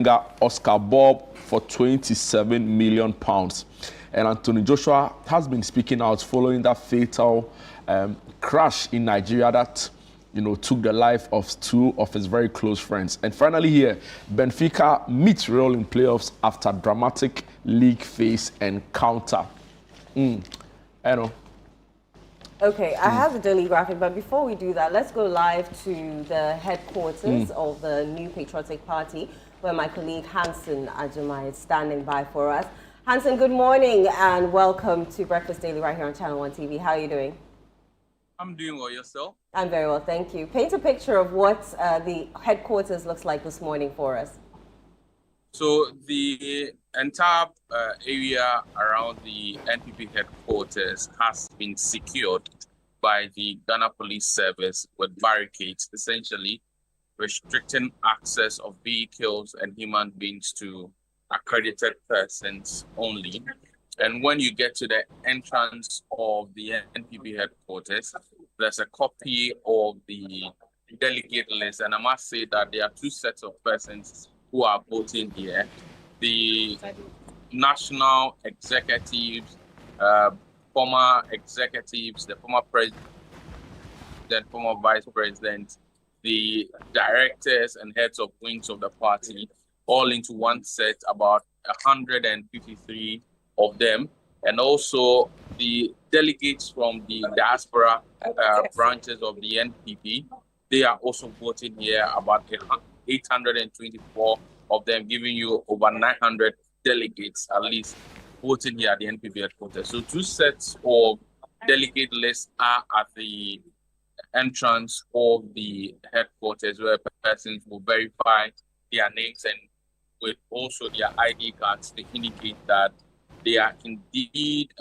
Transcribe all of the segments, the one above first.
Oscar Bob for £27 million. And Anthony Joshua has been speaking out following that fatal crash in Nigeria that took the life of two of his very close friends. And finally here, Benfica meets Real in playoffs after dramatic league phase encounter. I know. Okay, I have the daily graphic, but before we do that, let's go live to the headquarters of the New Patriotic Party, where my colleague Hanson Ajamai is standing by for us. Hanson, good morning and welcome to Breakfast Daily right here on Channel 1 TV. How are you doing? I'm doing well. Yourself? I'm very well, thank you. Paint a picture of what the headquarters looks like this morning for us. So the entire area around the NPP headquarters has been secured by the Ghana Police Service with barricades, essentially restricting access of vehicles and human beings to accredited persons only. And when you get to the entrance of the NPP headquarters, there's a copy of the delegate list. And I must say that there are two sets of persons who are voting here. The national executives, former executives, the former president, former vice president, the directors and heads of wings of the party, all into one set, about 153 of them. And also the delegates from the diaspora branches of the NPP, they are also voting here, about 824 of them, giving you over 900 delegates at least voting here at the NPP headquarters. So two sets of delegate lists are at the entrance of the headquarters, where persons will verify their names and with also their ID cards to indicate that they are indeed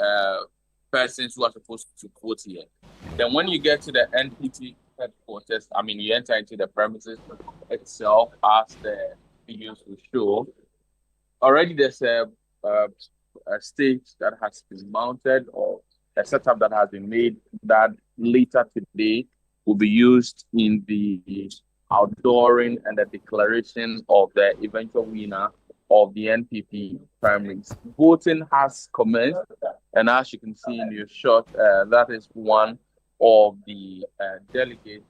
persons who are supposed to vote here. Then when you get to the NPP headquarters, you enter into the premises itself, as the videos will show. Already there's a stage that has been mounted, or a setup that has been made, that later today will be used in the outdooring and the declaration of the eventual winner of the NPP primaries. Voting has commenced, and as you can see in your shot, that is one of the delegates.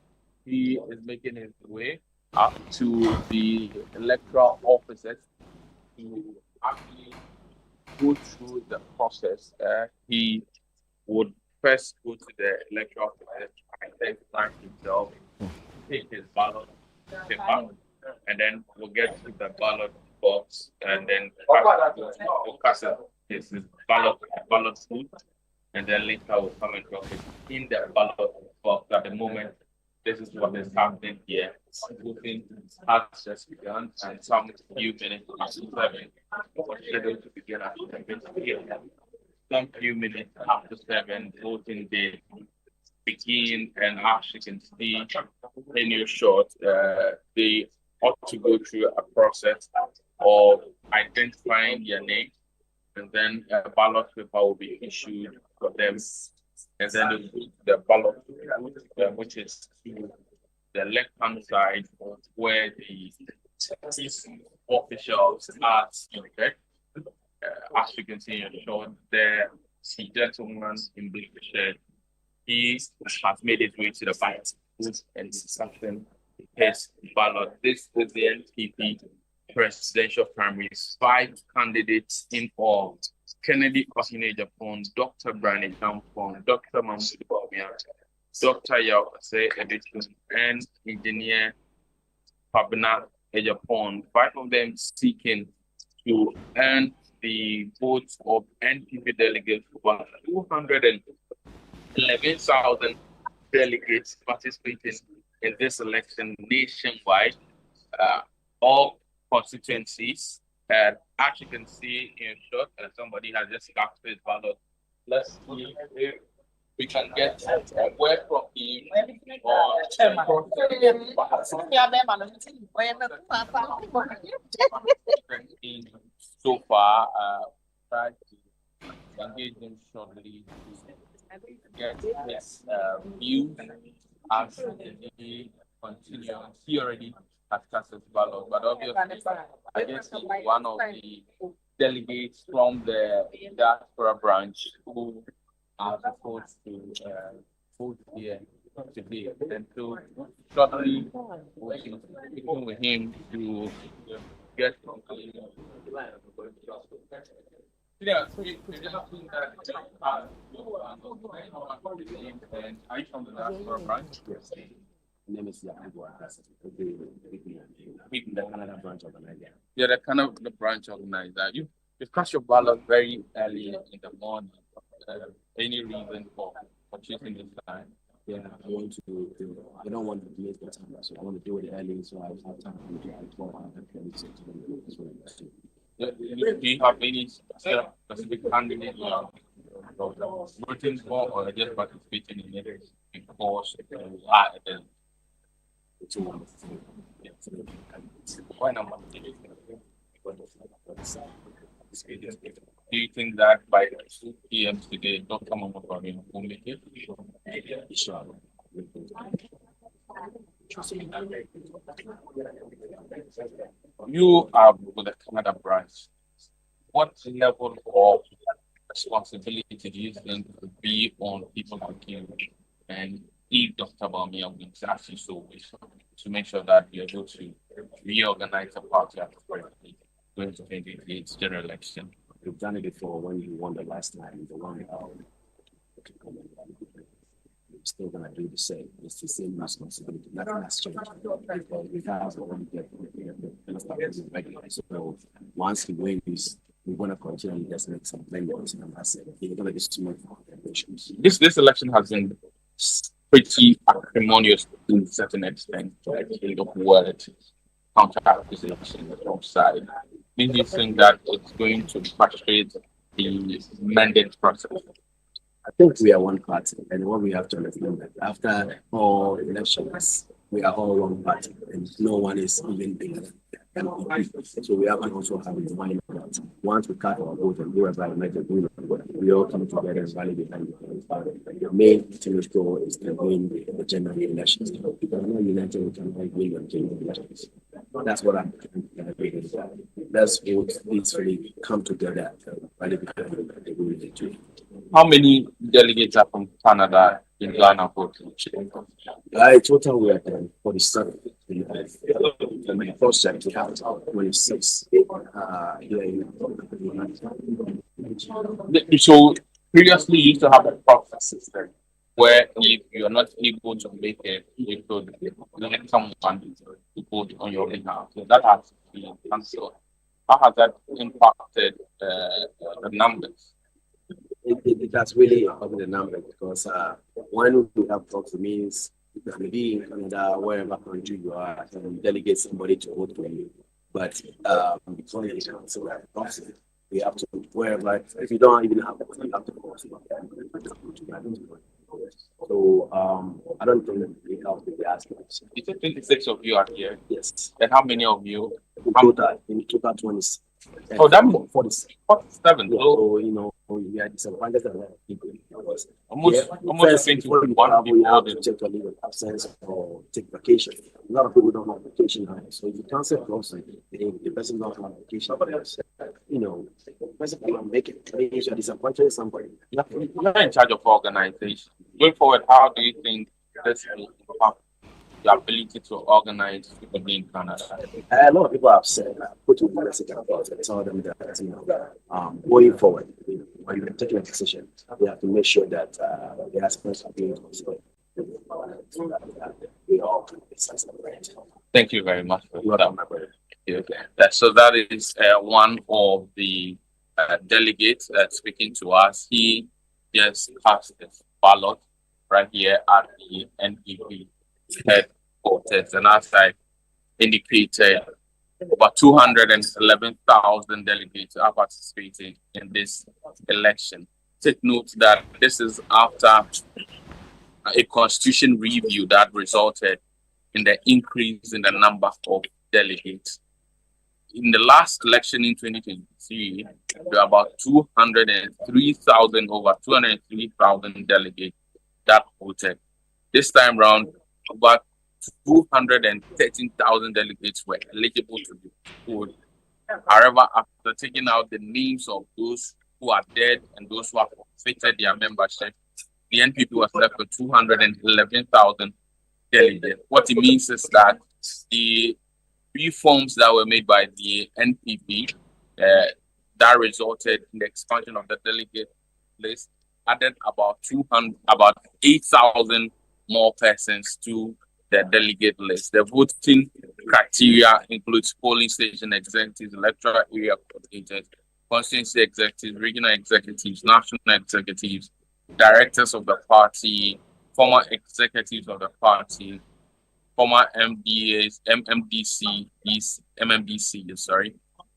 He is making his way up to the electoral offices to actually go through the process. He would first go to the electoral office, identify himself, take his ballot paper, and then we'll get to the ballot box, and then cast his ballot suit, and then later we'll come and drop it in the ballot box. At the moment, this is what is happening here. Voting has just begun, and some few minutes after 7, scheduled to begin at 7 p.m. Some few minutes after 7, voting day begin, and as you can see in your shot, they ought to go through a process of identifying their name, and then a ballot paper will be issued for them, and then they'll go to the ballot, which is to the left-hand side where the officials are seated. As you can see in your shot, there, the gentleman in blue shirt, he has made his way to the ballot booth and discussing his ballot. This is the NPP presidential primaries. 5 candidates involved: Kennedy Osinejapon, Dr. Brandon Jampon, Dr. Mahmoud Bawumia, Dr. Yaokase Edison, and Engineer Fabna Ejapon. 5 of them seeking to earn the votes of NPP delegates. About 211,000 delegates participating in this election nationwide, all constituencies. And as you can see in short, somebody has just cast his ballot. Let's see if we can get a word from him so far. Try to engage him shortly to get his view as the day continues. He already has cast his ballot, but obviously I guess he's one of the delegates from the diaspora branch who are supposed to vote here today. And so shortly we'll be speaking with him to get from yeah, we just seen that and are you from the diaspora branch? Yes. My name is Yakubu Akasa. We the Canada branch organizer. Yeah, the kind of the branch organizer. You cast your ballot very early in the morning. Any reason for choosing this time? Yeah, I want to I don't want to miss the time, so I want to do it early so I have time to do it 12 hours. Do you have any specific candidate you are voting for or just participating in it because why number? Do you think that by 2 p.m. today, Dr. Mamapari will make it? Sure. You are with the Canada branch. What level of responsibility do you think would be on people like you and if Dr. Bamia wins actually so wish to make sure that you're able to reorganize the party after going to 2028 general election? We've done it before when you won the last time, the one we're still gonna do the same. It's the same responsibility. Nothing has changed. Because we have already regular. So once he wins, we're gonna continue to just make some amendments and that's it. We're gonna be smooth elections. This election has been pretty acrimonious to a certain extent, like in the word counter accusation from side. Do you think that it's going to frustrate the mandate process? I think we are one party, and what we have to understand that after all elections, we are all one party, and no one is even bigger than NPP. So we have to also have in mind that once we cast our vote and whoever elected, we all come together and rally behind the main ultimate goal is to win the general elections. Because not united, we can win the general elections. That's what I'm trying to let's vote peacefully, come together, rally behind the will they do. How many delegates are from Canada in Ghana voting? Total we are 47. My first check we have 26. So previously you used to have a process system where if you are not able to make it, you could let someone to vote on your behalf. So that has been cancelled. How has that impacted the numbers? It has really affected the number because when we have talks, it means you can be in Canada, wherever country you are, and delegate somebody to vote for you. But because it comes to that process, we have to wherever. If you don't even have it, you have to force it. So I don't think we have to be asking. You said 26 of you are here. Yes. And how many of you? In total 20. Oh, that means 47. Yeah, so, you know, we are disappointed a lot of people. Almost 21 people have to take a leave of absence or take vacation. A lot of people don't have vacation. So if you cancel also, the person don't have vacation. You know, the person cannot make it. Means you're disappointed in somebody. You're in charge of organization. Going forward, how do you think this will impact your ability to organize people in Canada? A lot of people have said, put in the message about it, tell them that, you know, going forward, when you're taking a decision, you have to make sure that the aspects are being considered. We all Thank you very much for that. So that is one of the delegates speaking to us. He just cast his ballot right here at the NPP headquarters, and as I indicated, over 211,000 delegates are participating in this election. Take note that this is after a constitution review that resulted in the increase in the number of delegates. In the last election in 2023, there were about 203,000, over 203,000 delegates that voted. This time round, about 213,000 delegates were eligible to vote, However, after taking out the names of those who are dead and those who have forfeited their membership, the NPP was left with 211,000 delegates. What it means is that the reforms that were made by the NPP that resulted in the expansion of the delegate list added about 8,000 more persons to the delegate list. The voting criteria includes polling station executives, electoral area coordinators, constituency executives, regional executives, national executives, directors of the party, former executives of the party, former MDAs, MMDC, sorry.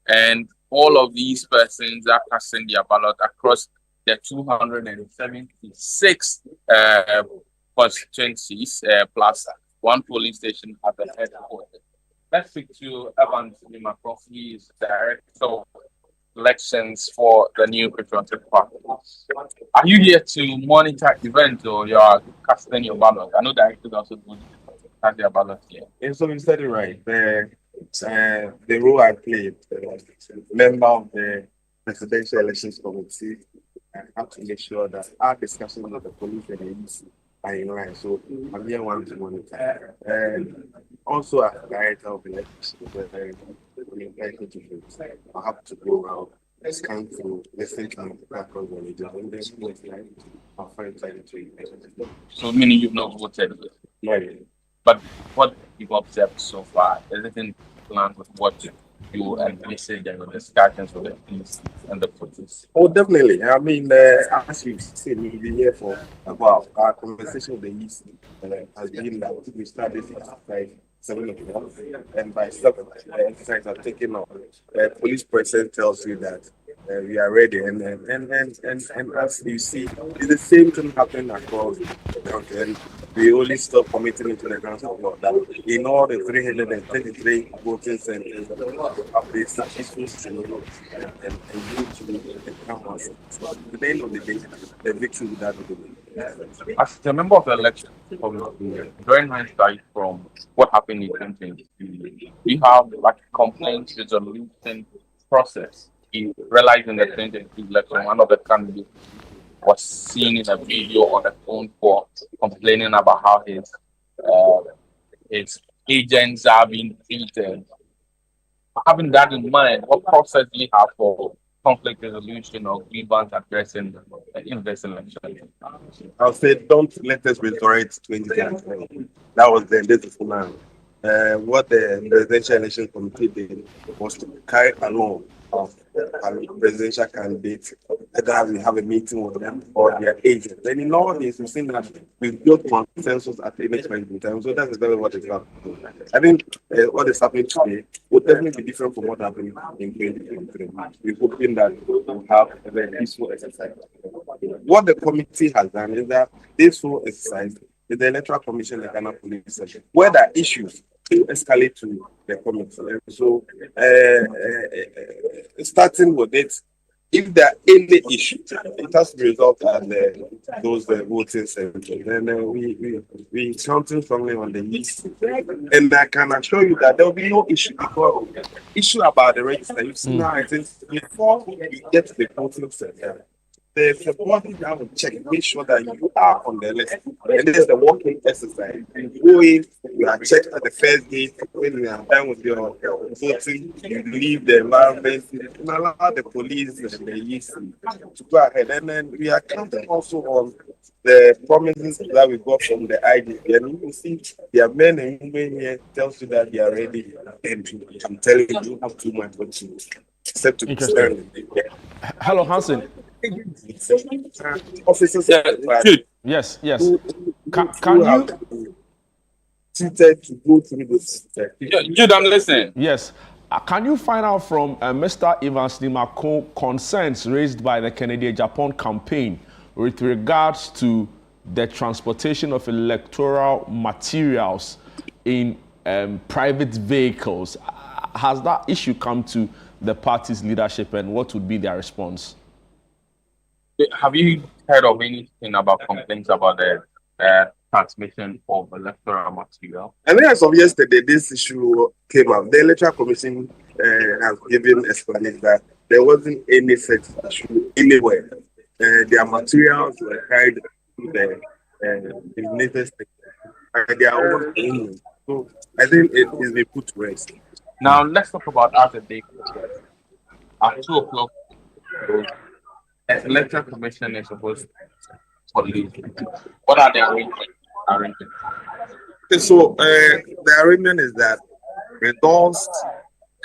And all of these persons are casting their ballot across the 276 constituencies plus one polling station at the headquarters. Let's speak to Evans Limakov. He is Director of Elections for the new Patriotic Party. Are you here to monitor events or you are casting your ballot? I know directors also do cast their ballot here. And so you said it right. The role I played, member of the Presidential Elections Committee, I have to make sure that our discussions with the police and the EC are in line. So I'm here one to monitor. And also as director of elections, I have to go around, scan through, listen to across the region, and then I'll find time to So meaning you've not voted. Right. But what you've observed so far, is anything planned with what you envisage and your discussions with the police and the police? Oh, definitely. I mean, as you've seen, we've been here for about our conversation with the EC has been that we started by 7 o'clock, and by 7, the exercise are taken off. Police presence tells you that we are ready, and as you see, it's the same thing happening across the country. And we only stop committing into the grounds of law that in all the 333 voting centers have been successful and you to become us. So at the end of the day, the victory will that be. As a member of the election committee, during hindsight from what happened in 2023, we have like a complaint resolution process. In realizing the 2023 election, one of the candidates was seen in a video on a phone call complaining about how his agents are being treated. Having that in mind, what process do you have for conflict resolution or grievance addressing in this election? I'll say, don't let us resurrect 2023. That was then, this is now. What the Presidential Election Committee did was to carry along of presidential candidates, either we have a meeting with them or their agents. Then in all this, we've seen that we've built consensus at any point in time. So that's exactly what is happening. I think what is happening today will definitely be different from what happened in 2023. We're hoping that we'll have a very peaceful exercise. What the committee has done is that this whole exercise is the Electoral Commission and Ghana Police session, where there are issues to escalate to the committee. So, starting with it, if there are any issues, it has to be resolved at those voting centers. And we counting strongly on the list. And I can assure you that there will be no issue because issue about the register. You see now, I think before we get to the voting center, there's a body that will check, make sure that you are on the list. And there's the walking exercise. You go in, you are checked at the first gate. When you are done with your voting, you leave the environment and allow the police and the EC to go ahead. And then we are counting also on the promises that we got from the IDP. And you will see there are men and women here tells you that they are ready. And I'm telling you, you have too much to except to be staring. Hello, Hansen. Officers, yes. Can you seated to go through this? Jude, I'm listening. Yes. Can you find out from Mr. Evans Nimako concerns raised by the Canada-Japan campaign with regards to the transportation of electoral materials in private vehicles? Has that issue come to the party's leadership, and what would be their response? Have you heard of anything about complaints about the transmission of electoral material. And then as of yesterday, this issue came up. The Electoral Commission has given explanation that there wasn't any such issue anywhere. Their materials were carried to the designated station. They are all in. So I think it is been put to rest. Now let's talk about as a day process. At 2 o'clock, the Electoral Commission is supposed to leave. What are the arrangements? Okay, so the arrangement is that results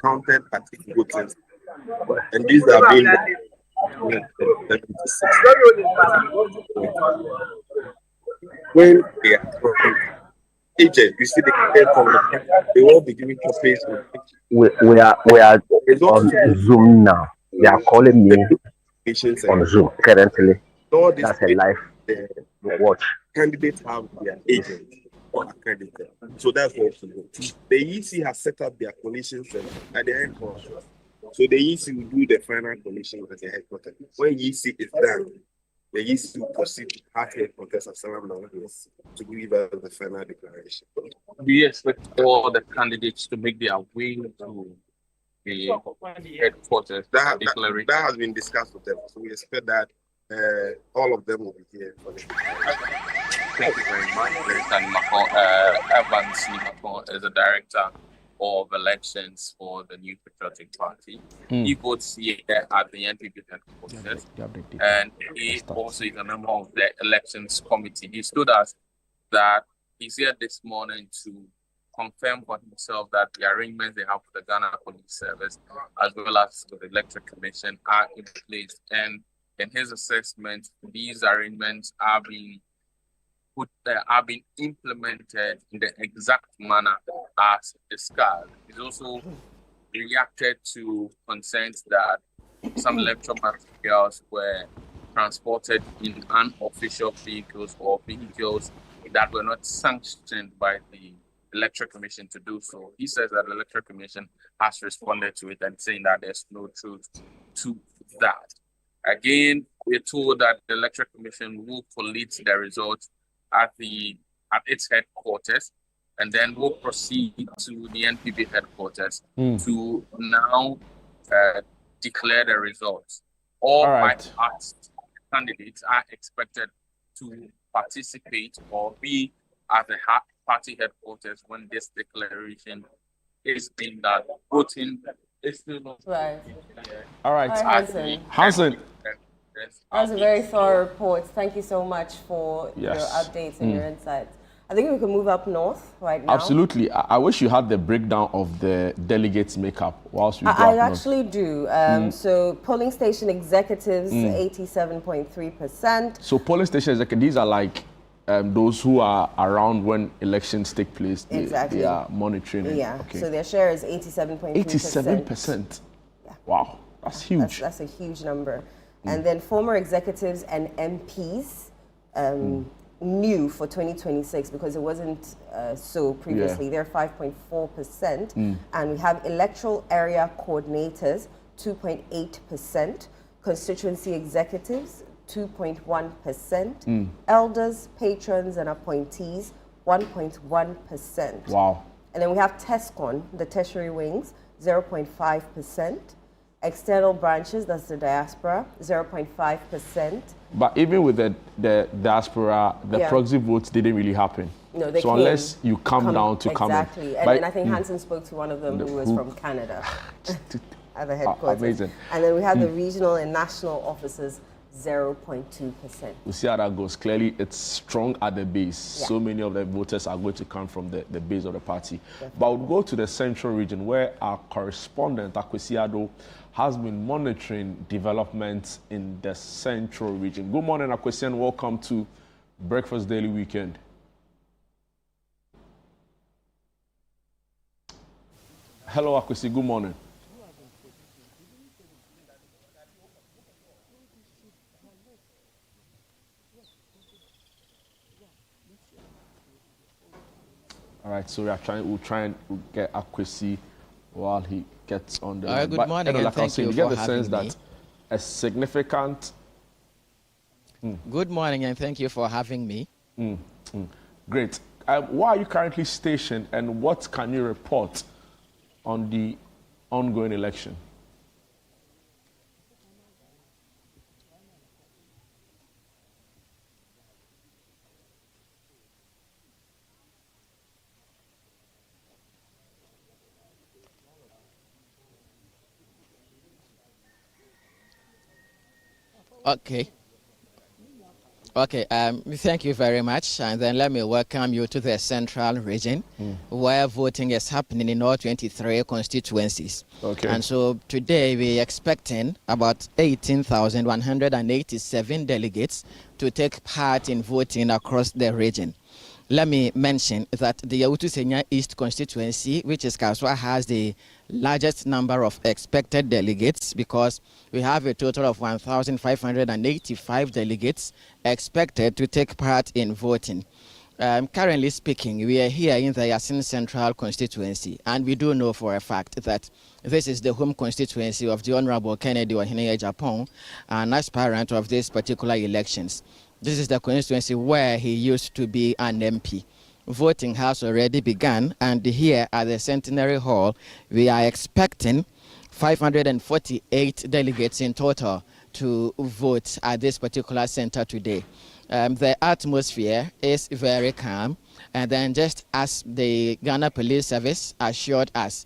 counted at voting, and these are being when they are from agent, you see they will be giving copies. We are on Zoom now. They are calling me on Zoom currently. That's a live watch. Candidates have their agent or accredited. So that's what to do. The EC has set up their coalition center at the headquarters. So the EC will do the final coalition at the headquarters. When EC is done, the EC will proceed to park headquarters at Salam Nawaz to give us the final declaration. Do you expect all the candidates to make their way to the headquarters? That has been discussed with them. So we expect that all of them will be here for the Thank you very much. Evans Nimakon is the director of elections for the New Patriotic Party. He votes here at the NPP headquarters, and he also is a member of the elections committee. He stood us that he's here this morning to confirm for himself that the arrangements they have for the Ghana Police Service, as well as with the Electoral Commission, are in place. And in his assessment, these arrangements are being implemented in the exact manner as discussed. He's also reacted to concerns that some electoral materials were transported in unofficial vehicles or vehicles that were not sanctioned by the Electoral Commission to do so. He says that the Electoral Commission has responded to it and saying that there's no truth to that. Again, we're told that the Electoral Commission will collate the results at its headquarters, and then we'll proceed to the NPP headquarters to now declare the results. All by-party candidates are expected to participate or be at the party headquarters when this declaration is being done. Voting is still not right. All right, Hansen. That was a very thorough report. Thank you so much for your updates and your insights. I think we can move up north right now. Absolutely. I wish you had the breakdown of the delegates makeup whilst we go I up actually do. So polling station executives, 87.3%. So polling station executives, these are like those who are around when elections take place. They are monitoring. Yeah. Okay. So their share is 87.3%. 87%. Yeah. Wow. That's huge. That's a huge number. And then former executives and MPs, new for 2026 because it wasn't so previously. They're 5.4%. And we have electoral area coordinators, 2.8%. Constituency executives, 2.1%. Elders, patrons, and appointees, 1.1%. Wow. And then we have TESCON, the tertiary wings, 0.5%. External branches, that's the diaspora, 0.5%. But even with the diaspora, the proxy votes didn't really happen. No, they so came, unless you come down to come in. Exactly. And I think Hansen spoke to one of them who was from Canada at the headquarters. Amazing. And then we have the regional and national officers, 0.2%. We'll see how that goes. Clearly, it's strong at the base. Yeah. So many of the voters are going to come from the base of the party. Definitely. But we'll go to the central region where our correspondent, Akwesiado, has been monitoring developments in the central region. Good morning, Akwesi, and welcome to Breakfast Daily Weekend. Hello, Akwesi, good morning. All right, so we'll try and get Akwesi while he gets on the line. Good morning, and thank you for having me. You get the sense that a significant... Good morning, and thank you for having me. Great. Where are you currently stationed, and what can you report on the ongoing election? Okay. Okay, thank you very much. And then let me welcome you to the central region where voting is happening in all 23 constituencies. Okay. And so today we're expecting about 18,187 delegates to take part in voting across the region. Let me mention that the Yautu Senya East constituency, which is Kaswa, has the largest number of expected delegates because we have a total of 1,585 delegates expected to take part in voting. Currently speaking, we are here in the Yasin Central constituency, and we do know for a fact that this is the home constituency of the Honorable Kennedy Wahineye Japan, an aspirant of these particular elections. This is the constituency where he used to be an MP. Voting has already begun, and here at the Centenary Hall, we are expecting 548 delegates in total to vote at this particular center today. The atmosphere is very calm, and then just as the Ghana Police Service assured us,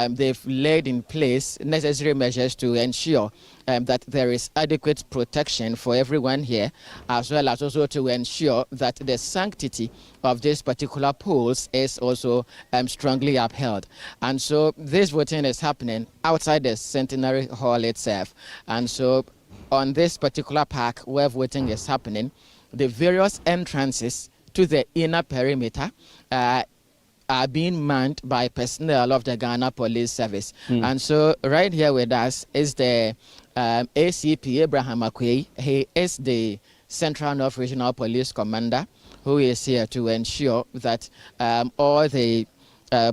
they've laid in place necessary measures to ensure that there is adequate protection for everyone here, as well as also to ensure that the sanctity of these particular polls is also strongly upheld. And so this voting is happening outside the Centenary Hall itself. And so on this particular park where voting is happening, the various entrances to the inner perimeter are being manned by personnel of the Ghana Police Service. And so right here with us is the ACP Abraham Akwei. He is the Central North Regional Police Commander, who is here to ensure that all the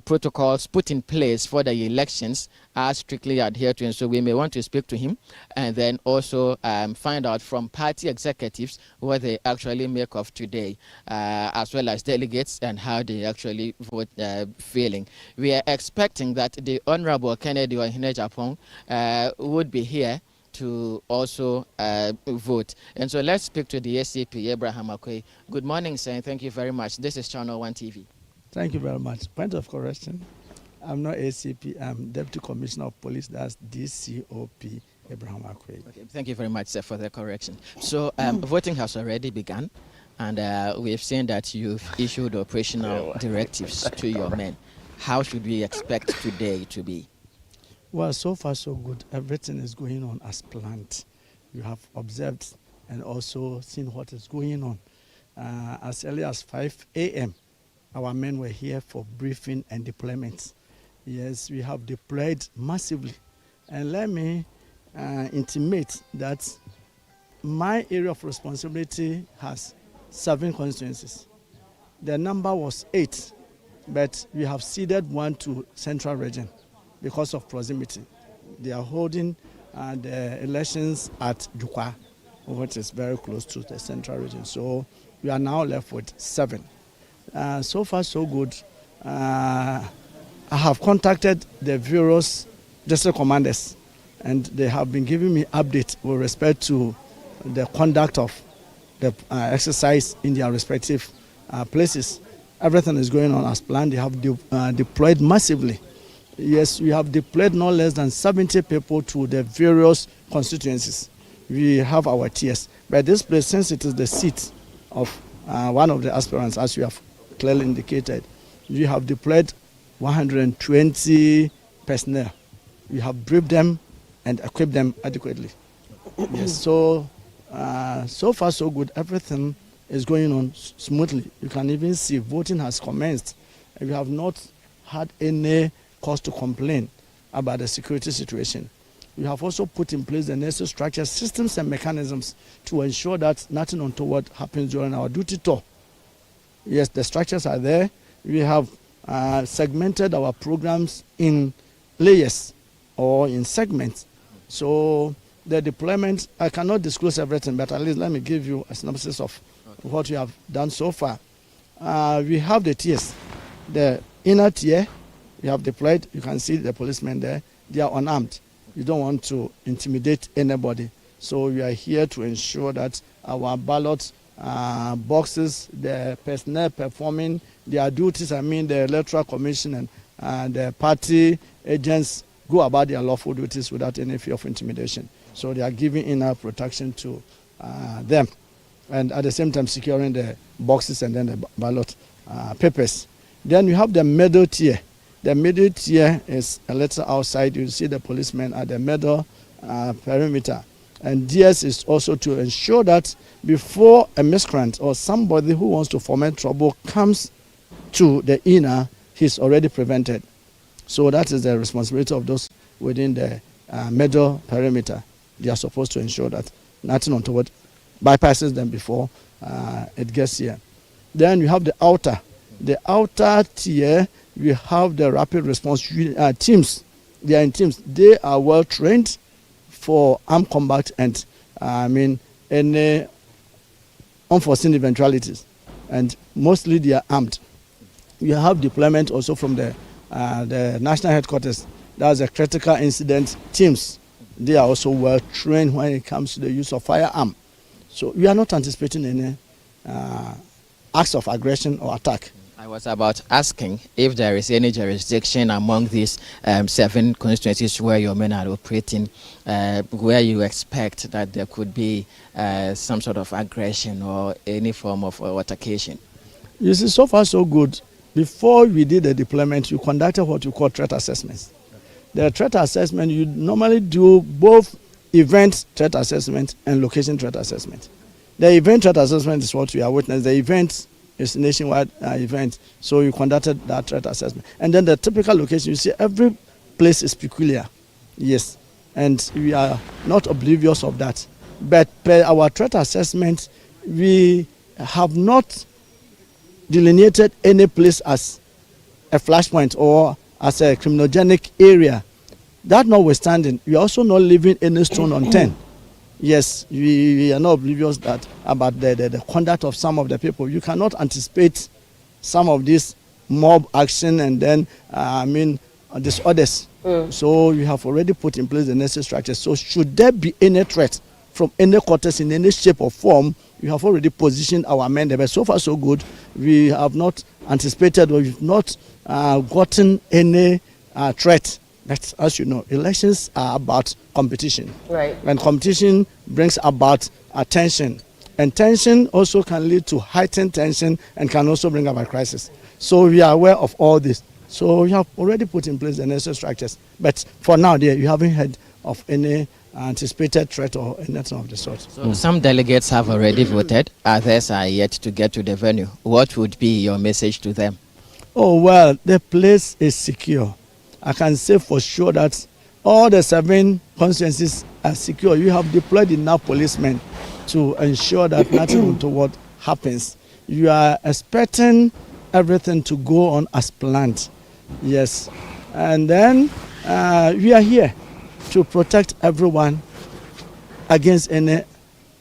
protocols put in place for the elections are strictly adhered to. And so we may want to speak to him and then also find out from party executives what they actually make of today, as well as delegates and how they actually vote feeling. We are expecting that the Honorable Kennedy Wahineye Japan would be here to also vote. And so let's speak to the ACP Abraham Akwei. Good morning, sir, and thank you very much. This is Channel 1 TV. Thank you very much. Point of correction, I'm not ACP, I'm Deputy Commissioner of Police, that's DCOP Abraham Akwei. Okay, thank you very much, sir, for the correction. So voting has already begun, and we've seen that you've issued operational directives to your men. How should we expect today to be? Well, so far so good. Everything is going on as planned. You have observed and also seen what is going on. As early as 5 a.m., our men were here for briefing and deployment. Yes, we have deployed massively. And let me intimate that my area of responsibility has 7 constituencies. The number was 8, but we have ceded 1 to Central Region because of proximity. They are holding the elections at Jukwa, which is very close to the Central Region. So we are now left with 7. So far, so good. I have contacted the various district commanders, and they have been giving me updates with respect to the conduct of the exercise in their respective places. Everything is going on as planned. They have deployed massively. Yes, we have deployed no less than 70 people to the various constituencies. We have our tiers. But this place, since it is the seat of one of the aspirants, as you have clearly indicated, we have deployed 120 personnel. We have briefed them and equipped them adequately. Yes, so far so good. Everything is going on smoothly. You can even see voting has commenced. We have not had any cause to complain about the security situation. We have also put in place the necessary structure, systems and mechanisms to ensure that nothing untoward happens during our duty tour. Yes, the structures are there. We have segmented our programs in layers or in segments. So the deployment, I cannot disclose everything, but at least let me give you a synopsis of what we have done so far. we have the tiers. The inner tier, we have deployed. You can see the policemen there. They are unarmed. You don't want to intimidate anybody. So we are here to ensure that our ballot boxes, the personnel performing their duties, I mean the electoral commission and the party agents go about their lawful duties without any fear of intimidation. So they are giving enough protection to them, and at the same time securing the boxes and then the ballot papers. Then you have the middle tier. The middle tier is a little outside. You see the policemen at the middle perimeter. And this is also to ensure that before a miscreant or somebody who wants to foment trouble comes to the inner, he's already prevented. So that is the responsibility of those within the middle perimeter. They are supposed to ensure that nothing untoward bypasses them before it gets here. Then you have the outer. The outer tier, we have the rapid response teams. They are in teams. They are well trained for armed combat and any unforeseen eventualities, and mostly they are armed. We have deployment also from the national headquarters. That's the critical incident teams. They are also well trained when it comes to the use of firearm. So we are not anticipating any acts of aggression or attack. I was about asking if there is any jurisdiction among these 7 constituencies where your men are operating, where you expect that there could be some sort of aggression or any form of altercation. You see, so far so good. Before we did the deployment, you conducted what you call threat assessments. The threat assessment, you normally do both event threat assessment and location threat assessment. The event threat assessment is what we are witnessing. The event is a nationwide event, so you conducted that threat assessment. And then the typical location, you see every place is peculiar, yes, and we are not oblivious of that. But per our threat assessment, we have not delineated any place as a flashpoint or as a criminogenic area. That notwithstanding, we are also not leaving any stone unturned. Yes, we are not oblivious about the conduct of some of the people. You cannot anticipate some of this mob action and then, disorders. So you have already put in place the necessary structures. So should there be any threat from any quarters in any shape or form, you have already positioned our men there. But so far so good, we have not anticipated or we've not gotten any threat. But as you know, elections are about competition. Right. And competition brings about tension. And tension also can lead to heightened tension and can also bring about crisis. So we are aware of all this. So we have already put in place the necessary structures. But for now, you haven't heard of any anticipated threat or anything of the sort. So some delegates have already voted. Others are yet to get to the venue. What would be your message to them? Oh, well, the place is secure. I can say for sure that all the 7 constituencies are secure. You have deployed enough policemen to ensure that nothing untoward happens. You are expecting everything to go on as planned. Yes. And then we are here to protect everyone against any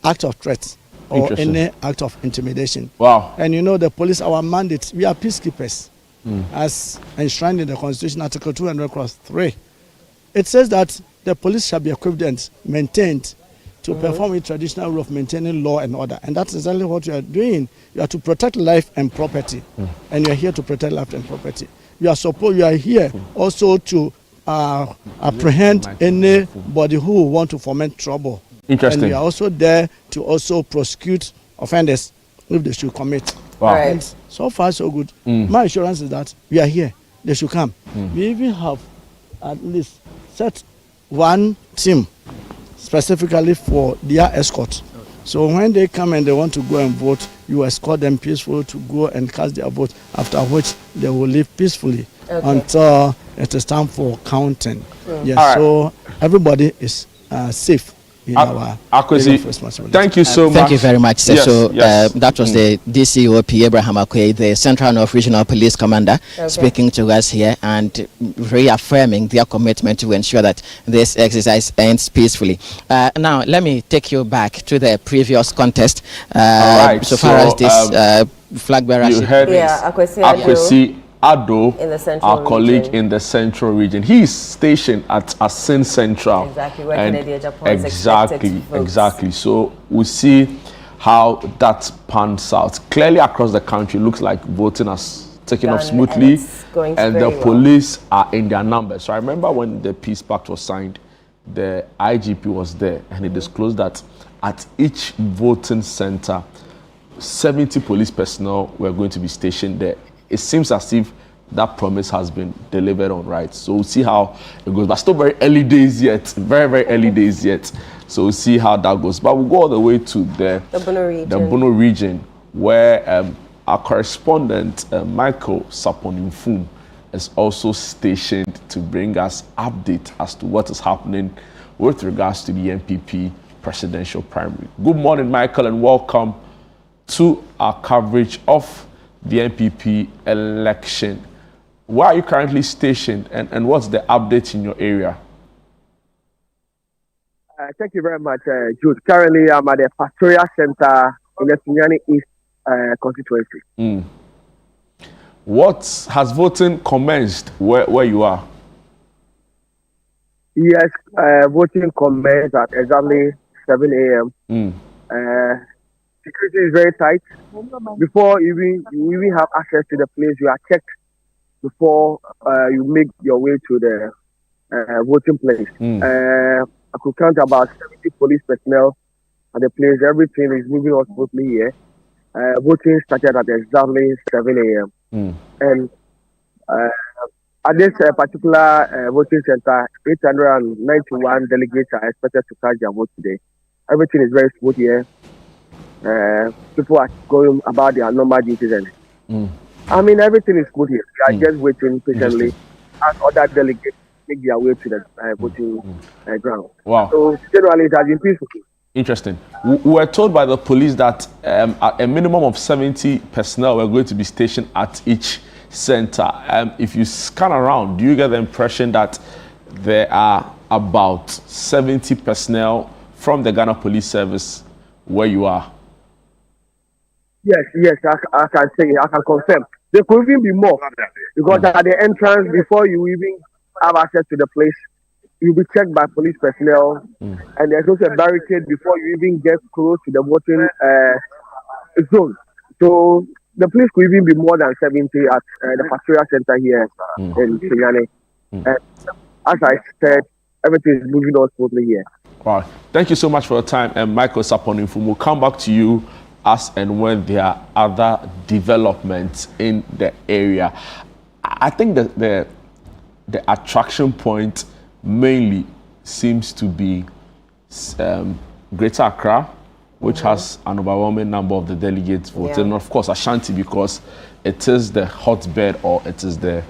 act of threat or any act of intimidation. Wow. And you know, the police, our mandate, we are peacekeepers. As enshrined in the Constitution, Article 200(3). It says that the police shall be equipped and maintained to perform a traditional role of maintaining law and order. And that's exactly what you are doing. You are to protect life and property. And you are here to protect life and property. You are here also to apprehend anybody who want to foment trouble. Interesting. And we are also there to also prosecute offenders if they should commit. Wow. Right. And so far so good. My assurance is that we are here. They should come. We even have at least set one team specifically for their escort. So when they come and they want to go and vote, you escort them peacefully to go and cast their vote, after which they will leave peacefully until it is time for counting. Yes, All right. so everybody is safe in our area of responsibility. Thank you so much. Thank you very much, sir. Yes, So yes. that was the DCOP Abraham Akwe, the Central North Regional Police Commander, speaking to us here and reaffirming their commitment to ensure that this exercise ends peacefully. Now, let me take you back to the previous contest. All right. So far as this flag bearer. You heard Akwesi Ado, in the central our colleague region. in the central region. He is stationed at Asin Central. Exactly, where Kennedy Japan is exactly. So we see how that pans out. Clearly across the country, looks like voting has taken off smoothly, and the police are in their numbers. So I remember when the peace pact was signed, the IGP was there, and he disclosed that at each voting center, 70 police personnel were going to be stationed there. It seems as if that promise has been delivered on, right? So we'll see how it goes. But still very early days yet, very early days yet. So we'll see how that goes. But we'll go all the way to the Bono region, where our correspondent, Michael Saponinfum, is also stationed to bring us update as to what is happening with regards to the NPP presidential primary. Good morning, Michael, and welcome to our coverage of the NPP election. Where are you currently stationed, and what's the update in your area? Thank you very much, Jude. Currently, I'm at the Pastoral Center in the Sunyani East constituency. What has voting commenced where you are? Yes, voting commenced at exactly 7 a.m. Security is very tight. Before you even have access to the place, you are checked before you make your way to the voting place. I could count about 70 police personnel at the place. Everything is moving on smoothly here. Voting started at exactly 7 a.m. And at this particular voting center, 891 delegates are expected to cast their vote today. Everything is very smooth here. People are going about their normal duties. I mean, everything is smooth here. We are just waiting patiently as other delegates make their way to the voting ground. Wow. So generally, it has been peaceful. Interesting. We were told by the police that a minimum of 70 personnel were going to be stationed at each center. If you scan around, do you get the impression that there are about 70 personnel from the Ghana Police Service where you are? Yes, I can say, I can confirm. There could even be more, because at the entrance, before you even have access to the place, you'll be checked by police personnel, and there's also a barricade before you even get close to the voting zone. So the police could even be more than 70 at the Pastoral Center here in Sunyani. As I said, everything is moving on smoothly here. All right. Thank you so much for your time, and Michael Saponinfum. We'll come back to you as and when there are other developments in the area. I think that the attraction point mainly seems to be Greater Accra, which has an overwhelming number of the delegates voting. And of course, Ashanti, because it is the hotbed, or it is the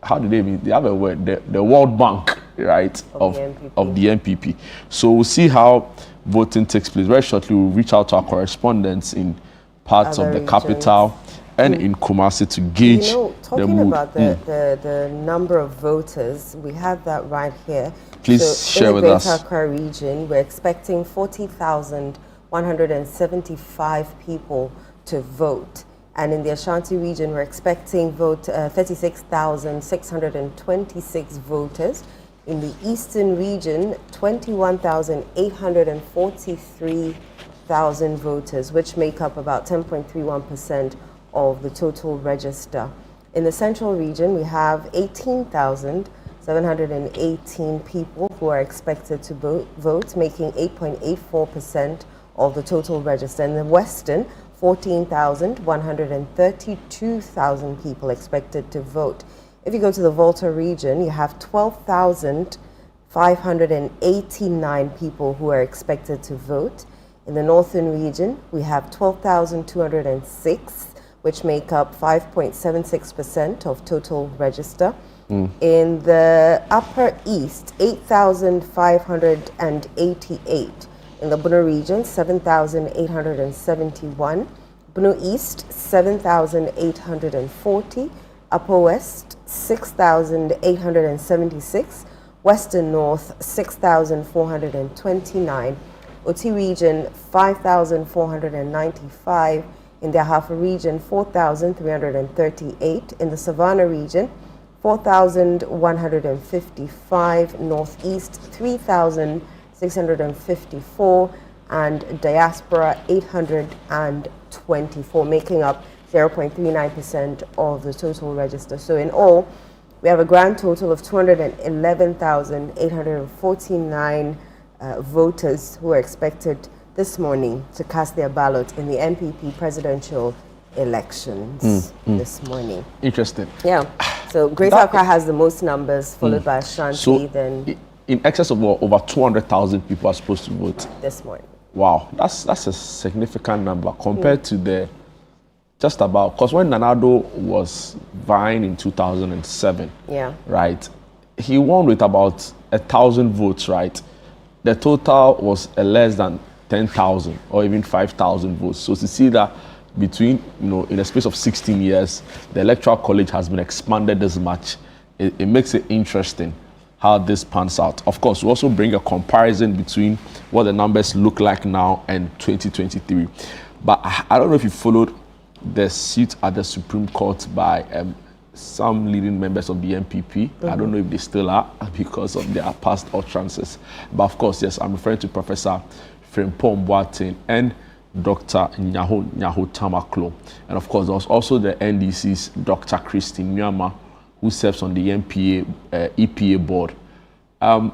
how do they mean? They have a word, the World Bank, right, of the NPP. So we'll see how voting takes place. Very shortly, we'll reach out to our correspondents in parts of the capital and in Kumasi to gauge the mood. About the number of voters, we have that right here. Please share with us. In the Greater Accra region, we're expecting 40,175 people to vote. And in the Ashanti region, we're expecting 36,626 voters. In the Eastern region, 21,843 voters, which make up about 10.31% of the total register. In the Central region, we have 18,718 people who are expected to vote, making 8.84% of the total register. In the Western, 14,132 people expected to vote. If you go to the Volta region, you have 12,589 people who are expected to vote. In the Northern region, we have 12,206, which make up 5.76% of total register. In the Upper East, 8,588. In the Bono region, 7,871. Bono East, 7,840. Upper West, 6,876. Western North, 6,429. Oti region 5,495. In the Ahafo region 4,338. In the Savannah region 4,155. Northeast 3,654. And diaspora 824, making up 0.39% of the total register. So in all, we have a grand total of 211,849 voters who are expected this morning to cast their ballot in the NPP presidential elections this morning. Interesting. Yeah. So Greater Accra has the most numbers, followed by Ashanti. So then in excess of over 200,000 people are supposed to vote this morning. Wow, that's a significant number compared to the just about, because when Nanado was vying in 2007, right, he won with about 1,000 votes, right? The total was less than 10,000 or even 5,000 votes. So to see that between, in a space of 16 years, the Electoral College has been expanded this much, it makes it interesting how this pans out. Of course, we also bring a comparison between what the numbers look like now and 2023. But I don't know if you followed the suit at the Supreme Court by some leading members of the NPP. I don't know if they still are because of their past utterances. But of course, yes, I'm referring to Professor Frimpong Boateng and Dr. Nyaho Tamaklo. And of course, there was also the NDC's Dr. Christine Nyama, who serves on the EPA board.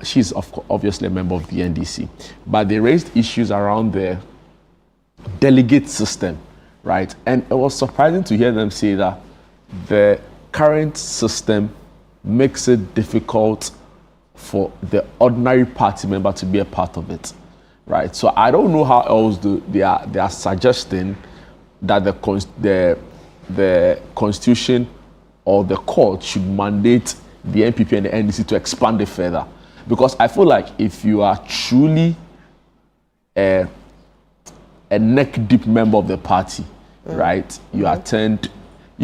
She's obviously a member of the NDC. But they raised issues around the delegate system, right? And it was surprising to hear them say that the current system makes it difficult for the ordinary party member to be a part of it, right? So I don't know how else they are suggesting that the Constitution or the court should mandate the NPP and the NDC to expand it further. Because I feel like if you are truly a neck-deep member of the party, right, you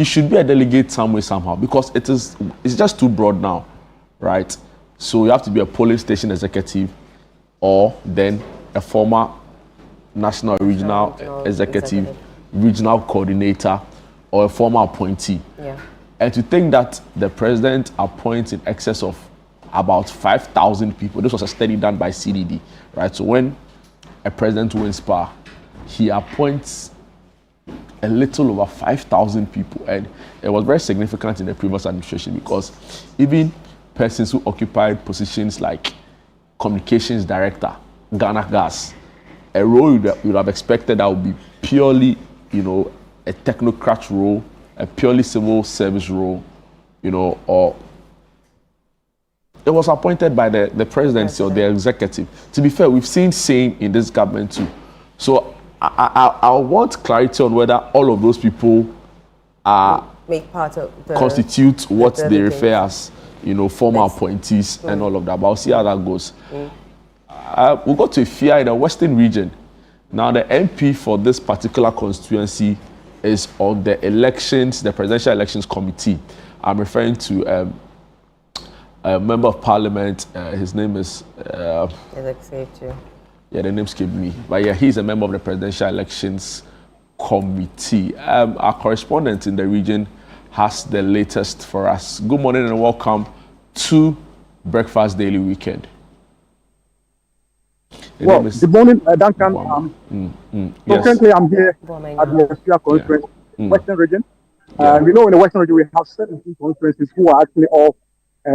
should be a delegate some way, somehow, because it's just too broad now, right? So you have to be a polling station executive or then a former national regional executive, regional coordinator, or a former appointee. Yeah. And to think that the president appoints in excess of about 5,000 people, this was a study done by CDD, right? So when a president wins power, he appoints a little over 5,000 people. And it was very significant in the previous administration because even persons who occupied positions like communications director, Ghana Gas, a role you would have expected that would be purely, a technocrat role, a purely civil service role, or it was appointed by the presidency or the executive. To be fair, we've seen same in this government too. So I want clarity on whether all of those people make part of constitute what they refer as, former appointees and all of that. But I'll see how that goes. We'll go to Ifia in the Western region. Now the MP for this particular constituency is on the elections, the presidential elections committee. I'm referring to a member of parliament. His name is. Yeah, the name escaped me. But yeah, he's a member of the presidential elections committee. Our correspondent in the region has the latest for us. Good morning and welcome to Breakfast Daily Weekend. Good morning, Duncan. Currently, I'm here at the Australia conference, Western region. We know in the Western region we have 17 conferences who are actually all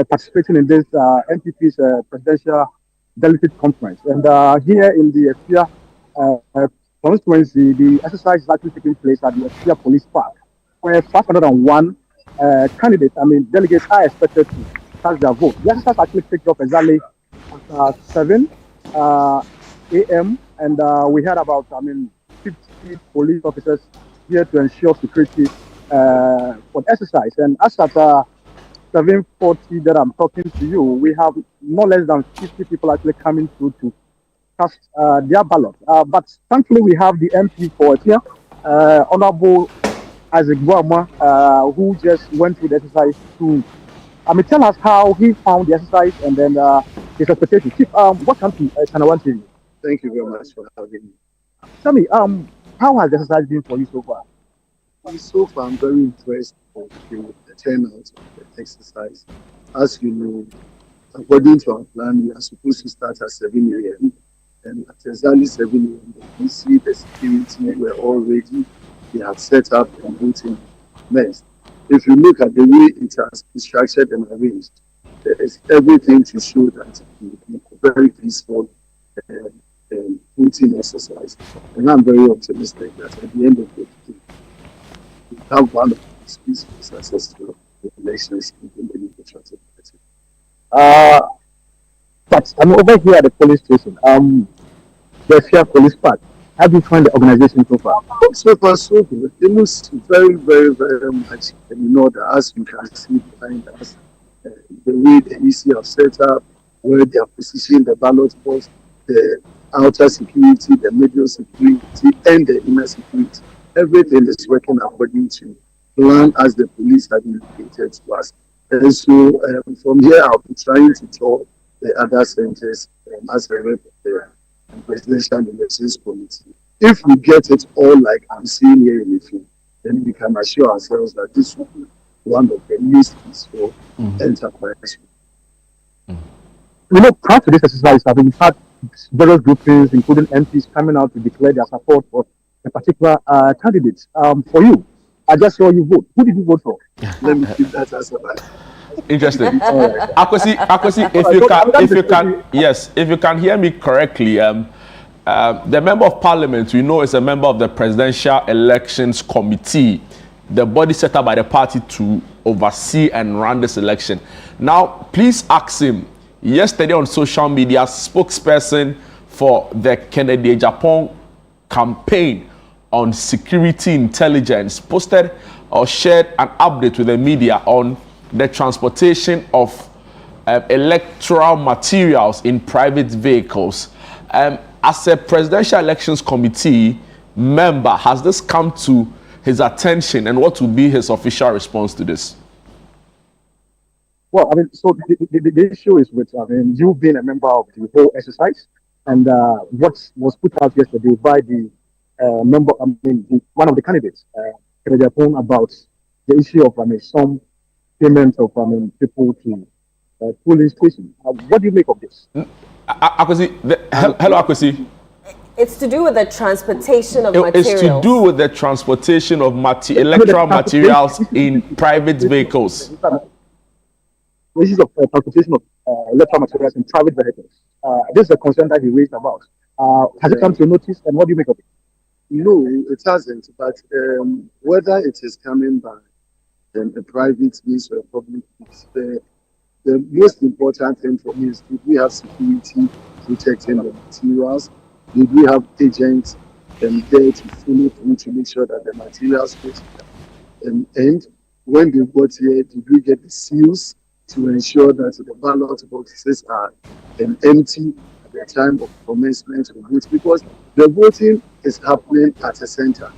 participating in this NPP's presidential delegate conference. And here in the Australia constituency, the exercise is actually taking place at the Australia Police Park, where 501 delegates are expected to cast their vote. The exercise actually picked up exactly at 7 a.m. and we had about 50 police officers here to ensure security for the exercise. And as at 7:40 that I'm talking to you, we have no less than 50 people actually coming through to cast their ballot. But thankfully, we have the MP for it here, Honorable Isaac Boama, who just went through the exercise to tell us how he found the exercise and then his expectations. Chief, welcome to Channel 1 TV. Thank you very much for having me. Tell me, how has the exercise been for you so far? So far, I'm very impressed with the turnout of the exercise. As you know, according to our plan, we are supposed to start at 7 a.m. And at exactly 7 a.m., we see the security were all ready. They have set up and voting next. If you look at the way it has been structured and arranged, there is everything to show that it will be a very peaceful voting exercise. And I'm very optimistic that at the end of the day, we have one of the peaceful, successful elections in the Democratic Party. But I'm over here at the police station. The Fair Police Park. How do you find the organization so far? So far, so good. It looks very, very, very much in order, as you can see behind us. The way the EC have set up, where they have positioned the ballot box, the outer security, the middle security, and the inner security. Everything is working according to plan as the police have indicated to us. And so from here, I'll be trying to tour the other centers as a rep of the Presidential Elections Committee. If we get it all like I'm seeing here in the film, then we can assure ourselves that this will be one of the least peaceful enterprises. You know, prior to this exercise, we've had various groupings, including MPs, coming out to declare their support for a particular candidate. For you, I just saw you vote. Who did you vote for? Let me keep that as a Interesting. Akwesi, if you can hear me correctly, the member of parliament we know is a member of the Presidential Elections Committee, the body set up by the party to oversee and run this election. Now, please ask him. Yesterday on social media, spokesperson for the Kennedy Japan campaign on security intelligence posted or shared an update with the media on the transportation of electoral materials in private vehicles. As a Presidential Elections Committee member, has this come to his attention, and what will be his official response to this? Well, I mean, so the issue is with, you being a member of the whole exercise, and what was put out yesterday by the one of the candidates, about the issue of, some payment of, people to polling station. What do you make of this? Akwesi, hello, Akwesi. It's to do with the transportation of materials. It's to do with the transportation of electoral materials in private vehicles. This is of transportation of electoral materials in private vehicles. This is a concern that he raised about. Has it come to your notice, and what do you make of it? No, it hasn't. But whether it is coming by a private means or a public means, the most important thing for me is, did we have security protecting the materials? Did we have agents there to follow through to make sure that the materials fit? And when they got here, did we get the seals to ensure that the ballot boxes are empty at the time of commencement of voting? Because the voting is happening at a center.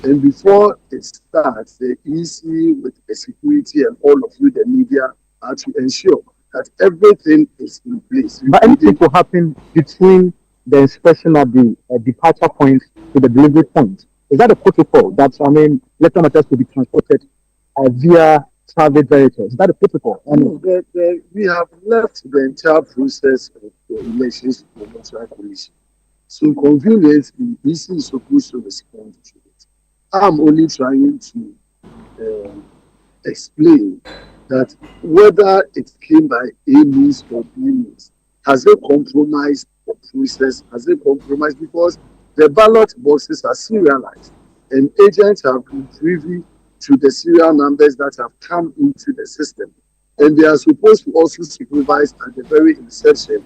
And before it starts, the EC with the security and all of you, the media, are to ensure that everything is in place. But anything will happen between the inspection at the departure point to the delivery point. Is that a protocol that, electoral materials to be transported via private vehicles? Is that a protocol? We have left the entire process of the elections to the electoral commission. So conveniently, EC is supposed to respond to it. I'm only trying to explain that whether it came by A means or B means, has it compromised the process? Has it compromised? Because the ballot boxes are serialized, and agents have been privy to the serial numbers that have come into the system. And they are supposed to also supervise at the very inception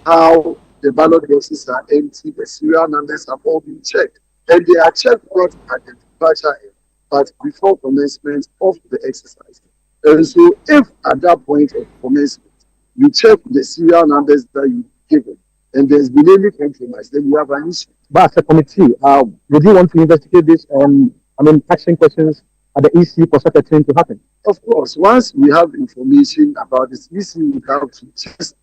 how the ballot boxes are empty, the serial numbers have all been checked. And they are checked not at the departure end, but before commencement of the exercise. And so if at that point of commencement, you check the serial numbers that you've given, and there's been any compromise, then you have an issue. But as a committee, would you want to investigate this asking questions at the EC for such a thing to happen? Of course. Once we have information about this, EC will have to just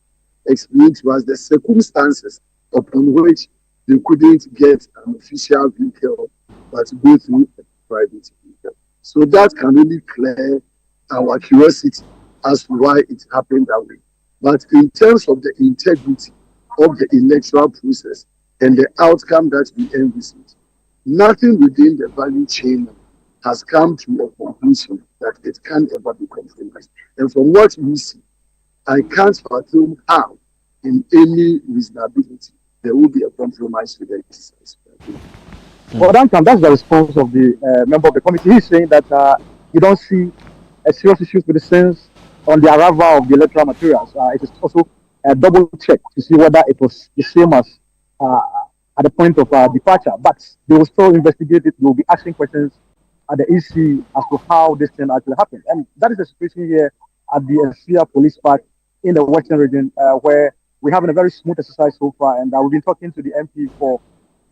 explain to us the circumstances upon which they couldn't get an official vehicle, but go through a private vehicle. So that can really clear our curiosity as to why it happened that way. But in terms of the integrity of the electoral process and the outcome that we envisage, nothing within the value chain has come to a conclusion that it can't ever be compromised. And from what we see, I can't fathom how, in any reasonability, there will be a compromise with the exercise. Well, that's the response of the member of the committee. He's saying that you don't see a serious issues with the sense on the arrival of the electoral materials. It is also a double check to see whether it was the same as at the point of departure. But they will still investigate it. They will be asking questions at the EC as to how this thing actually happened. And that is the situation here at the Sphere Police Park in the Western region, where we're having a very smooth exercise so far. And we've been talking to the MP for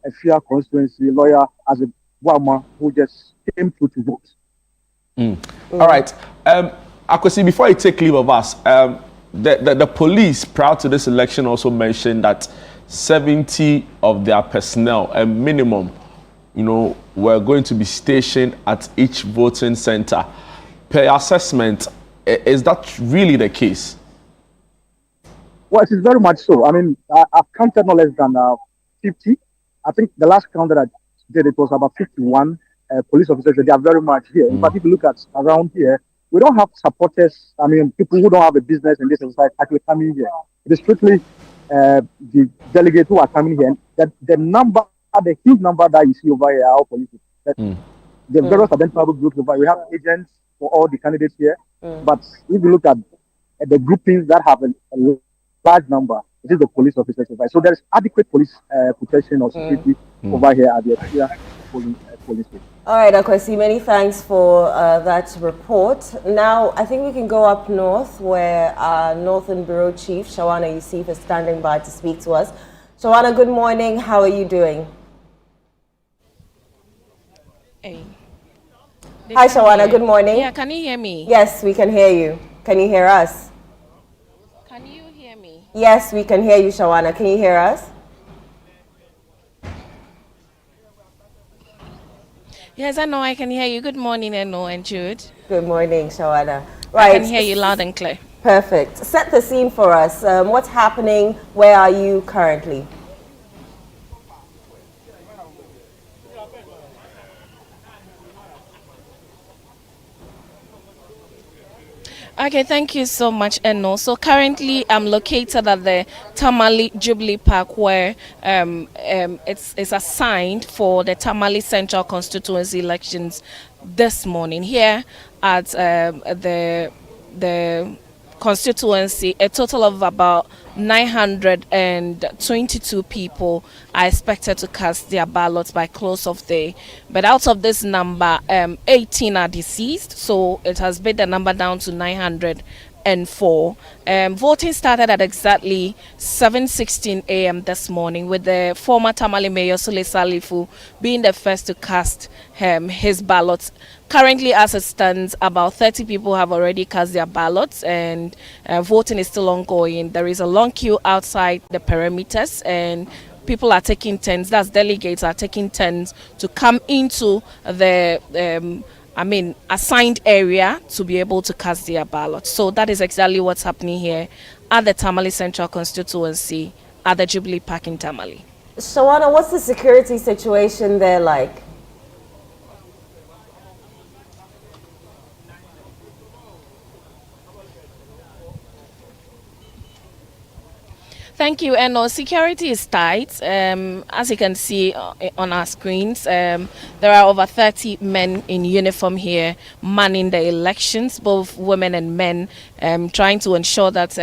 a fair constituency lawyer as a Wama who just came through to vote. All right. Akwesi, before you take leave of us, the police prior to this election also mentioned that 70 of their personnel, a minimum, were going to be stationed at each voting center. Per assessment, is that really the case? Well, it is very much so. I mean, I've counted no less than 50. I think the last count that I did, it was about 51 police officers. They are very much here. But if you look at around here, we don't have supporters. I mean, people who don't have a business in this society actually coming here. It is strictly the delegates who are coming here. That the huge number that you see over here are all police. The various identifiable groups over. We have agents for all the candidates here. But if you look at the groupings that have a large number, it is the police officers over. So there is adequate police protection or security over here at the police station. All right, Akwesi, many thanks for that report. Now, I think we can go up north where our Northern Bureau Chief, Shawana Yusuf, is standing by to speak to us. Shawana, good morning. How are you doing? Hey. Hi, Shawana. Good morning. Yeah, can you hear me? Yes, we can hear you. Can you hear us? Can you hear me? Yes, we can hear you, Shawana. Can you hear us? Yes, I know I can hear you. Good morning, Eno and Jude. Good morning, Shawana. Right. I can hear you loud and clear. Perfect. Set the scene for us. What's happening? Where are you currently? Okay, thank you so much, Eno. So currently, I'm located at the Tamale Jubilee Park, where it's assigned for the Tamale Central Constituency elections this morning. Here at the constituency, a total of about 922 people are expected to cast their ballots by close of day. But out of this number, 18 are deceased, so it has been the number down to 904. Voting started at exactly 7:16 a.m. this morning, with the former Tamale Mayor Sule Salifu being the first to cast his ballots. Currently, as it stands, about 30 people have already cast their ballots, and voting is still ongoing. There is a long queue outside the perimeters, and people are taking turns. That's delegates are taking turns to come into the assigned area to be able to cast their ballots. So that is exactly what's happening here at the Tamale Central Constituency at the Jubilee Park in Tamale. Shawana, what's the security situation there like? Thank you. And security is tight. As you can see on our screens, there are over 30 men in uniform here manning the elections, both women and men, trying to ensure that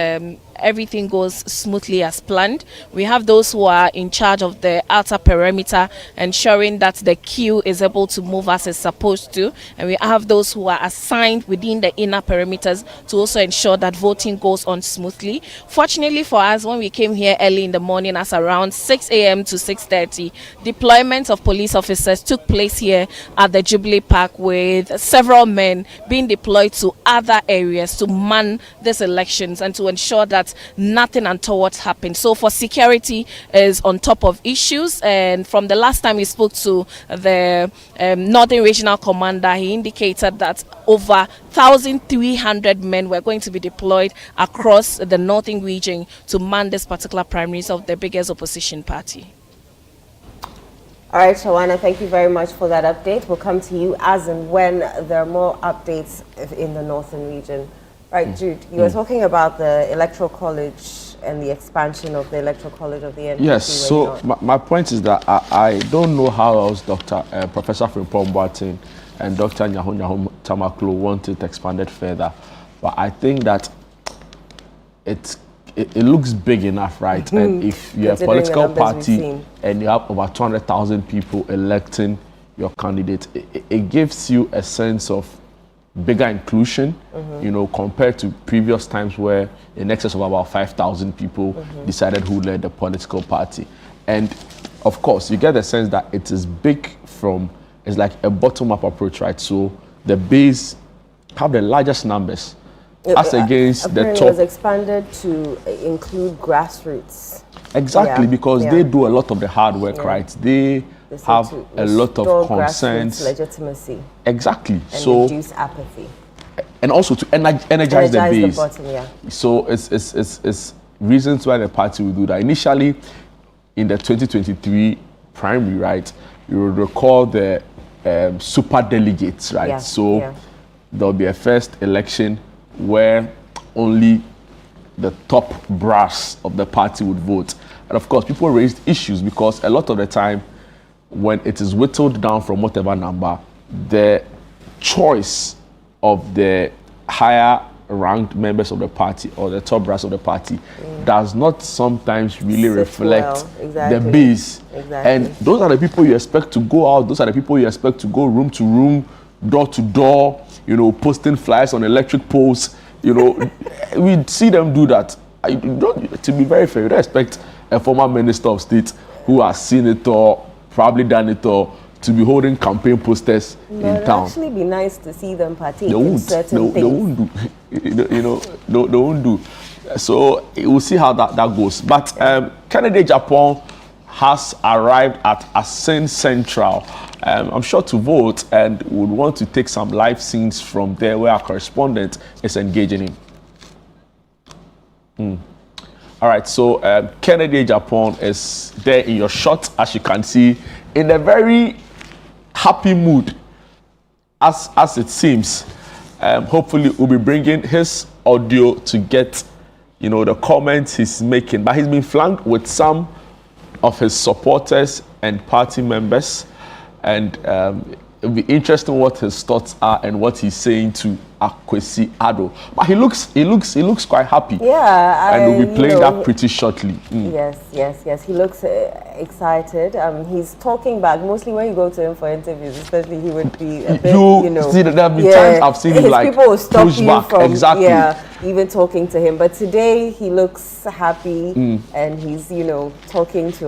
everything goes smoothly as planned. We have those who are in charge of the outer perimeter, ensuring that the queue is able to move as it's supposed to. And we have those who are assigned within the inner perimeters to also ensure that voting goes on smoothly. Fortunately for us, when we came here early in the morning, as around 6 a.m. to 6:30, deployment of police officers took place here at the Jubilee Park, with several men being deployed to other areas to man these elections and to ensure that but nothing untoward happened. So for security is on top of issues, and from the last time we spoke to the Northern Regional Commander, he indicated that over 1,300 men were going to be deployed across the northern region to man this particular primaries of the biggest opposition party. All right, Shawana, thank you very much for that update. We'll come to you as and when there are more updates in the northern region. Right, Jude, you were talking about the Electoral College and the expansion of the Electoral College of the NPP. Yes, so my point is that I don't know how else Professor Frimpong Boateng and Dr. Nyahom Tamaklo want it expanded further. But I think that it looks big enough, right? And if you're a political party and you have over 200,000 people electing your candidate, it gives you a sense of bigger inclusion, you know, compared to previous times where in excess of about 5,000 people decided who led the political party. And of course, you get the sense that it is big it's like a bottom-up approach, right? So the base have the largest numbers as against the top. It was expanded to include grassroots. Exactly, because they do a lot of the hard work, right? They have a lot of concerns. Legitimacy. Exactly. And so reduce apathy. And also to energize the base. The bottom, So it's reasons why the party will do that. Initially, in the 2023 primary, right, you will recall the super delegates, right? There'll be a first election where only the top brass of the party would vote. And of course, people raised issues because a lot of the time, when it is whittled down from whatever number, the choice of the higher ranked members of the party or the top brass of the party does not sometimes really reflect the base. And those are the people you expect to go out, those are the people you expect to go room to room, door to door, you know, posting flyers on electric poles. You know, we see them do that. To be very fair, you don't expect a former minister of state who has seen it or probably done it or to be holding campaign posters in town. It would actually be nice to see them partake in certain things. They won't do. They won't do. So we'll see how that goes. But Kennedy Japan has arrived at Asen Central. I'm sure to vote and would want to take some live scenes from there where our correspondent is engaging in. All right, so Kennedy Japan is there in your shot, as you can see, in a very happy mood, as it seems. Hopefully, we'll be bringing his audio to get, you know, the comments he's making. But he's been flanked with some of his supporters and party members, and it'll be interesting what his thoughts are and what he's saying to Akwesi Addo. But he looks quite happy. Yeah, and we'll be playing that pretty shortly. Yes. He looks excited. He's talking back. Mostly when you go to him for interviews, especially, he would be a bit, you know. See, there have been times I've seen him like people will stop push you back. from even talking to him. But today he looks happy and he's, you know, talking to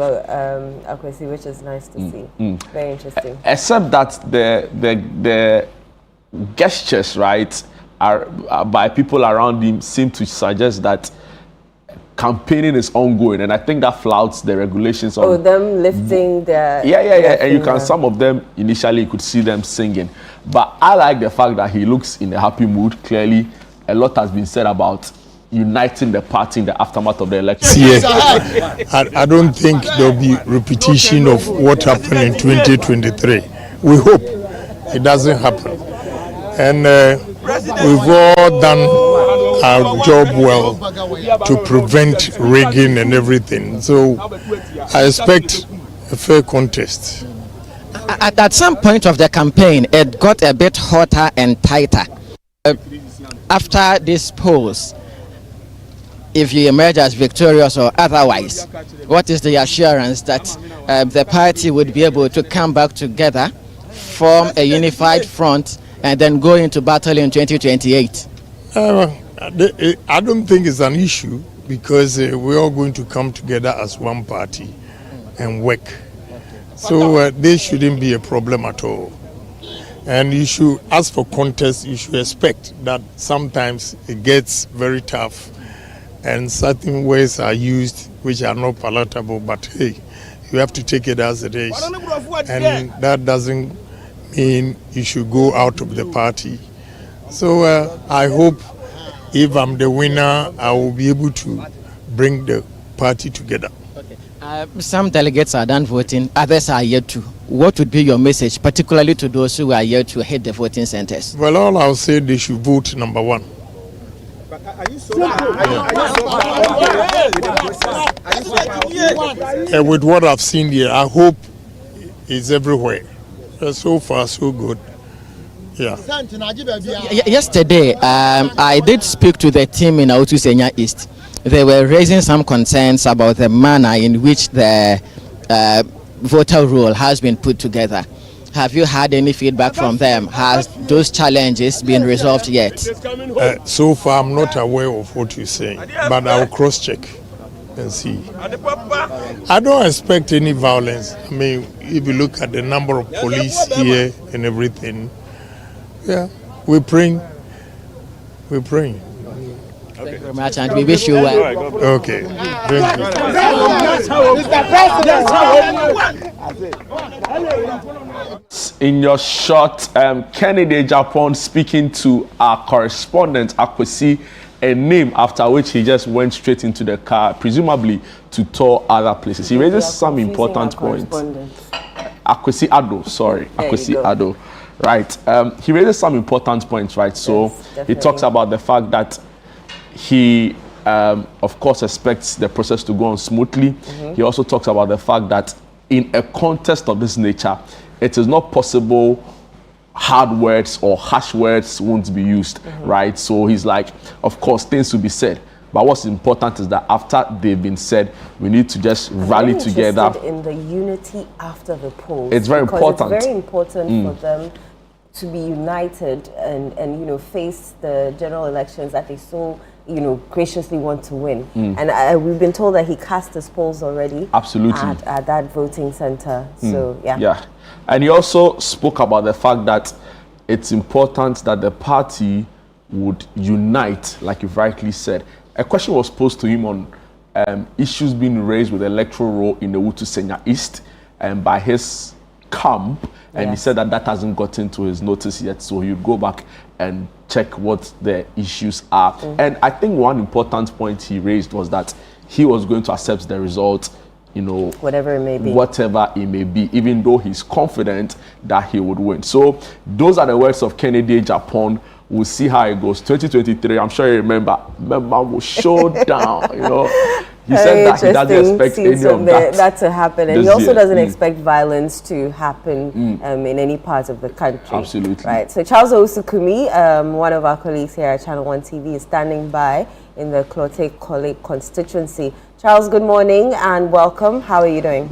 Akwesi, which is nice to see. Very interesting. Except that the gestures, right, are by people around him seem to suggest that campaigning is ongoing, and I think that flouts the regulations of them lifting their and you can some of them initially you could see them singing, but I like the fact that he looks in a happy mood. Clearly a lot has been said about uniting the party in the aftermath of the election. I don't think there'll be repetition of what happened in 2023. We hope it doesn't happen. And we've all done our job well to prevent rigging and everything. So I expect a fair contest. At some point of the campaign, it got a bit hotter and tighter. After these polls, if you emerge as victorious or otherwise, what is the assurance that the party would be able to come back together, form a unified front, and then go into battle in 2028? I don't think it's an issue because we're all going to come together as one party and work. So there shouldn't be a problem at all. And you should, as for contest, you should expect that sometimes it gets very tough and certain words are used which are not palatable, but hey, you have to take it as it is. And that doesn't mean you should go out of the party. So I hope if I'm the winner, I will be able to bring the party together. Some delegates are done voting, others are yet to. What would be your message, particularly to those who are yet to hit the voting centers? Well, all I'll say, they should vote number one. With what I've seen here, I hope it's everywhere. So far, so good. Yeah. Yesterday, I did speak to the team in Autu Senya East. They were raising some concerns about the manner in which the voter roll has been put together. Have you had any feedback from them? Has those challenges been resolved yet? So far, I'm not aware of what you're saying, but I'll cross-check and see. I don't expect any violence. I mean, if you look at the number of police here and everything, yeah, we're praying. We're praying. Thank you very much, and we wish you well. Okay. Thank you. In your short, Kennedy Japan speaking to our correspondent, Akwesi, a name after which he just went straight into the car, presumably to tour other places. He raises some important points. Akwesi Ado, sorry. Akwesi Ado. Right. He raises some important points, right? So yes, he talks about the fact that he, of course, expects the process to go on smoothly. He also talks about the fact that in a contest of this nature, it is not possible hard words or harsh words won't be used, right? So he's like, of course, things will be said. But what's important is that after they've been said, we need to just rally together. In the unity after the polls. It's very important. It's very important for them to be united and face the general elections that they so graciously want to win. And we've been told that he cast his polls already. Absolutely. At that voting center. So yeah. And he also spoke about the fact that it's important that the party would unite, like you've rightly said. A question was posed to him on issues being raised with the electoral roll in the Autu Senya East by his camp, and he said that hasn't gotten to his notice yet, so he'd go back and check what the issues are. And I think one important point he raised was that he was going to accept the result, whatever it may be. Whatever it may be, even though he's confident that he would win. So those are the words of Kennedy Japan. We'll see how it goes. 2023, I'm sure you remember will show down, He said that he doesn't expect any of that to happen. And he also doesn't expect violence to happen in any part of the country. Absolutely. Right. So Charles Osukumi, one of our colleagues here at Channel 1 TV, is standing by in the Klote Kole constituency. Charles, good morning and welcome. How are you doing?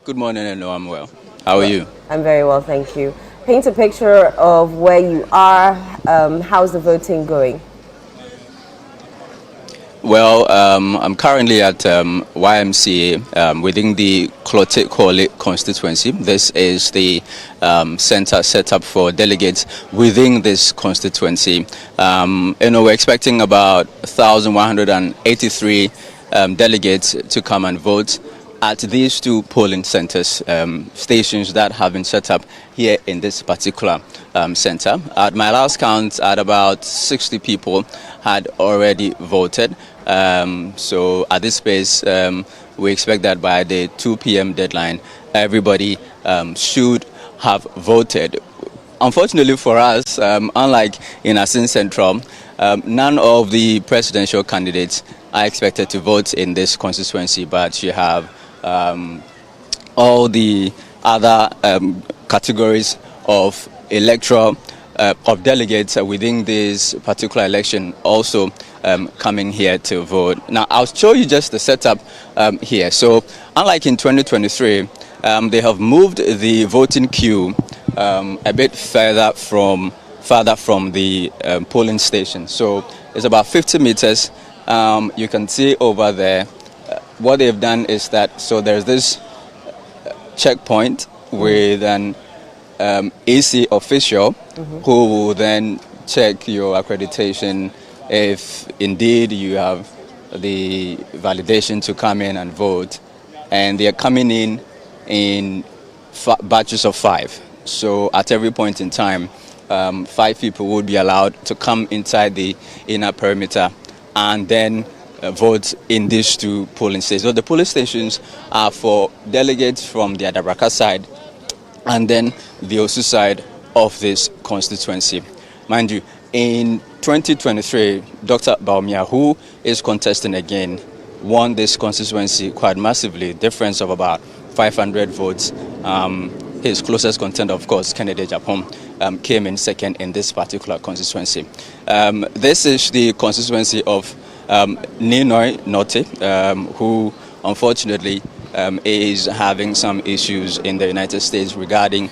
Good morning, and I'm well. How are you? I'm very well, thank you. Paint a picture of where you are. How's the voting going? Well, I'm currently at YMCA within the Klote Kole constituency. This is the center set up for delegates within this constituency. We're expecting about 1,183 delegates to come and vote at these two polling centers, stations that have been set up here in this particular center. At my last count, at about 60 people had already voted. So at this pace, we expect that by the 2 p.m. deadline, everybody should have voted. Unfortunately for us, unlike in Asin Central, none of the presidential candidates are expected to vote in this constituency, but you have all the other categories of electoral of delegates within this particular election also coming here to vote. Now, I'll show you just the setup here. So, unlike in 2023, they have moved the voting queue a bit further from the polling station. So, it's about 50 meters. You can see over there. What they've done is that, so there's this checkpoint with an AC official who will then check your accreditation if indeed you have the validation to come in and vote, and they are coming in batches of 5. So at every point in time, 5 people would be allowed to come inside the inner perimeter and then vote in these 2 polling stations. So the polling stations are for delegates from the Adabraka side and then the Osu side of this constituency. Mind you, in 2023, Dr. Baumia, who is contesting again, won this constituency quite massively, difference of about 500 votes. His closest contender, of course, Kennedy Japan, came in second in this particular constituency. This is the constituency of Ninoy Norte, who unfortunately is having some issues in the United States regarding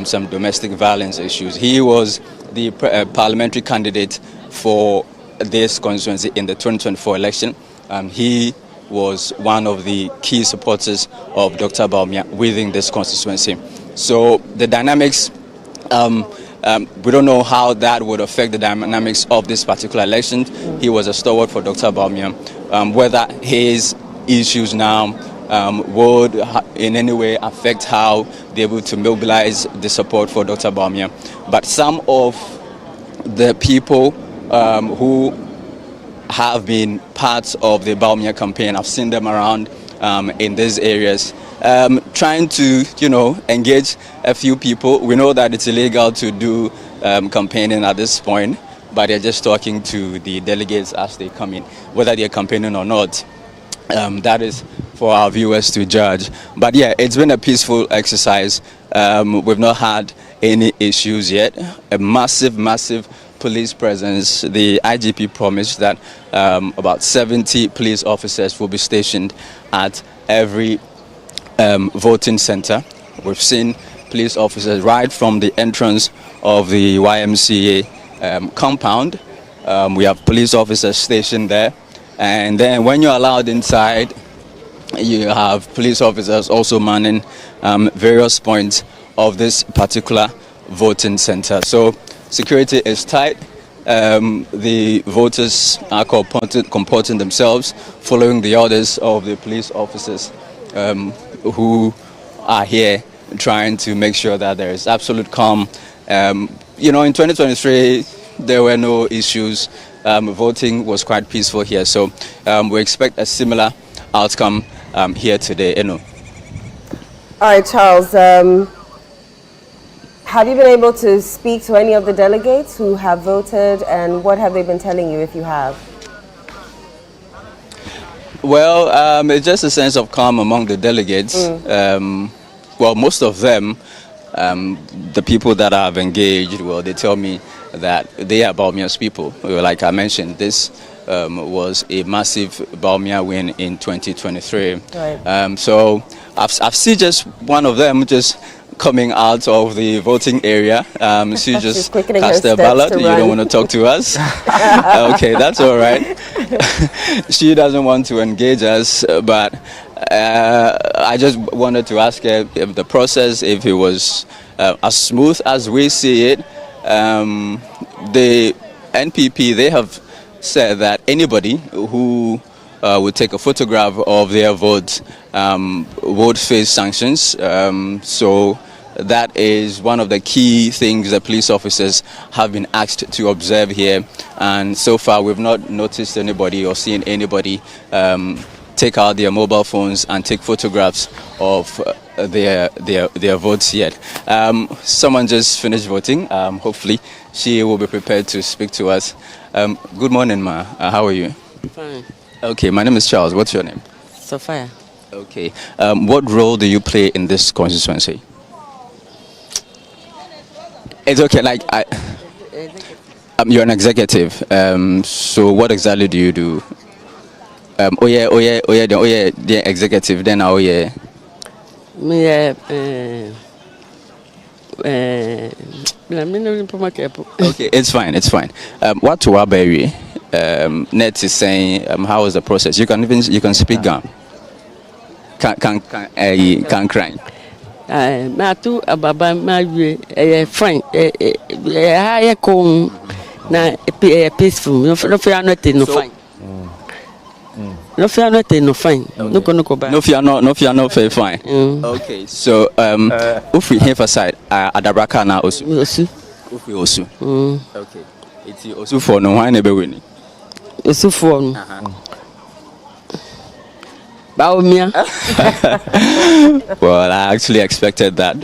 some domestic violence issues. He was the parliamentary candidate for this constituency in the 2024 election. He was one of the key supporters of Dr. Baumia within this constituency. So the dynamics, we don't know how that would affect the dynamics of this particular election. He was a stalwart for Dr. Baumia. Whether his issues now would in any way affect how they're able to mobilize the support for Dr. Baumia. But some of the people who have been parts of the Baumia campaign, I've seen them around in these areas, trying to, engage a few people. We know that it's illegal to do campaigning at this point, but they're just talking to the delegates as they come in, whether they're campaigning or not. That is for our viewers to judge. But yeah, it's been a peaceful exercise. We've not had any issues yet. A massive police presence. The IGP promised that about 70 police officers will be stationed at every voting center. We've seen police officers right from the entrance of the YMCA compound. We have police officers stationed there. And then when you're allowed inside, you have police officers also manning various points of this particular voting center. So security is tight. The voters are comporting themselves, following the orders of the police officers who are here trying to make sure that there is absolute calm. In 2023, there were no issues. Voting was quite peaceful here, so we expect a similar outcome here today. All right, Charles. Have you been able to speak to any of the delegates who have voted, and what have they been telling you if you have? Well, it's just a sense of calm among the delegates. Well, most of them, the people that I've engaged, they tell me that they are Baumia's people. Like I mentioned, this was a massive Baumia win in 2023. Right. So I've seen just one of them just coming out of the voting area. She just cast her ballot. You don't want to talk to us? Okay, that's all right. She doesn't want to engage us, but I just wanted to ask her if the process, if it was as smooth as we see it. The NPP, they have said that anybody who would take a photograph of their vote would face sanctions. So that is one of the key things that police officers have been asked to observe here. And so far, we've not noticed anybody or seen anybody take out their mobile phones and take photographs of their votes yet. Someone just finished voting. Hopefully, she will be prepared to speak to us. Good morning, ma. How are you? Fine. Okay, my name is Charles. What's your name? Sophia. Okay. What role do you play in this constituency? It's okay. You're an executive. So what exactly do you do? The executive. Then Okay, it's fine. What to Aberry? Net is saying, how is the process? You can speak Gam. Can cry. Matu ababa mawe fine high con Na peaceful. No fear nothing, no fine. No fear nothing, no fine. No go back. No fear, no fair, fine. Okay, so if we here side, Adabraka na Osu. If we Osu. Okay. It's Osu for no one ever winning. Osu for. Well, I actually expected that.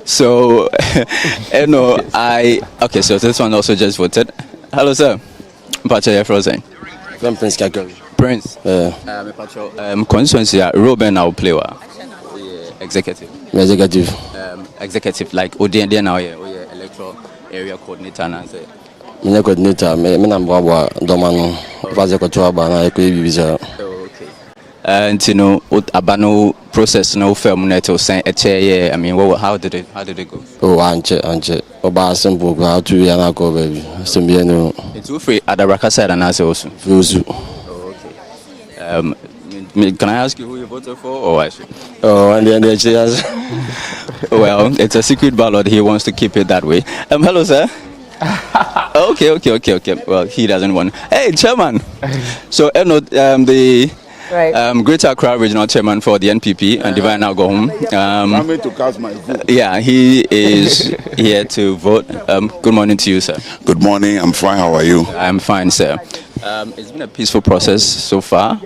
So, okay, so this one also just voted. Hello, sir. Pacha, you're frozen. Prince Kakari. Prince. Constituency, Robin, our player. Executive. Executive, like ODND now, electoral area coordinator, and say. Coordinator, number Domano, and abano process no film neto saying a chair. I mean, how did it go? Oh, Anche, Oba simple, how to Yanako, baby. So, it's too free at the Raka side and answer also. Okay. Can I ask you who you voted for, or I should? Oh, and then there's well, it's a secret ballot. He wants to keep it that way. Hello, sir. Okay. Well, he doesn't want. Hey, chairman. So, the Greater Accra Regional Chairman for the NPP and Divine now go home. I'm to cast my vote. Yeah, he is here to vote. Good morning to you, sir. Good morning. I'm fine. How are you? I'm fine, sir. It's been a peaceful process so far,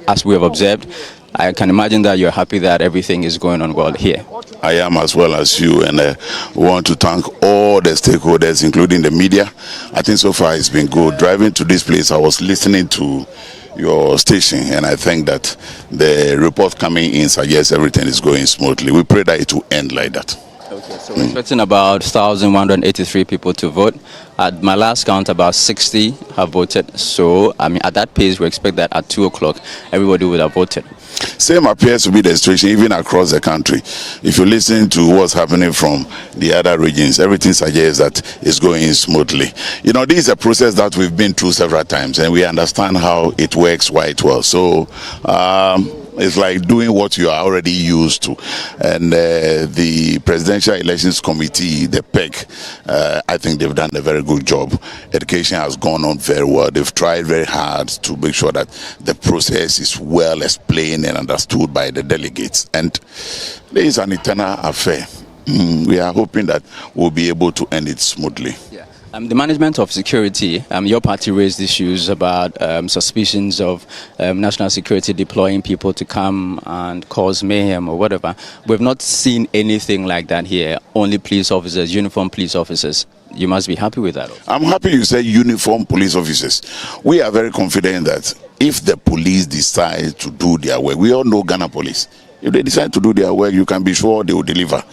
as we have observed. I can imagine that you're happy that everything is going on well here. I am, as well as you, and we want to thank all the stakeholders, including the media. I think so far it's been good. Driving to this place, I was listening to your station, and I think that the report coming in suggests everything is going smoothly. We pray that it will end like that. Okay, so we're expecting about 1,183 people to vote. At my last count, about 60 have voted. So, I mean, at that pace, we expect that at 2 o'clock, everybody would have voted. Same appears to be the situation even across the country. If you listen to what's happening from the other regions, everything suggests that it's going smoothly. You know, this is a process that we've been through several times, and we understand how it works quite well. So, it's like doing what you are already used to. And the Presidential Elections Committee, the PEC, I think they've done a very good job. Education has gone on very well. They've tried very hard to make sure that the process is well explained and understood by the delegates. And there is an eternal affair. We are hoping that we'll be able to end it smoothly. Yeah. The management of security, your party raised issues about suspicions of national security deploying people to come and cause mayhem or whatever. We've not seen anything like that here, only police officers, uniformed police officers. You must be happy with that. I'm happy you said uniformed police officers. We are very confident that if the police decide to do their work, we all know Ghana police. If they decide to do their work, you can be sure they will deliver.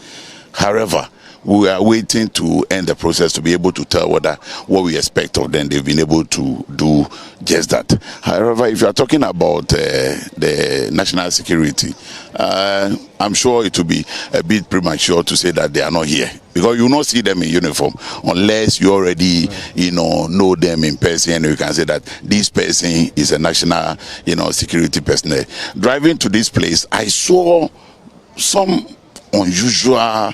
However, we are waiting to end the process to be able to tell what we expect of them. They've been able to do just that. However, if you are talking about the national security, I'm sure it will be a bit premature to say that they are not here, because you will not see them in uniform unless you already know them in person, and you can say that this person is a national security personnel. Driving to this place, I saw some unusual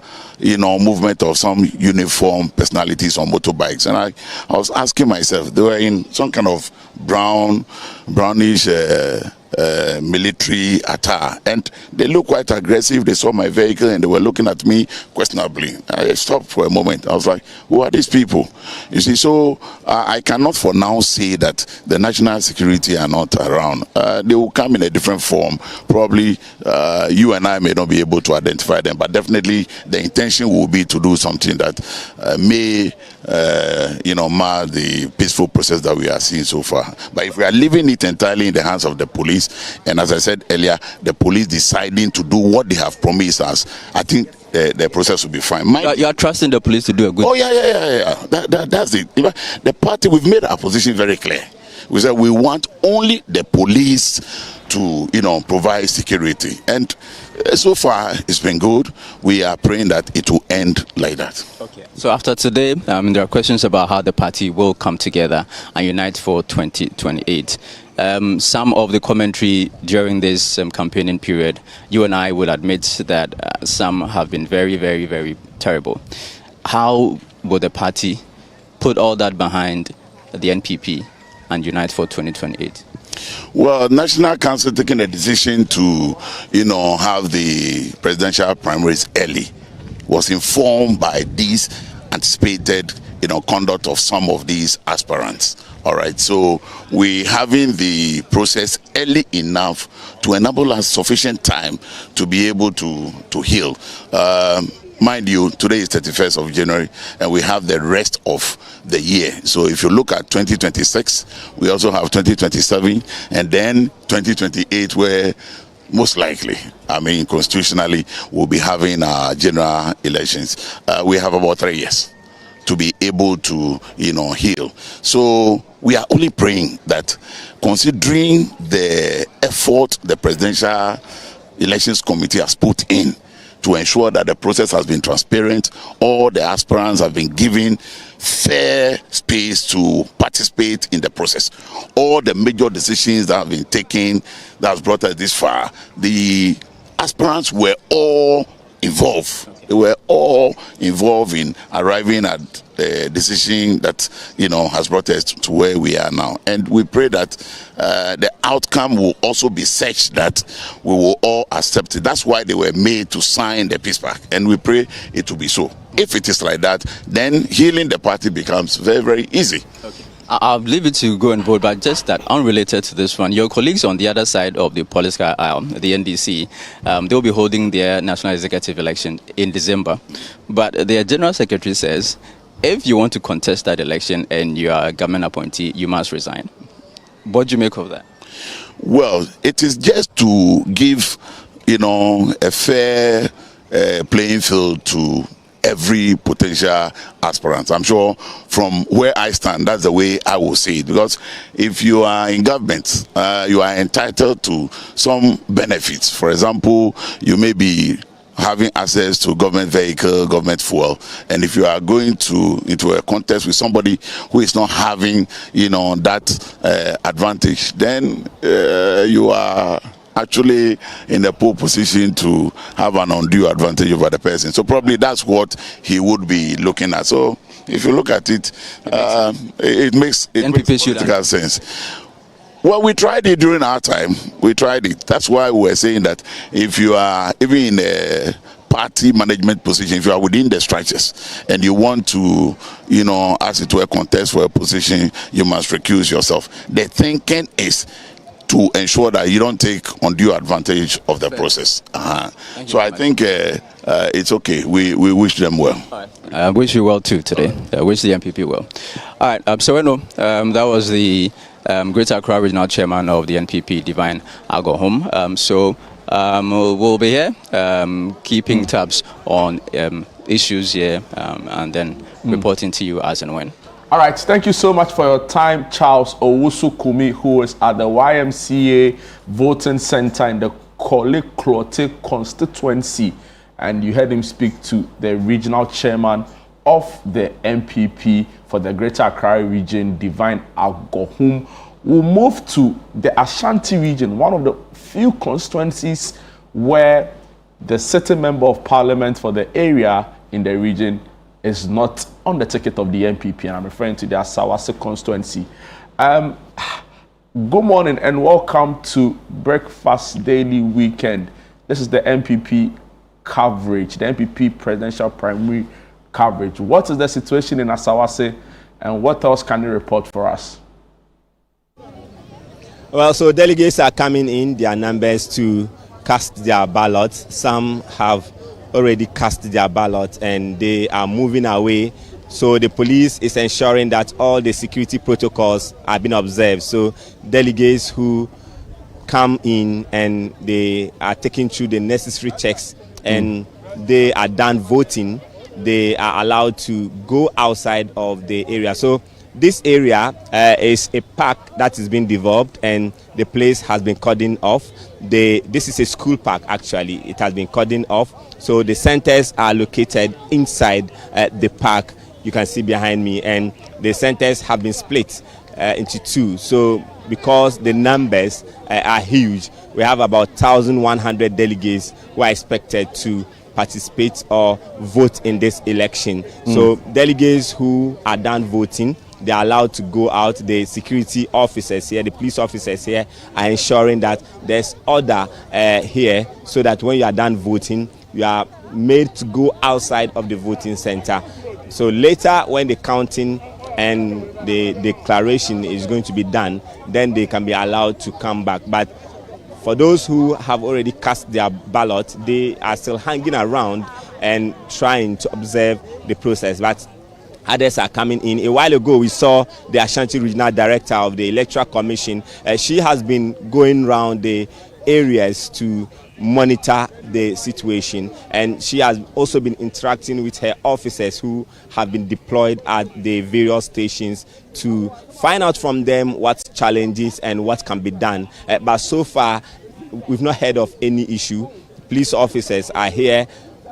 movement of some uniform personalities on motorbikes, and I was asking myself, they were in some kind of brownish military attire, and they look quite aggressive. They saw my vehicle and they were looking at me questionably. I stopped for a moment. I was like, who are these people? You see, so I cannot for now say that the national security are not around. They will come in a different form. Probably you and I may not be able to identify them, but definitely the intention will be to do something that may mar the peaceful process that we are seeing so far. But if we are leaving it entirely in the hands of the police, and as I said earlier, the police deciding to do what they have promised us, I think the process will be fine. You are trusting the police to do a good. Oh yeah. That's it. The party, we've made our position very clear. We said we want only the police to provide security, and so far it's been good. We are praying that it will end like that. Okay. So after today, there are questions about how the party will come together and unite for 2028. Some of the commentary during this campaigning period, you and I will admit that some have been very, very, very terrible. How will the party put all that behind the NPP and unite for 2028? Well, National Council taking a decision to, have the presidential primaries early was informed by this anticipated, conduct of some of these aspirants. All right, so we having the process early enough to enable us sufficient time to be able to heal. Mind you, today is 31st of January, and we have the rest of the year. So if you look at 2026, we also have 2027, and then 2028, where most likely, constitutionally, we'll be having general elections. We have about 3 years to be able to, heal. So we are only praying that, considering the effort the Presidential Elections Committee has put in to ensure that the process has been transparent, all the aspirants have been given fair space to participate in the process. All the major decisions that have been taken that has brought us this far, the aspirants were all involved. They were all involved in arriving at the decision that has brought us to where we are now. And we pray that the outcome will also be such that we will all accept it. That's why they were made to sign the peace pact, and we pray it will be so. If it is like that, then healing the party becomes very, very easy. Okay. I'll leave it to go and vote, but just that, unrelated to this one, your colleagues on the other side of the political aisle, the NDC, they'll be holding their national executive election in December. But their general secretary says, if you want to contest that election and you are a government appointee, you must resign. What do you make of that? Well, it is just to give, a fair playing field to every potential aspirant. I'm sure from where I stand, that's the way I will see it. Because if you are in government, you are entitled to some benefits. For example, you may be having access to government vehicle, government fuel, and if you are going into a contest with somebody who is not having, that advantage, then you are actually in a poor position to have an undue advantage over the person. So probably that's what he would be looking at. So if you look at it, it makes political sense. Well, we tried it during our time. We tried it. That's why we were saying that if you are even in a party management position, if you are within the structures and you want to, ask it to a contest for a position, you must recuse yourself. The thinking is to ensure that you don't take undue advantage of the process. So I think it's okay. We wish them well. I wish you well too today. I wish the NPP well. All right, so that was the Greater Accra Regional Chairman of the NPP, Divine Agohom. So we'll be here keeping tabs on issues here and then reporting to you as and when. All right, thank you so much for your time, Charles Owusu-Kumi, who is at the YMCA voting center in the Korle-Klottey constituency. And you heard him speak to the regional chairman of the NPP for the Greater Accra region, Divine Agohom. We'll move to the Ashanti region, one of the few constituencies where the sitting member of parliament for the area in the region is not on the ticket of the NPP, and I'm referring to the Asawase constituency. Good morning and welcome to Breakfast Daily Weekend. This is the NPP coverage, the NPP presidential primary coverage. What is the situation in Asawase, and what else can you report for us? Well, so delegates are coming in their numbers to cast their ballots. Some have already cast their ballot and they are moving away. So the police is ensuring that all the security protocols are being observed. So delegates who come in and they are taken through the necessary checks and they are done voting, they are allowed to go outside of the area. So this area is a park that is being developed and the place has been cordoned off. This is a school park actually. It has been cordoned off. So the centers are located inside the park. You can see behind me, and the centers have been split into two. So because the numbers are huge, we have about 1,100 delegates who are expected to participate or vote in this election. So delegates who are done voting, they are allowed to go out. The security officers here, the police officers here are ensuring that there's order here, so that when you are done voting, you are made to go outside of the voting center. So later, when the counting and the declaration is going to be done, then they can be allowed to come back. But for those who have already cast their ballot, they are still hanging around and trying to observe the process. But others are coming in. A while ago, we saw the Ashanti Regional Director of the Electoral Commission. She has been going around the areas to monitor the situation, and she has also been interacting with her officers who have been deployed at the various stations to find out from them what challenges and what can be done. But so far, we've not heard of any issue. Police officers are here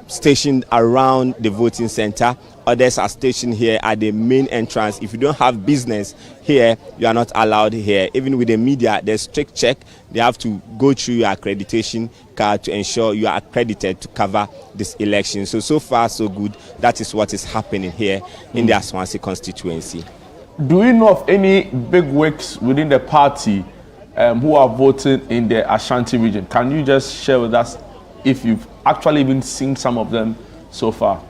stationed around the voting center. Others are stationed here at the main entrance. If you don't have business here, you are not allowed here. Even with the media, there's strict check. They have to go through your accreditation card to ensure you are accredited to cover this election. So far, so good. That is what is happening here in the Aswansi constituency. Do we know of any big wigs within the party who are voting in the Ashanti region? Can you just share with us if you've actually even seen some of them so far?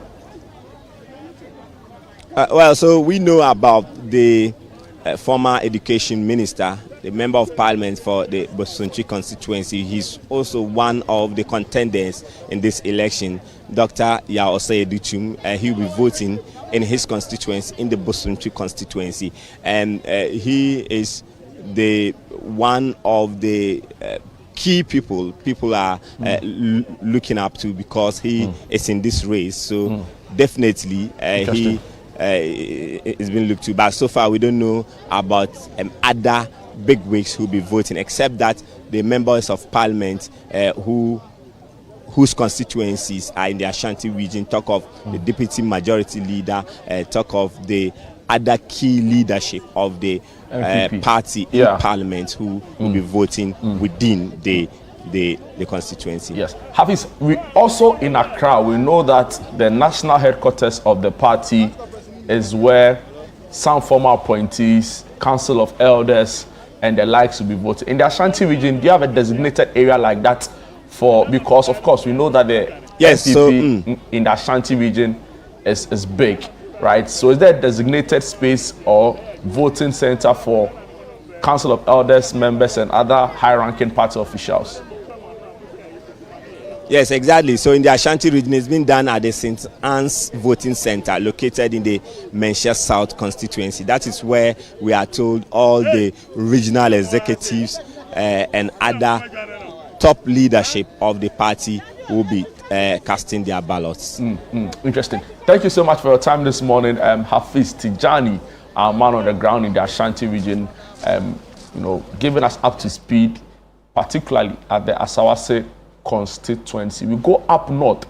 Well, so we know about the former education minister, the member of parliament for the Bosunchi constituency. He's also one of the contenders in this election, Dr. Yaosei Duchum. He'll be voting in his constituency, in the Bosunchi constituency. And he is the one of the key people are looking up to, because he is in this race. So definitely he is being looked to. But so far we don't know about other big wigs who will be voting, except that the members of parliament whose constituencies are in the Ashanti region. Talk of the deputy majority leader, talk of the other key leadership of the party in parliament who will be voting within the constituency. Yes. Hafiz, we also in Accra, we know that the national headquarters of the party is where some former appointees, council of elders, and the likes will be voting. In the Ashanti region, do you have a designated area like that for, because of course we know that the NPP in the Ashanti region is big, right? So is there a designated space or voting center for council of elders, members, and other high-ranking party officials? Yes, exactly. So in the Ashanti region, it's been done at the St. Anne's Voting Center, located in the Menchia South constituency. That is where we are told all the regional executives and other top leadership of the party will be casting their ballots. Interesting. Thank you so much for your time this morning, Hafiz Tijani, our man on the ground in the Ashanti region, giving us up to speed, particularly at the Asawase constituency. We go up north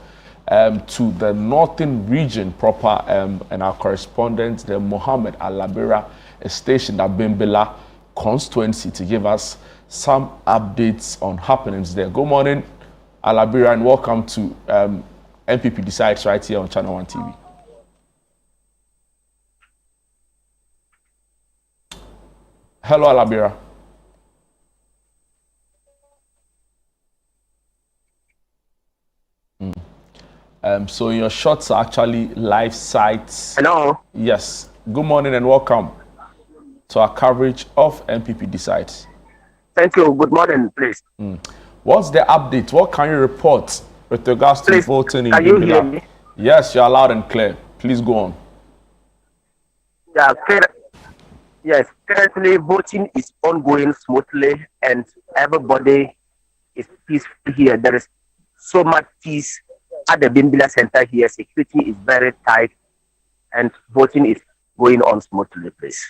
to the northern region proper, and our correspondent, the Mohammed Alabira, is stationed at Bimbila constituency to give us some updates on happenings there. Good morning, Alabira, and welcome to NPP Decides right here on Channel 1 TV. Hello, Alabira. So your shots are actually live sites. Hello. Yes. Good morning and welcome to our coverage of NPP Decides. Thank you. Good morning, please. What's the update? What can you report with regards to voting in Can you hear me? Yes, you're loud and clear. Please go on. Yeah, yes, currently voting is ongoing smoothly and everybody is peaceful here. There is so much peace at the Bimbila Center here. Security is very tight and voting is going on smoothly, please.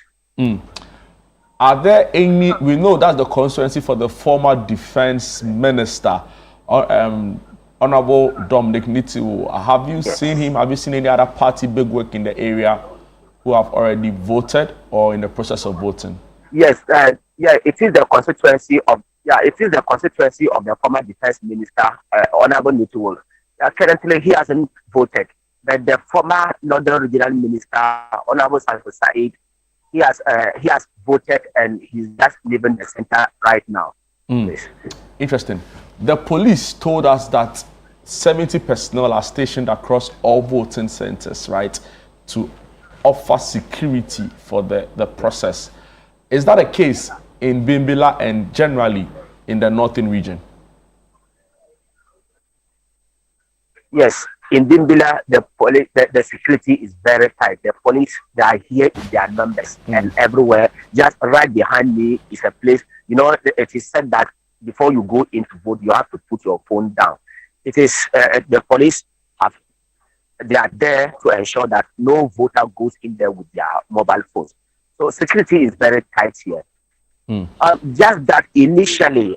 Are there any, we know that's the constituency for the former defense minister, Honorable Dominic Nitiwo. Have you seen him? Have you seen any other party bigwig in the area who have already voted or in the process of voting? Yes, it is the constituency of the former defense minister, Honorable Nitiwo. Currently, he hasn't voted. But the former Northern Regional Minister, Honorable Sanko Said, he has voted and he's just leaving the center right now. Interesting. The police told us that 70 personnel are stationed across all voting centers, right, to offer security for the process. Is that a case in Bimbilla and generally in the northern region? Yes, in Bimbilla, the security is very tight. The police, they are here in their numbers and everywhere. Just right behind me is a place, it is said that before you go in to vote, you have to put your phone down. It is, the police they are there to ensure that no voter goes in there with their mobile phones. So security is very tight here. Just that initially,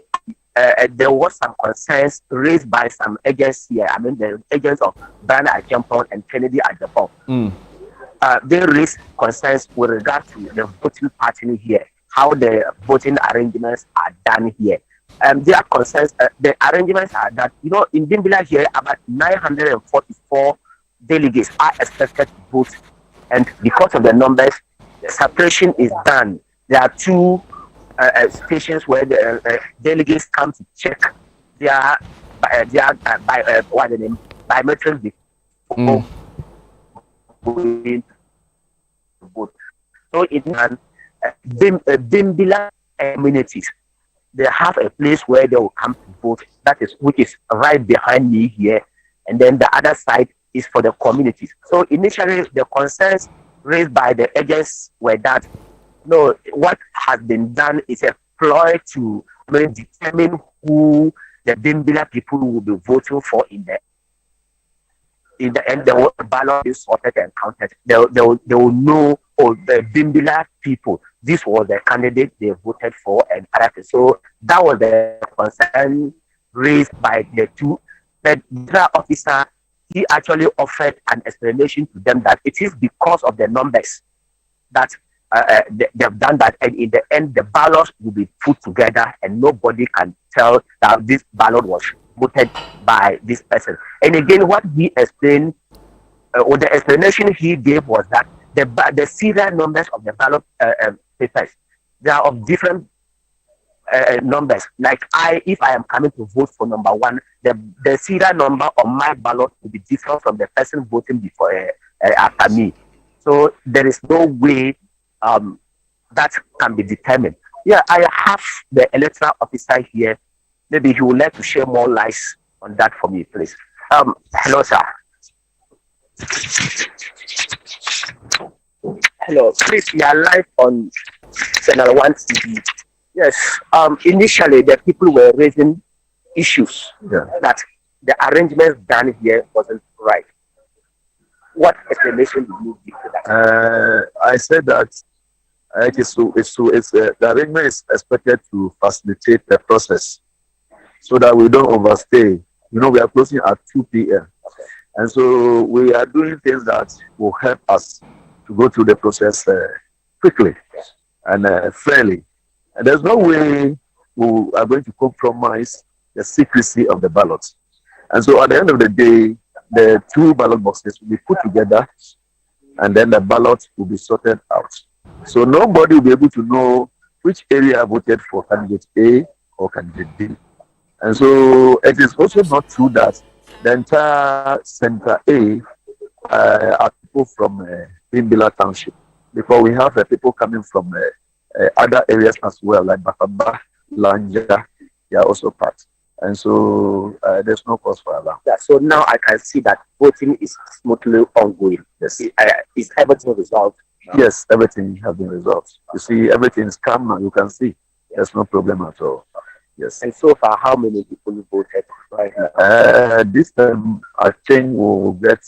there was some concerns raised by some agents here. I mean, the agents of Bana Acheampong and Kennedy Acheampong. They raised concerns with regard to the voting pattern here, how the voting arrangements are done here. Their concerns, the arrangements are that, in Bimbilla here, about 944 delegates are expected to vote. And because of the numbers, the separation is done. There are two stations where the delegates come to check their biometrics before going to vote. So in Bimbilla communities, they have a place where they will come to vote. Which is right behind me here, and then the other side is for the communities. So initially, the concerns raised by the agents were that what has been done is a ploy to determine who the Bimbilla people will be voting for in the end. The ballot is sorted and counted. They will know, the Bimbilla people, this was the candidate they voted for and other. So that was the concern raised by the two. The officer, he actually offered an explanation to them that it is because of the numbers that they've done that, and in the end, the ballots will be put together, and nobody can tell that this ballot was voted by this person. And again, what he explained, or the explanation he gave was that the serial numbers of the ballot papers, they are of different numbers. Like if I am coming to vote for number 1, the serial number on my ballot will be different from the person voting before after me. So there is no way that can be determined. Yeah, I have the electoral officer here. Maybe he would like to share more lights on that for me, please. Hello, sir. Hello, please, we are live on Channel 1 TV. Yes, initially the people were raising issues that the arrangements done here wasn't right. What explanation do you give to that? I said that the arrangement is expected to facilitate the process so that we don't overstay. We are closing at 2 p.m. And so we are doing things that will help us to go through the process quickly and fairly. And there's no way we are going to compromise the secrecy of the ballots. And so at the end of the day, the 2 ballot boxes will be put together and then the ballot will be sorted out. So nobody will be able to know which area voted for candidate A or candidate B. And so it is also not true that the entire Center A are people from Bimbilla Township, because we have people coming from other areas as well, like Bakamba, Lanja, they are also part. And so there's no cause for alarm. Yeah, so now I can see that voting is smoothly ongoing. Yes. Is everything resolved? Yes, everything has been resolved. You see, everything is calm now. You can see there's no problem at all. Yes. And so far, how many people voted right now? This time, I think we'll get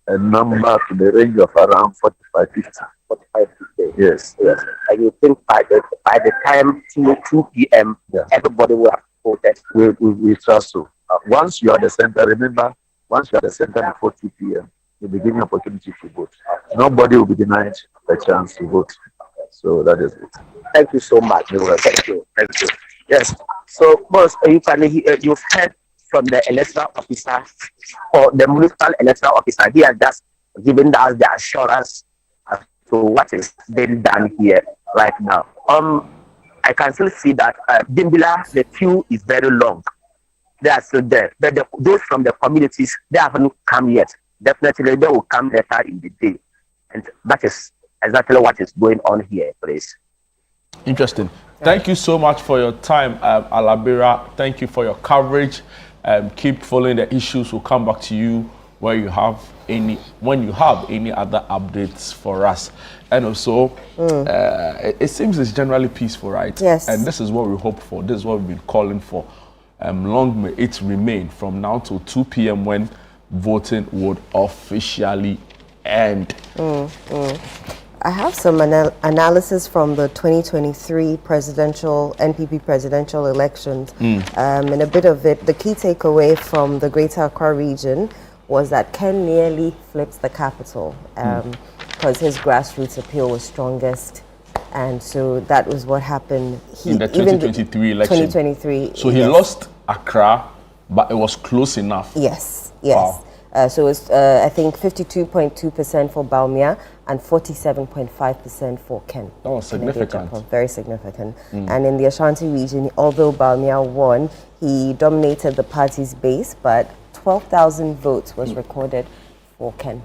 a number to the range of around 45, 50. 45, 50. Yes. Yes. And you think by the time 2 p.m., everybody will have voted? We trust so. Once you are the center, remember, once you are the center before 2 p.m., you'll be given opportunity to vote. Nobody will be denied the chance to vote. So that is it. Thank you so much. Thank you. Thank you. Yes. So, boss, you've heard from the electoral officer or the municipal electoral officer. He has just given us the assurance as to what is being done here right now. I can still see that Dimbila, the queue is very long. They are still there, but those from the communities, they haven't come yet. Definitely, they will come later in the day, and that is exactly what is going on here, please. Interesting. Thank you so much for your time, Alabira. Thank you for your coverage. Keep following the issues. We'll come back to you when you have any other updates for us. And also, it seems it's generally peaceful, right? Yes. And this is what we hope for. This is what we've been calling for. Long may it remain from now till 2 p.m. when voting would officially end. I have some analysis from the 2023 NPP presidential elections. And a bit of it, the key takeaway from the Greater Accra region was that Ken nearly flips the capital because his grassroots appeal was strongest. And so that was what happened. In the 2023 election. 2023. So he lost Accra, but it was close enough. Yes. Wow. So it was, I think, 52.2% for Baumia and 47.5% for Ken. That was significant. Very significant. And in the Ashanti region, although Baumia won, he dominated the party's base, but 12,000 votes was recorded for Ken.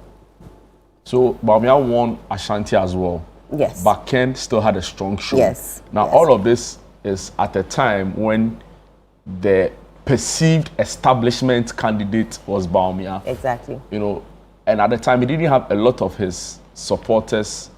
So Baumia won Ashanti as well. Yes. But Ken still had a strong show. Yes. Now, all of this is at a time when the perceived establishment candidate was Baumia. Exactly. You know, and at the time he didn't have a lot of his supporters,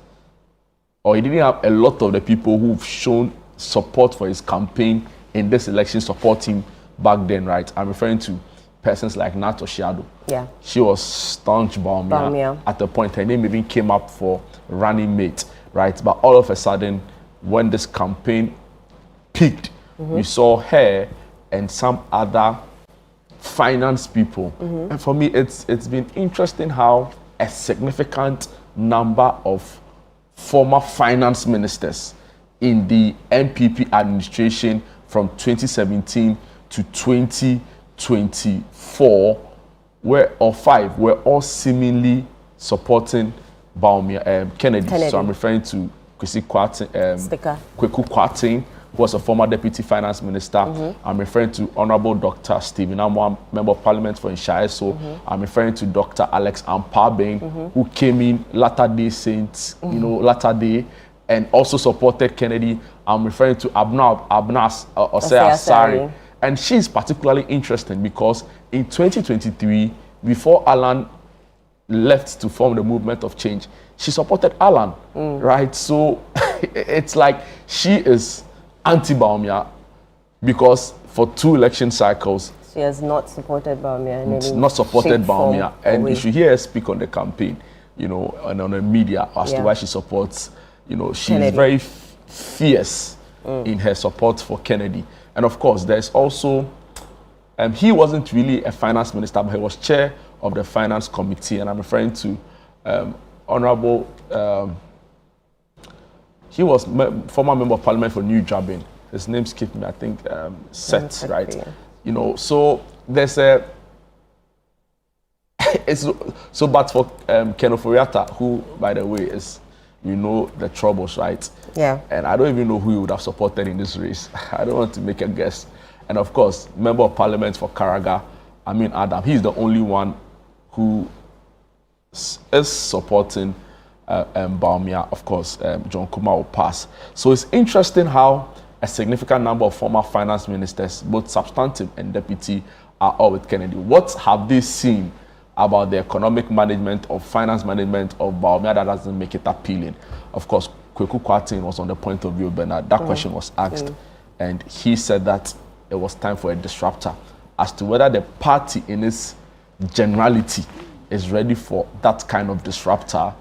or he didn't have a lot of the people who've shown support for his campaign in this election support him back then, right? I'm referring to persons like Nato Shiado. Yeah. She was staunch Baumia. At the point her name even came up for running mate, right? But all of a sudden, when this campaign peaked, we saw her and some other finance people. And for me, it's been interesting how a significant number of former finance ministers in the NPP administration from 2017 to 2024 were all seemingly supporting Baumia, Kennedy. So I'm referring to Kweku Kwatin, who was a former deputy finance minister. I'm referring to Honorable Dr. Stephen Amwa, Member of Parliament for Nshaiso. I'm referring to Dr. Alex Ampabeng, who came in Latter-day Saints, latter day, and also supported Kennedy. I'm referring to Abnas Osei-Asari. And she's particularly interesting because in 2023, before Alan left to form the movement of change, she supported Alan, right? So it's like she is anti-Baumia because for 2 election cycles, she has not supported Baumia. Not supported Baumia. And you should hear her speak on the campaign, and on the media as to why she supports, she's very fierce in her support for Kennedy. And of course, there's also, he wasn't really a finance minister, but he was chair of the finance committee. And I'm referring to Honorable, he was former member of parliament for New Jabin. His name skipped me, I think, Seth, right? So there's but for Ken Oforiatta, who, by the way, is, the troubles, right? Yeah. And I don't even know who he would have supported in this race. I don't want to make a guess. And of course, member of parliament for Karaga, Adam, he's the only one who is supporting Baumia. Of course, John Kumar will pass. So it's interesting how a significant number of former finance ministers, both substantive and deputy, are all with Kennedy. What have they seen about the economic management or finance management of Baumia that doesn't make it appealing? Of course, Kweku Kwatin was on the point of view, Bernard. That question was asked, and he said that it was time for a disruptor. As to whether the party in its generality is ready for that kind of disruptor,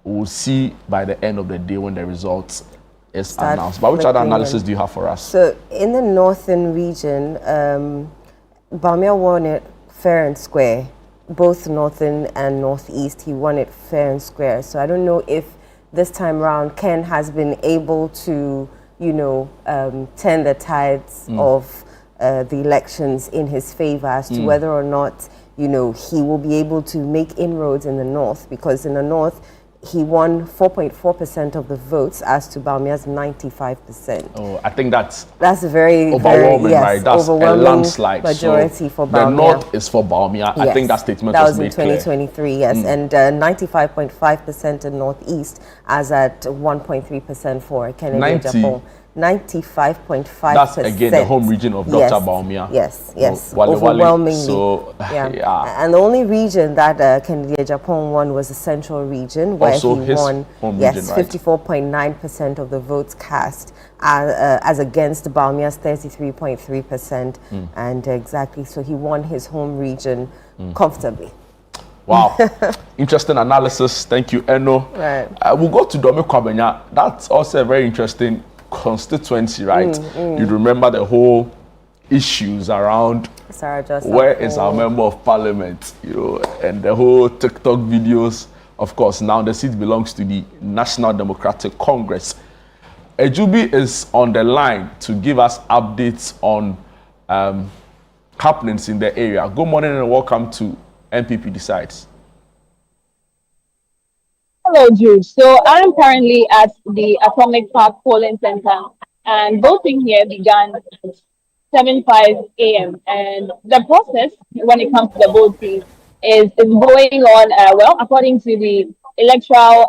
we'll see by the end of the day when the results is announced. But which other analysis do you have for us? So in the northern region, Baumia won it fair and square. Both northern and northeast, he won it fair and square. So I don't know if this time around Ken has been able to, turn the tides of the elections in his favor as to whether or not, you know, he will be able to make inroads in the north, because in the north, he won 4.4% of the votes as to Bawumia's 95%. Oh, I think that's a very overwhelming, yes, right? That's overwhelming a landslide. majority for Bawumia. The north is for Bawumia. Yes. I think that statement that was in made clear. 2023, yes, and 95.5% in northeast, as at 1.3% for Kennedy Japan. 95.5%. That's again the home region of Dr. Bawumia. Yes, Wale. overwhelmingly. So, yeah. And the only region that Kennedy Japan won was the central region, where also he won, home yes, region, 54.9% of the votes cast, as against Bawumia's 33.3%. And exactly, so he won his home region comfortably. Wow. Interesting analysis. Thank you, Eno. Right. We'll go to Domi Kwabenya. That's also a very interesting constituency, right? You remember the whole issues around where is our member of parliament, you know, and the whole TikTok videos. Of course, now the seat belongs to the National Democratic Congress. Ejubi is on the line to give us updates on happenings in the area. Good morning and welcome to NPP Decides. Hello, Jude. So I'm currently at the Atomic Park Polling Center, and voting here began at 7:05 a.m. And the process, when it comes to the voting, is going on well, according to the Electoral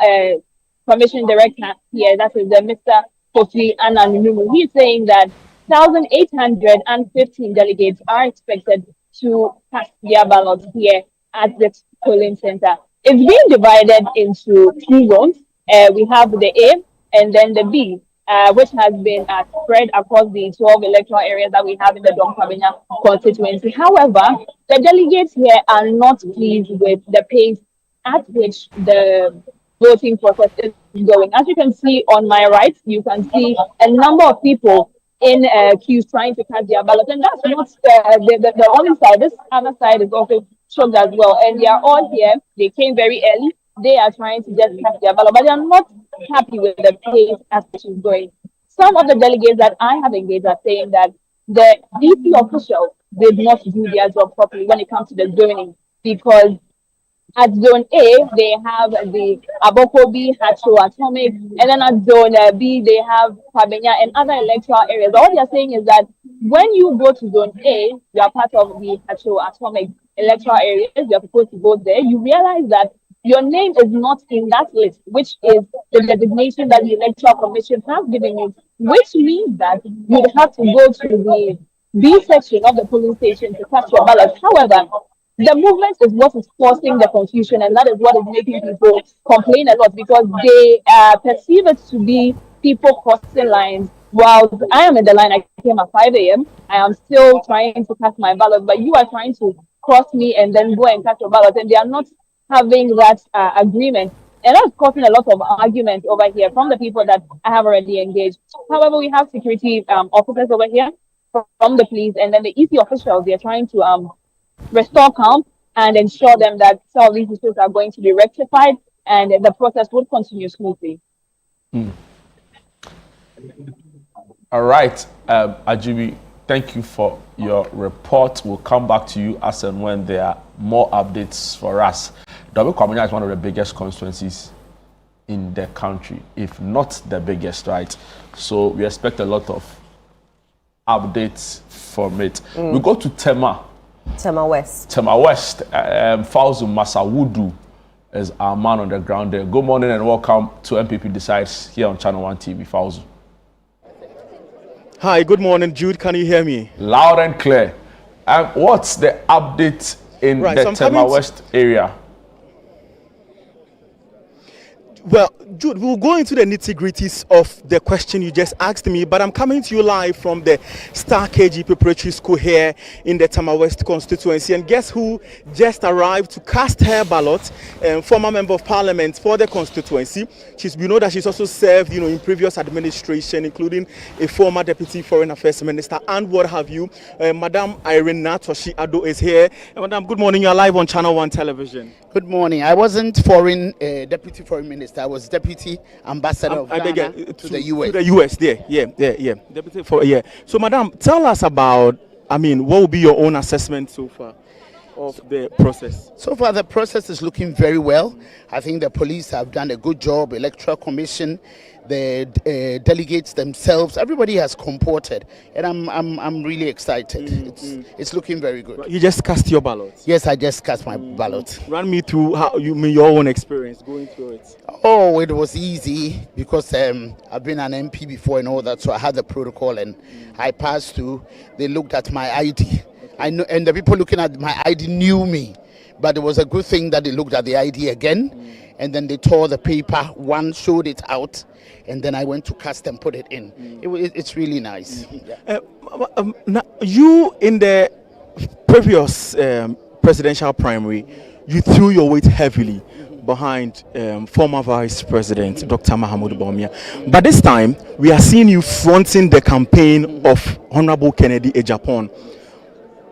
Commission Director here, that is Mr. Kofi Annan. He's saying that 1,815 delegates are expected to cast their ballots here at the polling center. It's being divided into two zones. We have the A and then the B, which has been spread across the 12 electoral areas that we have in the Dom Kwabenya constituency. However, the delegates here are not pleased with the pace at which the voting process is going. As you can see on my right, you can see a number of people in queues trying to cast their ballot, and that's not the only side. This other side is also shocked as well, and they are all here. They came very early. They are trying to just cast their ballot, but they are not happy with the pace as it is going. Some of the delegates that I have engaged are saying that the DC officials did not do their job properly when it comes to the zoning, because at Zone A, they have the Abokobi, Hacho, Atomic, and then at Zone B, they have Kwabenya and other electoral areas. All they are saying is that when you go to Zone A, you are part of the Hacho, Atomic electoral areas, you are supposed to vote there. You realize that your name is not in that list, which is the designation that the Electoral Commission has given you, which means that you have to go to the B section of the polling station to cast your ballot. However, the movement is what is causing the confusion, and that is what is making people complain a lot, because they perceive it to be people crossing lines. While I am in the line, I came at 5 a.m. I am still trying to cast my ballot, but you are trying to cross me and then go and cast your ballot, and they are not having that agreement. And that's causing a lot of argument over here from the people that I have already engaged. However, we have security officers over here from the police, and then the EC officials. They are trying to restore calm and ensure them that some of these issues are going to be rectified and the process will continue smoothly. All right, Ajibi, thank you for your report. We'll come back to you as and when there are more updates for us. Domi Kwabenya is one of the biggest constituencies in the country, if not the biggest, right? So we expect a lot of updates from it. We go to Tema West. Fauzu Masawudu is our man on the ground there. Good morning and welcome to NPP Decides here on Channel 1 TV. Fauzu. Hi, good morning, Jude. Can you hear me? Loud and clear. What's the update in the Tema West area? Well, Jude, we'll go into the nitty-gritties of the question you just asked me, but I'm coming to you live from the Star KG Preparatory School here in the Tema West constituency. And guess who just arrived to cast her ballot? Former member of parliament for the constituency. We know that she's also served, in previous administration, including a former deputy foreign affairs minister and what have you. Madam Irene Toshi Ado is here. Madam, good morning. You're live on Channel 1 television. Good morning. I wasn't deputy foreign minister. I was deputy ambassador of Ghana to the US. To the US, yeah. Deputy for, yeah. So, Madam, tell us about I mean, what will be your own assessment so far of the process? So far, the process is looking very well. I think the police have done a good job, Electoral Commission, the delegates themselves, everybody has comported, and I'm really excited. It's looking very good. You just cast your ballot? Yes, I just cast my ballot. Run me through how you mean your own experience going through it. Oh, it was easy because I've been an MP before and all that, so I had the protocol and I passed through. They looked at my ID. I know, and the people looking at my ID knew me, but it was a good thing that they looked at the ID again, and then they tore the paper. One showed it out, and then I went to cast and put it in. It's really nice. Now, you in the previous presidential primary, you threw your weight heavily behind former Vice President Dr. Mahamudu Bawumia. But this time, we are seeing you fronting the campaign of Honorable Kennedy Agyapong.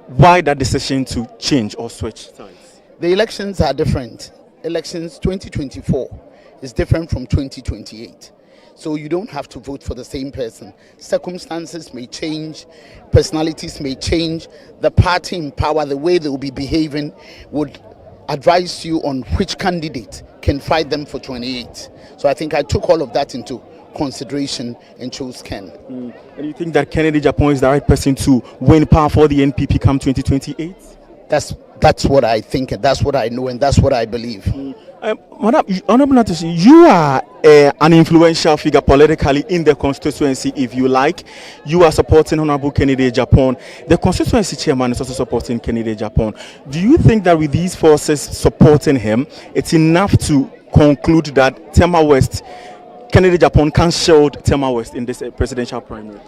Why that decision to change or switch sides? The elections are different. Elections 2024 is different from 2028. So you don't have to vote for the same person. Circumstances may change, personalities may change. The party in power, the way they will be behaving, would advise you on which candidate can fight them for 28. So I think I took all of that into consideration and chose Ken. And you think that Kennedy Agyapong is the right person to win power for the NPP come 2028? That's what I think, and that's what I know, and that's what I believe. Madam, Honorable Natashi, you are an influential figure politically in the constituency, if you like. You are supporting Honorable Kennedy Agyapong. The constituency chairman is also supporting Kennedy Agyapong. Do you think that with these forces supporting him, it's enough to conclude that Tema West, Kennedy Agyapong can shield Tema West in this presidential primary?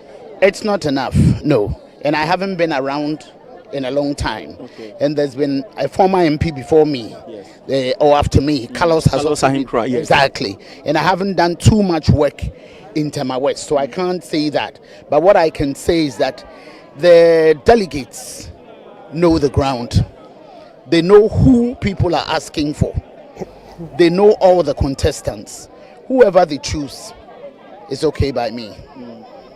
It's not enough, no. And I haven't been around in a long time. Okay. And there's been a former MP before me, or after me, Carlos has also been, yes. Exactly. And I haven't done too much work in Tema West, so I can't say that. But what I can say is that the delegates know the ground. They know who people are asking for. They know all the contestants. Whoever they choose is okay by me.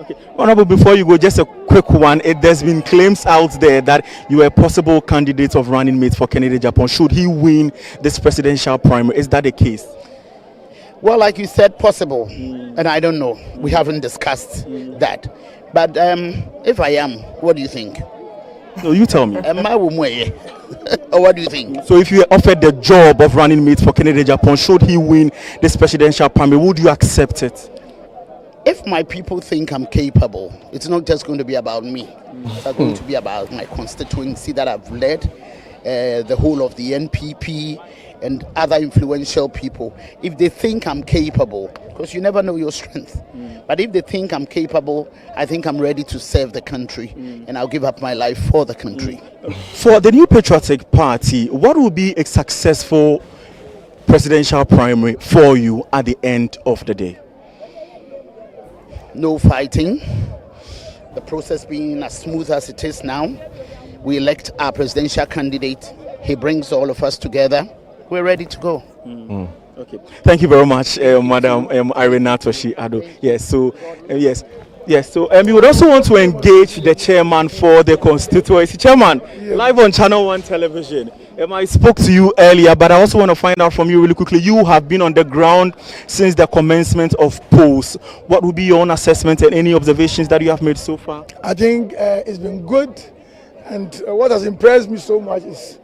Okay. Honorable, before you go, just a quick one. There's been claims out there that you are a possible candidate of running mate for Kennedy Agyapong should he win this presidential primary. Is that the case? Well, like you said, possible. And I don't know. We haven't discussed that. But if I am, what do you think? No, you tell me. Or what do you think? So if you are offered the job of running mate for Kennedy Agyapong, should he win this presidential primary, would you accept it? If my people think I'm capable, it's not just going to be about me. It's going to be about my constituency that I've led, the whole of the NPP and other influential people. If they think I'm capable, because you never know your strength, but if they think I'm capable, I think I'm ready to serve the country, and I'll give up my life for the country. For the New Patriotic Party, what will be a successful presidential primary for you at the end of the day? No fighting. The process being as smooth as it is now. We elect our presidential candidate. He brings all of us together. We're ready to go. Okay. Thank you very much, Madam Irene Natoshi Ado. Yes. So yes. So we would also want to engage the chairman for the constituency. Chairman, live on Channel 1 Television. I spoke to you earlier, but I also want to find out from you really quickly. You have been on the ground since the commencement of polls. What would be your own assessment and any observations that you have made so far? I think it's been good, and what has impressed me so much is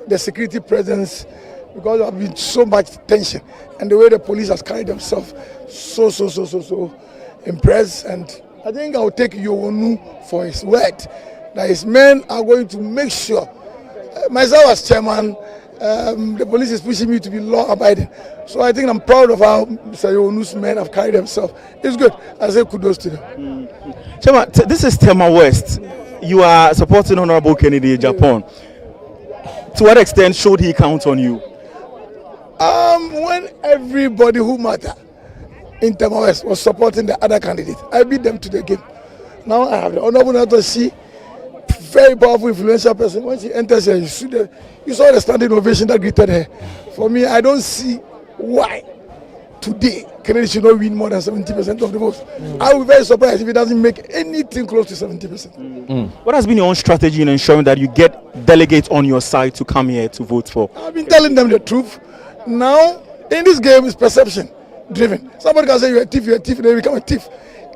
the security presence, because there has been so much tension, and the way the police has carried themselves, so impressed. And I think I'll take Yowonu for his word that his men are going to make sure. Myself as chairman, the police is pushing me to be law-abiding. So I think I'm proud of how Mr. Yonu's men have carried themselves. It's good. I say kudos to them. Chairman, this is Tema West. You are supporting Honorable Kennedy Agyapong. To what extent should he count on you? When everybody who matter in Tema West was supporting the other candidate, I beat them to the game. Now I have the Honorable Natoshi, very powerful, influential person. When she enters here, you saw the standing ovation that greeted her. For me, I don't see why today, Kennedy should not win more than 70% of the votes. I will be very surprised if he doesn't make anything close to 70%. What has been your own strategy in ensuring that you get delegates on your side to come here to vote for? I've been telling them the truth. Now, in this game, it's perception driven. Somebody can say you're a thief, they become a thief.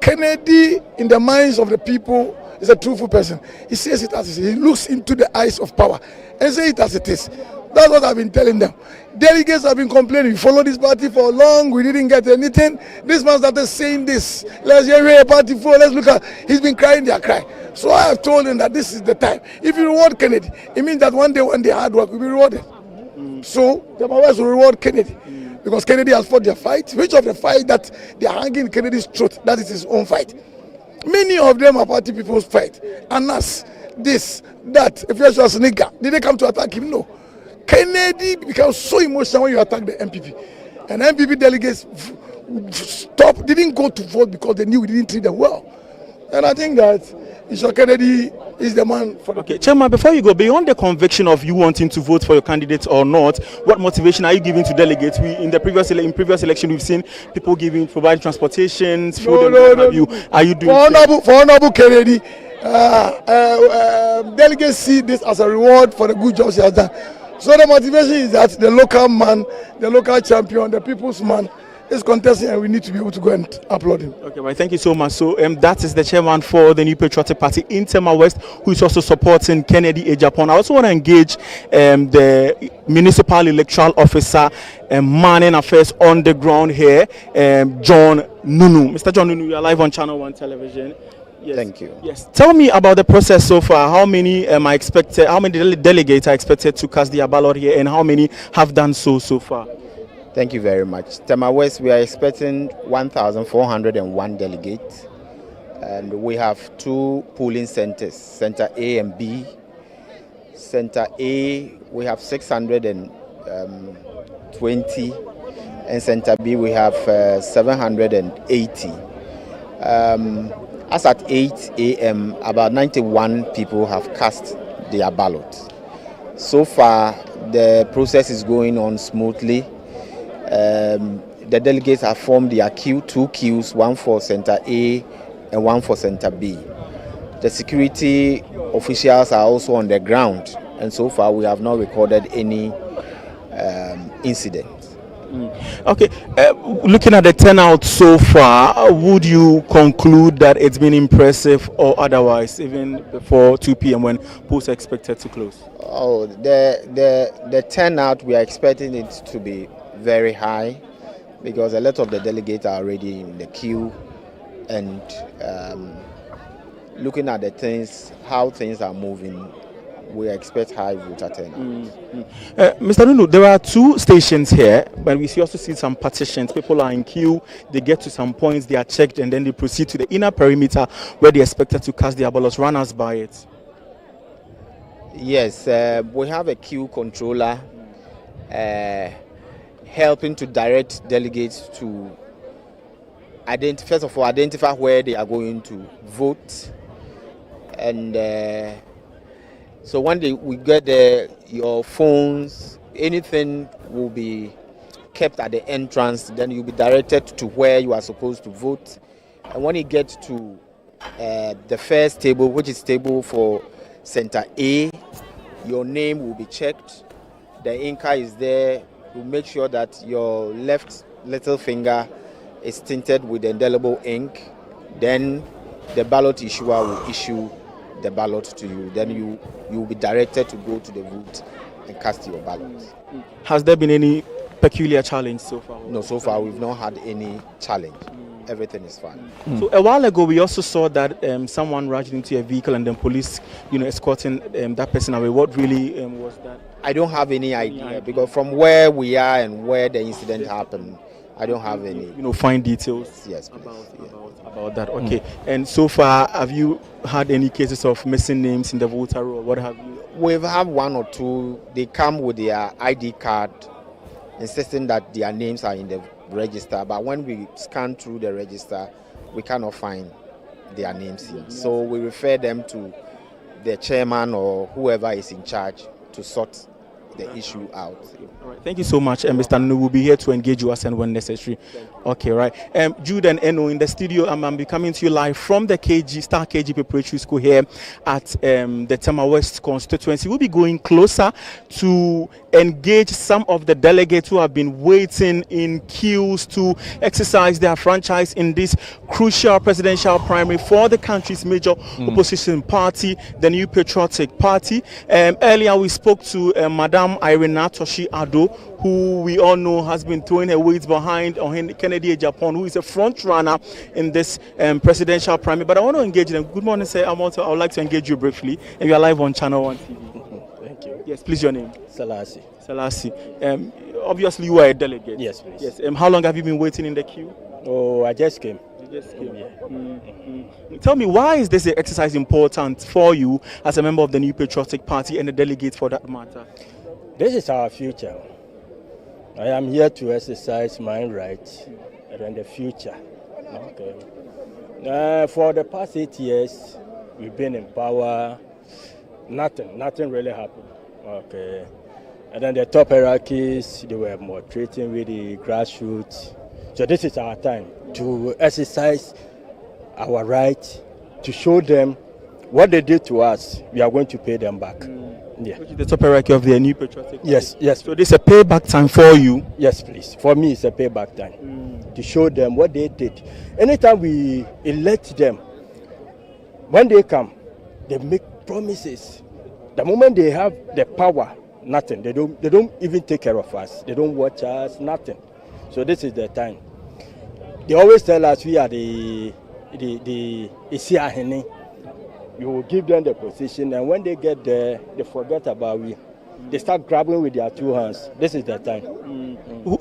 Kennedy, in the minds of the people, is a truthful person. He says it as it is. He looks into the eyes of power and says it as it is. That's what I've been telling them. Delegates have been complaining. We followed this party for long. We didn't get anything. This man started saying this. Let's hear a party for. Let's look at. He's been crying their cry. So I have told him that this is the time. If you reward Kennedy, it means that one day when their hard work will be rewarded. So the Mawes will reward Kennedy because Kennedy has fought their fight. Which of the fight that they are hanging Kennedy's throat? That is his own fight. Many of them are party people's fight. And us, this, that. If you was a nigger, did they come to attack him? No. Kennedy becomes so emotional when you attack the NPP. And NPP delegates didn't go to vote because they knew we didn't treat them well. And I think that Mr. Kennedy is the man for the Chairman, before you go, beyond the conviction of you wanting to vote for your candidates or not, what motivation are you giving to delegates? In previous election, we've seen people providing transportations, food. Are you doing for Honorable Kennedy? Delegates see this as a reward for the good jobs he has done. So the motivation is that the local man, the local champion, the people's man is contesting, and we need to be able to go and applaud him. Okay, well, thank you so much. So that is the chairman for the New Patriotic Party in Tema West, who is also supporting Kennedy Ejapon. I also want to engage the municipal electoral officer manning affairs on the ground here, John Nunu. Mr. John Nunu, you are live on Channel 1 television. Yes. Thank you. Yes. Tell me about the process so far. How many delegates are expected to cast their ballot here, and how many have done so far? Thank you very much. Tema West, we are expecting 1,401 delegates, and we have 2 polling centers, Center A and B. Center A, we have 620, and Center B, we have 780. As at 8 a.m., about 91 people have cast their ballot. So far, the process is going on smoothly. The delegates have formed their queue, 2 queues, one for Center A and one for Center B. The security officials are also on the ground, and so far we have not recorded any incident. Okay, looking at the turnout so far, would you conclude that it's been impressive or otherwise, even before 2 p.m. when polls are expected to close? Oh, the turnout, we are expecting it to be very high because a lot of the delegates are already in the queue, and looking at the things, how things are moving, we expect high voter turnout. Mr. Nunu, there are 2 stations here, but we also see some partitions. People are in queue, they get to some points, they are checked, and then they proceed to the inner perimeter where they're expected to cast their ballots. Run us by it. Yes, we have a queue controller helping to direct delegates to first of all identify where they are going to vote, and so when we get there, your phones, anything will be kept at the entrance. Then you'll be directed to where you are supposed to vote. And when you get to the first table, which is table for Center A, your name will be checked. The inker is there. We'll make sure that your left little finger is tinted with indelible ink. Then the ballot issuer will issue the ballot to you. Then you will be directed to go to the booth and cast your ballot. Has there been any peculiar challenge so far? No, so far we've not had any challenge. Everything is fine. So a while ago we also saw that someone rushed into a vehicle and then police, escorting that person away. What really was that? I don't have any idea because from where we are and where the incident happened, I don't have any. Fine details. Yes, about that. Okay. And so far, have you had any cases of missing names in the voter roll? What have you? We've had 1 or 2. They come with their ID card, insisting that their names are in the register. But when we scan through the register, we cannot find their names here. So we refer them to the chairman or whoever is in charge to sort the issue out. All right. Thank you so much, Mr. Nunu. We'll be here to engage you as and when necessary. Okay, right. Jude and Eno in the studio. I'm be coming to you live from the Star KG Preparatory School here at the Tema West constituency. We'll be going closer to engage some of the delegates who have been waiting in queues to exercise their franchise in this crucial presidential primary for the country's major opposition party, the New Patriotic Party. Earlier we spoke to Madam Irina Toshi Ado, who we all know has been throwing her weight behind on Kennedy Japan, who is a front runner in this presidential primary. But I want to engage them. Good morning, sir. I would like to engage you briefly. And you are live on Channel 1 TV. Thank you. Yes, please, your name. Salasi. Salasi. Obviously, you are a delegate. Yes, please. Yes. How long have you been waiting in the queue? Oh, I just came. You just came. Yeah. Tell me, why is this exercise important for you as a member of the New Patriotic Party and a delegate for that matter? This is our future. I am here to exercise my rights in the future. Okay. For the past 8 years, we've been in power. Nothing really happened. Okay. And then the top hierarchies, they were more treating with the grassroots. So this is our time to exercise our rights, to show them what they did to us. We are going to pay them back. Yeah. Which is the top hierarchy of the New Patriotic Party? Yes. So this is a payback time for you? Yes, please. For me, it's a payback time to show them what they did. Anytime we elect them, when they come, they make promises. The moment they have the power, nothing. They don't even take care of us. They don't watch us, nothing. So this is the time. They always tell us we are the Isiahene. You will give them the position, and when they get there, they forget about we. They start grabbing with their two hands. This is the time.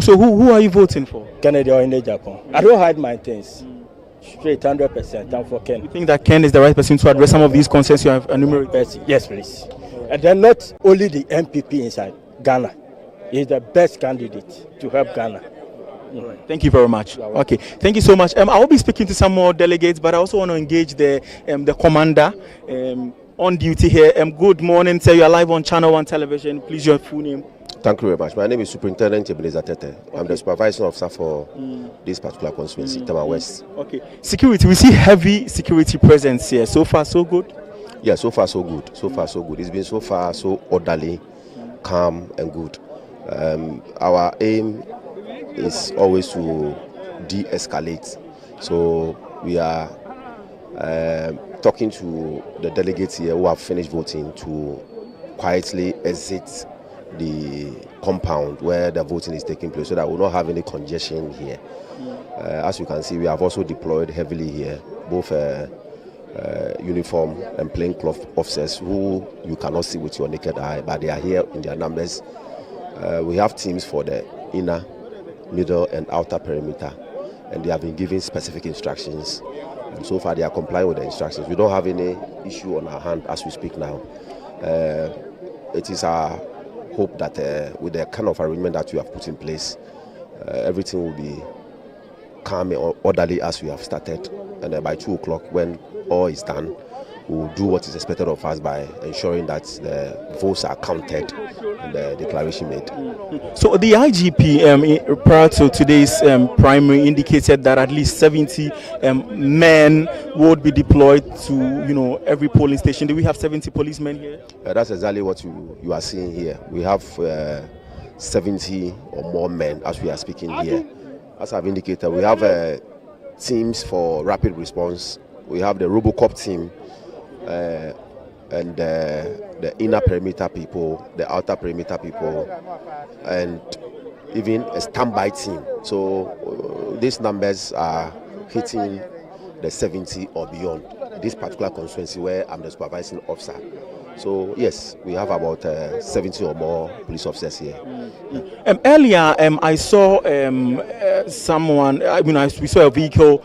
So who are you voting for? Kennedy or in Japan. I don't hide my things. Straight 100%. I'm for Ken. You think that Ken is the right person to address some of these concerns you have enumerated? Yes, please. And then not only the NPP inside Ghana. He is the best candidate to help Ghana. Thank you very much. Okay, thank you so much. I will be speaking to some more delegates, but I also want to engage the commander on duty here. Good morning, sir. You are live on Channel 1 Television. Please, your full name. Thank you very much. My name is Superintendent Ebenezer Tete. Okay. I'm the supervising officer for this particular constituency, Tema West. Okay. Security, we see heavy security presence here. So far, so good? Yeah, so far, so good. So far, so good. It's been so far so orderly, calm, and good. Our aim is always to de-escalate. So we are talking to the delegates here who have finished voting to quietly exit the compound where the voting is taking place so that we will not have any congestion here. As you can see, we have also deployed heavily here, both uniform and plainclothes officers who you cannot see with your naked eye, but they are here in their numbers. We have teams for the inner, middle and outer perimeter, and they have been given specific instructions, and so far they are complying with the instructions. We don't have any issue on our hand as we speak now. It is our hope that with the kind of arrangement that we have put in place, everything will be calm and orderly as we have started, and by 2 o'clock when all is done, we will do what is expected of us by ensuring that the votes are counted and the declaration made. So the IGP prior to today's primary indicated that at least 70 men would be deployed to every polling station. Do we have 70 policemen here? That's exactly what you are seeing here. We have 70 or more men as we are speaking here. As I've indicated, we have teams for rapid response. We have the Robocop team and the inner perimeter people, the outer perimeter people, and even a standby team. So these numbers are hitting the 70 or beyond. This particular constituency where I'm the supervising officer. So yes, we have about 70 or more police officers here. Earlier, I saw someone. We saw a vehicle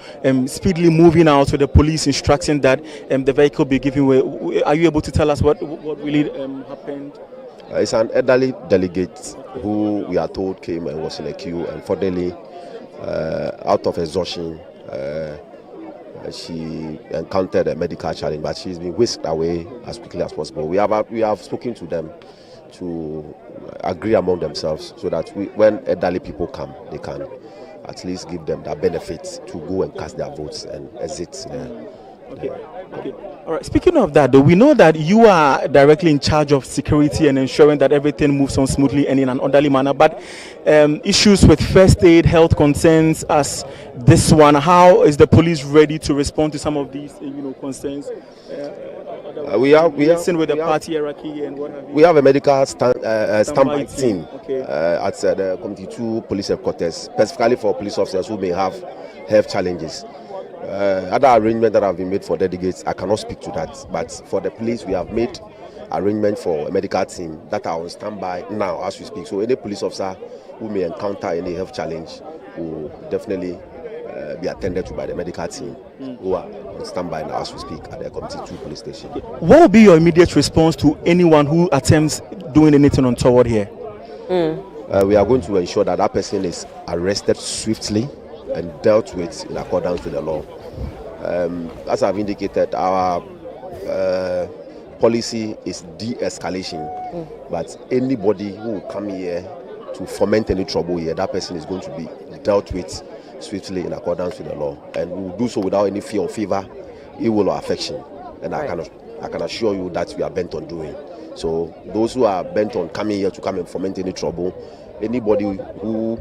speedily moving out with the police instructing that the vehicle be given way. Are you able to tell us what really happened? It's an elderly delegate who we are told came and was in a queue, and fortunately, out of exhaustion, she encountered a medical challenge, but she's been whisked away as quickly as possible. We have spoken to them to agree among themselves so that when elderly people come, they can at least give them that benefit to go and cast their votes and exit. Okay. All right. Speaking of that, though, we know that you are directly in charge of security and ensuring that everything moves on smoothly and in an orderly manner. But issues with first aid, health concerns, as this one, how is the police ready to respond to some of these, concerns? We have with the party hierarchy and what have you. We have a medical standby team okay. At the Committee 2 Police Headquarters, specifically for police officers who may have health challenges. Other arrangements that have been made for delegates, I cannot speak to that. But for the police, we have made arrangements for a medical team that are on standby now as we speak. So any police officer who may encounter any health challenge will definitely be attended to by the medical team who are on standby now as we speak at the Committee 2 police station. What will be your immediate response to anyone who attempts doing anything untoward here? We are going to ensure that that person is arrested swiftly and dealt with in accordance with the law. As I've indicated, our policy is de-escalation, but anybody who will come here to foment any trouble here, that person is going to be dealt with swiftly in accordance with the law, and we will do so without any fear or favor, evil or affection. And I can assure you that we are bent on doing. So those who are bent on coming here to come and foment any trouble, anybody who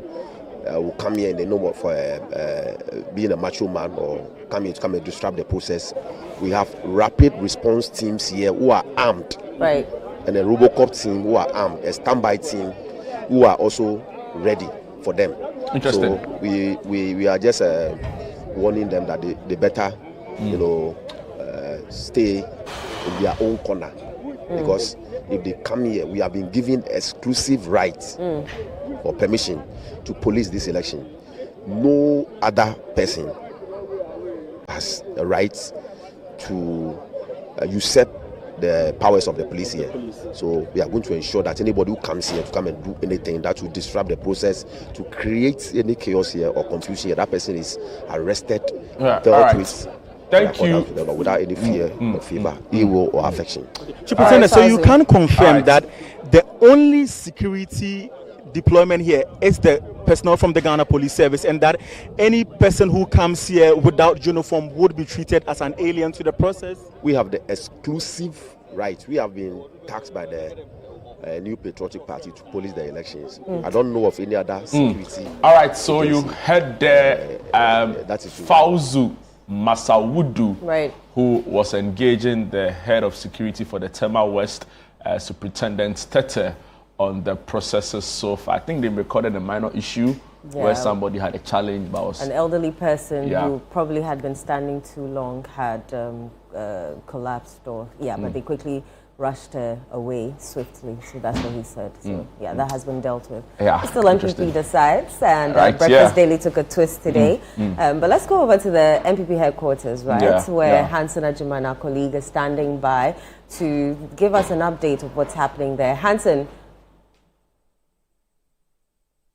will come here in the name of being a macho man or come here to come and disrupt the process, we have rapid response teams here who are armed, right, and a Robocop team who are armed, a standby team who are also ready for them. Interesting. So we are just warning them that they better, stay in their own corner, because if they come here, we have been given exclusive rights or permission to police this election. No other person has the right to usurp the powers of the police here. So we are going to ensure that anybody who comes here to come and do anything that will disrupt the process, to create any chaos here or confusion here, that person is arrested, dealt with. Thank you. Without any fear or favor, evil or affection. So you can confirm that the only security deployment here is the personnel from the Ghana Police Service, and that any person who comes here without uniform would be treated as an alien to the process? We have the exclusive right. We have been tasked by the New Patriotic Party to police the elections. I don't know of any other security. All right, so you heard there Fauzu Masawudu, right, who was engaging the head of security for the Tema West, Superintendent Tete, on the processes so far. I think they recorded a minor issue where somebody had a challenge, but was an elderly person who probably had been standing too long had collapsed, or but they quickly rushed her away swiftly. So that's what he said. So that has been dealt with. Still NPP decides, and Breakfast Daily took a twist today. But let's go over to the NPP headquarters, right, where Hansen Ajuman, our colleague, is standing by to give us an update of what's happening there. Hansen.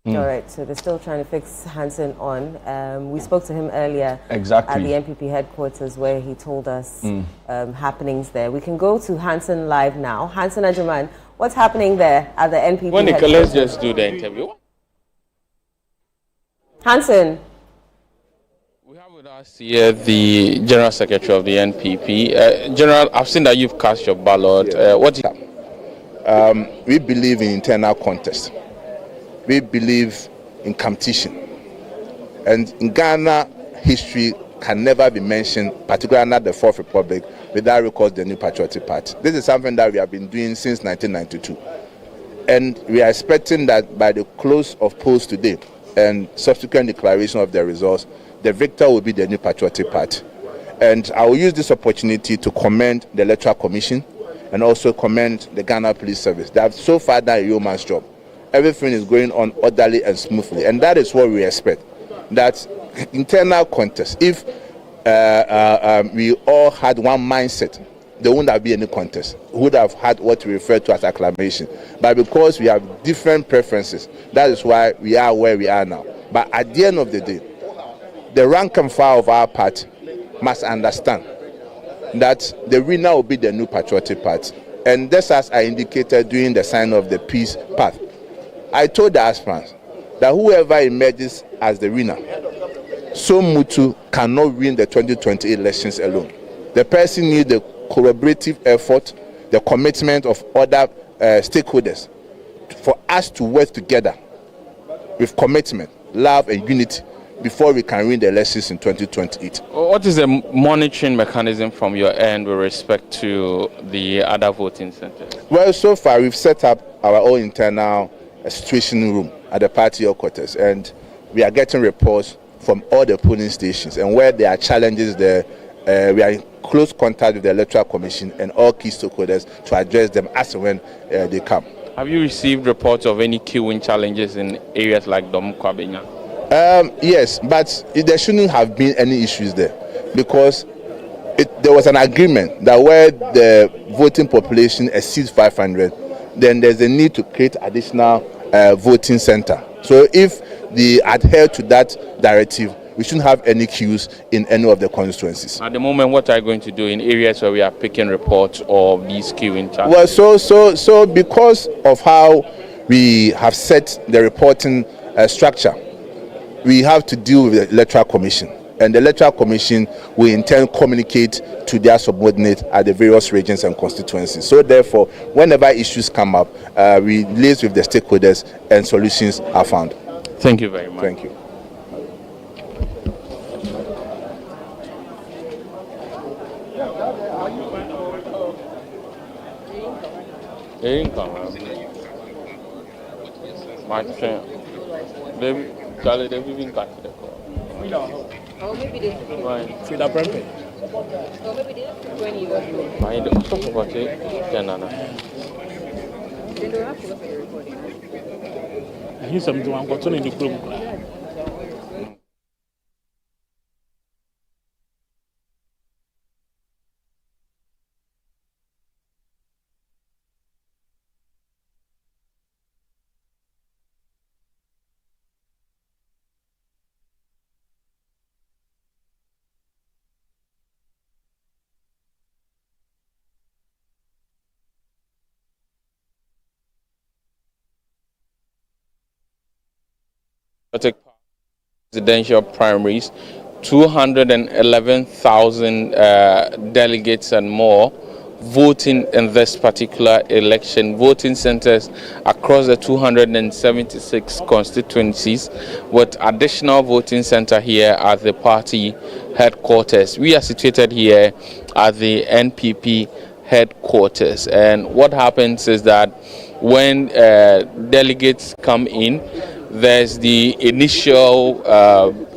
All right, so they're still trying to fix Hansen on. We spoke to him earlier at the NPP headquarters, where he told us happenings there. We can go to Hansen live now. Hansen Ajuman, what's happening there at the NPP headquarters? Let's just do the interview. Hansen. We have with us here the General Secretary of the NPP. General, I've seen that you've cast your ballot. We believe in internal contest. We believe in competition. And in Ghana, history can never be mentioned, particularly not the Fourth Republic, without recalling the New Patriotic Party. This is something that we have been doing since 1992. And we are expecting that by the close of polls today and subsequent declaration of the results, the victor will be the New Patriotic Party. And I will use this opportunity to commend the Electoral Commission and also commend the Ghana Police Service. They have so far done a yeoman's job. Everything is going on orderly and smoothly, and that is what we expect. That internal contest, if we all had one mindset, there wouldn't have been any contest. We would have had what we refer to as acclamation. But because we have different preferences, that is why we are where we are now. But at the end of the day, the rank and file of our party must understand that the winner will be the New Patriotic Party. And just as I indicated during the sign of the peace path, I told the aspirants that whoever emerges as the winner, so Mutu cannot win the 2020 elections alone. The person needs the collaborative effort, the commitment of other stakeholders for us to work together with commitment, love, and unity before we can win the elections in 2028. What is the monitoring mechanism from your end with respect to the other voting centers? Well, so far we've set up our own internal situation room at the party headquarters, and we are getting reports from all the polling stations, and where there are challenges there, we are in close contact with the Electoral Commission and all key stakeholders to address them as and when they come. Have you received reports of any queuing challenges in areas like Dom Kwabenya? Yes, but there shouldn't have been any issues there, because there was an agreement that where the voting population exceeds 500, then there's a need to create additional voting center. So if they adhere to that directive, we shouldn't have any queues in any of the constituencies. At the moment, what are you going to do in areas where we are picking reports of these queuing challenges? Well, so because of how we have set the reporting structure, we have to deal with the Electoral Commission, and the Electoral Commission will in turn communicate to their subordinate at the various regions and constituencies. So therefore, whenever issues come up, we liaise with the stakeholders and solutions are found. Thank you very much. Thank you. They've even got to the call. Oh, maybe they With a prempeh. Oh, maybe they have 20 years. I don't talk about it. They don't have to look at the recording. He's something I'm going to in the group. Presidential primaries, 211,000 delegates and more voting in this particular election. Voting centers across the 276 constituencies, with additional voting center here at the party headquarters. We are situated here at the NPP headquarters, and what happens is that when delegates come in, there's the initial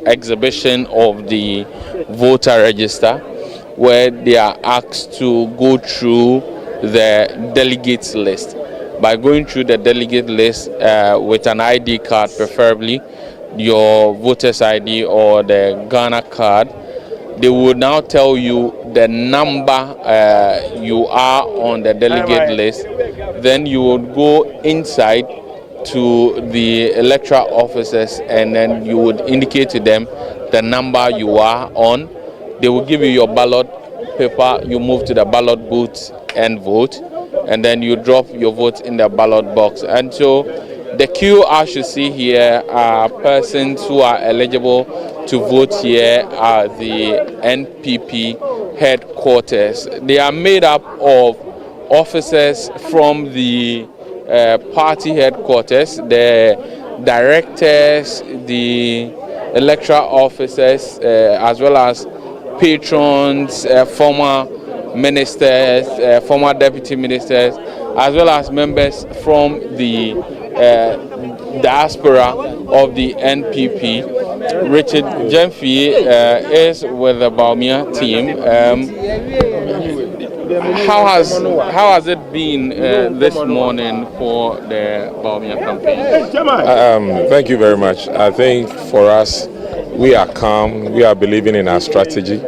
exhibition of the voter register, where they are asked to go through the delegates list. By going through the delegate list with an ID card, preferably your voter's ID or the Ghana card, they will now tell you the number you are on the delegate list. Then you would go inside to the electoral officers, and then you would indicate to them the number you are on. They will give you your ballot paper. You move to the ballot booth and vote, and then you drop your vote in the ballot box. And so the queue I should see here are persons who are eligible to vote here at the NPP headquarters. They are made up of officers from the party headquarters, the directors, the electoral officers, as well as patrons, former ministers, former deputy ministers, as well as members from the diaspora of the NPP. Richard Jemfi is with the Baumia team. How has it been this morning for the Baumia campaign? Thank you very much. I think for us, we are calm. We are believing in our strategy.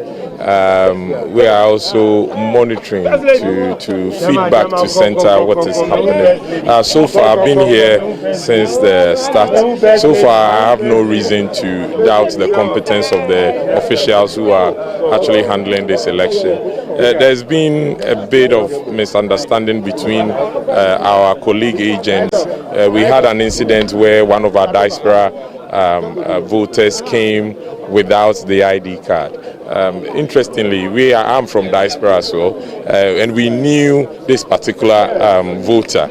We are also monitoring to feedback to center what is happening. So far, I've been here since the start. So far, I have no reason to doubt the competence of the officials who are actually handling this election. There's been a bit of misunderstanding between our colleague agents. We had an incident where one of our diaspora voters came without the ID card. Interestingly, I'm from diaspora as well, and we knew this particular voter.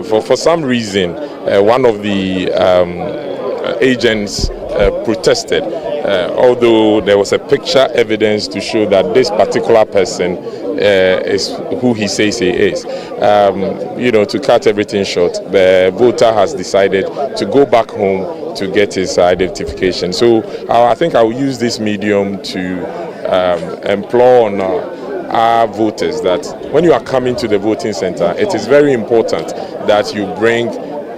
For some reason, one of the agents protested, although there was a picture evidence to show that this particular person is who he says he is. To cut everything short, the voter has decided to go back home to get his identification. So I think I will use this medium to implore on our voters that when you are coming to the voting center, it is very important that you bring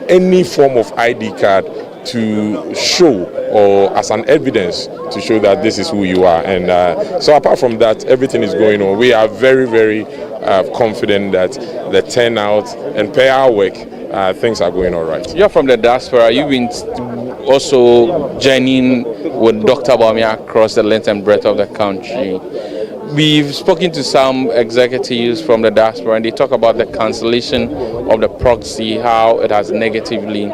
any form of ID card to show or as an evidence to show that this is who you are. And so apart from that, everything is going on. We are very, very confident that the turnout and per our work, things are going all right. You're from the diaspora. You've been also journeying with Dr. Bawumia across the length and breadth of the country. We've spoken to some executives from the diaspora, and they talk about the cancellation of the proxy, how it has negatively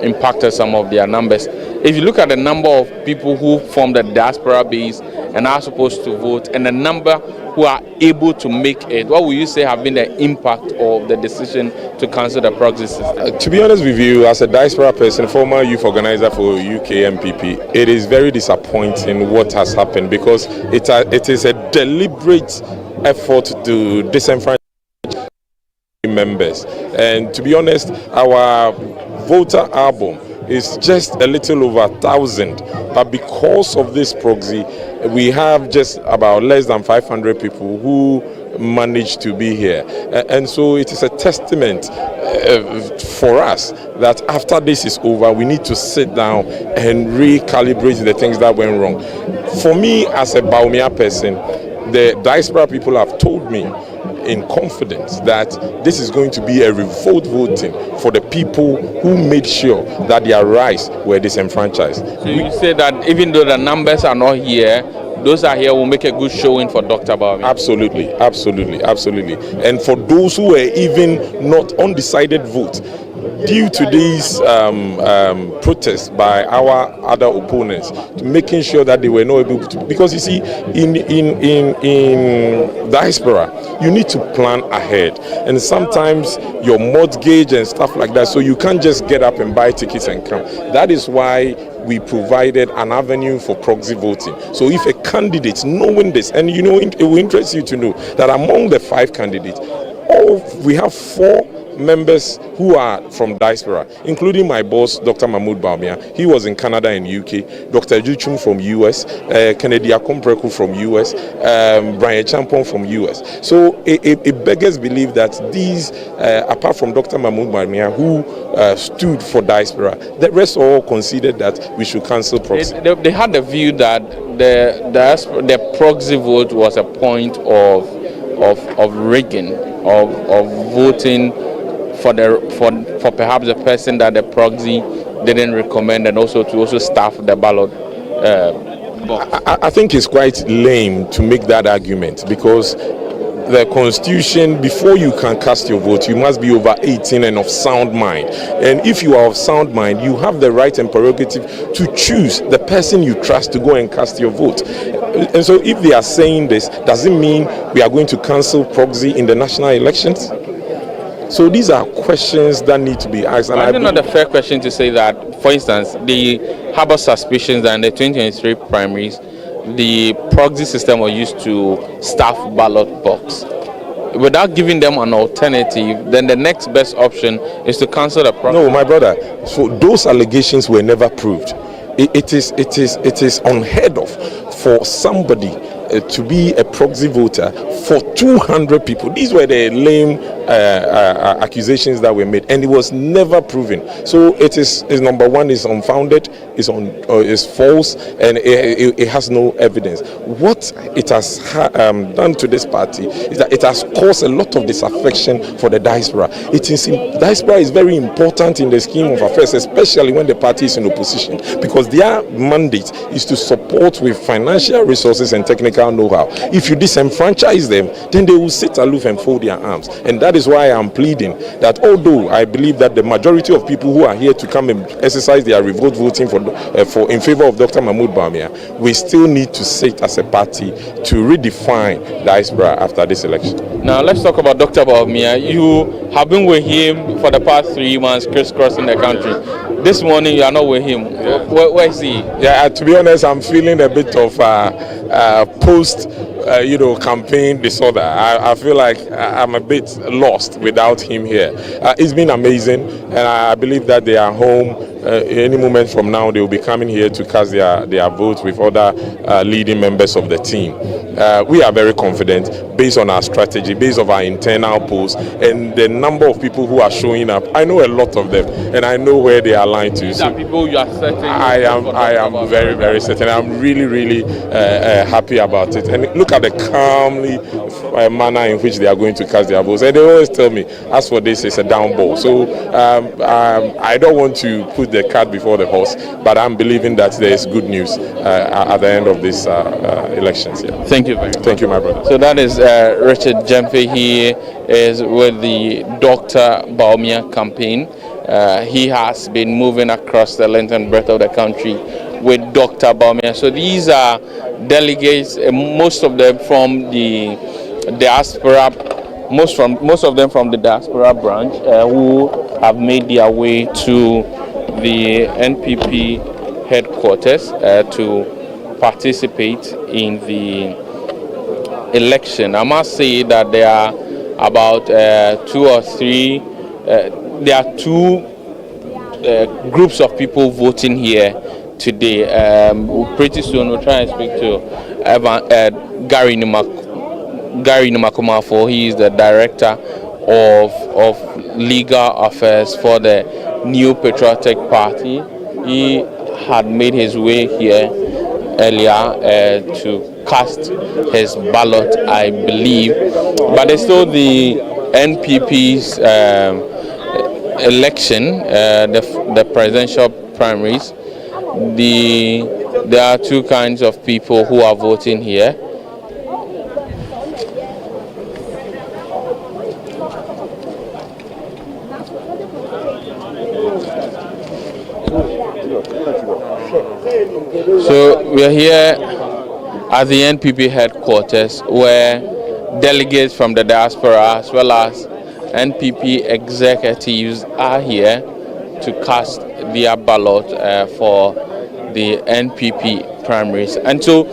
impacted some of their numbers. If you look at the number of people who form the diaspora base and are supposed to vote, and the number who are able to make it, what would you say have been the impact of the decision to cancel the proxy system? To be honest with you, as a diaspora person, former youth organizer for UK NPP, it is very disappointing what has happened, because it is a deliberate effort to disenfranchise members. And to be honest, our voter album is just a little over 1,000, but because of this proxy, we have just about less than 500 people who managed to be here. And so it is a testament for us that after this is over, we need to sit down and recalibrate the things that went wrong. For me, as a Bawumia person, the diaspora people have told me in confidence that this is going to be a revolt voting for the people who made sure that their rights were disenfranchised. So you say that even though the numbers are not here, those are here will make a good showing for Dr. Bawumia? Absolutely, absolutely, absolutely. And for those who were even not undecided vote, due to these protests by our other opponents, to making sure that they were not able to, because you see, in diaspora, you need to plan ahead, and sometimes your mortgage and stuff like that, so you can't just get up and buy tickets and come. That is why we provided an avenue for proxy voting. So if a candidate, knowing this, and it will interest you to know that among the 5 candidates, we have 4 members who are from diaspora, including my boss, Dr. Mahmoud Bawumia. He was in Canada and UK. Dr. Juchum from US, Kennedy Akompreku from US, Brian Champon from US. So it beggars believe that these, apart from Dr. Mahmoud Bawumia, who stood for diaspora, the rest all considered that we should cancel proxy. They had the view that the proxy vote was a point of rigging, of voting for perhaps the person that the proxy didn't recommend, and also to staff the ballot box. I think it's quite lame to make that argument, because the Constitution, before you can cast your vote, you must be over 18 and of sound mind. And if you are of sound mind, you have the right and prerogative to choose the person you trust to go and cast your vote. And so if they are saying this, does it mean we are going to cancel proxy in the national elections? So these are questions that need to be asked. And I don't know the fair question to say that, for instance, the harbor suspicions that in the 2023 primaries, the proxy system was used to staff ballot box. Without giving them an alternative, then the next best option is to cancel the proxy. No, my brother. So those allegations were never proved. It is unheard of for somebody to be a proxy voter for 200 people. These were the lame accusations that were made, and it was never proven. So it is number one, is unfounded, is false, and it has no evidence. What it has done to this party is that it has caused a lot of disaffection for the diaspora. Diaspora is very important in the scheme of affairs, especially when the party is in opposition, because their mandate is to support with financial resources and technical know-how. If you disenfranchise them, then they will sit aloof and fold their arms. And that is why I'm pleading that, although I believe that the majority of people who are here to come and exercise their revolt voting for in favor of Dr. Mahmoud Bawumia, we still need to sit as a party to redefine diaspora after this election. Now let's talk about Dr. Bawumia. You have been with him for the past 3 months, crisscrossing the country. This morning you are not with him. Where is he? Yeah, to be honest, I'm feeling a bit of post campaign disorder. I feel like I'm a bit lost without him here. It's been amazing, and I believe that they are home. Any moment from now, they will be coming here to cast their votes with other leading members of the team. We are very confident, based on our strategy, based on our internal polls, and the number of people who are showing up. I know a lot of them, and I know where they are aligned to. These are people you are certain. I am very, very certain. I'm really, really happy about it. And look at the calmly manner in which they are going to cast their votes. And they always tell me, as for this, it's a down ball. So I don't want to put the cart before the horse, but I'm believing that there is good news at the end of this elections. Yeah. Thank you very much. Thank you, my brother. So that is Richard Jemfe. He is with the Dr. Bawumia campaign. He has been moving across the length and breadth of the country with Dr. Bawumia. So these are delegates, most of them from the diaspora, most of them from the diaspora branch, who have made their way to the NPP headquarters to participate in the election. I must say that there are about two or three. There are two groups of people voting here today. Pretty soon we'll try and speak to Gary Numakumafo. He is the director of legal affairs for the New Patriotic Party. He had made his way here earlier to cast his ballot, I believe, but it's still the NPP's election, the presidential primaries. There are two kinds of people who are voting here. So we are here at the NPP headquarters, where delegates from the diaspora as well as NPP executives are here to cast their ballot for the NPP primaries. And so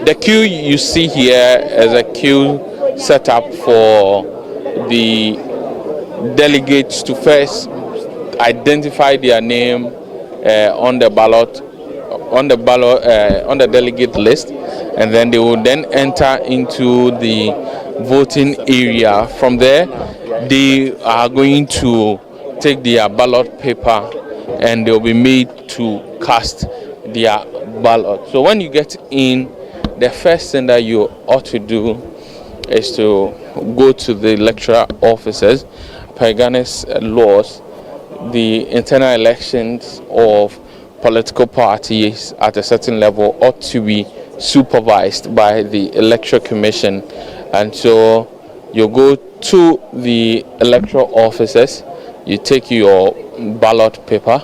the queue you see here is a queue set up for the delegates to first identify their name on the delegate list, and then they will then enter into the voting area. From there, they are going to take their ballot paper and they'll be made to cast their ballot. So when you get in, the first thing that you ought to do is to go to the electoral offices. Per Ghana's laws, the internal elections of political parties at a certain level ought to be supervised by the Electoral Commission. And so you go to the electoral offices, you take your ballot paper,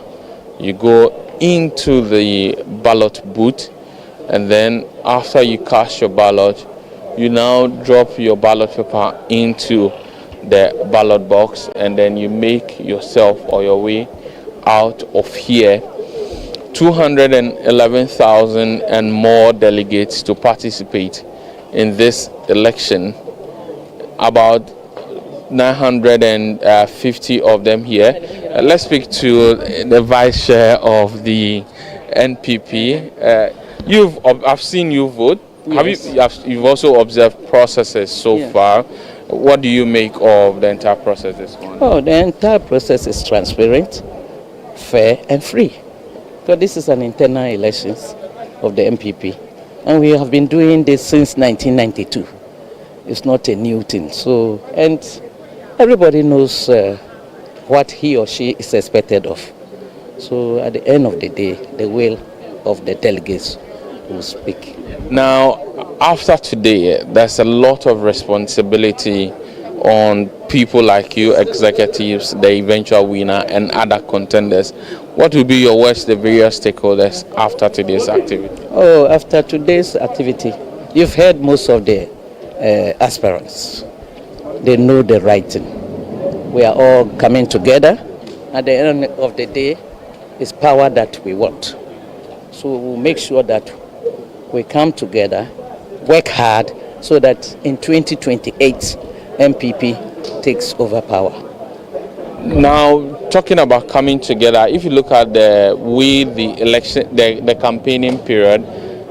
you go into the ballot booth, and then after you cast your ballot, you now drop your ballot paper into the ballot box, and then you make yourself or your way out of here. 211,000 and more delegates to participate in this election. About 950 of them here. Let's speak to the vice chair of the NPP. I've seen you vote. You've also observed processes so far. What do you make of the entire process this morning? Oh, the entire process is transparent, fair, and free. So this is an internal elections of the NPP, and we have been doing this since 1992. It's not a new thing. So, and everybody knows what he or she is expected of. So at the end of the day, the will of the delegates will speak. Now, after today, there's a lot of responsibility on people like you, executives, the eventual winner, and other contenders. What will be your words to the various stakeholders after today's activity? Oh, after today's activity, you've heard most of the aspirants. They know the right thing. We are all coming together. At the end of the day, it's power that we want. So we'll make sure that we come together, work hard, so that in 2028, NPP takes over power. Now, talking about coming together, if you look at the way the election, the campaigning period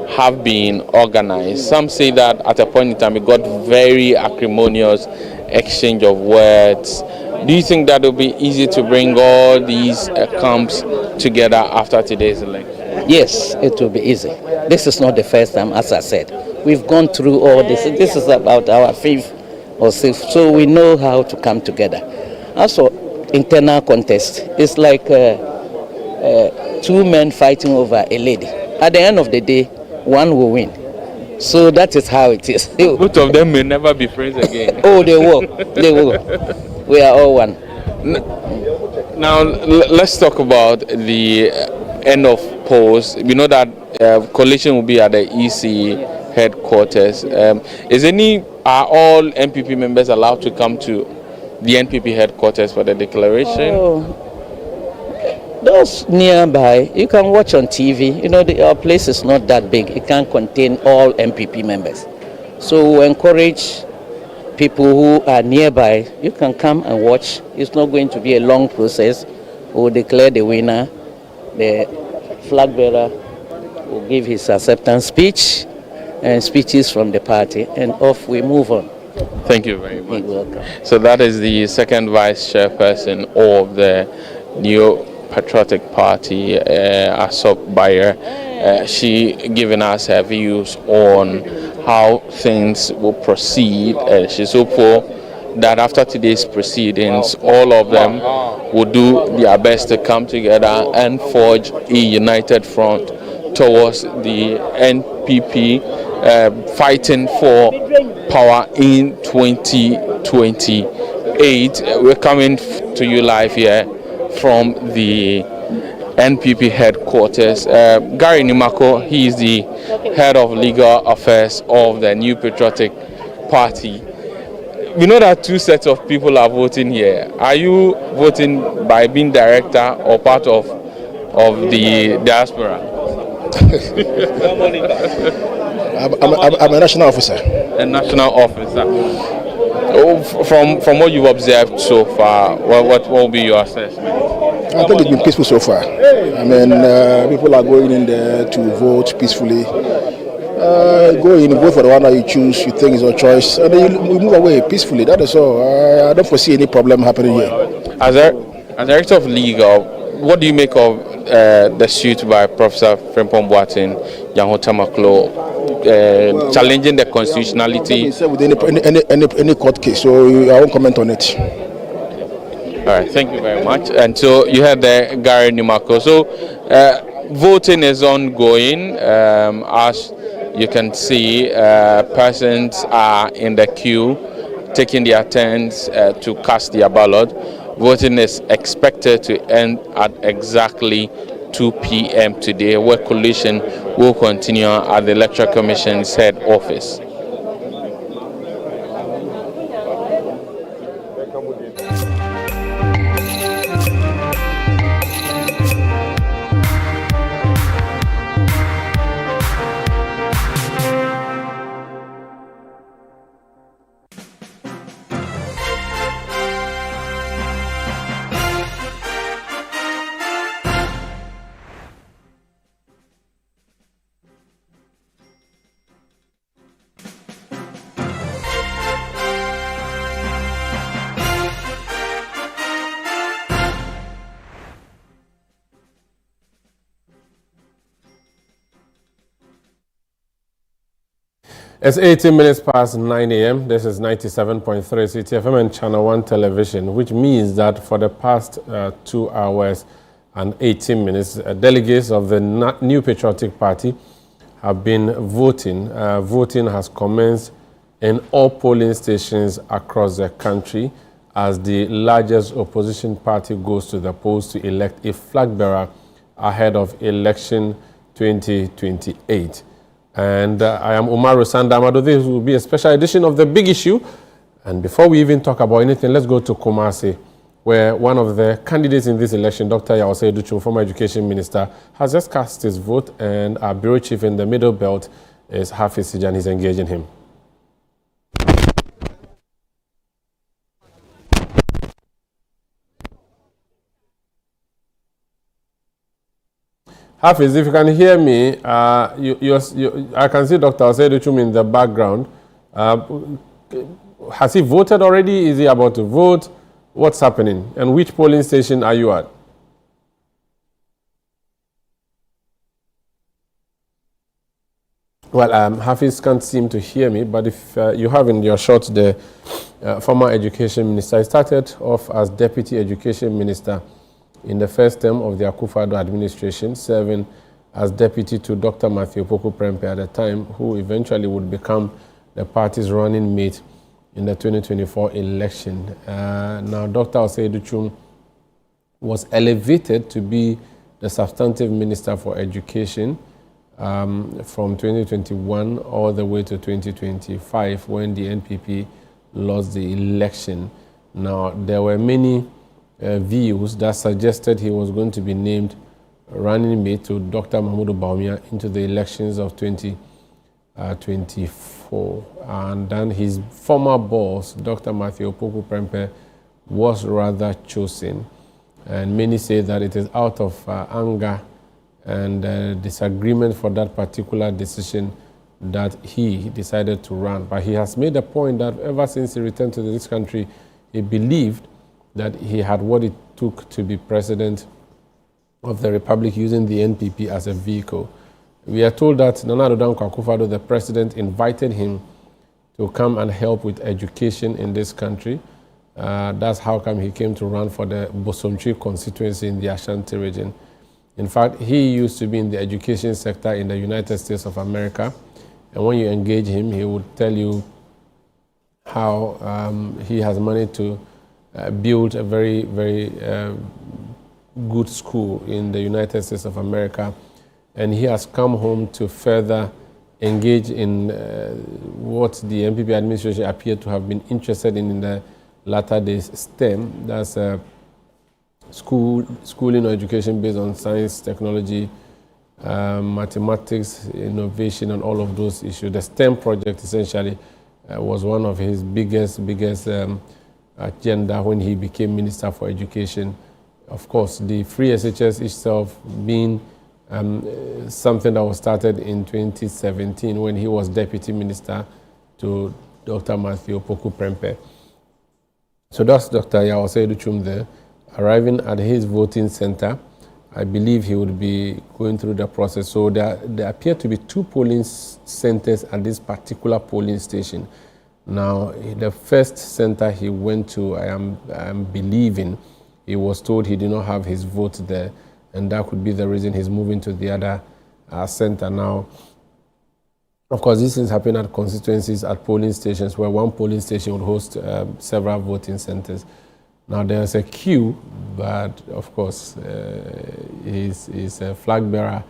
have been organized, some say that at a point in time it got very acrimonious exchange of words. Do you think that it will be easy to bring all these camps together after today's election? Yes, it will be easy. This is not the first time, as I said. We've gone through all this. This is about our fifth or sixth, so we know how to come together. Also, internal contest, it's like two men fighting over a lady. At the end of the day, one will win. So that is how it is. Both of them may never be friends again. Oh, they will. They will. We are all one. Now, let's talk about the end of polls. We know that coalition will be at the EC headquarters. Are all NPP members allowed to come to the NPP headquarters for the declaration? Oh, those nearby, you can watch on TV. You know, our place is not that big. It can't contain all NPP members. So we encourage people who are nearby, you can come and watch. It's not going to be a long process. We'll declare the winner. The flag bearer will give his acceptance speech and speeches from the party, and off we move on. Thank you very much. You're welcome. So that is the second vice chairperson of the New Patriotic Party, Asop Bayer. She giving us her views on how things will proceed. She's hopeful that after today's proceedings, all of them will do their best to come together and forge a united front towards the NPP fighting for power in 2028. We're coming to you live here from the NPP headquarters. Gary Nimako, he is the head of legal affairs of the New Patriotic Party. We know that two sets of people are voting here. Are you voting by being director or part of the diaspora? I'm a national officer. A national officer. From what you've observed so far, what will be your assessment? I think it's been peaceful so far. I mean, people are going in there to vote peacefully. Go in, vote for the one that you choose, you think is your choice, and then you move away peacefully. That is all. I don't foresee any problem happening here. As director of legal, what do you make of the suit by Professor Frimpong Boateng, Janhotamaklo, challenging the constitutionality? With any court case, so I won't comment on it. All right, thank you very much. And so you had the Gary Nimako. So voting is ongoing. As you can see, persons are in the queue, taking their turns to cast their ballot. Voting is expected to end at exactly 2 p.m. today, where collation will continue at the Electoral Commission's head office. It's 18 minutes past 9 a.m. This is 97.3 CTFM and Channel 1 Television, which means that for the past 2 hours and 18 minutes, delegates of the New Patriotic Party have been voting. Voting has commenced in all polling stations across the country as the largest opposition party goes to the polls to elect a flag bearer ahead of election 2028. And I am Umaru Sandamado. This will be a special edition of The Big Issue. And before we even talk about anything, let's go to Kumasi, where one of the candidates in this election, Dr. Yaosei Duchu, former education minister, has just cast his vote, and our bureau chief in the Middle Belt is Hafiz Sijan. He's engaging him. Hafiz, if you can hear me, I can see Dr. Yaosei Duchu in the background. Has he voted already? Is he about to vote? What's happening? And which polling station are you at? Well, Hafiz can't seem to hear me, but if you have in your shot the former education minister, he started off as deputy education minister in the first term of the Akufo-Addo administration, serving as deputy to Dr. Matthew Opoku Prempeh at the time, who eventually would become the party's running mate in the 2024 election. Now, Dr. Yaosei Duchu was elevated to be the substantive minister for education from 2021 all the way to 2025 when the NPP lost the election. Now, there were many views that suggested he was going to be named running mate to Dr. Mahmoud Bawumia into the elections of 2024. And then his former boss, Dr. Matthew Opoku Prempeh, was rather chosen. And many say that it is out of anger and disagreement for that particular decision that he decided to run. But he has made a point that ever since he returned to this country, he believed that he had what it took to be president of the Republic using the NPP as a vehicle. We are told that Nana Addo Dankwa Akufo-Addo, the president, invited him to come and help with education in this country. That's how come he came to run for the Bosomtwi constituency in the Ashanti region. In fact, he used to be in the education sector in the United States of America. And when you engage him, he would tell you how he has managed to build a very, very good school in the United States of America. And he has come home to further engage in what the NPP administration appeared to have been interested in the latter days, STEM. That's schooling or education based on science, technology, mathematics, innovation, and all of those issues. The STEM project essentially was one of his biggest agenda when he became Minister for Education. Of course, the free SHS itself being something that was started in 2017 when he was Deputy Minister to Dr. Matthew Opoku Prempeh. So that's Dr. Yaosei Duchu there, arriving at his voting center. I believe he would be going through the process. So there appear to be 2 polling centers at this particular polling station. Now, the first center he went to, I am believing, he was told he did not have his vote there, and that could be the reason he's moving to the other center now. Of course, these things happen at constituencies, at polling stations, where one polling station would host several voting centers. Now, there's a queue, but of course, he's a flag bearer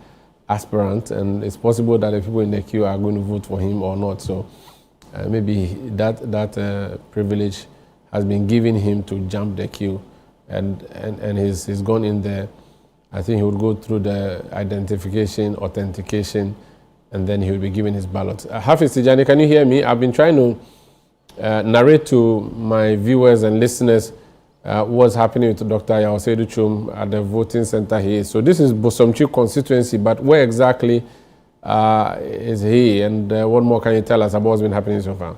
aspirant, and it's possible that the people in the queue are going to vote for him or not. So maybe that privilege has been given him to jump the queue, and he's gone in there. I think he would go through the identification, authentication, and then he will be given his ballot. Hafiz Tijani, can you hear me? I've been trying to narrate to my viewers and listeners what's happening with Dr. Yaosei Duchu at the voting center he is. So this is Bosomtwi constituency, but where exactly is he? And what more can you tell us about what's been happening so far?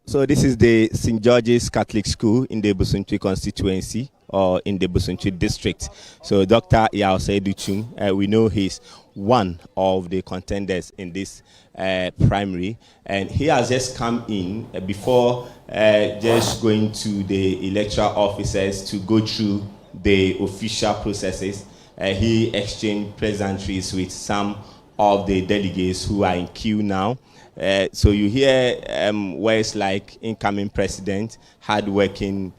So this is the St. George's Catholic School in the Bosomtwi constituency, or in the Busunchi district. So Dr. Yao Seiduchum, we know he's one of the contenders in this primary, and he has just come in before just going to the electoral officers to go through the official processes. He exchanged pleasantries with some of the delegates who are in queue now. So you hear words like incoming president, hardworking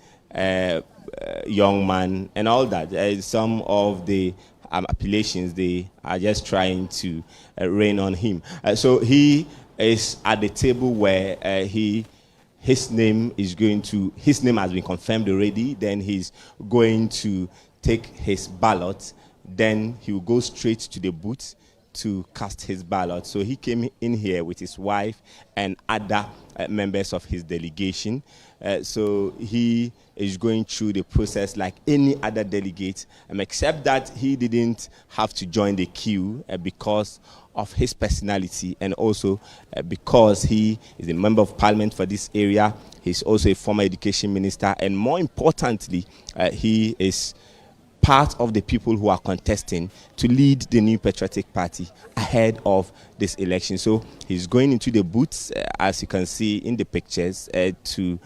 young man, and all that. Some of the appellations, they are just trying to rain on him. So he is at the table where his name has been confirmed already. Then he's going to take his ballot. Then he will go straight to the booth to cast his ballot. So he came in here with his wife and other members of his delegation. So he is going through the process like any other delegate, except that he didn't have to join the queue because of his personality, and also because he is a member of parliament for this area. He's also a former education minister, and more importantly, he is part of the people who are contesting to lead the New Patriotic Party ahead of this election. So he's going into the booths, as you can see in the pictures, to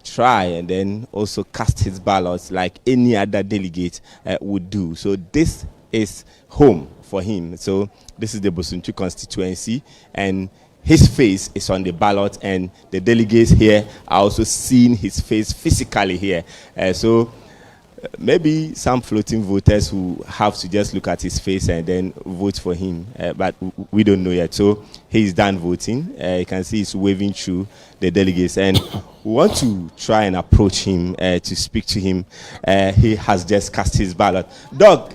try and then also cast his ballots like any other delegate would do. So this is home for him. So this is the Busunchi constituency, and his face is on the ballot, and the delegates here are also seeing his face physically here. So maybe some floating voters who have to just look at his face and then vote for him, but we don't know yet. So he's done voting. You can see he's waving through the delegates, and we want to try and approach him to speak to him. He has just cast his ballot. Doug,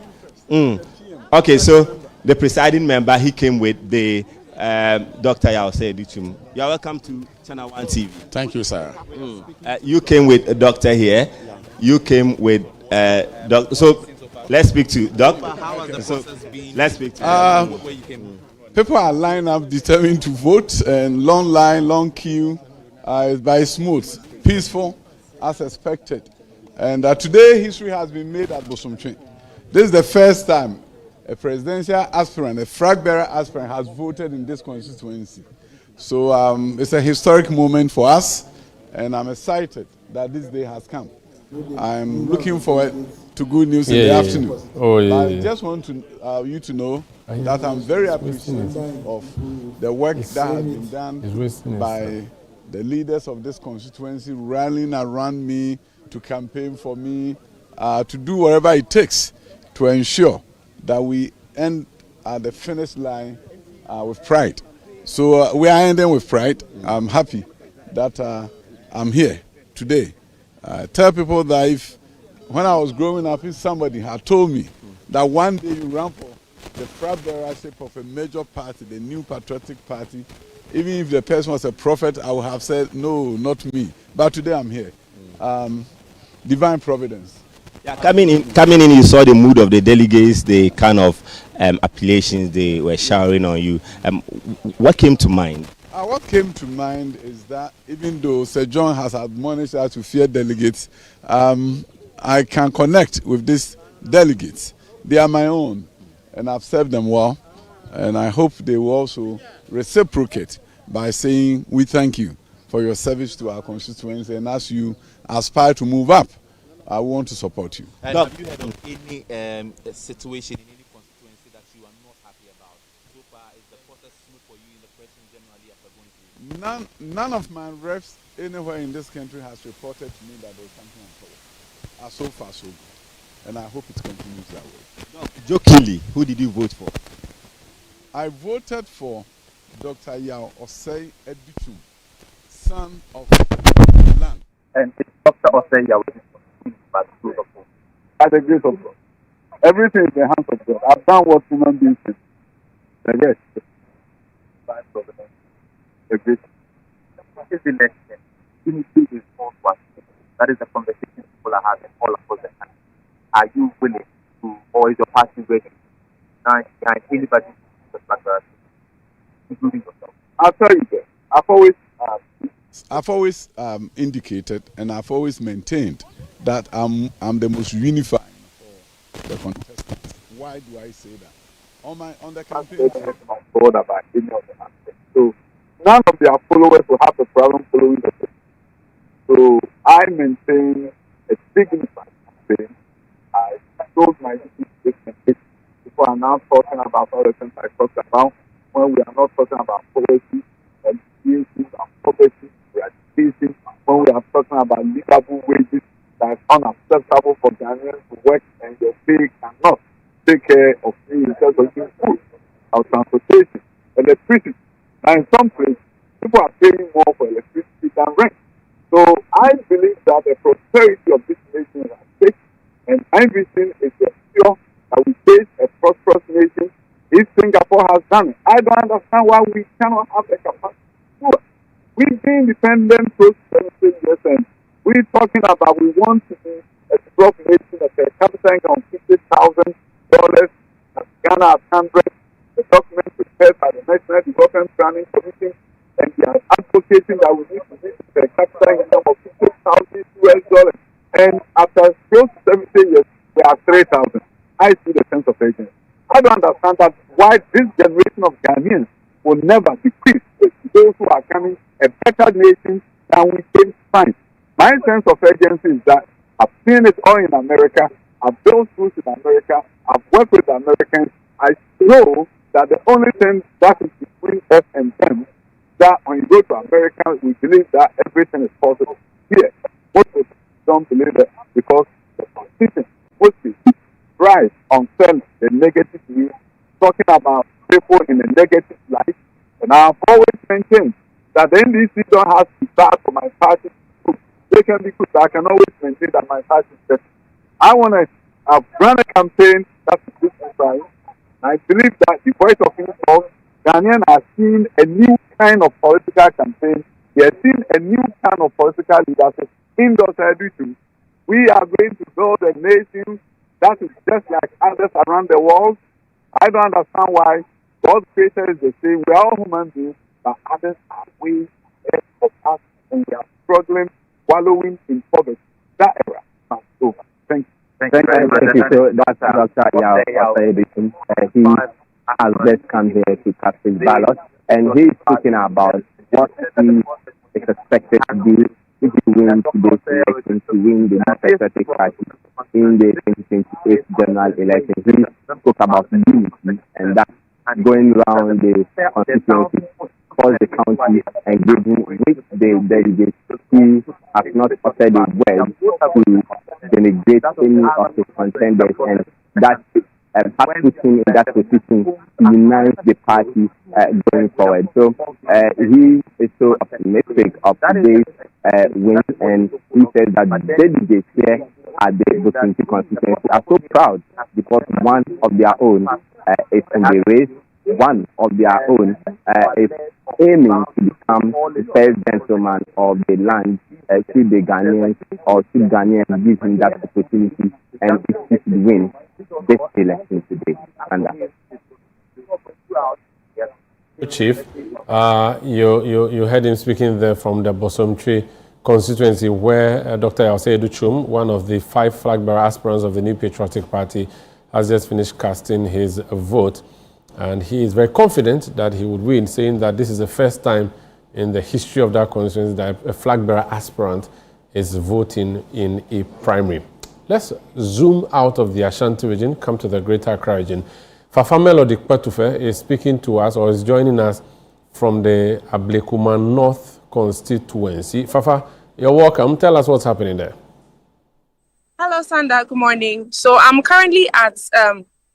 okay, so the presiding member, he came with the Dr. Yao Seiduchum. You are welcome to Channel 1 TV. Thank you, sir. You came with a doctor here. You came with Doc. So let's speak to Doc. So let's speak to people are lined up determined to vote, and long line, long queue, by smooth, peaceful, as expected. And today history has been made at Bosomtwe. This is the first time a presidential aspirant, a flag bearer aspirant, has voted in this constituency. So it's a historic moment for us, and I'm excited that this day has come. I'm looking forward to good news in the afternoon. I just want to, you to know that I'm very appreciative of the work that has been done by the leaders of this constituency, rallying around me to campaign for me, to do whatever it takes to ensure that we end at the finish line with pride. So we are ending with pride. I'm happy that I'm here today. I tell people that when I was growing up, if somebody had told me that one day you run for the flag bearership of a major party, the New Patriotic Party, even if the person was a prophet, I would have said, no, not me. But today I'm here. Divine providence. Yeah, coming in, you saw the mood of the delegates, the kind of appellations they were showering on you. What came to mind? What came to mind is that even though Sir John has admonished us to fear delegates, I can connect with these delegates. They are my own, and I've served them well, and I hope they will also reciprocate by saying, we thank you for your service to our constituency, and as you aspire to move up, I want to support you. And have you heard of any situation in any constituency that you are not happy about? So far, is the process smooth for you in the question generally after going through? None of my reps anywhere in this country has reported to me that there's something untoward. So far, so good. And I hope it continues that way. Jokingly, who did you vote for? I voted for Dr. Yao Osei Edichum, son of land. And it's Dr. Osei Yao by the grace of God. Everything is in the hands of God. I've done what human beings do. The rest is by providence. The grace. This election, unity is all one. That is the conversation people are having all across the country. Are you willing to, or is your party ready behind anybody including yourself? I'll tell you this. I've always I've always indicated and I've always maintained that I'm the most unifying for the contestants. Why do I say that? On the campaign, board about any of the aspects. So none of their followers will have a problem following the system. So I maintain a dignified campaign. I told my statement before I'm now talking about all the things I talked about when we are not talking about policy, education, and poverty, eradication, when we are talking about livable wages that is unacceptable for Ghanaians to work and your pay cannot take care of me in terms of food, or transportation, electricity. Now in some places, people are paying more for electricity than rent. So I believe that the prosperity of this nation is at stake, and my vision is to ensure that we face a prosperous nation if Singapore has done it. I don't understand why we cannot have the capacity to do it. We've been independent for 17 years, and we're talking about we want to be a developed nation of a capital income of $50,000, and Ghana at 100. The document prepared by the National Development Planning Commission, and they are advocating that we need to reach a capital income of $50,000. And after close to 17 years, we are 3,000. I see the sense of urgency. I don't understand that why this generation of Ghanaians will never decrease to those who are coming a better nation than we came to find. My sense of urgency is that I've seen it all in America. I've built schools in America. I've worked with Americans. I know that the only thing that is between us and them, that when you go to America, we believe that everything is possible. Here, most people don't believe it because the politicians mostly thrive on selling the negative news, talking about people in a negative light. And I've always maintained that the NDC don't have to be bad for my party. They can be good, but I can always maintain that my party is better. I've run a campaign that is business. I believe that the voice of impulse, Ghanaians have seen a new kind of political campaign. They have seen a new kind of political leadership in those too. We are going to build a nation that is just like others around the world. I don't understand why God's creator is the same. We are all human beings, but others are way ahead of us, and we are struggling, wallowing in poverty. That era is over. Thank you. Thank you very much. So that's Dr. Yao Edison. He has just come here to cast his ballot, and he's speaking about what he is expected to do if he wins today's election to win the Democratic Party in the 2028 general election. He spoke about unity, and that's going around the constituency, across the county, and giving which the delegates he has not uttered a word to denigrate any of the contenders, and that has put him in that position to unite the party going forward. So he is so optimistic of today's win, and he says that the delegates here at the Bosunti constituency are so proud because one of their own is in the race. One of their own is aiming to become the first gentleman of the land should the Ghanaians or should Ghanaians give him that opportunity, and if he should win this election today. And Chief, you heard him speaking there from the Bosomtwe constituency where Dr. Yao Chum, one of the 5 flag bearer aspirants of the New Patriotic Party, has just finished casting his vote. And he is very confident that he would win, saying that this is the first time in the history of that constituency that a flag bearer aspirant is voting in a primary. Let's zoom out of the Ashanti region, come to the Greater Accra region. Fafa Melody Kpatufe is speaking to us, or is joining us from the Ablekuma North constituency. Fafa, you're welcome. Tell us what's happening there. Hello, Sanda. Good morning. So I'm currently at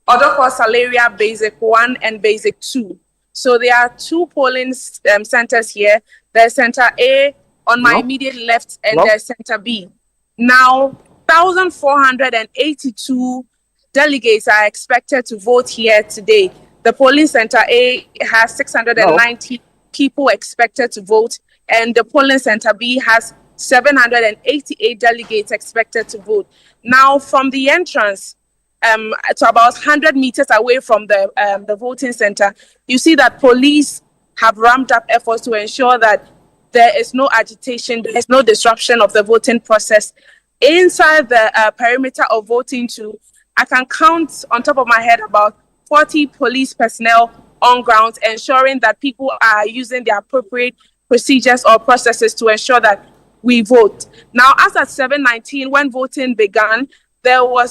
Odoko Salaria Basic 1 and Basic 2. So there are 2 polling centers here. There's Center A on my immediate left, and there's Center B. Now, 1,482 delegates are expected to vote here today. The polling center A has 690 people expected to vote, and the polling center B has 788 delegates expected to vote. Now, from the entrance, to about 100 meters away from the voting center, you see that police have ramped up efforts to ensure that there is no agitation, there is no disruption of the voting process. Inside the perimeter of voting too, I can count on top of my head about 40 police personnel on ground, ensuring that people are using the appropriate procedures or processes to ensure that we vote. Now, as at 7:19, when voting began, there were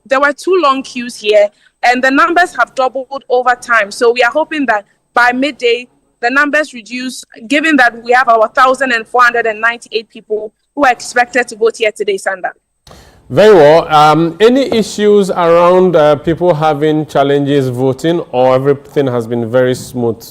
2 long queues here, and the numbers have doubled over time. So we are hoping that by midday, the numbers reduce, given that we have our 1,498 people who are expected to vote here today, Sanda. Very well. Any issues around people having challenges voting, or everything has been very smooth?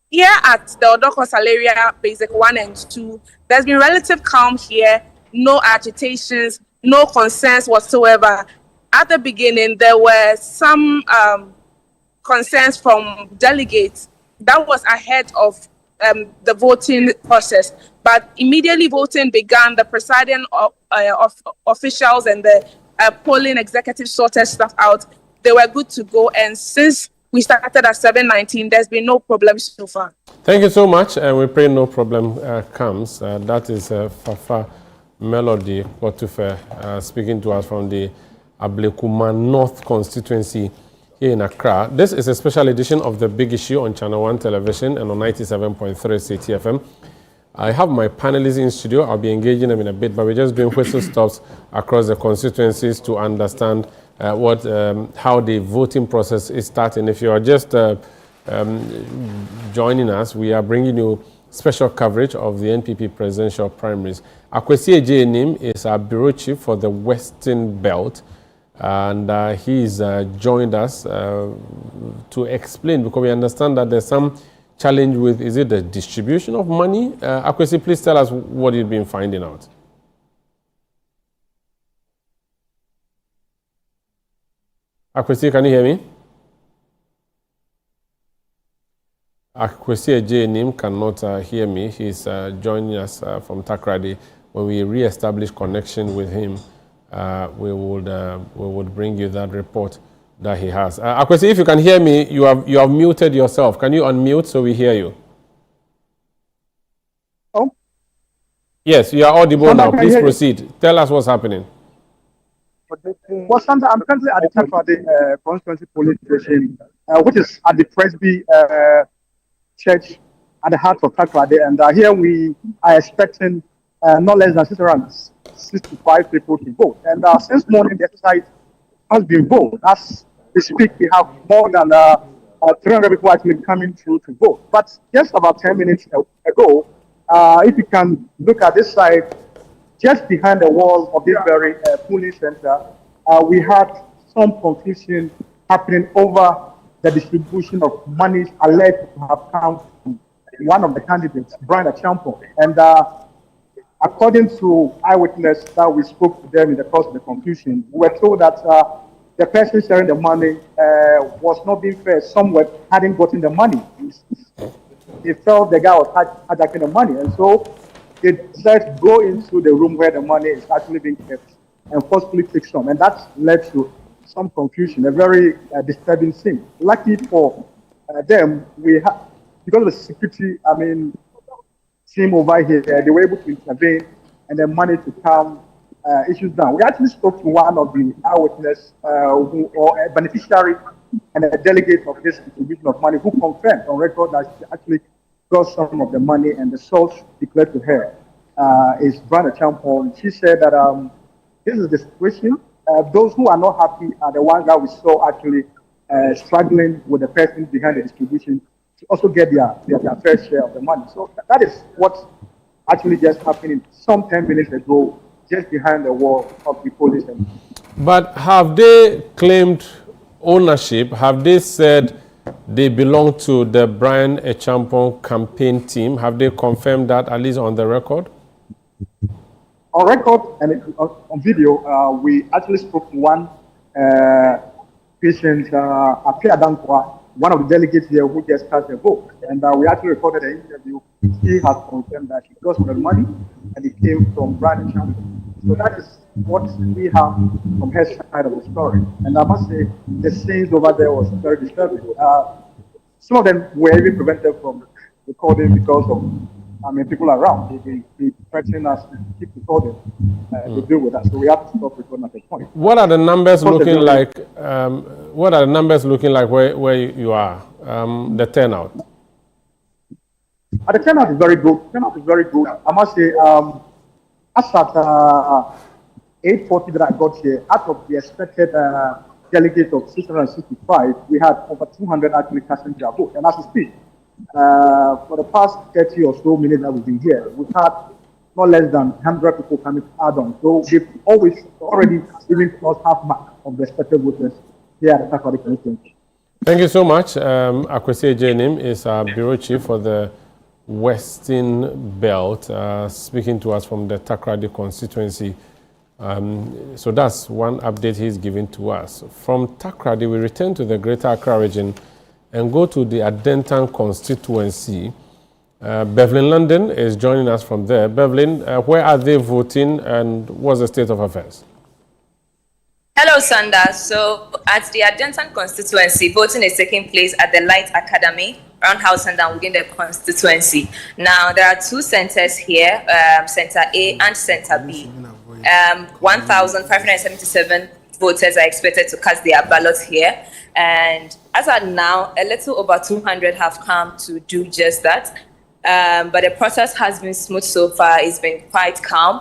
Here at the Odoko Salaria Basic 1 and 2, there's been relative calm here, no agitations, no concerns whatsoever. At the beginning, there were some concerns from delegates. That was ahead of the voting process. But immediately voting began, the presiding officials and the polling executives sorted stuff out. They were good to go. And since we started at 7:19, there's been no problem so far. Thank you so much. And we pray no problem comes. That is Fafa Melody Kotufe speaking to us from the Ablekuma North constituency here in Accra. This is a special edition of The Big Issue on Channel 1 Television and on 97.3 CTFM. I have my panelists in studio. I'll be engaging them in a bit, but we're just doing whistle stops across the constituencies to understand how the voting process is starting. If you are just joining us, we are bringing you special coverage of the NPP presidential primaries. Akwesi Ejenim is our bureau chief for the Western Belt, and he's joined us to explain, because we understand that there's some challenge with, is it the distribution of money? Akwesi, please tell us what you've been finding out. Akwesi, can you hear me? Akwesi Ejenim cannot hear me. He's joining us from Takrady. When we re-establish connection with him, we would bring you that report that he has. Akwesi, if you can hear me, you have muted yourself. Can you unmute so we hear you? Oh? Yes, you are audible now. Please proceed. Tell us what's happening. Well, Sandra, I'm currently at the Takrady constituency police station, which is at the Presby Church at the heart of Takrady, and here we are expecting not less than 665 people to vote. And since morning, the exercise has been voted. As we speak, we have more than 300 people actually coming through to vote. But just about 10 minutes ago, if you can look at this side, just behind the walls of this very polling center, we had some confusion happening over the distribution of monies alleged to have come from one of the candidates, Brian Achampo. And according to eyewitness that we spoke to them in the course of the confusion, we were told that the person sharing the money was not being fair. Someone hadn't gotten the money. They felt the guy was hijacking the money. And so they decided to go into the room where the money is actually being kept and forcefully take some. And that led to some confusion, a very disturbing scene. Lucky for them, because of the security, team over here, they were able to intervene and then managed to calm issues down. We actually spoke to one of the eyewitnesses or a beneficiary and a delegate of this distribution of money who confirmed on record that she actually got some of the money, and the source declared to her is Brian Achampo. She said that this is the situation. Those who are not happy are the ones that we saw actually struggling with the person behind the distribution to also get their fair share of the money. So that is what actually just happened some 10 minutes ago, just behind the wall of the police. But have they claimed ownership? Have they said they belong to the Brian Achampo campaign team? Have they confirmed that, at least on the record? On record and on video, we actually spoke to one patient, Apia Dankwa, one of the delegates here who just cast a vote. And we actually recorded an interview. He has confirmed that he got some money and it came from Brian Achampo. So that is what we have from her side of the story. And I must say, the scenes over there was very disturbing. Some of them were even prevented from recording because of, people around. They threatening us to keep recording. They deal with us, so we have to stop recording at a point. What are the numbers looking like? What are the numbers looking like where you are? The turnout. The turnout is very good. Turnout is very good. I must say, as at 8:40 that I got here, out of the expected delegates of 665, we had over 200 actually casting their vote. And as we speak, for the past 30 or so minutes that we've been here, we've had not less than 100 people coming to add on. So we've already even crossed half mark of the expected voters here at the Takoradi constituency. Thank you so much. Akwesi Ejenim is our bureau chief for the Western Belt, speaking to us from the Takoradi constituency. So that's one update he's giving to us. From Takoradi, we return to the Greater Accra region and go to the Adentan constituency. Bevelyn London is joining us from there. Bevelyn, where are they voting and what's the state of affairs? Hello, Sanda. So at the Adentan constituency, voting is taking place at the Light Academy, Roundhouse and within the constituency. Now, there are two centers here, Center A and Center B. 1,577 voters are expected to cast their ballots here. And as of now, a little over 200 have come to do just that. But the process has been smooth so far. It's been quite calm.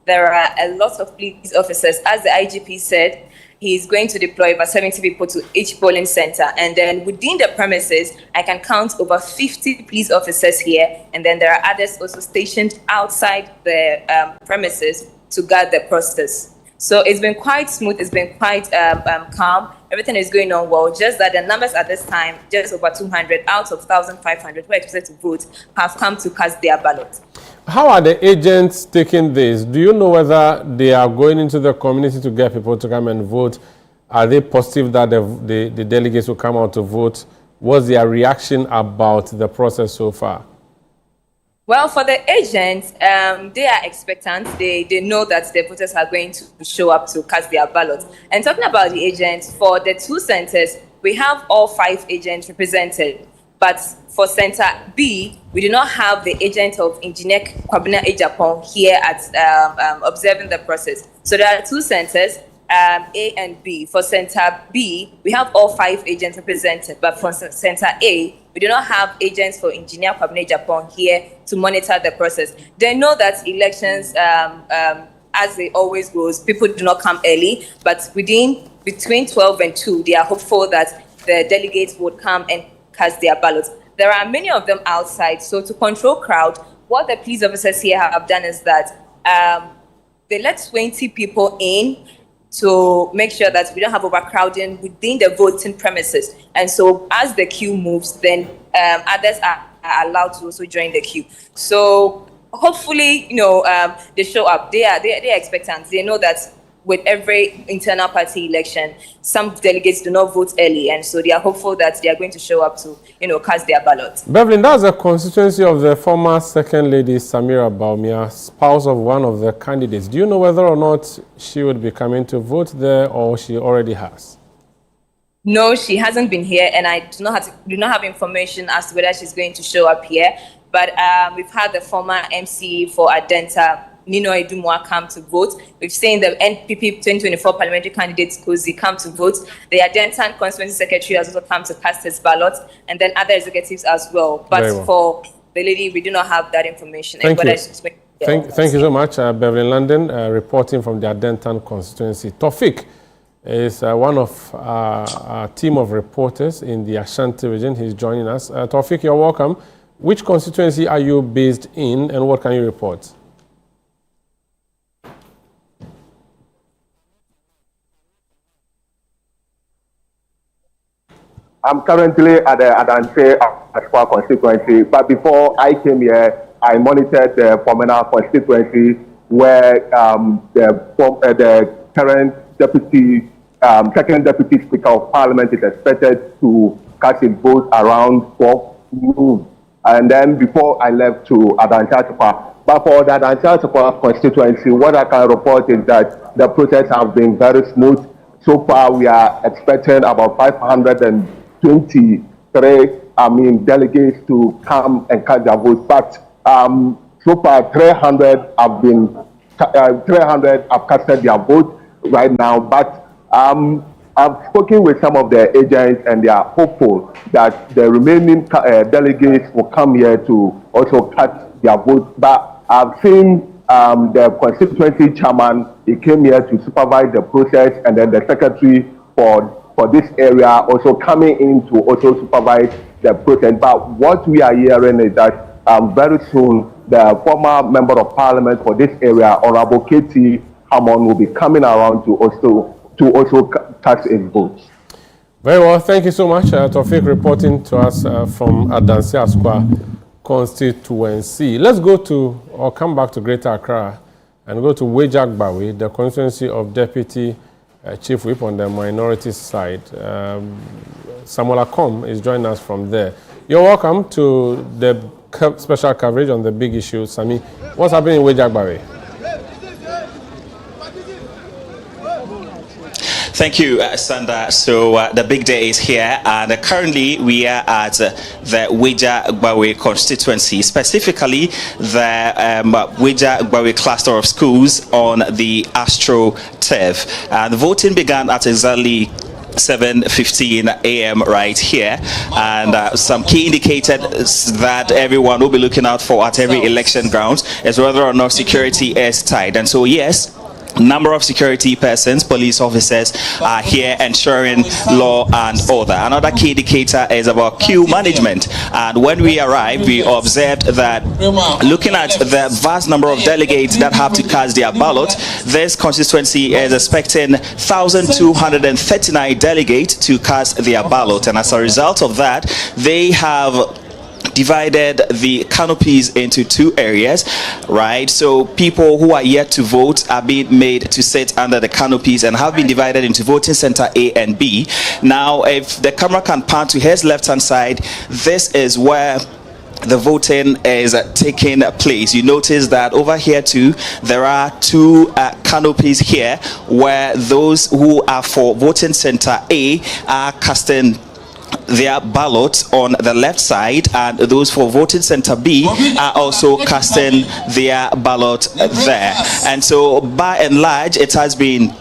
There are a lot of police officers. As the IGP said, he's going to deploy over 70 people to each polling center. And then within the premises, I can count over 50 police officers here. And then there are others also stationed outside the premises to guard the process. So it's been quite smooth. It's been quite calm. Everything is going on well. Just that the numbers at this time, just over 200 out of 1,500 who are expected to vote, have come to cast their ballot. How are the agents taking this? Do you know whether they are going into the community to get people to come and vote? Are they positive that the delegates will come out to vote? What's their reaction about the process so far? Well, for the agents, they are expectant. They know that the voters are going to show up to cast their ballots. And talking about the agents, for the two centers, we have all 5 agents represented. But for Center B, we do not have the agent of Engineer Kwabena Ejapon here at observing the process. So there are 2 centers, A and B. For Center B, we have all 5 agents represented. But for Center A, we do not have agents for Engineer Kwabena Ejapon here to monitor the process. They know that elections, as it always goes, people do not come early. But between 12 and 2, they are hopeful that the delegates would come and cast their ballots. There are many of them outside. So to control crowd, what the police officers here have done is that they let 20 people in to make sure that we don't have overcrowding within the voting premises. And so as the queue moves, then others are allowed to also join the queue. So hopefully, they show up. They are expectant. They know that with every internal party election, some delegates do not vote early, and so they are hopeful that they are going to show up to, cast their ballots. Bevelyn, that's a constituency of the former Second Lady Samira Baumia, spouse of one of the candidates. Do you know whether or not she would be coming to vote there, or she already has? No, she hasn't been here, and I do not have information as to whether she's going to show up here. But we've had the former MC for Adenta, Nino Edumwa, come to vote. We've seen the NPP 2024 parliamentary candidate Kozi come to vote. The Adentan constituency secretary has also come to cast his ballot, and then other executives as well. But for the lady, we do not have that information. Thank you. Thank you so much, Bevelyn London, reporting from the Adentan constituency. Tawfiq is one of our team of reporters in the Ashanti region. He's joining us. Tawfiq, you're welcome. Which constituency are you based in, and what can you report? I'm currently at the Adante Ashwa constituency, but before I came here, I monitored the Pomena constituency, where the current second deputy speaker of parliament is expected to cast his vote around 12 noon. And then before I left to Adante Ashwa. But for the Adante Ashwa constituency, what I can report is that the process has been very smooth. So far, we are expecting about 523 delegates to come and cast their votes. But so far, 300 have casted their vote right now. But I've spoken with some of the agents, and they are hopeful that the remaining delegates will come here to also cast their vote. But I've seen the constituency chairman. He came here to supervise the process, and then the secretary for this area also coming in to also supervise the process. But what we are hearing is that very soon the former member of parliament for this area, Honorable Katie Hammond, will be coming around to also cast his votes. Very well, thank you so much, Tofik, reporting to us from Adansi Asqua constituency. Let's go to, or come back to Greater Accra and go to Wejagbawe, the constituency of Deputy Chief Whip on the minority side. Samuel Akom is joining us from there. You're welcome to the special coverage on the big issue. Sami, what's happening in Wejagbawe? Thank you, Sanda. So the big day is here, and currently we are at the Wejagbawe constituency, specifically the Wejagbawe cluster of schools on the Astro Turf. The voting began at exactly 7:15 a.m. right here, and some key indicators that everyone will be looking out for at every election ground is whether or not security is tight. And so, yes, number of security persons, police officers are here ensuring law and order. Another key indicator is about queue management, and when we arrived, we observed that looking at the vast number of delegates that have to cast their ballot, this constituency is expecting 1,239 delegates to cast their ballot, and as a result of that, they have divided the canopies into two areas, right? So people who are yet to vote are being made to sit under the canopies and have been divided into voting center A and B. Now, if the camera can pan to his left-hand side, this is where the voting is taking place. You notice that over here too, there are two canopies here where those who are for voting center A are casting their ballot on the left side, and those for voting center B are also casting their ballot there. And so by and large, it has been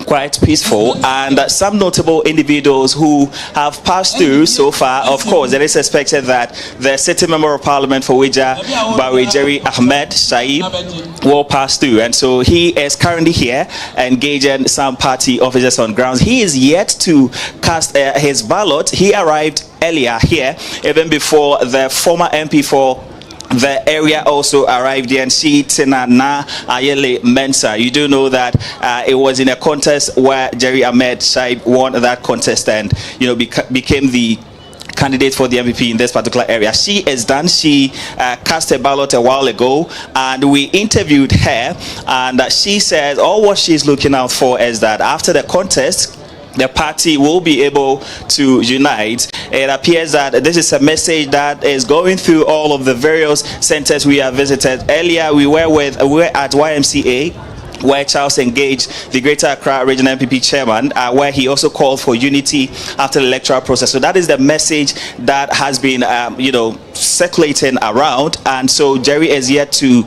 quite peaceful, and some notable individuals who have passed through so far. Of course, it is expected that the sitting member of parliament for Wejagbawe, Jerry Ahmed Shaib, will pass through, and so he is currently here engaging some party officers on grounds. He is yet to cast his ballot. He arrived earlier here, even before the former MP for the area also arrived here, and she Tinana Ayele Mensa. You do know that it was in a contest where Jerry Ahmed Shaib won that contest, and became the candidate for the NPP in this particular area. She is done. She cast a ballot a while ago, and we interviewed her, and she says all what she's looking out for is that after the contest, the party will be able to unite. It appears that this is a message that is going through all of the various centers we have visited. Earlier, we were at YMCA, where Charles engaged the Greater Accra Regional NPP chairman, where he also called for unity after the electoral process. So that is the message that has been, circulating around. And so Jerry is yet to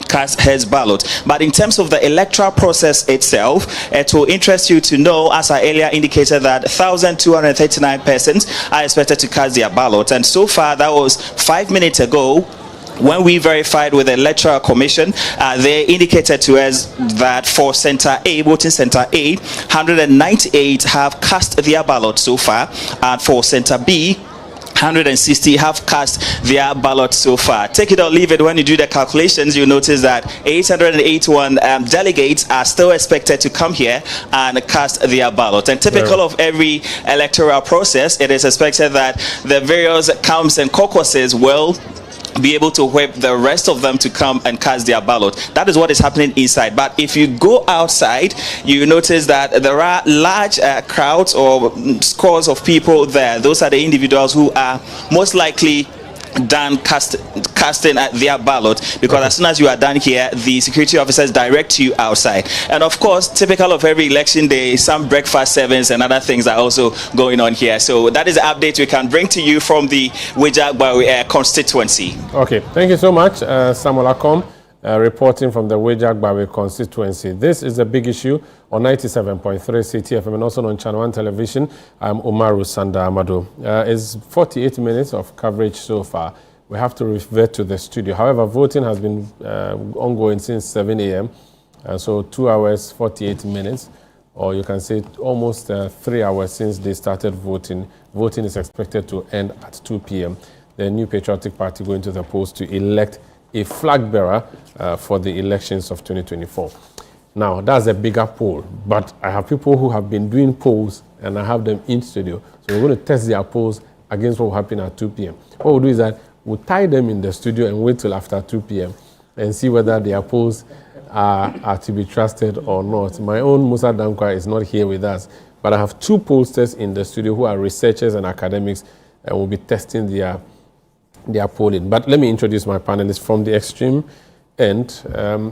cast his ballot. But in terms of the electoral process itself, it will interest you to know, as I earlier indicated, that 1,239 persons are expected to cast their ballot. And so far, that was 5 minutes ago, when we verified with the Electoral Commission, they indicated to us that for Center A, voting Center A, 198 have cast their ballot so far, and for Center B, 160 have cast their ballot so far. Take it or leave it. When you do the calculations, you notice that 881 delegates are still expected to come here and cast their ballot. And typical of every electoral process, it is expected that the various camps and caucuses will be able to whip the rest of them to come and cast their ballot. That is what is happening inside. But if you go outside, you notice that there are large crowds or scores of people there. Those are the individuals who are most likely done casting their ballot, because as soon as you are done here, the security officers direct you outside. And of course, typical of every election day, some breakfast servings and other things are also going on here. So that is the update we can bring to you from the Wejagbawe constituency. Okay, thank you so much, Samuel Akom, reporting from the Wejagbawe constituency. This is a big issue on 97.3 CTFM and also on Channel 1 television. I'm Umaru Sanda Amado. It's 48 minutes of coverage so far. We have to revert to the studio. However, voting has been ongoing since 7 a.m. So 2 hours, 48 minutes, or you can say almost 3 hours since they started voting. Voting is expected to end at 2 p.m. The New Patriotic Party going to the polls to elect a flag bearer for the elections of 2024. Now, that's a bigger poll, but I have people who have been doing polls and I have them in studio. So we're going to test their polls against what will happen at 2 p.m. What we'll do is that we'll tie them in the studio and wait till after 2 p.m. and see whether their polls are to be trusted or not. My own Musa Dankwa is not here with us, but I have 2 pollsters in the studio who are researchers and academics and will be testing their polling. But let me introduce my panelists from the extreme end.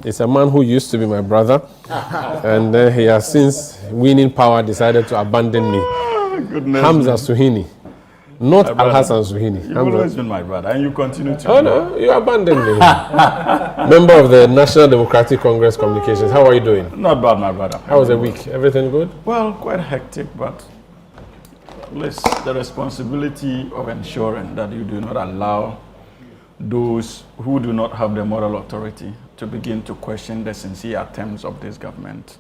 It's a man who used to be my brother, and he has since winning power decided to abandon me. Hamza Suhini, not Al Hassan Suhini. You've always been my brother, and you continue to. Oh no, you abandoned me. Member of the National Democratic Congress Communications. How are you doing? Not bad, my brother. How was the week? Everything good? Well, quite hectic, but the responsibility of ensuring that you do not allow those who do not have the moral authority to begin to question the sincere attempts of this government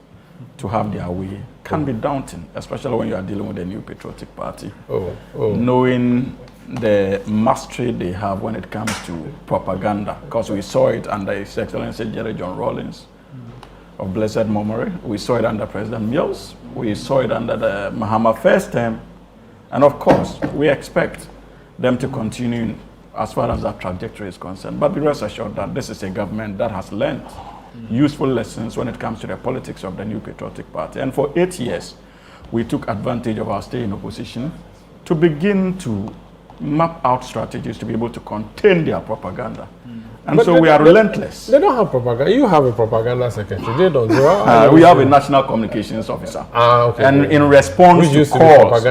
to have their way can be daunting, especially when you are dealing with a New Patriotic Party. Knowing the mastery they have when it comes to propaganda, because we saw it under His Excellency Jerry John Rawlings of blessed memory. We saw it under President Mills. We saw it under the Mahama first term. And of course, we expect them to continue as far as that trajectory is concerned. But be rest assured that this is a government that has learned useful lessons when it comes to the politics of the New Patriotic Party. And for 8 years, we took advantage of our stay in opposition to begin to map out strategies to be able to contain their propaganda. And But so we are relentless. They don't have propaganda. You have a propaganda secretary. They don't. We have a national communications officer. Okay. And in response to calls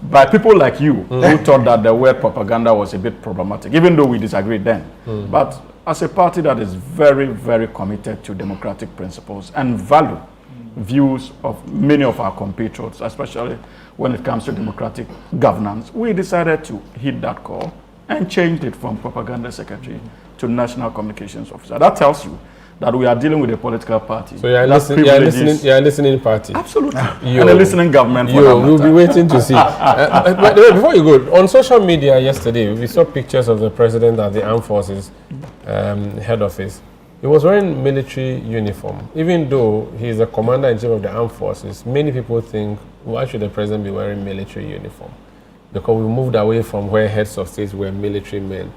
by people like you who thought that the word propaganda was a bit problematic, even though we disagreed then. But as a party that is very, very committed to democratic principles and value views of many of our compatriots, especially when it comes to democratic governance, we decided to heed that call and changed it from propaganda secretary to national communications officer. That tells you that we are dealing with a political party. So you are listening party. Absolutely. And a listening government. We'll be waiting to see. But before you go, on social media yesterday, we saw pictures of the president at the Armed Forces head office. He was wearing military uniform. Even though he's the commander-in-chief of the Armed Forces, many people think, why should the president be wearing military uniform? Because we moved away from where heads of states were military men.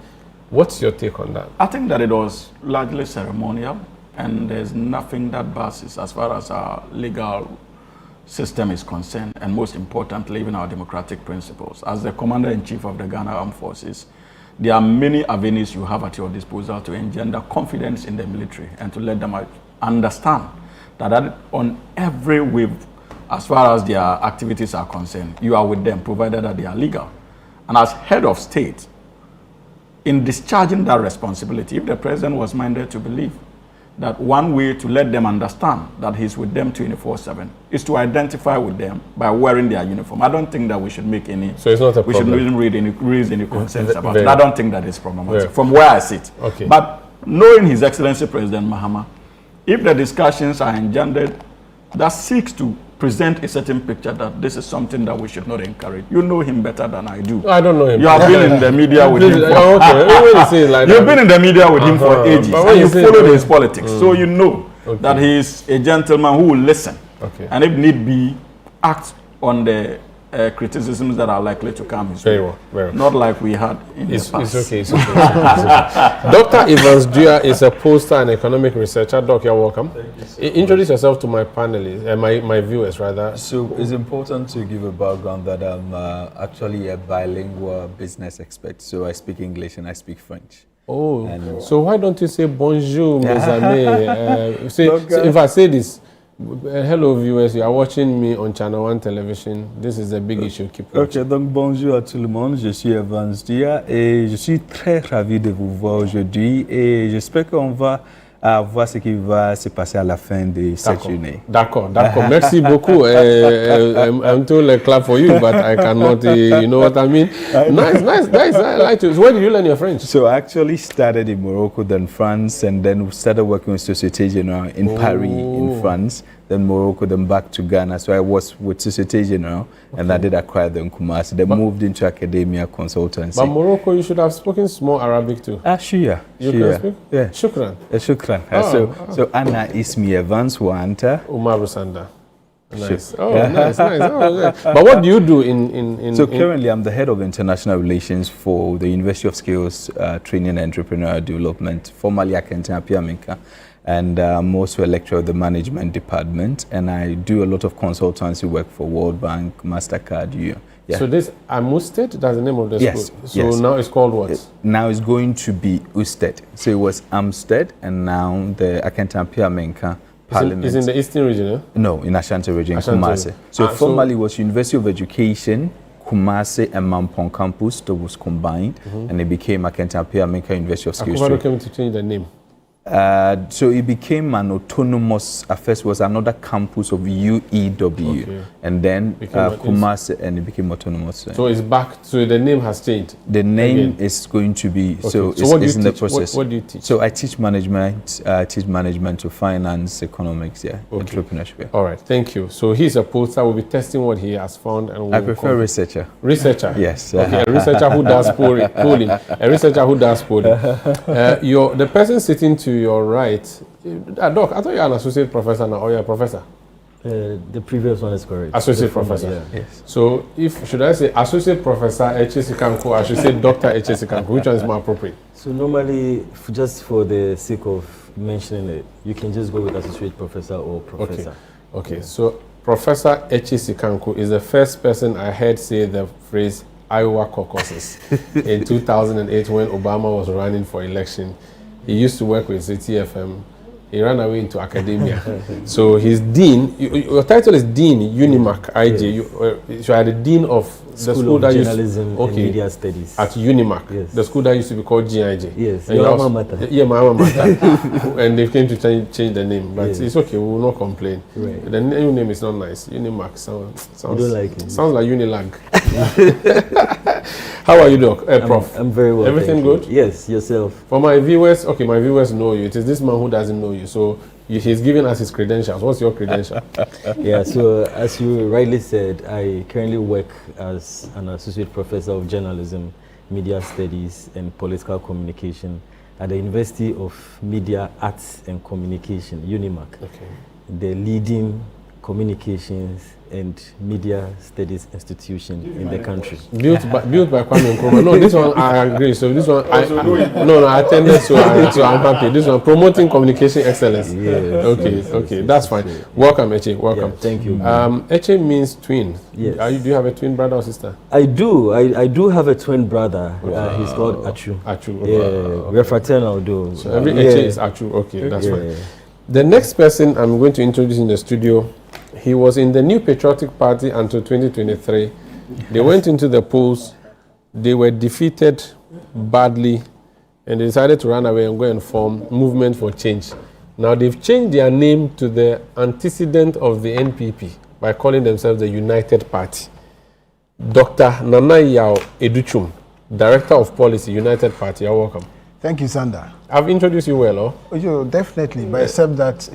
What's your take on that? I think that it was largely ceremonial, and there's nothing that passes as far as our legal system is concerned, and most importantly, even our democratic principles. As the commander-in-chief of the Ghana Armed Forces, there are many avenues you have at your disposal to engender confidence in the military and to let them understand that on every wave, as far as their activities are concerned, you are with them, provided that they are legal. And as head of state, in discharging that responsibility, if the president was minded to believe that one way to let them understand that he's with them 24/7 is to identify with them by wearing their uniform, I don't think that we should make any. So it's not a problem. We shouldn't raise any concerns about very, it. I don't think that is problematic very. from where I sit. Okay. But knowing His Excellency President Mahama, if the discussions are engendered that seeks to present a certain picture that this is something that we should not encourage. You know him better than I do. I don't know him. You have been in the media with him. You've been in the media with him for ages. And you followed his politics. So you know that he is a gentleman who will listen. And if need be, act on the criticisms that are likely to come his Very way. well, very well. Not like we had in the past. It's okay. Dr. Evans Dua is a pollster and economic researcher. Doc, you're welcome. Introduce yourself to my panelists, my viewers rather. So it's important to give a background that I'm actually a bilingual business expert. So I speak English and I speak French. Oh, so why don't you say bonjour, mes amis? If I say this, hello viewers, you are watching me on Channel 1 television. This is a big issue. Keep watching. Ok, donc bonjour à tout le monde. Je suis Evans Dia et je suis très ravi de vous voir aujourd'hui et j'espère qu'on va voir ce qui va se passer à la fin de cette journée. D'accord. Merci beaucoup. I'm told a clap for you, but I cannot, you know what I mean? Nice. I like it. So where did you learn your French? So I actually started in Morocco, then France, and then started working with Société Générale in Paris, in France, then Morocco, then back to Ghana. So I was with Société Générale, and I did acquire them in Kumasi. Then moved into academia consultancy. But Morocco, you should have spoken small Arabic too. Sure. You can speak? Yeah. Shukran. Shukran. So Anna Ismi Evans Wanta. Umar Sanda. Nice. Oh, nice. But what do you do in So currently I'm the head of international relations for the University of Skills Training and Entrepreneurial Development, formerly Akenta Piaminka. And I'm also a lecturer of the management department, and I do a lot of consultancy work for World Bank, MasterCard. Yeah. So this Amusted, that's the name of the yes, school. So now it's called what? Now it's going to be Usted. So it was Amstead, and now the Akenta Piamenka Parliament. It's in the Eastern region, eh? No, in Ashanti region, Ashanti. Kumasi. So formerly it was University of Education, Kumasi and Mampong campus that was combined, and it became Akenta Piamenka University of Skills. Akufo came to change the name. So it became an autonomous, at first was another campus of UEW, and then Kumasi, and it became autonomous. So it's back, so the name has changed? The name is going to be, so it's in the process. What do you teach? So I teach management, to finance, economics, entrepreneurship. All right, thank you. So he's a pollster, we'll be testing what he has found. And I prefer researcher. Researcher? Yes. Okay, a researcher who does polling. A researcher who does polling. The person sitting to your right, Doc, I thought you're an associate professor now, or you're a professor? The previous one is correct. Associate professor. Yeah. Yes. So should I say associate professor Echesikanko, I should say Dr. Echesikanko, which one is more appropriate? So normally, just for the sake of mentioning it, you can just go with associate professor or professor. Okay. So Professor Echesikanko is the first person I heard say the phrase Iowa caucuses in 2008 when Obama was running for election. He used to work with CTFM. He ran away into academia. So he's dean. Your title is Dean Unimac IJ. Yes. You are the dean of the school that Journalism and Media Studies at Unimac. Yes. The school that used to be called GIJ. Yes. Your alma mater. Yeah, my alma mater. And they came to change the name, but it's okay. We will not complain. Right. The new name is not nice. Unimac sounds. You don't like it. Sounds like Unilag. How are you, Doc? Prof? I'm very well. Everything good? Yes, yourself. For my viewers, my viewers know you. It is this man who doesn't know you. So he's giving us his credentials. What's your credential? Yeah, so as you rightly said, I currently work as an associate professor of journalism, media studies, and political communication at the University of Media, Arts and Communication, Unimac, the leading communications and media studies institution in the country. Built by Kwame Nkrumah. No, this one I agree. So this one, I attended, so I'm happy. This one, promoting communication excellence. Yes, okay, that's fine. Welcome, Eche. Welcome. Yeah, thank you. Eche means twin. Yes. Do you have a twin brother or sister? I do. I do have a twin brother. He's called Achu. Achu. Yeah, we're fraternal though. So every Eche is Achu. Okay, that's fine. The next person I'm going to introduce in the studio, he was in the New Patriotic Party until 2023. They went into the polls. They were defeated badly, and they decided to run away and go and form Movement for Change. Now they've changed their name to the antecedent of the NPP by calling themselves the United Party. Dr. Nana Yao Educhum, Director of Policy, United Party. You're welcome. Thank you, Sanda. I've introduced you well, Definitely, but except that,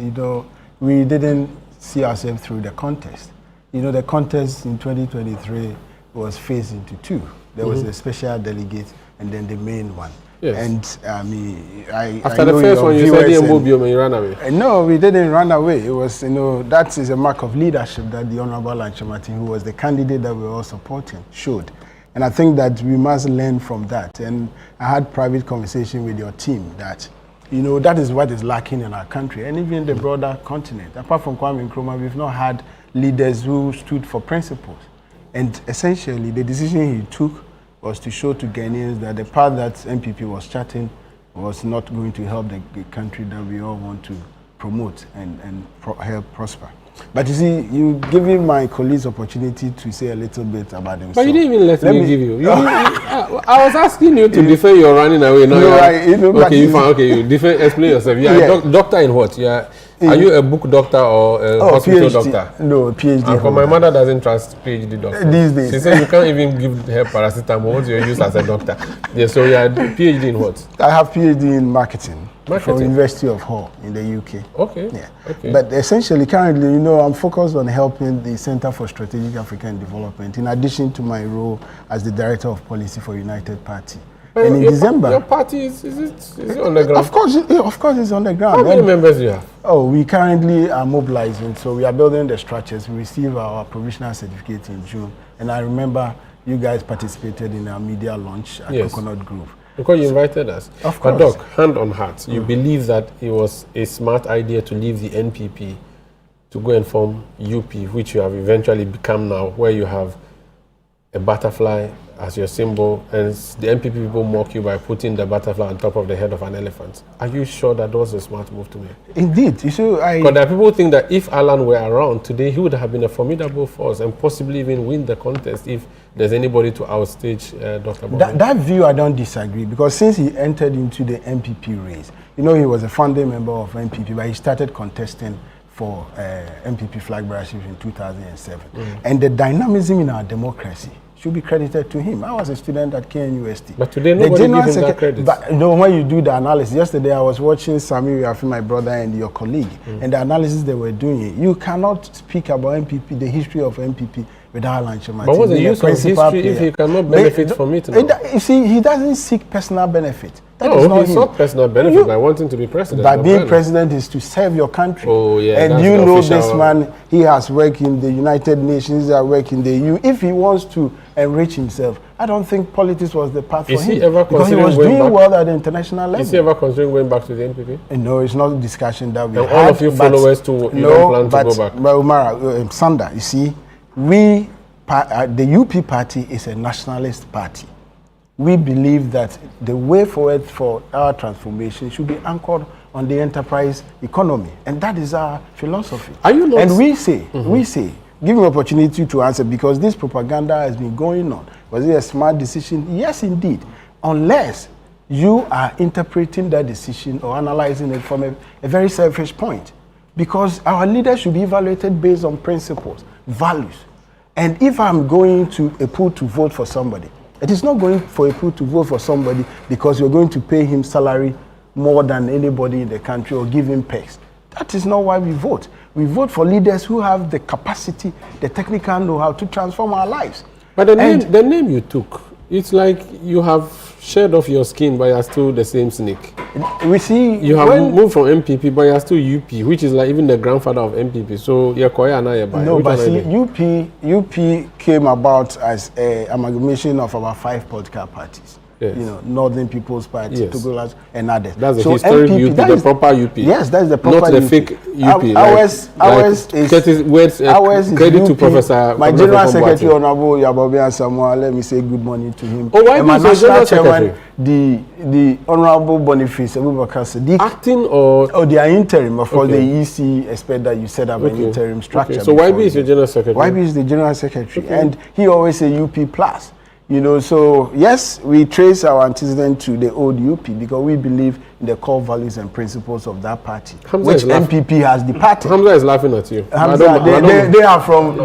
we didn't see ourselves through the contest. The contest in 2023 was phased into two. There was a special delegate and then the main one. Yes. And I mean, after the first one, you said you ran away. No, we didn't run away. It was, that is a mark of leadership that the Honorable Lanchimati, who was the candidate that we were all supporting, showed. And I think that we must learn from that. And I had private conversation with your team that, that is what is lacking in our country and even the broader continent. Apart from Kwame Nkrumah, we've not had leaders who stood for principles. And essentially, the decision he took was to show to Ghanaians that the path that NPP was charting was not going to help the country that we all want to promote and help prosper. But you see, you giving my colleagues opportunity to say a little bit about themselves. But you didn't even let me give you. I was asking you to defend your running away. You defend. Explain yourself. You are a doctor in what? Are you a book doctor or a hospital PhD. Doctor? No, PhD. And my mother doesn't trust PhD doctors. These days. She said you can't even give her paracetamol. What's your use as a doctor? Yeah, so you are PhD in what? I have PhD in marketing. From University of Hull in the UK. Okay. Yeah. Okay. But essentially, currently, I'm focused on helping the Center for Strategic African Development, in addition to my role as the Director of Policy for United Party. And in December, your party is it on the ground? Of course, it's on the ground. How many members do you have? Oh, we currently are mobilizing, so we are building the structures. We received our provisional certificate in June, and I remember you guys participated in our media launch at Coconut Grove. Because you invited us. Of course. But Doc, hand on heart, you believe that it was a smart idea to leave the NPP to go and form UP, which you have eventually become now, where you have a butterfly as your symbol, and the NPP people mock you by putting the butterfly on top of the head of an elephant. Are you sure that was a smart move to make? Indeed. You see, because there are people who think that if Alan were around today, he would have been a formidable force and possibly even win the contest if there's anybody to outstage Dr. Bobby. That view I don't disagree, because since he entered into the NPP race, he was a founding member of NPP, but he started contesting for NPP flag bearership in 2007. And the dynamism in our democracy should be credited to him. I was a student at KNUST. But today nobody gives him that credit. But when you do the analysis, yesterday I was watching Samir Yafi, my brother, and your colleague, and the analysis they were doing, you cannot speak about NPP, the history of NPP, without Alan Chemati. But what's the use of history if he cannot benefit from it now? You see, he doesn't seek personal benefit. He sought personal benefit by wanting to be president. But being president is to serve your country. Oh, yeah. And you know this man, he has worked in the United Nations, he has worked in the EU. If he wants to enrich himself, I don't think politics was the path for him. Because he was doing well at the international level. Is he ever considering going back to the NPP? No, it's not a discussion that we had. And all of you followers too, you don't plan to go back? But Umar, Sanda, you see, the UP party is a nationalist party. We believe that the way forward for our transformation should be anchored on the enterprise economy, and that is our philosophy. Are you not? And we say, give me opportunity to answer, because this propaganda has been going on. Was it a smart decision? Yes, indeed. Unless you are interpreting that decision or analyzing it from a very selfish point, because our leaders should be evaluated based on principles, values. And if I'm going to a pool to vote for somebody, it is not going for a pool to vote for somebody because you're going to pay him salary more than anybody in the country or give him perks. That is not why we vote. We vote for leaders who have the capacity, the technical know-how to transform our lives. But the name you took, it's like you have shed off your skin, but you're still the same snake. We see you have moved from MPP, but you're still UP, which is like even the grandfather of MPP. So you're Koya and I. No, but see, UP came about as an amalgamation of our 5 political parties. Yes. Northern People's Party, yes. Togolese, and others. That's the historic MPP, UP, the proper UP. Yes, that's the proper UP. Not the fake UP. Ours is credit UP. To Professor. My General Secretary, Honorable Yabobi Samoa, let me say good morning to him. Oh, why is the General Secretary? The Honorable Boniface Abubakar Sadiq. Acting or? Oh, they are interim. Of course, the EC expect that you set up an interim structure. So YB is your General Secretary? YB is the General Secretary. And he always say UP plus. So yes, we trace our antecedent to the old UP because we believe in the core values and principles of that party, which NPP has departed. Hamza is laughing at you. Hamza, they are from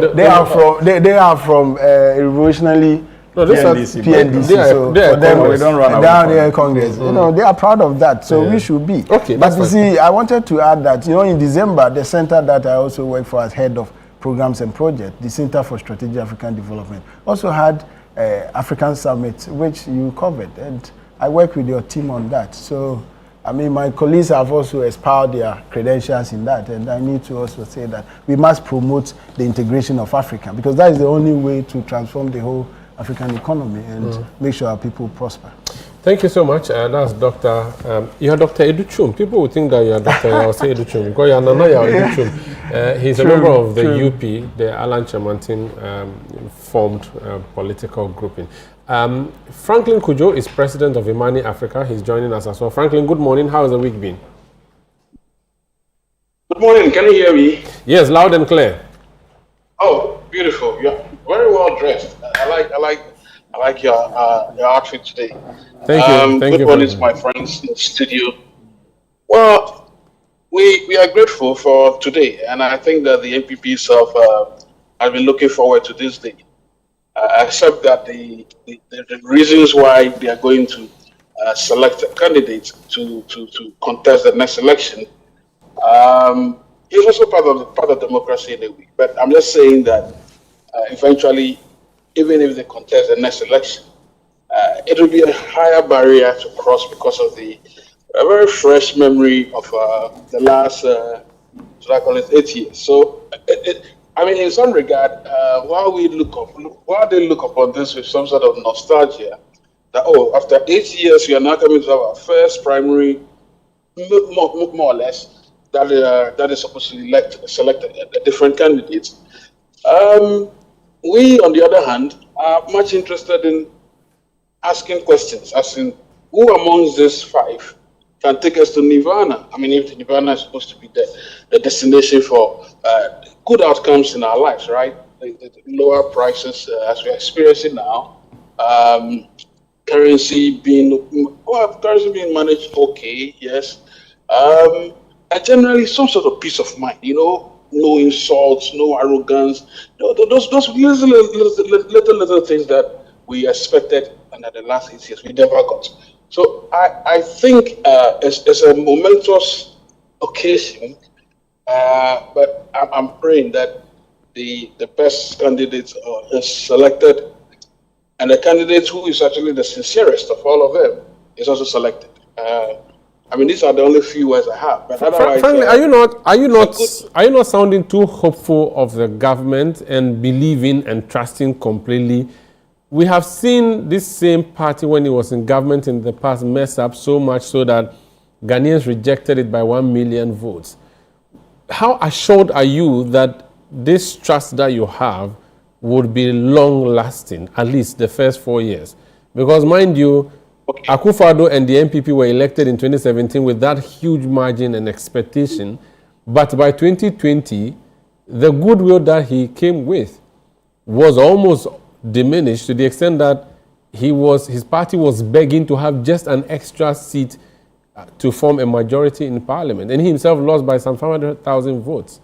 revolutionarily PNDC. They are Congress. We don't run down there Congress. They are proud of that. So we should be. Okay, but you see, I wanted to add that in December, the center that I also work for as head of programs and projects, the Center for Strategic African Development, also had African Summit, which you covered. And I work with your team on that. So, I mean, my colleagues have also expired their credentials in that, and I need to also say that we must promote the integration of Africa, because that is the only way to transform the whole African economy and make sure our people prosper. Thank you so much. That's Dr. You are Dr. Educhum. People would think that you are Dr. Yawase Educhum because you are Nana Educhum. He's a member of the UP, the Alan Chamantin formed political grouping. Franklin Kujo is president of Imani Africa. He's joining us as well. Franklin, good morning. How has the week been? Good morning. Can you hear me? Yes, loud and clear. Oh, beautiful. You're very well dressed. I like your outfit today. Thank you. Good morning to my friends in the studio. Well, we are grateful for today, and I think that the NPP itself has been looking forward to this day. Except that the reasons why they are going to select a candidate to contest the next election is also part of democracy in a way. But I'm just saying that eventually, even if they contest the next election, it will be a higher barrier to cross because of the very fresh memory of the last, should I call it, 8 years. So, I mean, in some regard, while they look upon this with some sort of nostalgia, that after 8 years we are now coming to have our first primary, more or less, that is supposed to select a different candidate. We, on the other hand, are much interested in asking questions, as in who amongst these 5 can take us to Nirvana? I mean, if Nirvana is supposed to be the destination for good outcomes in our lives, right? The lower prices as we're experiencing now, currency being managed okay, yes, and generally some sort of peace of mind, no insults, no arrogance, those little things that we expected, and at the last 8 years we never got. So I think it's a momentous occasion, but I'm praying that the best candidate is selected, and the candidate who is actually the sincerest of all of them is also selected. I mean, these are the only few words I have. But otherwise, frankly, are you not sounding too hopeful of the government and believing and trusting completely? We have seen this same party when it was in government in the past mess up so much so that Ghanaians rejected it by 1 million votes. How assured are you that this trust that you have would be long-lasting, at least the first 4 years? Because mind you, Akufo-Addo and the NPP were elected in 2017 with that huge margin and expectation, but by 2020, the goodwill that he came with was almost diminished to the extent that his party was begging to have just an extra seat to form a majority in parliament, and he himself lost by some 500,000 votes.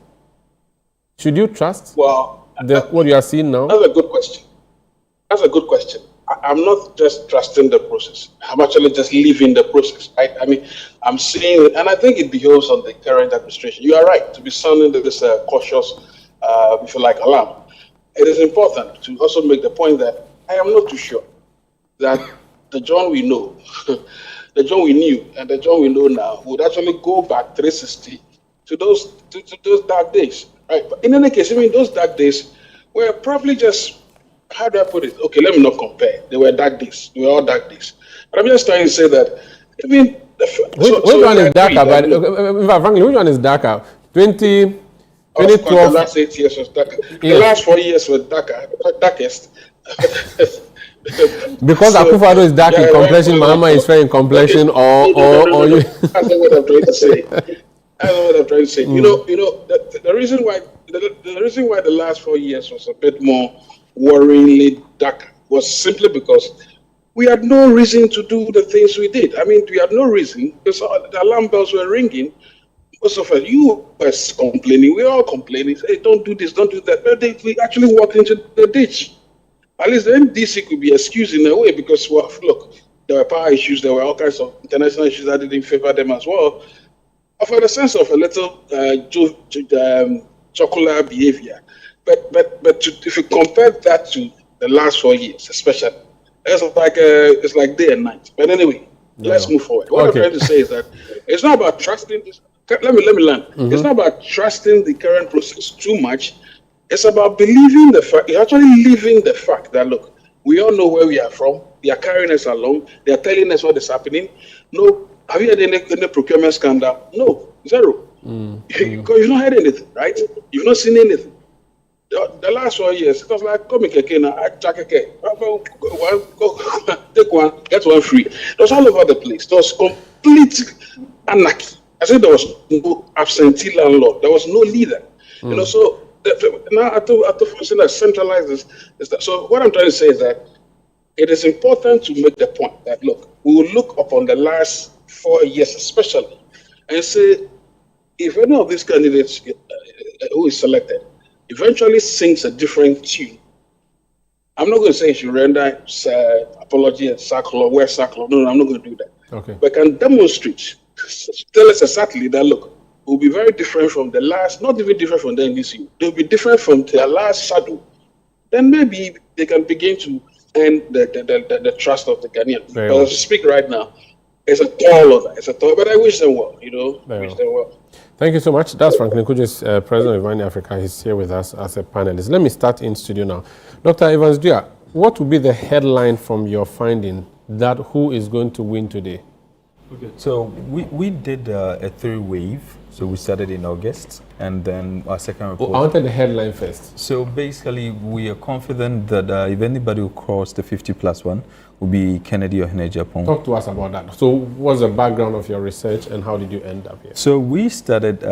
Should you trust what you are seeing now? That's a good question. That's a good question. I'm not just trusting the process. I'm actually just living the process. I mean, I'm seeing it, and I think it behoves on the current administration. You are right to be sounding this cautious, if you like, alarm. It is important to also make the point that I am not too sure that the John we know, the John we knew, and the John we know now would actually go back 360 to those dark days, right? But in any case, I mean, those dark days were probably just, how do I put it? Okay, let me not compare. They were dark days. They were all dark days. But I'm just trying to say that, I mean, which one is darker? Frankly, which one is darker? 2012. The last 8 years was darker. Yes. The last 4 years were darkest. Because Akufo-Addo is dark in complexion, Mahama is fair in complexion, or you. That's not what I'm trying to say. That's not what I'm trying to say. You know, the reason why the last 4 years was a bit more worryingly dark was simply because we had no reason to do the things we did. I mean, we had no reason because the alarm bells were ringing. Most of us, you were complaining, we were all complaining, hey, don't do this, don't do that. But we actually walked into the ditch. At least the NDC could be excused in a way because, well, look, there were power issues, there were all kinds of international issues that didn't favor them as well. I've had a sense of a little jocular behavior. But if you compare that to the last 4 years, especially, It's like day and night. But anyway, let's move forward. What I'm trying to say is that it's not about trusting this. Let me learn. It's not about trusting the current process too much. It's about believing the fact, actually living the fact that look, we all know where we are from. They are carrying us along. They are telling us what is happening. No, have you had any procurement scandal? No, zero. Because you've not heard anything, right? You've not seen anything. The last 4 years, it was like, come again, take one, get one free. It was all over the place. There was complete anarchy. I said there was no absentee landlord. There was no leader. You know, so now I thought that centralizes is that. So what I'm trying to say is that it is important to make the point that look, we will look upon the last 4 years especially and say, if any of these candidates who is selected eventually sings a different tune, I'm not going to say you should render apology and sackcloth, wear sackcloth. No, I'm not going to do that. Okay. But can demonstrate, tell us exactly that look, it will be very different from the last, not even different from the NDC. They will be different from their last shadow. Then maybe they can begin to earn the trust of the Ghanaians. But as we speak right now, it's a tall order. It's a tall, but I wish them well, you know. Wish them well. Thank you so much. That's Franklin Kudus, President of Vine Africa. He's here with us as a panelist. Let me start in studio now. Dr. Evans-Dua, what would be the headline from your finding that who is going to win today? Okay. So we did a three-wave. So we started in August, and then our second report. I wanted the headline first. So basically, we are confident that if anybody will cross the 50+1, will be Kennedy or Henejapong. Talk to us about that. So what's the background of your research, and how did you end up here? So we started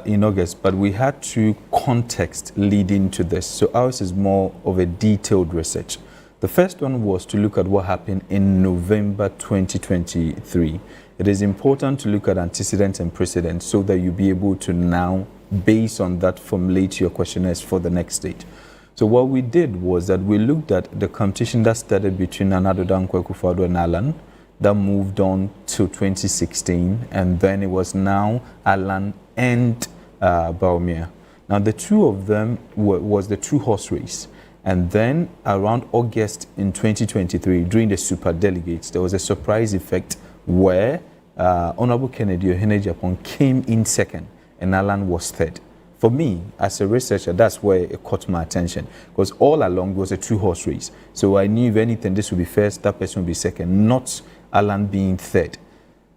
in August, but we had two contexts leading to this. So ours is more of a detailed research. The first one was to look at what happened in November 2023. It is important to look at antecedents and precedents so that you'll be able to now, based on that, formulate your questionnaires for the next stage. So what we did was that we looked at the competition that started between Nana Addo Dankwa Akufo-Addo and Alan, that moved on to 2016, and then it was now Alan and Bawumia. Now the two of them was the two-horse race. And then around August in 2023, during the super delegates, there was a surprise effect where Honorable Kennedy Henejapong came in second and Alan was third. For me, as a researcher, that's where it caught my attention, because all along it was a two-horse race. So I knew if anything, this would be first, that person would be second, not Alan being third.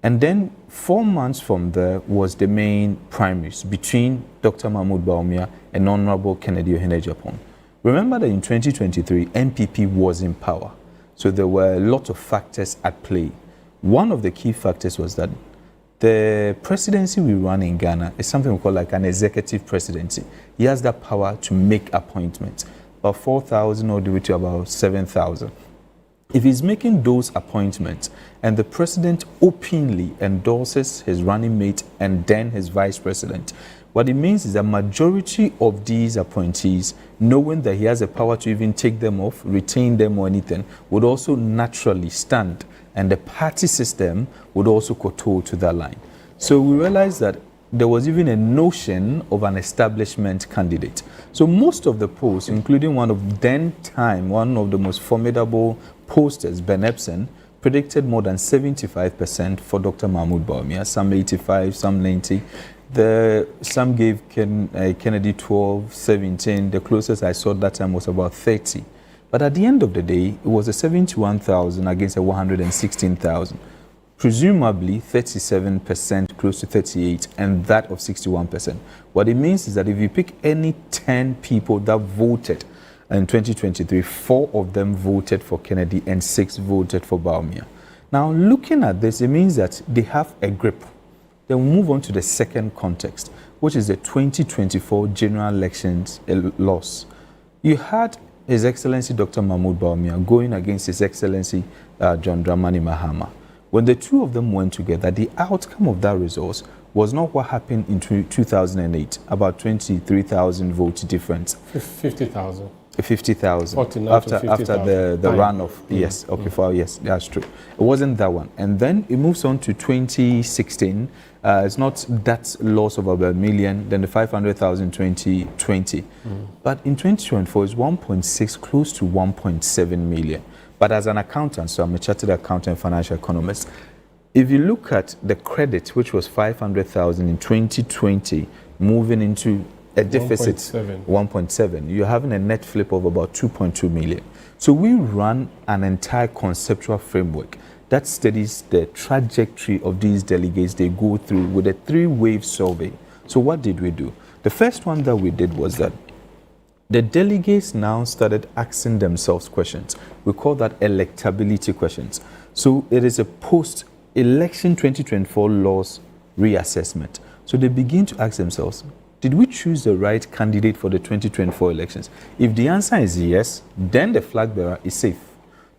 And then 4 months from there was the main primaries between Dr. Mahmoud Bawumia and Honorable Kennedy Henejapong. Remember that in 2023, NPP was in power. So there were a lot of factors at play. One of the key factors was that the presidency we run in Ghana is something we call like an executive presidency. He has that power to make appointments, about 4,000 all the way to about 7,000. If he's making those appointments and the president openly endorses his running mate and then his vice president, what it means is that majority of these appointees, knowing that he has the power to even take them off, retain them or anything, would also naturally stand, and the party system would also kowtow to that line. So we realized that there was even a notion of an establishment candidate. So most of the polls, including one of the most formidable posters, Ben Epson, predicted more than 75% for Dr. Mahmoud Bawumia, some 85, some 90. Some gave Kennedy 12, 17. The closest I saw that time was about 30. But at the end of the day, it was a 71,000 against a 116,000. Presumably 37%, close to 38, and that of 61%. What it means is that if you pick any 10 people that voted in 2023, 4 of them voted for Kennedy and 6 voted for Bawumia. Now, looking at this, it means that they have a grip. Then we move on to the second context, which is the 2024 general elections loss. You had His Excellency Dr. Mahmoud Bawumia going against His Excellency John Dramani Mahama. When the two of them went together, the outcome of that result was not what happened in 2008, about 23,000 votes difference. 50,000. 50,000 after the runoff. Yes, okay, yes, that's true. It wasn't that one. And then it moves on to 2016. It's not that loss of about 1 million, then the 500,000 2020. But in 2024, it's 1.6, close to 1.7 million. But as an accountant, so I'm a chartered accountant, financial economist, if you look at the credit, which was 500,000 in 2020, moving into a deficit 1.7, you're having a net flip of about 2.2 million. So we run an entire conceptual framework that studies the trajectory of these delegates they go through with a 3-wave survey. So what did we do? The first one that we did was that the delegates now started asking themselves questions. We call that electability questions. So it is a post-election 2024 laws reassessment. So they begin to ask themselves, did we choose the right candidate for the 2024 elections? If the answer is yes, then the flag bearer is safe.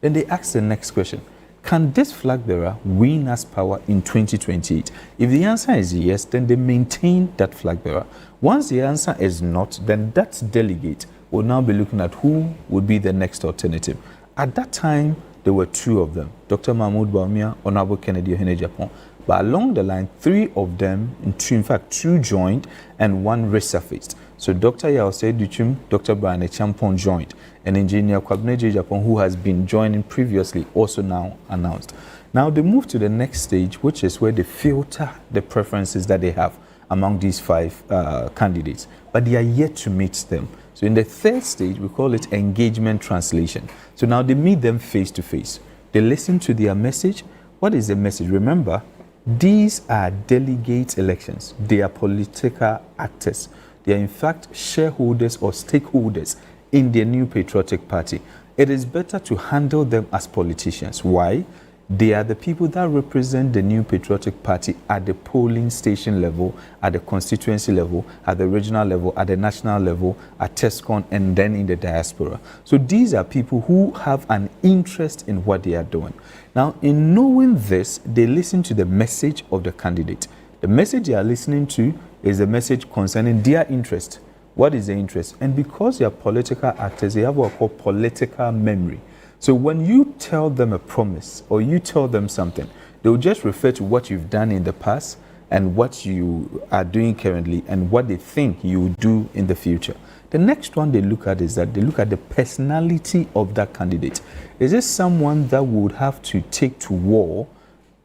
Then they ask the next question. Can this flag bearer win us power in 2028? If the answer is yes, then they maintain that flag bearer. Once the answer is not, then that delegate will now be looking at who would be the next alternative. At that time, there were 2 of them, Dr. Mahmoud Bawumia, Honorable Kennedy Ohenejapon. But along the line, 3 of them, in fact 2 joined and 1 resurfaced. So Dr. Yaosei Duchim, Dr. Brian Champon joined, and Engineer Kwabene Japon, who has been joining previously, also now announced. Now they move to the next stage, which is where they filter the preferences that they have among these 5 candidates, but they are yet to meet them. So in the 3rd stage, we call it engagement translation. So now they meet them face to face. They listen to their message. What is the message? Remember, these are delegate elections. They are political actors. They are in fact shareholders or stakeholders in their new patriotic party. It is better to handle them as politicians. Why? They are the people that represent the new patriotic party at the polling station level, at the constituency level, at the regional level, at the national level, at TESCON, and then in the diaspora. So these are people who have an interest in what they are doing. Now, in knowing this, they listen to the message of the candidate. The message they are listening to is the message concerning their interest. What is the interest? And because they are political actors, they have what we call political memory. So when you tell them a promise or you tell them something, they will just refer to what you've done in the past and what you are doing currently and what they think you will do in the future. The next one they look at is that they look at the personality of that candidate. Is this someone that would have to take to war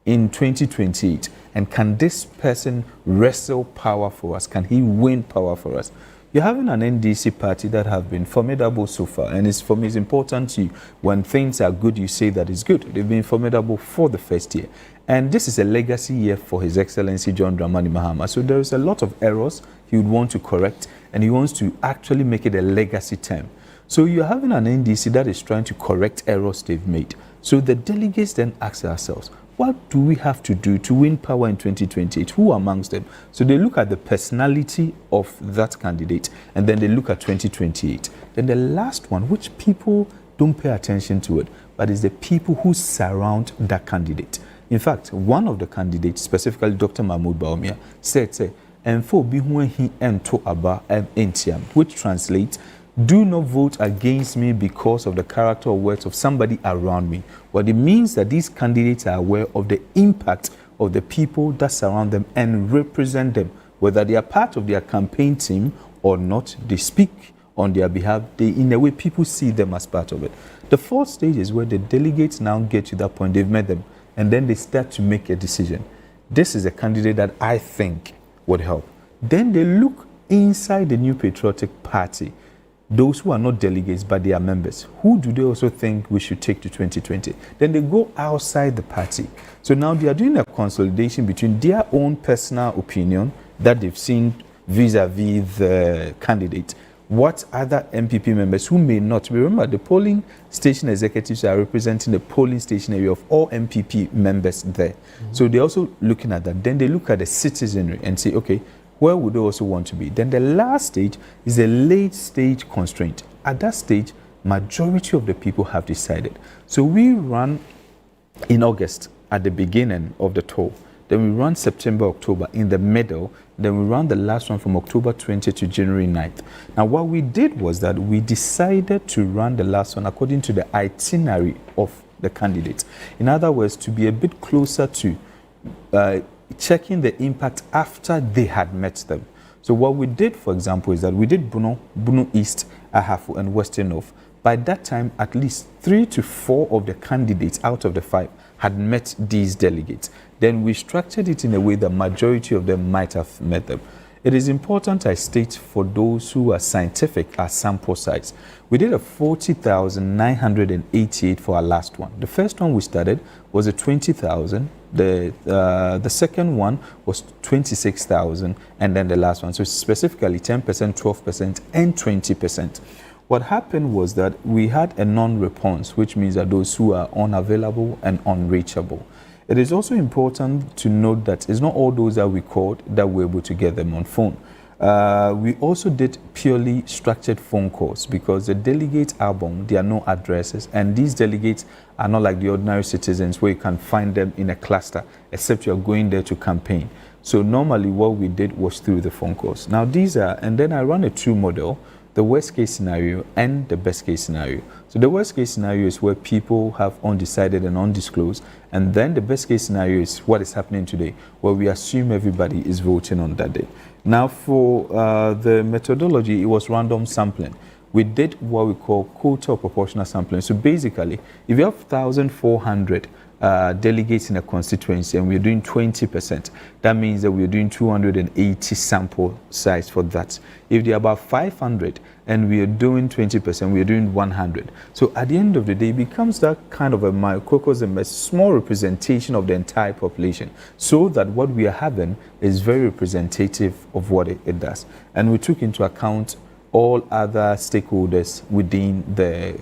in 2028? And can this person wrestle power for us? Can he win power for us? You're having an NDC party that have been formidable so far, and it's, for me, it's important to you. When things are good, you say that it's good. They've been formidable for the first year. And this is a legacy year for His Excellency John Dramani Mahama. So there is a lot of errors he would want to correct, and he wants to actually make it a legacy term. So you're having an NDC that is trying to correct errors they've made. So the delegates then ask ourselves, what do we have to do to win power in 2028? Who amongst them? So they look at the personality of that candidate, and then they look at 2028. Then the last one, which people don't pay attention to it, but is the people who surround that candidate. In fact, one of the candidates, specifically Dr. Mahmoud Bawumia, said, which translates, do not vote against me because of the character or words of somebody around me. What it means that these candidates are aware of the impact of the people that surround them and represent them. Whether they are part of their campaign team or not, they speak on their behalf. They, in a way, people see them as part of it. The 4th stage is where the delegates now get to that point. They've met them, and then they start to make a decision. This is a candidate that I think would help. Then they look inside the new patriotic party. Those who are not delegates, but they are members. Who do they also think we should take to 2020? Then they go outside the party. So now they are doing a consolidation between their own personal opinion that they've seen vis-a-vis the candidate. What other NPP members who may not, remember the polling station executives are representing the polling station area of all NPP members there. Mm-hmm. So they're also looking at that. Then they look at the citizenry and say, okay, where would they also want to be? Then the last stage is a late stage constraint. At that stage, majority of the people have decided. So we run in August at the beginning of the tour. Then we run September, October in the middle. Then we run the last one from October 20 to January 9th. Now what we did was that we decided to run the last one according to the itinerary of the candidates. In other words, to be a bit closer to checking the impact after they had met them. So what we did, for example, is that we did Bono East, Ahafo, and Western North. By that time, at least 3 to 4 of the candidates out of the 5 had met these delegates. Then we structured it in a way that majority of them might have met them. It is important I state for those who are scientific our sample size. We did a 40,988 for our last one. The first one we started was a 20,000. The second one was 26,000, and then the last one. So specifically 10%, 12%, and 20%. What happened was that we had a non-response, which means that those who are unavailable and unreachable. It is also important to note that it's not all those that we called that we're able to get them on phone. We also did purely structured phone calls because the delegate album, there are no addresses, and these delegates are not like the ordinary citizens where you can find them in a cluster, except you're going there to campaign. So normally what we did was through the phone calls. Now these are, and then I run a 2 model, the worst case scenario and the best case scenario. So the worst case scenario is where people have undecided and undisclosed, and then the best case scenario is what is happening today, where we assume everybody is voting on that day. Now for the methodology, it was random sampling. We did what we call quota or proportional sampling. So basically, if you have 1,400 delegates in a constituency and we're doing 20%, that means that we're doing 280 sample size for that. If there are about 500 and we are doing 20%, we are doing 100. So at the end of the day, it becomes that kind of a microcosm, a small representation of the entire population, so that what we are having is very representative of what it does. And we took into account all other stakeholders within the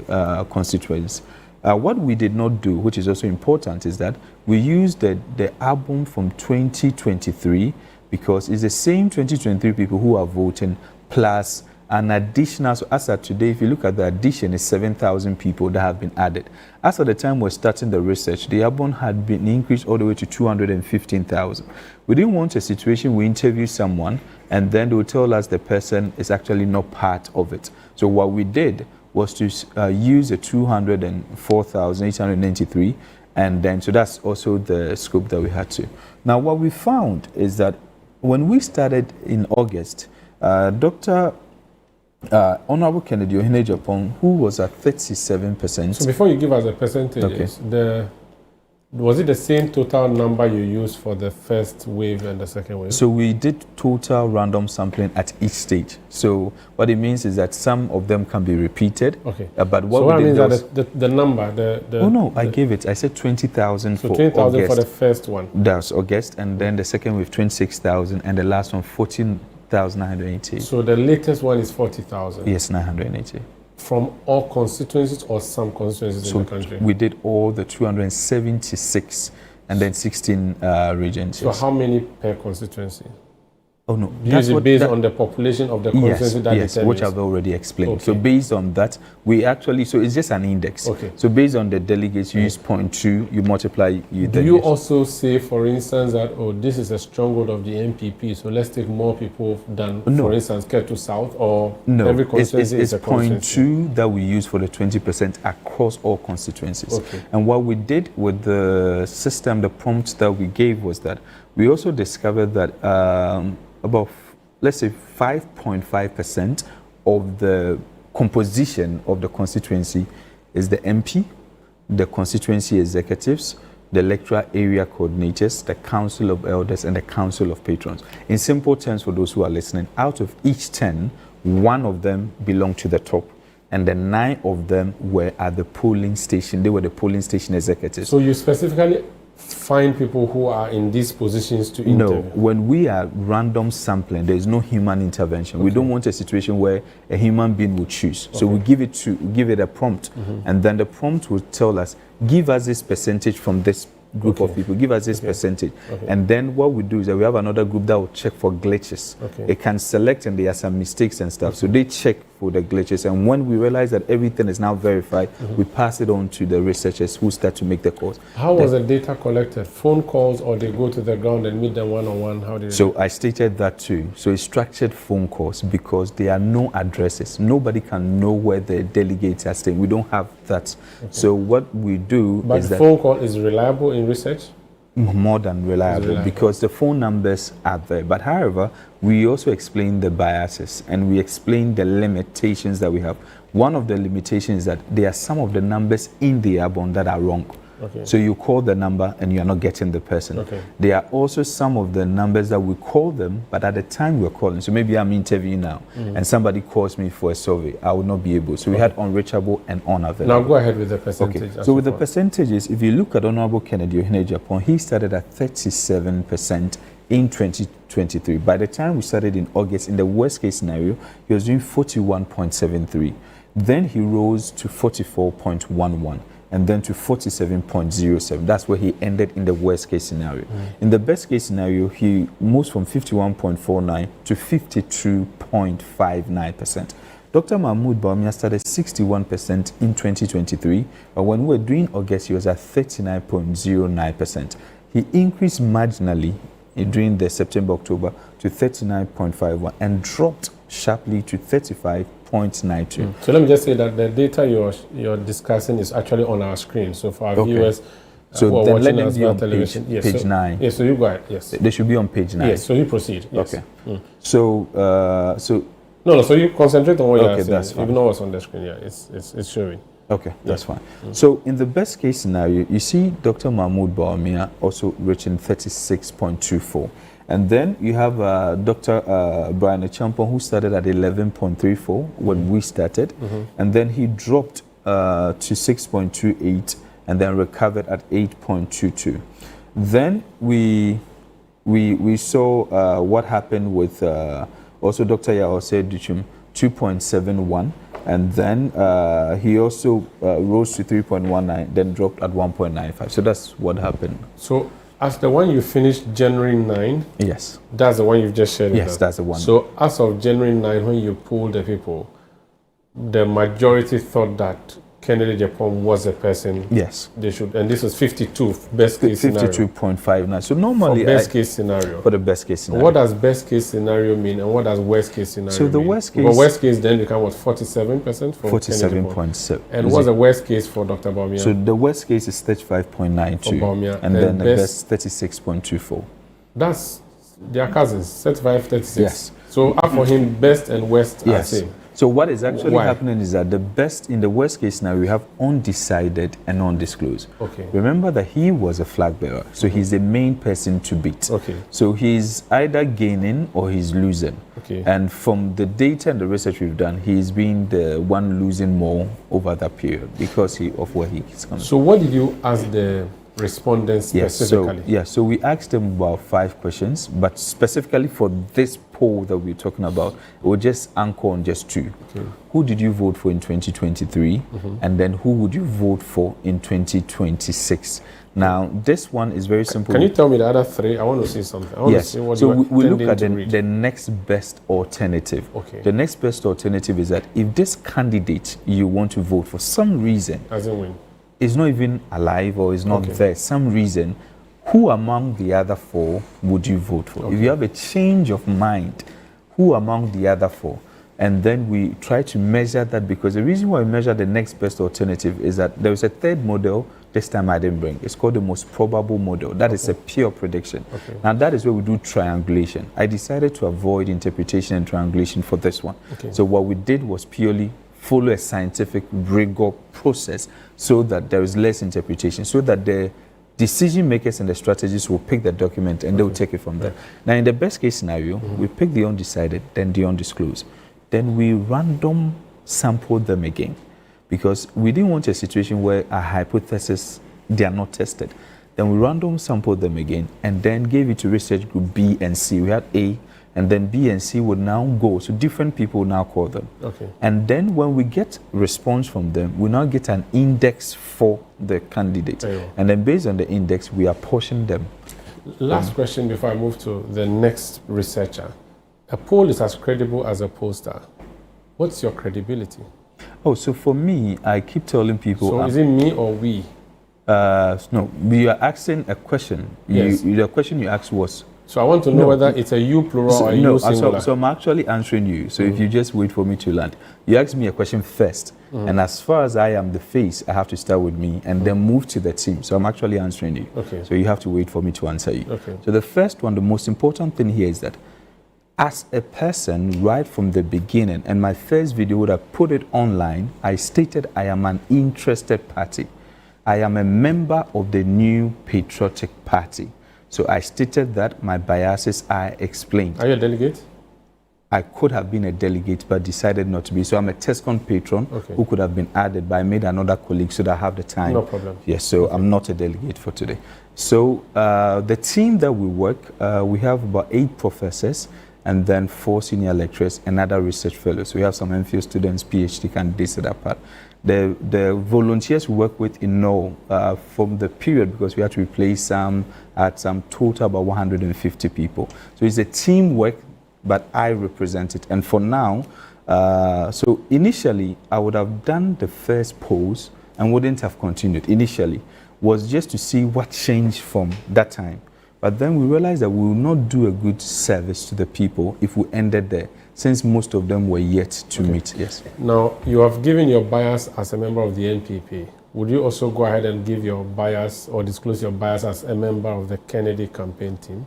constituency. What we did not do, which is also important, is that we used the album from 2023 because it's the same 2023 people who are voting plus an additional. So as of today, if you look at the addition, it's 7,000 people that have been added. As of the time we're starting the research, the album had been increased all the way to 215,000. We didn't want a situation we interview someone and then they will tell us the person is actually not part of it. So what we did was to use a 204,893, and then so that's also the scope that we had to. Now what we found is that when we started in August, Dr. Honorable Kennedy Ohene Japan, who was at 37%. So before you give us the percentages, okay. Was it the same total number you used for the first wave and the second wave? So we did total random sampling at each stage. So what it means is that some of them can be repeated. Okay. But what so we did means was the number, oh no, I gave it. I said 20,000 so for 20,000 for the first one. That's August, and then the second wave 26,000, and the last one 14,980. So the latest one is 40,000. Yes, 980. From all constituencies or some constituencies in the country? We did all the 276 and then 16 regions. So how many per constituency? Oh no, Use it based on the population of the constituency that yes, determines. which I've already explained. Okay. So based on that, we actually, so it's just an index. Okay. So based on the delegates, you use 0.2, you multiply. Do you also say, for instance, that, oh, this is a stronghold of the NPP, so let's take more people than, for instance, Ketu South, or every constituency is a constituency? 0.2 that we use for the 20% across all constituencies. Okay. And what we did with the system, the prompts that we gave was that we also discovered that about, let's say, 5.5% of the composition of the constituency is the MP, the constituency executives, the electoral area coordinators, the council of elders, and the council of patrons. In simple terms, for those who are listening, out of each 10, 1 of them belonged to the top, and the 9 of them were at the polling station. They were the polling station executives. So you specifically find people who are in these positions to interview? No, when we are random sampling, there is no human intervention. Okay. We don't want a situation where a human being will choose. Okay. So we give it a prompt, and then the prompt will tell us, give us this percentage from this group of people, give us this percentage. Okay. And then what we do is that we have another group that will check for glitches. Okay. It can select and there are some mistakes and stuff. So they check for the glitches. And when we realize that everything is now verified, we pass it on to the researchers who start to make the calls. How was the data collected? Phone calls, or they go to the ground and meet them one-on-one? How did So I stated that too. So it's structured phone calls because there are no addresses. Nobody can know where the delegates are staying. We don't have that. Okay. So what we do is that... But phone call is reliable in research? more than reliable because the phone numbers are there. But however, we also explain the biases and we explain the limitations that we have. One of the limitations is that there are some of the numbers in the airborne that are wrong. Okay. So you call the number and you're not getting the person. Okay. There are also some of the numbers that we call them, but at the time we're calling. So maybe I'm interviewing now and somebody calls me for a survey. I would not be able. So we had unreachable and unavailable. Now go ahead with the percentage. Okay. So with the percentages, if you look at Honorable Kennedy Ohinejapon, he started at 37% in 2023. By the time we started in August, in the worst case scenario, he was doing 41.73. Then he rose to 44.11. And then to 47.07. That's where he ended in the worst case scenario. In the best case scenario, he moves from 51.49 to 52.59%. Dr. Mahmoud Bawumia started 61% in 2023, but when we were doing August, he was at 39.09%. He increased marginally during the September-October to 39.51 and dropped sharply to 35.92. So let me just say that the data you're discussing is actually on our screen. So for our viewers so who are then watching let us them be via on television, page 9. Yes, so you go ahead. Yes, they should be on page 9. Yes, so you proceed. Yes. Okay. So no. So you concentrate on what you're saying. That's fine. Even though it's on the screen, yeah, it's showing. Okay, that's fine. So in the best case scenario, you see Dr. Mahmoud Bawumia also reaching 36.24. And then you have Dr. Brian Achampong, who started at 11.34 when we started. And then he dropped to 6.28 and then recovered at 8.22. Then we saw what happened with also Dr. Yaose Duchum, 2.71. And then he also rose to 3.19, then dropped at 1.95. So that's what happened. So as the one you finished January 9, yes, that's the one you've just shared with us. Yes, that's the one. So as of January 9, when you polled the people, the majority thought that Kennedy Japan was a person. Yes, they should, and this was 52 best case scenario. 52.59. So normally for best case scenario. For the best case scenario. What does best case scenario mean, and what does worst case scenario mean? So the mean? worst case. Well, worst case then become what, 47% for 47.7. And what's the worst case for Dr. Bawumia? So the worst case is 35.92, and then the best 36.24. That's their cousins, 35, 36. Yes. So for him, best and worst are same. So what is actually happening is that the best, in the worst case scenario, we have undecided and undisclosed. Okay. Remember that he was a flag bearer, so he's the main person to beat. Okay. So he's either gaining or he's losing. Okay. And from the data and the research we've done, he's been the one losing more over that period because of where he's coming. So what did you ask the respondents specifically? So we asked them about 5 questions, but specifically for this poll that we're talking about, we'll just anchor on just 2. Okay. Who did you vote for in 2023? And then who would you vote for in 2026? Now, this one is very simple. Can you tell me the other 3? I want to see something. I want to see what so you we look at the next best alternative. Okay. The next best alternative is that if this candidate you want to vote for some reason, as in when? is not even alive or is not there, some reason, who among the other 4 would you vote for? If you have a change of mind, who among the other 4? And then we try to measure that, because the reason why we measure the next best alternative is that there is a third model this time I didn't bring. It's called the most probable model. That is a pure prediction. Now that is where we do triangulation. I decided to avoid interpretation and triangulation for this one. So what we did was purely follow a scientific rigor process so that there is less interpretation, so that the decision makers and the strategists will pick the document and they will take it from there. Now, in the best case scenario, we pick the undecided, then the undisclosed. Then we random sample them again, because we didn't want a situation where a hypothesis, they are not tested. Then we random sample them again and then gave it to research group B and C. We had A, and then B and C would now go. So different people will now call them. And then when we get response from them, we now get an index for the candidate. And then based on the index, we apportion them. Last question before I move to the next researcher. A poll is as credible as a pollster. What's your credibility? Oh, so for me, I keep telling people... So is it me or we? No, we are asking a question. Yes. The question you asked was So I want to know whether it's a you plural or a you singular. So I'm actually answering you. So if you just wait for me to land. You asked me a question first. And as far as I am the face, I have to start with me and then move to the team. So I'm actually answering you. Okay. So you have to wait for me to answer you. Okay. So the first one, the most important thing here is that as a person, right from the beginning, and my first video would have put it online, I stated I am an interested party. I am a member of the New Patriotic Party. So I stated that my biases are explained. Are you a delegate? I could have been a delegate, but decided not to be. So I'm a TESCON patron who could have been added, but I made another colleague so that I have the time. No problem. Yes, so I'm not a delegate for today. So the team that we work, we have about 8 professors and then 4 senior lecturers and other research fellows. We have some MPhil students, PhD candidates that are part. The volunteers we work with in Norway from the period, because we had to replace some at some total about 150 people. So it's a teamwork, but I represent it. And for now, so initially I would have done the first pose and wouldn't have continued. Initially was just to see what changed from that time. But then we realized that we will not do a good service to the people if we ended there, since most of them were yet to meet. Yes. Now, you have given your bias as a member of the NPP. Would you also go ahead and give your bias or disclose your bias as a member of the Kennedy campaign team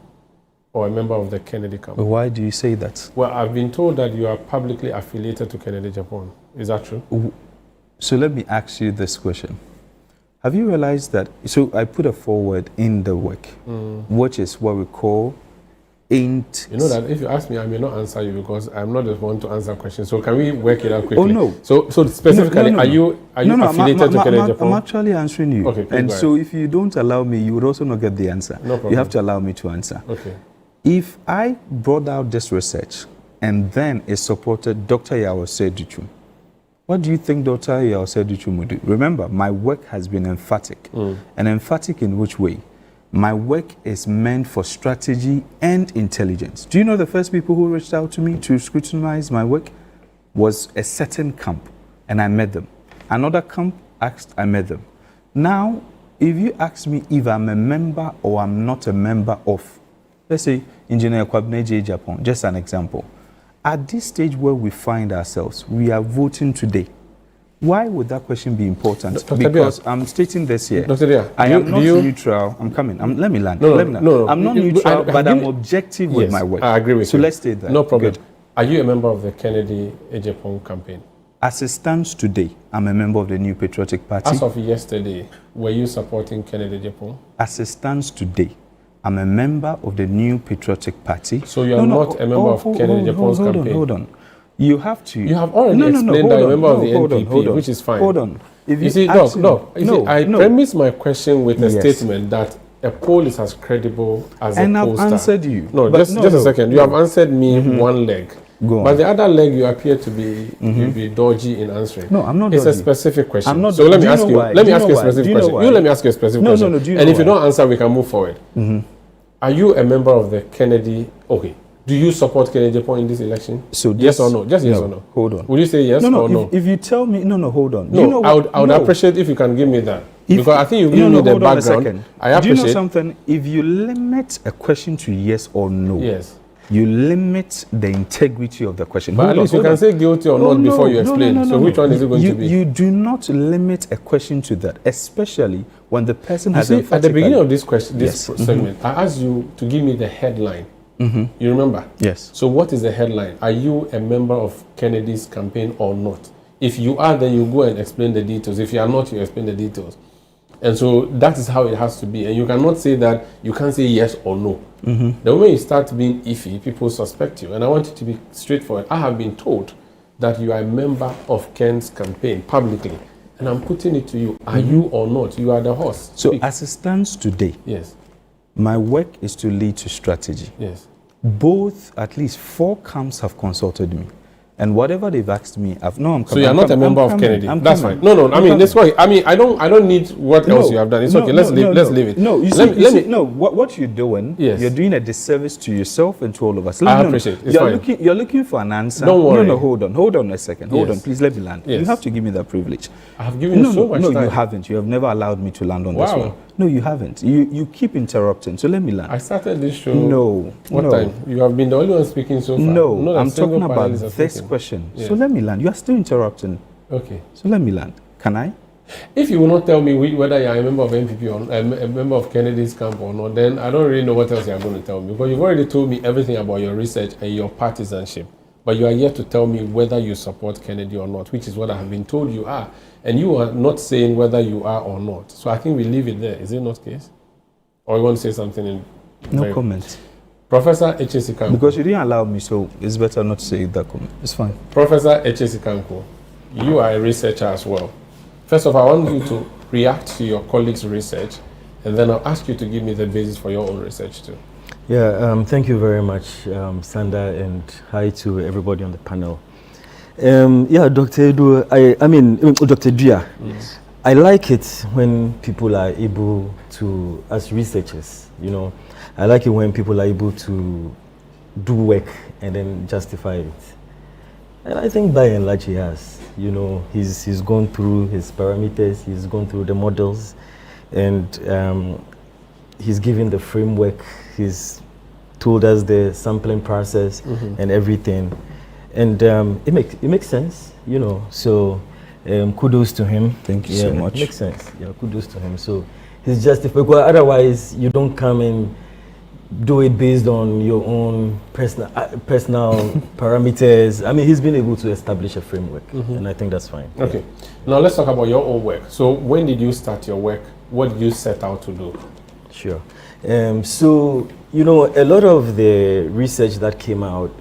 or a member of the Kennedy campaign? Why do you say that? Well, I've been told that you are publicly affiliated to Kennedy Japan. Is that true? So let me ask you this question. Have you realized that, so I put a forward in the work, which is what we call ain't... You know that if you ask me, I may not answer you because I'm not the one to answer questions. So can we work it out quickly? Oh, no. So specifically, No. are you affiliated to Kennedy Japan? I'm actually answering you. Okay, and so if you don't allow me, you would also not get the answer. No problem. You have to allow me to answer. Okay. If I brought out this research and then it supported Dr. Yao Sedichum, what do you think Dr. Yao Sedichum would do? Remember, my work has been emphatic. And emphatic in which way? My work is meant for strategy and intelligence. Do you know the first people who reached out to me to scrutinize my work was a certain camp, and I met them. Another camp asked, I met them. Now, if you ask me if I'm a member or I'm not a member of, let's say, Engineer Kwabneje Japan, just an example. At this stage where we find ourselves, we are voting today. Why would that question be important? Because I'm stating this here. Dr. Dia, I am not neutral. I'm coming. Let me land. No. I'm not neutral, but I'm objective with my work. I agree with you. So let's state that. No problem. Good. Are you a member of the Kennedy Japan campaign? As it stands today, I'm a member of the New Patriotic Party. As of yesterday, were you supporting Kennedy Japan? As it stands today, I'm a member of the New Patriotic Party. So you are not a member of Kennedy Japan's campaign? Hold on. You have to. You have already explained that you're a member of the NPP, which is fine. Hold on. If you see, I premise my question with a statement that a poll is as credible as a pollster. And I've answered you. No, just a second. You have answered me one leg. Go on. But the other leg, you appear to be dodgy in answering. No, I'm not It's dodgy. a specific question. I'm not so let me ask you. why? Let me ask you a why? specific question. You let me ask you a specific question. No. Do you know and if you why? don't answer, we can move forward. Are you a member of the Kennedy? Okay. Do you support Kennedy Japan in this election? So yes or no? Just yes or no? Hold on. Would you say yes or no? If you tell me, hold on. No, you know I would appreciate if you can give me that. Because I think you give me the background. I appreciate. Do you know something? If you limit a question to yes or no, yes, you limit the integrity of the question. But at least you can say guilty or not before you explain. So which one is it going to be? You do not limit a question to that, especially when the person has at the beginning of this question, segment, I asked you to give me the headline. You remember? Yes. So what is the headline? Are you a member of Kennedy's campaign or not? If you are, then you go and explain the details. If you are not, you explain the details. And so that is how it has to be. And you cannot say that, you can't say yes or no. The moment you start being iffy, people suspect you. And I want you to be straightforward. I have been told that you are a member of Ken's campaign publicly. And I'm putting it to you. Are you or not? You are the host. So as it stands today, yes, my work is to lead to strategy. Yes. Both, at least 4 camps have consulted me. And whatever they've asked me, I'm coming. So you are not a member of Kennedy. That's fine. No. I mean, that's why. I mean, I don't need what else you have done. It's okay. Let's leave it. No, what you're doing, you're doing a disservice to yourself and to all of us. I appreciate it. You're looking for an answer. Don't worry. No, hold on a second. Hold on, please let me land. Yes. You have to give me that privilege. I have given you so much time. No, you haven't. You have never allowed me to land on this one. No, you haven't. You keep interrupting. So let me land. I started this show. No. What time? You have been the only one speaking so far. No, I'm talking about this question. Yes. So let me land. You are still interrupting. Okay. So let me land. Can I? If you will not tell me whether you are a member of NPP or a member of Kennedy's camp or not, then I don't really know what else you are going to tell me, because you've already told me everything about your research and your partisanship. But you are yet to tell me whether you support Kennedy or not, which is what I have been told you are. And you are not saying whether you are or not. So I think we leave it there. Is it not the case? Or you want to say something? No comment. Professor H.S. Kanko. Because you didn't allow me, so it's better not to say that comment. It's fine. Professor H.S. Kanko, you are a researcher as well. First of all, I want you to react to your colleagues' research, and then I'll ask you to give me the basis for your own research too. Yeah, thank you very much, Sanda, and hi to everybody on the panel. Yeah, Dr. Edu, Dr. Dua, I like it when people are able to, as researchers, I like it when people are able to do work and then justify it. And I think by and large he has. He's gone through his parameters, he's gone through the models, and he's given the framework, he's told us the sampling process and everything. And it makes sense, so kudos to him. Thank you so much. It makes sense. Yeah, kudos to him. So he's justified, because otherwise you don't come and do it based on your own personal parameters. I mean, he's been able to establish a framework, and I think that's fine. Okay. Now let's talk about your own work. So when did you start your work? What did you set out to do? Sure. So, a lot of the research that came out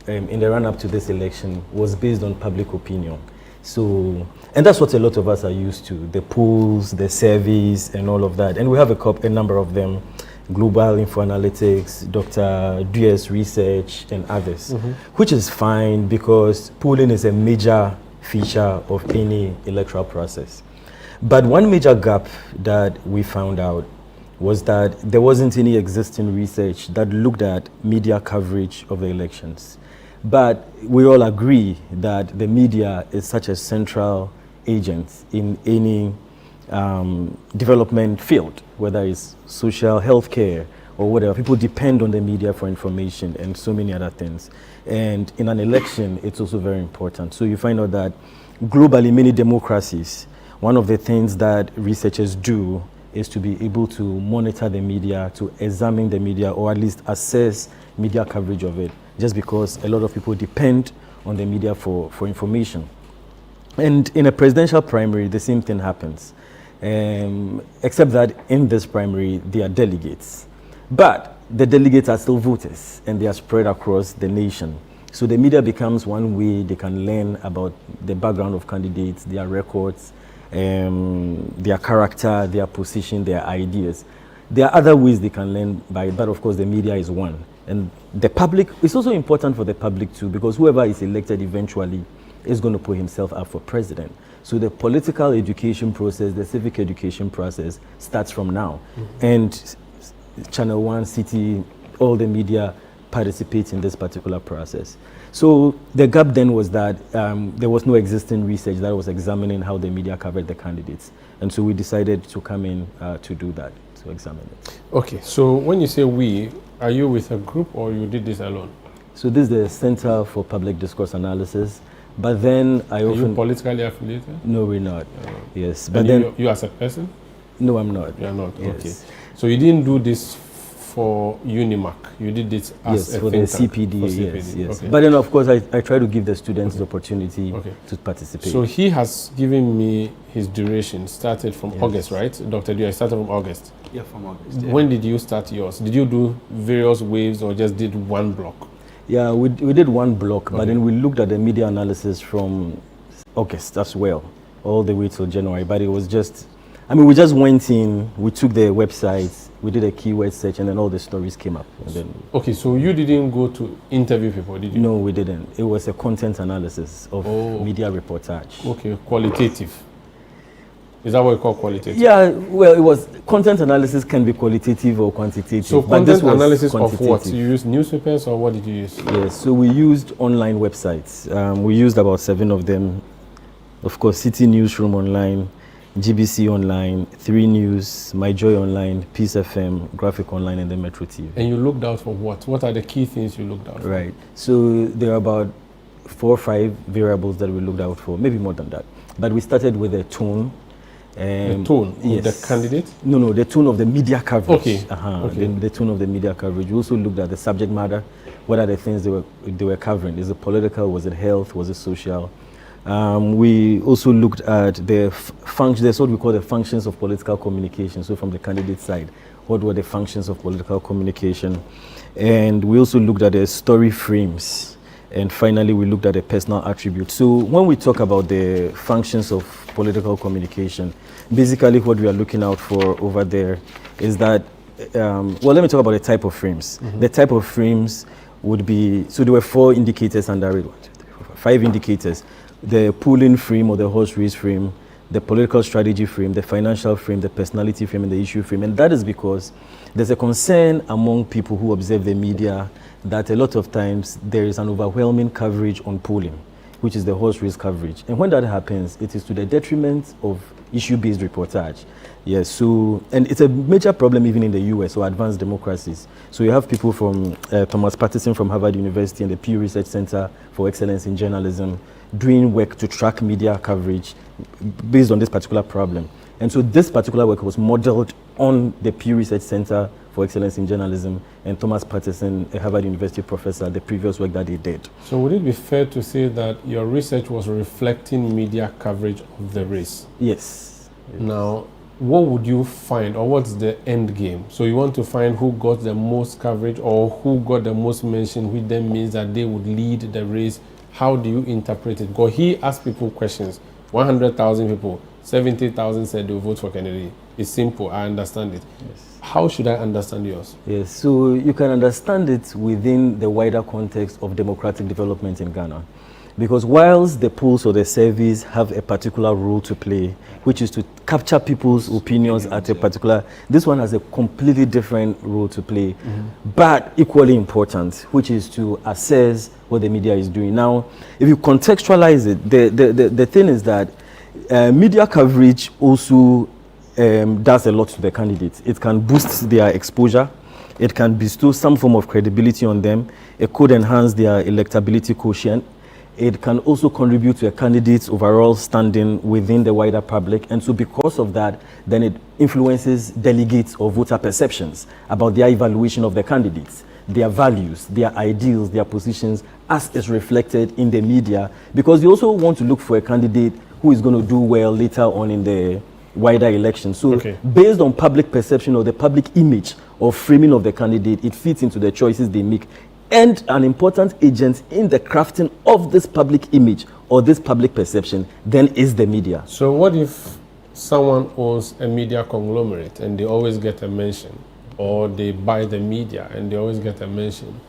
in the run-up to this election was based on public opinion. So, and that's what a lot of us are used to, the polls, the surveys, and all of that. And we have a number of them. Global Info Analytics, Dr. Dua's research, and others, which is fine because polling is a major feature of any electoral process. But one major gap that we found out was that there wasn't any existing research that looked at media coverage of the elections. But we all agree that the media is such a central agent in any development field, whether it's social, healthcare, or whatever. People depend on the media for information and so many other things. And in an election, it's also very important. So you find out that globally, many democracies, one of the things that researchers do is to be able to monitor the media, to examine the media, or at least assess media coverage of it, just because a lot of people depend on the media for information. And in a presidential primary, the same thing happens. Except that in this primary, they are delegates. But the delegates are still voters, and they are spread across the nation. So the media becomes one way they can learn about the background of candidates, their records, their character, their position, their ideas. There are other ways they can learn by it, but of course the media is one. And the public, it's also important for the public too, because whoever is elected eventually is going to put himself up for president. So the political education process, the civic education process starts from now. And Channel 1, City, all the media participate in this particular process. So the gap then was that there was no existing research that was examining how the media covered the candidates. And so we decided to come in to do that, to examine it. Okay, so when you say we, are you with a group or you did this alone? So this is the Center for Public Discourse Analysis. But then I often... Are you politically affiliated? No, we're not. Yes. But and then you as a person? No, I'm not. You're not, yes. Okay. So you didn't do this for Unimac, you did this as a for think the tank, CPD, for yes. Okay. But then of course I try to give the students the opportunity to participate. So he has given me his duration, started from August, right? Dr. Dua, started from August. Yeah, from August. Yeah. When did you start yours? Did you do various waves or just did one block? Yeah, we did one block, but then we looked at the media analysis from August as well, all the way till January. But it was just, we just went in, we took the websites, we did a keyword search, and then all the stories came up. And then okay, so you didn't go to interview people, did you? No, we didn't. It was a content analysis of media reportage. Okay, qualitative. Is that what you call qualitative? Yeah, well, it was content analysis can be qualitative or quantitative. So content analysis of what? You used newspapers or what did you use? Yes, so we used online websites. We used about 7 of them. Of course, City Newsroom Online, GBC Online, 3 News, My Joy Online, Peace FM, Graphic Online, and then Metro TV. And you looked out for what? What are the key things you looked out for? Right. So there are about 4 or 5 variables that we looked out for, maybe more than that. But we started with the tone. The tone of the candidate? No, the tone of the media coverage. Okay. Okay. The tone of the media coverage. We also looked at the subject matter. What are the things they were covering? Is it political? Was it health? Was it social? We also looked at the function. That's what we call the functions of political communication. So from the candidate side, what were the functions of political communication? And we also looked at the story frames. And finally, we looked at the personal attributes. So when we talk about the functions of political communication, basically what we are looking out for over there is that, well, let me talk about the type of frames. The type of frames would be, so there were 4 indicators under it, 5 indicators. The polling frame or the horse race frame, the political strategy frame, the financial frame, the personality frame, and the issue frame. And that is because there's a concern among people who observe the media that a lot of times there is an overwhelming coverage on polling, which is the horse race coverage. And when that happens, it is to the detriment of issue-based reportage. Yes, so, and it's a major problem even in the US or advanced democracies. So you have people from Thomas Patterson from Harvard University and the Pew Research Center for Excellence in Journalism doing work to track media coverage based on this particular problem. And so this particular work was modeled on the Pew Research Center for Excellence in Journalism and Thomas Patterson, a Harvard University professor, the previous work that they did. So would it be fair to say that your research was reflecting media coverage of the race? Yes. Now, what would you find, or what's the end game? So you want to find who got the most coverage or who got the most mention, which then means that they would lead the race. How do you interpret it? Because he asked people questions. 100,000 people, 70,000 said they will vote for Kennedy. It's simple, I understand it. Yes. How should I understand yours? Yes, so you can understand it within the wider context of democratic development in Ghana. Because whilst the polls or the surveys have a particular role to play, which is to capture people's opinions at a particular, this one has a completely different role to play, but equally important, which is to assess what the media is doing. Now, if you contextualize it, the thing is that media coverage also does a lot to the candidates. It can boost their exposure. It can bestow some form of credibility on them. It could enhance their electability quotient. It can also contribute to a candidate's overall standing within the wider public. And so because of that, then it influences delegates or voter perceptions about their evaluation of the candidates, their values, their ideals, their positions, as is reflected in the media, because they also want to look for a candidate who is going to do well later on in the wider election. So based on public perception or the public image or framing of the candidate, it fits into the choices they make. And an important agent in the crafting of this public image or this public perception then is the media. So what if someone owns a media conglomerate and they always get a mention, or they buy the media and they always get a mention?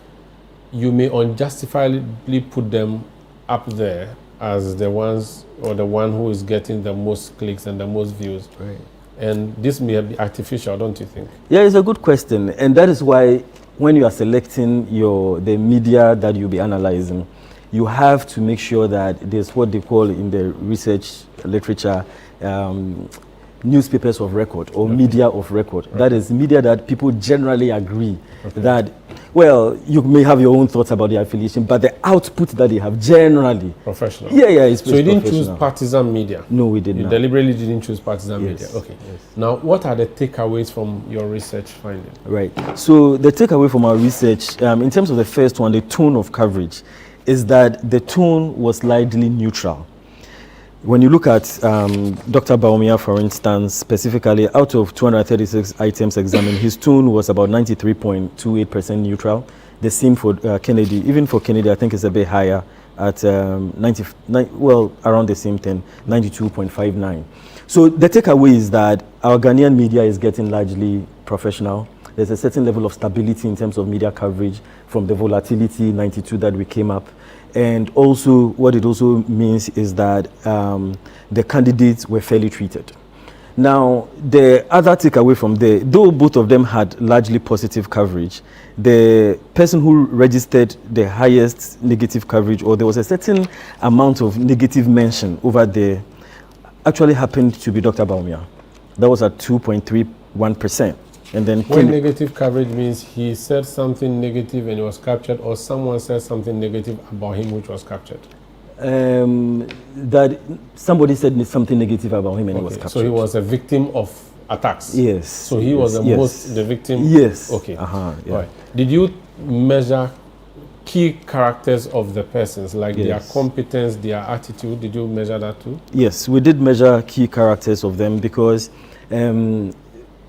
You may unjustifiably put them up there as the ones, or the one who is getting the most clicks and the most views. Right. And this may be artificial, don't you think? Yeah, it's a good question. And that is why when you are selecting the media that you'll be analyzing, you have to make sure that there's what they call in the research literature newspapers of record or media of record. That is media that people generally agree that, well, you may have your own thoughts about the affiliation, but the output that they have generally professional. Yeah, it's so you didn't choose partisan media? No, we did not. You deliberately didn't choose partisan Yes. media. Okay. Yes. Now, what are the takeaways from your research finding? Right. So the takeaway from our research, in terms of the first one, the tone of coverage, is that the tone was largely neutral. When you look at Dr. Baumia, for instance, specifically, out of 236 items examined, his tone was about 93.28% neutral. The same for Kennedy. Even for Kennedy, I think it's a bit higher at around the same thing, 92.59. So the takeaway is that our Ghanaian media is getting largely professional. There's a certain level of stability in terms of media coverage from the volatility 92 that we came up. And also, what it also means is that the candidates were fairly treated. Now, the other takeaway from there, though both of them had largely positive coverage, the person who registered the highest negative coverage, or there was a certain amount of negative mention over there, actually happened to be Dr. Baumia. That was at 2.31%. And then when negative coverage means he said something negative and he was captured, or someone said something negative about him which was captured? That somebody said something negative about him and he was captured. So he was a victim of attacks? Yes. So he was the victim? Yes. Okay. Yeah. Right. Did you measure key characters of the persons, like their competence, their attitude? Did you measure that too? Yes, we did measure key characters of them because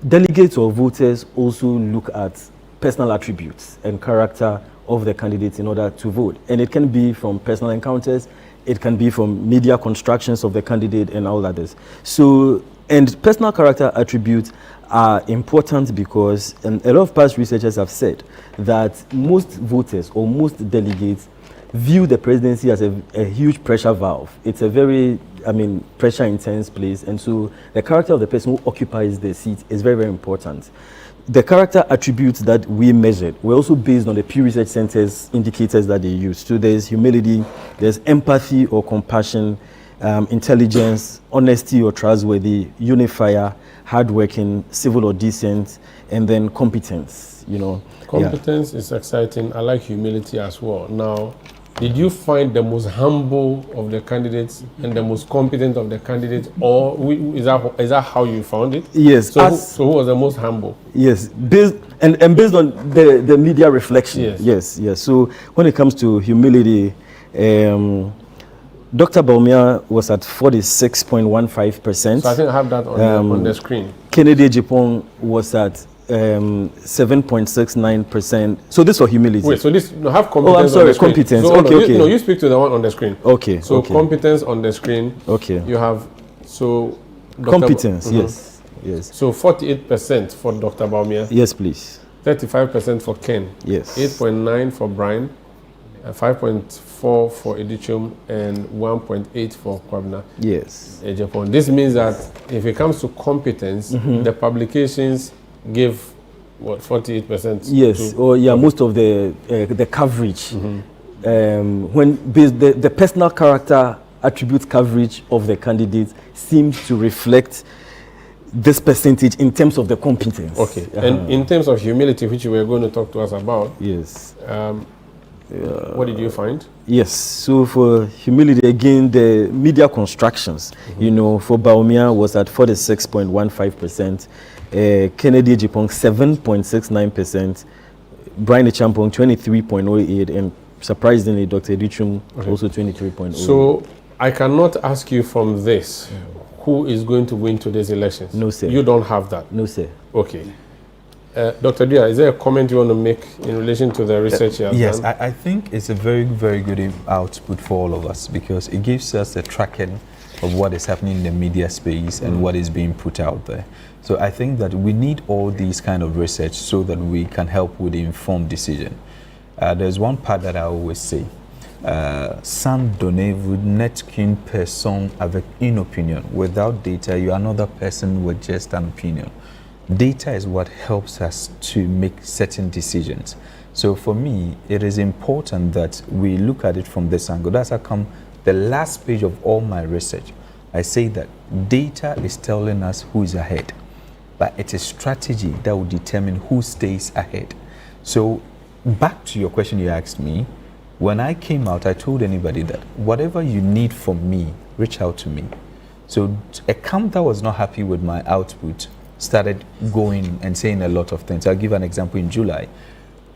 delegates or voters also look at personal attributes and character of the candidates in order to vote. And it can be from personal encounters, it can be from media constructions of the candidate and all others. So, and personal character attributes are important because a lot of past researchers have said that most voters or most delegates view the presidency as a huge pressure valve. It's a very, pressure intense place. And so the character of the person who occupies the seat is very, very important. The character attributes that we measured were also based on the Pew Research Center's indicators that they used. So there's humility, there's empathy or compassion, intelligence, honesty or trustworthy, unifier, hardworking, civil or decent, and then competence, Competence is exciting. I like humility as well. Now, did you find the most humble of the candidates and the most competent of the candidates, or is that how you found it? Yes. So who was the most humble? Yes, based on the media reflection. Yes. So when it comes to humility, Dr. Baumia was at 46.15%. So I think I have that on the screen. Kennedy Ejipong was at 7.69%. So this for humility. Wait, so this have competence. Oh, I'm sorry, on the screen. competence. So Okay. No, you speak to the one on the screen. Okay. So competence on the screen. Okay. You have competence. Yes. So 48% for Dr. Baumia. Yes, please. 35% for Ken. Yes. 8.9 for Brian. 5.4 for Edichum and 1.8 for Kwabna. Yes. Ejapon. This means that if it comes to competence, the publications give 48%. Yes. Most of the coverage. When the personal character attribute coverage of the candidates seems to reflect this percentage in terms of the competence. Okay. And in terms of humility, which you were going to talk to us about. Yes. What did you find? Yes, so for humility, again, the media constructions, for Baumia was at 46.15%, Kennedy Ejipong 7.69%, Brian Echampong 23.08%, and surprisingly, Dr. Edichum also 23.08%. So I cannot ask you from this who is going to win today's elections. No, sir. You don't have that? No, sir. Okay. Dr. Dia, is there a comment you want to make in relation to the research you have yes, done? I think it's a very, very good output for all of us because it gives us a tracking of what is happening in the media space and what is being put out there. So I think that we need all these kind of research so that we can help with the informed decision. There's one part that I always say, sans donner, vous n'êtes qu'une personne avec une opinion. Without data, you are another person with just an opinion. Data is what helps us to make certain decisions. So for me, it is important that we look at it from this angle. That's how come the last page of all my research, I say that data is telling us who is ahead, but it is strategy that will determine who stays ahead. So back to your question you asked me, when I came out, I told anybody that whatever you need from me, reach out to me. So a camp that was not happy with my output started going and saying a lot of things. I'll give an example. In July,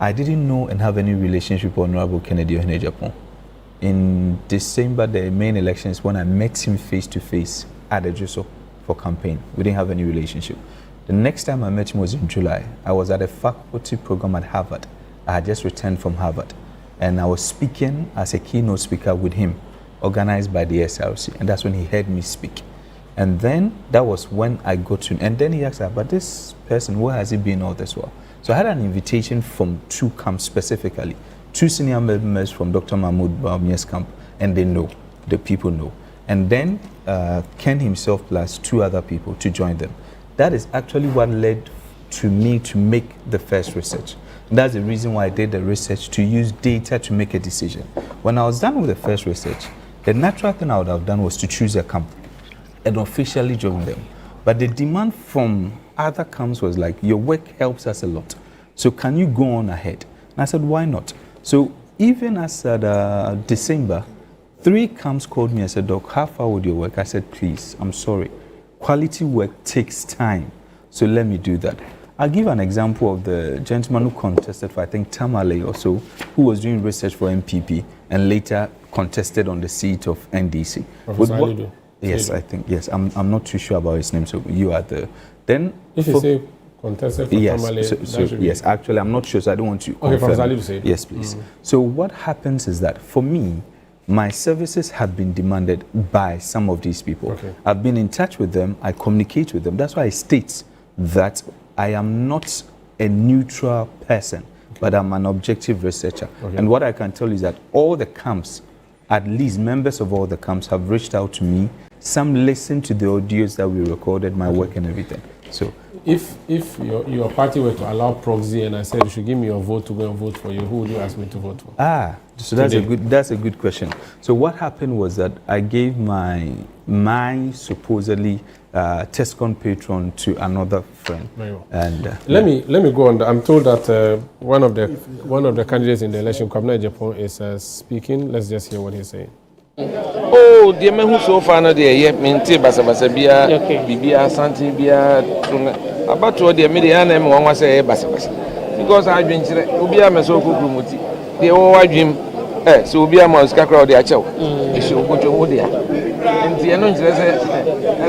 I didn't know and have any relationship with Honorable Kennedy Ejapong. In December, the main elections, when I met him face to face at the Juso for campaign, we didn't have any relationship. The next time I met him was in July. I was at a faculty program at Harvard. I had just returned from Harvard, and I was speaking as a keynote speaker with him, organized by the SRC, and that's when he heard me speak. And then that was when I got to, and then he asked, but this person, where has he been all this while? So I had an invitation from two camps specifically, two senior members from Dr. Mahmoud Baumia's camp, and they know, the people know. And then Ken himself plus two other people to join them. That is actually what led to me to make the first research. And that's the reason why I did the research, to use data to make a decision. When I was done with the first research, the natural thing I would have done was to choose a camp. and officially join them. But the demand from other camps was like, your work helps us a lot. So can you go on ahead? And I said, why not? So even as at December, 3 camps called me and said, Doc, how far would your work? I said, please, I'm sorry. Quality work takes time. So let me do that. I'll give an example of the gentleman who contested for, I think, Tamale or so, who was doing research for NPP and later contested on the seat of NDC. Professor Yes, I think, yes. I'm not too sure about his name, so you are the... Then... If you say contested for Tamale, yes, actually, I'm not sure, so I don't want to... Okay, Professor Ali to say. Yes, please. So what happens is that, for me, my services have been demanded by some of these people. Okay. I've been in touch with them, I communicate with them. That's why I state that I am not a neutral person, but I'm an objective researcher. Okay. And what I can tell you is that all the camps, at least members of all the camps, have reached out to me. Some listen to the audios that we recorded, my work and everything. So, if your party were to allow proxy and I said you should give me your vote to go and vote for you, who would you ask me to vote for? So that's a good question. So what happened was that I gave my supposedly Tescon patron to another friend. Very well. And let me go on. I'm told that one of the candidates in the election, Kwabena Japan, is speaking. Let's just hear what he's saying. Oh, the man who so far no dey maintain basa bia bibia santi bia about to the media na me wan say basa because I dream kire obi am so kokuru muti dey wo wadwim so obi am us kakra dey achew e so gojo wo dey enti eno nkire say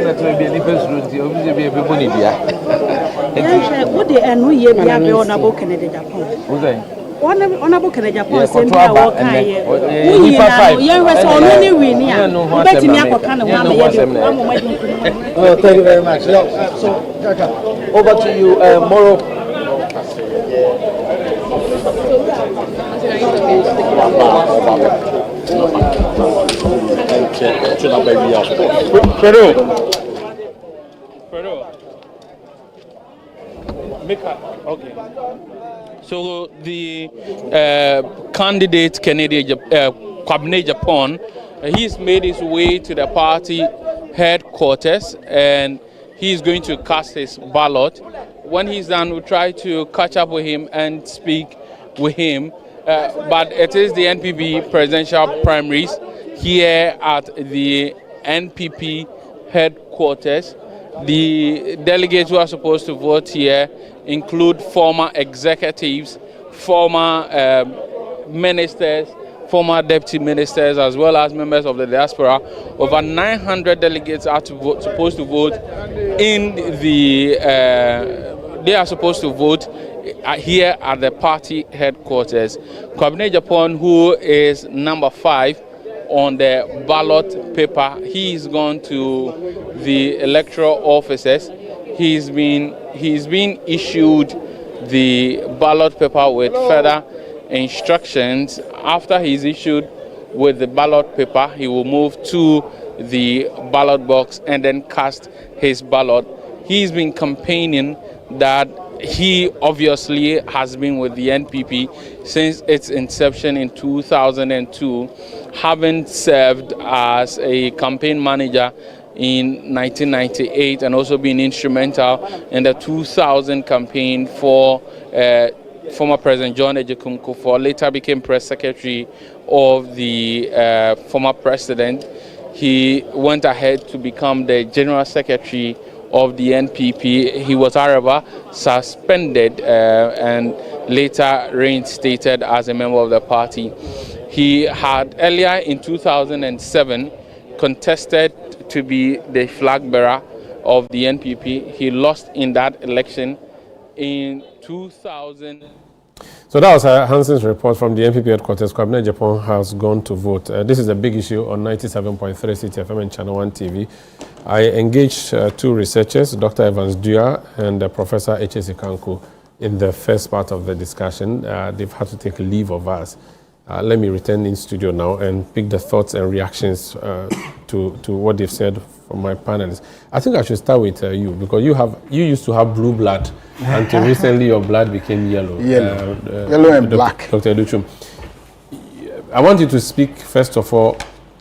na to be ni first road obi dey be boni dia enti wo dey enu ye bia be ona bo Kennedy Japan wo say Honorable Kennedy Japan send me a walk here. Thank you very much. So, over to you, Moro. Okay. So the candidate Kwabena Japan, he's made his way to the party headquarters and he's going to cast his ballot. When he's done, we'll try to catch up with him and speak with him. But it is the NPP presidential primaries here at the NPP headquarters. The delegates who are supposed to vote here include former executives, former ministers, former deputy ministers, as well as members of the diaspora. Over 900 delegates are supposed to vote in the. They are supposed to vote here at the party headquarters. Kwabena Japan, who is number 5 on the ballot paper, he's gone to the electoral offices. He's been issued the ballot paper with further instructions. After he's issued with the ballot paper, he will move to the ballot box and then cast his ballot. He's been campaigning that he obviously has been with the NPP since its inception in 2002, having served as a campaign manager in 1998 and also being instrumental in the 2000 campaign for former President John Ejekun Kufuor, later became press secretary of the former president. He went ahead to become the general secretary of the NPP. He was, however, suspended and later reinstated as a member of the party. He had earlier in 2007 contested to be the flag bearer of the NPP. He lost in that election in 2000. So that was Hansen's report from the NPP headquarters. Kwabena Japan has gone to vote. This is a big issue on 97.3 City FM and Channel 1 TV. I engaged 2 researchers, Dr. Evans Dua and Professor H.S. Ikanku, in the first part of the discussion. They've had to take leave of us. Let me return in studio now and pick the thoughts and reactions to what they've said from my panelists. I think I should start with you, because you used to have blue blood until recently your blood became yellow. Yellow and black. Dr. Educhum, I want you to speak first of all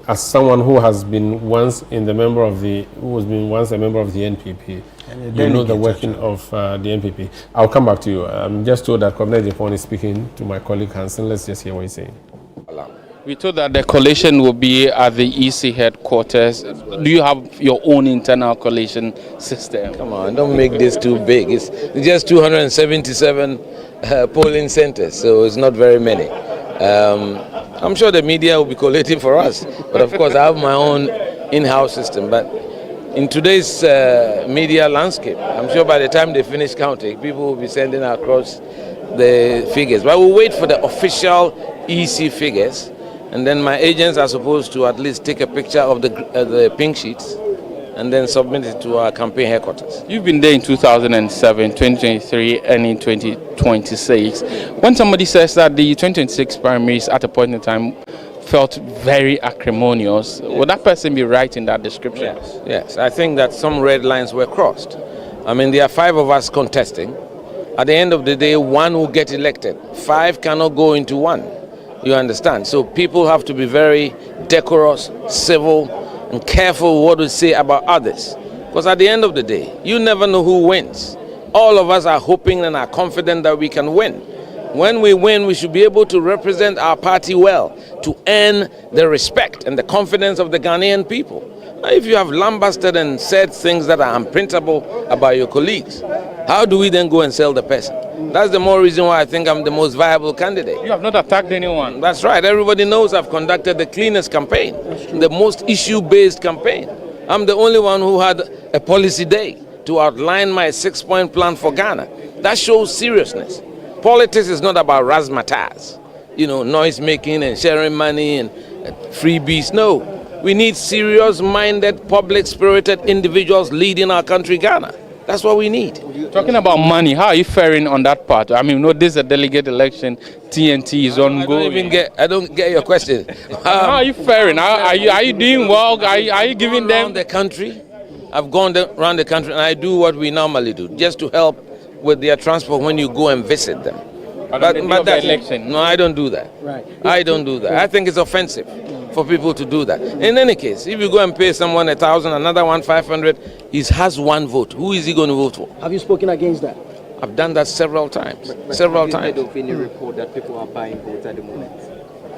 as someone who has been once a member of the NPP, you know the working of the NPP. I'll come back to you. I'm just told that Governor Japon is speaking to my colleague Hansen. Let's just hear what he's saying. We told that the coalition will be at the EC headquarters. Do you have your own internal coalition system? Come on, don't make this too big. It's just 277 polling centers, so it's not very many. I'm sure the media will be collating for us, but of course I have my own in-house system. But in today's media landscape, I'm sure by the time they finish counting, people will be sending across the figures. But we'll wait for the official EC figures, and then my agents are supposed to at least take a picture of the pink sheets and then submit it to our campaign headquarters. You've been there in 2007, 2023, and in 2026. When somebody says that the 2026 primaries at a point in time felt very acrimonious, would that person be right in that description? Yes. I think that some red lines were crossed. I mean, there are 5 of us contesting. At the end of the day, 1 will get elected. 5 cannot go into 1. You understand? So people have to be very decorous, civil, and careful what we say about others. Because at the end of the day, you never know who wins. All of us are hoping and are confident that we can win. When we win, we should be able to represent our party well, to earn the respect and the confidence of the Ghanaian people. Now, if you have lambasted and said things that are unprintable about your colleagues, how do we then go and sell the person? That's the more reason why I think I'm the most viable candidate. You have not attacked anyone. That's right. Everybody knows I've conducted the cleanest campaign, the most issue-based campaign. I'm the only one who had a policy day to outline my 6-point plan for Ghana. That shows seriousness. Politics is not about razzmatazz, noise making and sharing money and freebies. No, we need serious-minded, public-spirited individuals leading our country, Ghana. That's what we need. Talking about money, how are you faring on that part? I mean, this is a delegate election. TNT is ongoing. I don't get your question. How are you faring? Are you doing well? Are you giving them around the country? I've gone around the country and I do what we normally do, just to help with their transport when you go and visit them. But that's election. No, I don't do that. Right. I don't do that. I think it's offensive for people to do that. In any case, if you go and pay someone 1,000, another one 500, he has 1 vote. Who is he going to vote for? Have you spoken against that? I've done that several times. But several have you times. heard of any report that people are buying votes at the moment?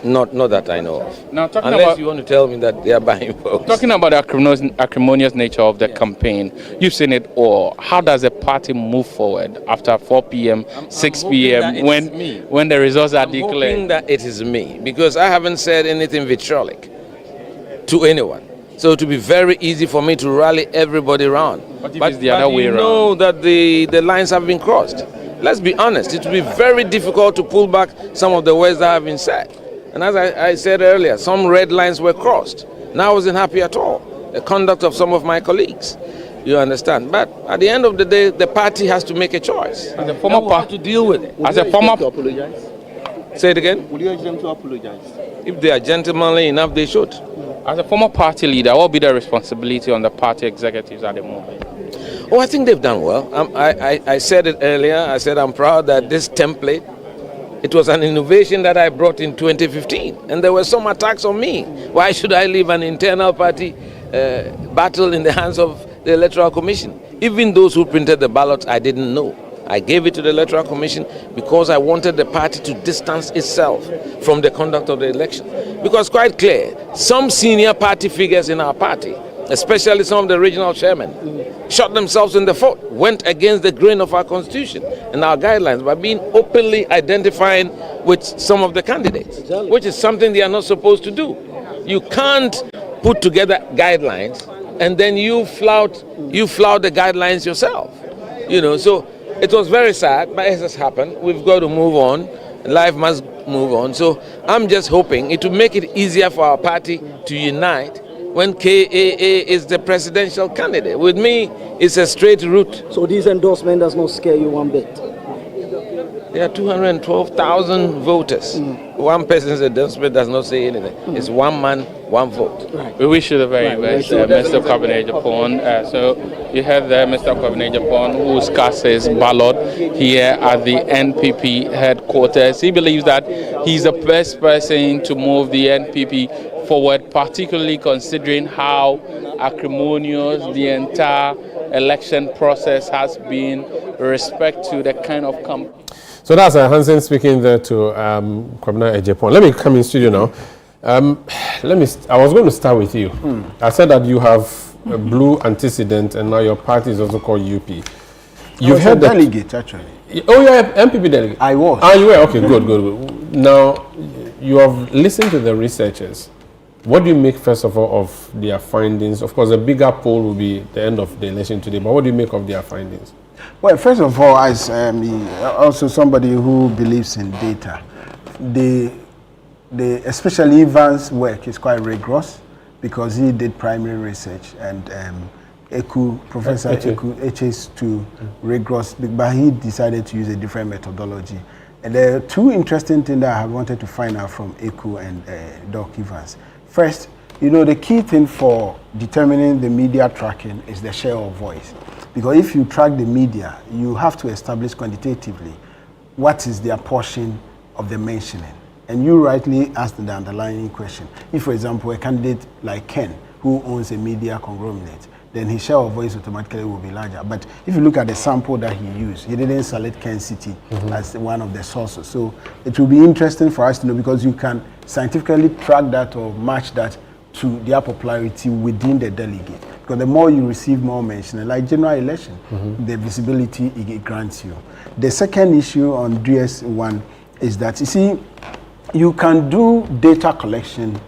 Not that I know of. Now, unless you want to tell me that they are buying votes. Talking about the acrimonious nature of the campaign, you've seen it all. How does the party move forward after 4 p.m., 6 p.m. when the results are declared? I'm hoping that it is me, because I haven't said anything vitriolic to anyone. So it will be very easy for me to rally everybody around. But if it's the other way around? You know that the lines have been crossed. Let's be honest, it will be very difficult to pull back some of the words that have been said. And as I said earlier, some red lines were crossed. Now I wasn't happy at all. The conduct of some of my colleagues. You understand? But at the end of the day, the party has to make a choice. As a former party to deal with it. Would you urge them to apologize? Say it again? Would you urge them to apologize? If they are gentlemanly enough, they should. As a former party leader, what will be the responsibility on the party executives at the moment? Oh, I think they've done well. I said it earlier. I said I'm proud that this template, it was an innovation that I brought in 2015. And there were some attacks on me. Why should I leave an internal party battle in the hands of the Electoral Commission? Even those who printed the ballots, I didn't know. I gave it to the Electoral Commission because I wanted the party to distance itself from the conduct of the election. Because quite clear, some senior party figures in our party, especially some of the regional chairmen, shot themselves in the foot, went against the grain of our constitution and our guidelines by being openly identifying with some of the candidates, which is something they are not supposed to do. You can't put together guidelines and then you flout the guidelines yourself. So it was very sad, but it has happened. We've got to move on. Life must move on. So I'm just hoping it will make it easier for our party to unite when KAA is the presidential candidate. With me, it's a straight route. So this endorsement does not scare you one bit? There are 212,000 voters. One person's endorsement does not say anything. It's one man, one vote. Right. We wish you the very best, Mr. Kwabena Agyapong. So you have there Mr. Kwabena Agyapong, who's cast his ballot here at the NPP headquarters. He believes that he's the best person to move the NPP forward, particularly considering how acrimonious the entire election process has been with respect to the kind of So that's Hansen speaking there to Kwabena Ejepon. Let me come in studio now. I was going to start with you. I said that you have a blue antecedent and now your party is also called UP. You've heard delegate, actually. Oh, you're MPP delegate? I was. Ah, you were? Okay, good. Now, you have listened to the researchers. What do you make, first of all, of their findings? Of course, a bigger poll will be the end of the election today, but what do you make of their findings? Well, first of all, as also somebody who believes in data, especially Ivan's work is quite rigorous because he did primary research and Professor Eku is too rigorous, but he decided to use a different methodology. And there are two interesting things that I wanted to find out from Eku and Doc Evans. First, the key thing for determining the media tracking is the share of voice. Because if you track the media, you have to establish quantitatively what is their portion of the mentioning. And you rightly asked the underlying question. If, for example, a candidate like Ken, who owns a media conglomerate, then his share of voice automatically will be larger. But if you look at the sample that he used, he didn't select Ken City as one of the sources. So it will be interesting for us to know because you can scientifically track that or match that to their popularity within the delegate. Because the more you receive more mention, like general election, the visibility it grants you. The second issue on DS1 is that, you see, you can do data collection,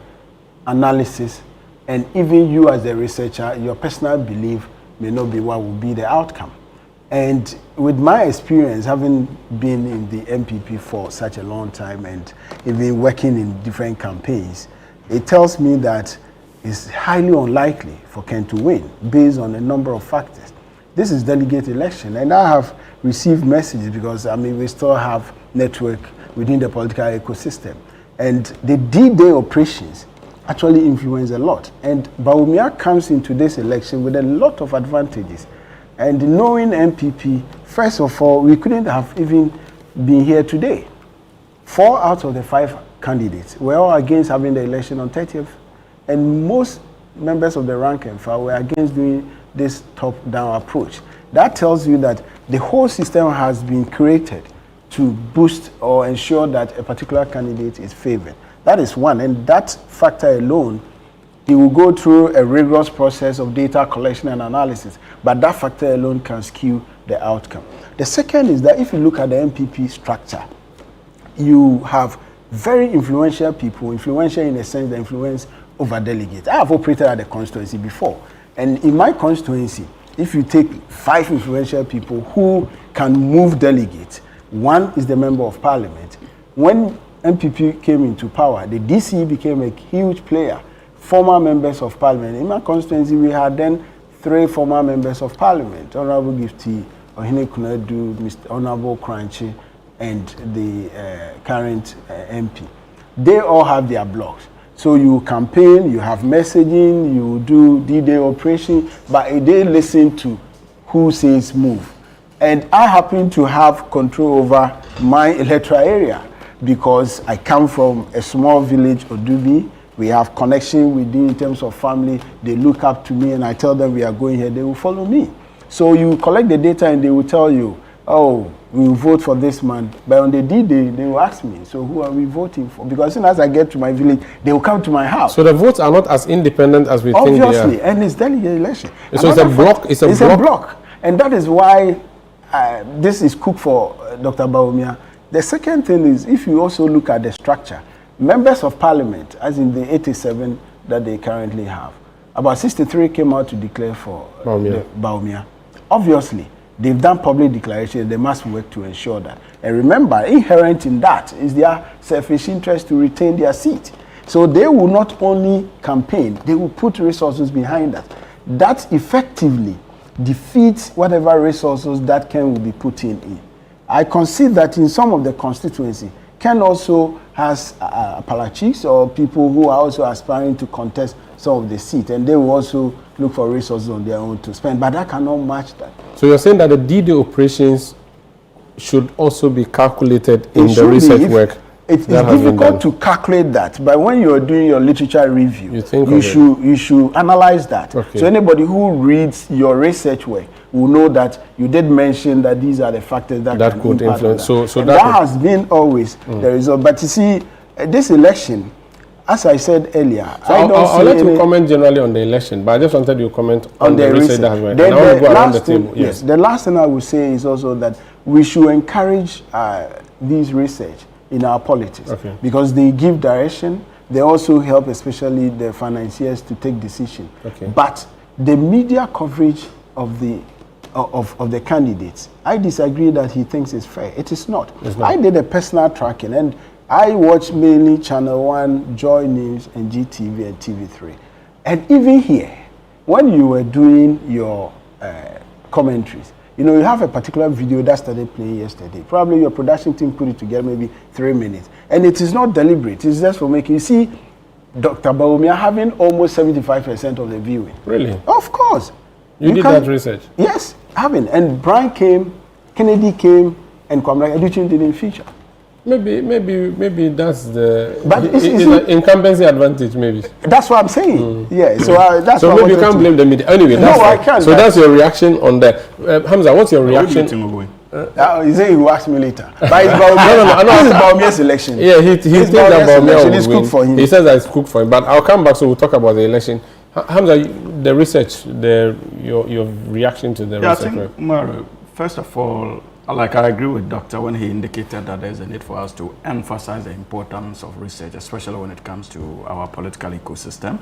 analysis, and even you as a researcher, your personal belief may not be what will be the outcome. And with my experience, having been in the NPP for such a long time and even working in different campaigns, it tells me that it's highly unlikely for Ken to win based on a number of factors. This is delegate election, and I have received messages because, we still have network within the political ecosystem. And the D-Day operations actually influence a lot. And Bawumia comes into this election with a lot of advantages. And knowing MPP, first of all, we couldn't have even been here today. 4 out of the 5 candidates were all against having the election on 30th. And most members of the rank and file were against doing this top-down approach. That tells you that the whole system has been created to boost or ensure that a particular candidate is favored. That is one, and that factor alone, he will go through a rigorous process of data collection and analysis, but that factor alone can skew the outcome. The second is that if you look at the NPP structure, you have very influential people, influential in the sense that influence over delegates. I have operated at the constituency before, and in my constituency, if you take 5 influential people who can move delegates, one is the member of parliament. When NPP came into power, the DC became a huge player. Former members of parliament. In my constituency, we had then 3 former members of parliament, Honorable Gifty, Ohene Kunadu, Mr. Honorable Crunchy, and the current MP. They all have their blogs. So you campaign, you have messaging, you do D-Day operation, but they listen to who says move. And I happen to have control over my electoral area because I come from a small village, Odubi. We have connection with them in terms of family. They look up to me and I tell them we are going here, they will follow me. So you collect the data and they will tell you, oh, we will vote for this man. But on the D-Day, they will ask me, so who are we voting for? Because as soon as I get to my village, they will come to my house. So the votes are not as independent as we think they are. Obviously, and it's delegate election. So it's a block? It's a block. And that is why this is cooked for Dr. Bawumia. The second thing is, if you also look at the structure, members of parliament, as in the 87 that they currently have, about 63 came out to declare for Bawumia. Obviously, they've done public declaration. They must work to ensure that. And remember, inherent in that is their selfish interest to retain their seat. So they will not only campaign, they will put resources behind that. That effectively defeats whatever resources that Ken will be putting in. I concede that in some of the constituency, Ken also has apalachiks or people who are also aspiring to contest some of the seat, and they will also look for resources on their own to spend, but that cannot match that. So you're saying that the D-Day operations should also be calculated in the research work? it's difficult to calculate that, but when you're doing your literature review, you should analyze that. Okay. So anybody who reads your research work will know that you did mention that these are the factors that can could influence. So that has been always the result. But you see, this election, as I said earlier, so I'll let you comment generally on the election, but I just wanted you to comment on the research that has been done. I want to go around the table. Yes, the last thing I would say is also that we should encourage these research in our politics, because they give direction. They also help, especially the financiers, to take decisions. But the media coverage of the candidates, I disagree that he thinks is fair. It is not. I did a personal tracking, and I watched mainly Channel 1, Joy News, and GTV and TV3. And even here, when you were doing your commentaries, you know, you have a particular video that started playing yesterday. Probably your production team put it together maybe 3 minutes. And it is not deliberate. It's just for making. You see Dr. Bawumia having almost 75% of the viewing. Really? Of course. You did that research? Yes, having. And Brian came, Kennedy came, and Kwamra Aduchin didn't feature. Maybe that's the it's incumbency advantage. Maybe that's what I'm saying. Yeah. So that's so maybe you can't blame the media. Anyway, that's I can't. So that's your reaction on that. Hamza, what's your reaction? He said he will ask me later. But it's Bawumia. This is Bawumia's election. Yeah, he thinks that Bawumia will win. Cooked for him. He says that it's cooked for him. But I'll come back, so we'll talk about the election. Hamza, the research, your reaction to the research. I think, Maru, first of all, like I agree with Doctor when he indicated that there's a need for us to emphasize the importance of research, especially when it comes to our political ecosystem,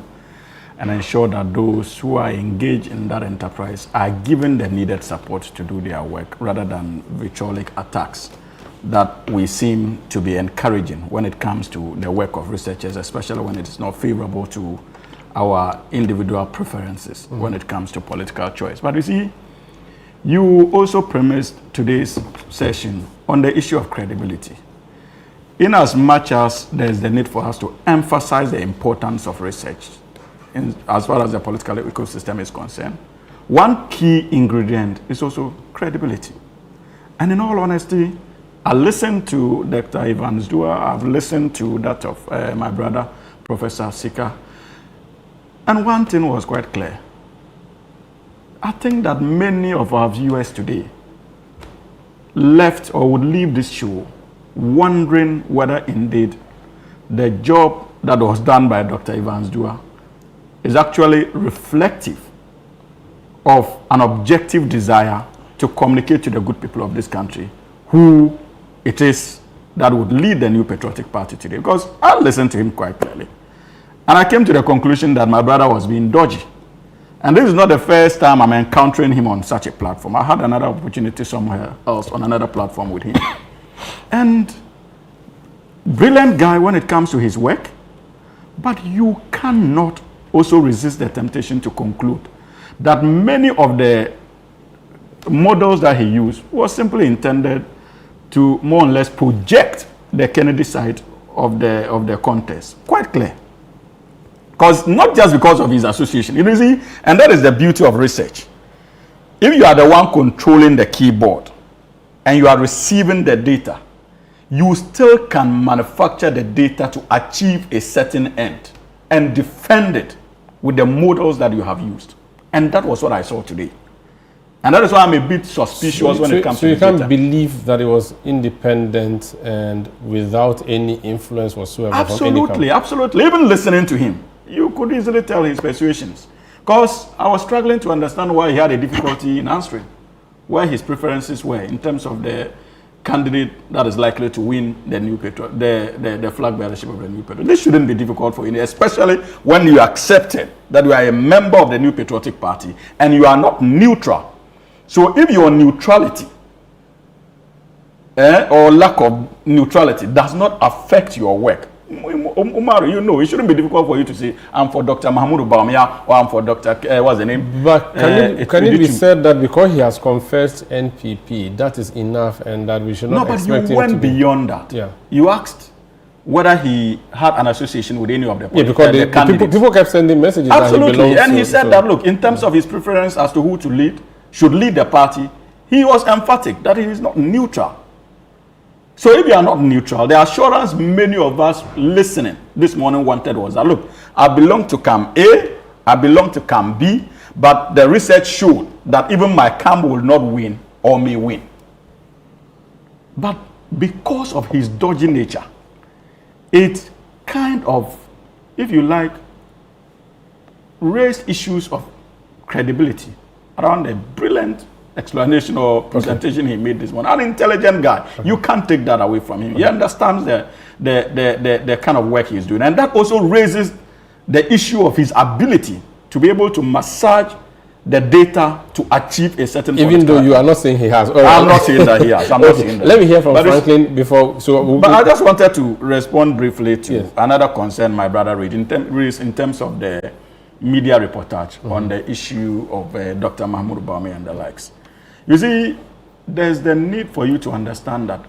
and ensure that those who are engaged in that enterprise are given the needed support to do their work, rather than vitriolic attacks that we seem to be encouraging when it comes to the work of researchers, especially when it is not favorable to our individual preferences when it comes to political choice. But you see, you also premised today's session on the issue of credibility. In as much as there's the need for us to emphasize the importance of research as far as the political ecosystem is concerned, one key ingredient is also credibility. And in all honesty, I listened to Dr. Evans Dua, I've listened to that of my brother, Professor Sika, and one thing was quite clear. I think that many of our viewers today left or would leave this show wondering whether indeed the job that was done by Dr. Evans Dua is actually reflective of an objective desire to communicate to the good people of this country who it is that would lead the New Patriotic Party today. Because I listened to him quite clearly, and I came to the conclusion that my brother was being dodgy. And this is not the first time I'm encountering him on such a platform. I had another opportunity somewhere else on another platform with him. And brilliant guy when it comes to his work, but you cannot also resist the temptation to conclude that many of the models that he used was simply intended to more or less project the Kennedy side of the contest. Quite clear. Because not just because of his association, you see, and that is the beauty of research. If you are the one controlling the keyboard and you are receiving the data, you still can manufacture the data to achieve a certain end and defend it with the models that you have used. And that was what I saw today. And that is why I'm a bit suspicious when it comes to the data. So you can't believe that it was independent and without any influence whatsoever from any company? Absolutely, absolutely. Even listening to him, you could easily tell his persuasions. Because I was struggling to understand why he had a difficulty in answering, where his preferences were in terms of the candidate that is likely to win the New Patriot, the flag bearership of the New Patriot. This shouldn't be difficult for you, especially when you accepted that you are a member of the New Patriotic Party and you are not neutral. So if your neutrality or lack of neutrality does not affect your work, Umar, you know, it shouldn't be difficult for you to say, I'm for Dr. Mahmoud Bawumia or I'm for Dr. What's the name? But can it be said that because he has confessed NPP, that is enough and that we should not expect him to... No, but you went beyond that. Yeah. You asked whether he had an association with any of the because the people kept sending messages. Absolutely. That he belongs and he said that, look, in terms of his preference as to who to lead, should lead the party, he was emphatic that he is not neutral. So if you are not neutral, the assurance many of us listening this morning wanted was that, look, I belong to camp A, I belong to camp B, but the research showed that even my camp will not win or may win. But because of his dodgy nature, it kind of, if you like, raised issues of credibility around a brilliant explanation or presentation he made this morning. An intelligent guy. You can't take that away from him. He understands the kind of work he's doing. And that also raises the issue of his ability to be able to massage the data to achieve a certain Even though you are not saying he has. I'm not saying that he has. I'm not saying that. Let me hear from Franklin before. But I just wanted to respond briefly to another concern my brother raised in terms of the media reportage on the issue of Dr. Mahmoud Bawumia and the likes. You see, there's the need for you to understand that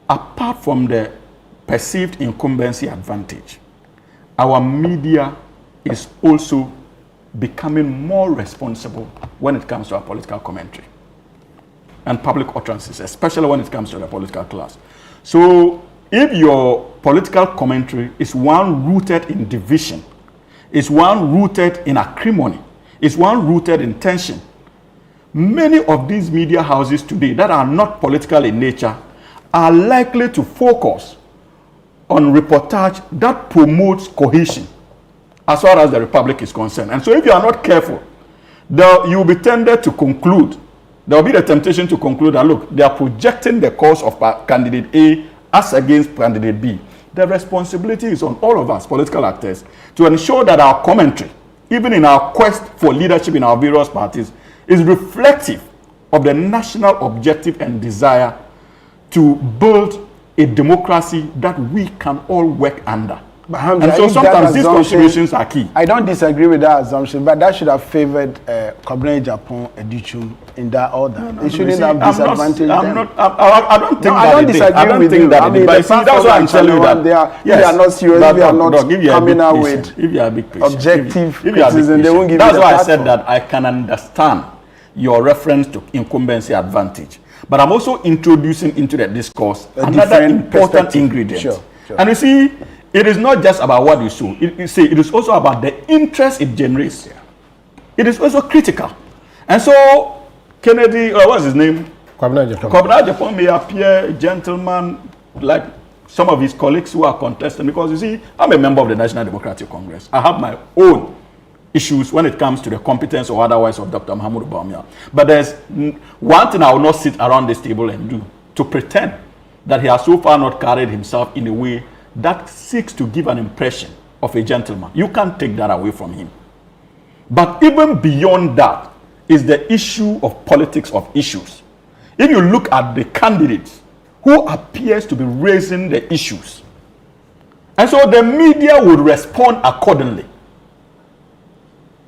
apart from the perceived incumbency advantage, our media is also becoming more responsible when it comes to our political commentary and public utterances, especially when it comes to the political class. So if your political commentary is one rooted in division, is one rooted in acrimony, is one rooted in tension, many of these media houses today that are not political in nature are likely to focus on reportage that promotes cohesion as far as the republic is concerned. And so if you are not careful, you will be tempted to conclude, there will be the temptation to conclude that, look, they are projecting the cause of candidate A as against candidate B. The responsibility is on all of us, political actors, to ensure that our commentary, even in our quest for leadership in our various parties, is reflective of the national objective and desire to build a democracy that we can all work under. But Hamza, and so sometimes these contributions are key. I don't disagree with that assumption, but that should have favored Koblen Japan Edichum in that order. It shouldn't have disadvantaged them. I don't think that I don't disagree with you. I mean, that's why I'm telling you that. They are not serious. They are not coming out with objective criticism. They won't give you the platform. That's why I said that I can understand your reference to incumbency advantage. But I'm also introducing into the discourse another important ingredient. Sure. And you see, it is not just about what you show. It is also about the interest it generates. Yeah. It is also critical. And so, Kennedy, what's his name? Kwabena Japan may appear a gentleman like some of his colleagues who are contesting, because you see, I'm a member of the National Democratic Congress. I have my own issues when it comes to the competence or otherwise of Dr. Mahmoud Bawumia. But there's one thing I will not sit around this table and do, to pretend that he has so far not carried himself in a way that seeks to give an impression of a gentleman. You can't take that away from him. But even beyond that is the issue of politics of issues. If you look at the candidates who appears to be raising the issues, and so the media would respond accordingly.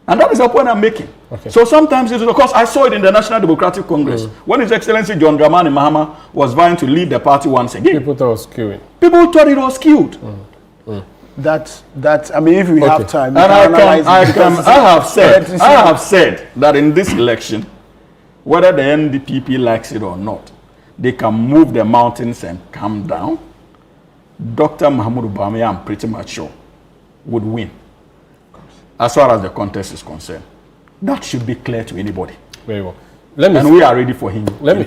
And that is the point I'm making. Okay. So sometimes it is, of course, I saw it in the National Democratic Congress when His Excellency John Dramani Mahama was vying to lead the party once again. People thought it was skewing. People thought it was skewed. That I mean, if we have time, and I have said that in this election, whether the NPP likes it or not, they can move the mountains and come down. Dr. Mahmoud Bawumia, I'm pretty much sure, would win as far as the contest is concerned. That should be clear to anybody. Very well. We are ready for him. Let me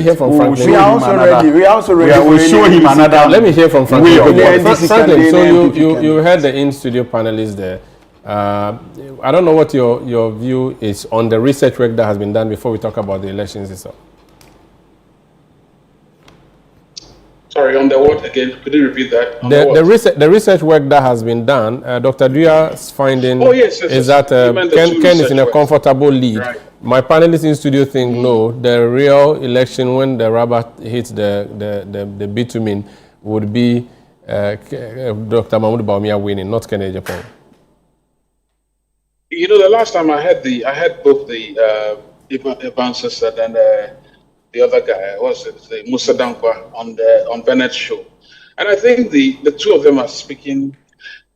hear from Franklin. We are also ready. We are also ready. We'll show him another. Let me hear from Franklin. Franklin, so you heard the in-studio panelists there. I don't know what your view is on the research work that has been done before we talk about the elections itself. Sorry, on the what again? Could you repeat that? The research work that has been done, Dr. Duya's finding is that Ken is in a comfortable lead. Right. My panelists in studio think no, the real election when the rubber hits the bitumen would be Dr. Mahmoud Bawumia winning, not Ken Japan. You know, the last time I had both the Evans and the other guy, the Musa Dankwa on Bennett's show. And I think the two of them are speaking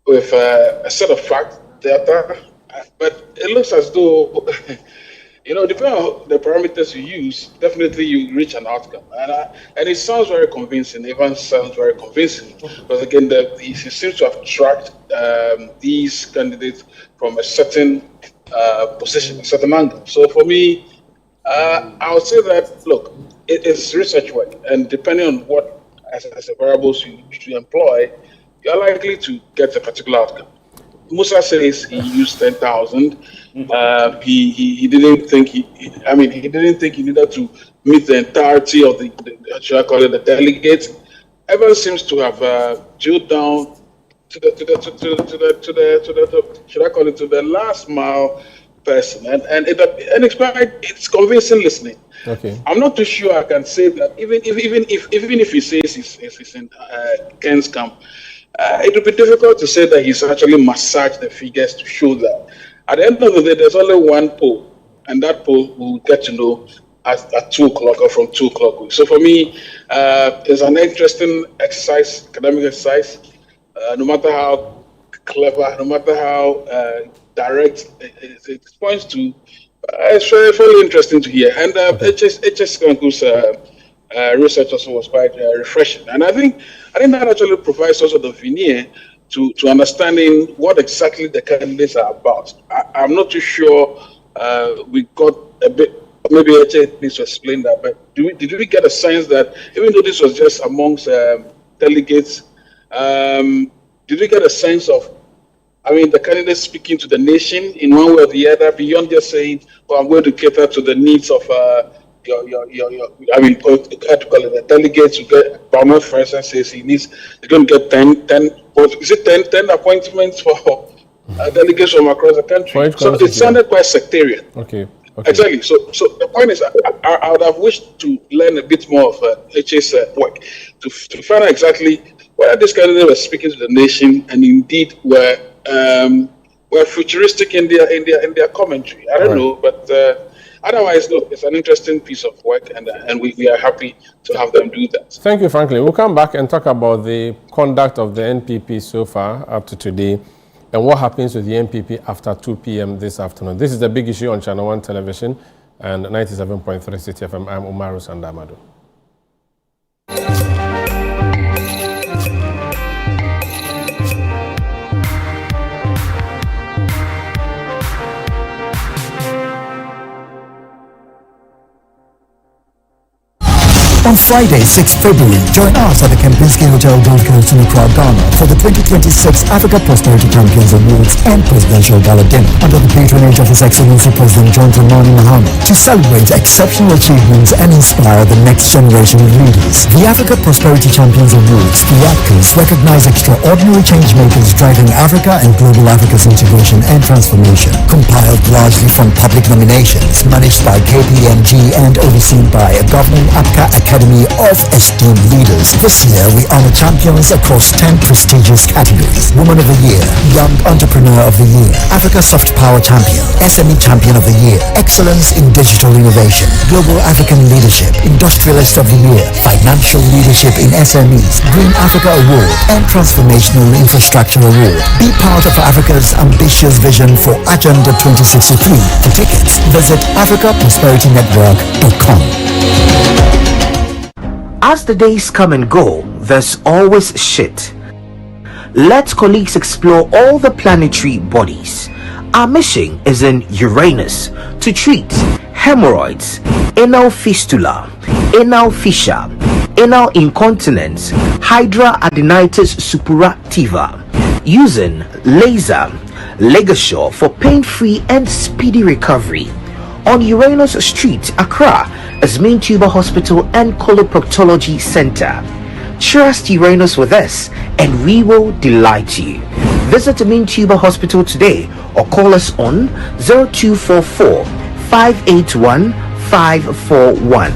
with a set of fact data, but it looks as though Depending on the parameters you use, definitely you reach an outcome. And it sounds very convincing. Even sounds very convincing. Because again, he seems to have tracked these candidates from a certain position, a certain angle. So for me, I would say that, look, it is research work. And depending on what as a variables you employ, you're likely to get a particular outcome. Musa says he used 10,000. He didn't think he didn't think he needed to meet the entirety of the should I call it the delegates. Everyone seems to have drilled down to the should I call it to the last mile person, and it's convincing listening. Okay. I'm not too sure I can say that even if he says he's in Ken's camp. It would be difficult to say that he's actually massaged the figures to show that. At the end of the day, there's only one poll, and that poll we'll get to know at 2 o'clock or from 2 o'clock. So for me, it's an interesting exercise, academic exercise. No matter how clever, no matter how direct it points to, it's fairly interesting to hear. And HS Kanku's research also was quite refreshing, and I think that actually provides also the veneer to understanding what exactly the candidates are about. I'm not too sure we got a bit. Maybe HA needs to explain that. But did we get a sense that even though this was just amongst delegates, did we get a sense of? The candidates speaking to the nation in one way or the other, beyond just saying, "Well, I'm going to cater to the needs of." The delegates who get Bauman, for instance, says he's going to get 10 appointments for delegates from across the country. So it sounded quite sectarian. Okay. Exactly. So the point is, I would have wished to learn a bit more of HA's work to find out exactly whether these candidates were speaking to the nation and indeed were futuristic in their commentary. I don't know, but. Otherwise, look, it's an interesting piece of work, and we are happy to have them do that. Thank you, Franklin. We'll come back and talk about the conduct of the NPP so far up to today and what happens with the NPP after 2 p.m. this afternoon. This is the big issue on Channel 1 television and 97.3 City FM. I'm Umaru Sandamado. On Friday, 6 February, join us at the Kempinski Hotel Gold Coast in Accra, Ghana for the 2026 Africa Prosperity Champions Awards and Presidential Gala Dinner under the patronage of His Excellency President John Dramani Mahama to celebrate exceptional achievements and inspire the next generation of leaders. The Africa Prosperity Champions Awards, the APCAs, recognize extraordinary changemakers driving Africa and global Africa's integration and transformation. Compiled largely from public nominations, managed by KPMG and overseen by a governing APCA Academy of Esteemed Leaders. This year, we honor champions across 10 prestigious categories. Woman of the Year, Young Entrepreneur of the Year, Africa Soft Power Champion, SME Champion of the Year, Excellence in Digital Innovation, Global African Leadership, Industrialist of the Year, Financial Leadership in SMEs, Green Africa Award, and Transformational Infrastructure Award. Be part of Africa's ambitious vision for Agenda 2063. For tickets, visit africaprosperitynetwork.com. As the days come and go, there's always shit. Let colleagues explore all the planetary bodies. Our mission is in Uranus to treat hemorrhoids, anal fistula, anal fissure, anal incontinence, hydradenitis suppurativa, using laser ligature for pain-free and speedy recovery. On Uranus Street, Accra, is Main Tuber Hospital and Coloproctology Center. Trust Uranus with us and we will delight you. Visit the Main Tuber Hospital today or call us on 0244 581 541.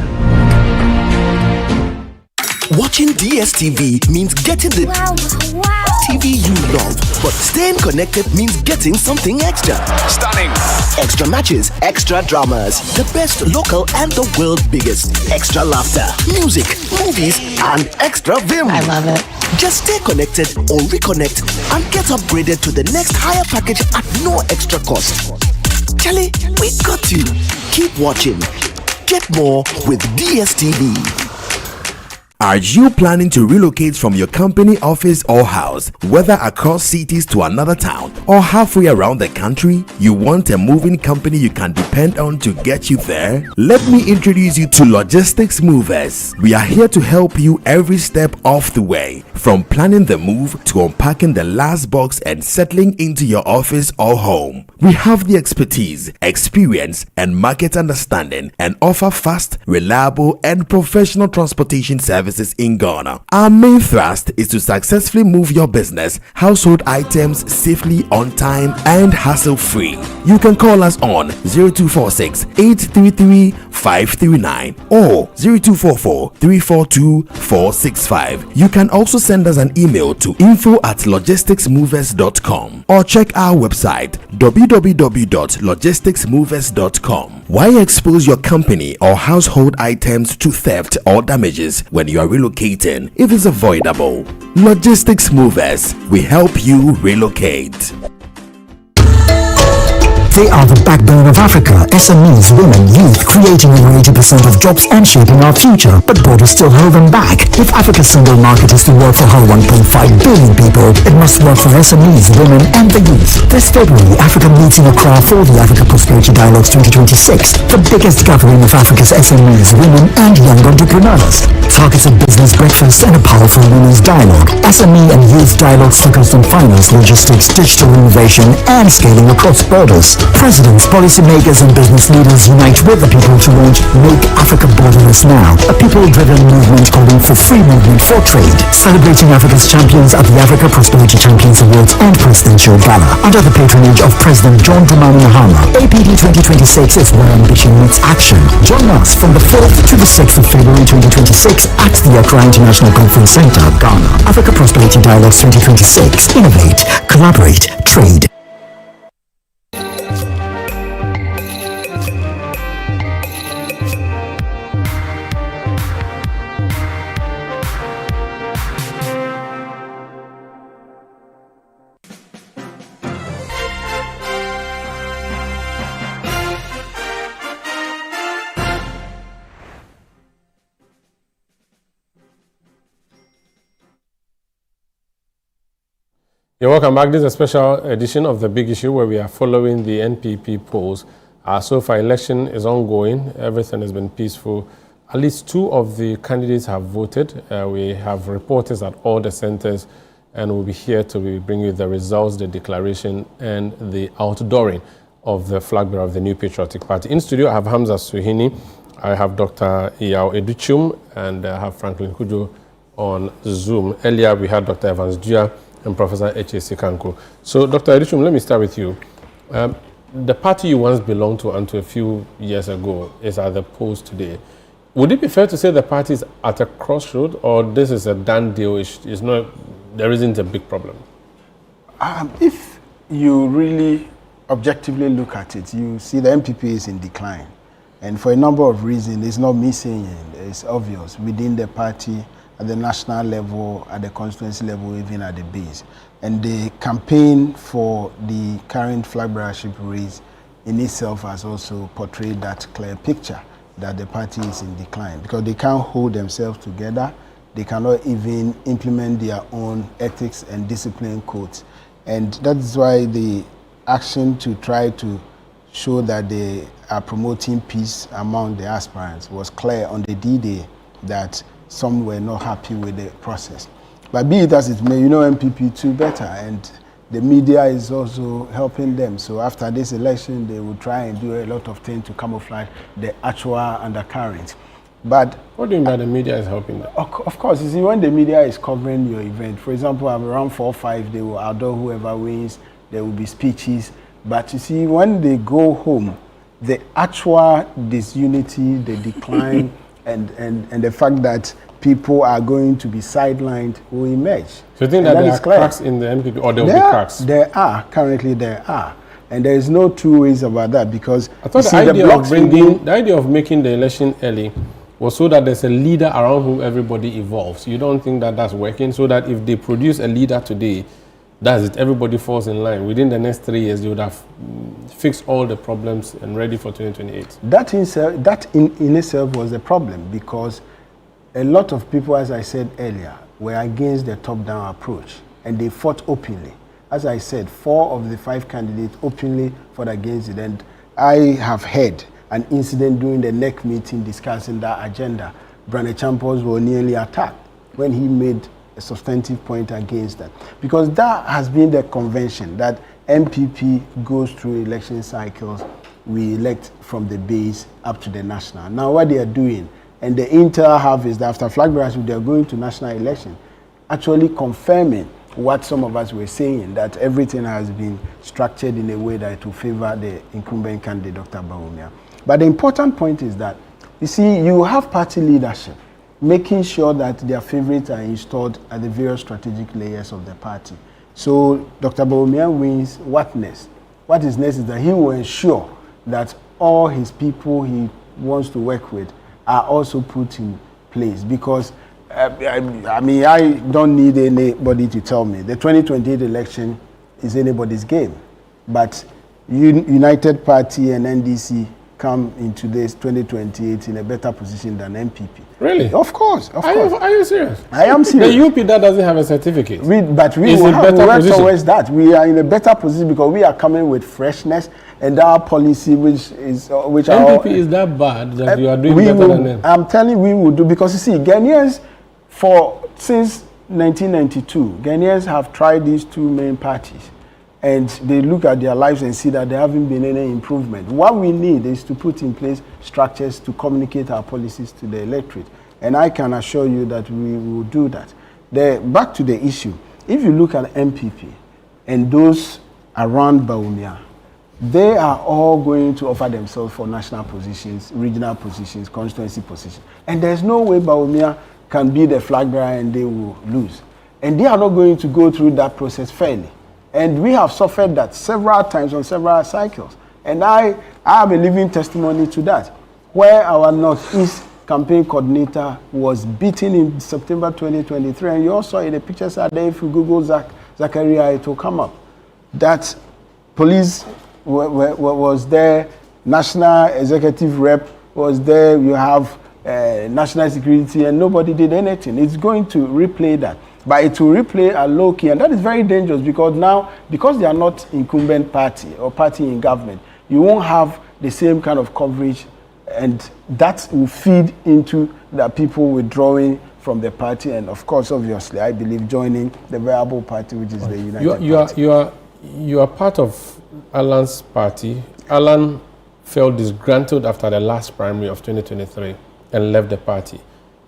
Watching DSTV means getting the TV you love, but staying connected means getting something extra. Stunning. Extra matches, extra dramas, the best local and the world's biggest. Extra laughter, music, movies, and extra vim. I love it. Just stay connected or reconnect and get upgraded to the next higher package at no extra cost. Charlie, we got you. Keep watching. Get more with DSTV. Are you planning to relocate from your company, office, or house, whether across cities to another town or halfway around the country? You want a moving company you can depend on to get you there? Let me introduce you to Logistics Movers. We are here to help you every step of the way, from planning the move to unpacking the last box and settling into your office or home. We have the expertise, experience, and market understanding, and offer fast, reliable, and professional transportation services in Ghana. Our main thrust is to successfully move your business, household items safely, on time, and hassle-free. You can call us on 0246 833 539 or 0244 342 465. You can also send us an email to info@logisticsmovers.com or check our website www.logisticsmovers.com. Why expose your company or household items to theft or damages when you are relocating if it's avoidable? Logistics Movers, we help you relocate. They are the backbone of Africa, SMEs, women, youth, creating over 80% of jobs and shaping our future. But borders still hold them back. If Africa's single market is to work for her 1.5 billion people, it must work for SMEs, women, and the youth. This February, Africa meets in Accra for the Africa Prosperity Dialogues 2026, the biggest gathering of Africa's SMEs, women, and young entrepreneurs. Targets a business breakfast and a powerful women's dialogue. SME and youth dialogues focused on finance, logistics, digital innovation, and scaling across borders. Presidents, policymakers, and business leaders unite with the people to launch Make Africa Borderless Now, a people-driven movement calling for free movement for trade, celebrating Africa's champions at the Africa Prosperity Champions Awards and Presidential Gala. Under the patronage of President John Dramani Mahama, APD 2026 is where ambition meets action. Join us from the 4th to the 6th of February 2026 at the Accra International Conference Center, Ghana. Africa Prosperity Dialogues 2026. Innovate, collaborate, trade. You're welcome back. This is a special edition of The Big Issue where we are following the NPP polls. So far, election is ongoing. Everything has been peaceful. At least 2 of the candidates have voted. We have reporters at all the centers, and we'll be here to bring you the results, the declaration, and the outdooring of the flag bearer of the New Patriotic Party. In studio, I have Hamza Suhini, I have Dr. Iyao Educhum, and I have Franklin Kujo on Zoom. Earlier, we had Dr. Evans Dua and Professor H.A. Kanko. So, Dr. Educhum, let me start with you. The party you once belonged to until a few years ago is at the polls today. Would it be fair to say the party is at a crossroad, or this is a done deal? It's not, there isn't a big problem? If you really objectively look at it, you see the NPP is in decline. And for a number of reasons, it's not me saying it, it's obvious within the party, at the national level, at the constituency level, even at the base. And the campaign for the current flag bearership race in itself has also portrayed that clear picture that the party is in decline because they can't hold themselves together. They cannot even implement their own ethics and discipline codes. And that's why the action to try to show that they are promoting peace among the aspirants was clear on the D-Day that some were not happy with the process. But be it as it may, you know NPP too better, and the media is also helping them. So after this election, they will try and do a lot of things to camouflage the actual undercurrent. But what do you mean by the media is helping them? Of course, you see, when the media is covering your event, for example, around 4 or 5, they will outdoor whoever wins, there will be speeches. But you see, when they go home, the actual disunity, the decline, and the fact that people are going to be sidelined will emerge. So you think that there are cracks in the NPP, or there will be cracks? There are. Currently, there are. And there is no two ways about that because I thought the idea of making the election early was so that there's a leader around whom everybody evolves. You don't think that that's working? So that if they produce a leader today, That's it. Everybody falls in line. Within the next 3 years, they would have fixed all the problems and ready for 2028. That in itself was a problem, because a lot of people, as I said earlier, were against the top-down approach, and they fought openly. As I said, 4 of the 5 candidates openly fought against it, and I have heard an incident during the NEC meeting discussing that agenda. Brane Champos was nearly attacked when he made a substantive point against that, because that has been the convention that NPP goes through election cycles. We elect from the base up to the national. Now what they are doing, and the intel have, is that after flag bearers, they are going to national election, actually confirming what some of us were saying, that everything has been structured in a way that it will favor the incumbent candidate, Dr. Bawumia. But the important point is that, you see, you have party leadership making sure that their favorites are installed at the various strategic layers of the party. So Dr. Bawumia wins what next? What is next is that he will ensure that all his people he wants to work with are also put in place, because I mean, I don't need anybody to tell me the 2028 election is anybody's game, but United Party and NDC come into this 2028 in a better position than NPP. Really? Of course. Are you serious? I am serious. The UP that doesn't have a certificate. We work towards that. We are in a better position because we are coming with freshness and our policy, which NPP is that bad that you are doing better than them. I'm telling you, we will do, because you see, Ghanaians since 1992, Ghanaians have tried these 2 main parties, and they look at their lives and see that there haven't been any improvement. What we need is to put in place structures to communicate our policies to the electorate, and I can assure you that we will do that. Back to the issue, if you look at MPP and those around Bawumia, they are all going to offer themselves for national positions, regional positions, constituency positions, and there's no way Bawumia can be the flag bearer and they will lose. And they are not going to go through that process fairly. And we have suffered that several times on several cycles. And I have a living testimony to that, where our Northeast campaign coordinator was beaten in September 2023. And you also saw in the pictures are there, if you Google Zachariah, it will come up. That police was there, national executive rep was there, you have national security, and nobody did anything. It's going to replay that, but it will replay a low key, and that is very dangerous, because now, because they are not incumbent party or party in government, you won't have the same kind of coverage, and that will feed into the people withdrawing from the party, and of course, obviously, I believe joining the viable party, which is the United Party. You are part of Alan's party. Alan felt disgruntled after the last primary of 2023 and left the party.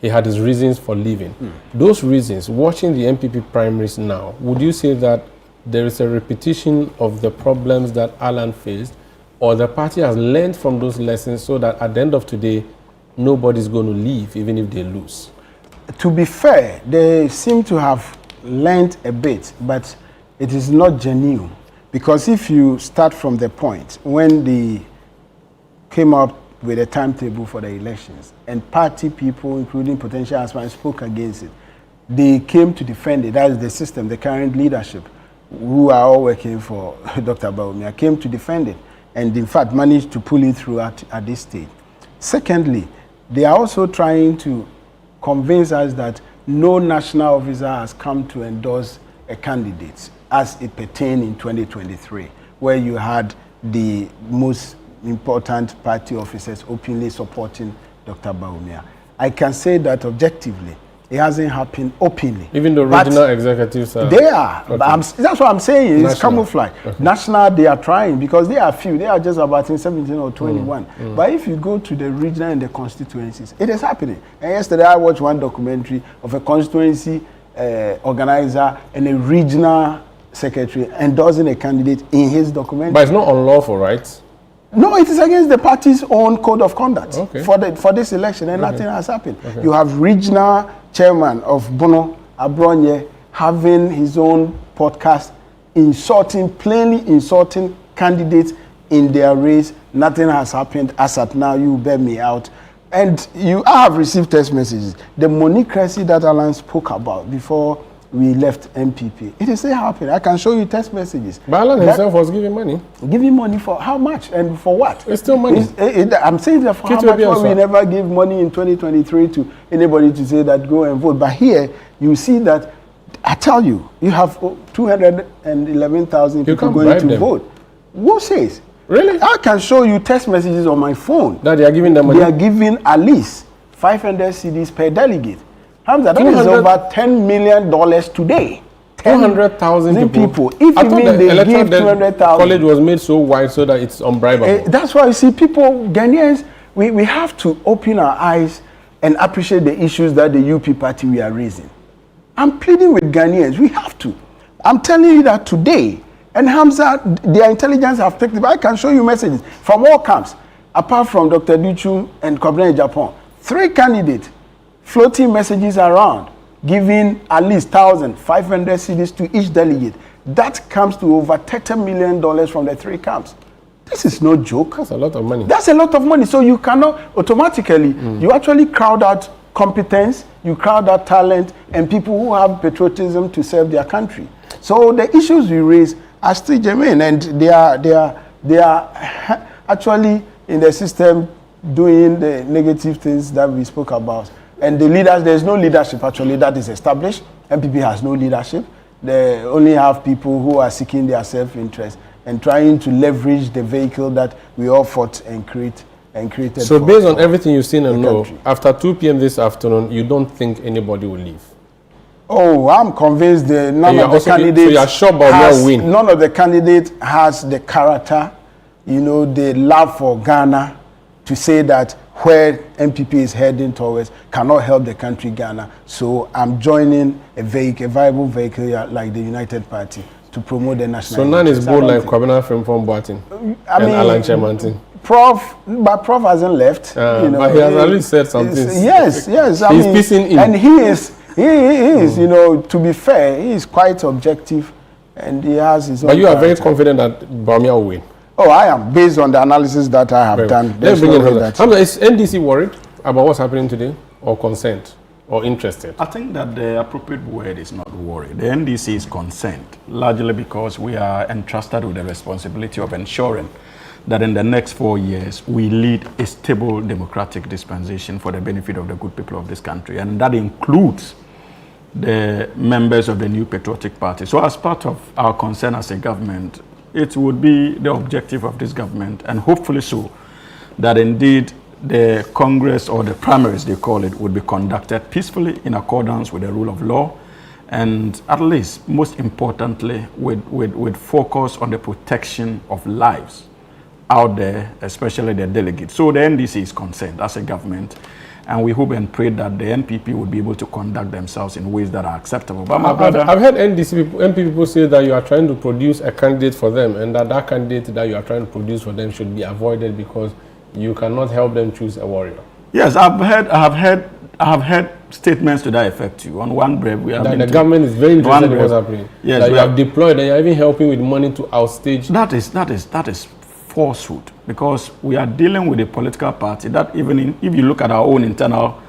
He had his reasons for leaving. Those reasons, watching the NPP primaries now, would you say that there is a repetition of the problems that Alan faced, or the party has learned from those lessons so that at the end of today, nobody's going to leave even if they lose? To be fair, they seem to have learned a bit, but it is not genuine. Because if you start from the point when they came up with a timetable for the elections, and party people, including potential aspirants, spoke against it, they came to defend it. That is the system, the current leadership, who are all working for Dr. Bawumia, came to defend it, and in fact managed to pull it through at this stage. Secondly, they are also trying to convince us that no national officer has come to endorse a candidate as it pertained in 2023, where you had the most important party officers openly supporting Dr. Bawumia. I can say that objectively, it hasn't happened openly. Even the regional executives are... They are. Okay. That's what I'm saying. It's camouflage. Okay. National, they are trying, because they are few. They are just about in 17 or 21. But if you go to the regional and the constituencies, it is happening. And yesterday I watched one documentary of a constituency organizer and a regional secretary endorsing a candidate in his documentary. But it's not unlawful, right? No, it is against the party's own code of conduct for this election, and nothing has happened. You have regional chairman of Bono, Abronye, having his own podcast, plainly insulting candidates in their race. Nothing has happened. As at now, you bear me out. And I have received text messages. The monocracy that Alan spoke about before we left NPP. It is still happening. I can show you text messages. Balan himself was giving money. Giving money for how much and for what? It's still money. I'm saying that for how much we never give money in 2023 to anybody to say that go and vote. But here, you see that, I tell you, you have 211,000 people going to vote. Who says? Really? I can show you text messages on my phone. That they are giving them money? They are giving at least 500 cedis per delegate. Hamza, that is over $10 million today. 200,000 people. If you mean they give 200,000. College was made so wide so that it's unbribable. That's why you see people, Ghanaians, we have to open our eyes and appreciate the issues that the UP party we are raising. I'm pleading with Ghanaians. We have to. I'm telling you that today. And Hamza, their intelligence have taken. I can show you messages from all camps, apart from Dr. Duchu and Koblen in Japan. 3 candidates floating messages around, giving at least 1,500 cedis to each delegate. That comes to over $30 million from the 3 camps. This is no joke. That's a lot of money. That's a lot of money. So you cannot automatically, you actually crowd out competence, you crowd out talent, and people who have patriotism to serve their country. So the issues we raise are still germane, and they are actually in the system doing the negative things that we spoke about. And the leaders, there's no leadership actually that is established. NPP has no leadership. They only have people who are seeking their self-interest and trying to leverage the vehicle that we all fought and created. So based on everything you've seen and know, after 2 p.m. this afternoon, you don't think anybody will leave? Oh, I'm convinced that none of the candidates. So you are sure about your win? None of the candidates has the character, the love for Ghana to say that where NPP is heading towards cannot help the country Ghana. So I'm joining a viable vehicle like the United Party to promote the national. So none is bold like Kwabena from Boating and Alan Chemantin. Prof hasn't left. But he has at least said something. Yes. He's pissing in. And he is, to be fair, he is quite objective, and he has his own. But you are very confident that Bawumia will win. Oh, I am, based on the analysis that I have done. Let's bring it Hamza, is NDC worried about what's happening today, or concerned, or interested? I think that the appropriate word is not worried. The NDC is concerned, largely because we are entrusted with the responsibility of ensuring that in the next 4 years, we lead a stable democratic dispensation for the benefit of the good people of this country. And that includes the members of the new patriotic party. So as part of our concern as a government, it would be the objective of this government, and hopefully so, that indeed the Congress, or the primaries they call it, would be conducted peacefully in accordance with the rule of law, and at least, most importantly, with focus on the protection of lives out there, especially the delegates. So the NDC is concerned as a government, and we hope and pray that the NPP would be able to conduct themselves in ways that are acceptable. But I've heard NPP people say that you are trying to produce a candidate for them, and that candidate that you are trying to produce for them should be avoided because you cannot help them choose a warrior. Yes, I have heard statements to that effect too. On one brave, we have the government is very interested in what's happening. Yes, that you have deployed, and you are even helping with money to outstage. That is falsehood, because we are dealing with a political party that even if you look at our own internal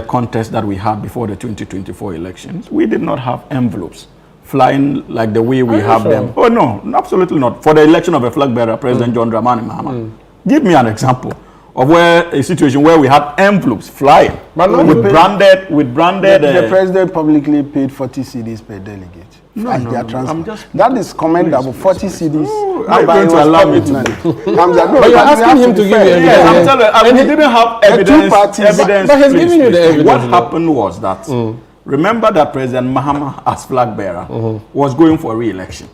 contest that we had before the 2024 elections, we did not have envelopes flying like the way we have them. Oh no, absolutely not. For the election of a flag bearer, President John Dramani Mahama. Give me an example of a situation where we had envelopes flying with branded. The president publicly paid 40 cedis per delegate. That is commendable. 40 cedis. I'm going to allow me to. But you're asking him to give you evidence. Yes, I'm telling you, he didn't have evidence. But he's giving you the evidence. What happened was that, remember that President Mahama, as flag bearer, was going for re-election.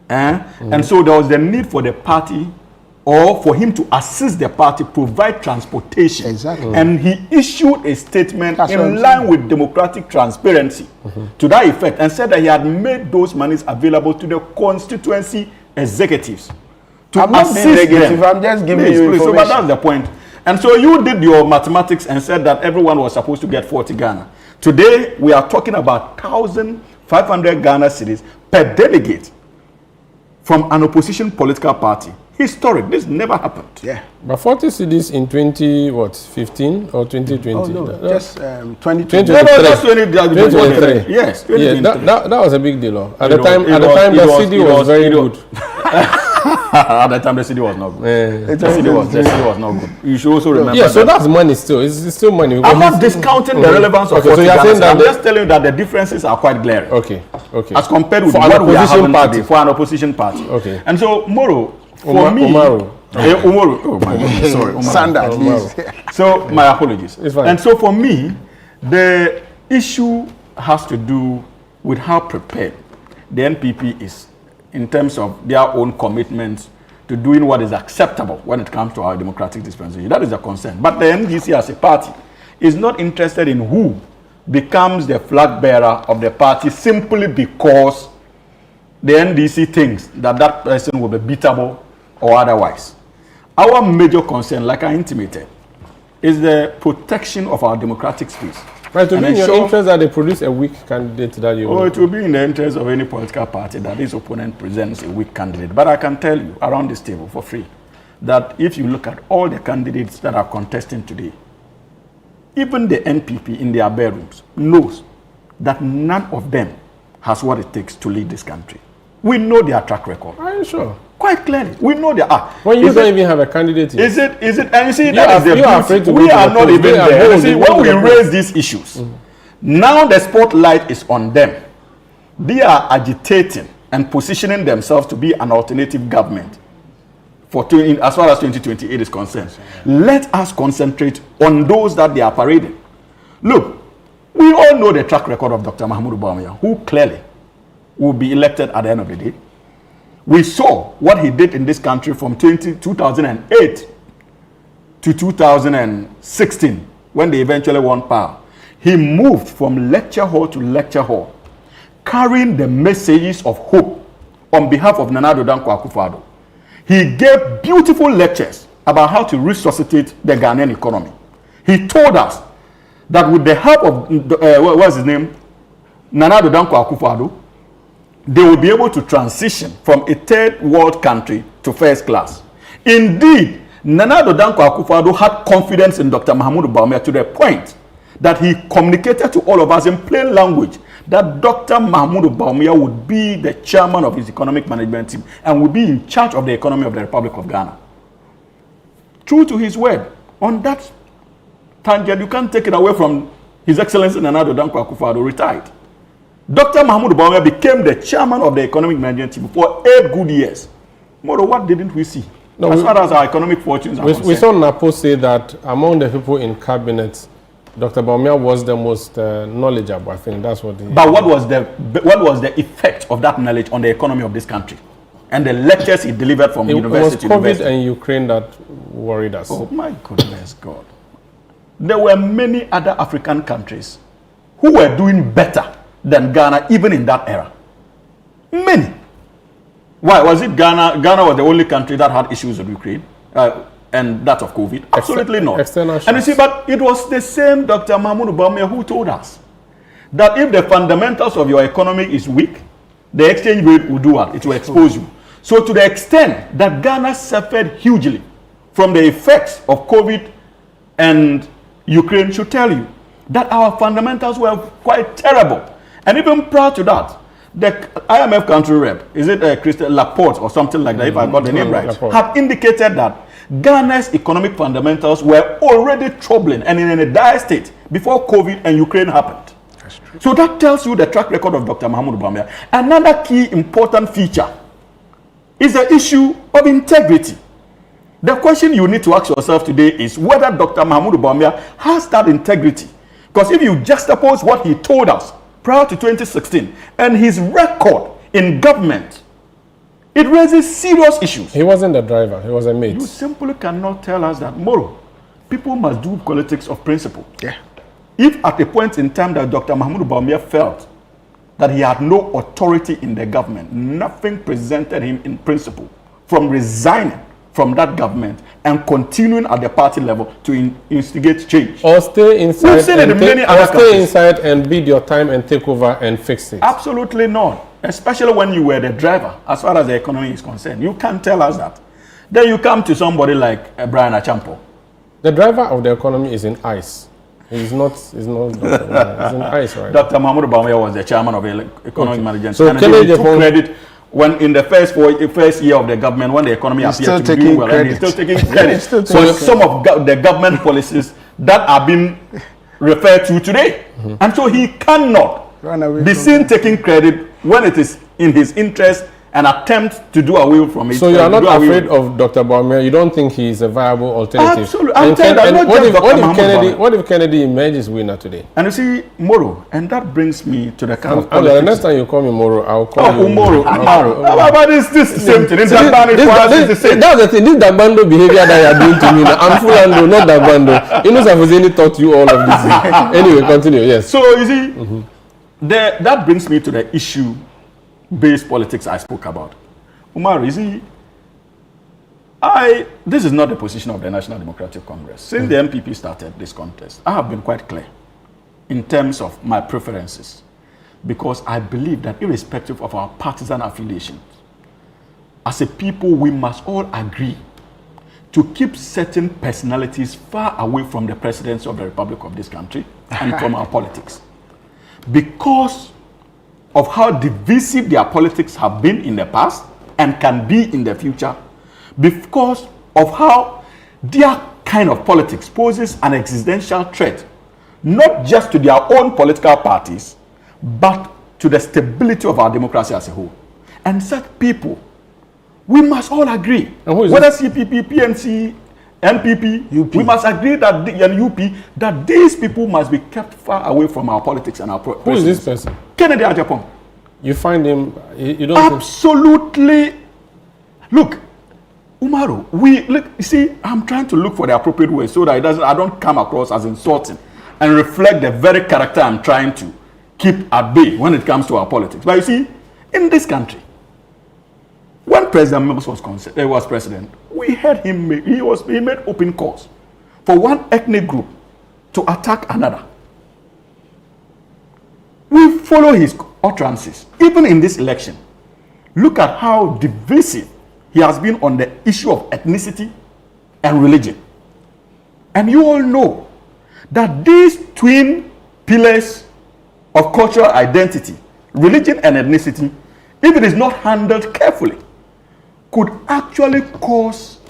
And so there was the need for the party, or for him to assist the party, provide transportation. Exactly. And he issued a statement in line with democratic transparency to that effect, and said that he had made those monies available to the constituency executives to I'm not being negative, I'm just giving you information. So, but that's the point. And so you did your mathematics and said that everyone was supposed to get 40 Ghana. Today, we are talking about 1,500 Ghana cedis per delegate from an opposition political party. Historic. This never happened. Yeah. But 40 cities in 2015 or 2020? Oh, no, just 2023. 2023. Yes, 2023. Yeah, that was a big deal. At the time, the city was very good. At the time, the city was not good. The city was not good. You should also remember. Yeah, so that's money still. It's still money. I'm not discounting the relevance of 40 Ghana. I'm just telling you that the differences are quite glaring. Okay. As compared with what we are having today for an opposition party. Okay. And so, Moro, for me, Umaru. Oh my goodness, sorry. Umaru. So, my apologies. It's fine. And so, for me, the issue has to do with how prepared the NPP is in terms of their own commitment to doing what is acceptable when it comes to our democratic dispensation. That is a concern. But the NDC as a party is not interested in who becomes the flag bearer of the party simply because the NDC thinks that that person will be beatable or otherwise. Our major concern, like I intimated, is the protection of our democratic space. Right, to be in your interest that they produce a weak candidate that you... Oh, it will be in the interest of any political party that its opponent presents a weak candidate. But I can tell you, around this table for free, that if you look at all the candidates that are contesting today, even the NPP in their bedrooms knows that none of them has what it takes to lead this country. We know their track record. Are you sure? Quite clearly. We know they are. When you don't even have a candidate yet. Is it, and you see, that is the beauty. We are not even there. You see, when we raise these issues, now the spotlight is on them. They are agitating and positioning themselves to be an alternative government for as far as 2028 is concerned. Let us concentrate on those that they are parading. Look, we all know the track record of Dr. Mahmoud Bawumia, who clearly will be elected at the end of the day. We saw what he did in this country from 2008 to 2016 when they eventually won power. He moved from lecture hall to lecture hall, carrying the messages of hope on behalf of Nana Addo Dankwa Akufo-Addo. He gave beautiful lectures about how to resuscitate the Ghanaian economy. He told us that with the help of, what's his name, Nana Addo Dankwa Akufo-Addo, they will be able to transition from a third world country to first class. Indeed, Nana Addo Dankwa Akufo-Addo had confidence in Dr. Mahmoud Bawumia to the point that he communicated to all of us in plain language that Dr. Mahmoud Bawumia would be the chairman of his economic management team and would be in charge of the economy of the Republic of Ghana. True to his word, on that tangent, you can't take it away from His Excellency Nana Addo Dankwa Akufo-Addo retired. Dr. Mahmoud Bawumia became the chairman of the economic management team for 8 good years. Moro, what didn't we see? No, as far as our economic fortunes are concerned. We saw Napo say that among the people in cabinet, Dr. Bawumia was the most knowledgeable. I think that's what. But what was the effect of that knowledge on the economy of this country, and the lectures he delivered from university to university? It was COVID and Ukraine that worried us. Oh my goodness, God! There were many other African countries who were doing better than Ghana, even in that era. Many. Why was it Ghana? Ghana was the only country that had issues with Ukraine and that of COVID. Absolutely not. And you see, but it was the same Dr. Mahmoud Bawumia who told us that if the fundamentals of your economy is weak, the exchange rate will do what? It will expose you. So to the extent that Ghana suffered hugely from the effects of COVID and Ukraine, should tell you that our fundamentals were quite terrible. And even prior to that, the IMF country rep, is it Christian Laporte or something like that, if I got the name right, had indicated that Ghana's economic fundamentals were already troubling and in a dire state before COVID and Ukraine happened. So that tells you the track record of Dr. Mahmoud Bawumia. Another key important feature is the issue of integrity. The question you need to ask yourself today is whether Dr. Mahmoud Bawumia has that integrity. Because if you juxtapose what he told us prior to 2016 and his record in government, it raises serious issues. He wasn't the driver, he was a mate. You simply cannot tell us that, Moro, people must do politics of principle. Yeah. If at a point in time that Dr. Mahmoud Bawumia felt that he had no authority in the government, nothing prevented him in principle from resigning from that government and continuing at the party level to instigate change. Or stay inside, inside and bid your time and take over and fix it. Absolutely not. Especially when you were the driver, as far as the economy is concerned. You can't tell us that. Then you come to somebody like Brian Achampo. The driver of the economy is in ice. He's not Dr. He's in ice, right? Dr. Mahmoud Bawumia was the chairman of the economic management. So and he took credit when in the first year of the government, when the economy appeared to be doing well, and he's still taking credit for some of the government policies that are being referred to today. And so he cannot be seen taking credit when it is in his interest and attempt to do away from it. So you are not afraid of Dr. Bawumia? You don't think he is a viable alternative? Absolutely. What if Kennedy emerges winner today? And you see, Moro, and that brings me to the kind of politics. The next time you call me Moro, I'll call you Moro. But it's this the same thing. That's the thing. This Dagbando behavior that you are doing to me now. I'm Fulando, not Dagbando. Inus Afuzeni taught you all of this. Anyway, continue. Yes. So you see, that brings me to the issue-based politics I spoke about. Umar, you see, this is not the position of the National Democratic Congress. Since the NPP started this contest, I have been quite clear in terms of my preferences, because I believe that irrespective of our partisan affiliations, as a people, we must all agree to keep certain personalities far away from the presidency of the Republic of this country and from our politics. Because of how divisive their politics have been in the past and can be in the future, because of how their kind of politics poses an existential threat, not just to their own political parties, but to the stability of our democracy as a whole. And such people, we must all agree, whether CPP, PNC, NPP, UP. We must agree that UP, that these people must be kept far away from our politics and our Who is this person? Kennedy Agyapong. You find him, you don't absolutely. Look, Umaru, you see, I'm trying to look for the appropriate way so that I don't come across as insulting and reflect the very character I'm trying to keep at bay when it comes to our politics. But you see, in this country, when President Mills was president, we heard him he made open calls for one ethnic group to attack another. We follow his utterances, even in this election. Look at how divisive he has been on the issue of ethnicity and religion. And you all know that these twin pillars of cultural identity, religion and ethnicity, if it is not handled carefully, could actually cause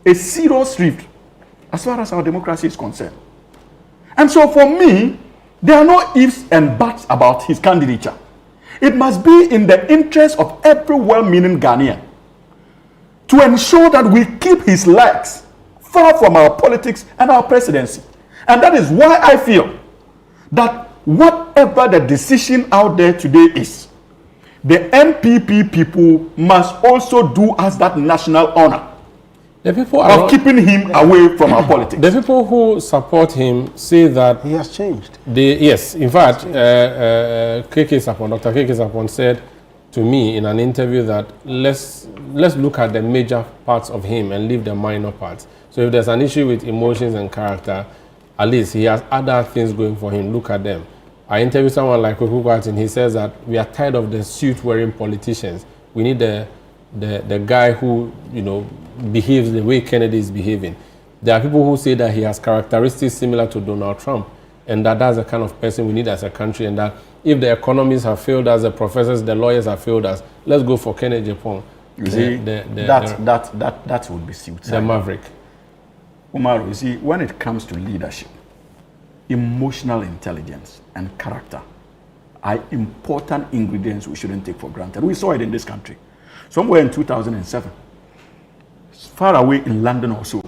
a serious rift as far as our democracy is concerned. And so for me, there are no ifs and buts about his candidature. It must be in the interest of every well-meaning Ghanaian to ensure that we keep his legs far from our politics and our presidency. And that is why I feel that whatever the decision out there today is, the NPP people must also do us that national honor of keeping him away from our politics. The people who support him say that he has changed. Yes, in fact, Dr. KK Sapon said to me in an interview that let's look at the major parts of him and leave the minor parts. So if there's an issue with emotions and character, at least he has other things going for him. Look at them. I interviewed someone like Kwaku Kwarteng. He says that we are tired of the suit-wearing politicians. We need the guy who, behaves the way Kennedy is behaving. There are people who say that he has characteristics similar to Donald Trump, and that's the kind of person we need as a country, and that if the economists have failed us, the professors, the lawyers have failed us, let's go for Kennedy Agyapong. You see, that would be suicide. The maverick. Umaru, you see, when it comes to leadership, emotional intelligence and character are important ingredients we shouldn't take for granted. We saw it in this country. Somewhere in 2007, far away in London or so,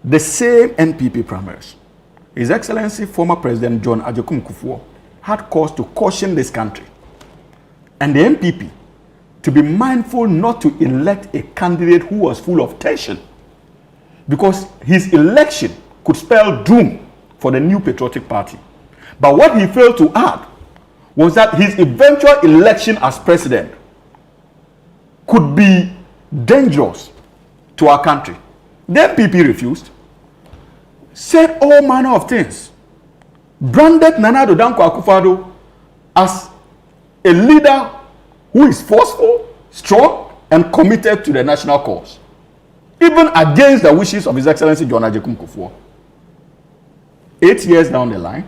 the same NPP primaries, His Excellency former President John Agyekum Kufuor had cause to caution this country and the NPP to be mindful not to elect a candidate who was full of tension, because his election could spell doom for the new patriotic party. But what he failed to add was that his eventual election as president could be dangerous to our country. The NPP refused, said all manner of things, branded Nana Addo Dankwa Akufo-Addo as a leader who is forceful, strong, and committed to the national cause. even against the wishes of His Excellency John Agyekum Kufuor. 8 years down the line,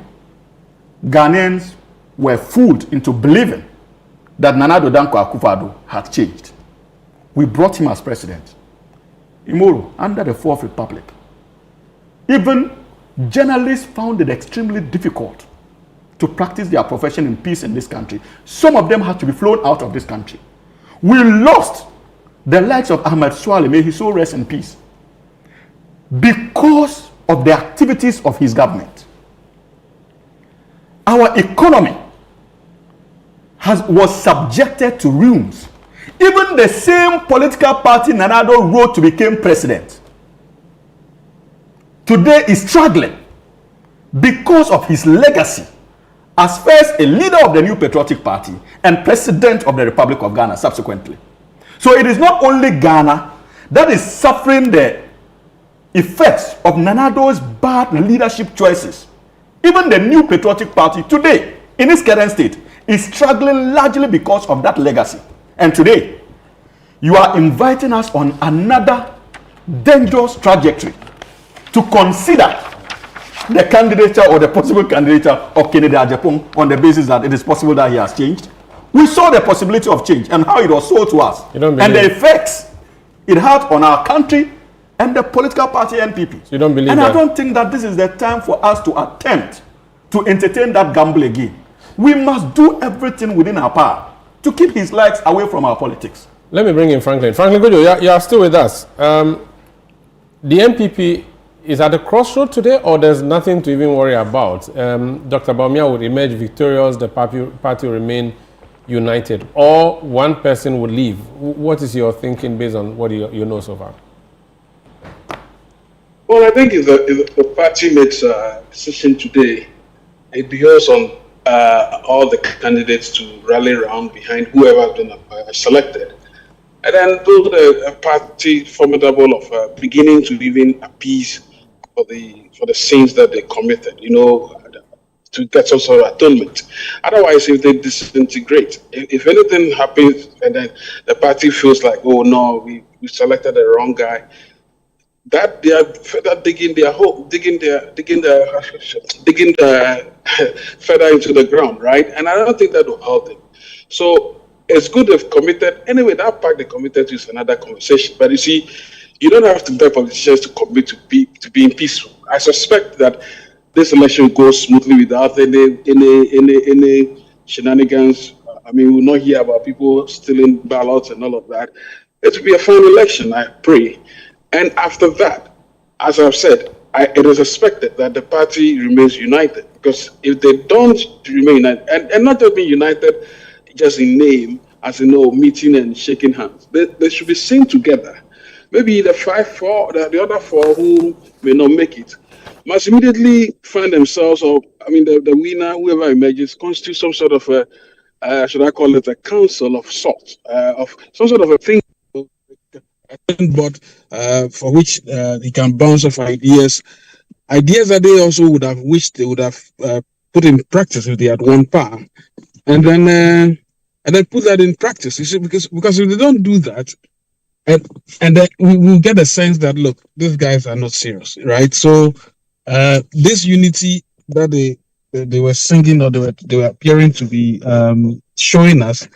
Ghanaians were fooled into believing that Nana Addo Dankwa Akufo-Addo had changed. We brought him as president. Imoro, under the Fourth Republic, even journalists found it extremely difficult to practice their profession in peace in this country. Some of them had to be flown out of this country. We lost the likes of Ahmed Swale, may his soul rest in peace, because of the activities of his government. Our economy was subjected to ruins. Even the same political party Nana Addo wrote to become president today is struggling because of his legacy as first a leader of the New Patriotic Party and president of the Republic of Ghana subsequently. So it is not only Ghana that is suffering the effects of Nana Addo's bad leadership choices. Even the New Patriotic Party today, in its current state, is struggling largely because of that legacy. And today, you are inviting us on another dangerous trajectory to consider the candidature or the possible candidature of Kennedy Agyapong on the basis that it is possible that he has changed. We saw the possibility of change and how it was sold to us, and the effects it had on our country and the political party NPP. So you don't believe and that? I don't think that this is the time for us to attempt to entertain that gamble again. We must do everything within our power to keep his likes away from our politics. Let me bring in Franklin. Franklin Gojo, you are still with us. The NPP is at the crossroad today, or there's nothing to even worry about? Dr. Bawumia would emerge victorious, the party will remain united, or one person would leave. What is your thinking based on what you know so far? Well, I think if the party makes a decision today, it behoves on all the candidates to rally around behind whoever has been selected, and then build a party formidable of beginning to even appease for the sins that they committed, to get some sort of atonement. Otherwise, if they disintegrate, if anything happens and then the party feels like, oh no, we selected the wrong guy, that they are further digging their hole, digging further into the ground, right? And I don't think that will help them. So it's good they've committed. Anyway, that part they committed to is another conversation. But you see, you don't have to tell politicians to commit to being peaceful. I suspect that this election goes smoothly without any shenanigans. I mean, we'll not hear about people stealing ballots and all of that. It will be a fine election, I pray. And after that, as I've said, it is expected that the party remains united. Because if they don't remain united, and not just being united just in name, as meeting and shaking hands, they should be seen together. Maybe the 5-4, the other 4 who may not make it, must immediately find themselves, or the winner, whoever emerges, constitute some sort of a, should I call it a council of sorts, of some sort of a thing, but for which they can bounce off ideas that they also would have wished they would have put in practice if they had won power, and then put that in practice. You see, because if they don't do that, and then we will get a sense that, look, these guys are not serious, right? So this unity that they were singing, or they were appearing to be showing us,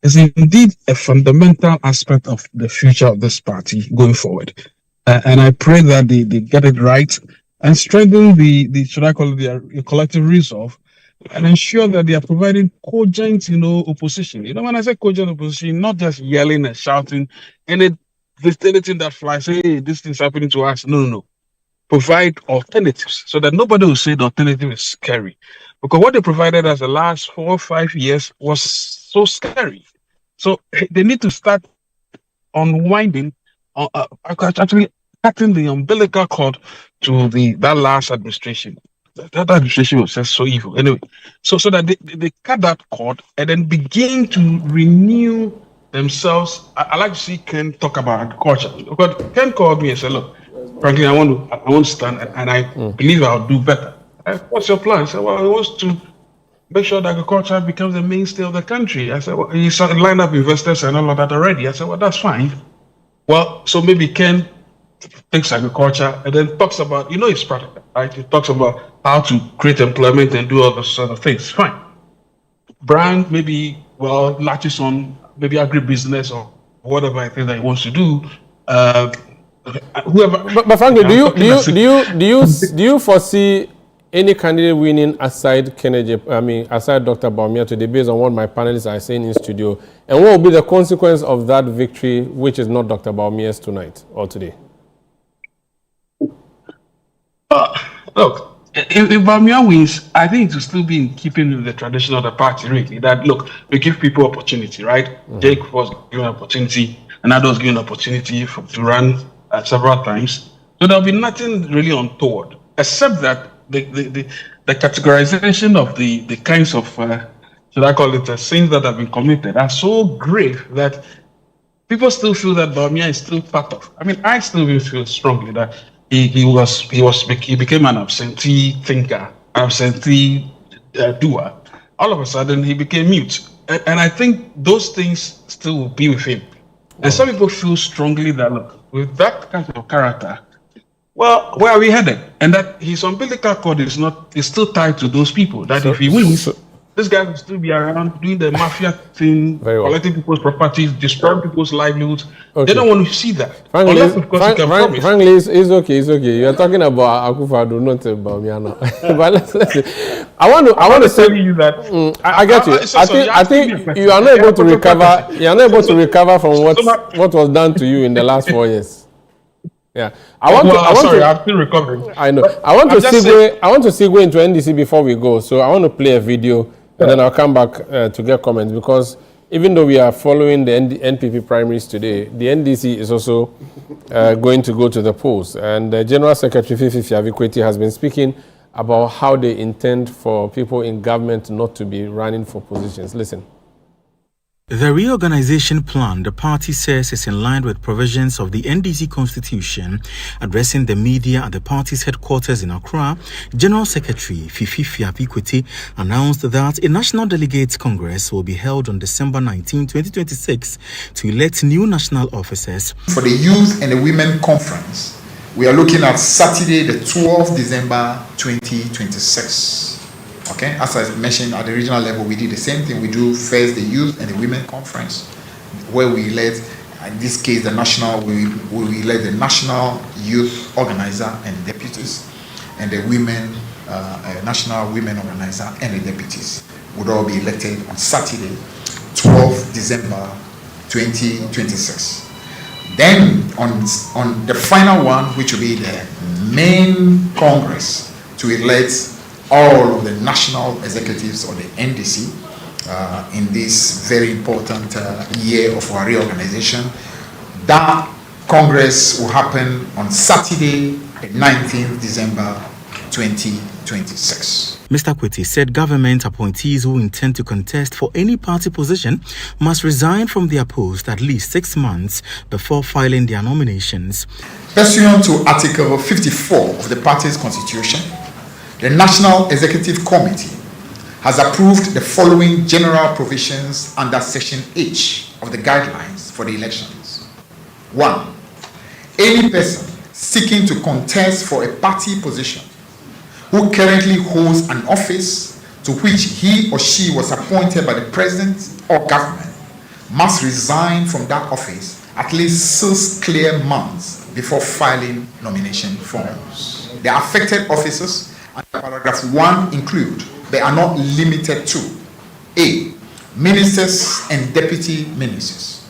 is indeed a fundamental aspect of the future of this party going forward. And I pray that they get it right and strengthen the should I call it the collective resolve, and ensure that they are providing cogent, opposition. When I say cogent opposition, not just yelling and shouting, anything that flies, hey, this thing's happening to us. No. Provide alternatives so that nobody will say the alternative is scary. Because what they provided us the last 4 or 5 years was so scary. So they need to start unwinding, actually cutting the umbilical cord to that last administration. That administration was just so evil. Anyway, so that they cut that cord and then begin to renew themselves. I like to see Ken talk about agriculture. Because Ken called me and said, look, frankly, I want to stand and I believe I'll do better. What's your plan? I said, well, I want to make sure that agriculture becomes the mainstay of the country. I said, well, he lined up investors and all of that already. I said, well, that's fine. Well, so maybe Ken takes agriculture and then talks about, it's practical, right? It talks about how to create employment and do all those sort of things. Fine. Brian maybe, latches on maybe agribusiness or whatever I think that he wants to do. Whoever. But frankly, do you foresee any candidate winning aside aside Dr. Bawumia today, based on what my panelists are saying in studio, and what will be the consequence of that victory, which is not Dr. Bawumia's tonight or today? Look, if Bawumia wins, I think it will still be in keeping with the tradition of the party, really. That, look, we give people opportunity, right? Mm-hmm. Jake was given opportunity, another was given opportunity to run several times. So there'll be nothing really untoward, except that the categorization of the kinds of, should I call it, sins that have been committed are so grave that people still feel that Bawumia is still part of. I mean, I still feel strongly that he became an absentee thinker, absentee doer. All of a sudden, he became mute, and I think those things still will be with him. And some people feel strongly that, look, with that kind of character, well, where are we headed? And that his umbilical cord is still tied to those people. That if he wins, this guy will still be around doing the mafia thing, collecting people's properties, destroying people's livelihoods. Okay. They don't want to see that. Frankly, it's okay. You are talking about Akufo-Addo, not about Bawumia. But let's I want to say you that I get you. I think you are not able to recover. You are not able to recover from what was done to you in the last 4 years. Yeah, I'm still recovering. I know. I want to segue into NDC before we go. So I want to play a video, and then I'll come back to get comments, because even though we are following the NPP primaries today, the NDC is also going to go to the polls. And General Secretary Fifi Avikweti has been speaking about how they intend for people in government not to be running for positions. Listen. The reorganization plan, the party says, is in line with provisions of the NDC constitution. Addressing the media at the party's headquarters in Accra, General Secretary Fifi Avikweti announced that a National Delegates Congress will be held on December 19, 2026 to elect new national officers. For the Youth and the Women Conference, we are looking at Saturday, the 12th December 2026. Okay, as I mentioned, at the regional level, we did the same thing. We do first the Youth and the Women Conference, where we elect, in this case, we elect the National Youth Organizer and Deputies, and the Women, National Women Organizer and the Deputies would all be elected on Saturday, 12th December 2026. Then on the final one, which will be the main Congress to elect all of the national executives of the NDC in this very important year of our reorganization. That Congress will happen on Saturday, the 19th December 2026. Mr. Kweti said government appointees who intend to contest for any party position must resign from their post at least 6 months before filing their nominations. Pursuant to Article 54 of the party's constitution, the National Executive Committee has approved the following general provisions under Section H of the guidelines for the elections. 1. Any person seeking to contest for a party position who currently holds an office to which he or she was appointed by the President or government must resign from that office at least 6 clear months before filing nomination forms. The affected officers and paragraph 1 include, they are not limited to: A. Ministers and deputy ministers;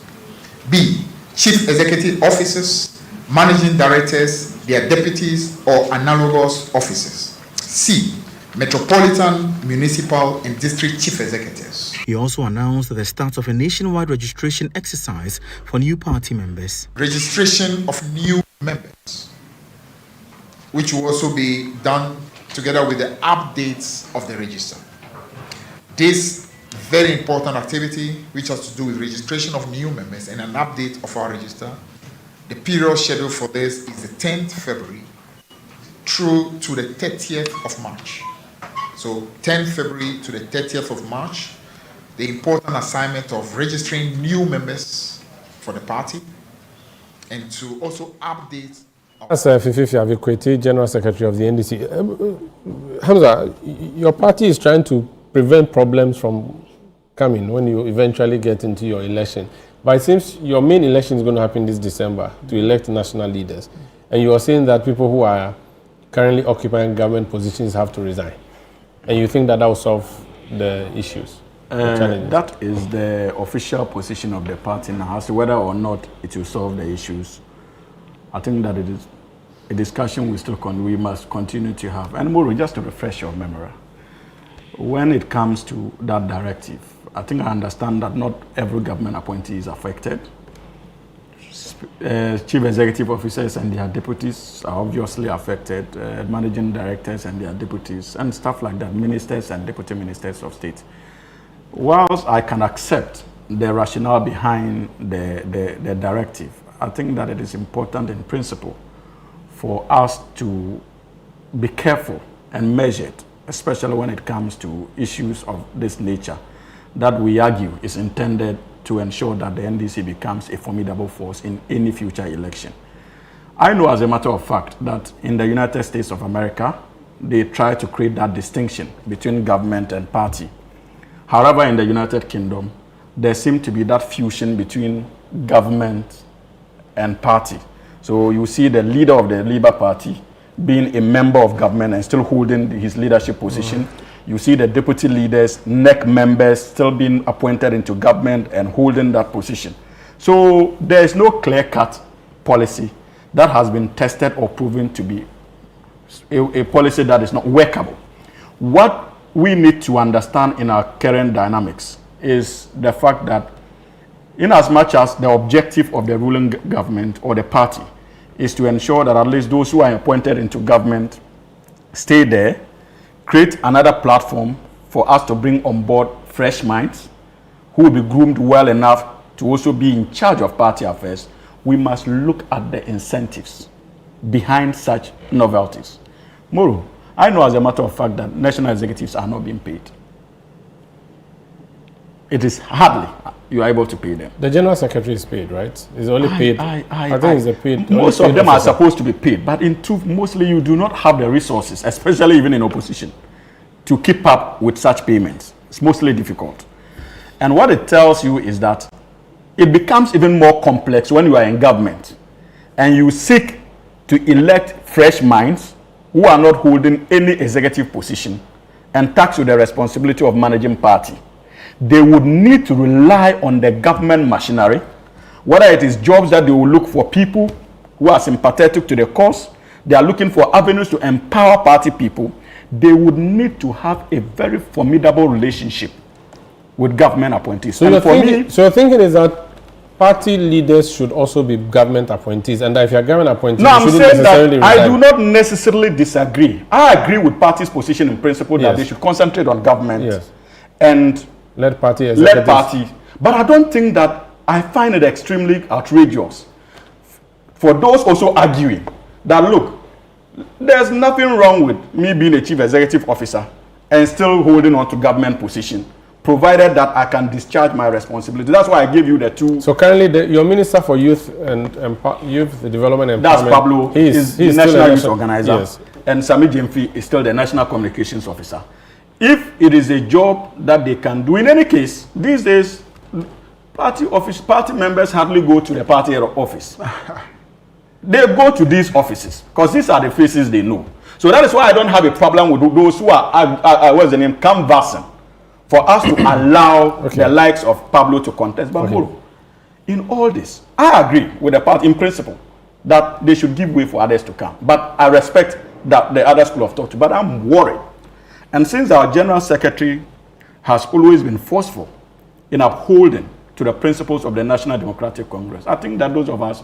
B. Chief executive officers, managing directors, their deputies or analogous officers; C. Metropolitan, municipal and district chief executives. He also announced the start of a nationwide registration exercise for new party members. Registration of new members, which will also be done together with the updates of the register. This very important activity, which has to do with registration of new members and an update of our register, the period scheduled for this is the 10th February through to the 30th of March. So 10th February to the 30th of March, the important assignment of registering new members for the party and to also update As Fififi Avikwete, General Secretary of the NDC, Hamza, your party is trying to prevent problems from coming when you eventually get into your election. But it seems your main election is going to happen this December to elect national leaders. And you are saying that people who are currently occupying government positions have to resign. And you think that will solve the issues? That is the official position of the party now. As to whether or not it will solve the issues, I think that it is a discussion we must continue to have. And more, just to refresh your memory, when it comes to that directive, I think I understand that not every government appointee is affected. Chief executive officers and their deputies are obviously affected, managing directors and their deputies, and stuff like that, ministers and deputy ministers of state. Whilst I can accept the rationale behind the directive, I think that it is important in principle for us to be careful and measured, especially when it comes to issues of this nature, that we argue is intended to ensure that the NDC becomes a formidable force in any future election. I know as a matter of fact that in the United States of America, they try to create that distinction between government and party. However, in the United Kingdom, there seems to be that fusion between government and party. So you see the leader of the Labour Party being a member of government and still holding his leadership position. You see the deputy leaders, NEC members still being appointed into government and holding that position. So there is no clear-cut policy that has been tested or proven to be a policy that is not workable. What we need to understand in our current dynamics is the fact that in as much as the objective of the ruling government or the party is to ensure that at least those who are appointed into government stay there, create another platform for us to bring on board fresh minds who will be groomed well enough to also be in charge of party affairs, we must look at the incentives behind such novelties. Moro, I know as a matter of fact that national executives are not being paid. It is hardly you are able to pay them. The General Secretary is paid, right? He's only paid. I think he's a paid. Most of them are supposed to be paid, but in truth, mostly you do not have the resources, especially even in opposition, to keep up with such payments. It's mostly difficult. And what it tells you is that it becomes even more complex when you are in government and you seek to elect fresh minds who are not holding any executive position and tasked with the responsibility of managing party. They would need to rely on the government machinery, whether it is jobs that they will look for people who are sympathetic to the cause, they are looking for avenues to empower party people. They would need to have a very formidable relationship with government appointees. So, your thinking is that party leaders should also be government appointees, and that if you are government appointees, no, you I'm shouldn't saying necessarily that resign. I do not necessarily disagree. I agree with party's position in principle that they should concentrate on government and let party executives. Let party. But I don't think that I find it extremely outrageous for those also arguing that, look, there's nothing wrong with me being a chief executive officer and still holding on to government position, provided that I can discharge my responsibility. That's why I gave you the two. So currently, your Minister for Youth and Youth Development and Empowerment. That's Pablo. He's the National Youth Organizer. Yes. And Sami Jemfi is still the National Communications Officer. If it is a job that they can do, in any case, these days, party members hardly go to the party office. They go to these offices because these are the faces they know. So that is why I don't have a problem with those who are what's the name, canvassing for us to allow the likes of Pablo to contest. But in all this, I agree with the party in principle that they should give way for others to come. But I respect that the other school of thought. But I'm worried. And since our General Secretary has always been forceful in upholding to the principles of the National Democratic Congress, I think that those of us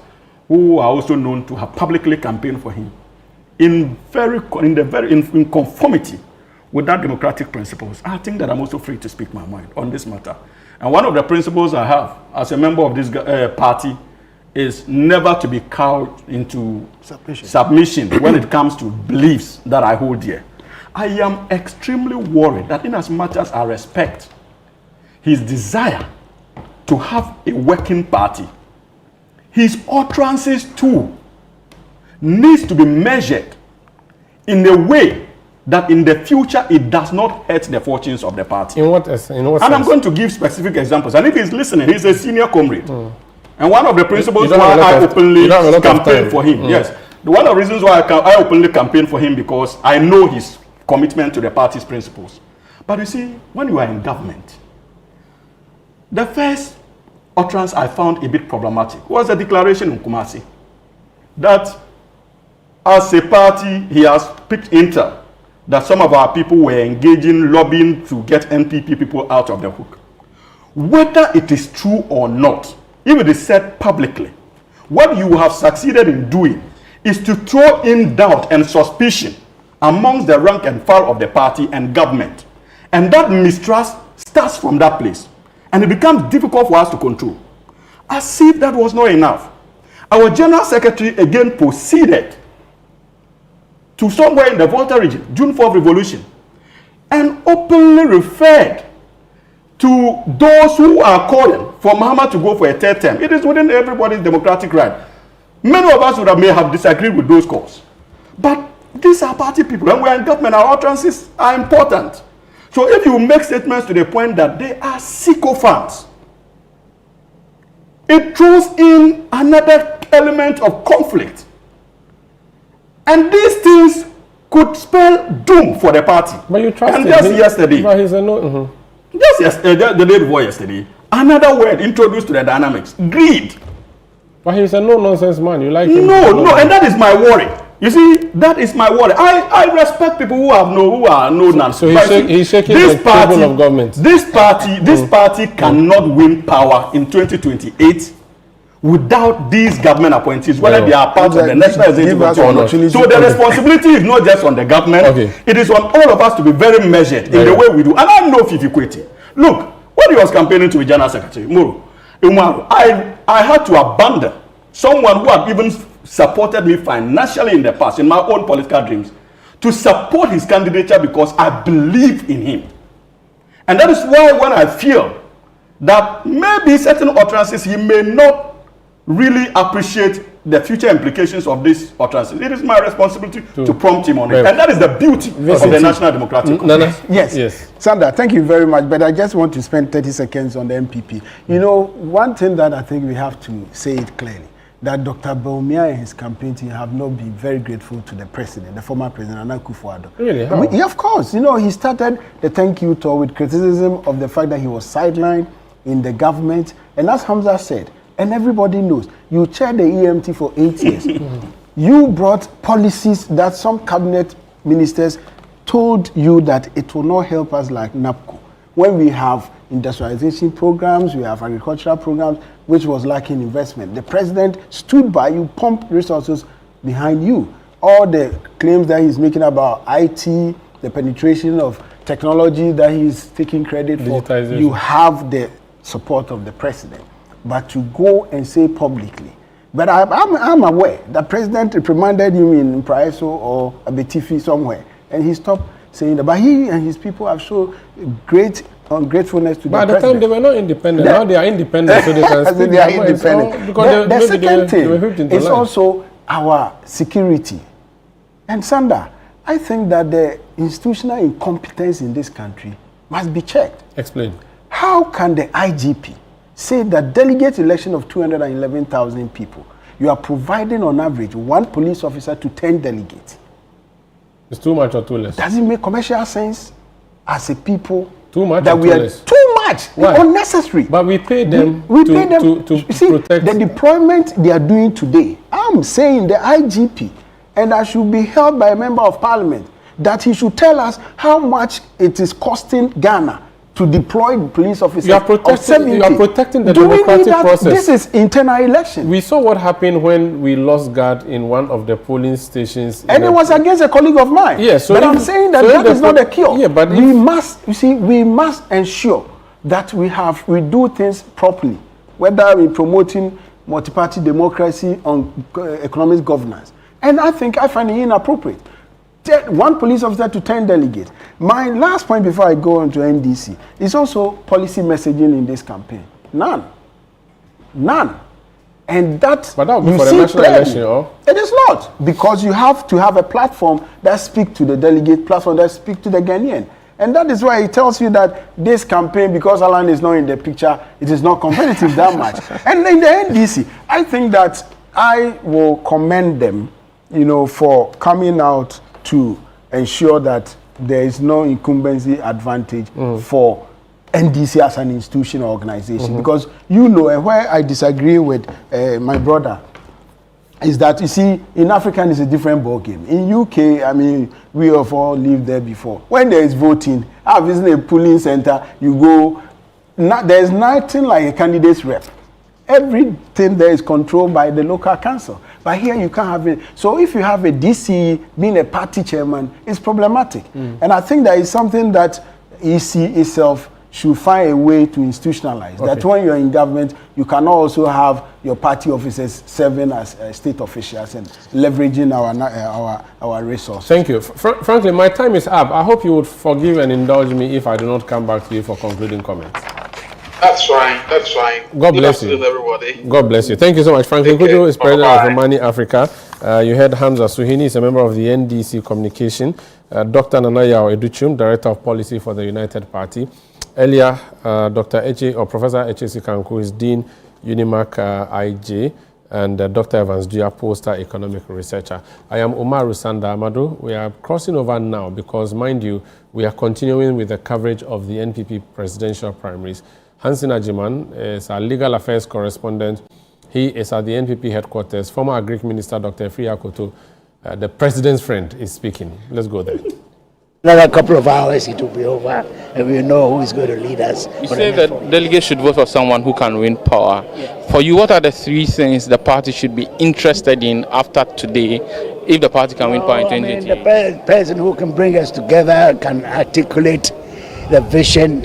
who are also known to have publicly campaigned for him in conformity with that democratic principles, I think that I'm also free to speak my mind on this matter. And one of the principles I have as a member of this party is never to be cowed into submission when it comes to beliefs that I hold dear. I am extremely worried that in as much as I respect his desire to have a working party, his utterances too needs to be measured in a way that in the future it does not hurt the fortunes of the party. In what sense? And I'm going to give specific examples. And if he's listening, he's a senior comrade. And one of the principles why I openly campaign for him, yes, one of the reasons why I openly campaign for him, because I know his commitment to the party's principles. But you see, when you are in government, the first utterance I found a bit problematic was the declaration in Kumasi that as a party, he has picked intel that some of our people were engaging, lobbying to get NPP people out of the hook. Whether it is true or not, if it is said publicly, what you have succeeded in doing is to throw in doubt and suspicion amongst the rank and file of the party and government. And that mistrust starts from that place. And it becomes difficult for us to control. As if that was not enough, our General Secretary again proceeded to somewhere in the Volta region, June 4th revolution, and openly referred to those who are calling for Mahama to go for a third term. It is within everybody's democratic right. Many of us may have disagreed with those calls. But these are party people, and we are in government. Our utterances are important. So if you make statements to the point that they are sycophants, it throws in another element of conflict. And these things could spell doom for the party. But you trust him. And just yesterday, but he's a no, just yesterday, the day before yesterday, another word introduced to the dynamics: greed. But he's a no-nonsense man. You like him? No, and that is my worry. You see, that is my worry. I respect people who are no nonsense. So he's shaking the table of government. This party cannot win power in 2028 without these government appointees, whether they are part of the national executive or not. So the responsibility is not just on the government. It is on all of us to be very measured in the way we do. And I know Fifi Kweti. Look, when he was campaigning to be General Secretary, I had to abandon someone who had even supported me financially in the past, in my own political dreams, to support his candidature because I believe in him. And that is why when I feel that maybe certain utterances he may not really appreciate the future implications of these utterances, it is my responsibility to prompt him on it. And that is the beauty of the National Democratic Congress. Yes. Sandra, thank you very much. But I just want to spend 30 seconds on the NPP. You know, one thing that I think we have to say it clearly, that Dr. Bawumia and his campaign team have not been very grateful to the president, the former president, Nana Akufo-Addo. Really? How? Yeah, of course. You know, he started the thank you tour with criticism of the fact that he was sidelined in the government. And as Hamza said, and everybody knows, you chaired the EMT for 8 years. You brought policies that some cabinet ministers told you that it will not help us, like NAPCO. When we have industrialization programs, we have agricultural programs, which was lacking investment. The president stood by you, pumped resources behind you. All the claims that he's making about IT, the penetration of technology that he's taking credit for, you have the support of the president. But to go and say publicly, but I'm aware that president reprimanded him in Praeso or Abetifi somewhere, and he stopped saying that. But he and his people have shown great ungratefulness to the president. But at the time they were not independent. Now they are independent, so they can speak. They are independent. The second thing is also our security. And Sanda, I think that the institutional incompetence in this country must be checked. Explain. How can the IGP say that delegate election of 211,000 people, you are providing on average 1 police officer to 10 delegates? It's too much or too less? Does it make commercial sense as a people? Too much that or we too are less? Too much. Why? Unnecessary. But we pay them to see, protect. The deployment they are doing today, I'm saying the IGP, and I should be held by a member of parliament, that he should tell us how much it is costing Ghana to deploy police officers. You are protecting the democratic process. This is internal election. We saw what happened when we lost guard in one of the polling stations. And it was against a colleague of mine. Yes, so but I'm saying that that is not a cure. Yeah, but we must, you see, we must ensure that we do things properly, whether we're promoting multi-party democracy on economic governance. And I find it inappropriate. 1 police officer to 10 delegates. My last point before I go on to NDC is also policy messaging in this campaign. None. And that, but that would be you for the see national clearly. election, or? It is not, because you have to have a platform that speaks to the delegate, platform that speaks to the Ghanaian. And that is why it tells you that this campaign, because Alan is not in the picture, it is not competitive that much. And in the NDC, I think that I will commend them, you know, for coming out to ensure that there is no incumbency advantage for NDC as an institutional organization. Because, you know, and where I disagree with my brother, is that, you see, in Africa it's a different ball game. In UK, I mean, we have all lived there before. When there is voting, I visit a polling center, you go, there's nothing like a candidate's rep. Everything there is controlled by the local council. But here you can't have it. So if you have a DC being a party chairman, it's problematic. And I think that is something that EC itself should find a way to institutionalize. That when you're in government, you can also have your party officers serving as state officials and leveraging our resources. Thank you. Frankly, my time is up. I hope you would forgive and indulge me if I do not come back to you for concluding comments. That's fine. That's fine. God bless you. Everybody. God bless you. Thank you so much. Franklin Kujo is president of Romani Africa. You heard Hamza Suhini is a member of the NDC Communication. Dr. Nanayao Educhum, Director of Policy for the United Party. Earlier, Dr. Eche, or Professor Eche Sikanku is Dean, Unimac IJ, and Dr. Evans Dia, Poster Economic Researcher. I am Omar Rusanda Amado. We are crossing over now because, mind you, we are continuing with the coverage of the NPP presidential primaries. Hansin Ajiman is our legal affairs correspondent. He is at the NPP headquarters. Former Agric Minister Dr. Efri Akoto, the president's friend, is speaking. Let's go there. Another couple of hours it will be over and we know who is going to lead us. You say that delegates should vote for someone who can win power. Yeah. For you, what are the three things the party should be interested in after today if the party can win power in 2018? The person who can bring us together, can articulate the vision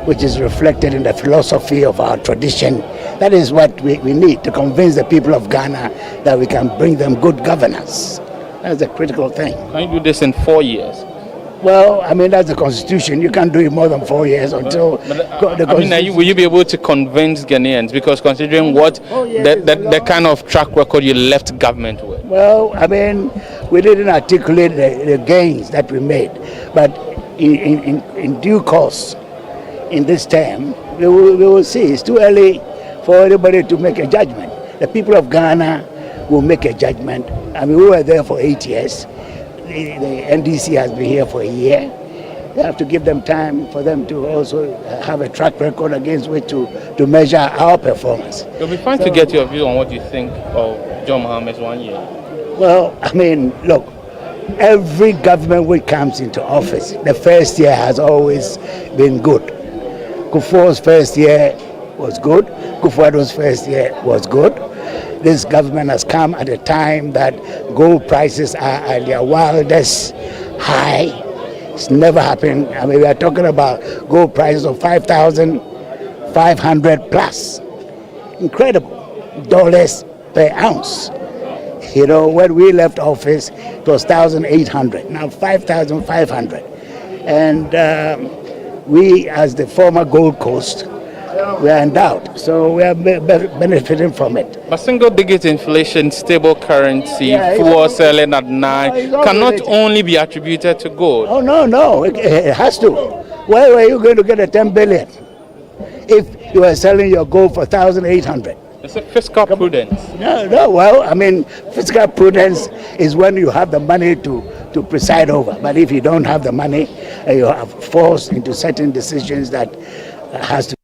which is reflected in the philosophy of our tradition. That is what we need to convince the people of Ghana that we can bring them good governance. That's a critical thing. Can you do this in 4 years? Well, I mean, that's the constitution. You can't do it more than 4 years until will you be able to convince Ghanaians? Because considering what the kind of track record you left government with. Well, I mean, we didn't articulate the gains that we made. But in due course, in this term, we will see. It's too early for everybody to make a judgment. The people of Ghana will make a judgment. I mean, we were there for 8 years. The NDC has been here for a year. We have to give them time for them to also have a track record against which to measure our performance. It'll be fine to get your view on what you think of John Mohammed's 1 year. Well, I mean, look, every government which comes into office, the first year has always been good. Kufuor's first year was good. Kufuor's first year was good. This government has come at a time that gold prices are at their wildest high. It's never happened. I mean, we are talking about gold prices of 5,500 plus. Incredible dollars per ounce. You know, when we left office, it was 1,800. Now 5,500. And we, as the former Gold Coast, we are endowed, so we are benefiting from it. But single-digit inflation, stable currency, fuel selling at 9 cannot only be attributed to gold. Oh, no, it has to. Where were you going to get a 10 billion if you were selling your gold for 1,800? It's a fiscal prudence. No, well, I mean, fiscal prudence is when you have the money to preside over. But if you don't have the money, you are forced into certain decisions that has to.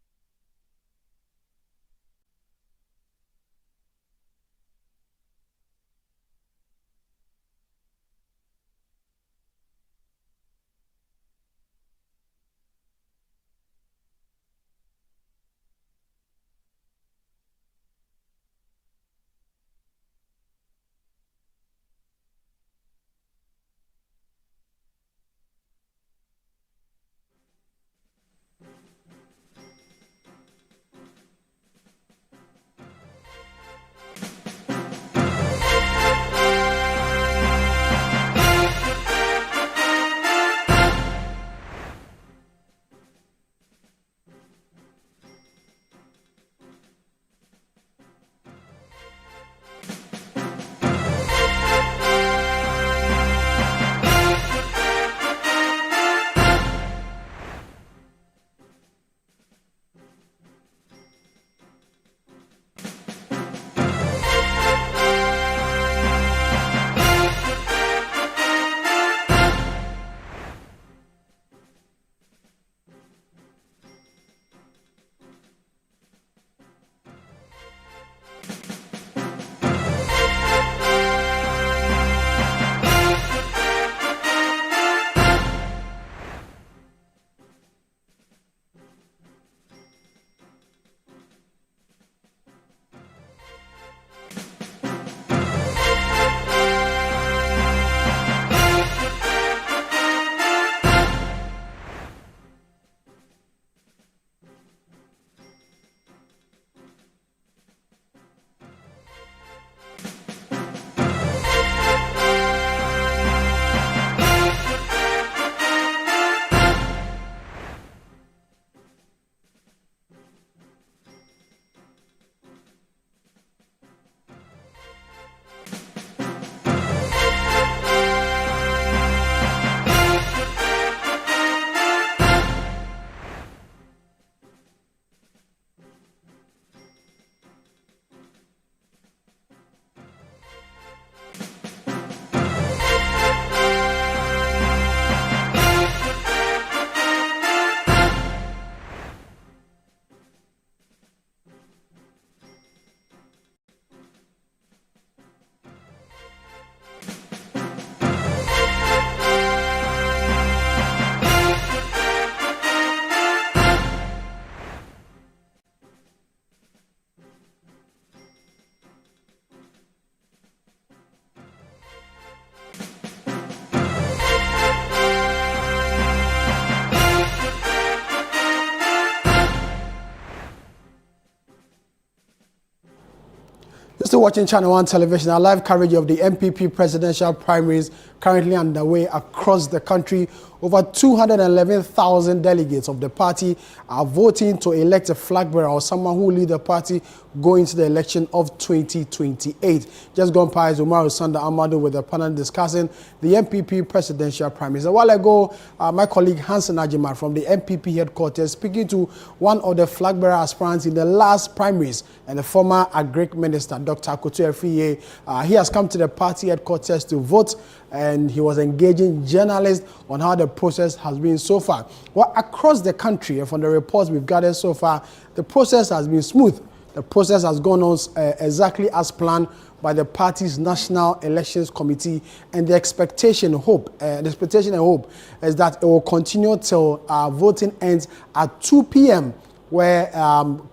Still watching Channel 1 television, our live coverage of the NPP presidential primaries currently underway across the country. Over 211,000 delegates of the party are voting to elect a flag bearer or someone who will lead the party going into the election of 2028. Just gone by is Umaru Sanda Amadu with the panel discussing the NPP presidential primaries. A while ago, my colleague Hansen Ajima from the NPP headquarters speaking to one of the flag bearer aspirants in the last primaries and the former Agric Minister, Dr. Akoto Efiye. He has come to the party headquarters to vote, and he was engaging journalists on how the process has been so far. Well, across the country, and from the reports we've gathered so far, the process has been smooth. The process has gone on exactly as planned by the party's National Elections Committee, and the expectation and hope is that it will continue till voting ends at 2 p.m. where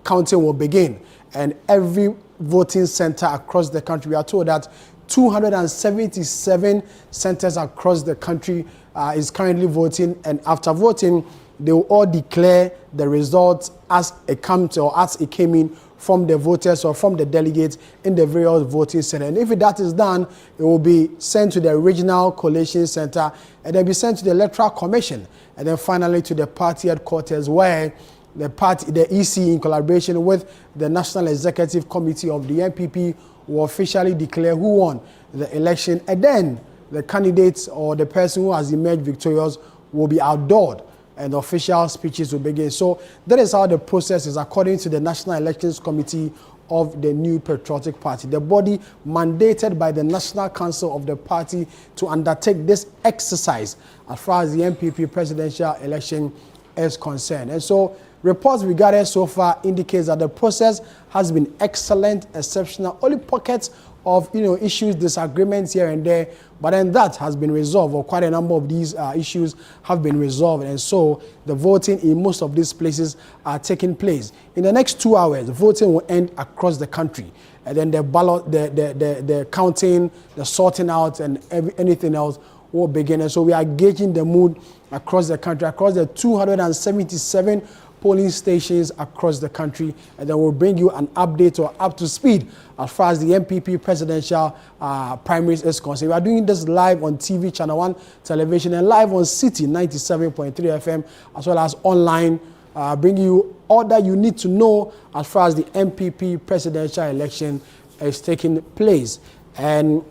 counting will begin. And every voting center across the country, we are told that 277 centers across the country is currently voting, and after voting, they will all declare the results as it comes or as it came in from the voters or from the delegates in the various voting centers. And if that is done, it will be sent to the regional collation center and then be sent to the Electoral Commission, and then finally to the party headquarters, where the EC, in collaboration with the National Executive Committee of the NPP, will officially declare who won the election, and then the candidates or the person who has emerged victorious will be outdoored and the official speeches will begin. So that is how the process is, according to the National Elections Committee of the New Patriotic Party, the body mandated by the National Council of the party to undertake this exercise as far as the NPP presidential election is concerned. And so reports we gathered so far indicates that the process has been excellent, exceptional. Only pockets of issues, disagreements here and there, but then that has been resolved, or quite a number of these issues have been resolved, and so the voting in most of these places are taking place. In the next 2 hours, voting will end across the country, and then the ballot, the counting, the sorting out, and anything else will begin. And so we are gauging the mood across the country, across the 277 polling stations across the country, and then we'll bring you an update or up to speed as far as the NPP presidential primaries is concerned. We are doing this live on TV, Channel 1 television, and live on City 97.3 FM, as well as online, bring you all that you need to know as far as the NPP presidential election is taking place. And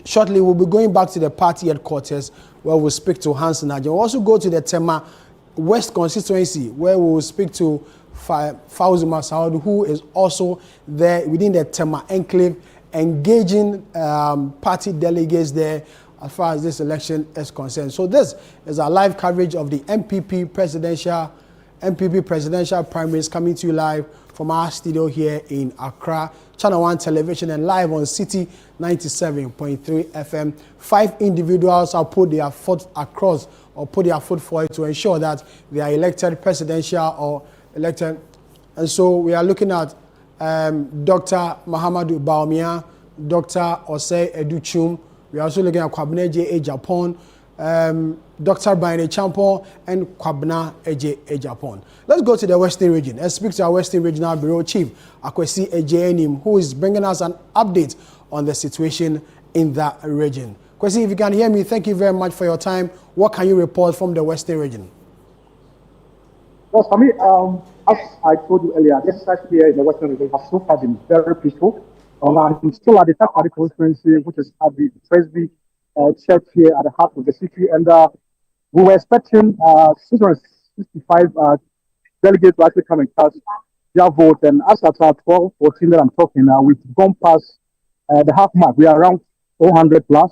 shortly, we'll be going back to the party headquarters where we'll speak to Hansen Ajay. We'll also go to the Tema West constituency, where we will speak to Fauzuma Saud, who is also there within the Tema enclave, engaging party delegates there as far as this election is concerned. So this is our live coverage of the NPP presidential primaries, coming to you live from our studio here in Accra, Channel 1 television, and live on City 97.3 FM. 5 individuals have put their foot across or put their foot forward to ensure that they are elected presidential or elected. And so we are looking at Dr. Mahamadou Baumia, Dr. Osei Educhum. We are also looking at Kwabena J.A. Japan, Dr. Baine Champon, and Kwabena A.J. Japan. Let's go to the Western region and speak to our Western Regional Bureau Chief, Akwesi Ejeanim, who is bringing us an update on the situation in that region. Kwesi, if you can hear me, thank you very much for your time. What can you report from the Western region? Well, for me, as I told you earlier, this site here in the Western region has so far been very peaceful. I'm still at the Takari constituency, which is at the Presby church here at the heart of the city, and we were expecting 665 delegates to actually come and cast their vote. And as at 12:14 that I'm talking now, we've gone past the half mark. We are around 400 plus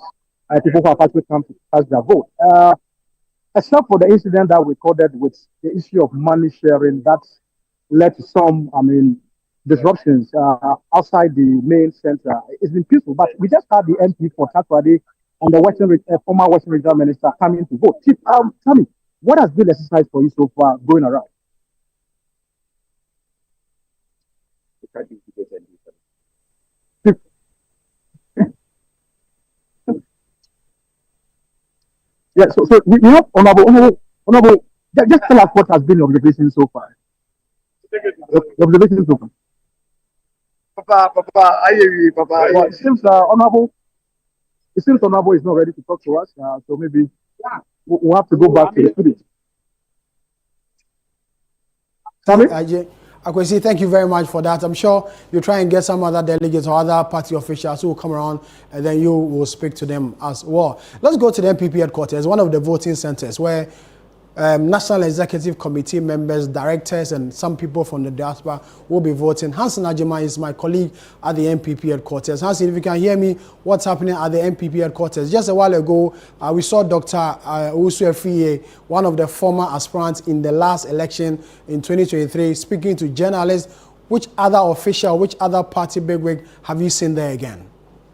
people who have actually come to cast their vote. Except for the incident that we recorded with the issue of money sharing, that led to some, disruptions outside the main center. It's been peaceful, but we just had the MP for Takrady and the former Western Regional Minister coming to vote. Chief, tell me, what has been the exercise for you so far going around? Yeah, so you know, honorable, just tell us what has been your observation so far. The observation so far. Papa, I hear you, Papa. Well, it seems honorable. It seems honorable is not ready to talk to us, so maybe we'll have to go back to the studio. Akwesi, thank you very much for that. I'm sure you'll try and get some other delegates or other party officials who will come around and then you will speak to them as well. Let's go to the NPP headquarters, one of the voting centers where National Executive Committee members, directors, and some people from the diaspora will be voting. Hansen Ajima is my colleague at the NPP headquarters. Hansen, if you can hear me, what's happening at the NPP headquarters? Just a while ago, we saw Dr. Usu Efriye, one of the former aspirants in the last election in 2023, speaking to journalists. Which other official, which other party bigwig have you seen there again?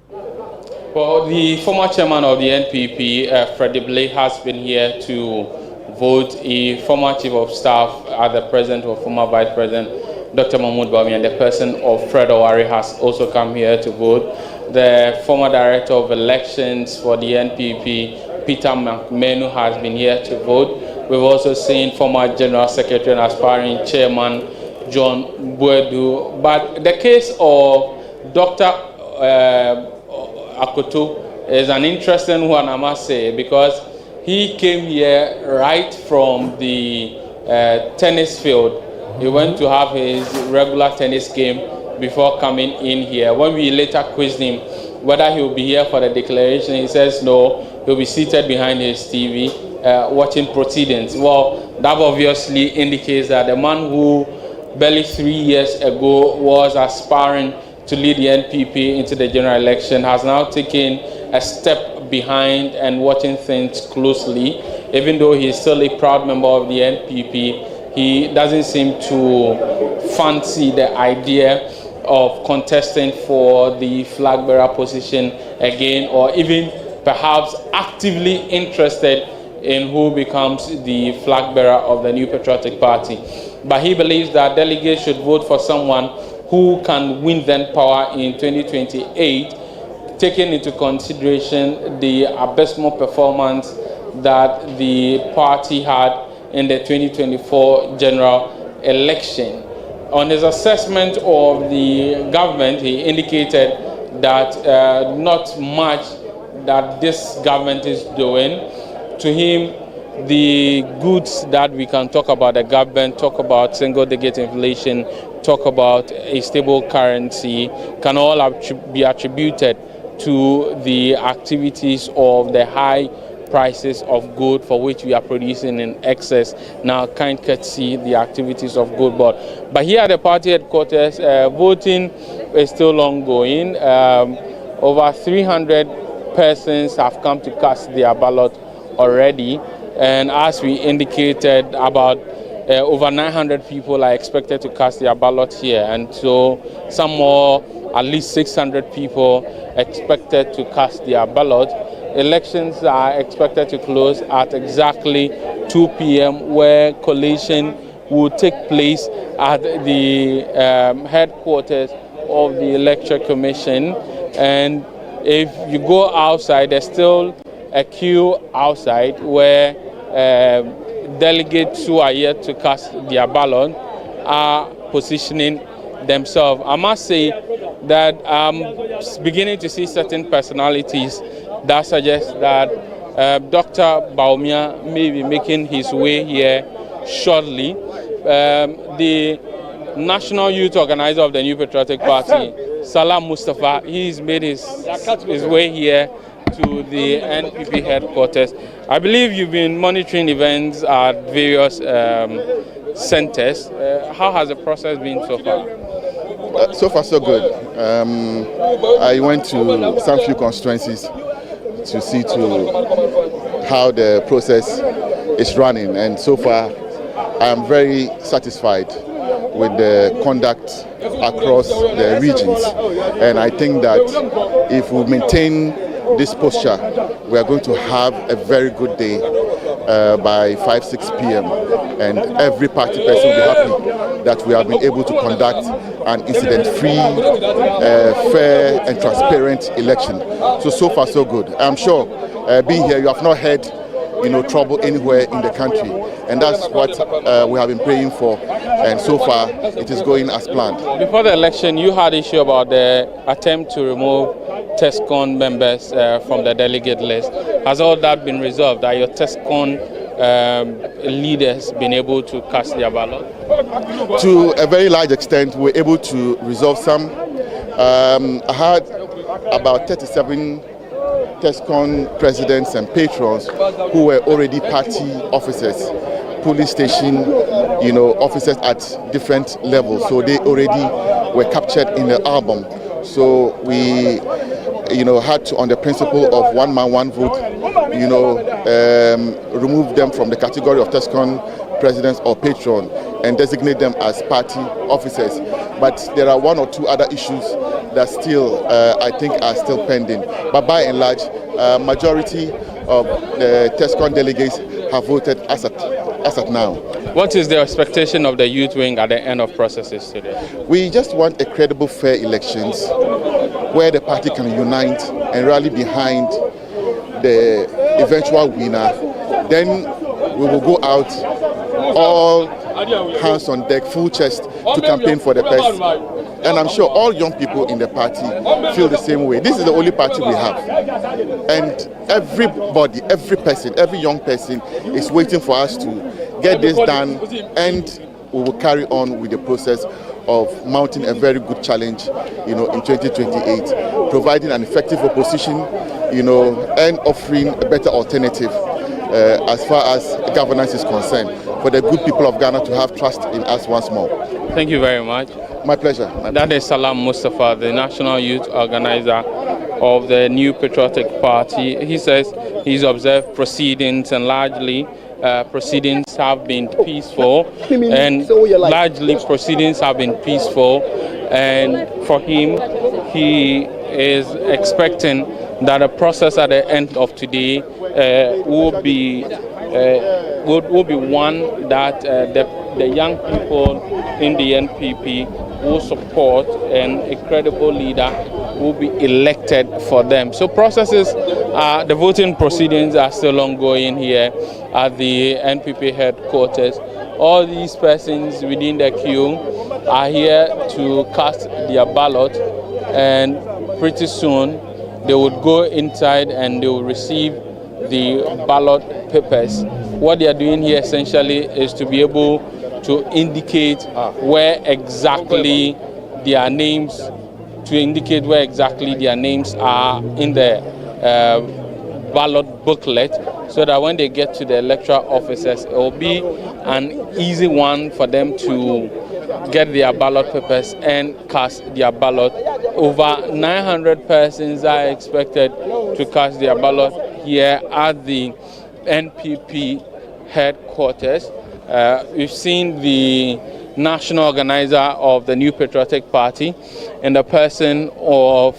Well, the former chairman of the NPP, Freddie Blake, has been here to vote. A former chief of staff at the present or former vice president, Dr. Mahmoud Bami, and the person of Fred Owari has also come here to vote. The former director of elections for the NPP, Peter McMenu, has been here to vote. We've also seen former general secretary and aspiring chairman, John Buedu. But the case of Dr. Akoto is an interesting one, I must say, because he came here right from the tennis field. He went to have his regular tennis game before coming in here. When we later quizzed him whether he will be here for the declaration, he says no, he'll be seated behind his TV watching proceedings. Well, that obviously indicates that the man who barely 3 years ago was aspiring to lead the NPP into the general election has now taken a step behind and watching things closely. Even though he's still a proud member of the NPP, he doesn't seem to fancy the idea of contesting for the flag bearer position again, or even perhaps actively interested in who becomes the flag bearer of the New Patriotic Party. But he believes that delegates should vote for someone who can win then power in 2028, taking into consideration the abysmal performance that the party had in the 2024 general election. On his assessment of the government, he indicated that not much that this government is doing. To him, the goods that we can talk about the government, talk about single-digit inflation, talk about a stable currency, can all be attributed to the activities of the high prices of gold for which we are producing in excess. Now, can't see the activities of gold board. But here at the party headquarters, voting is still ongoing. Over 300 persons have come to cast their ballot already. And as we indicated, about over 900 people are expected to cast their ballot here. And so some more, at least 600 people expected to cast their ballot. Elections are expected to close at exactly 2 p.m. where collation will take place at the headquarters of the Electoral Commission. And if you go outside, there's still a queue outside where delegates who are yet to cast their ballot are positioning themselves. I must say that I'm beginning to see certain personalities that suggest that Dr. Baumia may be making his way here shortly. The National Youth Organizer of the New Patriotic Party, Salam Mustafa, he's made his way here to the NPP headquarters. I believe you've been monitoring events at various centers. How has the process been so far? So far, so good. I went to some few constituencies to see to how the process is running, and so far I am very satisfied with the conduct across the regions, and I think that if we maintain this posture, we are going to have a very good day by 5-6 p.m. and every party person will be happy that we have been able to conduct an incident-free, fair and transparent election. So far so good. I'm sure being here, you have not heard trouble anywhere in the country, and that's what we have been praying for, and so far it is going as planned. Before the election, you had issue about the attempt to remove TESCON members from the delegate list. Has all that been resolved? Are your TESCON leaders been able to cast their ballot? To a very large extent, we're able to resolve some. I had about 37 TESCON presidents and patrons who were already party officers, police station, officers at different levels. So they already were captured in the album. So we, had to, on the principle of one man, one vote, remove them from the category of TESCON presidents or patron and designate them as party officers. But there are one or two other issues that still, I think, are still pending. But by and large, majority of the TESCON delegates have voted as at now. What is the expectation of the youth wing at the end of processes today? We just want a credible, fair elections where the party can unite and rally behind the eventual winner. Then we will go out, all hands on deck, full chest, to campaign for the person. And I'm sure all young people in the party feel the same way. This is the only party we have. And everybody, every person, every young person is waiting for us to get this done, and we will carry on with the process of mounting a very good challenge, in 2028, providing an effective opposition, and offering a better alternative as far as governance is concerned, for the good people of Ghana to have trust in us once more. Thank you very much. My pleasure. That is Salam Mustafa, the national youth organizer of the New Patriotic Party. He says he's observed proceedings, and largely proceedings have been peaceful, and largely proceedings have been peaceful, and for him, he is expecting that the process at the end of today will be one that the young people in the NPP will support, and a credible leader will be elected for them. So processes, the voting proceedings are still ongoing here at the NPP headquarters. All these persons within the queue are here to cast their ballot, and pretty soon they would go inside and they will receive the ballot papers. What they are doing here essentially is to be able to indicate where exactly their names, are in the ballot booklet, so that when they get to the electoral offices, it will be an easy one for them to get their ballot papers and cast their ballot. Over 900 persons are expected to cast their ballot here at the NPP headquarters. We've seen the national organizer of the New Patriotic Party in the person of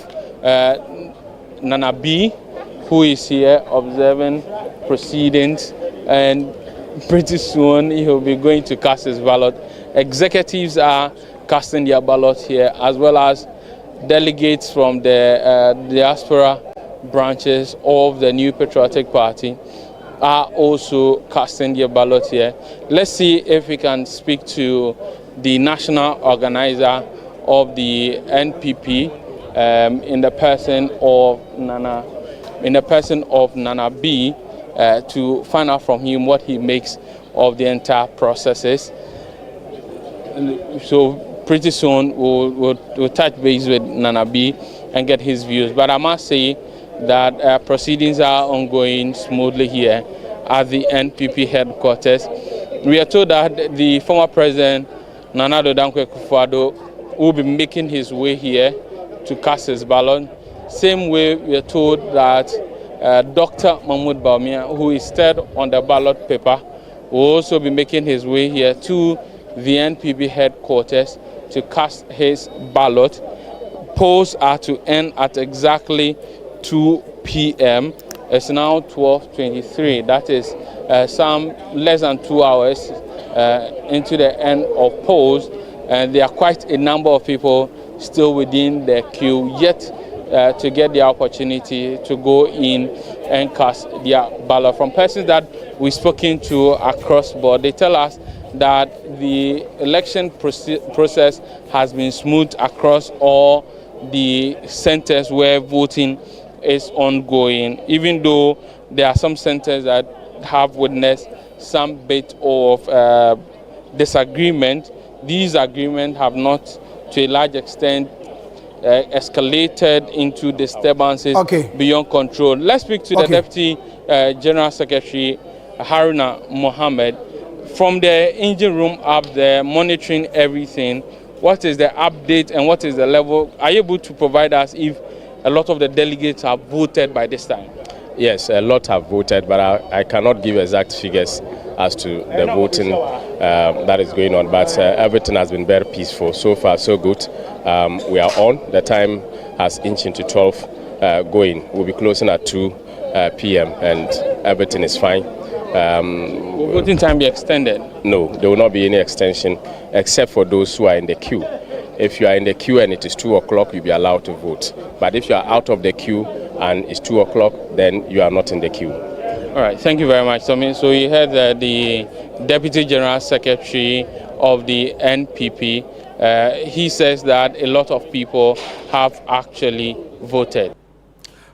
Nana B, who is here observing proceedings, and pretty soon he will be going to cast his ballot. Executives are casting their ballot here, as well as delegates from the diaspora branches of the New Patriotic Party are also casting their ballot here. Let's see if we can speak to the national organizer of the NPP in the person of Nana B, to find out from him what he makes of the entire processes. So pretty soon we'll touch base with Nana B and get his views. But I must say that proceedings are ongoing smoothly here at the NPP headquarters. We are told that the former president, Nana Addo Dankwa Akufo-Addo, will be making his way here to cast his ballot. Same way we are told that Dr. Mahmoud Bawumia, who is third on the ballot paper, will also be making his way here to the NPP headquarters to cast his ballot. Polls are to end at exactly 2 p.m. It's now 12:23. That is some less than 2 hours into the end of polls, and there are quite a number of people still within the queue yet to get the opportunity to go in and cast their ballot. From persons that we've spoken to across board, they tell us that the election process has been smooth across all the centers where voting is ongoing, even though there are some centers that have witnessed some bit of disagreement. These agreements have not, to a large extent, escalated into disturbances beyond control. Let's speak to the Deputy General Secretary, Haruna Mohammed, from the engine room up there, monitoring everything. What is the update and what is the level? Are you able to provide us if a lot of the delegates have voted by this time? Yes, a lot have voted, but I cannot give exact figures as to the voting that is going on. But everything has been very peaceful. So far, so good. We are on. The time has inched into 12 going. We'll be closing at 2 p.m. and everything is fine. Will voting time be extended? No, there will not be any extension except for those who are in the queue. If you are in the queue and it is 2 o'clock, you'll be allowed to vote. But if you are out of the queue and it's 2 o'clock, then you are not in the queue. All right, thank you very much, Tommy. So you heard the Deputy General Secretary of the NPP. He says that a lot of people have actually voted.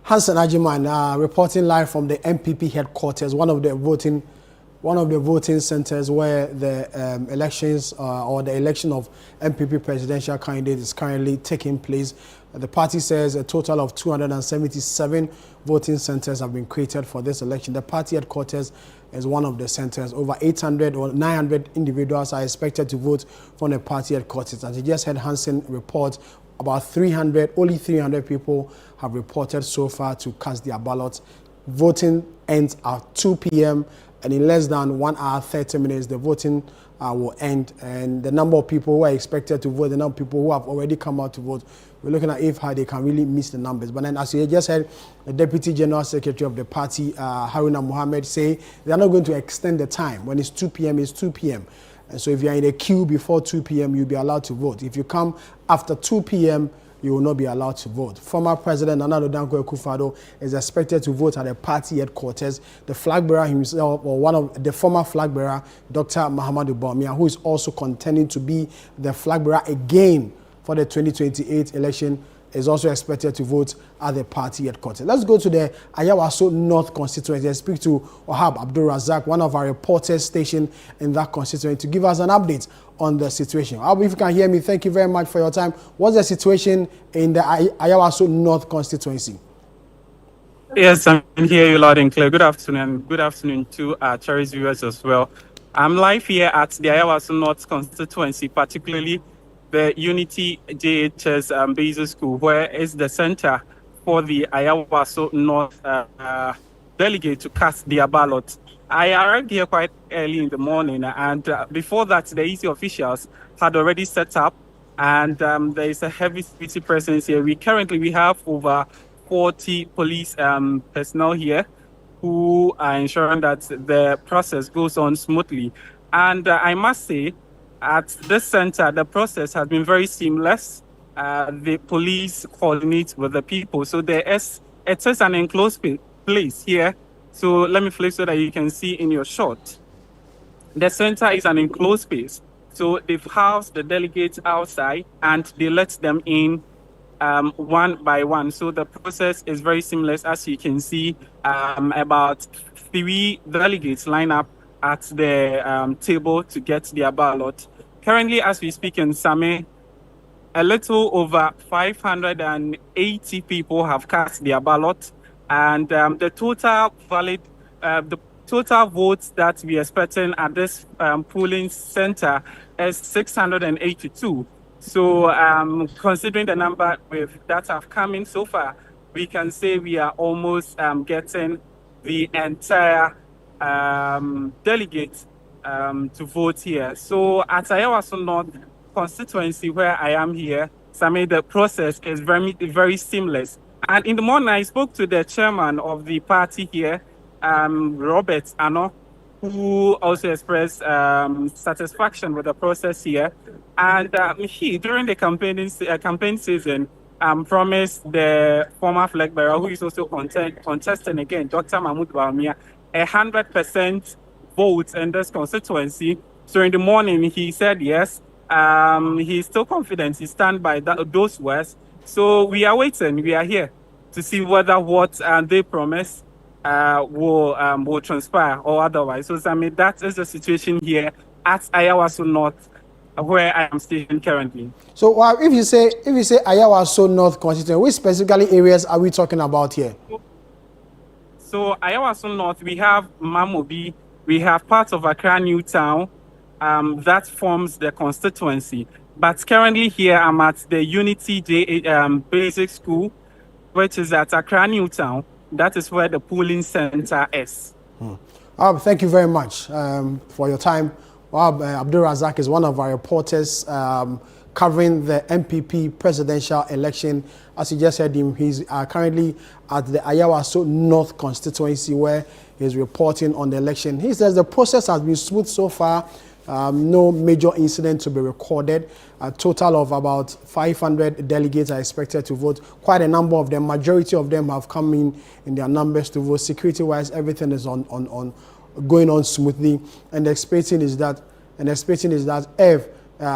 Hansen Ajiman, reporting live from the NPP headquarters, one of the voting centers where the elections or the election of NPP presidential candidate is currently taking place. The party says a total of 277 voting centers have been created for this election. The party headquarters is one of the centers. Over 800 or 900 individuals are expected to vote from the party headquarters. As you just heard Hansen report, about 300, only 300 people have reported so far to cast their ballots. Voting ends at 2 p.m. and in less than 1 hour, 30 minutes, the voting will end. And the number of people who are expected to vote, the number of people who have already come out to vote, we're looking at how they can really miss the numbers. But then, as you just heard, the Deputy General Secretary of the party, Haruna Mohammed, say they are not going to extend the time. When it's 2 p.m., it's 2 p.m. And so if you're in a queue before 2 p.m., you'll be allowed to vote. If you come after 2 p.m., you will not be allowed to vote. Former President Nana Addo Dankwa Akufo-Addo is expected to vote at the party headquarters. The flag bearer himself, or one of the former flag bearer, Dr. Mahamudu Bawumia, who is also contending to be the flag bearer again for the 2028 election, is also expected to vote at the party headquarters. Let's go to the Ayawaso North constituency and speak to Ohab Abdul Razak, one of our reporters stationed in that constituency, to give us an update on the situation. Ohab, if you can hear me, thank you very much for your time. What's the situation in the Ayawaso North constituency? Yes, I can hear you loud and clear. Good afternoon. Good afternoon to our Cherries viewers as well. I'm live here at the Ayawaso North constituency, particularly the Unity JHS Basic School, where is the center for the Ayawaso North delegate to cast their ballot. I arrived here quite early in the morning, and before that, the EC officials had already set up, and there is a heavy security presence here. We have over 40 police personnel here who are ensuring that the process goes on smoothly. And I must say, at this center, the process has been very seamless. The police coordinate with the people. So it is an enclosed place here. So let me flip so that you can see in your shot. The center is an enclosed space. So they've housed the delegates outside and they let them in one by one. So the process is very seamless. As you can see, about 3 delegates line up at the table to get their ballot. Currently, as we speak in Same, a little over 580 people have cast their ballot, and the total votes that we are expecting at this polling center is 682. So considering the number that have come in so far, we can say we are almost getting the entire delegates to vote here. So at Ayawaso North constituency, where I am here, Sami, the process is very, very seamless. And in the morning, I spoke to the chairman of the party here, Robert Ano, who also expressed satisfaction with the process here. And he, during the campaign season, promised the former flag bearer, who is also contesting again, Dr. Mahamudu Bawumia, 100% votes in this constituency So in the morning, he said yes. He's still confident. He stand by those words. So we are waiting. We are here to see whether what they promise will transpire or otherwise. So I mean, that is the situation here at Ayawaso North, where I am stationed currently. So if you say Ayawaso North constituency, which specifically areas are we talking about here? So Ayawaso North, we have Mamobi, we have parts of Accra New Town, that forms the constituency. But currently here, I'm at the Unity Basic School, which is at Accra New Town. That is where the polling center is. Thank you very much for your time. Abdul Razak is one of our reporters covering the NPP presidential election. As you just heard him, he's currently at the Ayawaso North constituency where he's reporting on the election. He says the process has been smooth so far. No major incident to be recorded. A total of about 500 delegates are expected to vote. Quite a number of them, majority of them have come in their numbers to vote. Security-wise, everything is going on smoothly. And the expectation is that if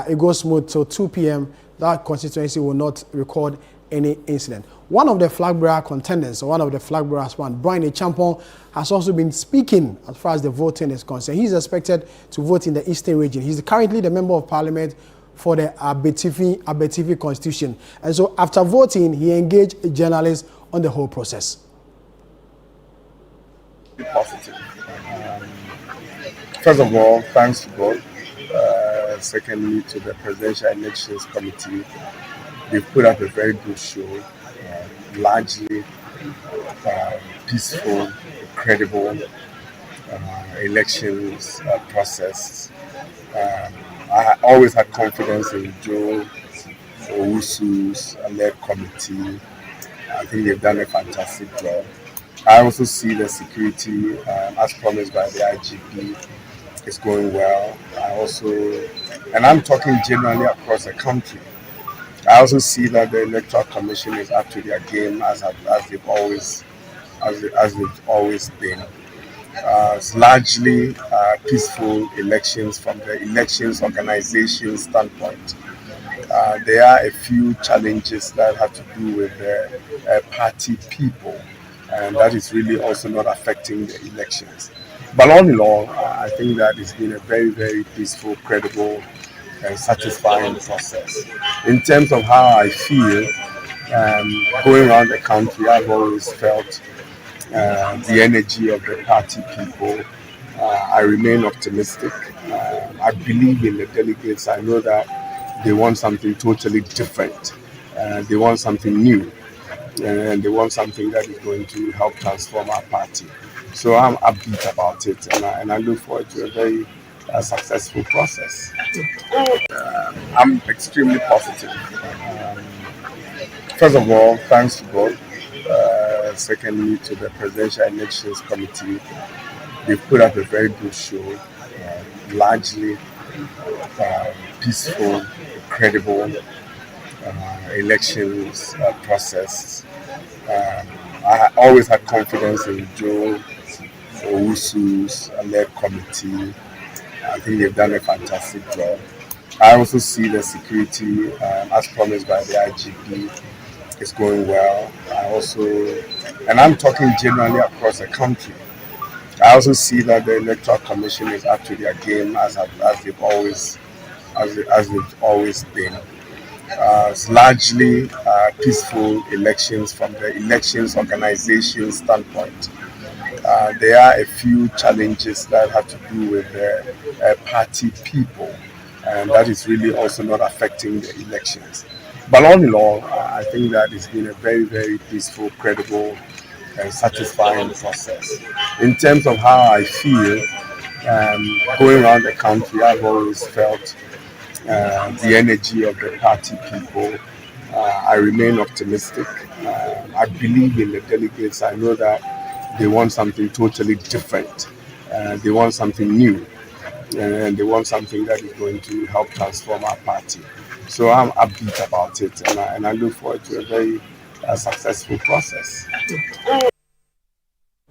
it goes smooth till 2 p.m., that constituency will not record any incident. One of the flag bearer contenders, or one of the flag bearers, Brian Echampong, has also been speaking as far as the voting is concerned. He's expected to vote in the Eastern region. He's currently the member of parliament for the Abetifi constitution. And so after voting, he engaged journalists on the whole process. Positive. First of all, thanks to God. Secondly, to the Presidential Elections Committee. They've put up a very good show, largely peaceful, credible elections process. I always had confidence in Joe Owusu's led committee. I think they've done a fantastic job. I also see the security, as promised by the IGP, is going well. And I'm talking generally across the country. I also see that the Electoral Commission is up to their game as they've always been. It's largely peaceful elections from the elections organization standpoint. There are a few challenges that have to do with the party people, and that is really also not affecting the elections. But all in all, I think that it's been a very, very peaceful, credible, and satisfying process. In terms of how I feel, going around the country, I've always felt the energy of the party people. I remain optimistic. I believe in the delegates. I know that they want something totally different. They want something new. And they want something that is going to help transform our party. So I'm upbeat about it, and I look forward to a very successful process. I'm extremely positive. First of all, thanks to God. Secondly, to the Presidential Elections Committee. They've put up a very good show, largely peaceful, credible elections process. I always had confidence in Joe Owusu's led committee. I think they've done a fantastic job. I also see the security, as promised by the IGP, is going well. And I'm talking generally across the country. I also see that the Electoral Commission is up to their game as they've always been. It's largely peaceful elections from the elections organization standpoint. There are a few challenges that have to do with the party people, and that is really also not affecting the elections. But all in all, I think that it's been a very, very peaceful, credible, and satisfying process. In terms of how I feel, going around the country, I've always felt the energy of the party people. I remain optimistic. I believe in the delegates. I know that they want something totally different. They want something new. And they want something that is going to help transform our party. So I'm upbeat about it, and I look forward to a very successful process.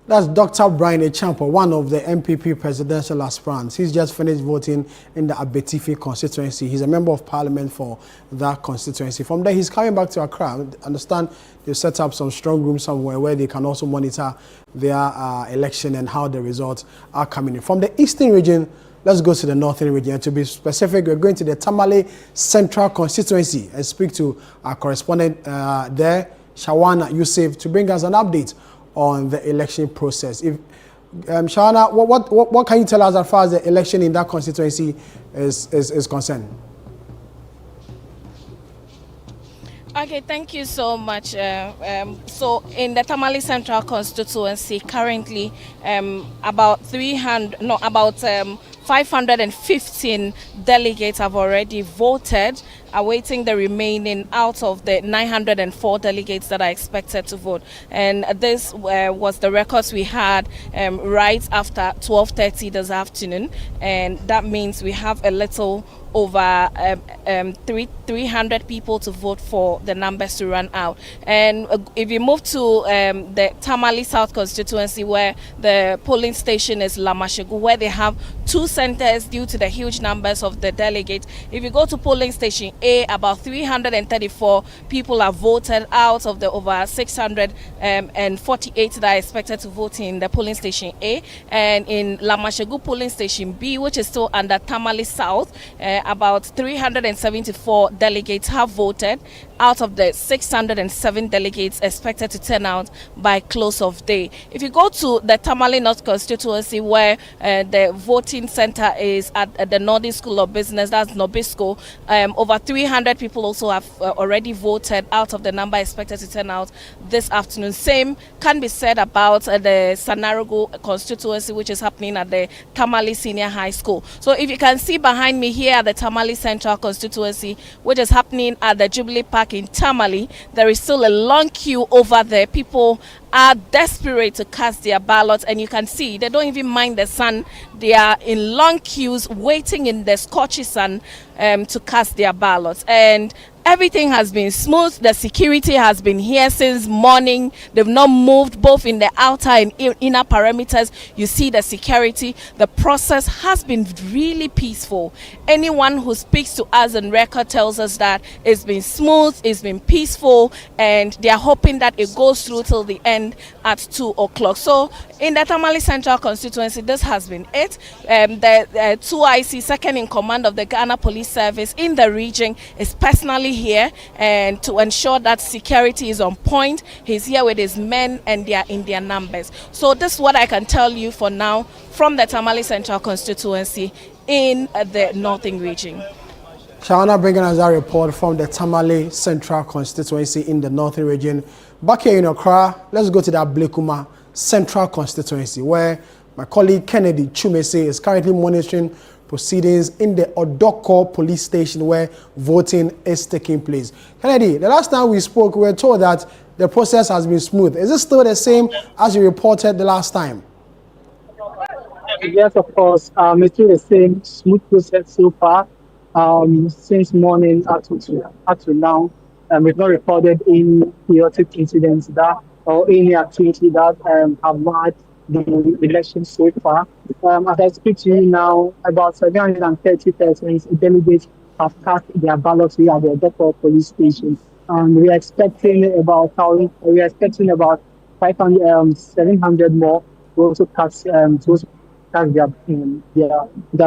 That's Dr. Brian Echampo, one of the NPP presidential aspirants. He's just finished voting in the Abetifi constituency. He's a member of parliament for that constituency. From there, he's coming back to Accra. I understand they've set up some strong rooms somewhere where they can also monitor their election and how the results are coming in. From the eastern region, let's go to the northern region. To be specific, we're going to the Tamale Central constituency and speak to our correspondent there, Shawana Yusuf, to bring us an update on the election process. If Shawana, what can you tell us as far as the election in that constituency is concerned? Okay, thank you so much. So in the Tamale Central constituency, currently about 515 delegates have already voted, awaiting the remaining out of the 904 delegates that are expected to vote. And this was the records we had right after 12:30 this afternoon, and that means we have a little over 300 people to vote for the numbers to run out. And if you move to the Tamale South constituency, where the polling station is Lamashegu, where they have 2 centers due to the huge numbers of the delegates. If you go to polling station A, about 334 people have voted out of the over 648 that are expected to vote in the polling station A. And in Lamashegu polling station B, which is still under Tamale South, about 374 delegates have voted out of the 607 delegates expected to turn out by close of day. If you go to the Tamale North constituency, where the voting center is at the Northern School of Business, that's Nobisco, over 300 people also have already voted out of the number expected to turn out this afternoon. Same can be said about the Sanarago constituency, which is happening at the Tamale Senior High School. So if you can see behind me here at the Tamale Central constituency, which is happening at the Jubilee Park in Tamale, there is still a long queue over there. People are desperate to cast their ballots, and you can see they don't even mind the sun. They are in long queues waiting in the scorchy sun to cast their ballots. And everything has been smooth. The security has been here since morning. They've not moved, both in the outer and inner perimeters. You see the security. The process has been really peaceful. Anyone who speaks to us on record tells us that it's been smooth, it's been peaceful, and they are hoping that it goes through till the end at 2 o'clock. So in the Tamale Central constituency, this has been it. The 2IC, second in command of the Ghana Police Service in the region, is personally here and to ensure that security is on point. He's here with his men, and they are in their numbers. So this is what I can tell you for now from the Tamale Central constituency in the northern region. Shawana bringing us a report from the Tamale Central constituency in the northern region. Back here in Accra, let's go to the Blekuma Central constituency, where my colleague Kennedy Chumese is currently monitoring proceedings in the Odoko police station where voting is taking place. Kennedy, the last time we spoke, we were told that the process has been smooth. Is it still the same as you reported the last time? Yes, of course. It's still the same smooth process so far. Since morning up to now, we've not recorded any chaotic incidents that or any activity that have marred the election so far. As I speak to you now, about 730 persons, delegates have cast their ballots here at the Odoko police station. We are expecting about 700 more to also cast their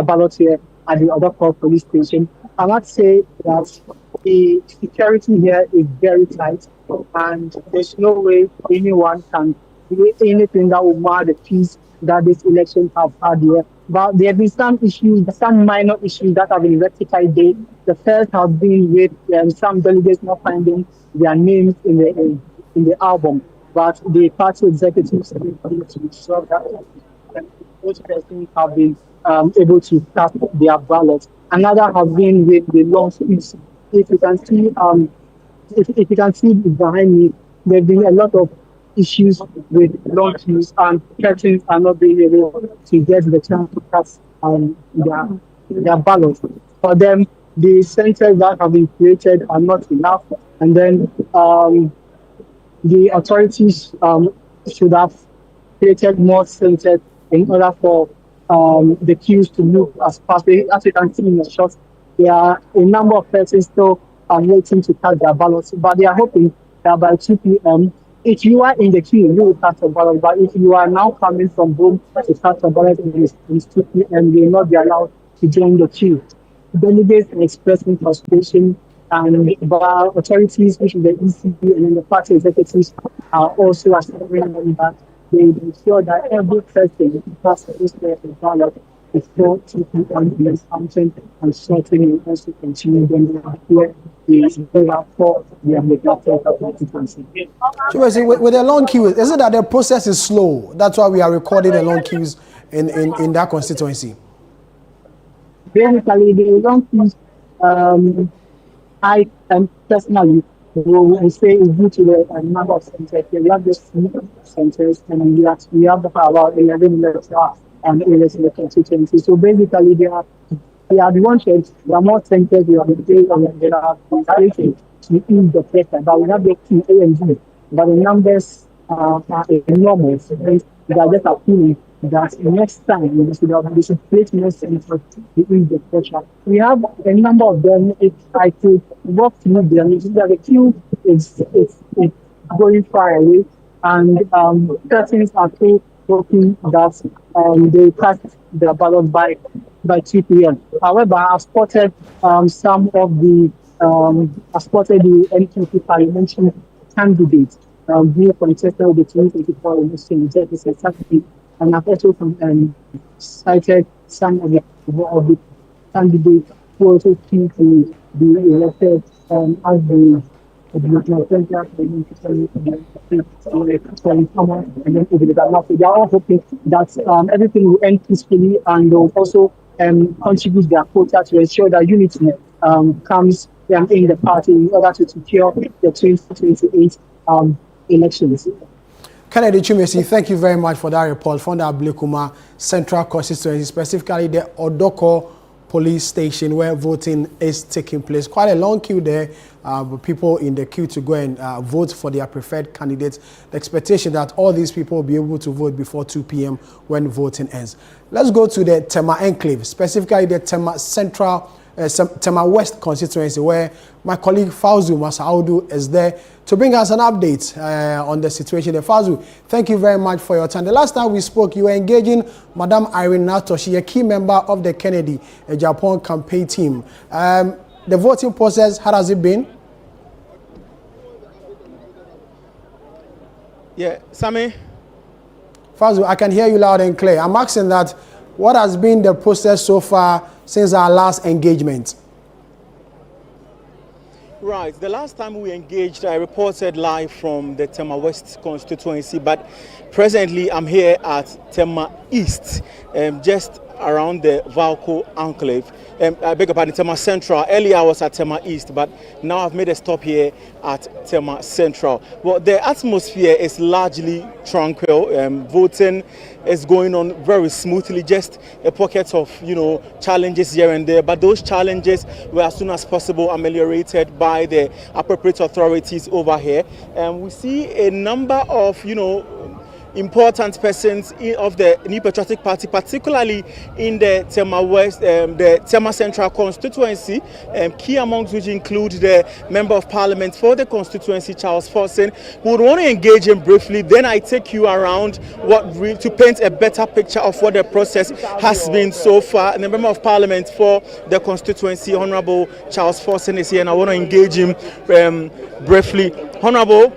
ballots here at the Odoko police station. I must say that the security here is very tight, and there's no way anyone can do anything that will mar the peace that this election have had here. But there have been some issues, some minor issues that have been rectified there. The first have been with some delegates not finding their names in the album, but the party executives have been able to resolve that. Those persons have been able to cast their ballots. Another have been with the long queues. If you can see, if you can see behind me, there have been a lot of issues with long queues, and persons are not being able to get the chance to cast their ballots. For them, the centers that have been created are not enough, and then the authorities should have created more centers in order for the queues to move as fast. As you can see in the shots, there are a number of persons still waiting to cast their ballots, but they are hoping that by 2 p.m., if you are in the queue, you will cast a ballot. But if you are now coming from home to cast a ballot and it's 2 p.m., you will not be allowed to join the queue. Delegates are expressing frustration, and bar authorities, which is the ECB and then the party executives, are also assuring them that they ensure that every person who passes this ballot before 2 p.m. is counting and sorting and also continue then here is better for the American constituency. So with the long queues, is it that the process is slow? That's why we are recording the long queues in that constituency. Basically, the long queues, I personally will say is due to the number of centers. We have just 3 centers, and we have about 11 left areas in the constituency. So basically, they are the ones that there are more centers. We have the day and there are created to ease the pressure. But we have the key A and B. But the numbers are enormous. They are just appealing that next time we should place more centers to ease the pressure. We have a number of them. If I could walk through them, you see that the queue is going far away, and persons are still hoping that they cast their ballot by 2 p.m. However, I've spotted some of the NPP parliamentary candidates who contested the 2024 election in Saturday, and I've also cited some of the candidates who also seem to be elected as the national center and then over the they are all hoping that everything will end peacefully, and they'll also contribute their quota to ensure that unity comes in the party in order to secure the 2028 elections. Kennedy Chumesi, thank you very much for that report from the Ablekuma Central Constituency, specifically the Odoko police station where voting is taking place. Quite a long queue there, people in the queue to go and vote for their preferred candidates. The expectation that all these people will be able to vote before 2 p.m. when voting ends. Let's go to the Tema Enclave, specifically the Tema Central, Tema West constituency, where my colleague Fauzu Masaudu is there to bring us an update on the situation. Fauzu, thank you very much for your time. The last time we spoke, you were engaging Madam Irene Natoshi, a key member of the Kennedy Japan campaign team. The voting process, how has it been? Yeah, Sammy. Fauzu, I can hear you loud and clear. I'm asking that, what has been the process so far since our last engagement? Right, the last time we engaged, I reported live from the Tema West constituency, but presently I'm here at Tema East, just around the Valco enclave. I beg your pardon, Tema Central. Earlier I was at Tema East, but now I've made a stop here at Tema Central. Well, the atmosphere is largely tranquil. Voting is going on very smoothly, just a pocket of, challenges here and there. But those challenges were as soon as possible ameliorated by the appropriate authorities over here. And we see a number of, important persons of the New Patriotic Party, particularly in the Tema West, the Tema Central constituency, key amongst which include the Member of Parliament for the constituency, Charles Forson. We would want to engage him briefly, then I take you around to paint a better picture of what the process has been so far. And the Member of Parliament for the constituency, Honorable Charles Forson, is here, and I want to engage him briefly. Honorable,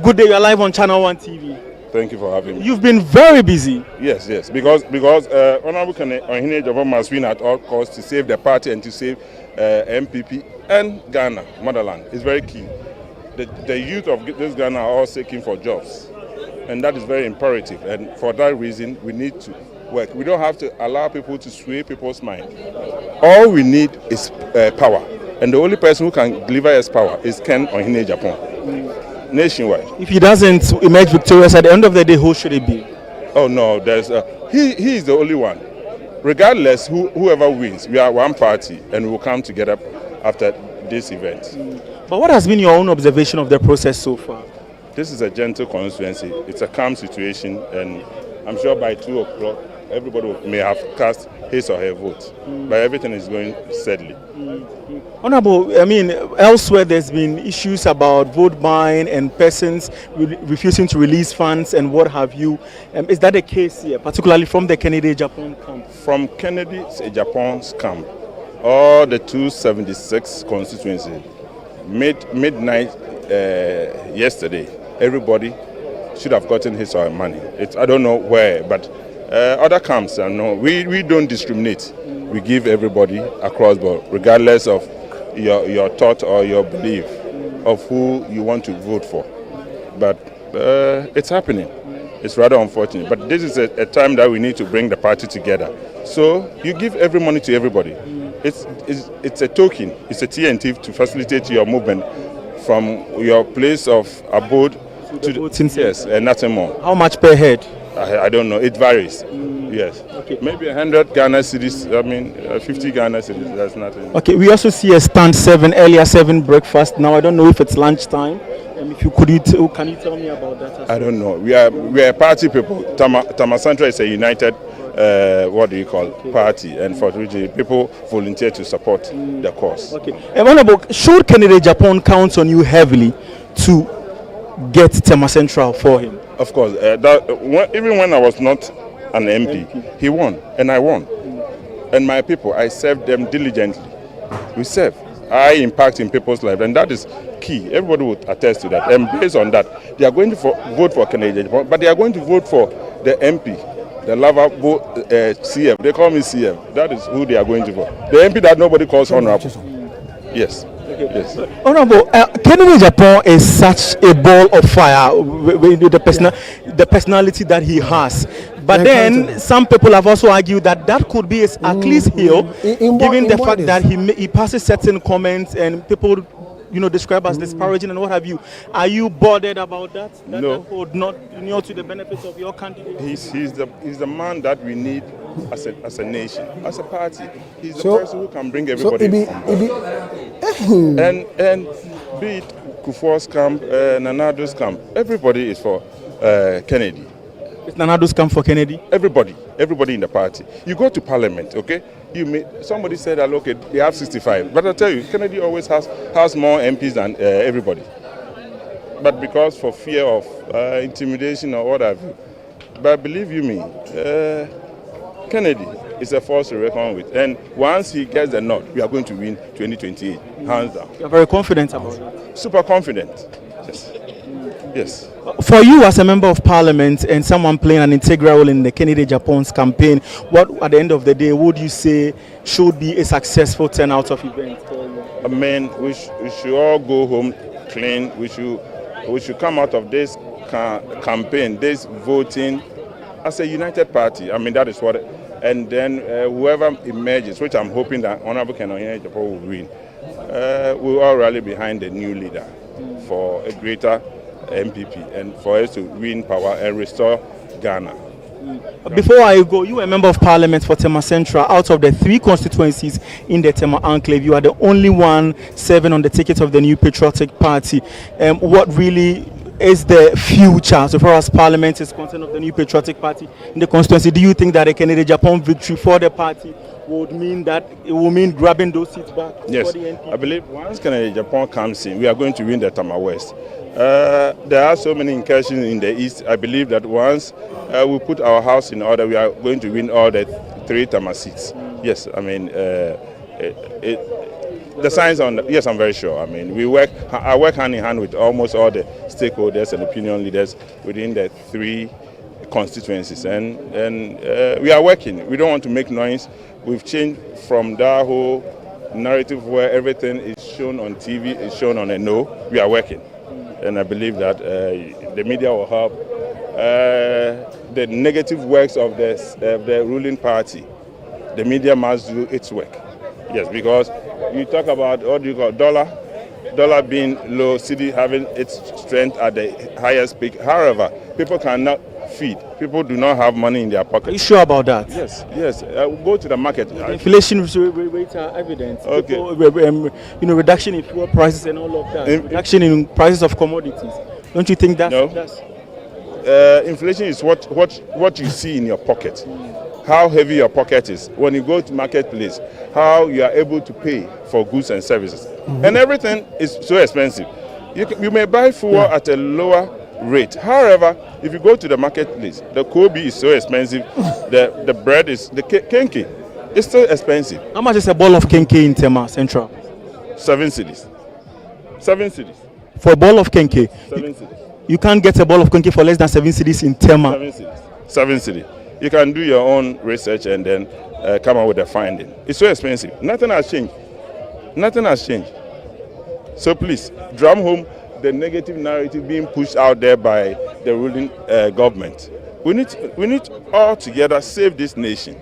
good day, you're live on Channel 1 TV. Thank you for having me. You've been very busy. Yes, because Honorable Ohene Jobon must win at all costs to save the party and to save NPP and Ghana, motherland. It's very key. The youth of this Ghana are all seeking for jobs, and that is very imperative. And for that reason, we need to work. We don't have to allow people to sway people's mind. All we need is power, and the only person who can deliver us power is Ken Ohene Jobon. Nationwide. If he doesn't emerge victorious at the end of the day, who should it be? Oh no, he is the only one. Regardless, whoever wins, we are one party and we will come together after this event. But what has been your own observation of the process so far? This is a gentle constituency. It's a calm situation, and I'm sure by 2 o'clock, everybody may have cast his or her vote. But everything is going steadily. Honorable, I mean, elsewhere there's been issues about vote buying and persons refusing to release funds and what have you. Is that the case here, particularly from the Kennedy Japan camp? From Kennedy Japan's camp, all the 276 constituencies, midnight yesterday, everybody should have gotten his or her money. I don't know where, but other camps, we don't discriminate. We give everybody across board, regardless of your thought or your belief of who you want to vote for. But it's happening. It's rather unfortunate. But this is a time that we need to bring the party together. So you give every money to everybody. It's a token. It's a TNT to facilitate your movement from your place of abode to the voting. Yes, and nothing more. How much per head? I don't know. It varies. Yes. Okay. Maybe 100 Ghana cedis. 50 Ghana cedis. That's nothing. Okay. We also see a stand 7 earlier, 7 breakfast. Now I don't know if it's lunchtime. If you can you tell me about that? I don't know. We are party people. Tamasantra is a united party, and for which people volunteer to support the cause. Okay. Honorable, should Kennedy Japan count on you heavily to get Tema Central for him? Of course. Even when I was not an MP, he won, and I won. And my people, I served them diligently. We serve. I impact in people's lives, and that is key. Everybody would attest to that. And based on that, they are going to vote for Kennedy Japan, but they are going to vote for the MP, the lover CM. They call me CM. That is who they are going to vote. The MP that nobody calls honorable. Yes. Yes. Honorable, Kennedy Japan is such a ball of fire with the personality that he has. But then some people have also argued that could be his Achilles heel, given the fact that he passes certain comments and people describe as disparaging and what have you. Are you bothered about that? No. That would not to the benefit of your candidate? He's the man that we need as a nation, as a party. He's the person who can bring everybody. And be it Kufuor's camp, Nanado's camp, everybody is for Kennedy. It's Nanado's camp for Kennedy? Everybody in the party. You go to parliament, okay? Somebody said that, okay, they have 65. But I tell you, Kennedy always has more MPs than everybody. But because for fear of intimidation or what have you. But believe you me, Kennedy is a force to reckon with. And once he gets the nod, we are going to win 2028, hands down. You're very confident about it? Super confident, yes. Yes. For you as a member of parliament and someone playing an integral role in the Kennedy Japan's campaign, what at the end of the day would you say should be a successful turnout of events? I mean, we should all go home clean. We should come out of this campaign, this voting, as a united party. I mean, that is what. And then whoever emerges, which I'm hoping that Honorable Kennedy Japan will win, we'll all rally behind the new leader for a greater NPP and for us to win power and restore Ghana. Before I go, you are a member of parliament for Tema Central. Out of the 3 constituencies in the Tema enclave, you are the only one serving on the ticket of the New Patriotic Party. What really is the future, so far as parliament is concerned, of the New Patriotic Party in the constituency? Do you think that a Kennedy Japan victory for the party would mean that it will mean grabbing those seats back? Yes, for the NPP? I believe once Kennedy Japan comes in, we are going to win the Tema West. There are so many incursions in the east. I believe that once we put our house in order, we are going to win all the 3 Tema seats. Yes, I mean, the signs on. Yes, I'm very sure. I mean, I work hand in hand with almost all the stakeholders and opinion leaders within the 3 constituencies, and we are working. We don't want to make noise. We've changed from that whole narrative where everything is shown on TV, is shown on a no. We are working. And I believe that the media will help the negative works of the ruling party. The media must do its work. Yes, because you talk about what do you call dollar being low, city having its strength at the highest peak. However, people cannot feed. People do not have money in their pocket. Are you sure about that? Yes, yes. Go to the market. The inflation rates are evident. Okay. People, reduction in fuel prices and all of that. Reduction in prices of commodities. Don't you think that's... No. Inflation is what you see in your pocket. How heavy your pocket is. When you go to marketplace, how you are able to pay for goods and services. And everything is so expensive. You may buy fuel at a lower rate. However, if you go to the marketplace, the Kobe is so expensive, the bread is, the kenke, it's still expensive. How much is a ball of kenke in Tema Central? 7 cedis. 7 cedis. For a ball of kenke? 7 cedis. You can't get a ball of kenke for less than 7 cedis in Tema? 7 cedis. 7 cedis. You can do your own research and then come out with a finding. It's so expensive. Nothing has changed. Nothing has changed. So please, drum home the negative narrative being pushed out there by the ruling government. We need all together save this nation.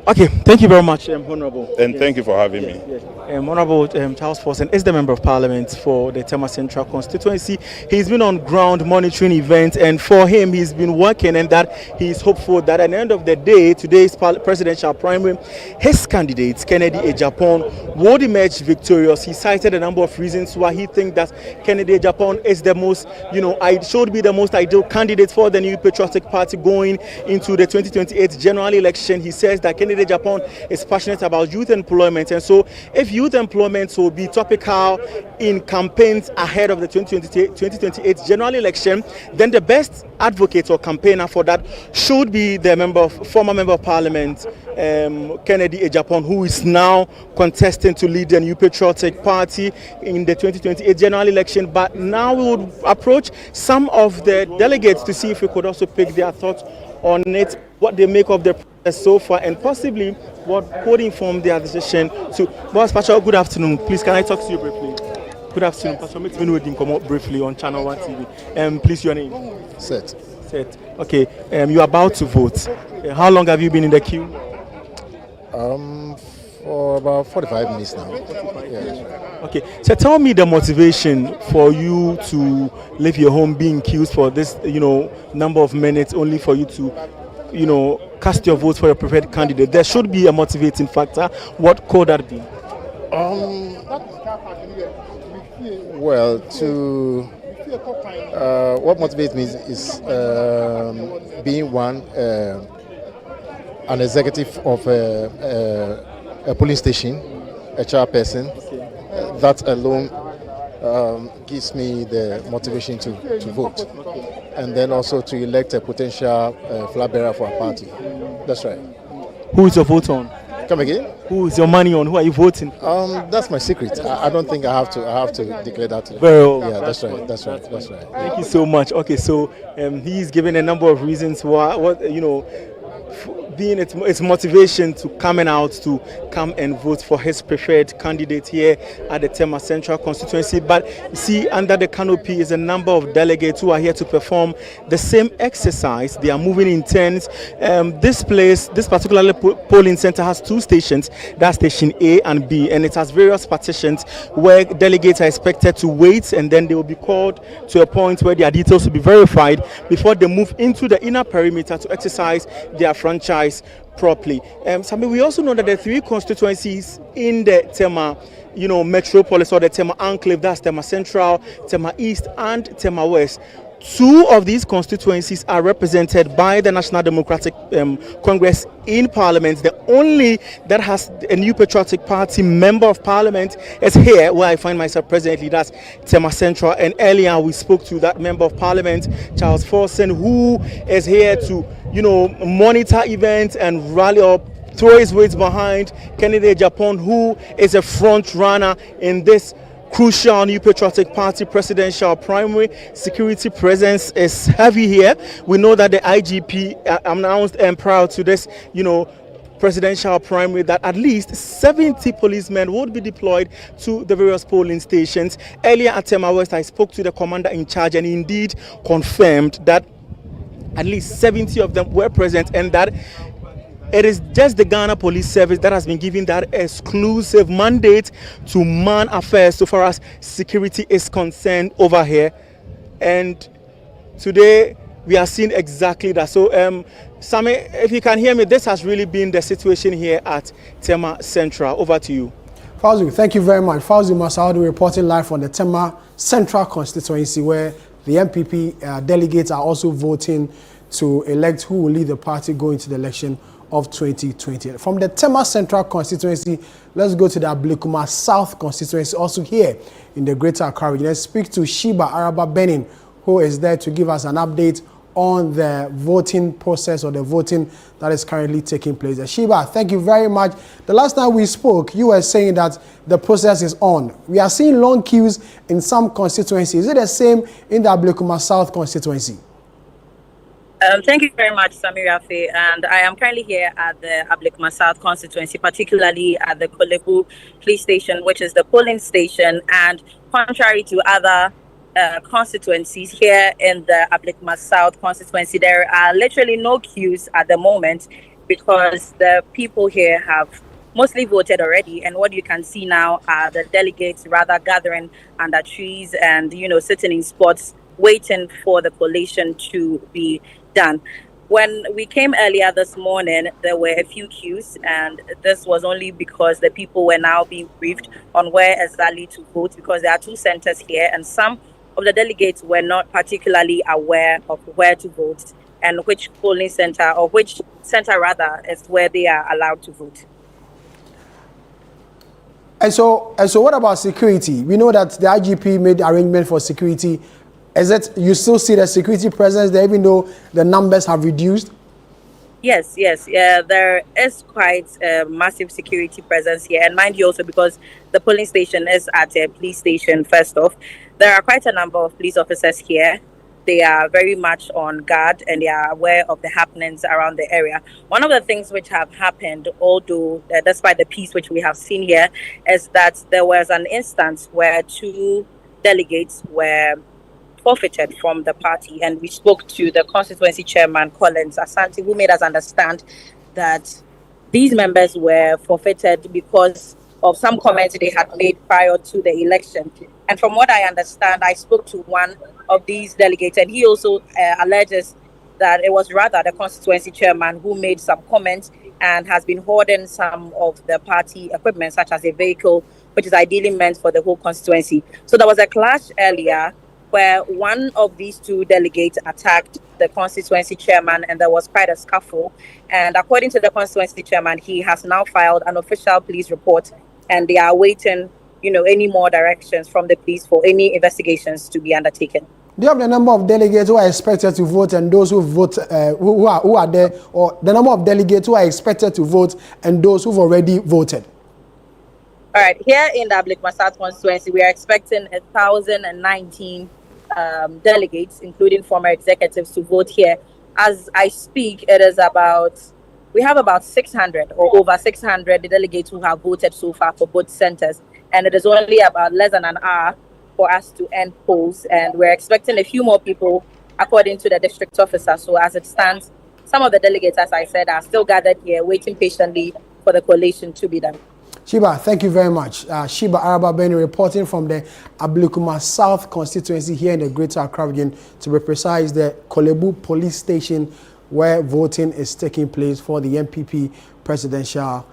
Okay, thank you very much, Honorable. And thank you for having me. Yes. Honorable Charles Forson is the Member of Parliament for the Tema Central constituency. He's been on ground monitoring events, and for him, he's been working, and that he's hopeful that at the end of the day, today's presidential primary, his candidate, Kennedy Ejapon, would emerge victorious. He cited a number of reasons why he thinks that Kennedy Ejapon is the most, should be the most ideal candidate for the New Patriotic Party going into the 2028 general election. He says that Kennedy Ejapon is passionate about youth employment, and so if youth employment will be topical in campaigns ahead of the 2028 general election, then the best advocate or campaigner for that should be the former member of Parliament, Kennedy Ejapon, who is now contesting to lead the New Patriotic Party in the 2028 general election. But now we would approach some of the delegates to see if we could also pick their thoughts on it, what they make of the process so far, and possibly what could inform their decision. So, Boss Pacho, good afternoon. Please, can I talk to you briefly? Good afternoon, Pastor. Meet me with come up briefly on Channel 1 TV. Please, your name? Seth. Okay. You're about to vote. How long have you been in the queue? For about 45 minutes now. Yeah. Okay. So tell me the motivation for you to leave your home being queued for this, number of minutes only for you to, cast your vote for your preferred candidate. There should be a motivating factor. What could that be? Well, what motivates me is being an executive of a polling station, a chairperson. That alone gives me the motivation to vote, and then also to elect a potential flag bearer for our party. That's right. Who is your vote on? Come again? Who is your money on? Who are you voting? That's my secret. I don't think I have to declare that today. Very well. Yeah, that's right. That's right. Thank you so much. Okay, so he's given a number of reasons why, being its motivation to coming out to come and vote for his preferred candidate here at the Tema Central constituency. But you see, under the canopy is a number of delegates who are here to perform the same exercise. They are moving in turns. This particular polling center has 2 stations. That's station A and B, and it has various partitions where delegates are expected to wait, and then they will be called to a point where their details will be verified before they move into the inner perimeter to exercise their franchise properly. We also know that the 3 constituencies in the Tema, metropolis or the Tema enclave, that's Tema Central, Tema East, and Tema West. 2 of these constituencies are represented by the National Democratic Congress in Parliament. The only that has a New Patriotic Party member of Parliament is here, where I find myself presently. That's Tema Central. And earlier we spoke to that member of Parliament, Charles Forson, who is here to, monitor events and rally up, throw his weight behind Kennedy Ejapon, who is a front runner in this crucial New Patriotic Party presidential primary. Security presence is heavy here. We know that the IGP announced and proud to this, presidential primary that at least 70 policemen would be deployed to the various polling stations. Earlier at Tema West, I spoke to the commander in charge, and he indeed confirmed that at least 70 of them were present, and that it is just the Ghana Police Service that has been given that exclusive mandate to man affairs so far as security is concerned over here. And today we are seeing exactly that. So, Sammy, if you can hear me, this has really been the situation here at Tema Central. Over to you. Fauzi, thank you very much. Fauzi Masaudi reporting live from the Tema Central constituency, where the NPP delegates are also voting to elect who will lead the party going to the election of 2020. From the Tema Central constituency, let's go to the Ablekuma South constituency, also here in the Greater Accra region. Let's speak to Sheba Araba Benin, who is there to give us an update on the voting process or the voting that is currently taking place. Sheba, thank you very much. The last time we spoke, you were saying that the process is on. We are seeing long queues in some constituencies. Is it the same in the Ablekuma South constituency? Thank you very much, Samir Rafi. And I am currently here at the Ablekuma South constituency, particularly at the Kolebu police station, which is the polling station. And contrary to other constituencies here in the Ablekuma South constituency, there are literally no queues at the moment because the people here have mostly voted already. And what you can see now are the delegates rather gathering under trees and, sitting in spots waiting for the collation to be done. When we came earlier this morning, there were a few queues, and this was only because the people were now being briefed on where exactly to vote, because there are 2 centers here, and some of the delegates were not particularly aware of where to vote and which polling center, or which center rather, is where they are allowed to vote. And so what about security? We know that the IGP made arrangement for security. Is it you still see the security presence there, even though the numbers have reduced? Yes. There is quite a massive security presence here. And mind you also, because the polling station is at a police station, first off, there are quite a number of police officers here. They are very much on guard and they are aware of the happenings around the area. One of the things which have happened, although despite the peace which we have seen here, is that there was an instance where 2 delegates were forfeited from the party, and we spoke to the constituency chairman, Collins Asante, who made us understand that these members were forfeited because of some comments they had made prior to the election. And from what I understand, I spoke to one of these delegates, and he also alleges that it was rather the constituency chairman who made some comments and has been hoarding some of the party equipment, such as a vehicle, which is ideally meant for the whole constituency. So there was a clash earlier where one of these 2 delegates attacked the constituency chairman, and there was quite a scuffle. And according to the constituency chairman, he has now filed an official police report, and they are awaiting, any more directions from the police for any investigations to be undertaken. Do you have the number of delegates who are expected to vote and those who vote, who are there, or the number of delegates who are expected to vote and those who've already voted? All right, here in the Ablekuma South constituency, we are expecting 1,019 delegates, including former executives, to vote here. As I speak, we have about 600 or over 600 delegates who have voted so far for both centers, and it is only about less than an hour for us to end polls, and we're expecting a few more people according to the district officer. So as it stands, some of the delegates, as I said, are still gathered here waiting patiently for the collation to be done. Sheba, thank you very much. Sheba Araba Beni reporting from the Ablekuma South constituency here in the Greater Accra region, to be precise, the Kolebu police station where voting is taking place for the NPP presidential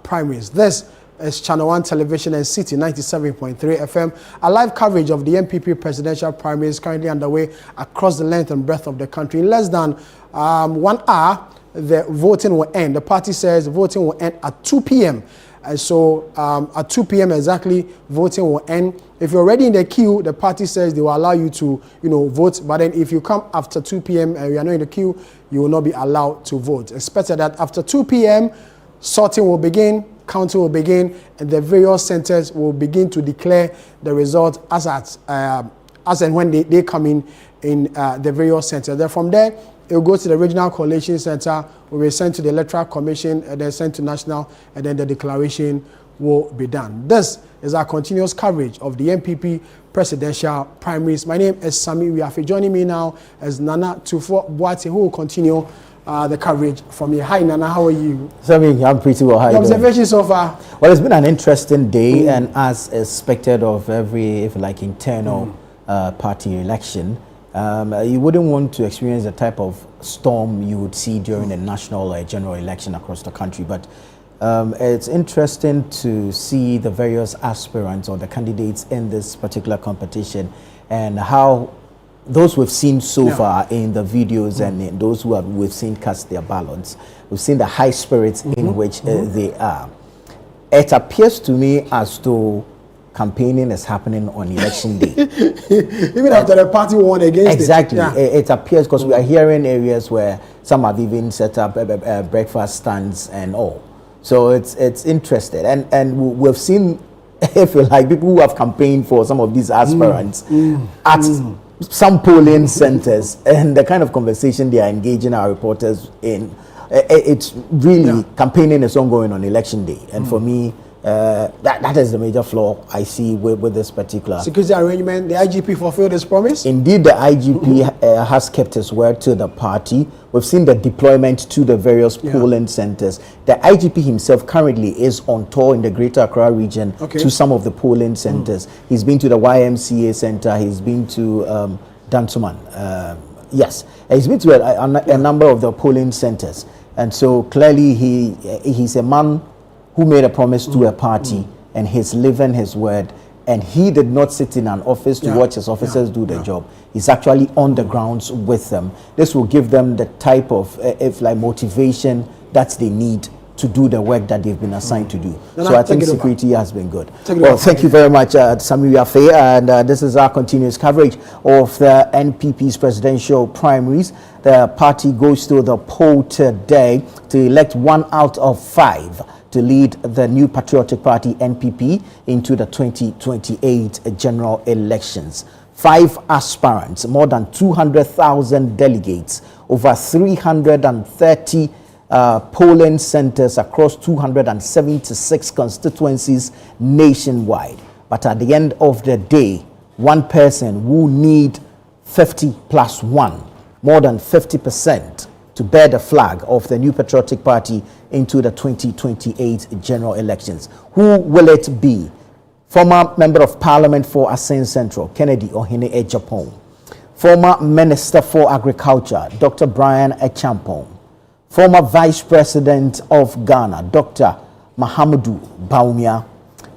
primaries. This is Channel 1 Television and City 97.3 FM. A live coverage of the NPP presidential primaries currently underway across the length and breadth of the country. In less than 1 hour, the voting will end. The party says voting will end at 2 p.m. And so at 2 p.m. exactly, voting will end. If you're already in the queue, the party says they will allow you to, vote. But then if you come after 2 p.m. and you are not in the queue, you will not be allowed to vote. Expected that after 2 p.m., sorting will begin, counting will begin, and the various centers will begin to declare the result as and when they come in the various centers. Then from there, it will go to the regional collation center, will be sent to the electoral commission, and then sent to national, and then the declaration will be done. This is our continuous coverage of the NPP presidential primaries. My name is Sami Wiafe. Joining me now is Nana Tufo Boate, who will continue the coverage from here. Hi Nana, how are you? Sami, I'm pretty well. How are you doing? Observation so far? Well, it's been an interesting day, and as expected of every, internal party election, you wouldn't want to experience the type of storm you would see during a national or a general election across the country. But It's interesting to see the various aspirants or the candidates in this particular competition and how those we've seen so far in the videos and in those who we've seen cast their ballots. We've seen the high spirits in which they are. It appears to me as though campaigning is happening on election day. Even after the party won against exactly. it. It appears because we are hearing areas where some have even set up breakfast stands and all. So it's interesting. And we've seen, if you like, people who have campaigned for some of these aspirants at some polling centers and the kind of conversation they are engaging our reporters in. It's really campaigning is ongoing on election day. And for me, that is the major flaw I see with this particular security arrangement. The IGP fulfilled his promise. Indeed, the IGP has kept his word to the party. We've seen the deployment to the various polling centers. The IGP himself currently is on tour in the Greater Accra region to some of the polling centers. He's been to the YMCA center. He's been to Dantuman. Yes, he's been to a number of the polling centers. And so clearly he's a man who made a promise to a party and he's living his word, and he did not sit in an office to watch his officers do the job. He's actually on the grounds with them. This will give them the type of motivation that they need to do the work that they've been assigned to do. So I think security has been good. Well, thank you very much, Sami Yafe, and this is our continuous coverage of the NPP's presidential primaries. The party goes to the poll today to elect 1 out of 5 to lead the New Patriotic Party NPP into the 2028 general elections. 5 aspirants, more than 200,000 delegates, over 330 polling centers across 276 constituencies nationwide. But at the end of the day, one person will need 50 plus 1, more than 50%, to bear the flag of the New Patriotic Party into the 2028 general elections. Who will it be? Former Member of Parliament for Asen Central, Kennedy Ohene Ejapong. Former Minister for Agriculture, Dr. Brian Echampong. Former Vice President of Ghana, Dr. Mahamudu Bawumia.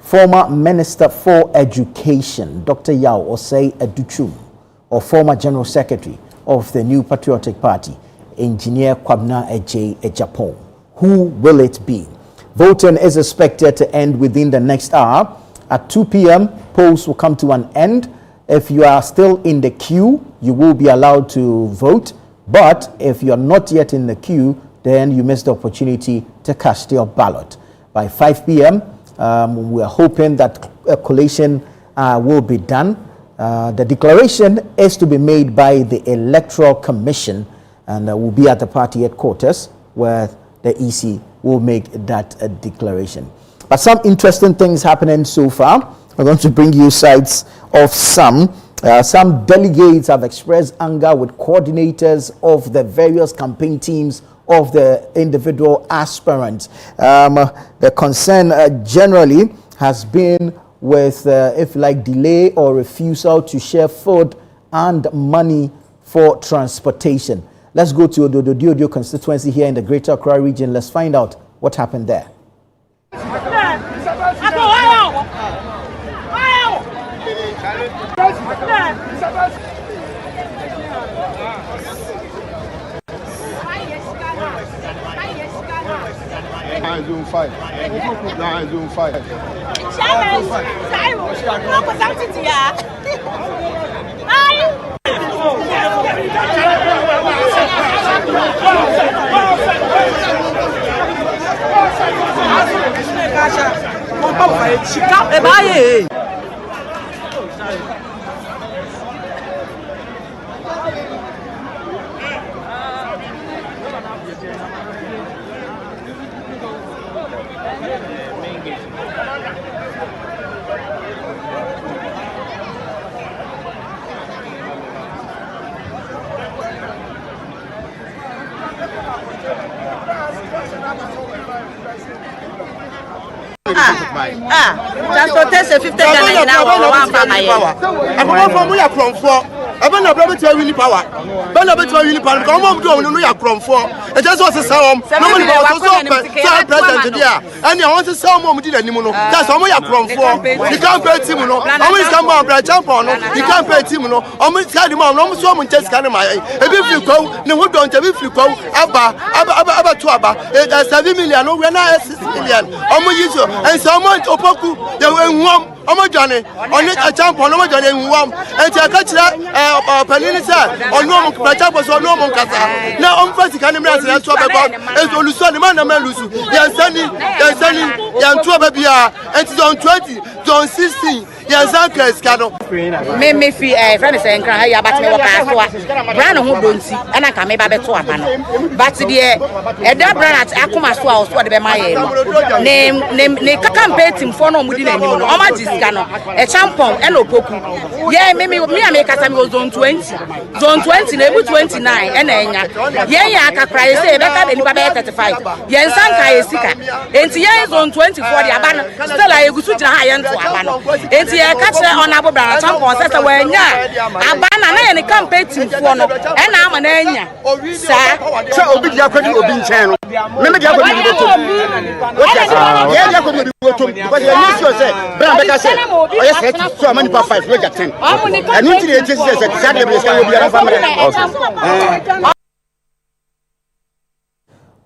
Former Minister for Education, Dr. Yao Osei Educhum. Or former General Secretary of the New Patriotic Party, Engineer Kwabna Ejapong. Who will it be? Voting is expected to end within the next hour. At 2 p.m., polls will come to an end. If you are still in the queue, you will be allowed to vote. But if you're not yet in the queue, then you miss the opportunity to cast your ballot. By 5 p.m., we are hoping that a collation will be done. The declaration is to be made by the Electoral Commission and will be at the party headquarters where the EC will make that declaration. But some interesting things happening so far. I'm going to bring you sides of some. Some delegates have expressed anger with coordinators of the various campaign teams of the individual aspirants. The concern generally has been with, if like, delay or refusal to share food and money for transportation. Let's go to the Diodio constituency here in the Greater Accra region. Let's find out what happened there. Zone 5. Zone 5. Transportation 50 Ghana now. Ebe na brother to really power. Ben na beto really power. Come on do no ya kromfo. E just want to say no money power so president there. And I want to say mom did anim no. That's omo ya kromfo. The campaign team no. Omo is come on bra champion no. The campaign team no. Omo is carry mom no so omo chest kan my. E be free ko ne wo don be free ko aba to aba. 7 million no we na 6 million. Omo yiso and so omo opoku de enwom omo jane oni a champion omo jane enwom. E ti aka kira panini say onu omo bra champion so onu omo kasa. Na omo first kan me asere so be go. E so lusu ni man na me lusu. Yan sani yan to be bia. And zone 20 zone 16 yan zanka eskano. Me fi friend say nkran ha ya bat me waka so brand ho donti ana ka me ba beto aba no but the eda brand akoma so a so de be maye ne campaign team for no mudi na nim no o ma disika no e champion e no poku ye me kasa me zone 20 na ebu 29 e na enya ye ya akakra ye say be ka be ni ba be 35 ye nsanka ye sika enti ye zone 24 de aba no still a egusu jina ha ye nto aba no enti ye ka kire honorable brand champion say wanya aba na ye ni campaign team for no e na ama na enya sa So obi dia kwadi obi nchen no. Me me dia kwadi obi to. Ye dia kwadi obi to because you need to say brand be ka say o ye set so amani pa 5 we get 10. And you need to say that the place can obi ara family.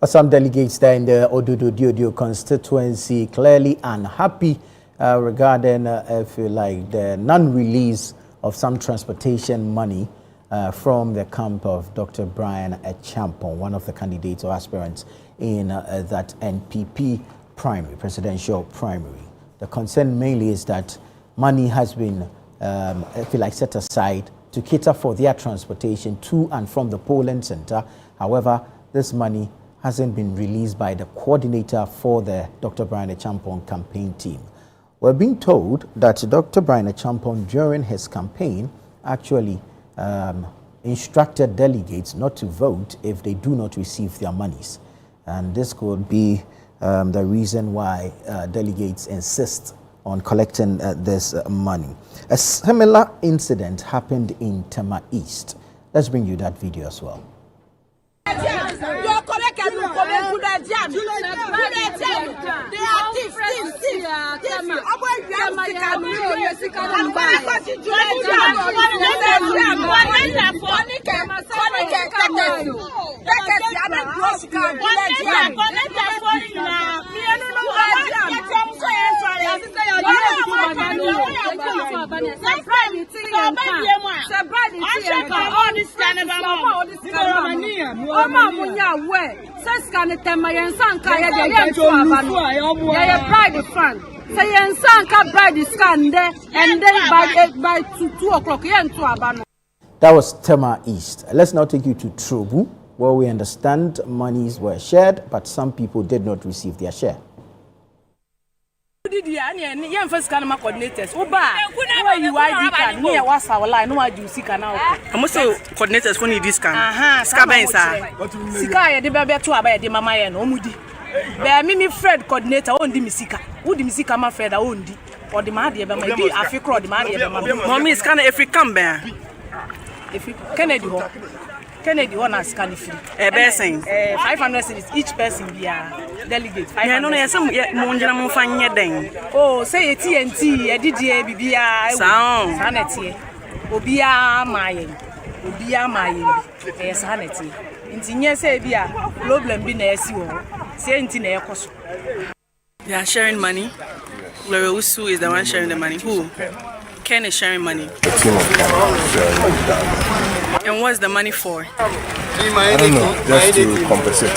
Some delegates there in the Ododo Diodio constituency clearly unhappy regarding, if you like, the non-release of some transportation money from the camp of Dr. Brian Achampong, one of the candidates or aspirants in that NPP primary, presidential primary. The concern mainly is that money has been, if you like, set aside to cater for their transportation to and from the polling center. However, this money hasn't been released by the coordinator for the Dr. Brian Achampong campaign team. We're being told that Dr. Brian Achampong, during his campaign, actually instructed delegates not to vote if they do not receive their monies. And this could be the reason why delegates insist on collecting this money. A similar incident happened in Tema East. Let's bring you that video as well. That was Tema East. Let's now take you to Trobu, where we understand monies were shared, but some people did not receive their share. Coordinators. Coordinators for this can. Sika de bebe to aba de mama ye no mudi. Be me Fred coordinator ondi misika. Wudi misika ma Fred ondi. Or the ma de be ma di afikro de ma de be ma. Mommy is kind of African bear. If Kennedy one as can free. A person 500 cities each person be a delegate. I know some monjana mo fanya den. Oh, say TNT, a DDA bibia sound sanity. Obia mayen. Sanity. Intinya say be a problem be na esi wo. Say inti na ekoso. They are sharing money. Gloria Usu is the one sharing the money. Who? Ken is sharing money. And what's the money for? I don't know, just to compensate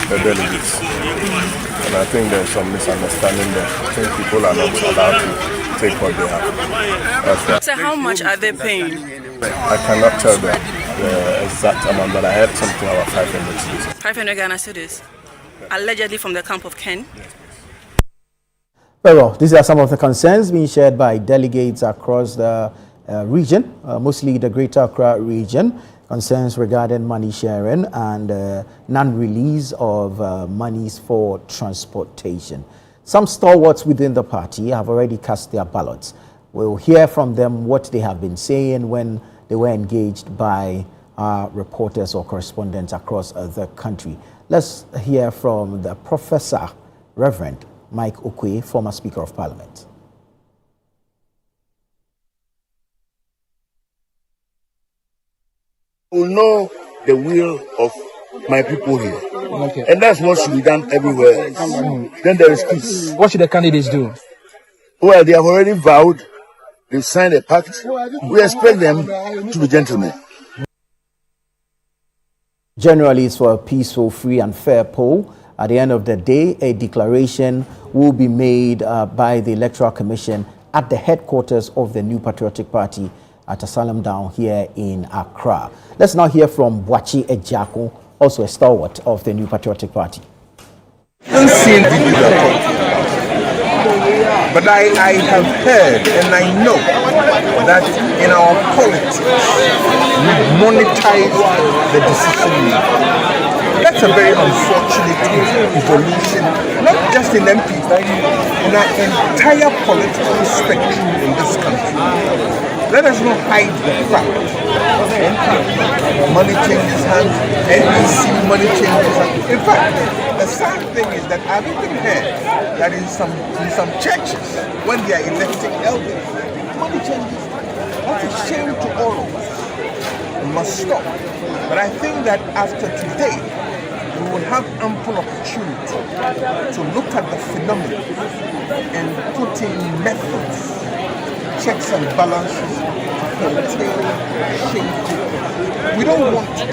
the delegates. And I think there's some misunderstanding there. I think people are not allowed to take what they have. So how much are they paying? I cannot tell the exact amount, but I heard something about 500 cedis. 500 Ghana cedis, allegedly from the camp of Ken. Very well, these are some of the concerns being shared by delegates across the region, mostly the Greater Accra region, concerns regarding money sharing and non-release of monies for transportation. Some stalwarts within the party have already cast their ballots. We'll hear from them what they have been saying when they were engaged by reporters or correspondents across the country. Let's hear from the Professor, Reverend Mike Okoye, former Speaker of Parliament. Will know the will of my people here. Okay. And that's what should be done everywhere. Then there is peace. What should the candidates do? Well, they have already vowed, they've signed a pact. We expect them to be gentlemen. Generally, it's for a peaceful, free and fair poll. At the end of the day, a declaration will be made by the Electoral Commission at the headquarters of the New Patriotic Party at Asylum Down here in Accra. Let's now hear from Boakye Ejako, also a stalwart of the New Patriotic Party. I haven't seen the report, but I have heard and I know that in our politics we monetize the decision making. That's a very unfortunate evolution, not just in NPP, in our entire political spectrum in this country. Let us not hide the fact money changes hands, NPC money changes hands. In fact, the sad thing is that I've even heard that in some churches, when they are electing elders, money changes hands. That's a shame to all of us. It must stop. But I think that after today, we will have ample opportunity to look at the phenomenon and put in methods, checks and balances to curtail shameful. We don't want to,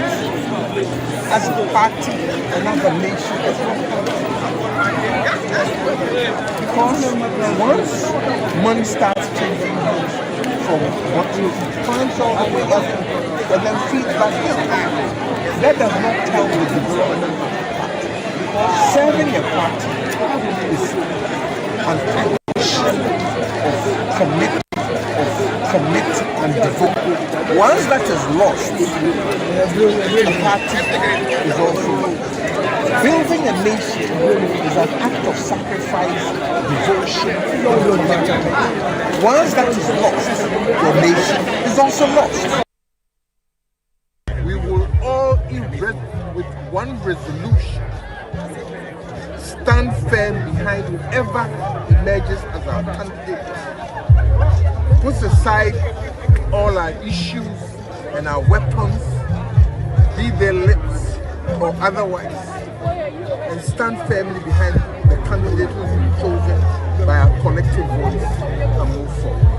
as a party and as a nation, as a country. Because once money starts changing hands from what you finds all the way up and then feed back in, that does not tell the development of the party. Serving a party is an action of commitment, and devotion. Once that is lost, the party is also lost. Building a nation is an act of sacrifice, devotion, and commitment. Once that is lost, your nation is also lost. We will all, with one resolution, stand firm behind whoever emerges as our candidate. Put aside all our issues and our weapons, be they lips or otherwise, and stand firmly behind the candidate who will be chosen by our collective voice and move forward.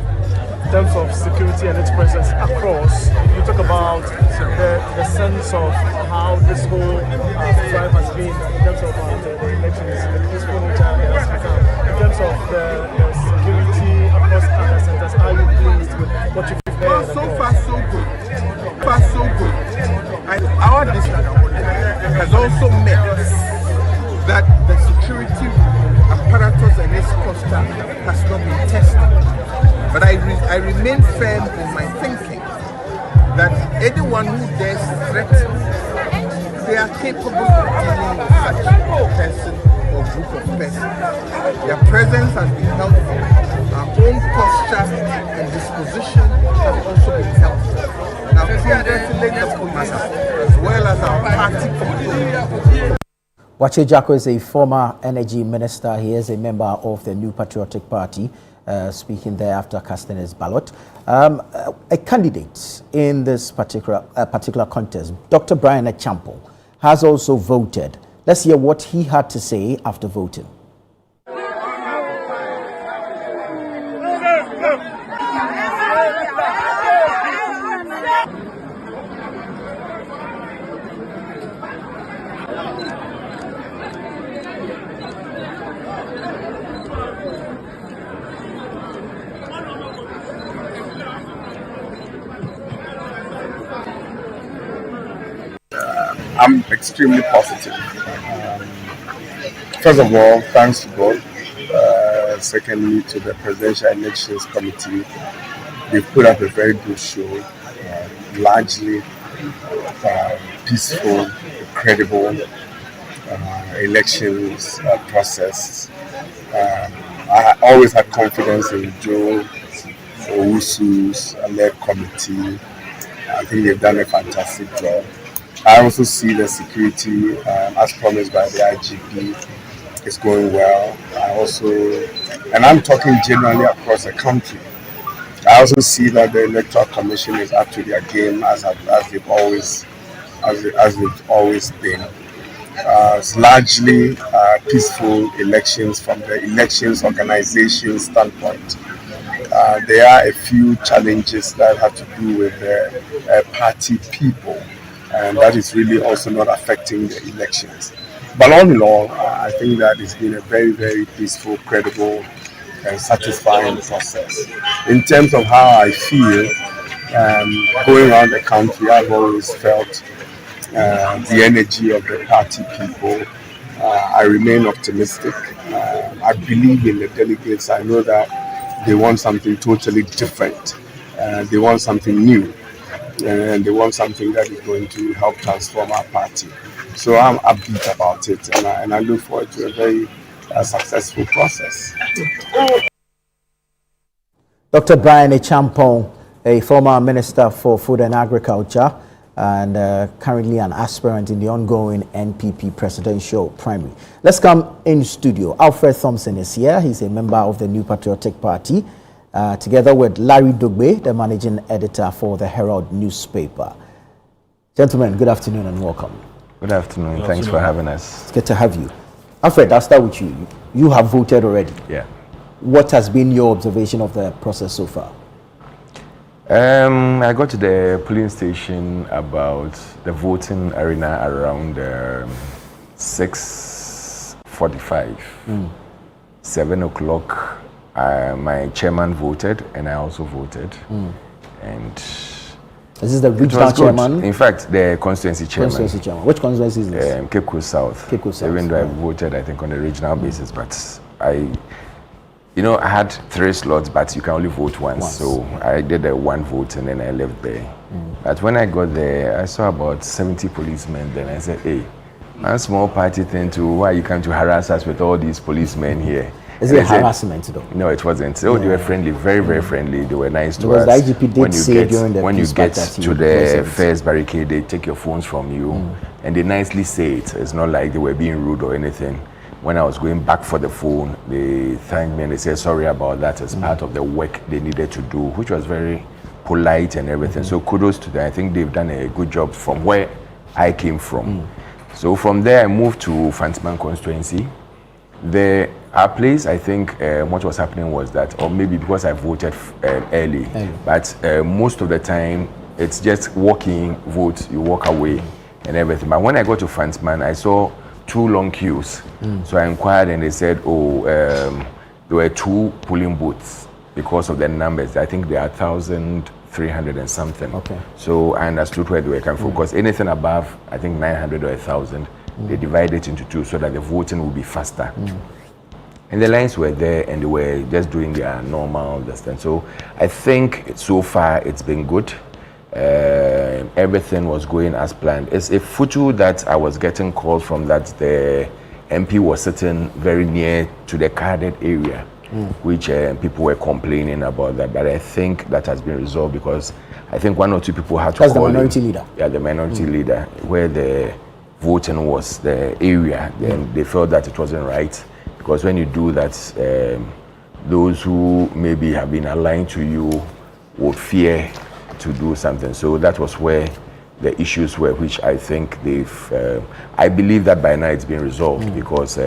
In terms of security and its presence across, you talk about the sense of how this whole drive has been in terms of the elections, the peaceful nature it has become. In terms of the security across other centers, how are you pleased with what you've heard? Well, so far so good. So far so good. And our district has also met that the security apparatus and its posture has not been tested. But I remain firm in my thinking that anyone who dares threaten, they are capable of dealing with such a person or group of persons. Their presence has been helpful. Our own posture and disposition has also been helpful. And I congratulate the police as well as our party people. Boakye Ejako is a former energy minister. He is a member of the New Patriotic Party. Speaking there after casting his ballot. A candidate in this particular contest, Dr. Brian Achampo, has also voted. Let's hear what he had to say after voting. I'm extremely positive. First of all, thanks to God. Secondly, to the Presidential Elections Committee. They've put up a very good show, largely peaceful, credible elections process. I always had confidence in Joe Owusu's led committee. I think they've done a fantastic job. I also see the security, as promised by the IGP, is going well. And I'm talking generally across the country. I also see that the Electoral Commission is up to their game as they've always been. It's largely peaceful elections from the elections organization standpoint. There are a few challenges that have to do with the party people, and that is really also not affecting the elections. But all in all, I think that it's been a very, very peaceful, credible, and satisfying process. In terms of how I feel, going around the country, I've always felt the energy of the party people. I remain optimistic. I believe in the delegates. I know that they want something totally different. They want something new. And they want something that is going to help transform our party. So I'm upbeat about it, and I look forward to a very successful process. Dr. Brian Echampong, a former Minister for Food and Agriculture and currently an aspirant in the ongoing NPP presidential primary. Let's come in studio. Alfred Thompson is here. He's a member of the New Patriotic Party, together with Larry Dugbe, the managing editor for the Herald newspaper. Gentlemen, good afternoon and welcome. Good afternoon. Thanks for having us. It's good to have you. Alfred, I'll start with you. You have voted already. Yeah. What has been your observation of the process so far? I got to the polling station about the voting arena around 6:45. 7 o'clock, my chairman voted and I also voted. And this is the regional chairman? In fact, the constituency chairman. Constituency chairman. Which constituency is this? Cape Coast South. Cape Coast South. Even though I voted, I think, on a regional basis, but I had 3 slots, but you can only vote once. So I did a 1 vote and then I left there. But when I got there, I saw about 70 policemen. Then I said, hey, one small party thing too, why you come to harass us with all these policemen here? Is it harassment though? No, it wasn't. So they were friendly, very, very friendly. They were nice to us. Because the IGP did say during the when you get to the first barricade, they take your phones from you and they nicely say it. It's not like they were being rude or anything. When I was going back for the phone, they thanked me and they said sorry about that as part of the work they needed to do, which was very polite and everything. So kudos to them. I think they've done a good job from where I came from. So from there, I moved to Fantsman constituency. Our place, I think what was happening was that, or maybe because I voted early, but most of the time, it's just walking, vote, you walk away and everything. But when I got to Fantsman, I saw 2 long queues. So I inquired and they said, there were 2 polling booths because of the numbers. I think there are 1,300 and something. Okay. So I understood where they were coming from, because anything above, I think 900 or 1,000, they divide it into 2 so that the voting will be faster. And the lines were there and they were just doing their normal distance. So I think so far it's been good. Everything was going as planned. It's a photo that I was getting calls from that the MP was sitting very near to the carded area, which people were complaining about that. But I think that has been resolved, because I think 1 or 2 people had to call the minority leader. Yeah, the minority leader, where the voting was, the area. Then they felt that it wasn't right, because when you do that, those who maybe have been aligned to you would fear to do something. So that was where the issues were, which I think I believe that by now it's been resolved, because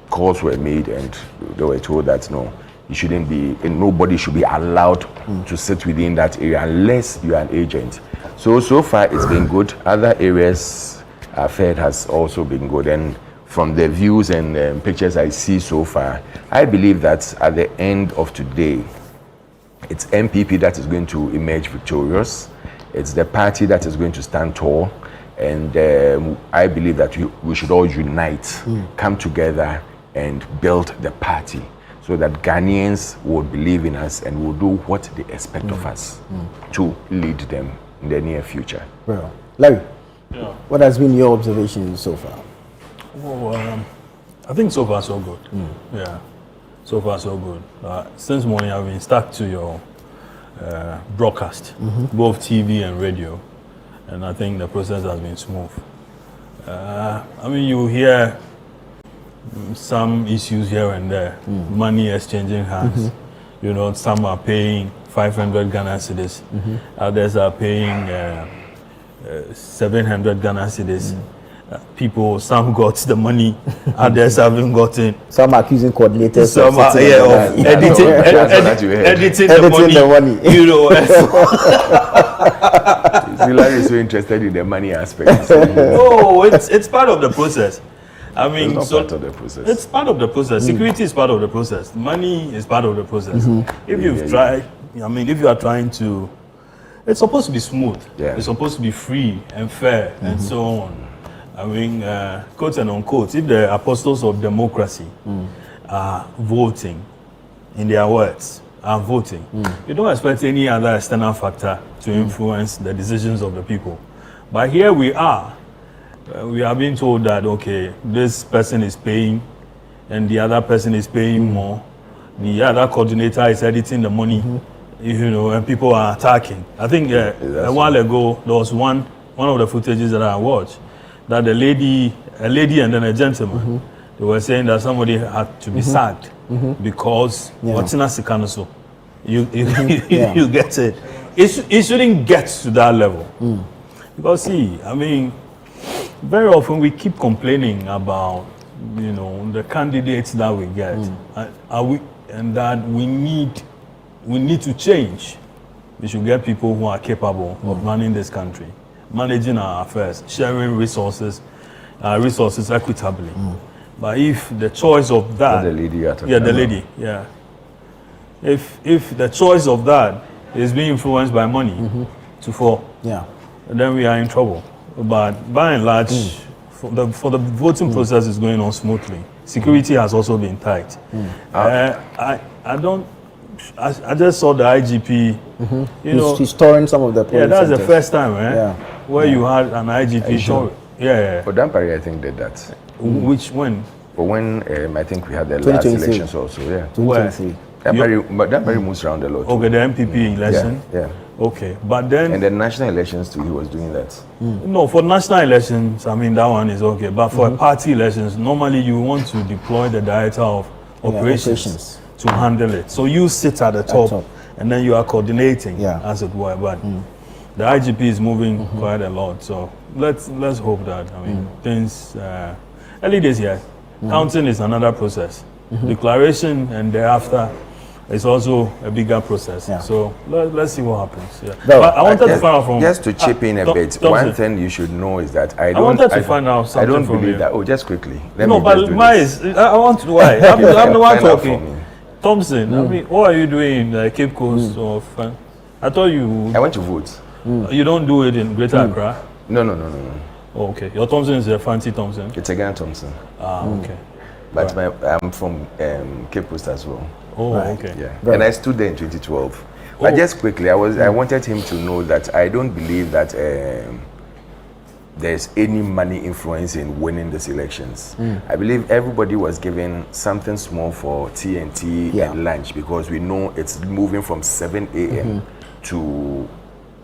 calls were made and they were told that no, you shouldn't be, and nobody should be allowed to sit within that area unless you are an agent. So far it's been good. Other areas, Fed has also been good, and from the views and pictures I see so far, I believe that at the end of today, it's NPP that is going to emerge victorious. It's the party that is going to stand tall. And I believe that we should all unite, come together and build the party, so that Ghanaians would believe in us and will do what they expect of us to lead them in the near future. Well, Larry, what has been your observation so far? Well, I think so far so good. Yeah, so far so good. Since morning I've been stuck to your broadcast, both TV and radio, and I think the process has been smooth. I mean, you hear some issues here and there, money exchanging hands. You know, some are paying 500 Ghana cedis, others are paying 700 Ghana cedis. People, some got the money, others haven't gotten. Some are accusing coordinators. Some are editing the money. You know. Larry is so interested in the money aspect. No, it's part of the process. I mean, it's not part of the process. It's part of the process. Security is part of the process. Money is part of the process. If you've tried, I mean, if you are trying to, it's supposed to be smooth. It's supposed to be free and fair and so on. I mean, quote and unquote, if the apostles of democracy are voting, in their words, are voting, you don't expect any other external factor to influence the decisions of the people. But here we are being told that, okay, this person is paying and the other person is paying more. The other coordinator is editing the money, you know, and people are attacking. I think a while ago, there was one of the footages that I watched, that a lady and then a gentleman, they were saying that somebody had to be sacked because what's in a sikanoso. You get it. It shouldn't get to that level. Because see, I mean, very often we keep complaining about, you know, the candidates that we get, and that we need to change. We should get people who are capable of running this country, managing our affairs, sharing resources equitably. But if the choice of that, the lady if the choice of that is being influenced by money to fall, then we are in trouble. But by and large, for the voting process is going on smoothly. Security has also been tight. I just saw the IGP. You know, he's touring some of the police that's centers. the first time, where you had an IGP show. For Dampari, I think did that. Which when? But when I think we had the last elections also, 2023. Dampari moves around a lot. Okay, the NPP election. Okay, but then and the national elections too, he was doing that. No, for national elections, I mean that one is okay. But for party elections, normally you want to deploy the director of operations to handle it. So you sit at the top, and then you are coordinating, as it were. But the IGP is moving quite a lot. So let's hope that. I mean things. Early days here, counting is another process. Declaration and thereafter. It's also a bigger process. So let's see what happens. But I wanted to find out from... Just to chip in a bit, one thing you should know is that I wanted to find out something I don't from believe you. that. Oh, just quickly. I want to... Why? I'm the one talking. Thompson, I mean, what are you doing in Cape Coast? I thought you... I went to vote. You don't do it in Greater Accra? No. Oh, okay. Your Thompson is a fancy Thompson? It's a Ghana Thompson. Okay. But I'm from Cape Coast as well. Oh, okay. Yeah. And I stood there in 2012. But just quickly, I wanted him to know that I don't believe that there's any money influence in winning these elections. I believe everybody was given something small for TNT and lunch, because we know it's moving from 7 a.m. to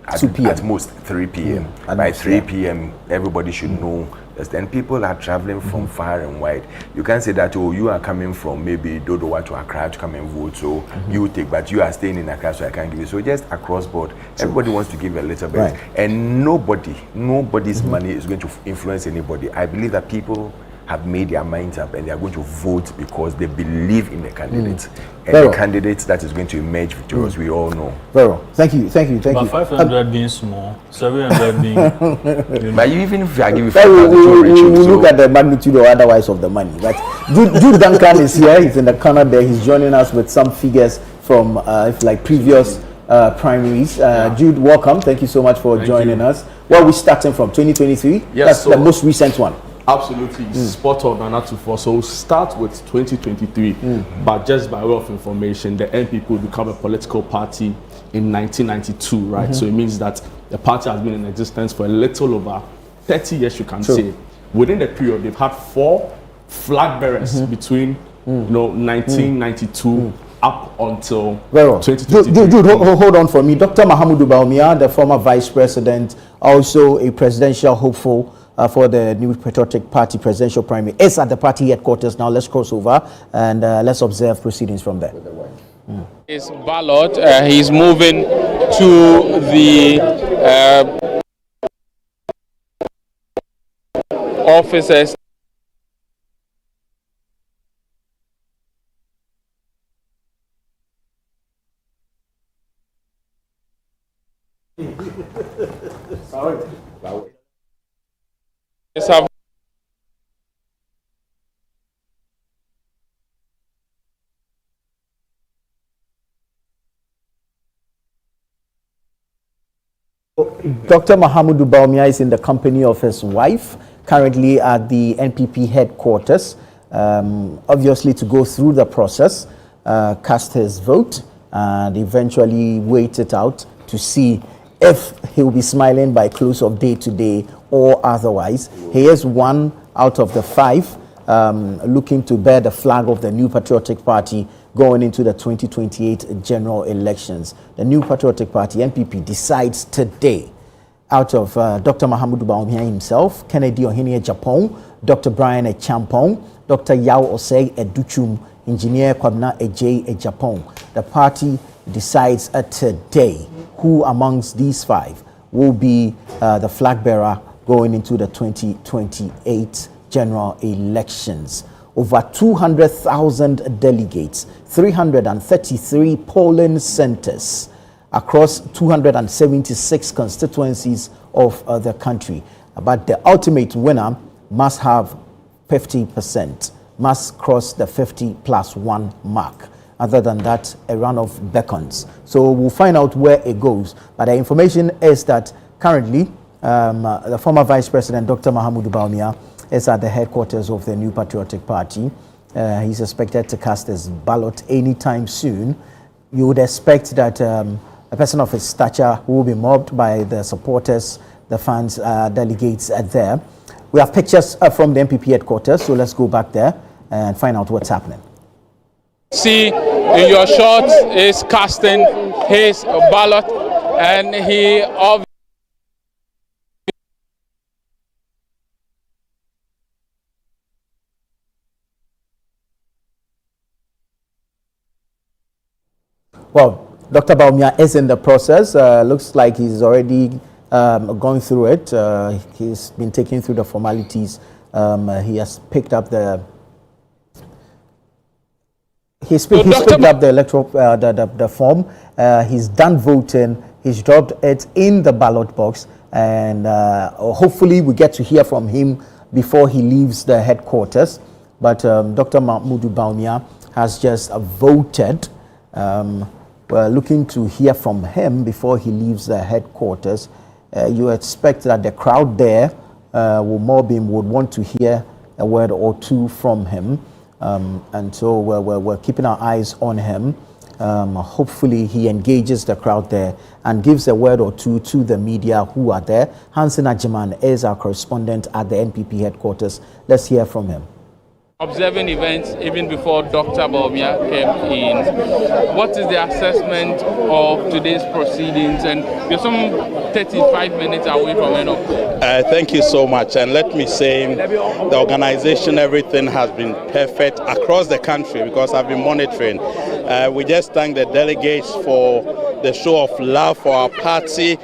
at most 3 p.m. By 3 p.m. everybody should know. And people are traveling from far and wide. You can't say that, oh, you are coming from maybe Dodowa to Accra to come and vote, so you take, but you are staying in Accra, so I can't give you. So just across board, everybody wants to give a little bit. And nobody's money is going to influence anybody. I believe that people have made their minds up and they are going to vote because they believe in the candidate. And the candidate that is going to emerge victorious, we all know. Very well. Thank you. But 500 being small, 700 being... But even if I give you 500, we look at the magnitude or otherwise of the money. Right? Jude Duncan is here. He's in the corner there. He's joining us with some figures from previous primaries. Jude, welcome. Thank you so much for joining us. Well, we're starting from 2023. Yes, that's the most recent one. Absolutely, spot on, Anatufo. So we'll start with 2023, but just by way of information, the NPP will become a political party in 1992, right? So it means that the party has been in existence for a little over 30 years, you can say. Within the period, they've had 4 flag bearers between 1992 up until Well, 2023. hold on for me. Dr. Mahamudu Bawumia, the former vice president, also a presidential hopeful for the New Patriotic Party presidential primary, is at the party headquarters now. Let's cross over and let's observe proceedings from there. His ballot, he's moving to the offices. Dr. Mahamudu Bawumia is in the company of his wife, currently at the NPP headquarters, obviously to go through the process, cast his vote, and eventually wait it out to see if he will be smiling by close of day today or otherwise. He is one out of the 5 looking to bear the flag of the New Patriotic Party going into the 2028 general elections. The New Patriotic Party, NPP, decides today out of Dr. Mahamudu Bawumia himself, Kennedy Ohene Japan, Dr. Brian Echampong, Dr. Yao Osei Educhum, Engineer Kwabna Ejay Japan. The party decides today who amongst these 5 will be the flag bearer going into the 2028 general elections. Over 200,000 delegates, 333 polling centers across 276 constituencies of the country. But the ultimate winner must have 50%, must cross the 50+1 mark. Other than that, a run of beckons. So we'll find out where it goes. But the information is that currently, the former Vice President, Dr. Mahamudu Bawumia, is at the headquarters of the New Patriotic Party. He's expected to cast his ballot anytime soon. You would expect that a person of his stature will be mobbed by the supporters, the fans, delegates there. We have pictures from the NPP headquarters, so let's go back there and find out what's happening. See in your shot is casting his ballot, and he obviously. Well, Dr. Bawumia is in the process. Looks like he's already gone through it. He's been taken through the formalities. He has picked up the. He's picked up the electoral the form. He's done voting. He's dropped it in the ballot box, and hopefully we get to hear from him before he leaves the headquarters. But Dr. Mahamudu Bawumia has just voted. We're looking to hear from him before he leaves the headquarters. You expect that the crowd there would want to hear a word or two from him. And so we're keeping our eyes on him. Hopefully he engages the crowd there and gives a word or two to the media who are there. Hansen Ajiman is our correspondent at the NPP headquarters. Let's hear from him. Observing events even before Dr. Bawumia came in. What is the assessment of today's proceedings? And you're some 35 minutes away from end of. Thank you so much. And let me say, the organization, everything has been perfect across the country because I've been monitoring. We just thank the delegates for the show of love for our party.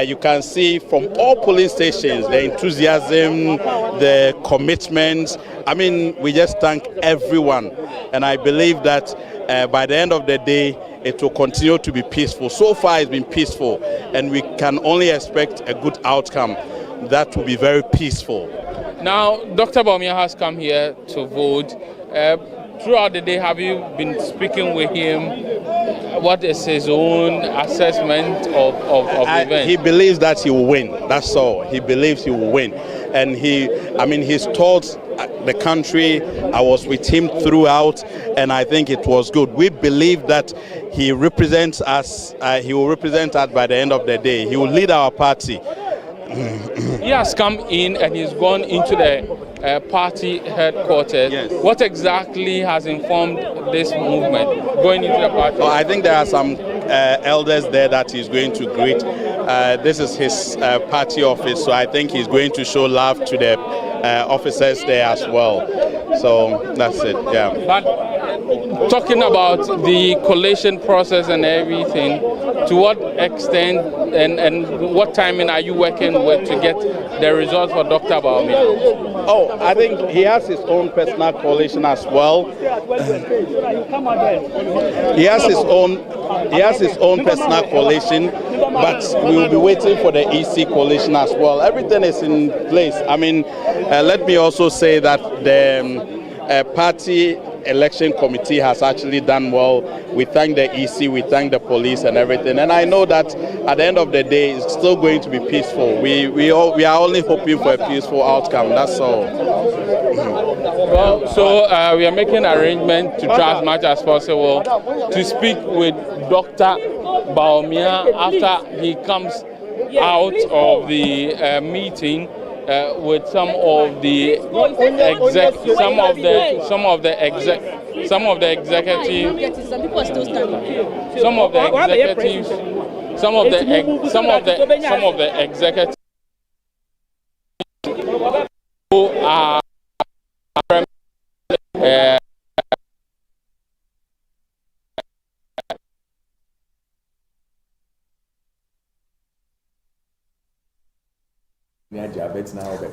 You can see from all polling stations the enthusiasm, the commitment. I mean, we just thank everyone, and I believe that by the end of the day, it will continue to be peaceful. So far, it's been peaceful, and we can only expect a good outcome that will be very peaceful. Now, Dr. Bawumia has come here to vote. Throughout the day, have you been speaking with him? What is his own assessment of the event? He believes that he will win. That's all. He believes he will win. And he's told the country, I was with him throughout, and I think it was good. We believe that he represents us, he will represent us by the end of the day. He will lead our party. He has come in and he's gone into the party headquarters. Yes. What exactly has informed this movement going into the party? Oh, I think there are some elders there that he's going to greet. This is his party office, so I think he's going to show love to the officers there as well. So that's it, yeah. But talking about the collation process and everything, to what extent and what timing are you working with to get the results for Dr. Bawumia? Oh, I think he has his own personal collation as well. He has his own personal collation, but we will be waiting for the EC collation as well. Everything is in place. I mean, let me also say that the party election committee has actually done well. We thank the EC, we thank the police and everything. And I know that at the end of the day, it's still going to be peaceful. We are only hoping for a peaceful outcome. That's all. Well, so we are making arrangements to try as much as possible to speak with Dr. Bawumia after he comes out of the meeting. With some of the executives, some of the executives, some of the executives who are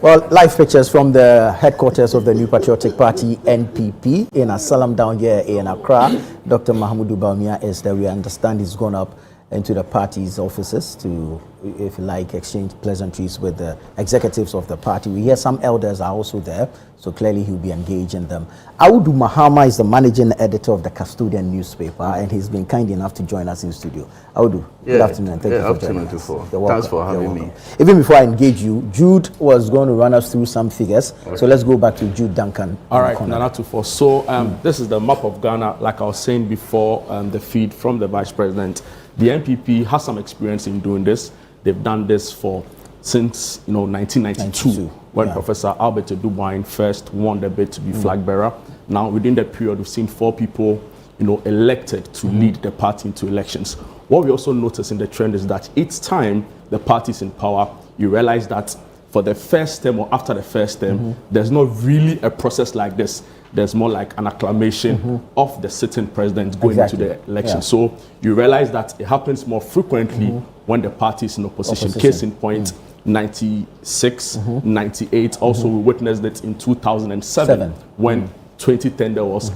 well, live pictures from the headquarters of the New Patriotic Party, NPP, in Asalam down here in Accra. Dr. Mahamudu Bawumia is there. We understand he's gone up into the party's offices to, if you like, exchange pleasantries with the executives of the party. We hear some elders are also there, so clearly he'll be engaging them. Audu Mahama is the managing editor of the Custodian newspaper, and he's been kind enough to join us in studio. Audu, good afternoon. Thank you for joining us. Thanks for having me. Even before I engage you, Jude was going to run us through some figures, so let's go back to Jude Duncan. All right, Nana 24. So this is the map of Ghana, like I was saying before, the feed from the Vice President. The NPP has some experience in doing this. They've done this since 1992, when Professor Albert Dubois first won the bid to be flag bearer. Now, within that period, we've seen 4 people, elected to lead the party into elections. What we also notice in the trend is that each time the party is in power, you realize that for the first term or after the first term, there's not really a process like this. There's more like an acclamation of the sitting president going into the election. So you realize that it happens more frequently when the party is in opposition. Case in point, 96, 98. Also, we witnessed it in 2007 when 2010 there was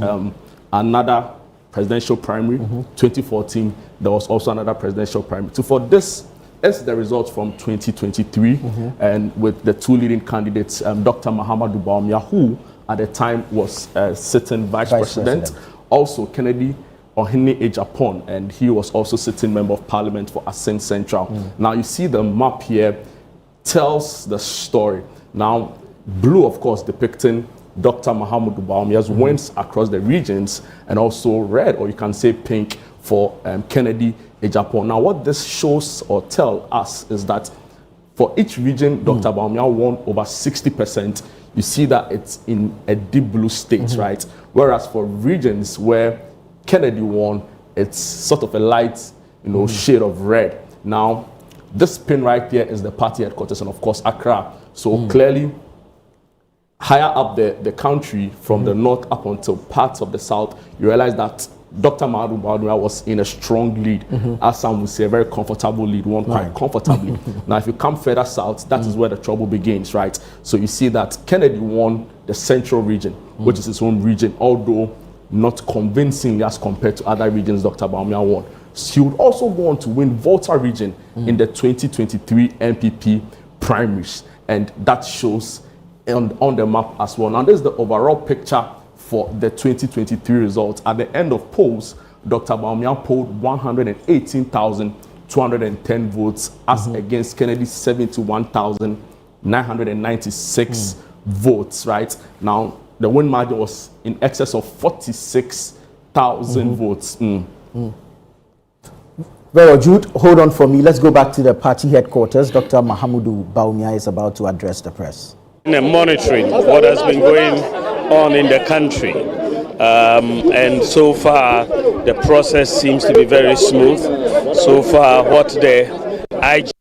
another presidential primary. 2014 there was also another presidential primary. So for this is the results from 2023, and with the 2 leading candidates, Dr. Mahamudu Bawumia, who at the time was sitting vice president. Also Kennedy Ohene Ejapon, and he was also sitting member of parliament for Ascent Central. Now you see the map here tells the story. Now blue, of course, depicting Dr. Mahamudu Bawumia's wins across the regions, and also red, or you can say pink, for Kennedy Ejapon. Now what this shows or tell us is that for each region, Dr. Bawumia won over 60%. You see that it's in a deep blue state, right? Whereas for regions where Kennedy won, it's sort of a light, shade of red. Now, this pin right there is the party headquarters, and of course, Accra. So clearly, higher up the country, from the north up until parts of the south, you realize that Dr. Mahamudu Bawumia was in a strong lead, as some would say, a very comfortable lead, won quite comfortably. Now, if you come further south, that is where the trouble begins, right? So you see that Kennedy won the central region, which is his own region, although not convincingly as compared to other regions Dr. Bawumia won. He would also go on to win Volta region in the 2023 NPP primaries, and that shows on the map as well. Now, this is the overall picture for the 2023 results. At the end of polls, Dr. Bawumia polled 118,210 votes as against Kennedy's 71,996 votes, right? Now, the win margin was in excess of 46,000 votes. Very well, Jude, hold on for me. Let's go back to the party headquarters. Dr. Mahamudu Bawumia is about to address the press. And monitoring what has been going on in the country. And so far, the process seems to be very smooth. So far, what the IG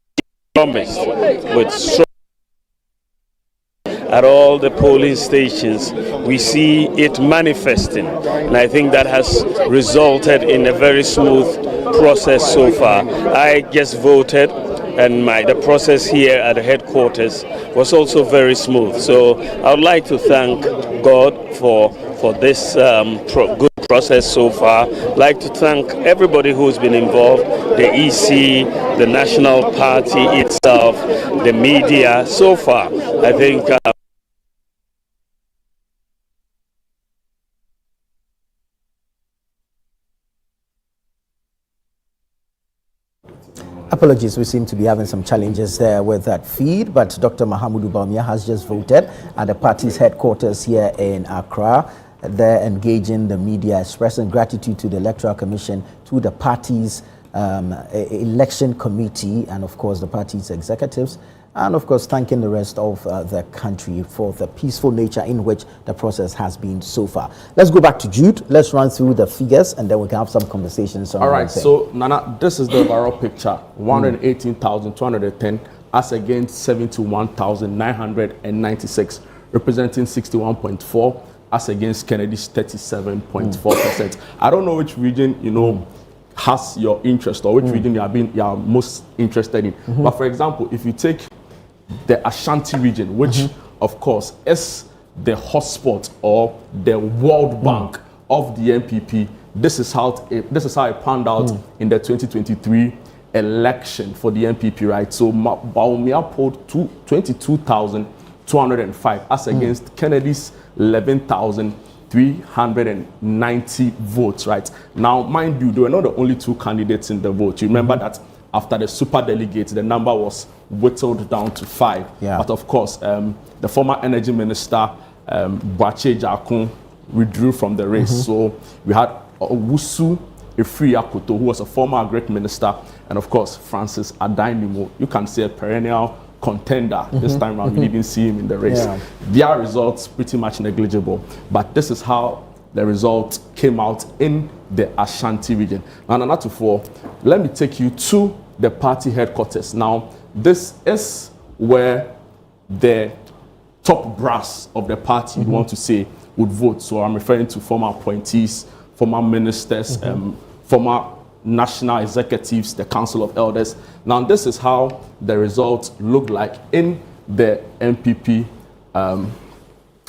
promised with strong at all the polling stations, we see it manifesting. And I think that has resulted in a very smooth process so far. I just voted, and the process here at the headquarters was also very smooth. So I would like to thank God for this good process so far. I'd like to thank everybody who's been involved, the EC, the National Party itself, the media. So far, I think Apologies, we seem to be having some challenges there with that feed, but Dr. Mahamudu Bawumia has just voted at the party's headquarters here in Accra. They're engaging the media, expressing gratitude to the Electoral Commission, to the party's election committee, and of course the party's executives, and of course thanking the rest of the country for the peaceful nature in which the process has been so far. Let's go back to Jude. Let's run through the figures and then we can have some conversations. All right, so Nana, this is the overall picture. 118,210 as against 71,996, representing 61.4 as against Kennedy's 37.4%. I don't know which region, has your interest or which region you are most interested in. But for example, if you take the Ashanti region, which of course is the hotspot or the World Bank of the NPP, this is how it panned out in the 2023 election for the NPP, right? So Bawumia polled 22,205 as against Kennedy's 11,390 votes, right? Now, mind you, they were not the only two candidates in the vote. You remember that after the super delegates, the number was whittled down to 5. Yeah. But of course, the former energy minister, Boakye Jakun, withdrew from the race. So we had Owusu Efri Akoto, who was a former agri minister, and of course, Francis Adainimo, you can say a perennial contender. This time around, we didn't see him in the race. Yeah. Their results pretty much negligible, but this is how the results came out in the Ashanti region. Now, let me take you to the party headquarters. Now, this is where the top brass of the party, you want to say, would vote. So I'm referring to former appointees, former ministers, former national executives, the Council of Elders. Now, this is how the results look like in the NPP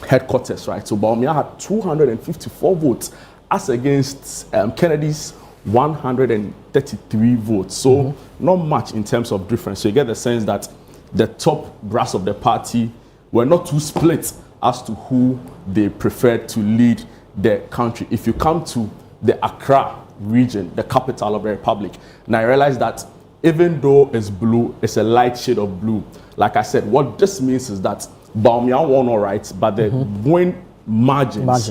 headquarters, right? So Bawumia had 254 votes as against Kennedy's 133 votes. So not much in terms of difference. So you get the sense that the top brass of the party were not too split as to who they preferred to lead the country. If you come to the Accra region, the capital of the republic, and I realize that even though it's blue, it's a light shade of blue. Like I said, what this means is that Bawumia won all right, but the win margins,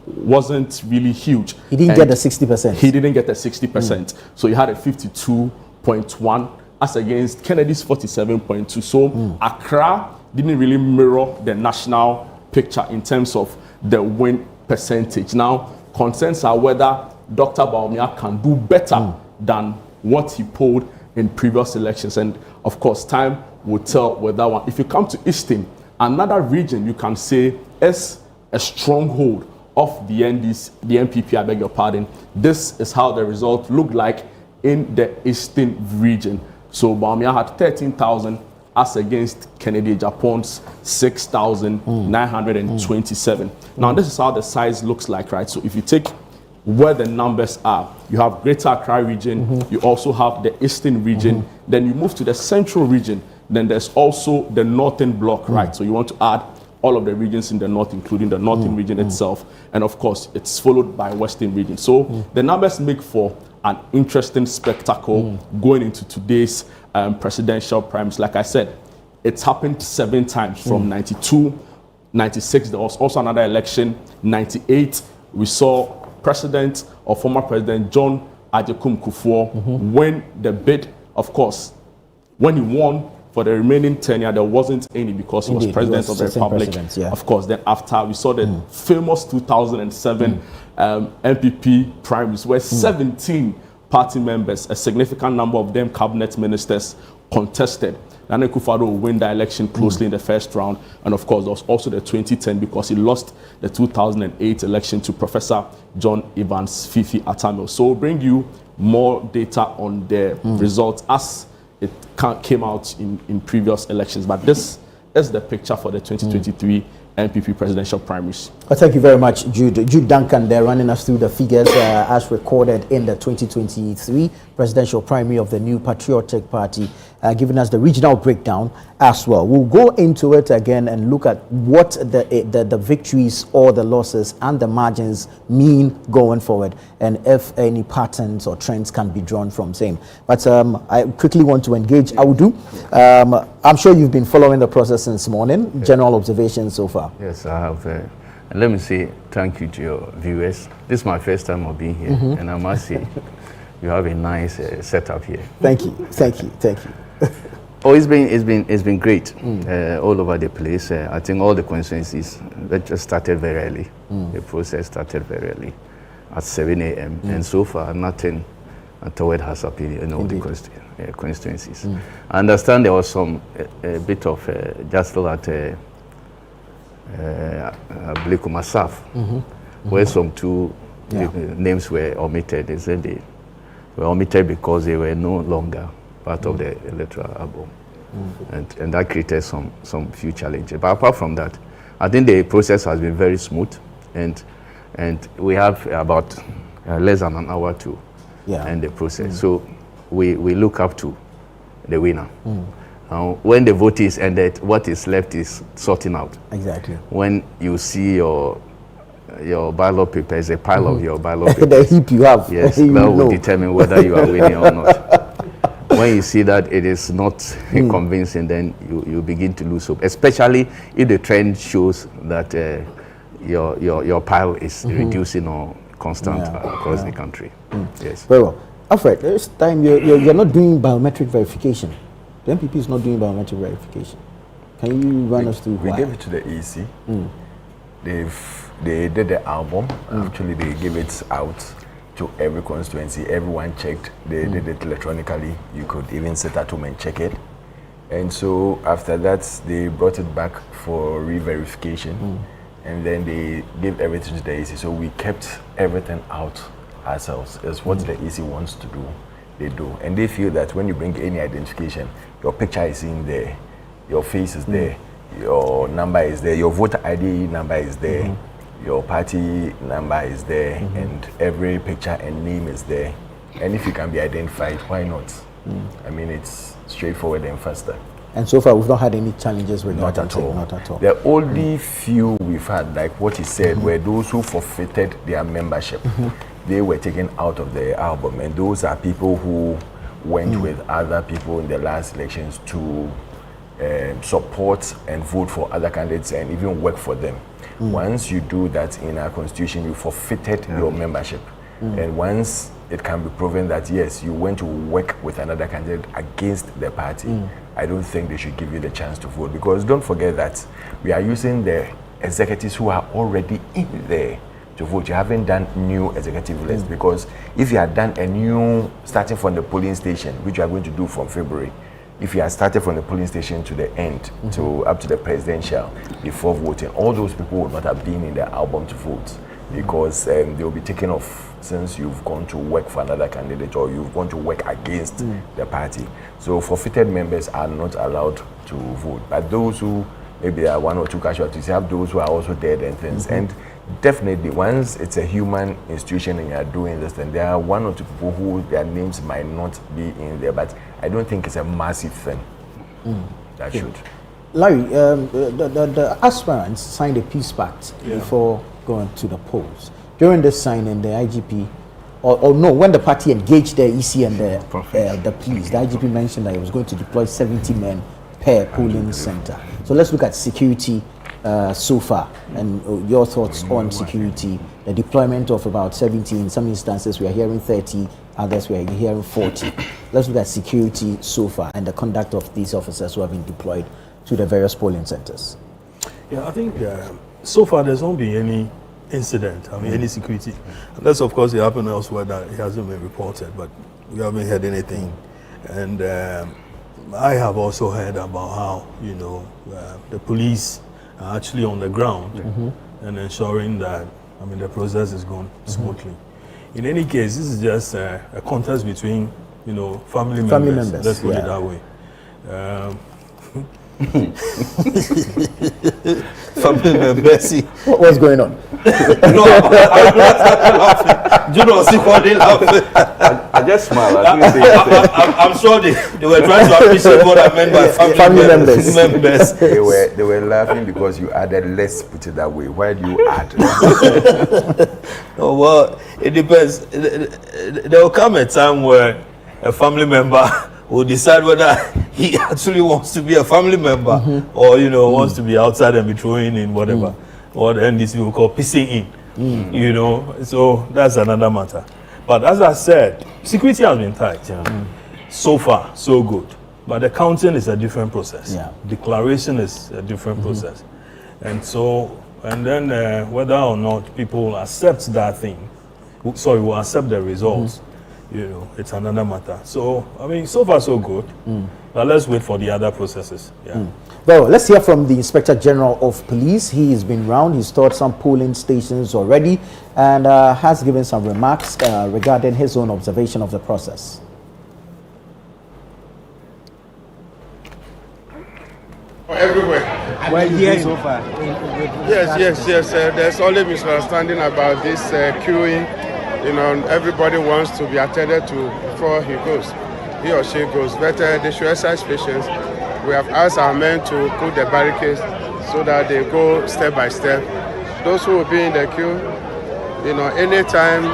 wasn't really huge. He didn't get the 60%. He didn't get the 60%. So he had a 52.1 as against Kennedy's 47.2. So Accra didn't really mirror the national picture in terms of the win percentage. Now, concerns are whether Dr. Bawumia can do better than what he polled in previous elections. And of course, time will tell with that one. If you come to Eastern, another region you can say is a stronghold of the NPP, I beg your pardon. This is how the result looked like in the Eastern region. So Bawumia had 13,000 as against Kennedy Japan's 6,927. Now, this is how the size looks like, right? So if you take where the numbers are, you have Greater Accra region, you also have the Eastern region, then you move to the Central region, then there's also the Northern block, right? So you want to add all of the regions in the north, including the Northern region itself, and of course, it's followed by Western region. So the numbers make for an interesting spectacle going into today's presidential primaries. Like I said, it's happened 7 times from 92, 96, there was also another election, 98, we saw President or former President John Adjekum Kufuor win the bid. Of course, when he won, for the remaining tenure, there wasn't any because he was president of the republic. Of course, then after we saw the famous 2007 NPP primaries, where 17 party members, a significant number of them cabinet ministers, contested. Nana Akufo-Addo will win the election closely in the first round. And of course, there was also the 2010 because he lost the 2008 election to Professor John Evans Fifi Atamil. So we'll bring you more data on the results as it came out in previous elections. But this is the picture for the 2023 NPP presidential primaries. Well, thank you very much, Jude. Jude Duncan there running us through the figures as recorded in the 2023 presidential primary of the New Patriotic Party, giving us the regional breakdown as well. We'll go into it again and look at what the victories or the losses and the margins mean going forward, and if any patterns or trends can be drawn from same. But I quickly want to engage Audu. I'm sure you've been following the process since morning. General observations so far? Yes, I have. And let me say thank you to your viewers. This is my first time of being here, and I must say you have a nice setup here. Thank you, thank you, thank you. Oh, it's been great all over the place. I think all the constituencies that just started very early. The process started very early at 7 a.m. And so far nothing untoward has appeared in all the constituencies. I understand there was some a bit of just at Blake Masaf, where some two names were omitted. They said they were omitted because they were no longer part of the electoral album. And that created some few challenges. But apart from that, I think the process has been very smooth, and we have about less than an hour to end the process. So we look up to the winner. When the vote is ended, what is left is sorting out. Exactly. When you see your ballot papers, a pile of your ballot papers. The heap you have. Yes, that will determine whether you are winning or not. When you see that it is not convincing, then you begin to lose hope, especially if the trend shows that your pile is reducing or constant across the country. Yes. Very well. Alfred, this time you're not doing biometric verification. The NPP is not doing biometric verification. Can you run us through why? We gave it to the EC. They did the album. Actually, they gave it out to every constituency. Everyone checked. They did it electronically. You could even sit at home and check it. And so after that, they brought it back for re-verification. And then they gave everything to the EC. So we kept everything out ourselves. It's what the EC wants to do. They do. And they feel that when you bring any identification, your picture is in there, your face is there, your number is there, your voter ID number is there, your party number is there, and every picture and name is there. And if you can be identified, why not? I mean, it's straightforward and faster. And so far, we've not had any challenges with not that. at all. Not at all. The only few we've had, like what he said, were those who forfeited their membership. They were taken out of the album, and those are people who went with other people in the last elections to support and vote for other candidates and even work for them. Once you do that in our constitution, you forfeited your membership. And once it can be proven that yes, you went to work with another candidate against the party, I don't think they should give you the chance to vote, because don't forget that we are using the executives who are already in there to vote. You haven't done new executive list, because if you had done a new, starting from the polling station, which you are going to do from February, if you had started from the polling station to the end, to up to the presidential, before voting, all those people would not have been in the album to vote, because they will be taken off since you've gone to work for another candidate or you've gone to work against the party. So forfeited members are not allowed to vote. But those who, maybe there are one or two casualties, you have those who are also dead and things. And definitely, once it's a human institution and you are doing this, then there are one or two people who their names might not be in there. But I don't think it's a massive thing that should. Larry, the aspirants signed a peace pact before going to the polls. During this signing, the IGP, or no, when the party engaged the EC and the police, the IGP mentioned that it was going to deploy 70 men per polling center. So let's look at security so far, and your thoughts on security. The deployment of about 70, in some instances we are hearing 30 others were hearing 40. Let's look at security so far and the conduct of these officers who have been deployed to the various polling centers. Yeah, I think so far there's not been any incident, any security. Unless, of course, it happened elsewhere that it hasn't been reported, but we haven't heard anything. And I have also heard about how, the police are actually on the ground and ensuring that, the process is going smoothly. In any case, this is just a contest between, family members. Let's put it that way. Family members. What's going on? No, I'm laughing. You don't see what they laughing. I just smile. I'm sure they were trying to appreciate what I meant by family members. They were laughing because you added, let's put it that way. Why do you add? Oh, well, it depends. There will come a time where a family member will decide whether he actually wants to be a family member or, wants to be outside and be throwing in whatever. What the NDC will call pissing in. So that's another matter. But as I said, security has been tight. So far, so good. But the counting is a different process. Declaration is a different process. And then whether or not people will accept that thing, will accept the results, it's another matter. So, so far so good. But let's wait for the other processes. Well, let's hear from the Inspector General of Police. He has been round, he's toured some polling stations already, and has given some remarks regarding his own observation of the process. Everywhere. Well, yeah, so far. Yes. There's only misunderstanding about this queuing. Everybody wants to be attended to before he or she goes. But they should exercise patience. We have asked our men to put the barricades so that they go step by step. Those who will be in the queue, anytime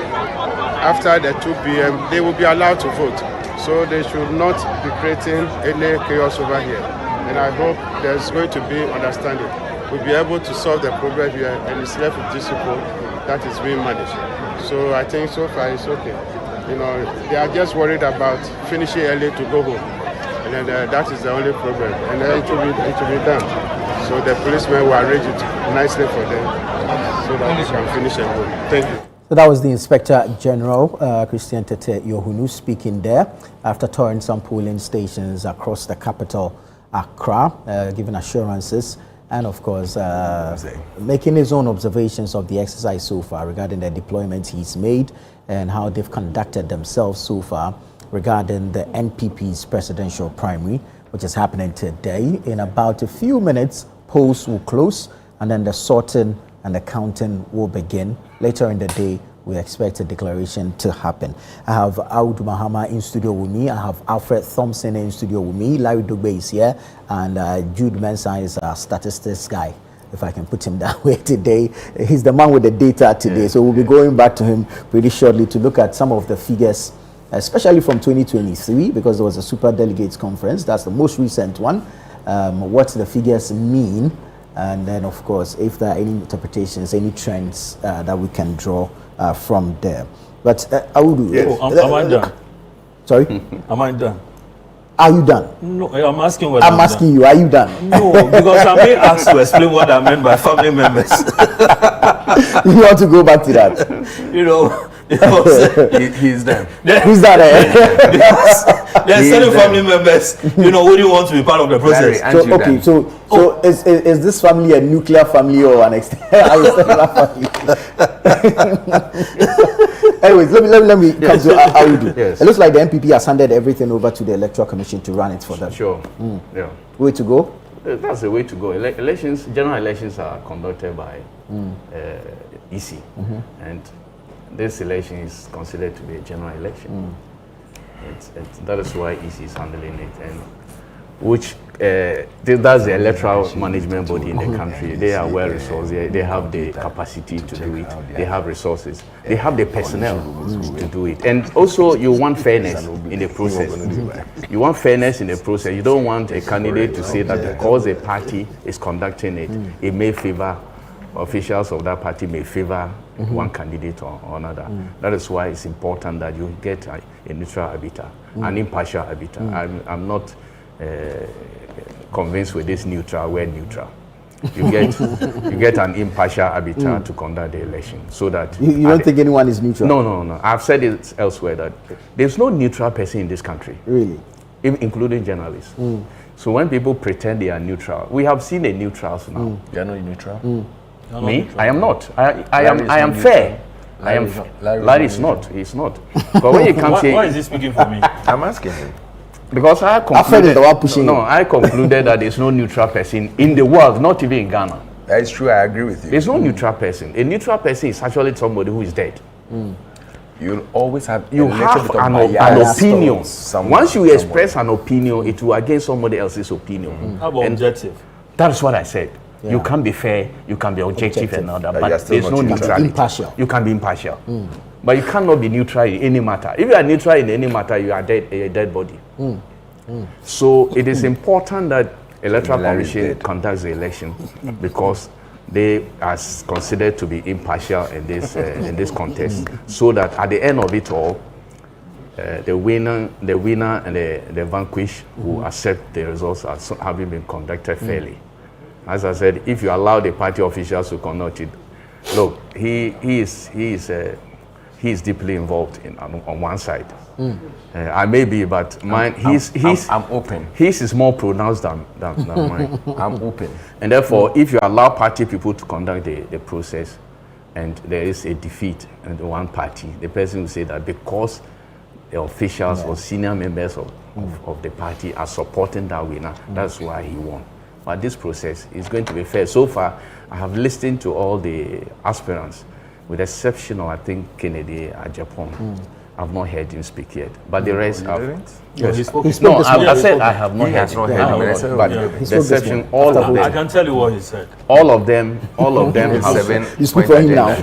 after the 2 p.m., they will be allowed to vote. So they should not be creating any chaos over here. And I hope there's going to be understanding. We'll be able to solve the problem here, and it's left with discipline that is being managed. So I think so far it's okay. They are just worried about finishing early to go home. And then that is the only problem. And then it will be done. So the policemen will arrange it nicely for them so that they can finish and go. Thank you. So that was the Inspector General, Christian Tete Yohunu, speaking there after touring some polling stations across the capital, Accra, giving assurances and, of course, making his own observations of the exercise so far regarding the deployment he's made and how they've conducted themselves so far regarding the NPP's presidential primary, which is happening today. In about a few minutes, polls will close and then the sorting and the counting will begin. Later in the day, we expect a declaration to happen. I have Audu Mahama in studio with me. I have Alfred Thompson in studio with me. Larry Dugbe is here. And Jude Mensah is our statistics guy, if I can put him that way today. He's the man with the data today. So we'll be going back to him pretty shortly to look at some of the figures, especially from 2023, because there was a Super Delegates Conference. That's the most recent one. What the figures mean. And then, of course, if there are any interpretations, any trends that we can draw from there. But Audu, am I done? Sorry? Am I done? Are you done? No, I'm asking whether I'm asking you, are you done? No, because I'm being asked to explain what I meant by family members. You want to go back to that? He's done. Who's that? There are certain family members, who didn't want to be part of the process. Larry, so is this family a nuclear family or an external family? Anyways, let me come to Audu. Yes. It looks like the NPP has handed everything over to the Electoral Commission to run it for them. Sure. Yeah. Way to go? That's the way to go. General elections are conducted by EC, and this election is considered to be a general election. That is why EC is handling it, and that's the electoral management body in the country. They are well resourced. They have the capacity to do it. They have resources. They have the personnel to do it. And also, you want fairness in the process. You want fairness in the process. You don't want a candidate to say that because a party is conducting it, it may favor officials of that party may favor one candidate or another. That is why it's important that you get a neutral arbiter, an impartial arbiter. I'm not convinced with this neutral. We're neutral. You get an impartial arbiter to conduct the election, so that you don't think anyone is neutral. No. I've said it elsewhere that there's no neutral person in this country, really, including journalists. So when people pretend they are neutral, we have seen the neutrals now. They are not neutral. Me, neutral. I am not. I am fair. Larry is not. He's not. But when you come why is he speaking for me? I'm asking him. Because I concluded I concluded that there's no neutral person in the world, not even in Ghana. That is true. I agree with you. There's no neutral person. A neutral person is actually somebody who is dead. You'll always have an opinion. Once you express an opinion, it will against somebody else's opinion. How about objective? That's what I said. Yeah. You can be fair, you can be objective and all that, but there's no neutrality. Impartial. You can be impartial. But you cannot be neutral in any matter. If you are neutral in any matter, you are dead, a dead body. So it is important that Electoral Commission conducts the election because they are considered to be impartial in this contest, so that at the end of it all, the winner and the vanquished will accept the results as having been conducted fairly. As I said, if you allow the party officials to conduct it, look, he is deeply involved on one side. I may be, but mine. I'm open. His is more pronounced than mine. I'm open. And therefore, if you allow party people to conduct the process, and there is a defeat in one party, the person will say that because the officials or senior members of the party are supporting that winner, that's why he won. But this process is going to be fair. So far, I have listened to all the aspirants, with the exception of, I think, Kennedy at Japan. I've not heard him speak yet. But the rest have. Yes. I said I have not heard him. But the exception, all of them. I can tell you what he said. All of them have You speak for him now.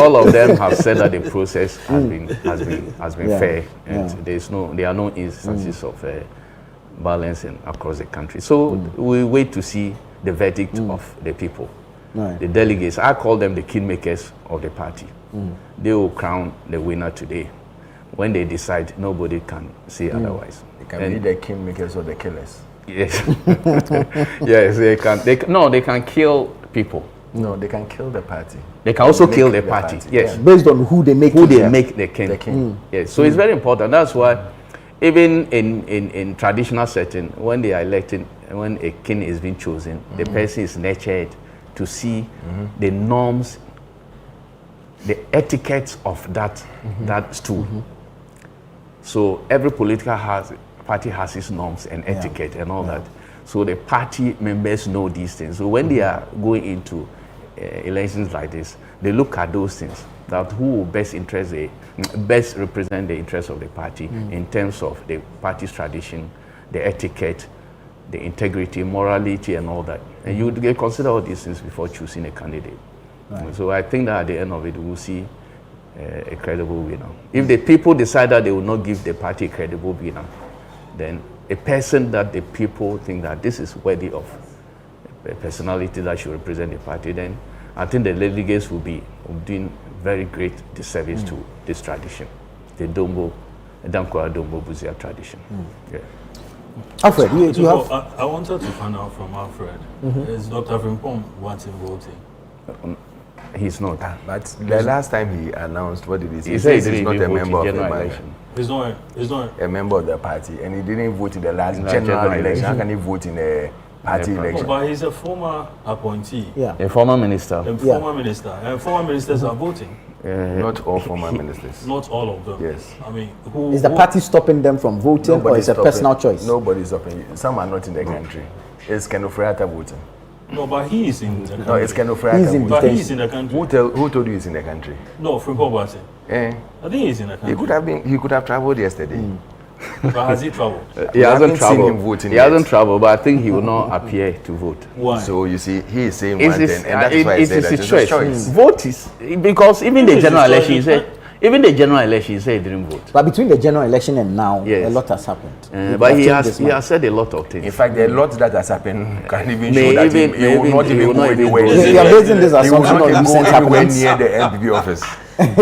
All of them have said that the process has been fair, and there are no instances of violence across the country. So we wait to see the verdict of the people. The delegates, I call them the kingmakers of the party. They will crown the winner today. When they decide, nobody can say otherwise. They can be the kingmakers or the killers. Yes. Yes, they can kill people. No, they can kill the party. They can also kill the party. Yes. Based on who they make the king. Yes. So it's very important. That's why even in traditional setting, when they are elected, when a king is being chosen, the person is nurtured to see the norms, the etiquette of that stool. So every political party has its norms and etiquette and all that. So the party members know these things. So when they are going into elections like this, they look at those things, that who will best represent the interests of the party in terms of the party's tradition, the etiquette, the integrity, morality, and all that. And you consider all these things before choosing a candidate. Right. So I think that at the end of it, we will see a credible winner. If the people decide that they will not give the party a credible winner, then a person that the people think that this is worthy of a personality that should represent the party, then I think the delegates will be doing very great disservice to this tradition, the Dankwa Dombo Buzia tradition. Yeah. Alfred, you have... I wanted to find out from Alfred. Is Dr. Frimpong wanting voting? He's not. But the last time he announced, what did he say? He said he's not a member of the party. He's not a member of the party, and he didn't vote in the last general election. How can he vote in a party election? But he's a former appointee. A former minister. A former minister. And former ministers are voting. Not all former ministers. Not all of them. Yes. I mean, is the party stopping them from voting, or is it a personal choice? Nobody's stopping. Some are not in the country. It's Kenofreata voting. No, but he is in the country. No, it's Kenofreata. But he's in the country. Who told you he's in the country? No, Frimpong Boateng. I think he's in the country. He could have traveled yesterday. But has he traveled? He hasn't traveled. He hasn't traveled, but I think he will not appear to vote. Why? So you see, he is saying one thing, and that's why I said that it's a choice. Vote is because even the general election, he said, Even the general election, he said he didn't vote. But between the general election and now, a lot has happened. But he has said a lot of things. In fact, a lot that has happened can even show that he will not even go anywhere. You are basing this assumption on recent happenings. Near the NPP office.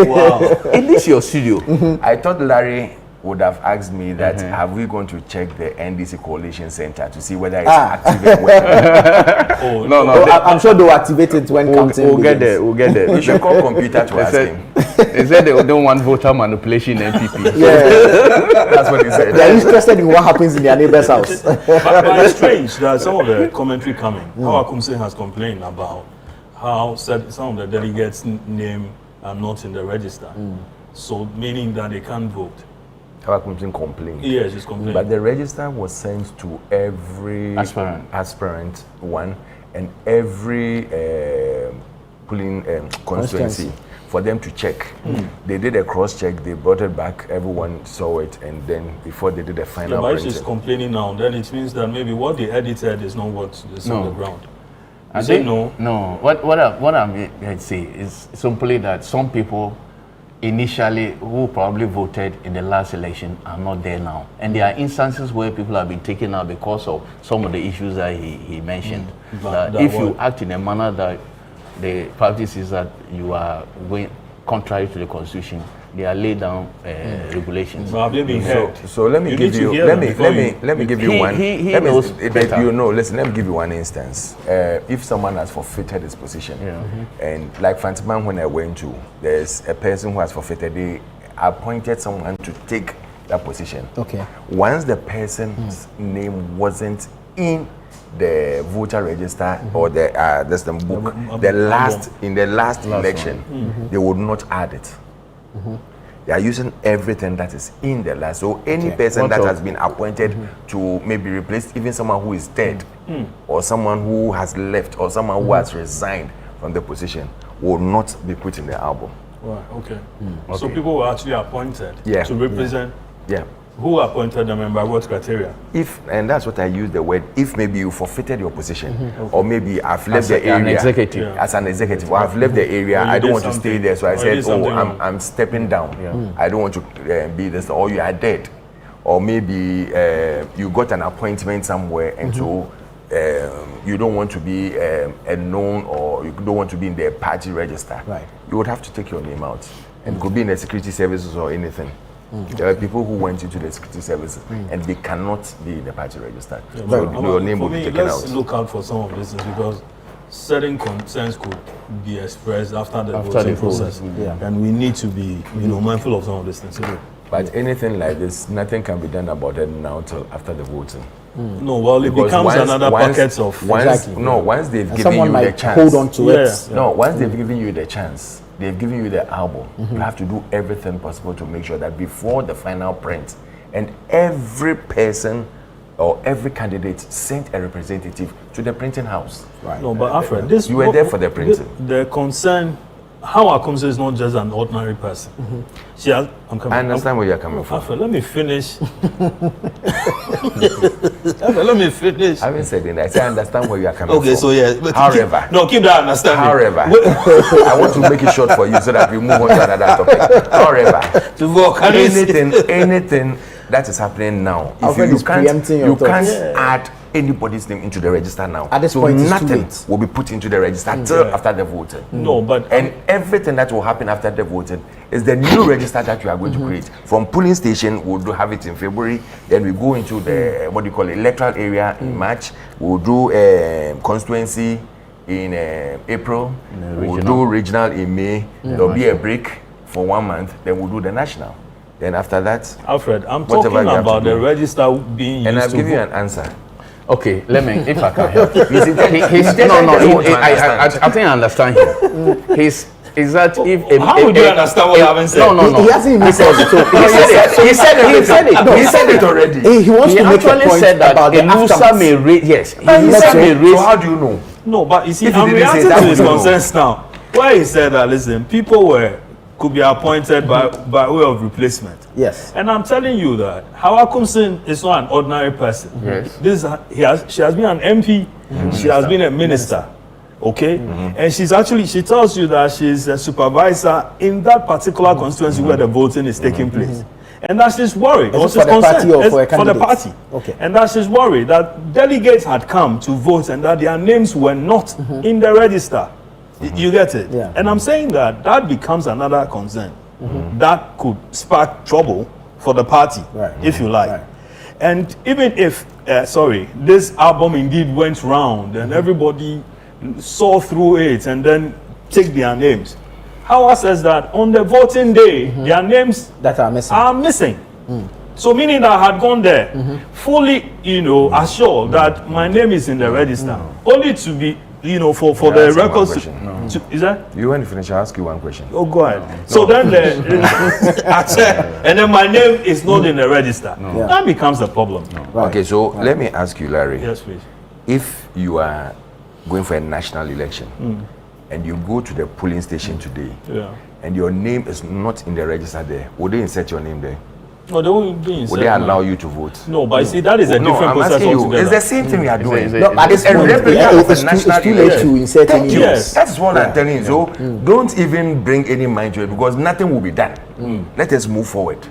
Wow. Is this your studio? I thought Larry would have asked me that, have we gone to check the NDC Coalition Center to see whether it's active and working? No. I'm sure they'll activate it when counting We'll get there. We should call computer to ask him. They said they don't want voter manipulation in NPP. Yeah. That's what he said. They're interested in what happens in their neighbor's house. but it's strange that some of the commentary coming, how Akumse has complained about how some of the delegates' name are not in the register. So meaning that they can't vote. How Akumse complained. Yes, he's complaining. But the register was sent to every aspirant one and every polling constituency for them to check. They did a cross check, they brought it back, everyone saw it, and then before they did the final but if printing. she's complaining now, then it means that maybe what they edited is not what is on the ground. I think no. What I'm going to say is simply that some people initially who probably voted in the last election are not there now, and there are instances where people have been taken out because of some of the issues that he mentioned. That if you act in a manner that the practice is that you are going contrary to the constitution, they are laid down regulations. So let me give you let me give you one. Let me give you one instance. If someone has forfeited his position, and like Fantiman, when I went to, there's a person who has forfeited. They appointed someone to take that position. Okay. Once the person's name wasn't in the voter register or the book, in the last election, they would not add it. They are using everything that is in the last. So any person that has been appointed to maybe replace even someone who is dead, or someone who has left, or someone who has resigned from the position will not be put in the album. Right. Okay. So people were actually appointed to represent. Yeah. Who appointed them and by what criteria? And that's what I use the word, if maybe you forfeited your position, or maybe I've left the area as an executive, or I've left the area, I don't want to stay there, so I said, I'm stepping down. I don't want to be this, or you are dead, or maybe you got an appointment somewhere, and so you don't want to be a known, or you don't want to be in the party register. Right. You would have to take your name out, and could be in the security services or anything. There are people who went into the security services and they cannot be in the party register. So your name will be taken out. Let's look out for some of this because certain concerns could be expressed after the voting process. And we need to be mindful of some of these things. But anything like this, nothing can be done about it now till after the voting. No, well, it becomes another packet of... Once they've given you the chance... hold on to it. No, once they've given you the chance, they've given you the album, you have to do everything possible to make sure that before the final print, and every person or every candidate sent a representative to the printing house. Right. No, but Alfred, you were there for the printing. The concern, how Akumse is not just an ordinary person. I understand where you're coming from. Alfred, let me finish. Let me finish. I haven't said it. I say I understand where you are coming from. Okay, so yeah. However, keep that understanding. However, I want to make it short for you so that we move on to another topic. However, anything that is happening now, if you can't add anybody's name into the register now. At this point, nothing will be put into the register till after the voting. And everything that will happen after the voting is the new register that you are going to create. From polling station, we'll have it in February. Then we go into the electoral area in March. We'll do constituency in April. We'll do regional in May. There'll be a break for 1 month. Then we'll do the national. Then after that, Alfred, I'm talking about the register being used. And I'll give you an answer. Okay, let me, if I can help. I think I understand him. Is that if how would you understand what I haven't said? No. He hasn't even said it. He said it already. He wants to make a point said that about the Musa may raise. Yes, he said may raise. So how do you know? No, but you see, I'm reacting to his concerns now. Why he said that? Listen, people could be appointed by way of replacement. Yes. And I'm telling you that Hawa Akumse is not an ordinary person. Yes. She has been an MP. She has been a minister. Okay, and she tells you that she's a supervisor in that particular constituency where the voting is taking place, and that she's worried. Is it for the party or for a candidate? For the party. Okay. And that she's worried that delegates had come to vote and that their names were not in the register. You get it? Yeah. And I'm saying that becomes another concern that could spark trouble for the party, if you like. Right. And even if, this album indeed went round and everybody saw through it and then take their names, Howard says that on the voting day, their names that are missing. So meaning that I had gone there fully, assured that my name is in the register, only to be, for the records. Is that? You want to finish? I'll ask you one question. Oh, go ahead. No. So then I check, and then my name is not in the register. No. That becomes a problem. No. Right. Okay, so let me ask you, Larry. Yes, please. If you are going for a national election and you go to the polling station today and your name is not in the register there, would they insert your name there? No, they won't be insert. Would they allow you to vote? No, but see, that is a different process altogether. It's the same thing we are doing. No, it's a replica of a national election. It's too late to insert any. Yes, that's what I'm telling you. So don't even bring any mind to it because nothing will be done. Let us move forward.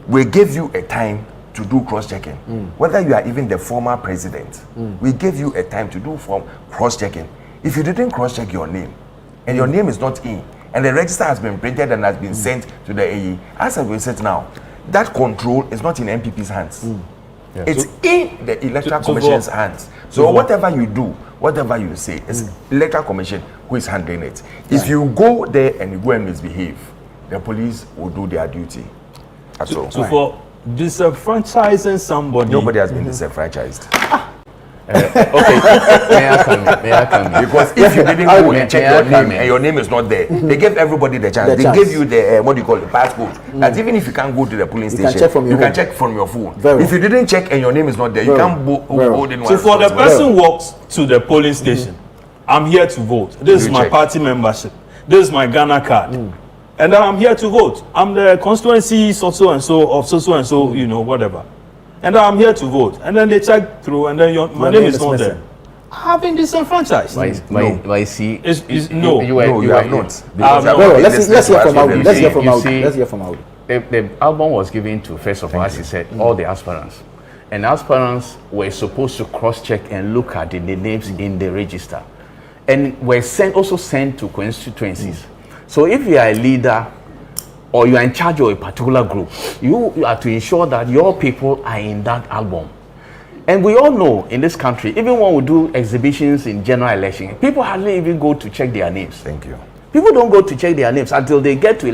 We gave you a time to do cross-checking. Whether you are even the former president, we gave you a time to do cross-checking. If you didn't cross-check your name, and your name is not in, and the register has been printed and has been sent to the AE, as we said now, that control is not in NPP's hands. It's in the Electoral Commission's hands. So whatever you do, whatever you say, it's Electoral Commission who is handling it. If you go there and you go and misbehave, the police will do their duty. That's all. So for disenfranchising somebody, nobody has been disenfranchised. Okay, may I come in? Because if you didn't go and check your name and your name is not there, they gave everybody the chance. They gave you the what do you call it, passcode. That even if you can't go to the polling station, you can check from your phone. If you didn't check and your name is not there, you can't vote in one. So for the person who walks to the polling station, I'm here to vote. This is my party membership. This is my Ghana card. And then I'm here to vote. I'm the constituency so and so, whatever. And I'm here to vote. And then they check through, and then my name is not there. I've been disenfranchised. I see. No, you have not. Let's hear from Audi. Let's hear from Audi. The album was given to, first of all, as he said, all the aspirants. And aspirants were supposed to cross-check and look at the names in the register. And were also sent to constituencies. So if you are a leader, or you are in charge of a particular group, you are to ensure that your people are in that album. And we all know in this country, even when we do exhibitions in general election, people hardly even go to check their names. Thank you. People don't go to check their names until they get to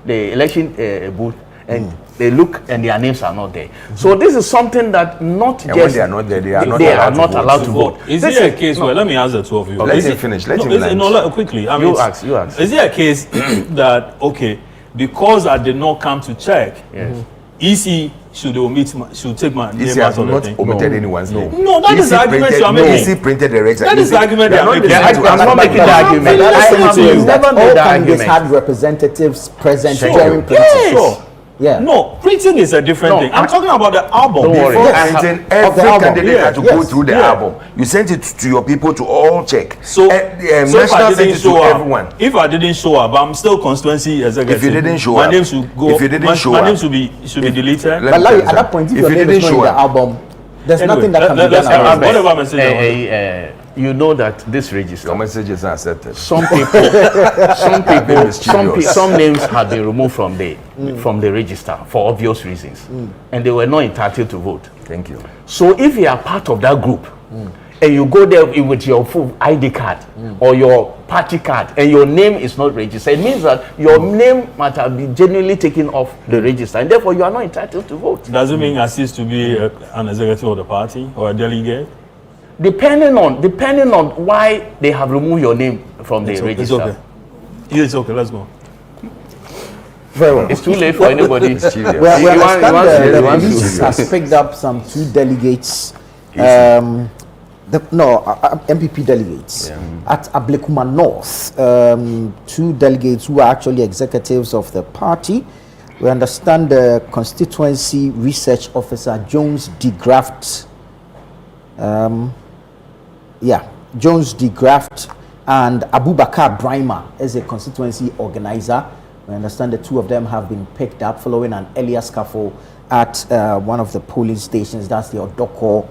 the election booth, and they look and their names are not there. So this is something that when they are not there, they are not allowed to vote. Is there a case where, let me ask the two of you. Let him finish. Quickly. You ask. Is there a case that, because I did not come to check, EC should take my name out of the thing? EC has not omitted anyone's name. No, that is the argument you are making. EC printed the register. That is the argument you are making. I'm not making the argument. All candidates had representatives present during printing. Sure. Yeah. No, printing is a different thing. I'm talking about the album. Don't worry. Before printing, every candidate had to go through the album. You sent it to your people to all check. So if I didn't show up, everyone. If I didn't show up, I'm still constituency executive. If you didn't show my up, name should go. If you didn't show my up, name should be deleted. But Larry, at that point, if your name is not in the album, there's nothing that can be done. Whatever message. You know that this register, your messages are accepted. Some names have been removed from the register for obvious reasons, and they were not entitled to vote. Thank you. So if you are part of that group, and you go there with your full ID card or your party card, and your name is not registered, it means that your name might have been genuinely taken off the register, and therefore you are not entitled to vote. Does it mean I cease to be an executive of the party or a delegate? Depending on why they have removed your name from the register. It's okay. Let's go. Very well. It's too late for anybody. We understand the police has picked up some 2 delegates, MPP delegates at Ablekuma North. 2 delegates who are actually executives of the party. We understand the constituency research officer Jones DeGraft. Jones DeGraft and Abubakar Brima is a constituency organizer. We understand the two of them have been picked up following an earlier scuffle at one of the polling stations. That's the Odoko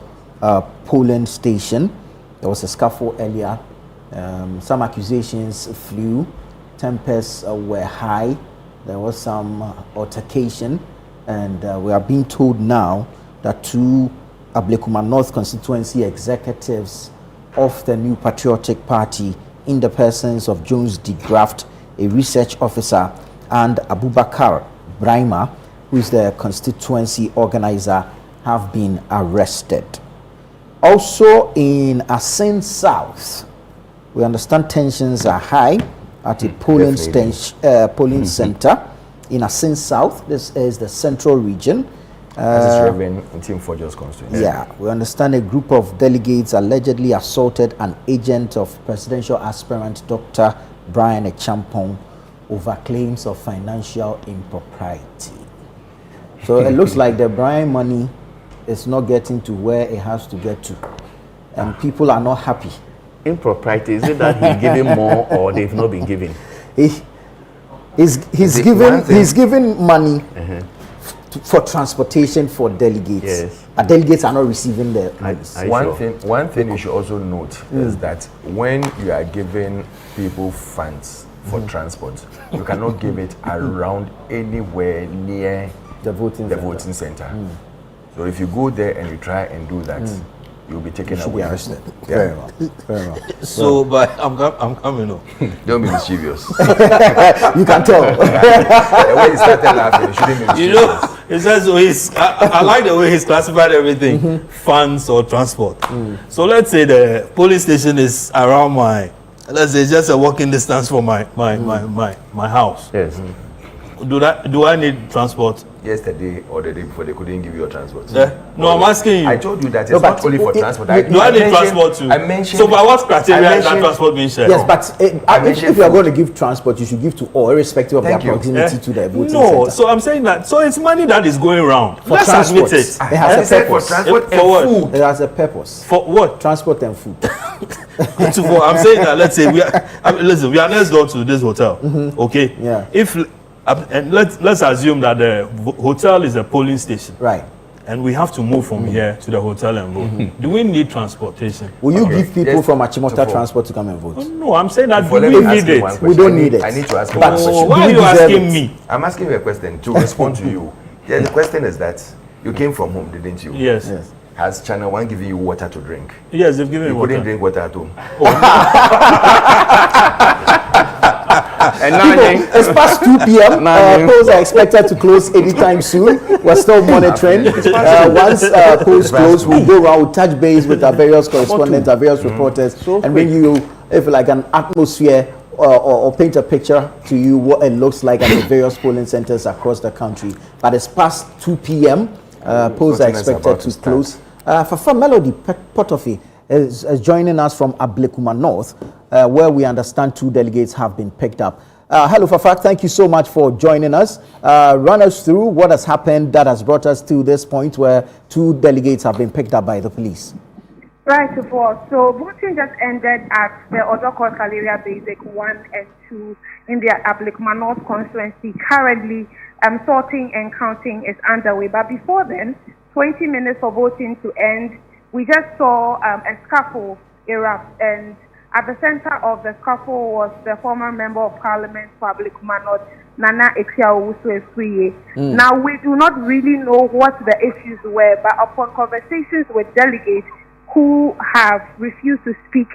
polling station. There was a scuffle earlier. Some accusations flew. Tempers were high. There was some altercation, and we are being told now that two Ablekuma North constituency executives of the New Patriotic Party, in the persons of Jones de Graft, a research officer, and Abubakar Brima, who is the constituency organizer, have been arrested. Also in Asin South, we understand tensions are high at a polling center in Asin South. This is the central region. In Team Forger's constituency. Yeah, we understand a group of delegates allegedly assaulted an agent of presidential aspirant Dr. Brian Echampong over claims of financial impropriety. So it looks like the Brian money is not getting to where it has to get to, and people are not happy. Impropriety, is it that he's giving more or they've not been giving? He's giving money for transportation for delegates. Yes. Delegates are not receiving the money. One thing you should also note is that when you are giving people funds for transport, you cannot give it around anywhere near the voting center. So if you go there and you try and do that, you'll be taken away. Be arrested. Yeah. Very well. Very well. So, but I'm coming up. Don't be mischievous. You can tell. The way he started laughing, you shouldn't be mischievous. You know, it says so I like the way he's classified everything, funds or transport. So let's say the police station is around let's say just a walking distance from my house. Yes. Do I need transport? Yesterday or the day before, they couldn't give you a transport. No, I'm asking you. I told you that it's not only for transport. Do I need transport too? I mentioned. So by what criteria is that transport being shared? Yes, but if you are going to give transport, you should give to all, irrespective of their proximity to the voting center. So I'm saying that. So it's money that is going around. Let's admit it. It has a purpose. For transport and food. It has a purpose. For what? Transport and food. I'm saying that. Let's say we are next door to this hotel. Okay. Yeah. And let's assume that the hotel is a polling station. Right. And we have to move from here to the hotel and vote. Do we need transportation? Will you give people from Achimota transport to come and vote? No, I'm saying that we need it. We don't need it. I need to ask you But one question. Why are you asking me? I'm asking you a question to respond to you. Yeah, the question is that you came from home, didn't you? Yes. Has Channel 1 given you water to drink? Yes, they've given me water. You couldn't drink water at home. And now it's past 2 p.m. Polls are expected to close anytime soon. We're still monitoring. Once polls close, we'll go around, we'll touch base with our various correspondents, our various reporters, and bring you, if like, an atmosphere or paint a picture to you what it looks like at the various polling centers across the country. But it's past 2 p.m. Polls are expected to close. Fafa Melody Potofi is joining us from Ablekuma North, where we understand 2 delegates have been picked up. Hello, Fafa. Thank you so much for joining us. Run us through what has happened that has brought us to this point where 2 delegates have been picked up by the police. Right, so voting just ended at the Odoko Kaleria Basic 1 and 2 in the Ablekuma North constituency. Currently, sorting and counting is underway. But before then, 20 minutes for voting to end, we just saw a scuffle erupt, and at the center of the scuffle was the former member of parliament for Ablekuma North, Nana Ekwusi. Now, we do not really know what the issues were, but upon conversations with delegates who have refused to speak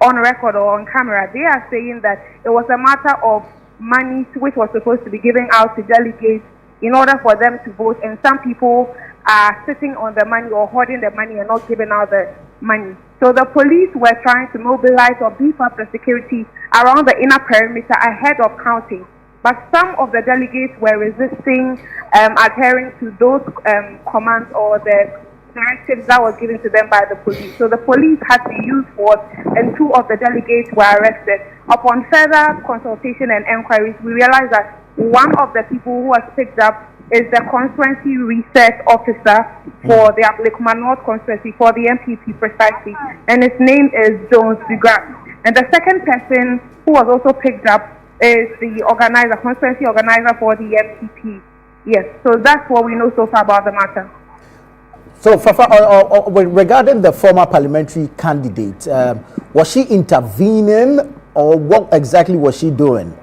on record or on camera, they are saying that it was a matter of money which was supposed to be given out to delegates in order for them to vote, and some people are sitting on the money or hoarding the money and not giving out the money. So the police were trying to mobilize or beef up the security around the inner perimeter ahead of counting. But some of the delegates were resisting adhering to those commands or the directives that was given to them by the police. So the police had to use force, and 2 of the delegates were arrested. Upon further consultation and enquiries, we realized that one of the people who was picked up is the constituency research officer for the Ablekuma North constituency, for the NPP precisely, and his name is Jones de Graft. And the second person who was also picked up is the constituency organizer for the NPP. Yes, so that's what we know so far about the matter. So, Fafa, regarding the former parliamentary candidate, was she intervening, or what exactly was she doing?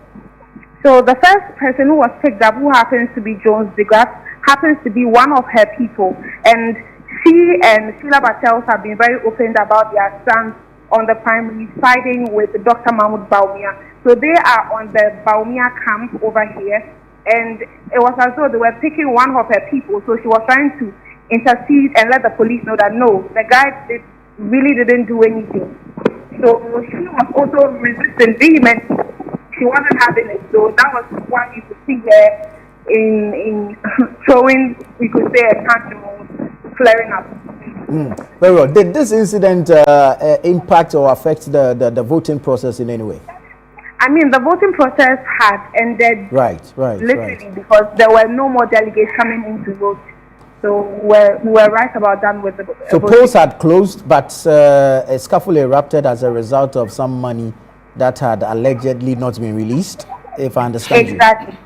So the first person who was picked up, who happens to be Jones Degas, happens to be one of her people, and she and Sheila Bartels have been very open about their stance on the primary, siding with Dr. Mahmoud Baumia. So they are on the Baumia camp over here, and it was as though they were picking one of her people, so she was trying to intercede and let the police know that no, the guy really didn't do anything. So she was also resisting vehemently. She wasn't having it, so that was why you could see her in throwing, we could say, a tantrum, flaring up. Very well. Did this incident impact or affect the voting process in any way? I mean, the voting process had ended literally because there were no more delegates coming in to vote. So we were right about done with the So polls had closed, but a scuffle erupted as a result of some money that had allegedly not been released, if I understand exactly.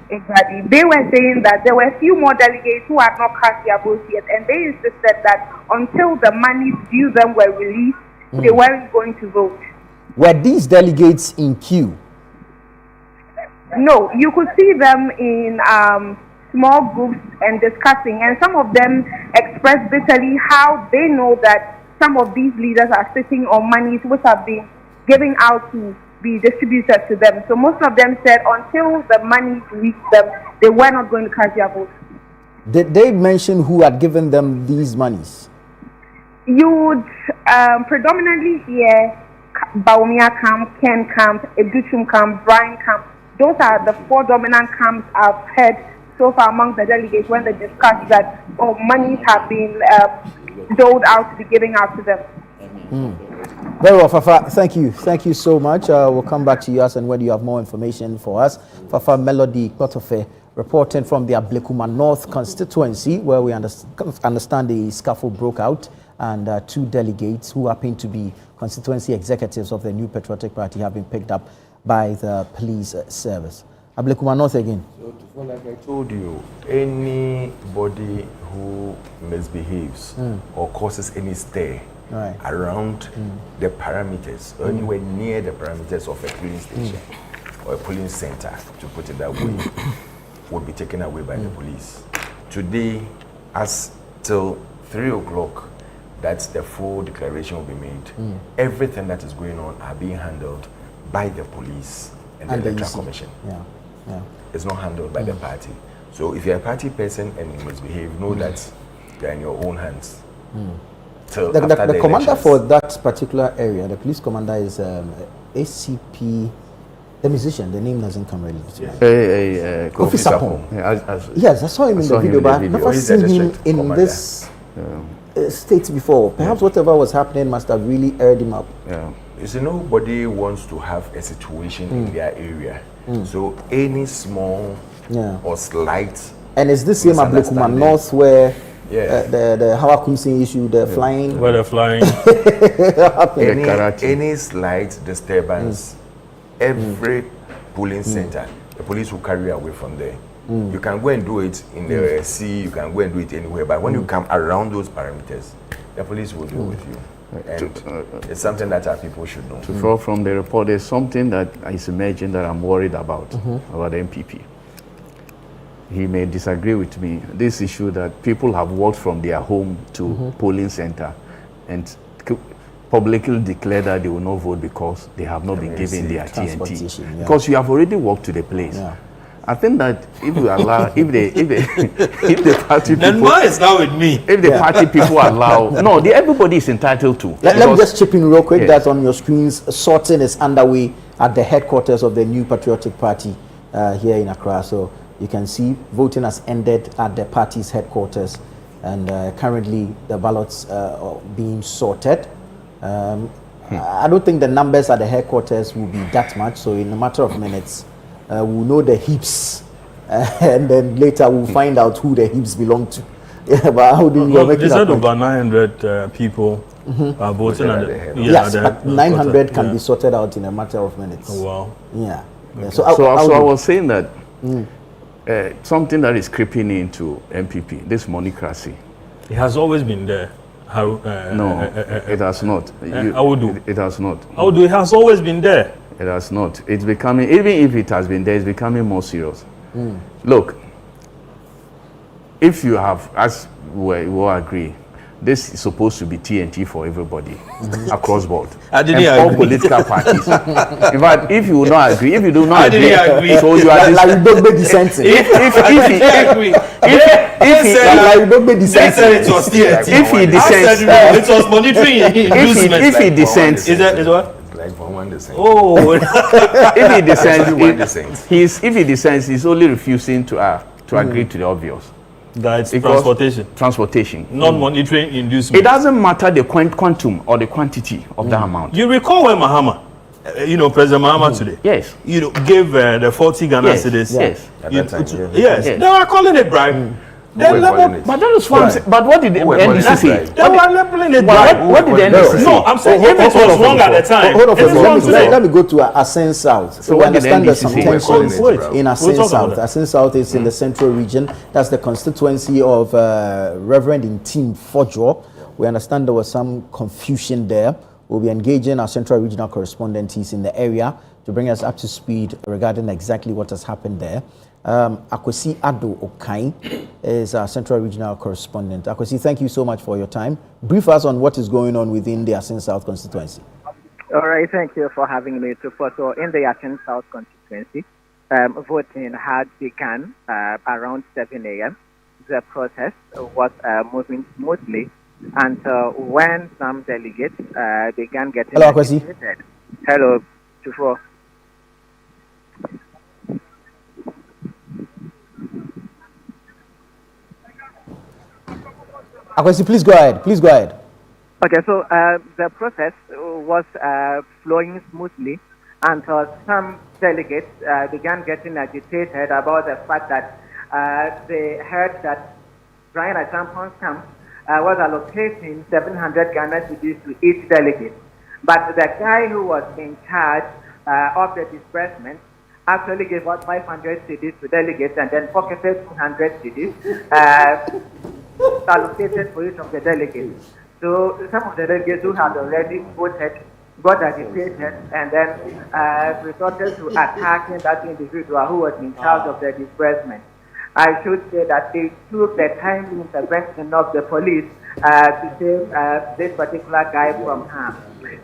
They were saying that there were a few more delegates who had not cast their votes yet, and they insisted that until the monies due them were released, they weren't going to vote. Were these delegates in queue? No, you could see them in small groups and discussing, and some of them expressed bitterly how they know that some of these leaders are sitting on monies which have been given out to be distributed to them. So most of them said until the money reached them, they were not going to cast their votes. Did they mention who had given them these monies? You would predominantly hear Baumia camp, Ken camp, Educhum camp, Brian camp. Those are the four dominant camps I've heard so far among the delegates when they discuss that monies have been doled out to be given out to them. Very well, Fafa. Thank you. Thank you so much. We'll come back to you as and when you have more information for us. Fafa Melody Kotofe reporting from the Ablekuma North constituency, where we understand the scuffle broke out, and two delegates who happen to be constituency executives of the New Patriotic Party have been picked up by the police service. Ablekuma North again. So, like I told you, anybody who misbehaves or causes any stir around the parameters, or anywhere near the parameters of a polling station or a polling center, to put it that way, would be taken away by the police. Today, as till 3 o'clock, that's the full declaration will be made. Everything that is going on are being handled by the police and the Electoral Commission. It's not handled by the party. So if you're a party person and you misbehave, know that you're in your own hands. The commander for that particular area, the police commander, is ACP, the musician. The name doesn't come really to mind. Kofi Sapong. Yes, I saw him in the video, but I've never seen him in this state before. Perhaps whatever was happening must have really aired him up. You see, nobody wants to have a situation in their area. So any small or slight. And is this same Ablekuma North where the Hawakumsi issue, the flying? Where they're flying. any slight disturbance, every polling center, the police will carry away from there. You can go and do it in the sea, you can go and do it anywhere, but when you come around those parameters, the police will deal with you. And it's something that our people should know. To draw from the report, there's something that is emerging that I'm worried about the NPP. He may disagree with me. This issue that people have walked from their home to polling center and publicly declare that they will not vote because they have not been given their TNT. Because you have already walked to the place. I think that if we allow, if the party people, then why is that with me? If the party people allow, everybody is entitled to. Let me just chip in real quick. That on your screens, sorting is underway at the headquarters of the New Patriotic Party here in Accra. So you can see voting has ended at the party's headquarters, and currently the ballots are being sorted. I don't think the numbers at the headquarters will be that much. So in a matter of minutes, we'll know the heaps, and then later we'll find out who the heaps belong to. But how do you they said over 900 people voting at the yes, but 900 can be sorted out in a matter of minutes. Oh, wow. Yeah. Okay. So I was saying that something that is creeping into NPP, this monocracy. It has always been there. No, it has not. It has not. It has always been there. It has not. It's becoming, even if it has been there, it's becoming more serious. Look, if you have, as we will agree, this is supposed to be TNT for everybody across board. All political parties. In fact, if you will not agree, if you do not agree, so you are like you don't make the sense. If he dissents, it was monitoring inducement. If he dissents, is what? Like for one dissent. Oh, if he dissents, he's only refusing to agree to the obvious. That's transportation. Non-monitoring inducement. It doesn't matter the quantum or the quantity of that amount. You recall when Mahama, President Mahama today, yes, gave the 40 Ghana cedis. Yes, they were calling it bribe. But that was fun. But what did the NDC say? They were labeling it bribe. What did the NDC say? No, I'm saying if it was wrong at the time. Hold on, let me go to Asen South. So we understand there's some tensions in Asen South. Asen South is in the central region. That's the constituency of Reverend Intim Fojo. We understand there was some confusion there. We'll be engaging our central regional correspondent. He's in the area to bring us up to speed regarding exactly what has happened there. Akwesi Ado Okai is our central regional correspondent. Akwesi, thank you so much for your time. Brief us on what is going on within the Asen South constituency. All right, thank you for having me. So in the Asen South constituency, voting had begun around 7 a.m. The process was moving smoothly until when some delegates began getting Hello, Akwesi. Hello, Tufo. Akwesi, please go ahead. Okay, so the process was flowing smoothly until some delegates began getting agitated about the fact that they heard that Brian Asampon's camp was allocating 700 Ghana cedis to each delegate. But the guy who was in charge of the disbursement actually gave out 500 cedis to delegates and then pocketed 200 cedis allocated for each of the delegates. So some of the delegates who had already voted got agitated and then resorted to attacking that individual who was in charge of the disbursement. I should say that they took the timely intervention of the police to save this particular guy from harm.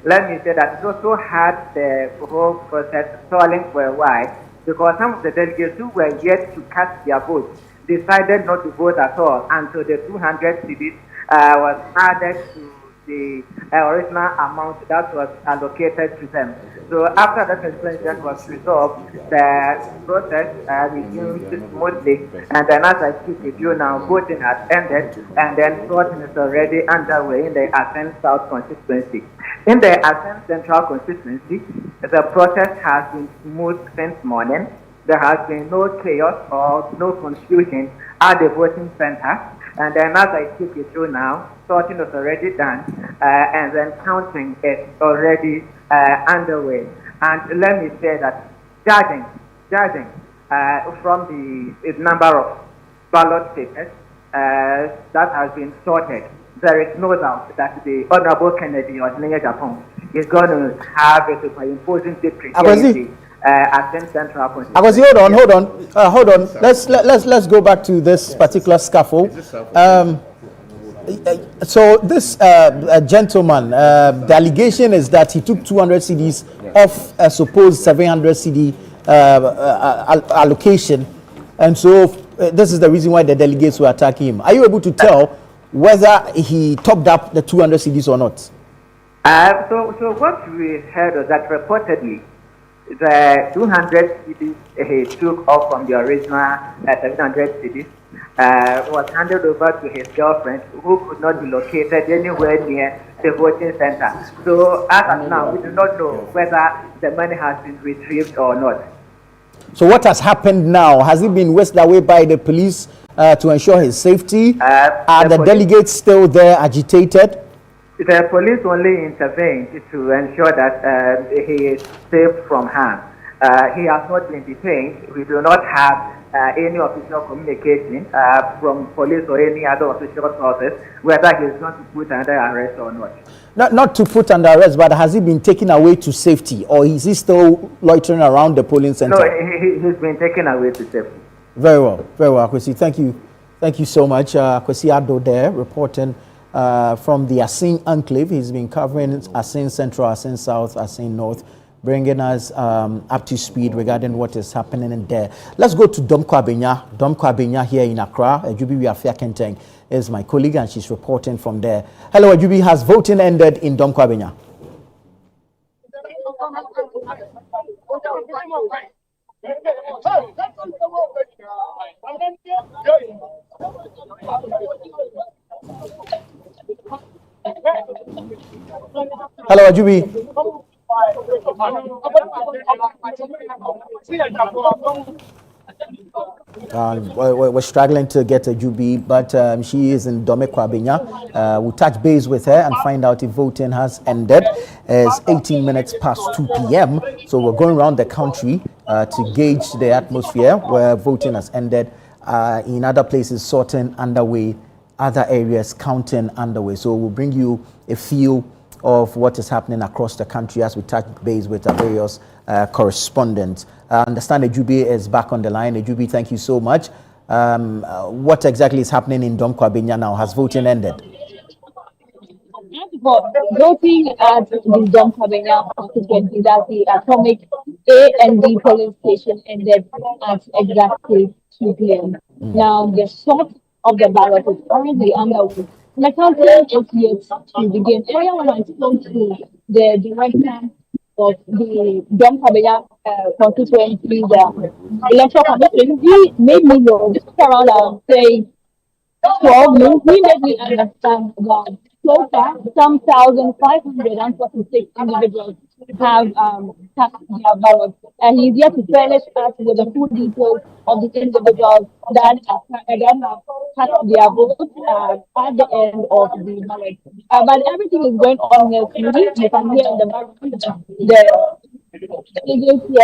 Let me say that it also had the whole process stalling for a while because some of the delegates who were yet to cast their votes decided not to vote at all until the 200 cedis was added to the original amount that was allocated to them. So after that suspension was resolved, the process resumed smoothly, and then as I speak with you now, voting has ended, and then voting is already underway in the Asen South constituency. In the Asen Central constituency, the process has been smooth since morning. There has been no chaos or no confusion at the voting center. And then as I speak with you now, sorting is already done, and then counting is already underway. And let me say that judging from the number of ballot papers that has been sorted, there is no doubt that the Honorable Kennedy of Japan is going to have a superimposing victory. Akwesi, hold on. Let's go back to this particular scuffle. So this gentleman, the allegation is that he took 200 cedis off a supposed 700 CD allocation, and so this is the reason why the delegates were attacking him. Are you able to tell whether he topped up the 200 cedis or not? So what we heard was that reportedly the 200 cedis he took off from the original 700 cedis was handed over to his girlfriend, who could not be located anywhere near the voting center. So as of now, we do not know whether the money has been retrieved or not. So what has happened now? Has he been whisked away by the police to ensure his safety? Are the delegates still there agitated? The police only intervened to ensure that he is safe from harm. He has not been detained. We do not have any official communication from police or any other official sources whether he is going to put under arrest or not. Not to put under arrest, but has he been taken away to safety, or is he still loitering around the polling center? No, he's been taken away to safety. Very well, Akwesi. Thank you so much. Akwesi Addo there, reporting from the Asin Enclave. He's been covering Asin Central, Asin South, Asin North, bringing us up to speed regarding what is happening in there. Let's go to Domko Abenya. Domko Abenya here in Accra. Ajubi Wiafia Kenteng is my colleague, and she's reporting from there. Hello, Ajubi. Has voting ended in Domko Abenya? Hello, Ajubi. We're struggling to get Ajubi, but she is in Domeko Abenya. We'll touch base with her and find out if voting has ended. It's 18 minutes past 2 p.m. So we're going around the country to gauge the atmosphere where voting has ended. In other places, sorting underway, other areas, counting underway. So we'll bring you a feel of what is happening across the country as we touch base with our various correspondents. I understand Ajubi is back on the line. Ajubi, thank you so much. What exactly is happening in Domko Abenya now? Has voting ended? Voting at the Domko Abenya constituency, that's the Atomic A and B polling station, ended at exactly 2 p.m. Now, the sort of the ballot is currently underway. The counting is yet to begin. Earlier when I spoke to the director of the Domko Abenya constituency, the electoral commission, he made me know, just around say 12 noon, he made me understand that so far some 1,546 individuals have cast their ballots, and he's yet to furnish us with the full details of the individuals that have cast their votes at the end of the ballot. But everything is going on here smoothly. You can hear in the background the agents here.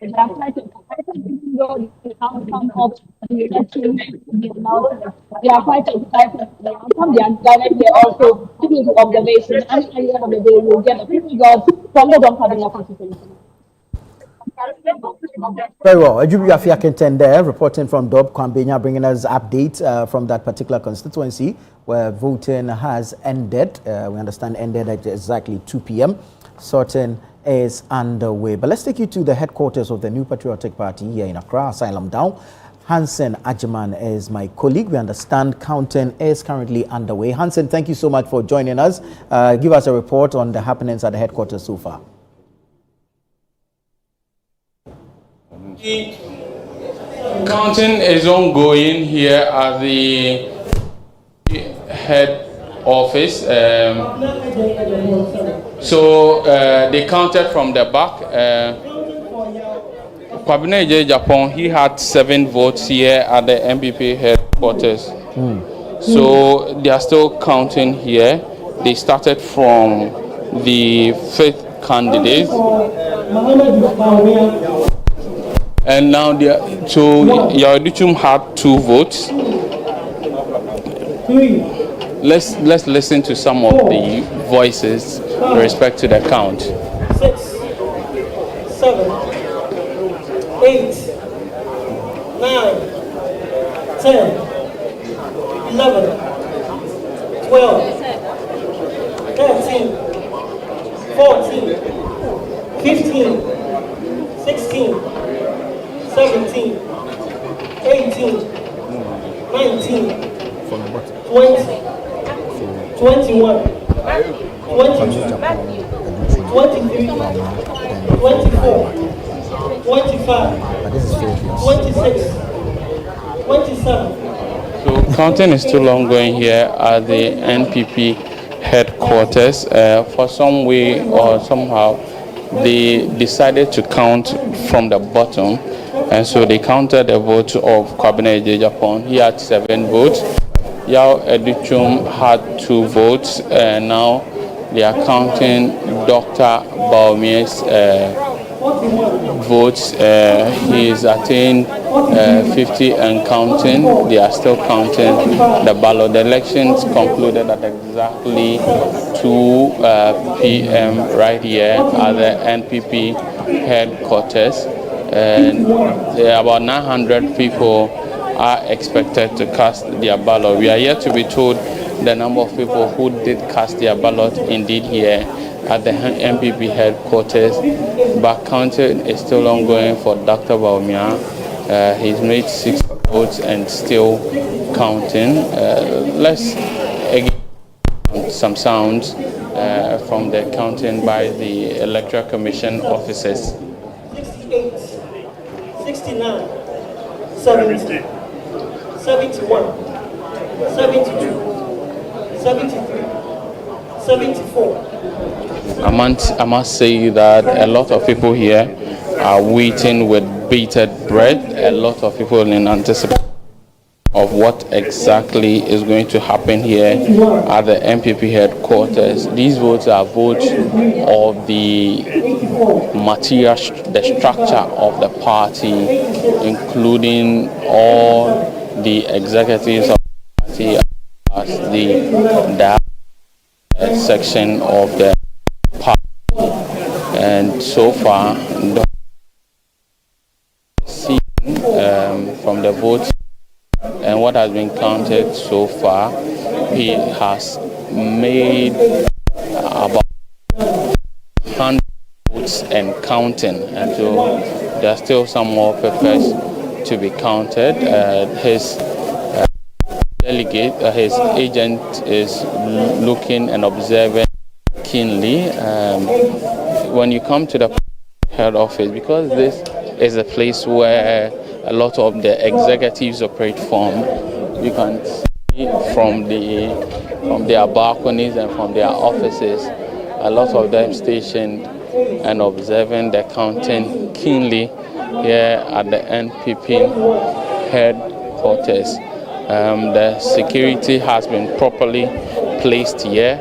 They are trying to the outcome of the election. They are quite excited. The outcome, they are directly also taking into observation, and at the end of the day, we'll get the results from the Domko Abenya constituency. Very well. Ajubi Afia Kenten there, reporting from Domko Abenya, bringing us update from that particular constituency where voting has ended. We understand ended at exactly 2 p.m. Sorting is underway. But let's take you to the headquarters of the New Patriotic Party here in Accra, Asylum Down. Hansen Ajiman is my colleague. We understand counting is currently underway. Hansen, thank you so much for joining us. Give us a report on the happenings at the headquarters so far. Counting is ongoing here at the head office. So they counted from the back. Kwabena J. Japan, he had 7 votes here at the NPP headquarters. So they are still counting here. They started from the 5th candidate. And now so Yaduchum had 2 votes. Let's listen to some of the voices with respect to the count. 6, 7, 8, 9, 10, 11, 12, 13, 14, 15, 16, 17, 18, 19, 20, 21, 22, 23, 24, 25, 26, 27. So counting is still ongoing here at the NPP headquarters. For some way or somehow, they decided to count from the bottom, and so they counted the vote of Kwabena J. Japan. He had 7 votes. Yao Educhum had 2 votes, and now they are counting Dr. Baumia's votes. He is attained 50 and counting. They are still counting the ballot. The elections concluded at exactly 2 p.m. right here at the NPP headquarters, and about 900 people are expected to cast their ballot. We are yet to be told the number of people who did cast their ballot indeed here at the NPP headquarters, but counting is still ongoing for Dr. Baumia. He's made 6 votes and still counting. Let's again some sounds from the counting by the Electoral Commission officers. 68, 69, 70, 71, 72, 73, 74. I must say that a lot of people here are waiting with bated breath. A lot of people in anticipation of what exactly is going to happen here at the NPP headquarters. These votes are votes of the material, the structure of the party, including all the executives of the party, as the section of the party. And so far, from the votes and what has been counted so far, he has made about 100 votes and counting, and so there are still some more papers to be counted. His delegate, his agent is looking and observing keenly. When you come to the head office, because this is a place where a lot of the executives operate from, you can see from their balconies and from their offices, a lot of them stationed and observing the counting keenly here at the NPP headquarters. The security has been properly placed here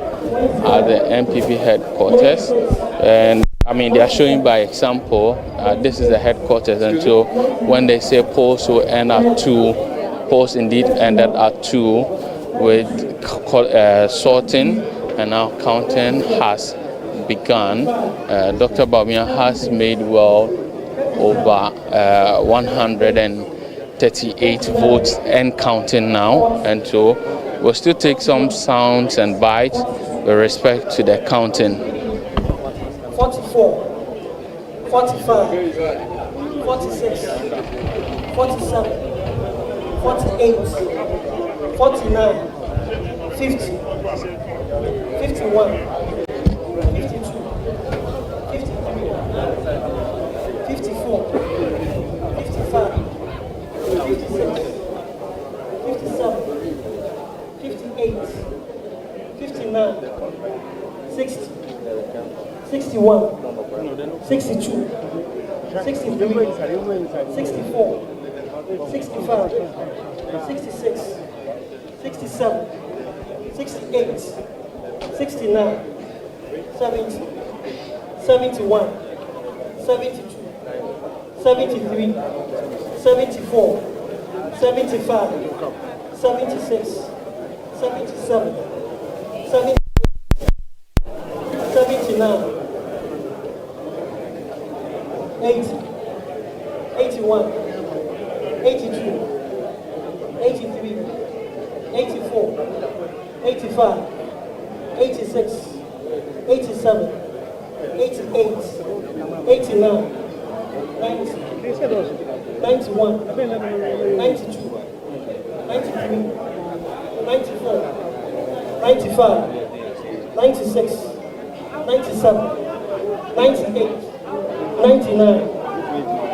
at the NPP headquarters, and I mean, they are showing by example. This is the headquarters, and so when they say polls will end at 2, polls indeed ended at 2, with sorting and now counting has begun. Dr. Baumia has made well over 138 votes and counting now, and so we'll still take some sounds and bites with respect to the counting. 44, 45, 46, 47, 48, 49, 50, 51, 52, 53, 54, 55, 56, 57, 58, 59, 60, 61, 62, 63, 64, 65, 66, 67, 68, 69, 70, 71, 72, 73, 74, 75, 76, 77, 78, 79, 80, 81, 82, 83, 84, 85, 86, 87, 88, 89, 90, 91, 92, 93, 94, 95, 96, 97, 98, 99,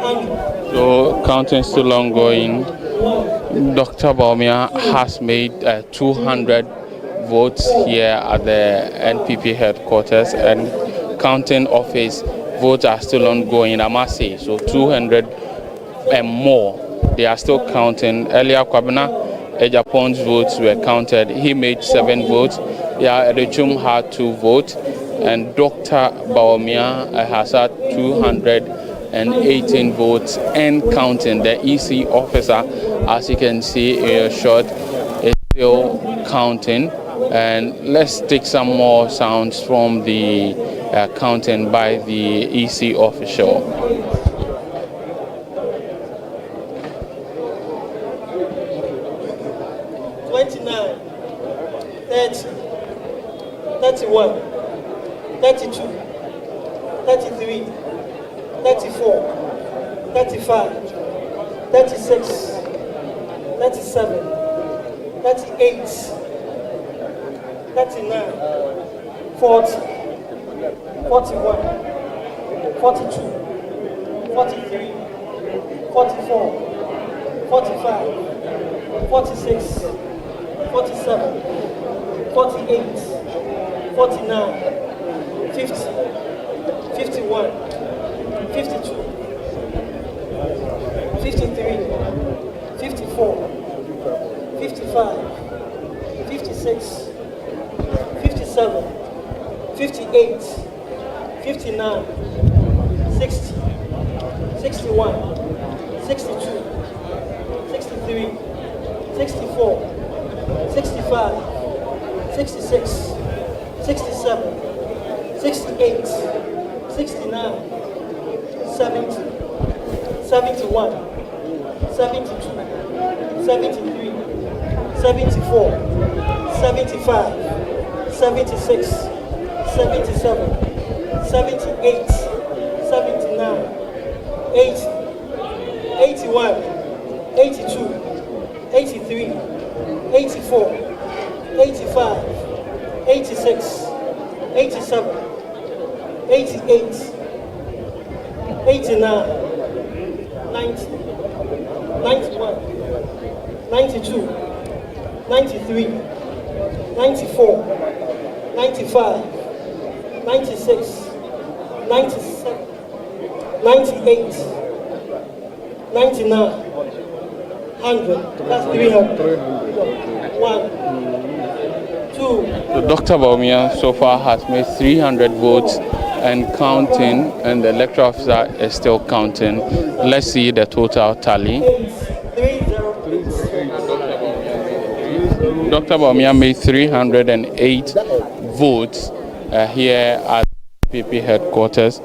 100. So counting still ongoing. Dr. Baumia has made 200 votes here at the NPP headquarters, and counting of his votes are still ongoing, I must say. So 200 and more, they are still counting. Earlier, Kwabena Ejapon's votes were counted. He made 7 votes. Yeah, Edechum had 2 votes. And Dr. Bawumia has had 218 votes and counting. The EC officer, as you can see in your shot, is still counting. And let's take some more sounds from the counting by the EC official. 29, 30, 31, 32, 33, 34, 35, 36, 37, 38, 39, 40, 41, 42, 43, 44, 45, 46, 47, 48, 49, 50, 51, 52, 53, 54, 55, 56, 57, 58, 59, 60, 61, 62, 63, 64, 65, 66, 67, 68, 69, 70, 71, 72, 73, 74, 75, 76, 77, 78, 79, 80, 81, 82, 83, 84, 85, 86, 87, 88, 89, 90, 91, 92, 93, 94, 95, 96, 97, 98, 99, 100, that's 300. 1, 2. So Dr. Bawumia so far has made 300 votes and counting, and the electoral officer is still counting. Let's see the total tally. Dr. Bawumia made 308 votes here at NPP headquarters.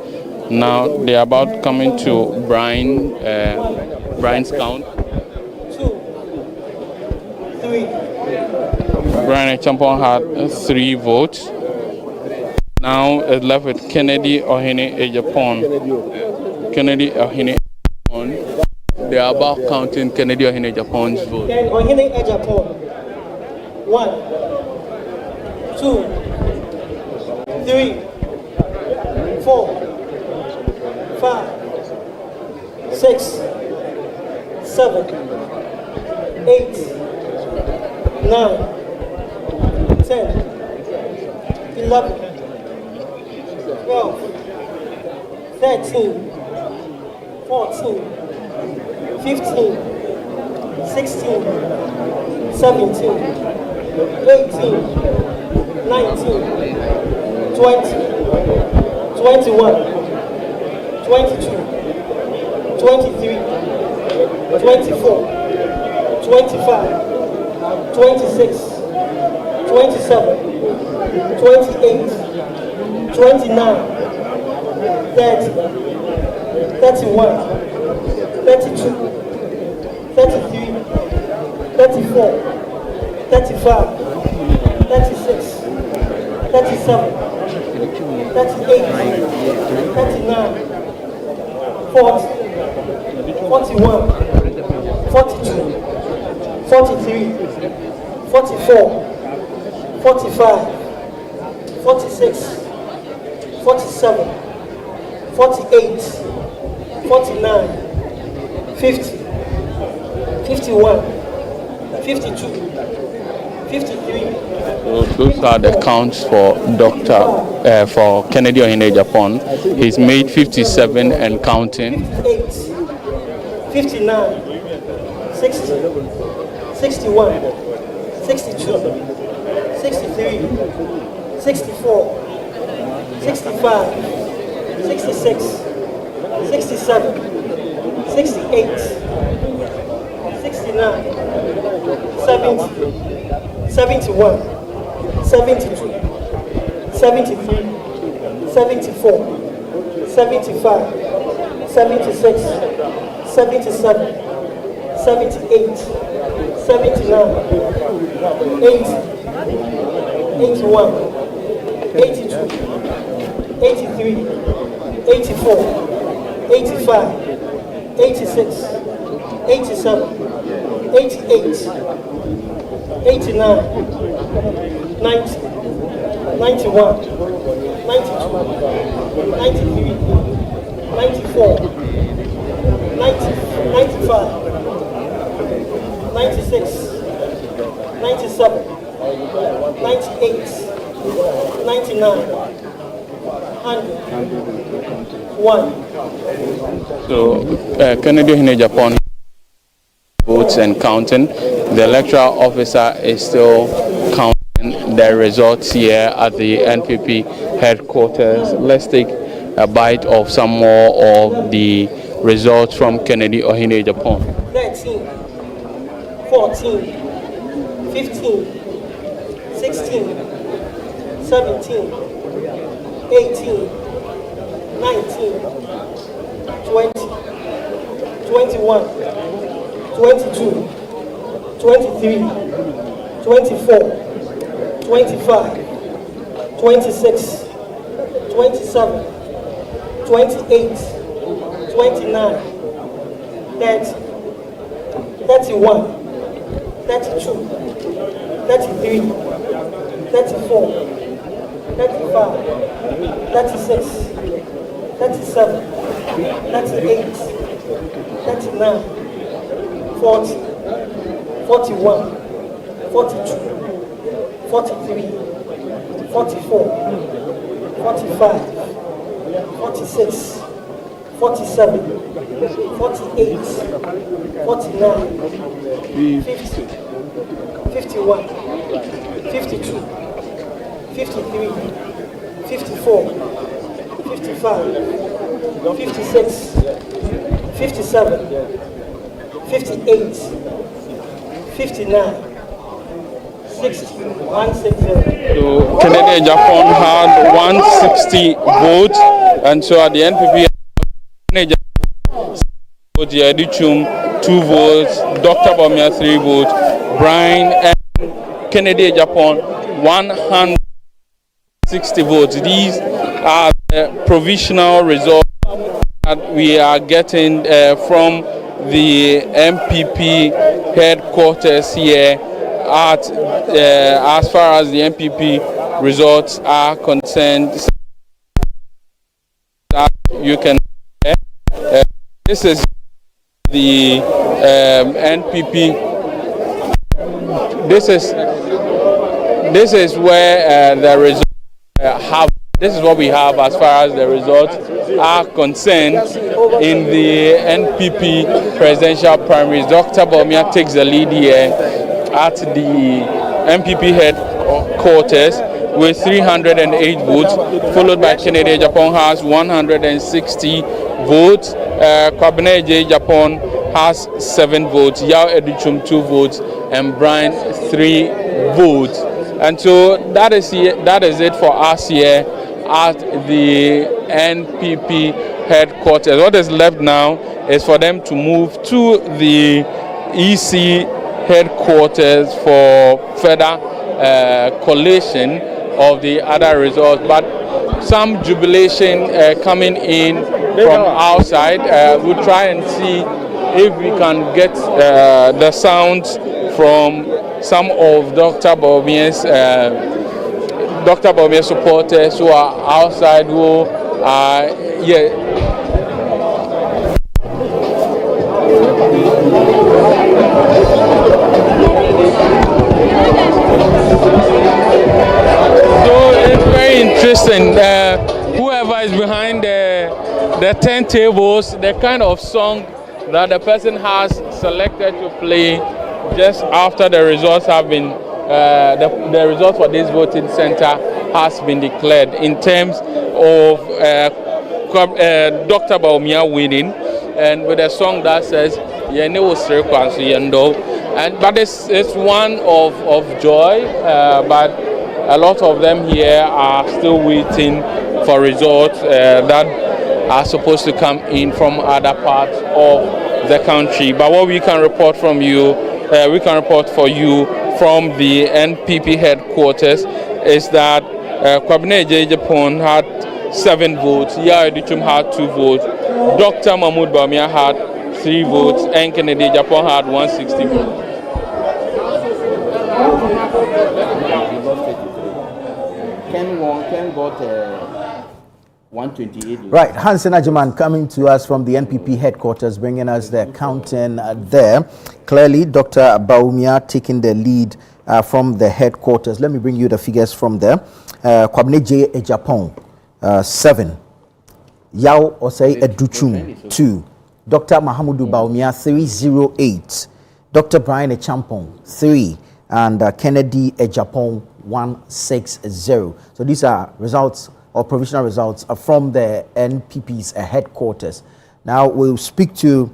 Now they are about coming to Brian's count. 2, 3. Brian Champon had 3 votes. Now it's left with Kennedy Ohene Ejapon. Kennedy Ohene Ejapon. They are about counting Kennedy Ohene Ejapon's vote. Ohene Ejapon. 1, 2, 3, 4, 5, 6, 7, 8, 9, 10, 11, 12, 13, 14, 15, 16, 17, 18, 19, 20, 21, 22, 23, 24, 25, 26, 27, 28, 29, 30, 31, 32, 33, 34, 35, 36, 37, 38, 39, 40, 41, 42, 43, 44, 45, 46, 47, 48, 49, 50, 51, 52, 53. So those are the counts for for Kennedy Ohene Ejapon. He's made 57 and counting. 58, 59, 60, 61, 62, 63, 64, 65, 66, 67, 68, 69, 70, 71, 72, 73, 74, 75, 76, 77, 78, 79, 80, 81, 82, 83, 84, 85, 86, 87, 88, 89, 90, 91, 92, 93, 94, 90, 95, 96, 97, 98, 99, 100, 1. So, Kennedy in Japan votes and counting. The electoral officer is still counting the results here at the NPP headquarters. Let's take a bite of some more of the results from Kennedy Ohine, Japan. 13, 14, 15, 16, 17, 18, 19, 20, 21, 22, 23, 24, 25, 26, 27, 28, 29, 30, 31, 32, 33, 34, 35, 36, 37, 38, 39, 40, 41, 42, 43, 44, 45, 46, 47, 48, 49, 50, 51, 52, 53, 54, 55, 56, 57, 58, 59, 60, 160. So Canada and Japan had 160 votes, and so at the NPP, Edichum 2 votes, Dr. Bawumia 3 votes, Brian and Kennedy Japan 160 votes. These are the provisional results that we are getting from the MPP headquarters here at as far as the MPP results are concerned. That you can this is the NPP. This is where the results have. This is what we have as far as the results are concerned in the NPP presidential primaries. Dr. Bawumia takes the lead here at the NPP headquarters with 308 votes, followed by Kennedy Japan has 160 votes. Kwabena J Japan has 7 votes, Yao Edichum 2 votes, and Brian 3 votes. And so that is it for us here at the NPP headquarters. What is left now is for them to move to the EC headquarters for further collation of the other results. But some jubilation coming in from outside. We'll try and see if we can get the sounds from some of Dr. Bawumia's supporters who are outside, who are So it's very interesting. Whoever is behind the turntables, the kind of song that the person has selected to play just after the results have been, the results for this voting center has been declared in terms of Dr. Baumia winning, and with a song that says "Yene Osre Kwansu Yendo," but it's one of joy, but a lot of them here are still waiting for results that are supposed to come in from other parts of the country. But what we can report from you, we can report for you from the NPP headquarters is that Kwabena Ejapon had 7 votes, Yaya Duchum had 2 votes, Dr. Mahmoud Bawumia had 3 votes, and Kennedy Ejapon had 160 votes. Ken got 128. Right, Hansen Ajiman coming to us from the NPP headquarters, bringing us the counting there. Clearly, Dr. Bawumia taking the lead from the headquarters. Let me bring you the figures from there. Kwabena Ejapon, 7. Yao Osei Educhum, 2. Dr. Mahamudu Bawumia, 308. Dr. Brian Echampong, 3. And Kennedy Ejapon, 160. So these are results or provisional results from the NPP's headquarters. Now we'll speak to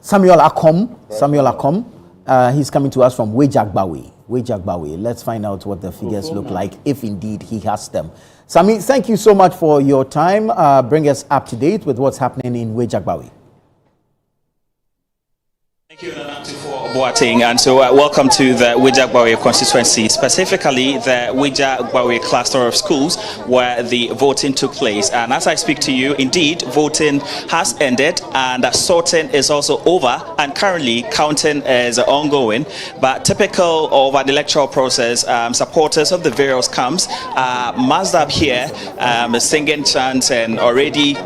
Samuel Akom. He's coming to us from Wejagbawe. Let's find out what the figures look like, if indeed he has them. Sami, thank you so much for your time. Bring us up to date with what's happening in Wejagbawe. Thank you, Boateng, and so welcome to the Wejagbawe constituency, specifically the Wejagbawe cluster of schools where the voting took place. And as I speak to you, indeed, voting has ended and sorting is also over, and currently counting is ongoing. But typical of an electoral process, supporters of the various camps are massed up here, singing chants and already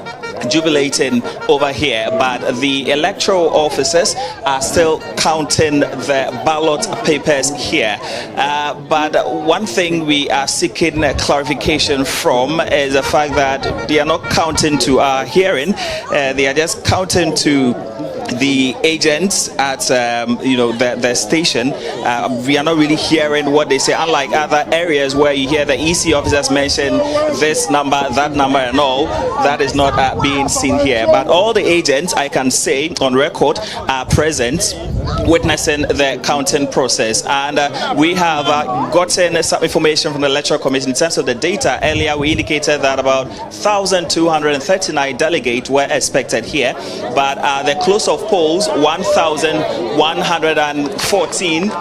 jubilating over here, but the electoral officers are still counting the ballot papers here. But one thing we are seeking clarification from is the fact that they are not counting to our hearing, they are just counting to the agents at the station. We are not really hearing what they say, unlike other areas where you hear the EC officers mention this number, that number, and all. That is not being seen here. But all the agents, I can say on record, are present witnessing the counting process. And we have gotten some information from the Electoral Commission in terms of the data. Earlier we indicated that about 1,239 delegates were expected here, but the close of polls, 1,114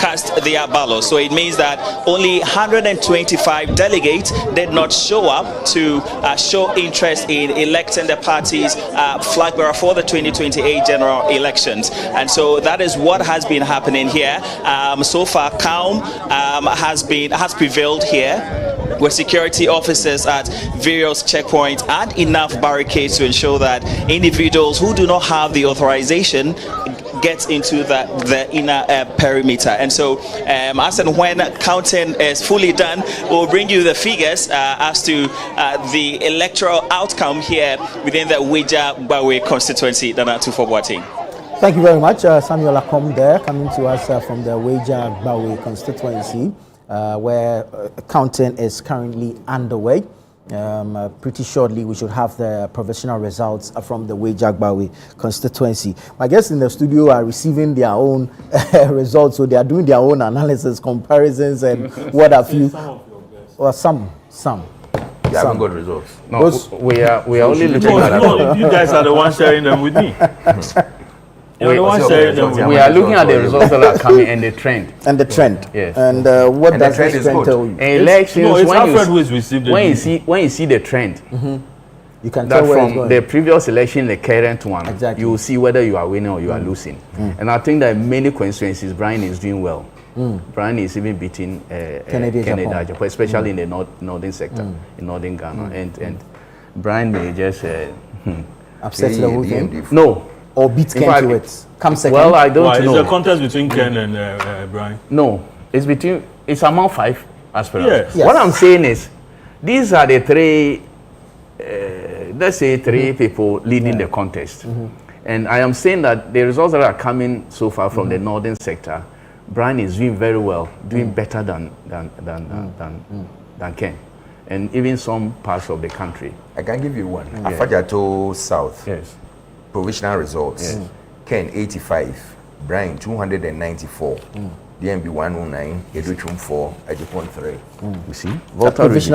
cast their ballot. So it means that only 125 delegates did not show up to show interest in electing the party's flag bearer for the 2028 general elections. And so that is what has been happening here. So far, calm has prevailed here, with security officers at various checkpoints and enough barricades to ensure that individuals who do not have the authorization get into the inner perimeter. And so as and when counting is fully done, we'll bring you the figures as to the electoral outcome here within the Wejagbawe constituency. Thank you very much, Samuel Akom there, coming to us from the Wejagbawe constituency, where counting is currently underway. Pretty shortly we should have the provisional results from the Wejagbawe constituency. My guests in the studio are receiving their own results, so they are doing their own analysis, comparisons, and what have you. Or some. You haven't got results. No, we are only looking at that. You guys are the ones sharing them with me. We are looking at the results that are coming and the trend. Yes. And what does this trend tell you? Elections, when you see the trend, you can that tell where from the previous election, the current one, you will see whether you are winning or you are losing. And I think that many constituencies, Brian is doing well. Brian is even beating Kennedy Ejapon, especially in the northern sector, in northern Ghana. And Brian may just upset the whole thing. No. Or beat Ken to it. Come second. Well, I don't know. Is the contest between Ken and Brian? No, it's among 5 aspirants. Yes. What I'm saying is, these are the 3, let's say 3 people leading the contest. And I am saying that the results that are coming so far from the northern sector, Brian is doing very well, doing better than Ken, and even some parts of the country. I can give you one. Afajato South. Yes. Provisional results. Ken 85, Brian 294. DMB 109, Edwin 4, Edwin 3. You see? Volta region.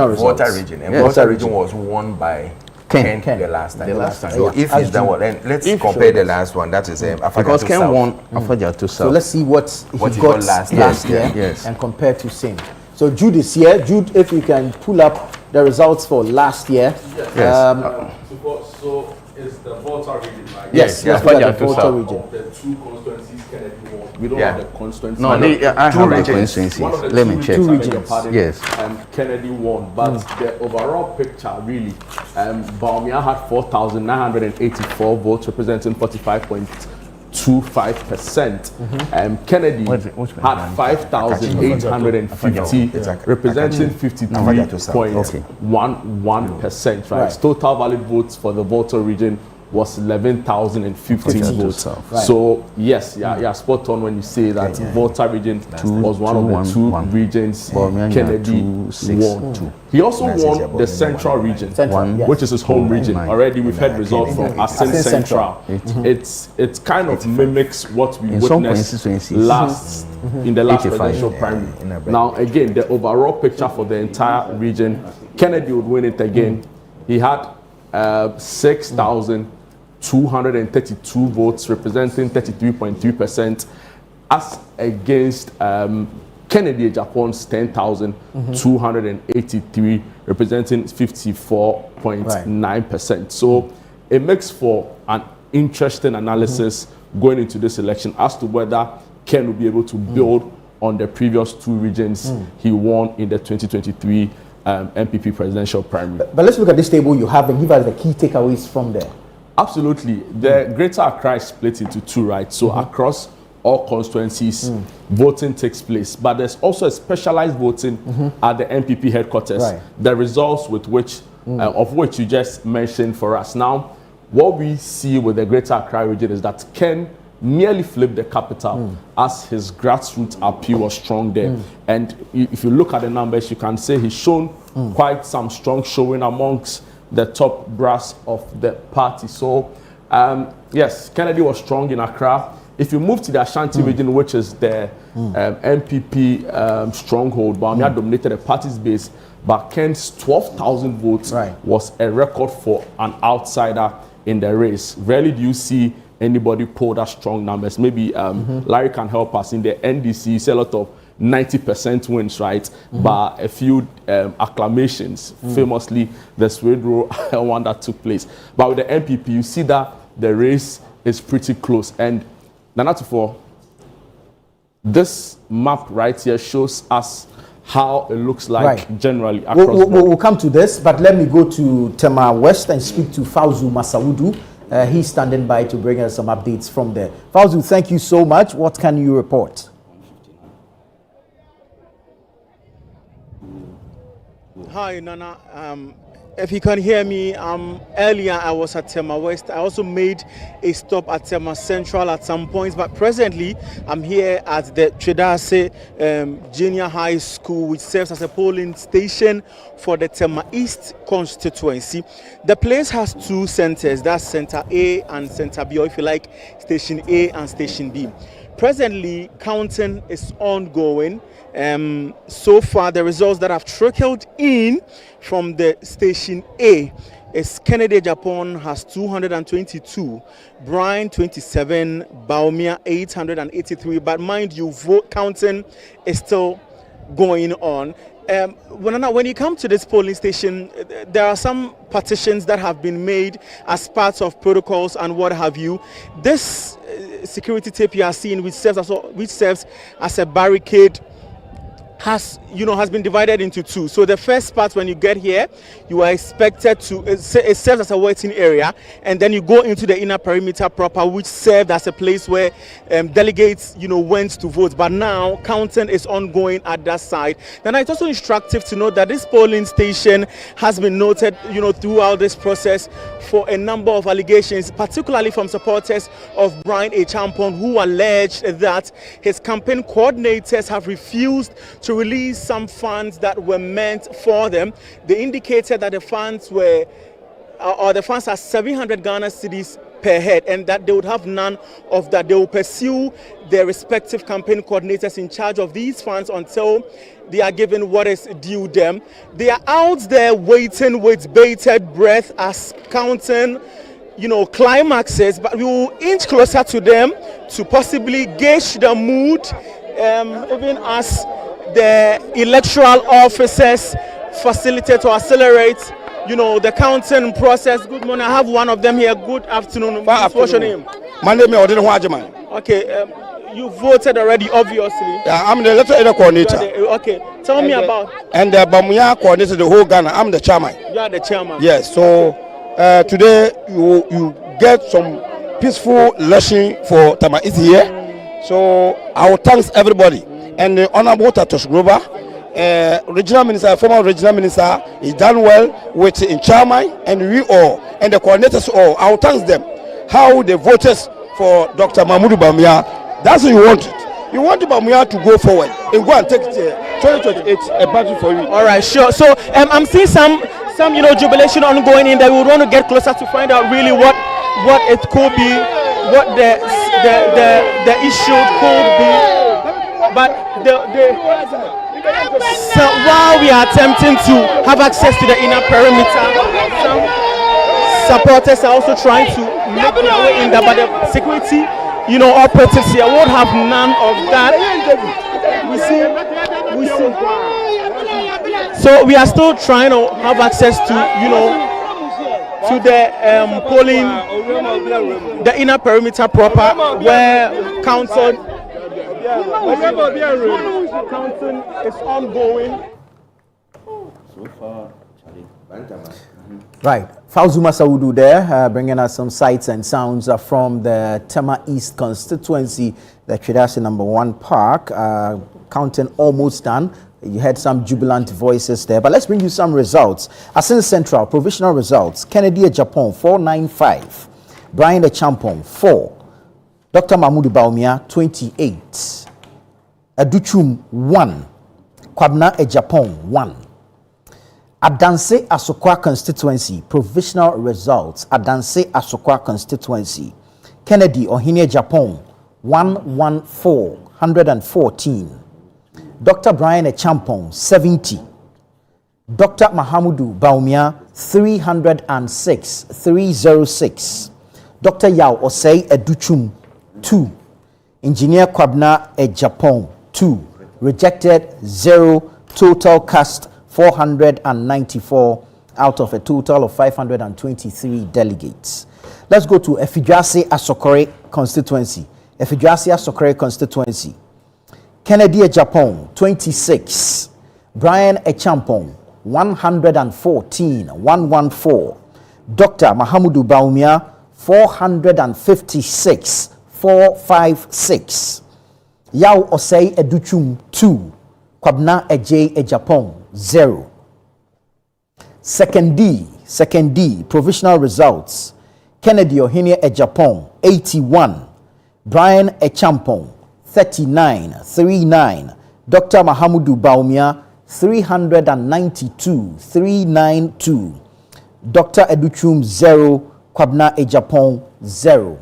And yes. Volta region was won by Ken the last time. So if he's done well, then let's compare the last one. That is because Ken South. won Afajato South. So let's see what he got last year and compare to same. So Jude is here. Jude, if you can pull up the results for last year. Yes. So it's the Volta region, right? Yes, the Volta region. The two constituencies Kennedy won. We don't Yeah. have the constituency. No, I have the constituencies. Let me check. Two regions. Yes. Kennedy won, but the overall picture really, Baumia had 4,984 votes, representing 45.25%. Kennedy had 5,850, representing 53.11%. Right. Total valid votes for the Volta region was 11,015 votes. Right. So yes, yeah, spot on when you say that Volta region was one of the two regions Kennedy won. He also won the Central region, which is his home region. Already we've had results from Ascent Central. It kind of mimics what we witnessed last in the last presidential primary. Now again, the overall picture for the entire region, Kennedy would win it again. He had 6,232 votes, representing 33.3%, as against Kennedy Japan's 10,283, representing 54.9%. So it makes for an interesting analysis going into this election as to whether Ken will be able to build on the previous two regions he won in the 2023 NPP presidential primary. But let's look at this table you have and give us the key takeaways from there. Absolutely. The Greater Accra is split into two, right? So across all constituencies, voting takes place. But there's also a specialized voting at the NPP headquarters. Right. The results with which, of which you just mentioned for us. Now, what we see with the Greater Accra region is that Ken nearly flipped the capital as his grassroots appeal was strong there. And if you look at the numbers, you can say he's shown quite some strong showing amongst the top brass of the party. So, yes, Kennedy was strong in Accra. If you move to the Ashanti region, which is the NPP stronghold, Baumia dominated the party's base, but Ken's 12,000 votes was a record for an outsider in the race. Rarely do you see anybody pull that strong numbers. Maybe Larry can help us. In the NDC, you see a lot of 90% wins, right? But a few acclamations, famously the Swedro one that took place. But with the NPP, you see that the race is pretty close. And Nanatufo, this map right here shows us how it looks like generally across we'll come to this, but let me go to Tema West and speak to Fauzu Masaudu. He's standing by to bring us some updates from there. Fauzu, thank you so much. What can you report? Hi, Nana. If you can hear me, earlier I was at Tema West. I also made a stop at Tema Central at some points, but presently I'm here at the Tredase Junior High School, which serves as a polling station for the Tema East constituency. The place has two centers, that's Center A and Center B, or if you like, Station A and Station B. Presently, counting is ongoing. So far, the results that have trickled in from the Station A is Kennedy Japan has 222, Brian 27, Baumia 883. But mind you, vote counting is still going on. When you come to this polling station, there are some partitions that have been made as parts of protocols and what have you. This security tape you are seeing, which serves as a barricade has been divided into two. So the first part, when you get here, you are expected to, it serves as a waiting area, and then you go into the inner perimeter proper, which served as a place where delegates went to vote. But now counting is ongoing at that side. Then it's also instructive to note that this polling station has been noted throughout this process for a number of allegations, particularly from supporters of Brian Achampong, who alleged that his campaign coordinators have refused to release some funds that were meant for them. They indicated that the funds are 700 Ghana cedis per head, and that they would have none of that. They will pursue their respective campaign coordinators in charge of these funds until they are given what is due them. They are out there waiting with bated breath as counting climaxes, but we will inch closer to them to possibly gauge the mood, even as the electoral officers facilitate or accelerate the counting process. Good morning. I have one of them here. Good afternoon. What's your name? My name is Odin Wajaman. Okay. You voted already, obviously. Yeah, I'm the electoral coordinator. Okay. Tell me about. And the Bamuya coordinator the whole Ghana. I'm the chairman. You are the chairman. Yes. So today you get some peaceful election for Tama is here. So I will thank everybody. And the Honorable Tatos Grover, regional minister, former regional minister, is done well with in chairman, and we all, and the coordinators all. I will thank them. How the voters for Dr. Mahmoud Bawumia, that's what you want it. You want Bawumia to go forward and go and take 2028 a battle for you. All right, sure. So I'm seeing some jubilation ongoing in there. We would want to get closer to find out really what it could be, what the issue could be. But so while we are attempting to have access to the inner perimeter, some supporters are also trying to make their way in there, but the security, operatives here won't have none of that. We see. So we are still trying to have access to, to the polling, the inner perimeter proper, where counting is ongoing. So far, Right. Fauzuma Saudu there, bringing us some sights and sounds from the Tema East constituency, the Chidasi #1 park. Counting almost done. You had some jubilant voices there, but let's bring you some results. Asin Central, provisional results. Kennedy Japan 495. Brian Achampong 4. Dr. Mahmoud Bawumia 28. Aduchum 1. Kwabna Ejapong 1. Adanse Asokwa constituency, provisional results. Adanse Asokwa constituency. Kennedy Ohinie Japan 114. Dr. Brian Achampong 70. Dr. Mahamudu Bawumia 306. Dr. Yao Osei Educhum 2. Engineer Kwabna Ejapong 2. Rejected 0. Total cast 494 out of a total of 523 delegates. Let's go to Efidjase Asokore constituency. Efidjase Asokore constituency. Kennedy Ejapong 26. Brian Achampong 114. Dr. Mahamudu Bawumia 456. Yao Osei Educhum 2. Kwabna Eje Ejapong 0. Second D, provisional results. Kennedy Ohinie Ejapong 81. Brian Achampong 39. Dr. Mahamudu Bawumia 392. Dr. Educhum 0. Kwabna Ejapong 0.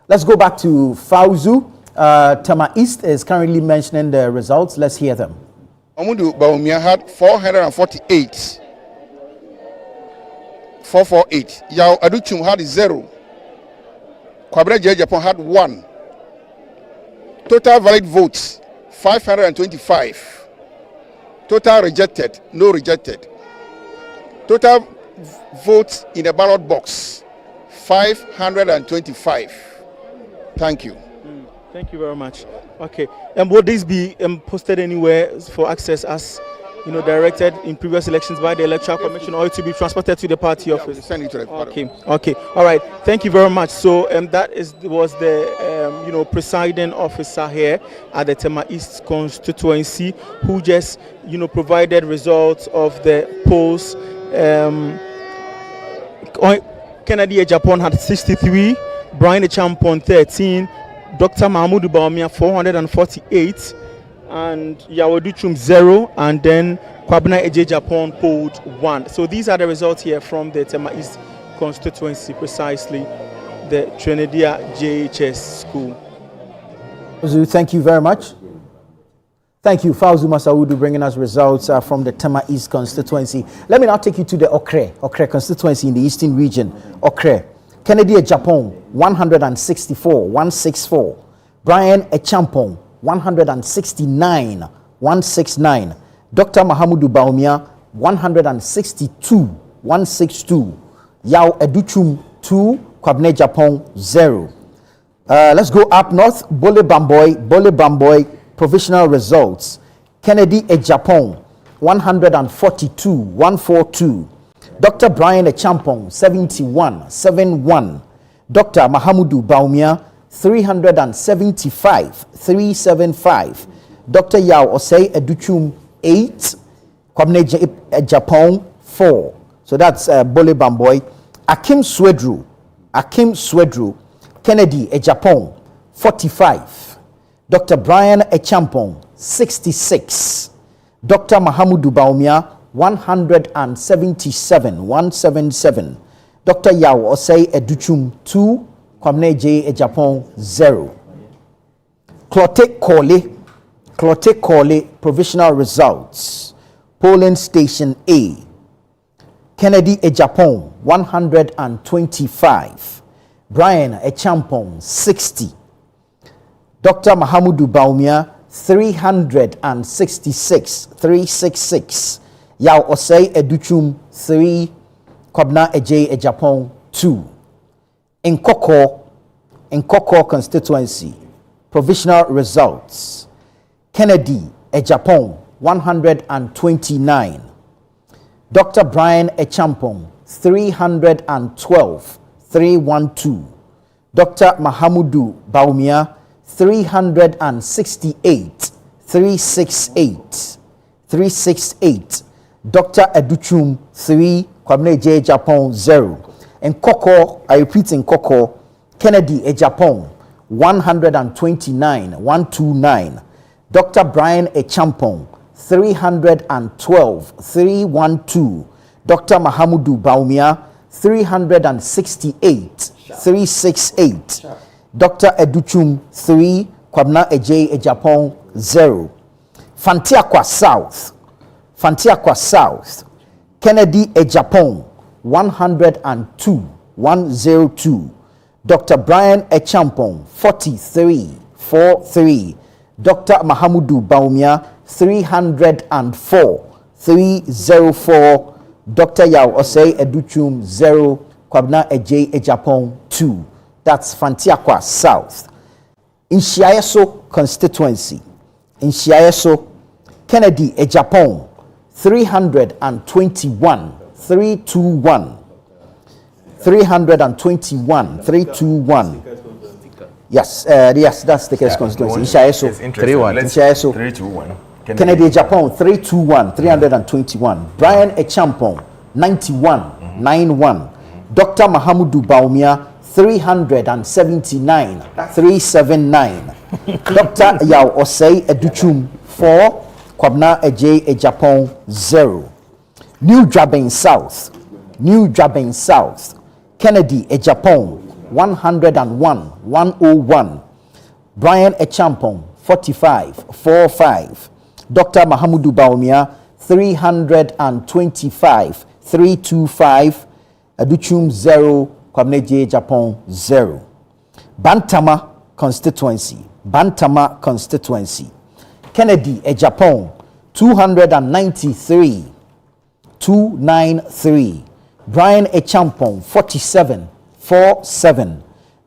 Let's go back to Fauzu. Tema East is currently mentioning the results. Let's hear them. Mahmoud Bawumia had 448. 448. Yao Aduchum had 0. Kwabna Ejapong had 1. Total valid votes 525. Total rejected, no rejected. Total votes in the ballot box 525. Thank you. Thank you very much. Okay. And will this be posted anywhere for access as directed in previous elections by the Electoral Commission, or to be transported to the party office? We'll send it to the party. Okay. All right. Thank you very much. So that was the presiding officer here at the Tema East constituency, who just provided results of the polls. Kennedy Japan had 63, Brian Champon 13, Dr. Mahmoud Baumia 448, and Yawaduchum 0, and then Kwabena Eje Japan polled 1. So these are the results here from the Tema East constituency, precisely the Trinidia JHS school. Thank you very much. Thank you, Fauzu Masaudu, bringing us results from the Tema East constituency. Let me now take you to the Okre constituency in the Eastern region. Okre, Kennedy Japan 164, 164. Brian Echampong 169, 169. Dr. Mahamudu Baumia 162, 162. Yao Educhum 2, Kwabne Japan 0. Let's go up north. Bole Bamboy, provisional results. Kennedy Japan 142, 142. Dr. Brian Echampong 71, 71. Dr. Mahamudu Baumia 375, 375. Dr. Yao Osei Educhum 8. Kwabne Japan 4. So that's Bole Bamboy. Akim Swedru, Kennedy Japan 45. Dr. Brian Echampong 66. Dr. Mahamudu Baumia 177, 177. Dr. Yao Osei Educhum 2, Kwabne J Japan 0. Clote Kole, provisional results. Polling station A. Kennedy Japan 125. Brian Echampong 60. Dr. Mahamudu Baumia 366, 366. Yao Osei Educhum 3, Kwabena Eje Japan 2. Nkoko constituency, provisional results. Kennedy Japan 129. Dr. Brian Echampong 312, 312. Dr. Mahamudu Baumia 368, 368, 368. Dr. Educhum 3, Kwabene J Japan 0. Nkoko, I repeat, Nkoko, Kennedy Japan 129, 129. Dr. Brian Echampong 312, 312. Dr. Mahamudu Baumia 368, 368. Dr. Educhum 3, Kwabena Eje Japan 0. Fantiakwa South, Kennedy Japan 102, 102. Dr. Brian Echampong 43, 43. Dr. Mahamudu Baumia 304, 304. Dr. Yao Osei Educhum 0, Kwabena Eje Japan 2. That's Fantiakwa South. In Shiayeso constituency, Kennedy Japan 321, 321. 321, 321. Yes, that's the case constituency. In Shiayeso, 321. Kennedy Japan 321, 321. Brian Echampong 91, 91. Dr. Mahamudu Baumia 379, 379. Dr. Yao Osei Educhum 4, Kwabena Eje Japan 0. New Drabane South, Kennedy Japan 101, 101. Brian Echampong 45, 45. Dr. Mahamudu Baumia 325, 325. Educhum 0, Kwabene J Japan 0. Bantama constituency. Kennedy Japan 293, 293. Brian Echampong 47, 47.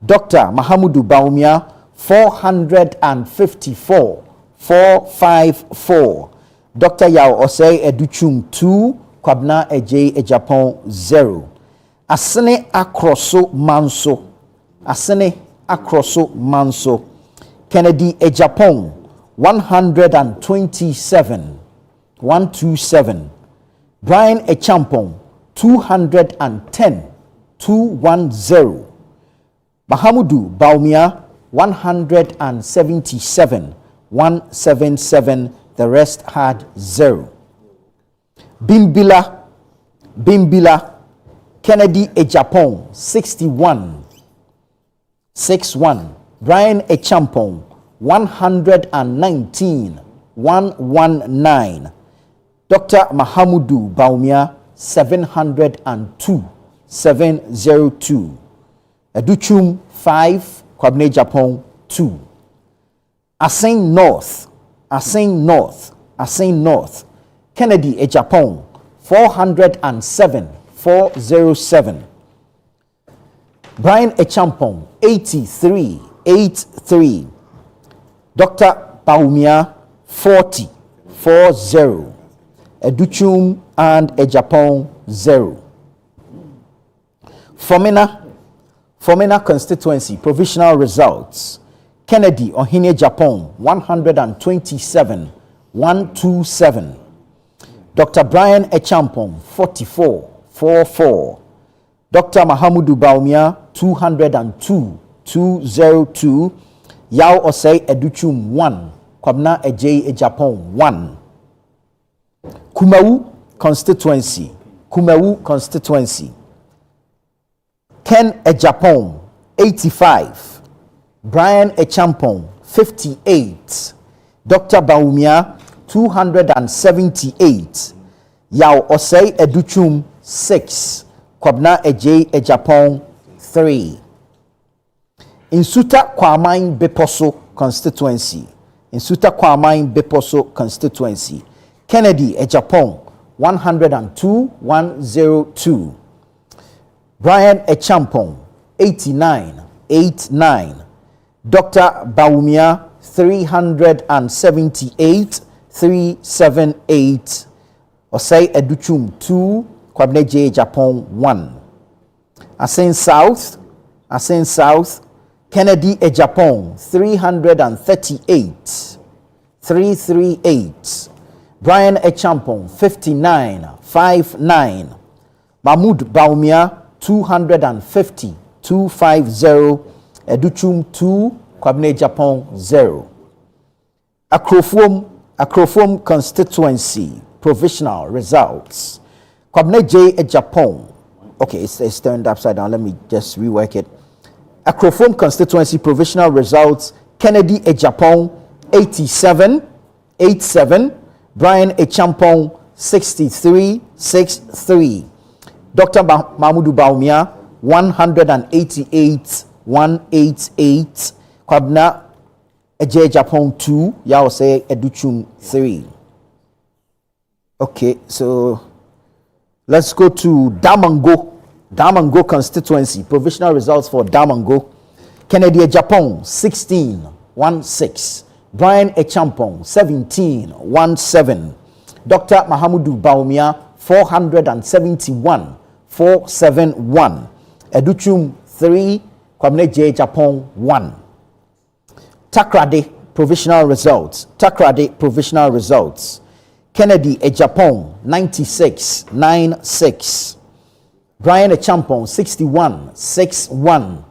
Dr. Mahamudu Baumia 454, 454. Dr. Yao Osei Educhum 2, Kwabna Eje Ejapon 0. Asene Akroso Manso, Asene Akroso Manso, Kennedy Ejapon 127, 127. Brian Echampon 210, 210. Mahamudu Baumia 177, 177. The rest had 0. Bimbila Kennedy Ejapon 61, 61. Brian Echampon 119, 119. Dr. Mahamudu Baumia 702, 702. Educhum 5, Kwabne Japon 2. Asin North, Kennedy Ejapon 407, 407. Brian Echampon 83, 83. Dr. Baumia 40, 40. Educhum and Ejapon 0. Fomena constituency provisional results. Kennedy Ohine Japon 127, 127. Dr. Brian Echampon 44, 44. Dr. Mahamudu Baumia 202, 202. Yao Osei Educhum 1, Kwabna Eje Ejapon 1. Kumawu constituency. Ken Ejapon 85. Brian Echampon 58. Dr. Baumia 278. Yao Osei Educhum 6. Kwabna Eje Ejapon 3. Insuta Kwamain Beposo constituency. Kennedy Ejapon 102, 102. Brian Echampon 89, 89. Dr. Baumia 378, 378. Osei Educhum 2, Kwabne J Japon 1. Asin South, Kennedy Ejapon 338, 338. Brian Echampon 59, 59. Mahmoud Baumia 250, 250. Educhum 2, Kwabne Japon 0. Akrofom constituency provisional results. Kwabne J Ejapon. Okay, it's turned upside down. Let me just rework it. Akrofom constituency provisional results. Kennedy Ejapon 87, 87. Brian Echampon 63, 63. Dr. Mahmudu Baumia 188, 188. Kwabna Eje Japon 2. Yao say Educhum 3. Okay, so let's go to Damango constituency provisional results for Damango. Kennedy Ejapon 16, 16. Brian Echampon 17, 17. Dr. Mahamudu Baumia 471, 471. Educhum 3, Kwabne J Japon 1. Takrade provisional results. Kennedy Ejapon 96, 96. Brian Echampon 61, 61.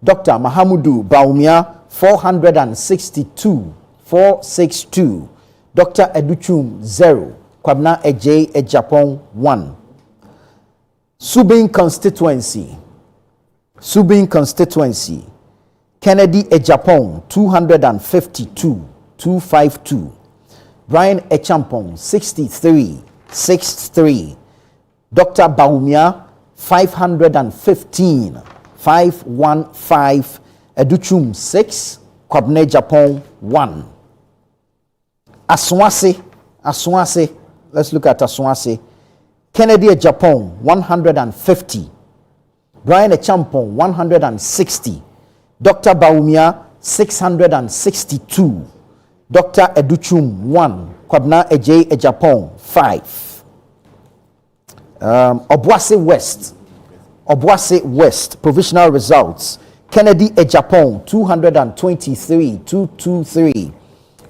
Dr. Mahamudu Baumia 462, 462. Dr. Educhum 0. Kwabna Eje Ejapon 1. Subin constituency. Kennedy Ejapon 252, 252. Brian Echampon 63, 63. Dr. Baumia 515, 515. Educhum 6, Kwabne Japon 1. Aswase. Let's look at Aswase. Kennedy Ejapon 150. Brian Echampon 160. Dr. Baumia 662. Dr. Educhum 1. Kwabna Ejay Ejapong 5. Obuasi West provisional results. Kennedy Ejapong 223.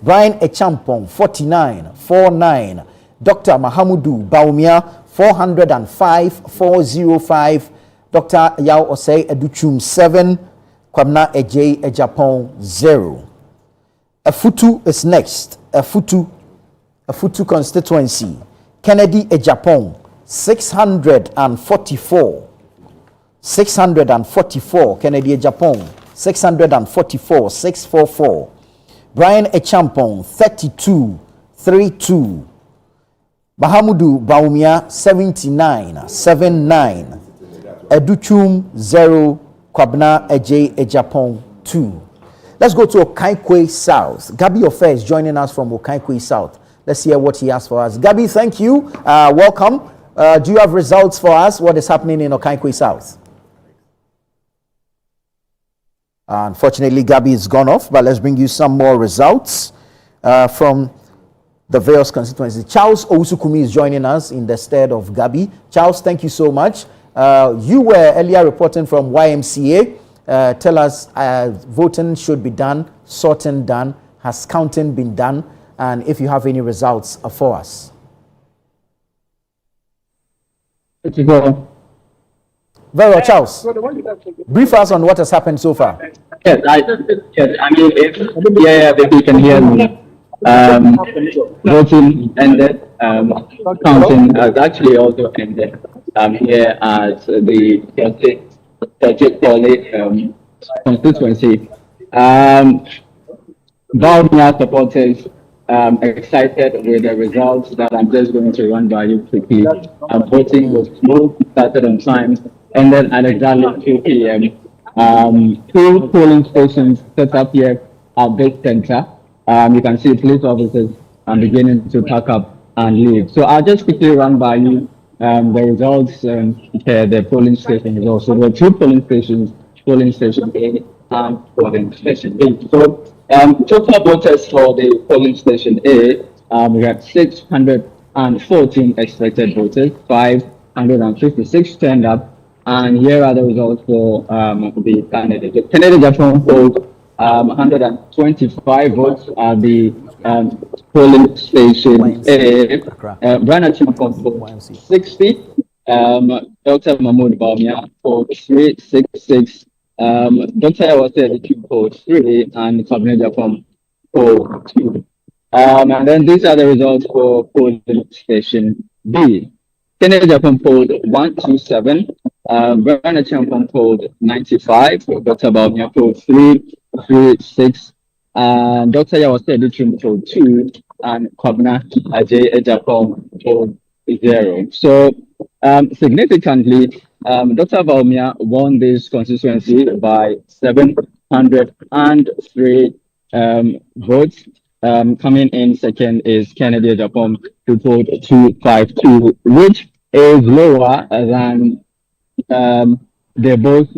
Brian Echampong 49. Dr. Mahamudu Baumia 405. Dr. Yao Osei Educhum 7. Kwabna Ejay Ejapong 0. Afutu is next. Afutu constituency. Kennedy Ejapong 644. Kennedy Ejapong 644. Brian Echampong 32. Mahamudu Baumia 79. Educhum 0. Kwabna Ejay Ejapong 2. Let's go to Okaikwe South. Gabi Ofe is joining us from Okaikwe South. Let's hear what he has for us. Gabi, thank you. Welcome. Do you have results for us? What is happening in Okaikwe South? Unfortunately, Gabi is gone off, but let's bring you some more results from the various constituencies. Charles Owusukumi is joining us in the stead of Gabi. Charles, thank you so much. You were earlier reporting from YMCA. Tell us, voting should be done, sorting done, has counting been done, and if you have any results for us. Very well, Charles. Brief us on what has happened so far. Yes, I mean, if you can hear me. Voting ended, counting has actually also ended here at the constituency. Baumia supporters excited with the results that I'm just going to run by you quickly. Voting was smooth, started on time, ended at exactly 2 p.m. 2 polling stations set up here at this center. You can see police officers are beginning to pack up and leave. So I'll just quickly run by you the results the polling station is also. There are 2 polling stations, polling station A and polling station B. So total voters for the polling station A, we have 614 expected voters, 556 turned up, and here are the results for the candidate. Kennedy Ejapong polled 125 votes at the polling station A. Brian Echampong polled 60. Dr. Mahmoud Baumia polled 366. Dr. Yawase Educhum polled 3, and Kwabna Ejapong polled 2. And then these are the results for polling station B. Kennedy Ejapong polled 127. Brian Echampong polled 95. Dr. Baumia polled 336. And Dr. Yawase Educhum polled 2. And Kwabna Ejapong polled 0. So significantly, Dr. Baumia won this constituency by 703 votes. Coming in second is Kennedy Ejapong, who polled 252, which is lower than they both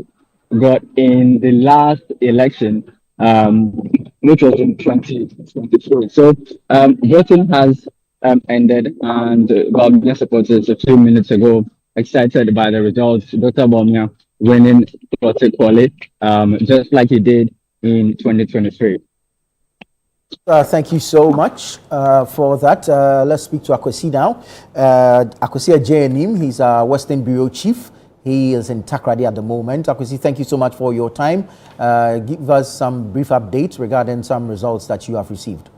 got in the last election, which was in 2023. So voting has ended, and Baumia supporters a few minutes ago excited by the results. Dr. Baumia winning politically, just like he did in 2023. Thank you so much for that. Let's speak to Akwesi now. Akwesi Ajenim, he's our Western Bureau Chief. He is in Takrady at the moment. Akwesi, thank you so much for your time. Give us some brief updates regarding some results that you have received.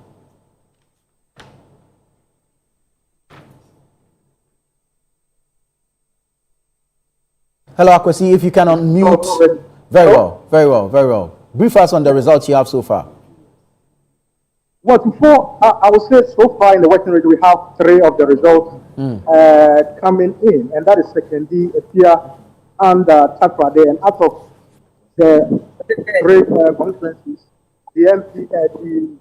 Hello, Akwesi, if you can unmute. Very well. Brief us on the results you have so far. Well, before I would say so far in the Western region, we have 3 of the results coming in, and that is Sekendi, Epia, and Takrady. And out of the 3 conferences, the MP, the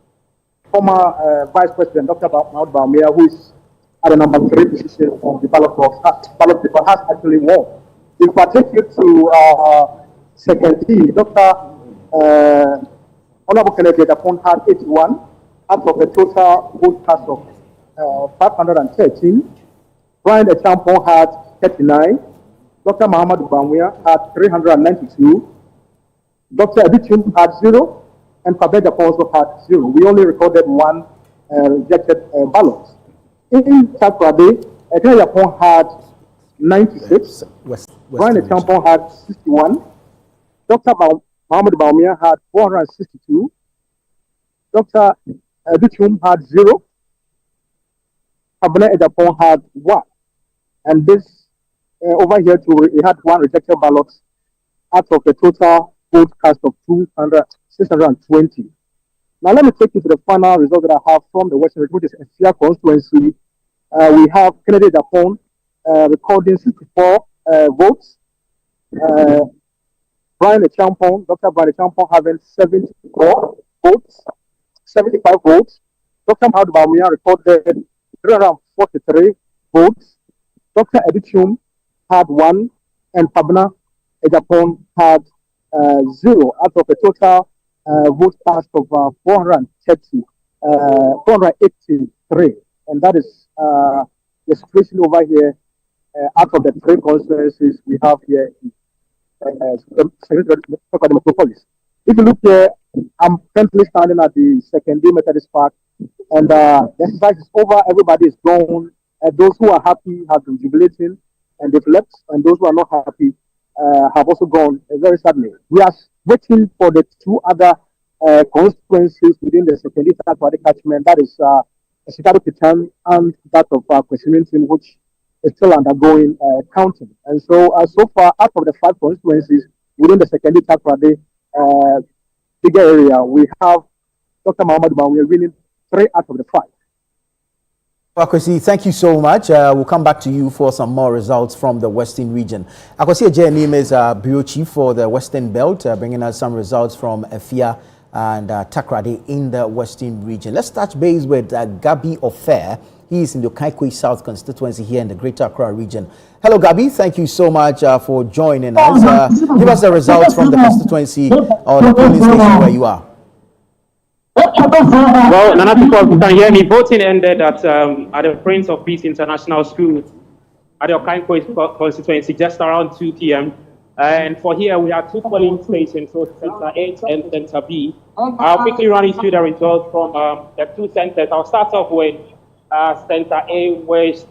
former Vice President, Dr. Mahmoud Baumia, who is at the number 3 position on the ballot box, ballot paper, has actually won. If I take you to Sekendi, Dr. Honorable Kennedy Japon had 81 out of a total vote cast of 513. Brian Echampon had 39. Dr. Muhammad Bamwia had 392. Dr. Abichum had 0. And Fabe Japon also had 0. We only recorded one rejected ballot. In Takrade, Ekene Japon had 96. Brian Echampon had 61. Dr. Muhammad Bamwia had 462. Dr. Abichum had 0. Kabane Ejapon had 1. And this over here too, we had one rejected ballot out of a total vote cast of 620. Now let me take you to the final result that I have from the Western region, which is Efia constituency. We have Kennedy Japon recording 64 votes. Brian Echampon, Dr. Brian Echampon having 74 votes, 75 votes. Dr. Mahmoud Bawumia recorded 343 votes. Dr. Edichum had 1, and Pabna Ejapon had 0 out of a total vote cast of 483. And that is the situation over here out of the 3 constituencies we have here in Metropolis. If you look here, I'm currently standing at the secondary Methodist Park, and the exercise is over. Everybody is gone. Those who are happy have been jubilating, and they've left, and those who are not happy have also gone, very sadly. We are waiting for the 2 other constituencies within the secondary party catchment, that is Chicago Pitan and that of Kwesimintin, which is still undergoing counting. And so, so far, out of the 5 constituencies within the secondary party bigger area, we have Dr. Muhammad Bawumia winning 3 out of the 5. Akwesi, thank you so much. We'll come back to you for some more results from the Western region. Akwesi Ejenim is Bureau Chief for the Western Belt, bringing us some results from Efia and Takrade in the Western region. Let's touch base with Gabi Ofer. He is in the Kaikwe South constituency here in the Greater Accra region. Hello, Gabi. Thank you so much for joining us. Give us the results from the constituency or the polling station where you are. Well, Nana, people who can hear me, voting ended at the Prince of Peace International School at the Okankwe constituency just around 2 p.m. And for here, we have 2 polling stations, so Center A and Center B. I'll quickly run you through the results from the 2 centers. I'll start off with Center A, with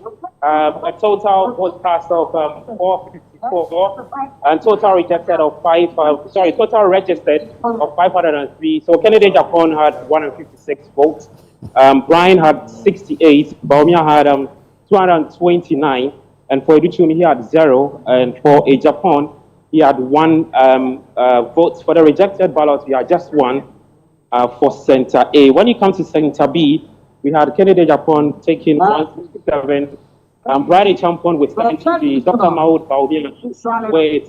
a total vote cast of 454 and total rejected of total registered of 503. So Kennedy Japon had 156 votes. Brian had 68. Bawumia had 229. And for Edichum, he had 0. And for a Japon, he had 1 vote. For the rejected ballot, he had just 1 for Center A. When it comes to Center B, we had Kennedy Japon taking 167. Brian Echampon with 73. Dr. Mahmoud Bawumia with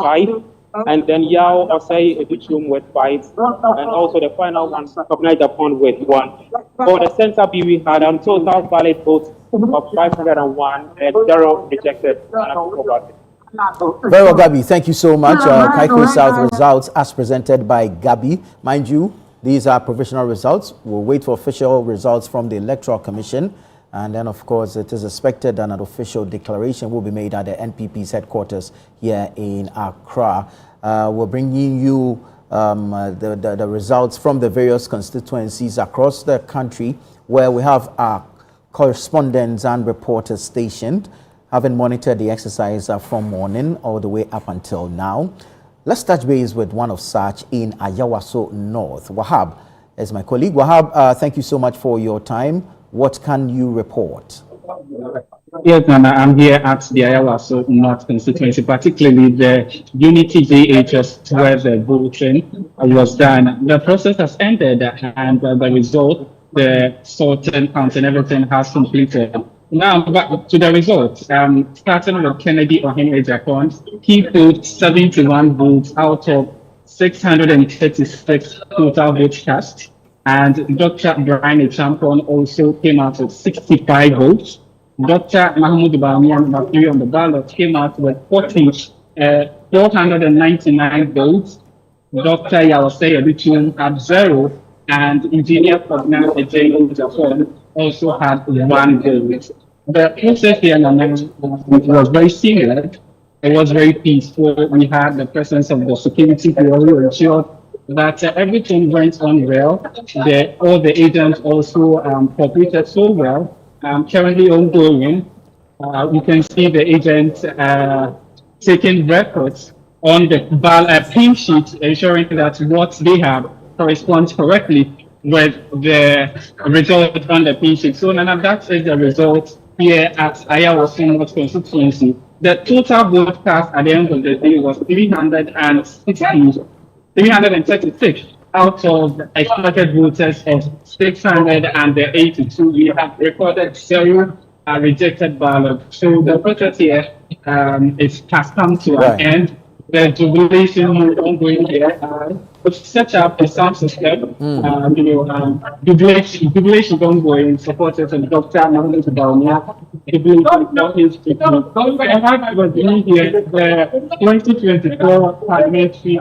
5. And then Yao Osei Edichum with 5. And also the final one, Kennedy Japon with 1. For the Center B, we had total valid votes of 501 and 0 rejected. Very well, Gabi. Thank you so much. Kaikwe South results as presented by Gabi. Mind you, these are provisional results. We'll wait for official results from the Electoral Commission. And then, of course, it is expected that an official declaration will be made at the NPP's headquarters here in Accra. We're bringing you the results from the various constituencies across the country where we have our correspondents and reporters stationed, having monitored the exercise from morning all the way up until now. Let's touch base with one of such in Ayawaso North. Wahab is my colleague. Wahab, thank you so much for your time. What can you report? Yes, Nana, I'm here at the Ayawaso North constituency, particularly the Unity JHS where the voting was done. The process has ended and the result, the sorting, counting, everything has completed. Now, back to the results. Starting with Kennedy Ohene Japon, he put 71 votes out of 636 total votes cast. And Dr. Brian Echampon also came out with 65 votes. Dr. Mahmoud Bawumia, number 3 on the ballot, came out with 499 votes. Dr. Yawase Yabichun had 0, and Engineer Kogna Ejay Japan also had 1 vote. The process here was very similar. It was very peaceful. We had the presence of the security bureau ensured that everything went on well. All the agents also cooperated so well. Currently ongoing, we can see the agents taking records on the pin sheet, ensuring that what they have corresponds correctly with the result on the pin sheet. So Nana, that is the result here at Ayawaso North constituency. The total vote cast at the end of the day was 336 out of expected voters of 682. We have recorded 0 rejected ballot. So the process here has come to an end. The jubilation ongoing here. We've set up a sound system. Jubilation ongoing, supported of Dr. Mahmoud Bawumia. I have with me here the 2024 parliamentary.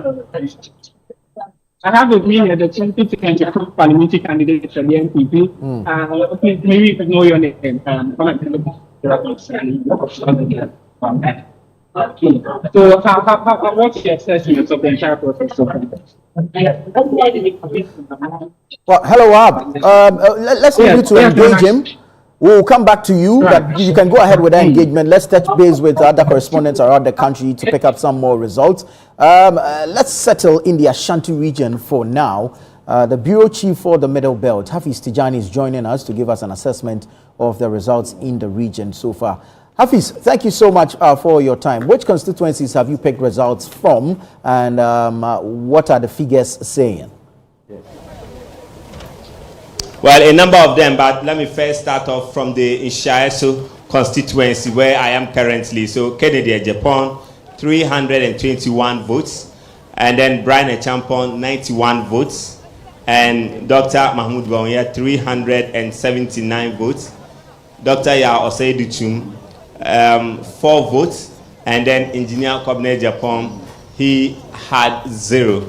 I have with me here the 2024 parliamentary candidate for the NPP. Maybe you can know your name. So, what's your assessment of the entire process so far? Well, hello, Ab. Let's move you to engage him. We'll come back to you, but you can go ahead with that engagement. Let's touch base with other correspondents around the country to pick up some more results. Let's settle in the Ashanti region for now. The Bureau Chief for the Middle Belt, Hafiz Tijani, is joining us to give us an assessment of the results in the region so far. Hafiz, thank you so much for your time. Which constituencies have you picked results from, and what are the figures saying? Well, a number of them, but let me first start off from the Inshaeso constituency where I am currently. So Kennedy Japan, 321 votes, and then Brian Echampon, 91 votes, and Dr. Mahmoud Bawumia, 379 votes. Dr. Ya Oseiduchum, 4 votes, and then Engineer Kobne Japan, he had 0.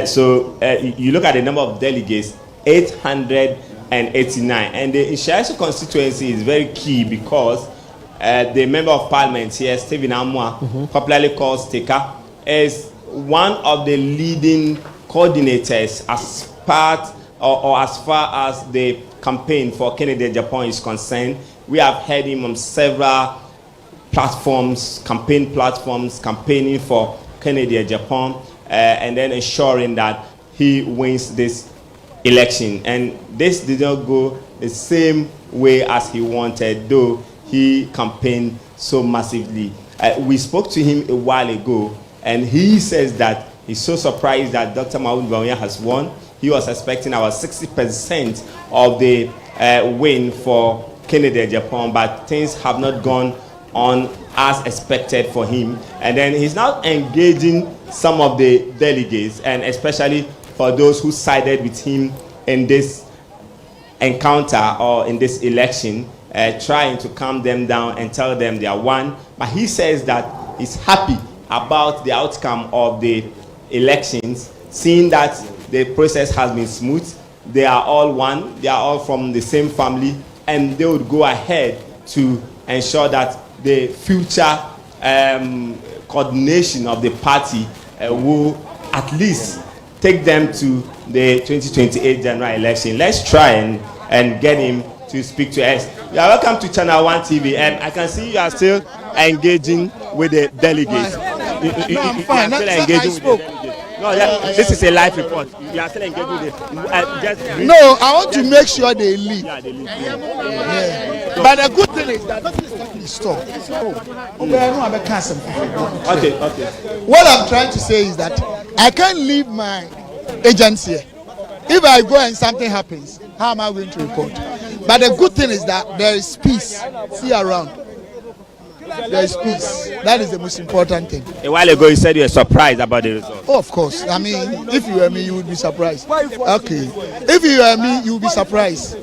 So you look at the number of delegates, 889, and the Inshaeso constituency is very key because the member of parliament here, Stephen Amwa, popularly called Steka, is one of the leading coordinators as part or as far as the campaign for Kennedy Japan is concerned. We have heard him on several platforms, campaigning for Kennedy Japan, and then ensuring that he wins this election. And this did not go the same way as he wanted, though he campaigned so massively. We spoke to him a while ago, and he says that he's so surprised that Dr. Mahmoud Bawumia has won. He was expecting about 60% of the win for Kennedy Japan, but things have not gone on as expected for him. And then he's now engaging some of the delegates, and especially for those who sided with him in this encounter or in this election, trying to calm them down and tell them they are one. But he says that he's happy about the outcome of the elections, seeing that the process has been smooth. They are all one, they are all from the same family, and they would go ahead to ensure that the future coordination of the party will at least take them to the 2028 general election. Let's try and get him to speak to us. You are welcome to Channel 1 TV, and I can see you are still engaging with the delegates. I'm fine. You are still engaging with the delegates. No, this is a live report. You are still engaging with it. No, I want to make sure they leave. Yeah, they leave. Yeah. But the good thing is that stop. Okay. What I'm trying to say is that I can't leave my agency. If I go and something happens, how am I going to report? But the good thing is that there is peace. See around. There is peace. That is the most important thing. A while ago, you said you were surprised about the result. Oh, of course. I mean, if you were me, you would be surprised. Okay. If you were me, you would be surprised.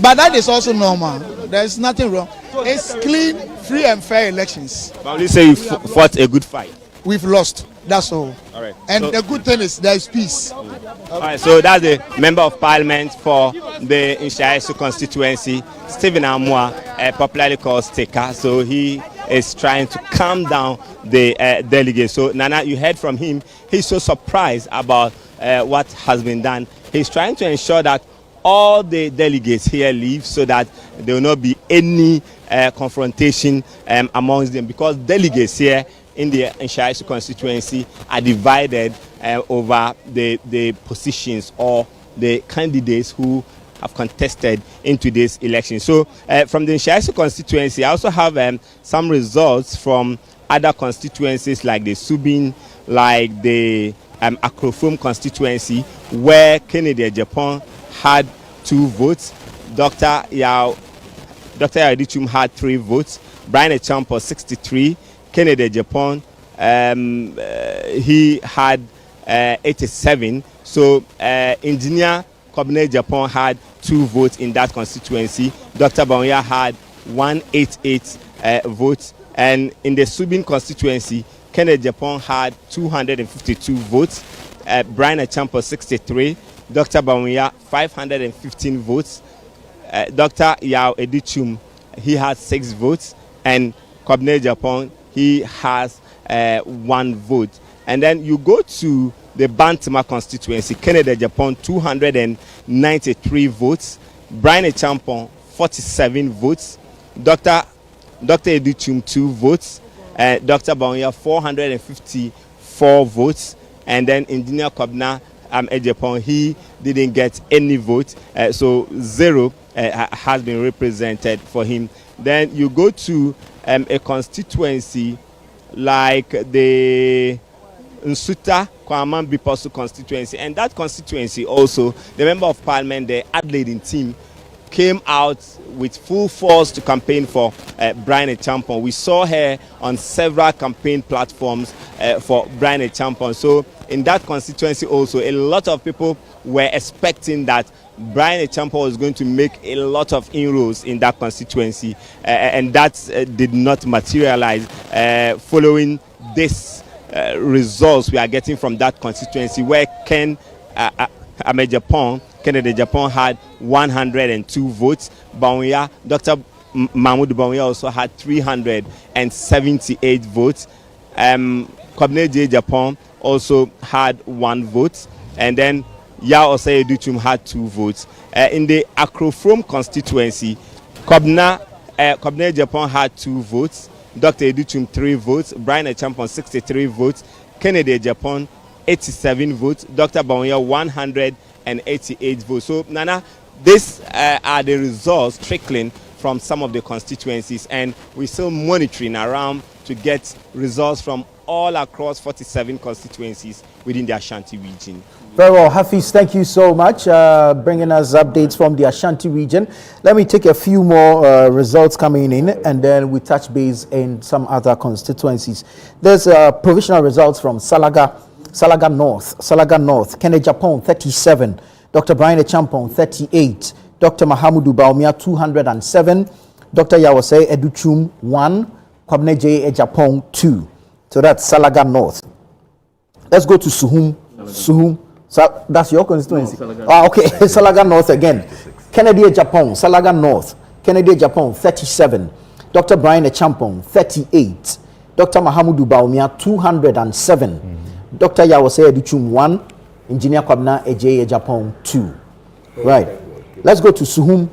But that is also normal. There is nothing wrong. It's clean, free, and fair elections. But you say you fought a good fight. We've lost. That's all. All right. And So, the good thing is there is peace. all right. So that's the member of parliament for the Inshaisu constituency, Stephen Amwa, popularly called Steka. So he is trying to calm down the delegates. So Nana, you heard from him. He's so surprised about what has been done. He's trying to ensure that all the delegates here leave so that there will not be any confrontation amongst them, because delegates here in the Inshaisu constituency are divided over the positions or the candidates who have contested in today's election. So from the Inshaisu constituency, I also have some results from other constituencies like the Subin, like the Akrofom constituency, where Kennedy Japan had 2 votes. Dr. Yadichum had 3 votes. Brian Echampo 63. Kennedy Japan, he had 87. So Engineer Kobne Japan had 2 votes in that constituency. Dr. Bawumia had 188 votes. And in the Subin constituency, Kennedy Japan had 252 votes. Brian Echampo 63. Dr. Bawumia 515 votes. Dr. Yao Edichum, he had 6 votes. And Kobne Japan, he has 1 vote. And then you go to the Bantama constituency, Kennedy Japan 293 votes, Brian Echampo 47 votes, Dr. Edichum 2 votes, Dr. Bawumia 454 votes, and then Engineer Kobna Ejapon, he didn't get any vote, so 0 has been represented for him. Then you go to a constituency like the Nsuta Kwaman Biposu constituency, and that constituency also, the member of parliament, the Adelaide team, came out with full force to campaign for Brian Echampo. We saw her on several campaign platforms for Brian Echampo. So in that constituency also, a lot of people were expecting that Brian Echampo was going to make a lot of inroads in that constituency, and that did not materialize following this results we are getting from that constituency, where Kennedy Japan had 102 votes. Bawumia, Dr. Mahmoud Bawumia also had 378 votes. Kobne Japan also had 1 vote, and then Yao Osei Educhum had 2 votes. In the Akrofrom constituency, Kobne Japan had 2 votes. Dr. Educhum 3 votes, Brian Echampo 63 votes, Kennedy Japan 87 votes, Dr. Bawumia 188 votes. So Nana, these are the results trickling from some of the constituencies, and we're still monitoring around to get results from all across 47 constituencies within the Ashanti region. Very well, Hafiz, thank you so much, bringing us updates from the Ashanti region. Let me take a few more results coming in, and then we touch base in some other constituencies. There's provisional results from Salaga North, Kennedy Japan 37, Dr. Brian Echampo 38, Dr. Mahamudu Bawumia 207, Dr. Yawase Educhum 1, Kwabene J. Ejapong 2. So that's Salaga North. Let's go to Suhum. So that's your constituency. No, okay. Salaga North again. Kennedy Ejapong, Salaga North. Kennedy Ejapong 37. Dr. Brian Echampo 38. Dr. Mahamudu Bawumia 207. Dr. Yawase Educhum 1. Engineer Kwabena Ej Ejapong 2. Right. Let's go to Suhum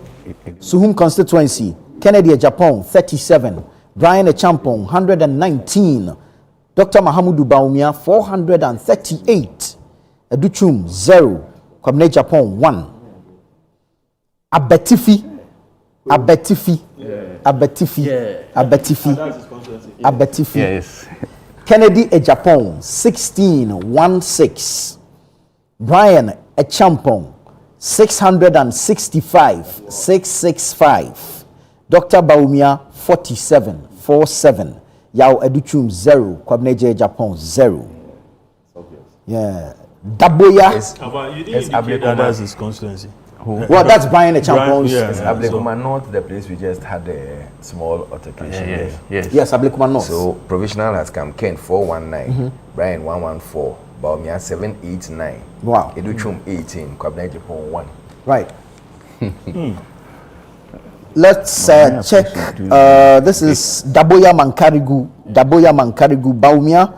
constituency. Kennedy Ejapong 37. Brian Echampo 119. Dr. Mahamudu Bawumia 438. Educhum 0. Kwabene Ejapong 1. Abetifi. Yes. Kennedy Ejapong 16. Brian Echampo 665. Dr. Bawumia 47. Yao Educhum 0. Kwabene Ejapong 0. Yeah. Daboya. You didn't indicate that as his constituency. Well, that's Brian the Champions. Yes, Ablekuma North, the place we just had a small altercation there. Yes, Ablekuma North. So provisional has come. Ken 419, Brian 114, Baumia 789. Wow. Educhum 18, Kwabena Japan 1. Right. Let's check. This is Daboya Mankarigu. Baumia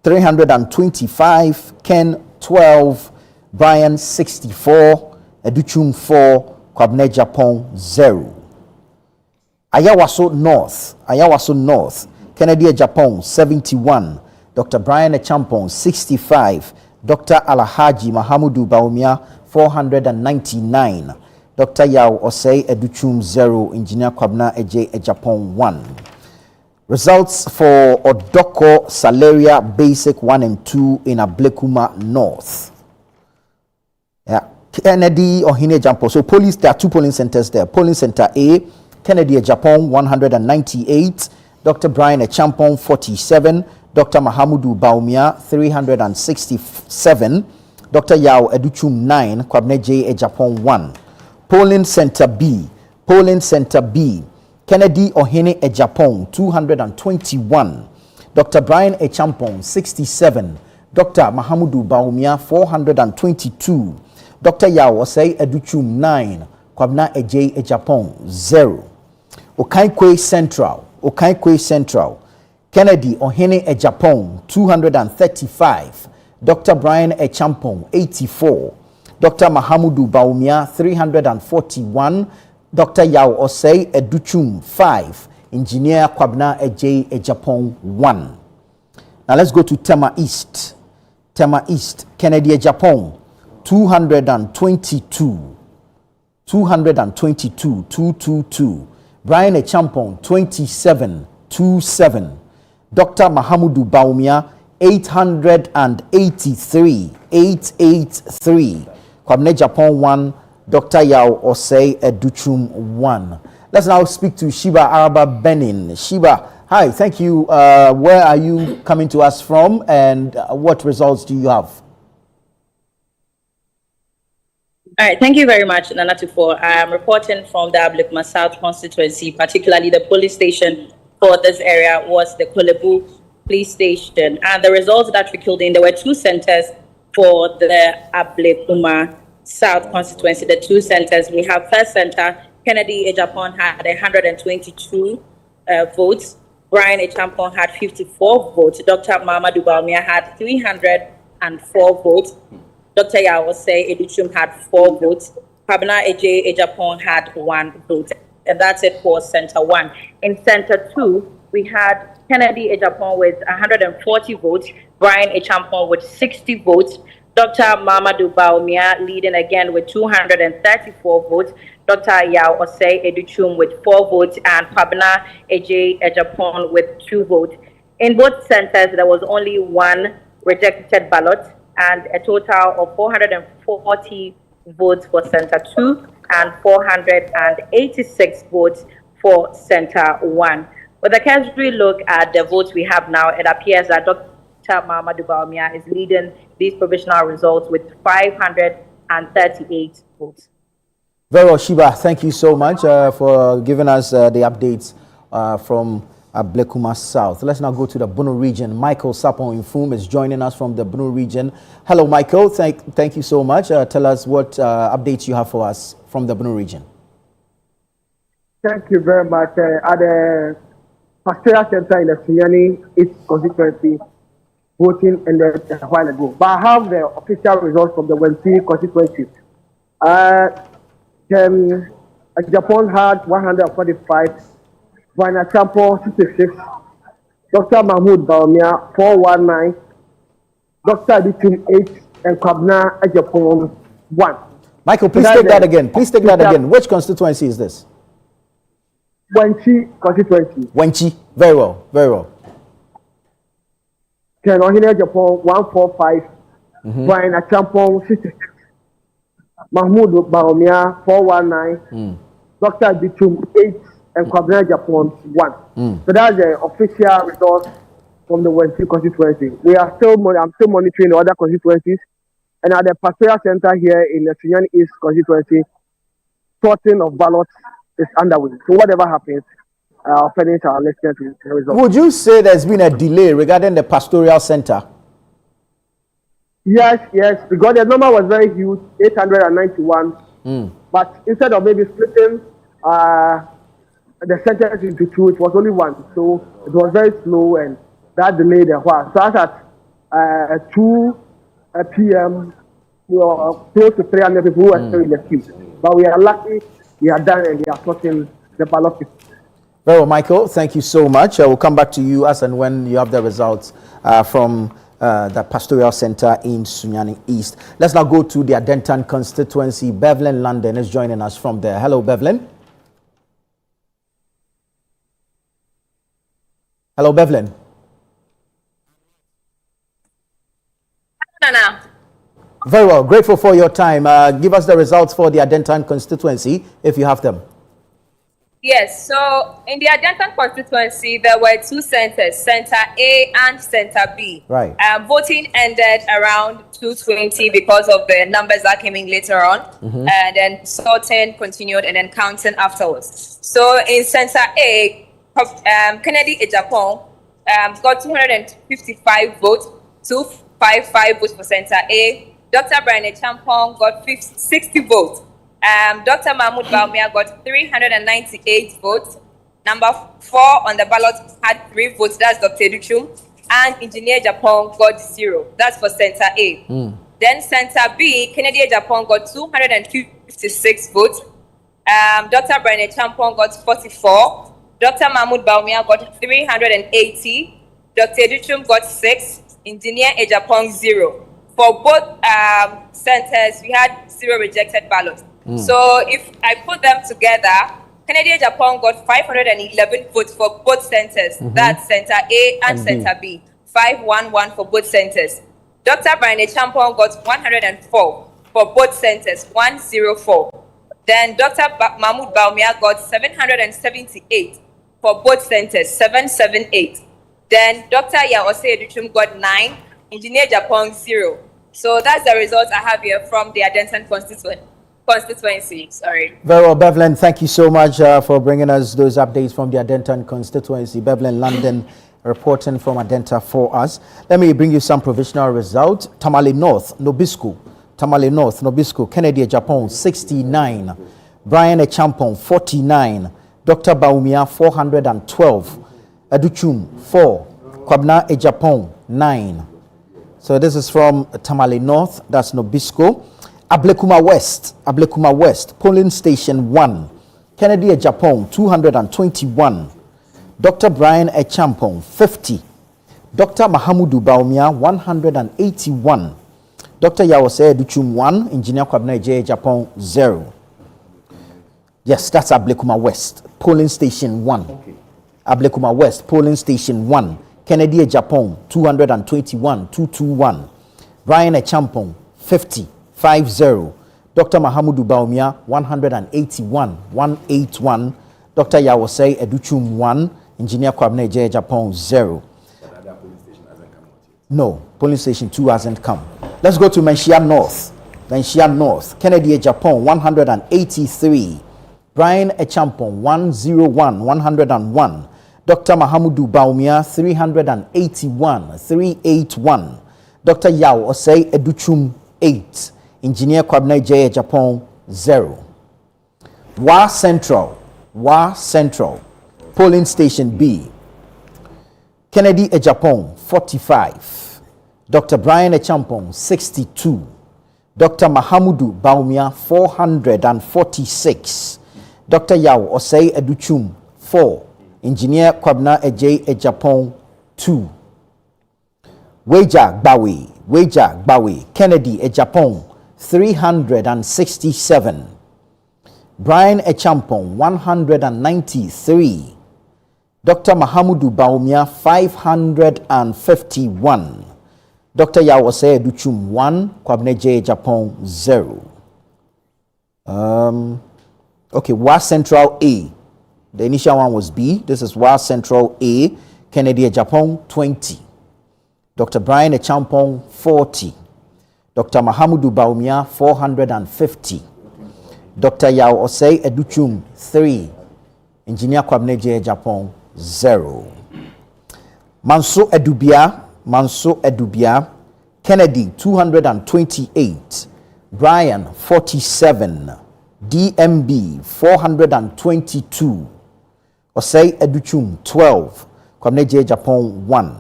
325, Ken 12, Brian 64, Educhum 4, Kwabena Japan 0. Ayawaso North, Kennedy Japan 71, Dr. Brian Echampong 65, Dr. Alhaji Mahamudu Baumia 499, Dr. Yao Osei Educhum 0, Engineer Kwabena Eje Japan 1. Results for Odoko Salaria Basic 1 and 2 in Ablekuma North. Kennedy Ohine Jampo. So police, there are 2 polling centers there. Polling center A, Kennedy Japan 198, Dr. Brian Echampong 47, Dr. Mahamudu Baumia 367, Dr. Yao Educhum 9, Kwabena J Japan 1. Polling center B, Kennedy Ohene Ejapong 221, Dr. Brian Echampong 67, Dr. Mahamudu Baumia 422, Dr. Yao Osei Educhum 9, Kwabena Eje Ejapong 0. Okaikwe Central, Kennedy Ohene Ejapong 235, Dr. Brian Echampong 84, Dr. Mahamudu Baumia 341, Dr. Yao Osei Educhum 5, Engineer Kwabena Eje Ejapong 1. Now let's go to Tema East, Kennedy Ejapong 222, Brian Echampong 27, Dr. Mahamudu Baumia 883, Kwabena Japan 1, Dr. Yao Osei Educhum 1. Let's now speak to Shiba Araba Benin. Shiba, hi, thank you. Where are you coming to us from, and what results do you have? All right, thank you very much, Nana Tufo. I am reporting from the Ablekuma South constituency, particularly the police station for this area was the Kolebu police station. And the results that we killed in, there were 2 centers for the Ablekuma South constituency. The 2 centers, we have first center, Kennedy Ejapon had 122 votes. Brian Echampong had 54 votes. Dr. Mahamudu Baumia had 304 votes. Dr. Yao Osei Educhum had 4 votes. Kwabena Eje Ejapong had 1 vote. And that's it for Center 1. In Center 2, we had Kennedy Ejapong with 140 votes, Brian Echampong with 60 votes, Dr. Mahamudu Baumia leading again with 234 votes, Dr. Yao Osei Educhum with 4 votes, and Kwabena Eje Ejapong with 2 votes. In both centers, there was only 1 rejected ballot, and a total of 440 votes for Center 2 and 486 votes for Center 1. With a cursory look at the votes we have now, it appears that Dr. Mahamudu Baumia is leading these provisional results with 538 votes. Very well, Shiba, thank you so much for giving us the updates from Ablekuma South. Let's now go to the Bunu region. Michael Sapon Infum is joining us from the Bunu region. Hello, Michael. Thank you so much. Tell us what updates you have for us from the Bunu region. Thank you very much. At the Pastoral Center in the Sunyani East constituency, voting ended a while ago. But I have the official results from the Wensi constituency. Japan had 145. Brian Echampong 66, Dr. Mahmoud Baumia 419, Dr. Educhum 8, and Kwabena Ejapong 1. Michael, please take that again. Which constituency is this? Wenchi constituency. Wenchi. Very well. Ken Ohene Ejapong 145, Brian Echampong 66, Mahmoud Baumia 419, Dr. Educhum 8, and Kwabena Japan 1. So that's the official results from the Wensi constituency. I'm still monitoring the other constituencies. And at the Pastoral Center here in the Sunyani East constituency, sorting of ballots is underway. So whatever happens, I'll finish our listening to the results. Would you say there's been a delay regarding the pastoral center? Yes, because the number was very huge, 891. But instead of maybe splitting the centers into two, it was only one. So it was very slow and that delayed a while. So as at 2 p.m., we were close to 300 people who were still in the queue. But we are lucky we are done and we are sorting the ballot. Very well, Michael, thank you so much. I will come back to you as and when you have the results from the pastoral center in Sunyani East. Let's now go to the Adentan constituency. Bevelyn London is joining us from there. Hello, Bevelyn. Hello, Bevelyn. Nana. Very well. Grateful for your time. Give us the results for the Adentan constituency, if you have them. Yes, so in the Adentan constituency, there were two centers, Center A and Center B. Right. Voting ended around 2:20 because of the numbers that came in later on. And then sorting continued and then counting afterwards. So in Center A, Kennedy Ejapon got 255 votes, 255 votes for Center A. Dr. Brian Champong got 60 votes. Dr. Mahmoud Baumia got 398 votes. Number 4 on the ballot had 3 votes. That's Dr. Educhum. And Engineer Japan got 0. That's for Center A. Then Center B, Kennedy Japan got 256 votes. Dr. Brian Champong got 44. Dr. Mahmoud Baumia got 380. Dr. Educhum got 6. Engineer Ejapong 0. For both centers, we had 0 rejected ballots. So if I put them together, Kennedy Japan got 511 votes for both centers. That's Center A and Center B. 511 for both centers. Dr. Brian Champong got 104 for both centers. 104. Then Dr. Mahmoud Baumia got 778 for both centers. 778. Then Dr. Yaose Educhum got 9. Engineer Japan 0. So that's the results I have here from the Adentan constituency. Sorry. Very well, Bevelyn. Thank you so much for bringing us those updates from the Adentan constituency. Bevelyn London reporting from Adenta for us. Let me bring you some provisional results. Tamale North, Nobisco. Tamale North, Nobisco. Kennedy Japan 69. Brian Echampong 49. Dr. Baumia 412. Educhum 4. Kwabna Ejapong 9. So this is from Tamale North, that's Nobisco. Ablekuma West, polling station 1. Kennedy Ejapong 221. Dr. Brian Echampong 50. Dr. Mahamudu Baumia 181. Dr. Yawose Educhum 1. Engineer Kwabna Ejapong 0. Yes, that's Ablekuma West, polling station 1. Okay. Ablekuma West, polling station 1. Kennedy Ejapong 221, 221. Brian Echampong 50, 50. Dr. Mahamudu Baumia 181, 181. Dr. Yawose Educhum 1. Engineer Kwabna Ejapong 0. No, polling station 2 hasn't come. Let's go to Menchia North. Menchia North, Kennedy Ejapong 183. Brian Echampong 101, 101. Dr. Mahamudu Baumia 381, 381. Dr. Yao Osei Educhum 8. Engineer Kwabna Ejapong 0. Wa Central, polling station B. Kennedy Ejapong 45. Dr. Brian Echampong 62. Dr. Mahamudu Baumia 446. Dr. Yao Osei Educhum 4. Engineer Kwabna Ejapong 2. Weja Gbawe, Kennedy Ejapong 367. Brian Echampong 193. Dr. Mahamudu Baumia 551. Dr. Yawose Educhum 1. Kwabna Ejapong 0. Okay, Wa Central A. The initial one was B. This is Wa Central A. Kennedy Ejapong 20. Dr. Brian Echampong 40. Dr. Mahamudu Baumia 450. Dr. Yao Osei Educhum 3. Engineer Kwabene J. Japan 0. Manso Edubia, Kennedy 228, Brian 47, DMB 422, Osei Educhum 12, Kwabene J. Japan 1.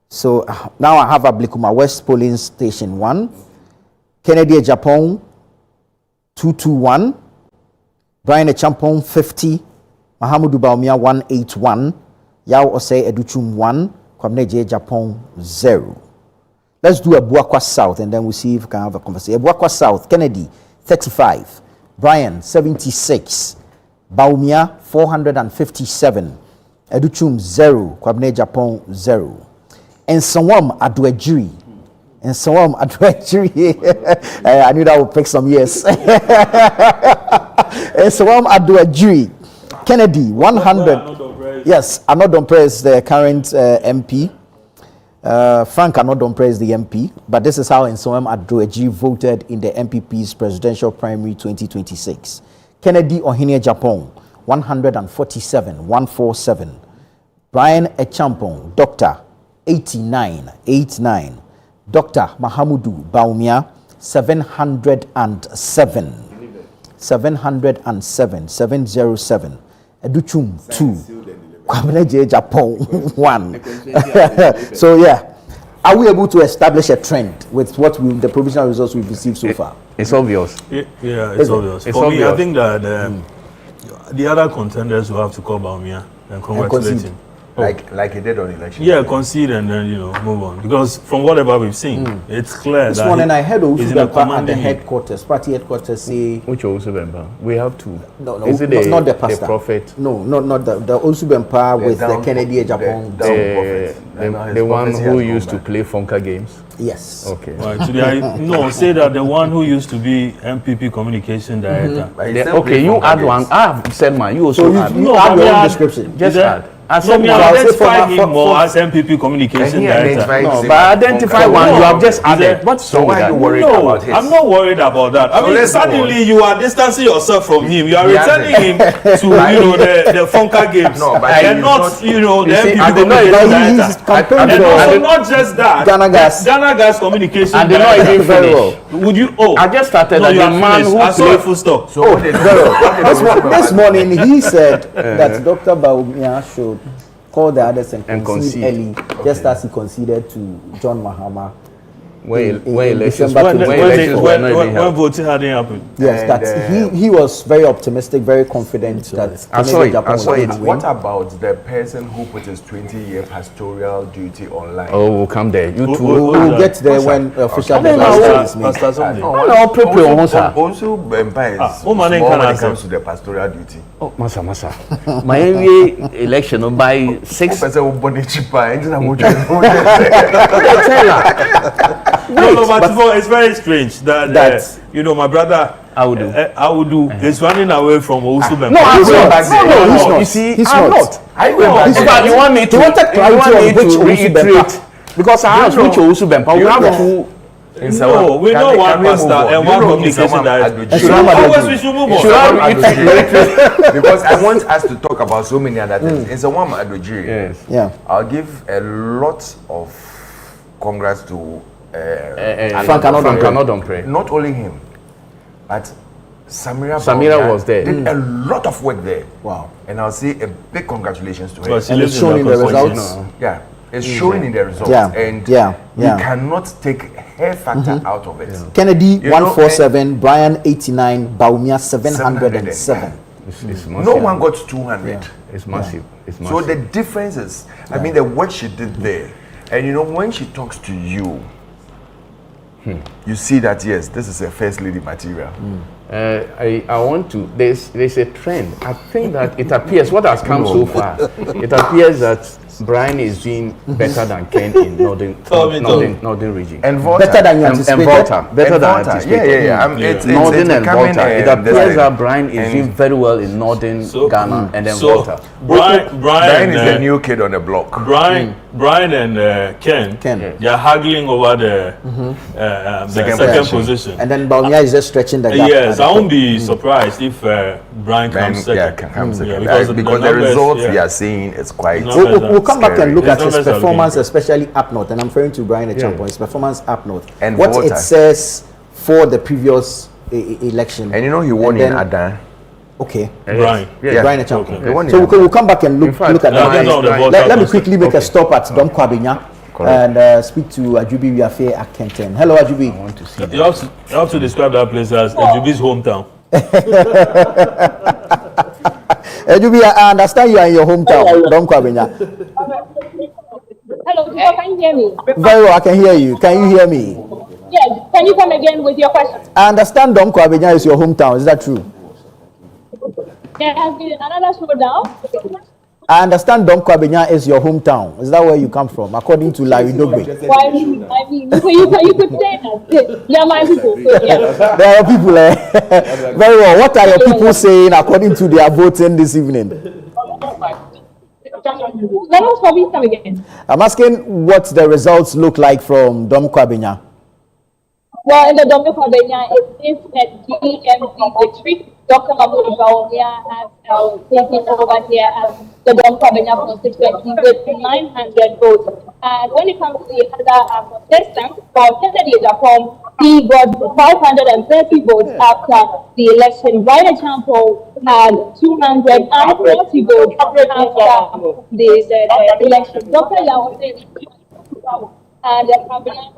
So now I have Ablikuma West Polling Station 1, Kennedy Japan 221, Brian Echampong 50, Mahamudu Baumia 181, Yao Osei Educhum 1, Kwabene J. Japan 0. Let's do Abuakwa South and then we'll see if we can have a conversation. Abuakwa South, Kennedy 35, Brian 76, Baumia 457, Educhum 0, Kwabene Japan 0. And Sawam Adwejiri. And Sawam Adwejiri. I knew that would take some years. And Sawam Adwejiri. Kennedy 100. Yes, Anodompe is the current MP. Frank Anodompe is the MP. But this is how Nsawam Adwejiri voted in the NPP's presidential primary 2026. Kennedy Ohene Japan 147, 147. Brian Echampong, Doctor 89. Dr. Mahamudu Baumia 707. 707. Educhum 2. Kwabene J. Japan 1. So yeah, are we able to establish a trend with what the provisional results we've received so far? It's obvious. Yeah, it's obvious. For me, I think that the other contenders will have to call Baumia and congratulate him. Like he did on election. Yeah, concede and then move on. Because from whatever we've seen, it's clear this that morning I heard Ousubempa at the headquarters, party headquarters say. Which Ousubempa? We have two. No, is it not the pastor. The prophet? No, not the Ousubempa with the Kennedy Japan. The one who used to play Fonka games. Yes. Okay. Right. So say that the one who used to be MPP communication director. Okay, you add one. I have said mine. You also add. You add your own description. Just add. I identify him more as MPP communication director. No, but identify one. You have just added. So why are you worried about his? I'm not worried about that. I mean, suddenly you are distancing yourself from him. You are returning him to the Fonka games. No, but and not the MPP communication director. And also not just that. Ghana Gas communication and they're not even very well. Would you? I just started as the man who I saw a full stop. So this morning he said that Dr. Baumia should call the others and concede early, just as he conceded to John Mahama. When voting hadn't happened. Yes, that he was very optimistic, very confident that I saw it. What about the person who put his 20-year pastoral duty online? Oh, we'll come there. You two will get there when official declaration is made. Also, Bempa is small when it comes to the pastoral duty. Oh, Masa. My election by 6 percent but it's very strange that my brother Audu is running away from Ousubempa. No, he's not. You see, he's not. You want me to reiterate? Because I asked which Ousubempa. We have two. No, we know one pastor and one communication director. We should move on. Because I want us to talk about so many other things. It's a one Adwejiri. Yes. Yeah. I'll give a lot of congrats to Frank Anodompe. Not only him, but Samira was there. Did a lot of work there. Wow. And I'll say a big congratulations to him. And it's shown in the results. Yeah. It's showing in the results. And we cannot take hair factor out of it. Kennedy 147, Brian 89, Baumia 707. No one got 200. It's massive. So the difference is, I mean, the work she did there, and when she talks to you, you see that yes, this is a first lady material. I want to. There's a trend. I think that it appears what has come so far. It appears that Brian is doing better than Ken in northern region. And Volta. Better than you anticipated. Better than anticipated. It's northern and becoming, Volta. It appears that Brian is doing very well in northern Ghana and then Volta. Brian is the new kid on the block. Brian and Ken, they are haggling over the second position. And then Baumia is just stretching the gap. Yes, I won't be surprised if Brian comes second. Because the results we are seeing is quite. We'll come back and look at his performance, especially up north. And I'm referring to Brian Echampo, his performance up north. And what it says for the previous election. And you know, he won in Adan. Okay. Brian. Brian Echampo. So we'll come back and look at that. Let me quickly make a stop at Dom Kwabenya and speak to Ajubi Wiafe at Kenten. Hello, Ajubi. I want to see You have to describe that place as Ajubi's hometown. Ajubi, I understand you are in your hometown, Dom Kwabenya. Hello, can you hear me? Very well, I can hear you. Can you hear me? Yes. Can you come again with your question? I understand Dom Kwabenya is your hometown. Is that true? There has been another slowdown. I understand Dom Kwabenya is your hometown. Is that where you come from, according to Larry Dogbe? Well, I mean, you could say that. They are my people. So yes. There are people. Very well. What are your people saying according to their voting this evening? Let us probably come again. I'm asking what the results look like from Dom Kwabenya. Well, in the Dom Kwabenya, it is at DMV victory. Dr. Mahmoud Bawumia has taken over here at the Dom Kwabenya constituency with 900 votes. And when it comes to the other contestants, for Kennedy Japon, he got 530 votes after the election. Brian Echampo had 240 votes after the election. Dr. Yao and the cabinet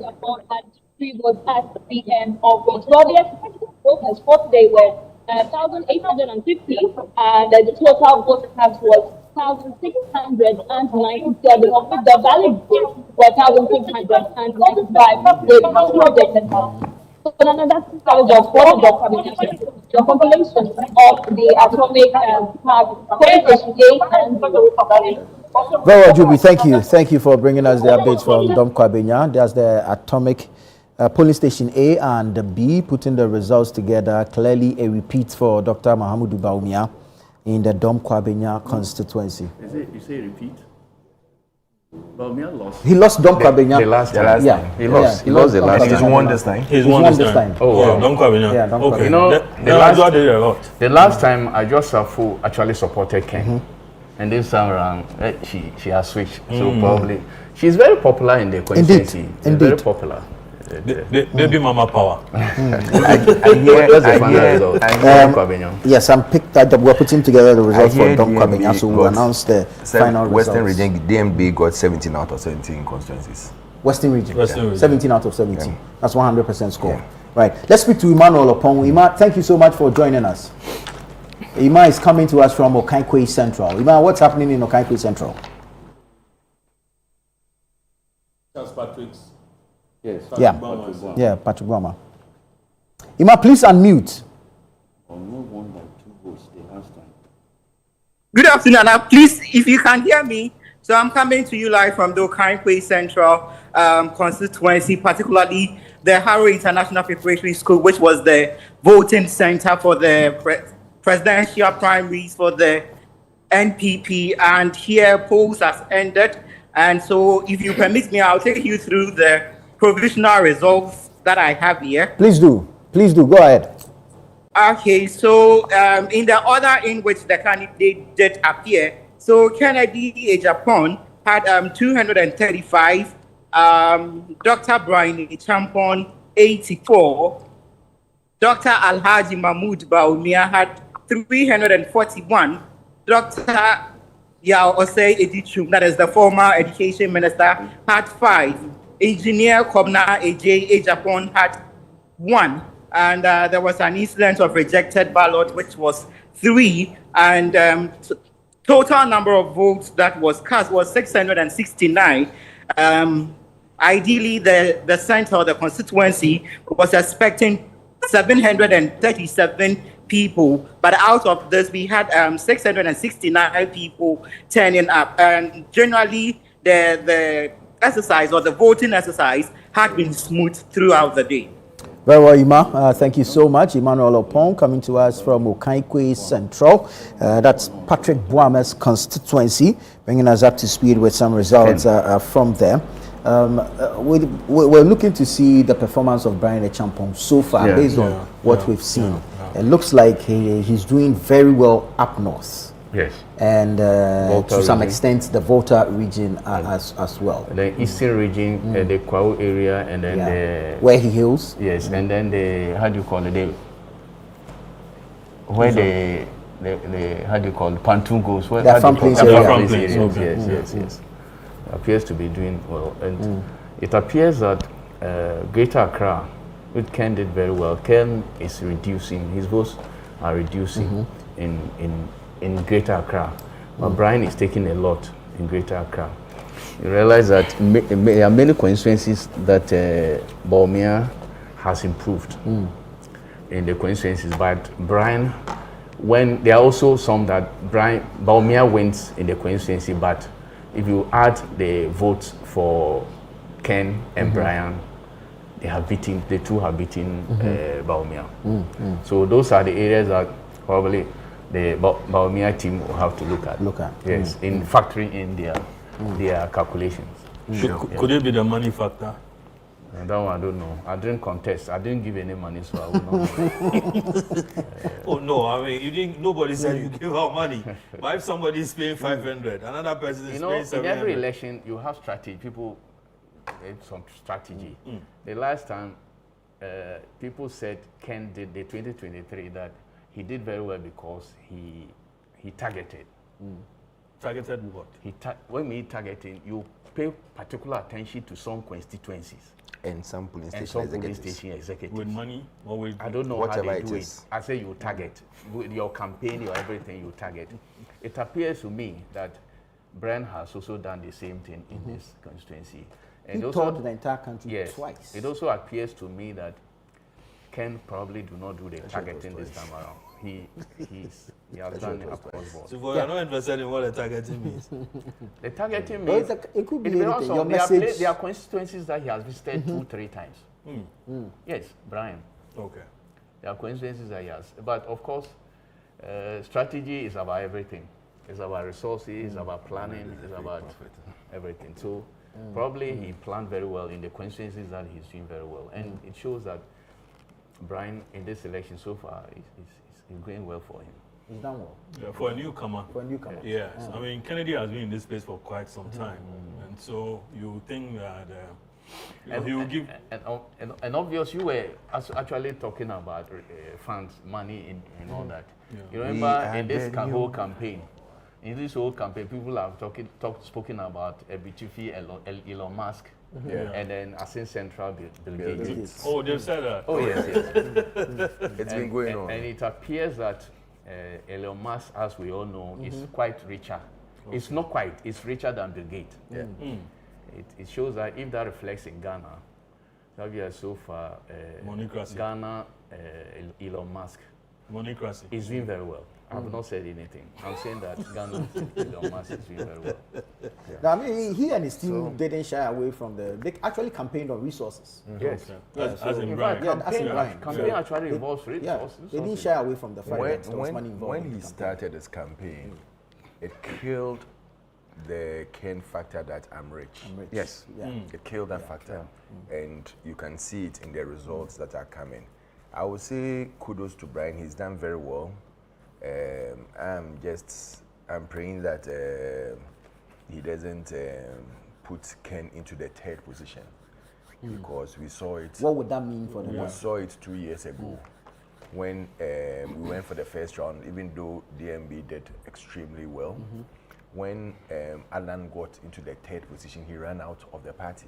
Japon had 3 votes at the end of it. Well, the expected voters for today were 1,850, and the total vote count was 1,697, of which the valid votes were 1,695. They projected now. So that's the compilation of the atomic Very well, Juby, thank you. Thank you for bringing us the updates from Dom Kwabenya. There's the atomic polling station A and B, putting the results together. Clearly a repeat for Dr. Mahamudu Bawumia in the Dom Kwabenya constituency. You say repeat? Bawumia lost. He lost Dom Kwabenya. The last time. He lost the last time. He's won this time. He's won this time. Oh, wow. Dom Kwabenya. Yeah, Dom okay. Kwabenya. You know, the last time I just actually supported Ken. And this time around, she has switched. So probably she's very popular in the constituency. Indeed. Very popular. Baby mama power. Yes, I'm picked that we're putting together the results for Dom Kwabenya, so we'll announce the final results. Western region, DMB got 17 out of 17 constituencies. Western region, 17 out of 17. Yeah. That's 100% score. Yeah. Right. Let's speak to Emmanuel Opong. Ima, thank you so much for joining us. Ima is coming to us from Okankwe Central. Ima, what's happening in Okankwe Central? Charles Patrick's. Yes. Yeah, Patrick Bama. Ima, please unmute. Good afternoon, Anna. Please, if you can hear me, so I'm coming to you live from the Okankwe Central constituency, particularly the Harrow International Preparatory School, which was the voting center for the presidential primaries for the NPP, and here polls has ended. And so if you permit me, I'll take you through the provisional results that I have here. Please do. Go ahead. Okay, so in the order in which the candidate did appear, so Kennedy Ejapon had 235, Dr. Brian Echampo 84, Dr. Alhaji Mahmoud Bawumia had 341, Dr. Yao Osei Edichum, that is the former education minister, had 5, Engineer Kobna AJ Ejapon had 1, and there was an incident of rejected ballot, which was 3, and total number of votes that was cast was 669. Ideally, the center of the constituency was expecting 737 people, but out of this, we had 669 people turning up, and generally the exercise or the voting exercise had been smooth throughout the day. Very well, Ima. Thank you so much. Emmanuel Opon coming to us from Okaikwe Central. That's Patrick Boame's constituency, bringing us up to speed with some results from there. We're looking to see the performance of Brian Echampong so far, based on what we've seen. It looks like he's doing very well up north. Yes. And to some extent, the Volta region as well. The eastern region, the Kwao area, and then the... Where he hails? Yes, and then the, how do you call it? Where the how do you call it? Pantun goes. Where the farm place area. Yes. Appears to be doing well. And it appears that Greater Accra, which Ken did very well, Ken is reducing, his votes are reducing in Greater Accra, but Brian is taking a lot in Greater Accra. You realize that there are many constituencies that Bawumia has improved in the constituencies, but Brian, when there are also some that Bawumia wins in the constituency, but if you add the votes for Ken and Brian, the two have beaten Bawumia. So those are the areas that probably the Bawumia team will have to look at. Yes, in factoring in their calculations. Could it be the money factor? And that one I don't know. I didn't contest. I didn't give any money, so I will not know. Oh no! I mean, you didn't. Nobody said you give out money. But if somebody is paying 500, another person is paying 700. In every election, you have strategy. People have some strategy. The last time, people said Ken did the 2023 that he did very well because he targeted. Targeted what? When we targeting, you pay particular attention to some constituencies and some police station executives. With money or with I don't know how they do it. I say you target with your campaign, your everything you target. It appears to me that Brian has also done the same thing in this constituency. And he toured the entire country twice. It also appears to me that Ken probably do not do the targeting this time around. He has done it across board. So you're not interested in what the targeting means? The targeting means it could be anything. Your message. There are constituencies that he has visited 2-3 times. Yes, Brian. Okay. There are constituencies that he has. But of course, strategy is about everything. It's about resources, it's about planning, it's about everything. So probably he planned very well in the constituencies that he's doing very well. And it shows that Brian, in this election so far, is going well for him. He's done well. Yeah, for a newcomer. Yes. Yeah. I mean, Kennedy has been in this space for quite some time. And so you think that he will give... And obvious, you were actually talking about funds, money, and all that. Yeah. You remember in this whole campaign, people have spoken about Ebitifi, Elon Musk, and then Asin Central Bill Gates. Oh, they've said that? Oh, yes. It's been going on. And it appears that Elon Musk, as we all know, is quite richer. Okay. It's not quite, it's richer than Bill Gates. Yeah. It shows that if that reflects in Ghana, so far, Ghana, Elon Musk is doing very well. I have not said anything. I'm saying that Ghana, Elon Musk is doing very well. Yeah. Now, I mean, he and his team didn't shy away from they actually campaigned on resources. Yes. As in Brian. Campaign actually involves resources. They didn't shy away from the fact that there was money involved. When he started his campaign, it killed the Ken factor that I'm rich. Yes. It killed that factor. And you can see it in the results that are coming. I would say kudos to Brian. He's done very well. I'm praying that he doesn't put Ken into the third position because we saw it. What would that mean for the We saw it 2 years ago when we went for the first round, even though DMB did extremely well. When Alan got into the third position, he ran out of the party.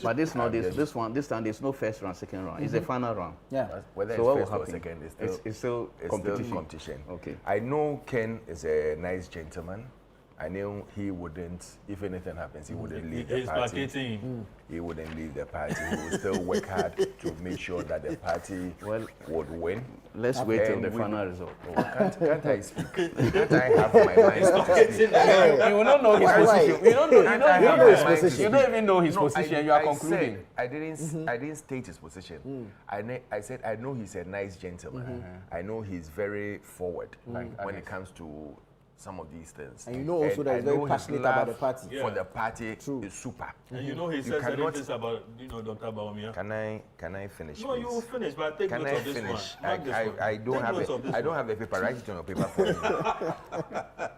But this time there's no first round, second round. It's the final round. Yeah. Whether so it's first or second, it's still competition. competition. Okay. I know Ken is a nice gentleman. I knew he wouldn't, if anything happens, he wouldn't leave the party. He wouldn't leave the party. He would still work hard to make sure that the party would win. Let's wait till the final result. Can't I speak? Can't I have my mind to speak? You will not know his position. You don't know his position. You don't even know his position. You are concluding. I didn't state his position. I said I know he's a nice gentleman. I know he's very forward when it comes to some of these things. And you know also that he's very passionate about the party. For the party is super. And you know he says certain things about Dr. Baumia. Can I finish? No, you will finish, but take note of this one. I don't have a paper. Write it on a paper for me.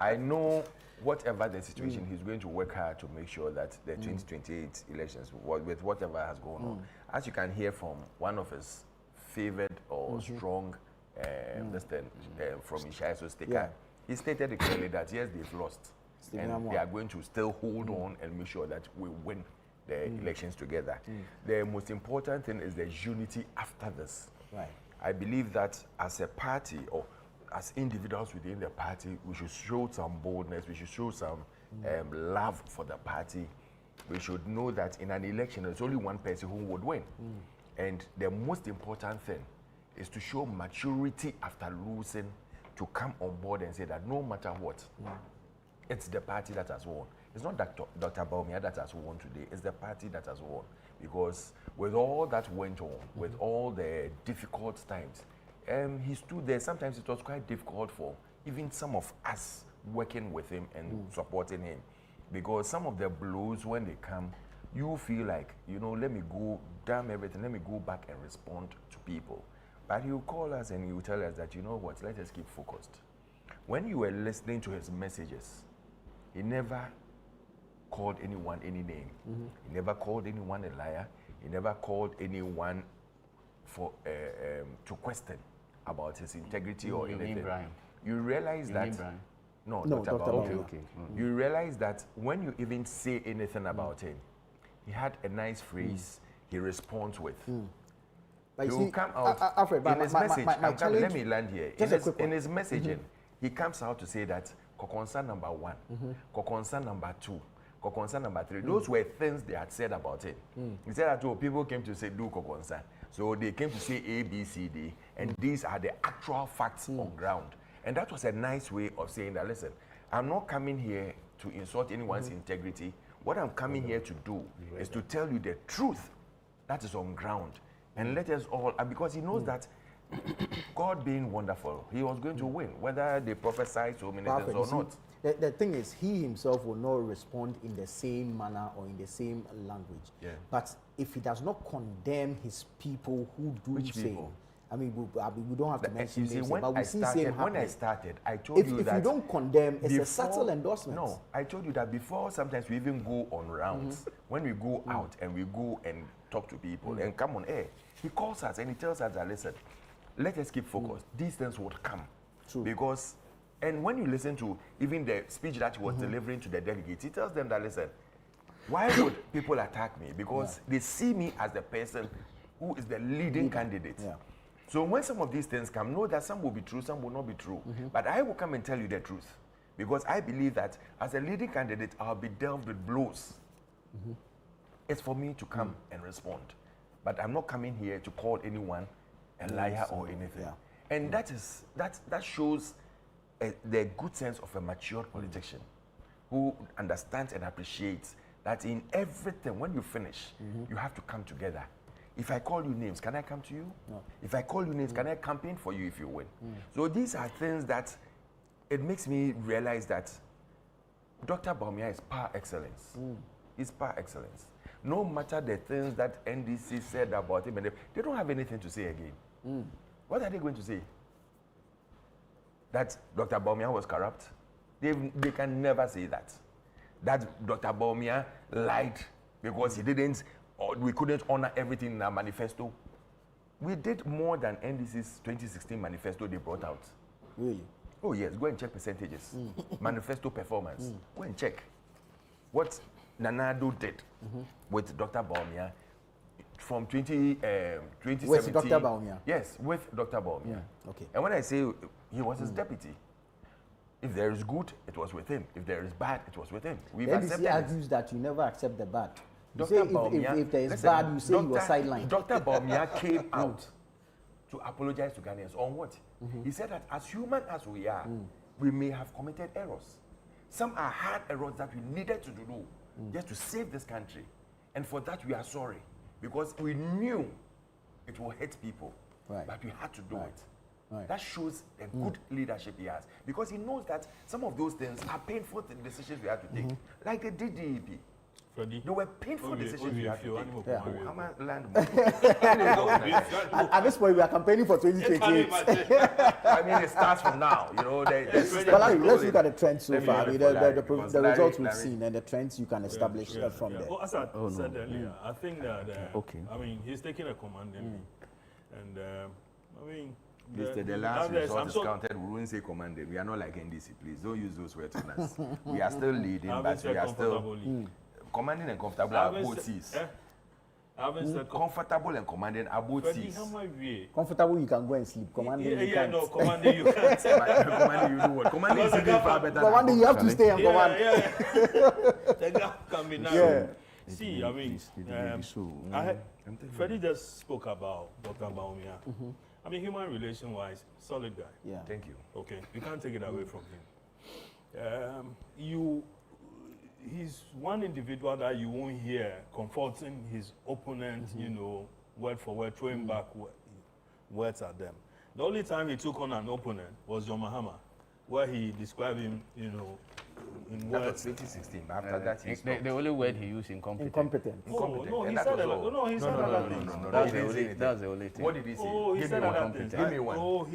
I know whatever the situation, he's going to work hard to make sure that the 2028 elections, with whatever has gone on, as you can hear from one of his favored or strong from Ishaiso Sticker, he stated it clearly that yes, they've lost, and they are going to still hold on and make sure that we win the elections together. The most important thing is the unity after this. Right. I believe that as a party or as individuals within the party, we should show some boldness, we should show some love for the party. We should know that in an election, there's only one person who would win. And the most important thing is to show maturity after losing, to come on board and say that no matter what, it's the party that has won. It's not Dr. Baumia that has won today, it's the party that has won. Because with all that went on, with all the difficult times, he stood there. Sometimes it was quite difficult for even some of us working with him and supporting him. Because some of the blows, when they come, you feel like, let me go, damn everything, let me go back and respond to people. But you call us and you tell us that, let us keep focused. When you were listening to his messages, he never called anyone any name. He never called anyone a liar. He never called anyone for to question about his integrity or anything. You realize that... No, Dr. Baumia. Okay. You realize that when you even say anything about him, he had a nice phrase he responds with. But he you will see, come out Alfred, in his message. let me land here. In his messaging, he comes out to say that Kokonsa number 1, Kokonsa number 2, Kokonsa number 3. Those were things they had said about him. He said that people came to say do Kokonsa. So they came to say A, B, C, D, and these are the actual facts on ground. And that was a nice way of saying that, listen, I'm not coming here to insult anyone's integrity. What I'm coming here to do is to tell you the truth that is on ground. And let us all, because he knows that God being wonderful, he was going to win, whether they prophesy so many things or not. The thing is, he himself will not respond in the same manner or in the same language. Yeah. But if he does not condemn his people who do Which say, people? We don't have to mention names, when but we see same when I started, I told you that if you don't condemn, it's a subtle endorsement. No, I told you that before. Sometimes we even go on rounds. When we go out and we go and talk to people and come on air, he calls us and he tells us that, listen, let us keep focused. These things would come. True. Because, and when you listen to even the speech that he was delivering to the delegates, he tells them that, listen, why would people attack me? Because they see me as the person who is the leading candidate. Yeah. So when some of these things come, know that some will be true, some will not be true. But I will come and tell you the truth. Because I believe that as a leading candidate, I'll be dealt with blows. It's for me to come and respond. But I'm not coming here to call anyone a liar or anything. Yeah. And that shows the good sense of a mature politician who understands and appreciates that in everything, when you finish, you have to come together. If I call you names, can I come to you? No. If I call you names, can I campaign for you if you win? So these are things that it makes me realize that Dr. Baumia is par excellence. He's par excellence. No matter the things that NDC said about him, and they don't have anything to say again. What are they going to say? That Dr. Baumia was corrupt? They can never say that. That Dr. Baumia lied because he didn't, or we couldn't honor everything in our manifesto. We did more than NDC's 2016 manifesto they brought out. Really? Oh yes, go and check percentages. Manifesto performance. Go and check what Nanado did with Dr. Baumia from 2017. With Dr. Baumia? Yes, with Dr. Baumia. Okay. And when I say he was his deputy, If there is good, it was with him. If there is bad, it was with him. We've The accepted NDC it. argues that you never accept the bad. You Dr. say Baumia, if there is listen, bad, you say you were sidelined. Dr. Baumia came out to apologize to Ghanaians on what? He said that as human as we are, we may have committed errors. Some are hard errors that we needed to do just to save this country. And for that, we are sorry. Because we knew it will hurt people. Right. But we had to do it. Right. That shows the good leadership he has. Because he knows that some of those things are painful decisions we have to take. Like the DDEP. Freddie. They were painful decisions we have to take. At this point, we are campaigning for 2028. I mean, it starts from now. You know, let's look at the trends so far. The results we've seen and the trends you can establish from there. Well, as I said earlier, I think that I mean, he's taking a command in me, and I mean. The last result is counted. We won't say commanded. We are not like NDC. Please don't use those words on us. We are still leading, but we are still commanding and comfortable are both seas. Comfortable and commanding are both seas. Comfortable, you can go and sleep. Commanding, you can't. No, commanding, you can't. Commanding, you do what? Commanding is far better. Commanding, you have to stay and command. The gap can be narrow. See, I mean, Freddie just spoke about Dr. Baumia. I mean, human relation-wise, solid guy. Yeah. Thank you. Okay, you can't take it away from him. He's one individual that you won't hear comforting his opponent, you know, word for word, throwing back words at them. The only time he took on an opponent was John Mahama, where he described him, you know, in words. 2016. After that, the only word he used, incompetent. Oh, no, he said other things. That's the only thing. What did he say? Oh, he said other things. Give me one. Oh,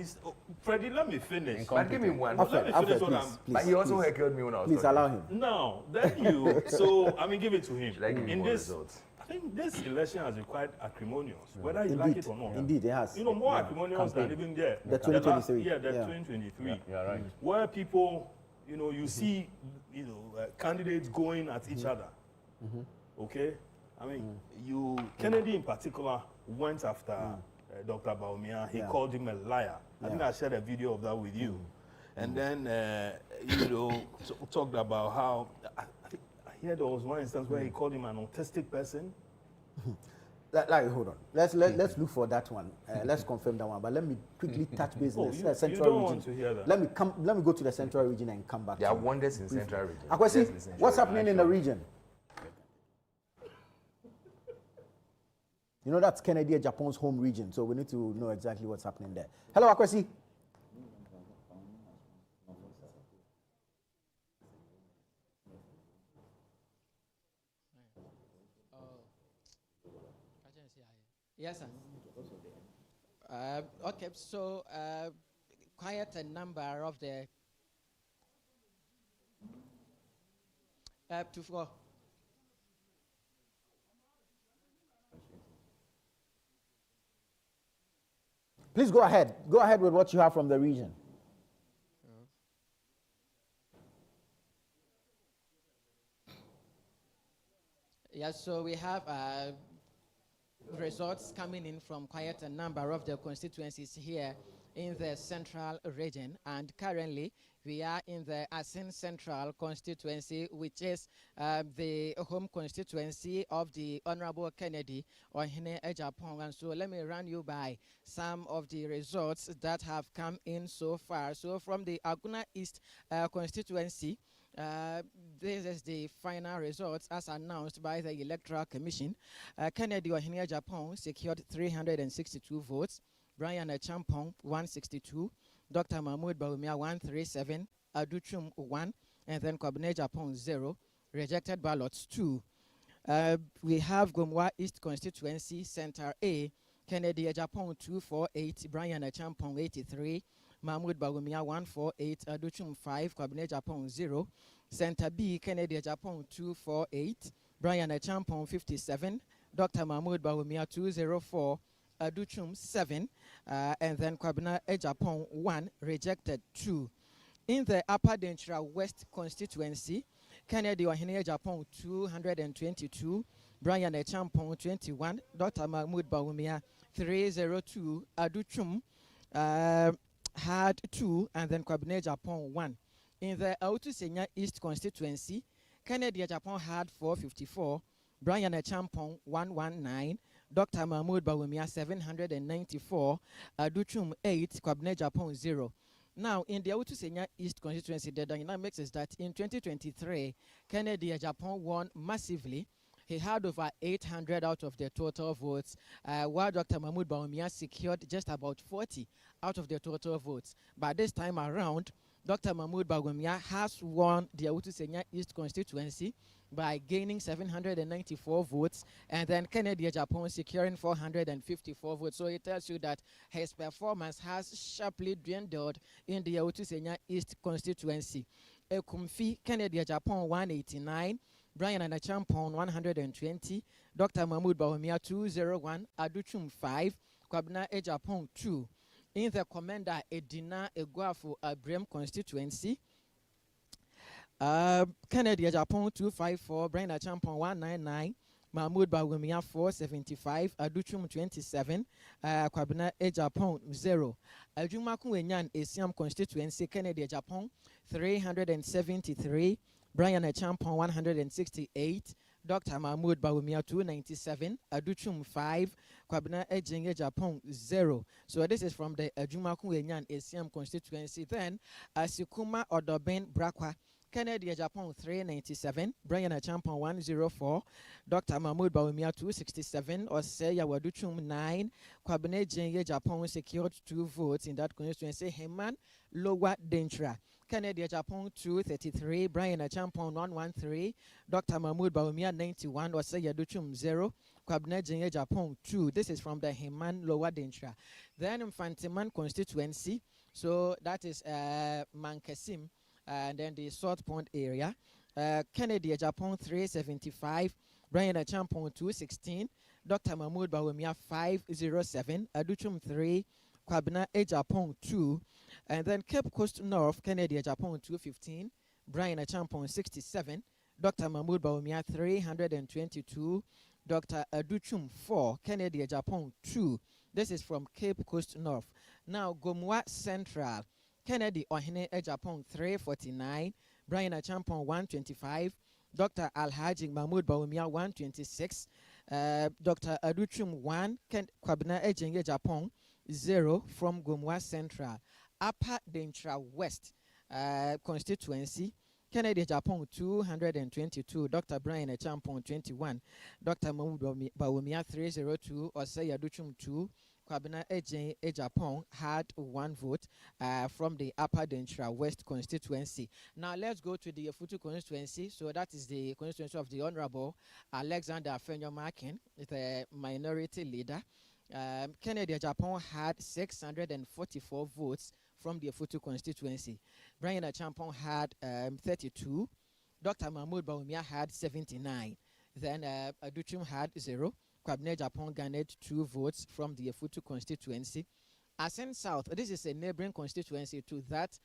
Freddie, let me finish. But give me one. Let me finish what I'm... But he also heckled me when I was Please allow him. Now, then you... So, I mean, give it to him. Should I give him more results? I think this election has required acrimonious, whether you like it or not. Indeed, it has. You know, more acrimonious than even there. The 2023. The 2023. Yeah, right. Where people... You know, you see, you know, candidates going at each other. Okay? I mean, Kennedy in particular went after Dr. Baumia. He called him a liar. I think I shared a video of that with you. And then, you know, talked about how, I hear there was one instance where he called him an autistic person. Hold on. Let's look for that one. Let's confirm that one. But let me quickly touch base in the central you don't region. Want to hear that. Let me go to the central region and come back. There are wonders in central region. Akwesi, what's happening in the region? You know that's Kennedy Japan's home region, so we need to know exactly what's happening there. Hello, Akwesi. Yes, sir. Okay, so quite a number of the to 4. Please go ahead. Go ahead with what you have from the region. Yes, so we have results coming in from quite a number of the constituencies here in the central region, and currently we are in the Asin Central constituency, which is the home constituency of the Honorable Kennedy Ohene Ejapong. And so let me run you by some of the results that have come in so far. So from the Aguna East constituency, this is the final results as announced by the Electoral Commission. Kennedy Ohene Ejapong secured 362 votes. Brian Champong 162, Dr. Mahmoud Baumia 137, Aduchum 1, and then Kwabene Japong 0. Rejected ballots 2. We have Gomwa East Constituency Center A, Kennedy Ejapong 248, Brian Champong 83, Mahmoud Baumia 148, Aduchum 5, Kwabene Japong 0. Center B, Kennedy Ejapong 248, Brian Champong 57, Dr. Mahmoud Baumia 204, Aduchum 7, and then Kwabena Ejapong 1, rejected 2. In the Upper Denchira West constituency, Kennedy Ohene Ejapong 222, Brian Echampong 21, Dr. Mahmoud Baumia 302, Aduchum had 2, and then Kwabena Ejapong 1. In the Autu Senya East constituency, Kennedy Japan had 454, Brian Achampong 119, Dr. Mahmoud Bawumia 794, Aduchum 8, Kwabne Japan 0. Now, in the Autu Senya East constituency, the dynamics is that in 2023, Kennedy Japan won massively. He had over 800 out of the total votes, while Dr. Mahmoud Bawumia secured just about 40 out of the total votes. But this time around, Dr. Mahmoud Bawumia has won the Autu Senya East constituency by gaining 794 votes, and then Kennedy Japan securing 454 votes. So it tells you that his performance has sharply dwindled in the Autu Senya East constituency. Ekumfi Kennedy Japan 189, Brian Anachampon 120, Dr. Mahmoud Bawumia 201, Aduchum 5, Kwabna Ejapon 2. In the Commander Edina Eguafu Abrem constituency, Kennedy Japan 254, Brian Achampon 199, Mahmoud Bawumia 475, Aduchum 27, Kwabna Ejapon 0. Ajumaku Enyan Esiam constituency, Kennedy Japan 373, Brian Achampon 168, Dr. Mahmoud Bawumia 297, Aduchum 5, Kwabna Ejenge Japan 0. So this is from the Ajumaku Enyan Esiam constituency. Then Asikuma Odoben Brakwa, Kennedy Japan 397, Brian Achampon 104, Dr. Mahmoud Bawumia 267, Oseya Waduchum 9, Kwabne Jenye Japan secured 2 votes in that constituency. Heman Lowa Dentra, Kennedy Japan 233, Brian Achampon 113, Dr. Mahmoud Bawumia 91, Oseya Duchum 0, Kwabne Jenye Japan 2. This is from the Heman Lowa Dentra. Then Infantiman constituency, so that is Mankesim, and then the South Pond area. Kennedy Japan 375, Brian Achampon 216, Dr. Mahmoud Bawumia 507, Aduchum 3, Kwabna Ejapon 2, and then Cape Coast North, Kennedy Japan 215, Brian Achampon 67, Dr. Mahmoud Bawumia 322, Dr. Aduchum 4, Kennedy Japan 2. This is from Cape Coast North. Now, Gomwa Central, Kennedy Ohene Ejapon 349, Brian Achampon 125, Dr. Alhaji Mahmoud Bawumia 126, Dr. Aduchum 1, Kwabna Ejenge Japan 0 from Gomwa Central. Upper Dentra West constituency, Kennedy Japan 222, Dr. Brian Achampon 21, Dr. Mahmoud Bawumia 302, Oseya Aduchum 2, Kwabena Ejen Ejapon had 1 vote from the Upper Dentra West constituency. Now let's go to the Futu constituency. So that is the constituency of the Honorable Alexander Afenyo-Markin, the minority leader. Kennedy Japan had 644 votes from the Futu constituency. Brian Achampon had 32. Dr. Mahmoud Bawumia had 79. Then Aduchum had 0. Kwabne Japan garnered 2 votes from the Futu constituency. Asen South, this is a neighboring constituency to that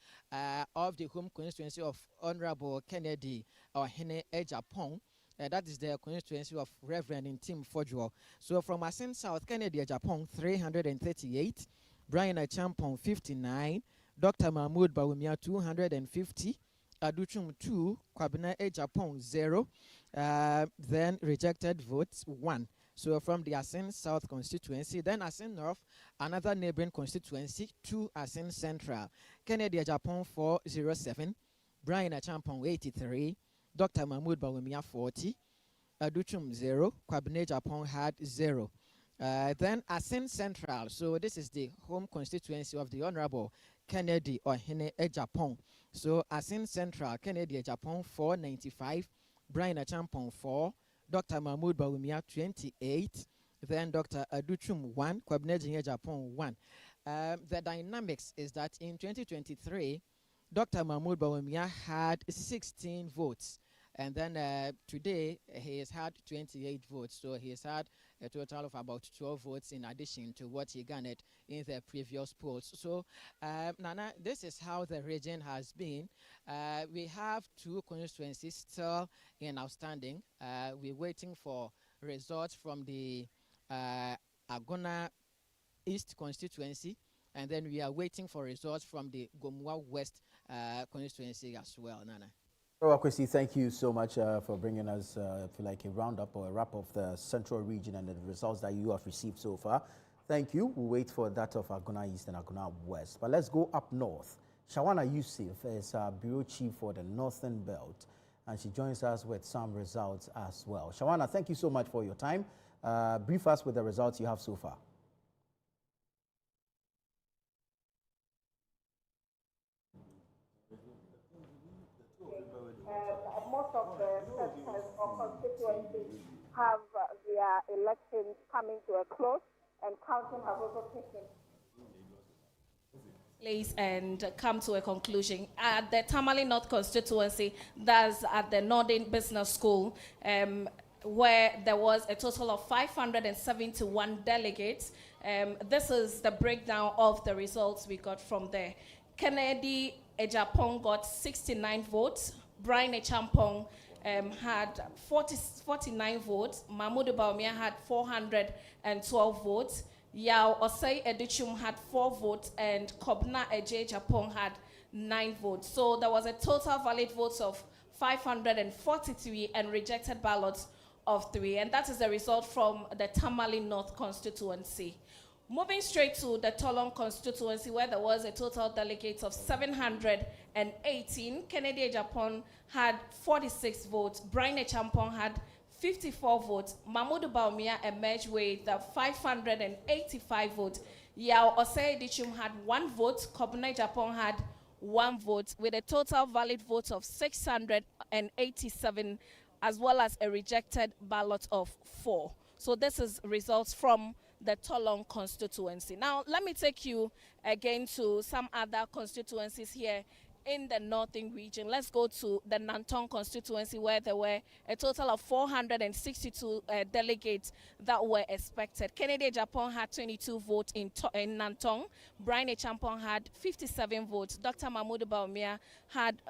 of the home constituency of Honorable Kennedy Ohene Ejapon. That is the constituency of Reverend Intim Fojo. So from Asen South, Kennedy Ejapon 338, Brian Achampon 59, Dr. Mahmoud Bawumia 250, Aduchum 2, Kwabena Ejapon 0, then rejected votes 1. So from the Asen South constituency, then Asen North, another neighboring constituency, 2 Asen Central, Kennedy Ejapon 407, Brian Achampon 83, Dr. Mahmoud Bawumia 40, Aduchum 0, Kwabena Ejapon had 0. Then Asen Central, so this is the home constituency of the Honorable Kennedy Ohene Ejapon. So Asen Central, Kennedy Ejapon 495, Brian Achampon 4, Dr. Mahmoud Bawumia 28, then Dr. Aduchum 1, Kwabena Ejapon 1. The dynamics is that in 2023, Dr. Mahmoud Bawumia had 16 votes. And then today, he has had 28 votes. So he has had a total of about 12 votes in addition to what he garnered in the previous polls. So, Nana, this is how the region has been. We have 2 constituencies still in outstanding. We're waiting for results from the Agona East constituency. And then we are waiting for results from the Gomwa West constituency as well, Nana. Well, Kwesi, thank you so much for bringing us for like a roundup or a wrap of the central region and the results that you have received so far. Thank you. We'll wait for that of Agona East and Agona West. But let's go up north. Shawana Yusuf is Bureau Chief for the Northern Belt, and she joins us with some results as well. Shawana, thank you so much for your time. Brief us with the results you have so far. Most of the sectors or constituencies have their elections coming to a close, and counting have also taken place and come to a conclusion. At the Tamale North constituency, that's at the Northern Business School, where there was a total of 571 delegates. This is the breakdown of the results we got from there. Kennedy Ejapong got 69 votes. Brian Echampong had 49 votes. Mahmoud Baumia had 412 votes. Yao Osei Edichum had 4 votes, and Kobna Eje Japong had 9 votes. So there was a total valid votes of 543 and rejected ballots of 3. And that is the result from the Tamale North constituency. Moving straight to the Tolong constituency, where there was a total delegates of 718. Kennedy Ejapong had 46 votes. Brian Echampong had 54 votes. Mahmoud Baumia emerged with 585 votes. Yao Osei Dichum had 1 vote. Kobna Ejapong had 1 vote, with a total valid vote of 687, as well as a rejected ballot of 4. So this is results from the Tolong constituency. Now, let me take you again to some other constituencies here in the northern region. Let's go to the Nantong constituency, where there were a total of 462 delegates that were expected. Kennedy Ejapong had 22 votes in Nantong. Brian Echampong had 57 votes. Dr. Mahmoud Baumia had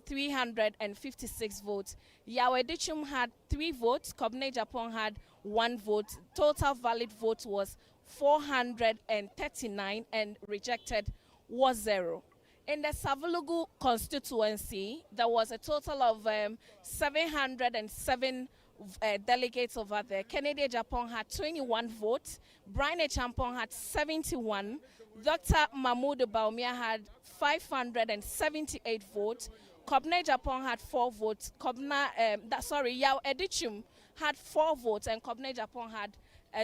356 votes. Yao Edichum had 3 votes. Kobna Ejapong had 1 vote. Total valid vote was 439, and rejected was 0. In the Savulugu constituency, there was a total of 707 delegates over there. Kennedy Ejapong had 21 votes. Brian Echampong had 71. Dr. Mahmoud Baumia had 578 votes. Kobna Ejapong had 4 votes. Yao Edichum had 4 votes, and Kobna Ejapong had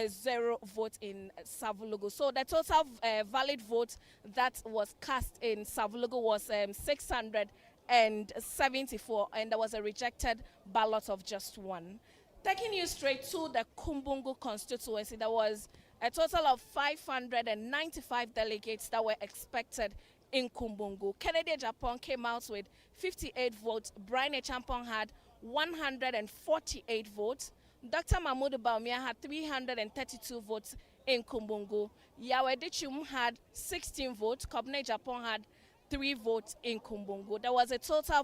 0 vote in Savulugu. So the total valid vote that was cast in Savulugu was 674, and there was a rejected ballot of just 1. Taking you straight to the Kumbungu constituency, there was a total of 595 delegates that were expected in Kumbungu. Kennedy Ejapong came out with 58 votes. Brian Echampong had 148 votes. Dr. Mahmoud Baumia had 332 votes in Kumbungu. Yao Edichum had 16 votes. Kobna Ejapong had 3 votes in Kumbungu. There was a total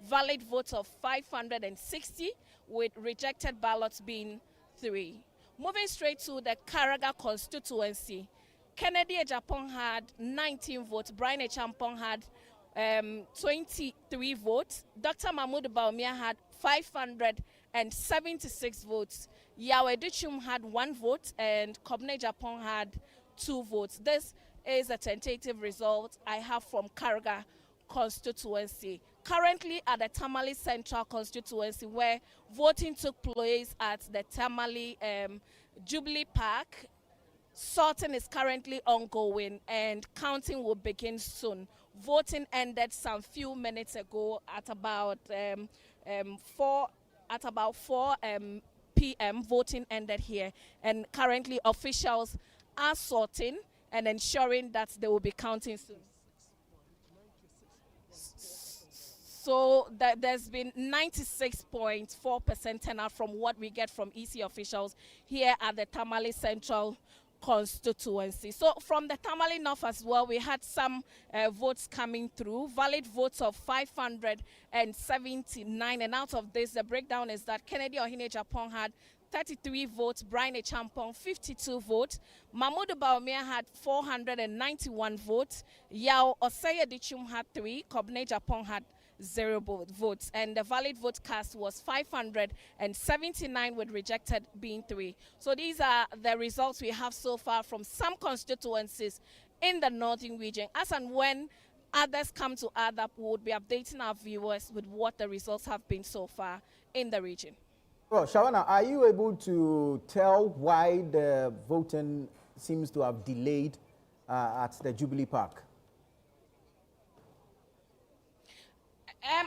valid vote of 560, with rejected ballots being 3. Moving straight to the Karaga constituency, Kennedy Ejapong had 19 votes. Brian Echampong had 23 votes. Dr. Mahmoud Baumia had 576 votes. Yao Edichum had 1 vote, and Kobna Ejapong had 2 votes. This is a tentative result I have from Karaga constituency. Currently at the Tamale Central constituency, where voting took place at the Tamale Jubilee Park, sorting is currently ongoing and counting will begin soon. Voting ended some few minutes ago at about 4 p.m. Voting ended here, and currently officials are sorting and ensuring that they will be counting soon. So there's been 96.4% turnout from what we get from EC officials here at the Tamale Central constituency. So from the Tamale North as well, we had some votes coming through, valid votes of 579, and out of this, the breakdown is that Kennedy Ohene Ejapong had 33 votes, Brian Echampong 52 votes, Mahmoud Baumia had 491 votes, Yao Osei Dichum had 3, Kobne Japong had 0 votes, and the valid vote cast was 579 with rejected being 3. So these are the results we have so far from some constituencies in the northern region. As and when others come to add up, we would be updating our viewers with what the results have been so far in the region. Well, Shawana, are you able to tell why the voting seems to have delayed at the Jubilee Park?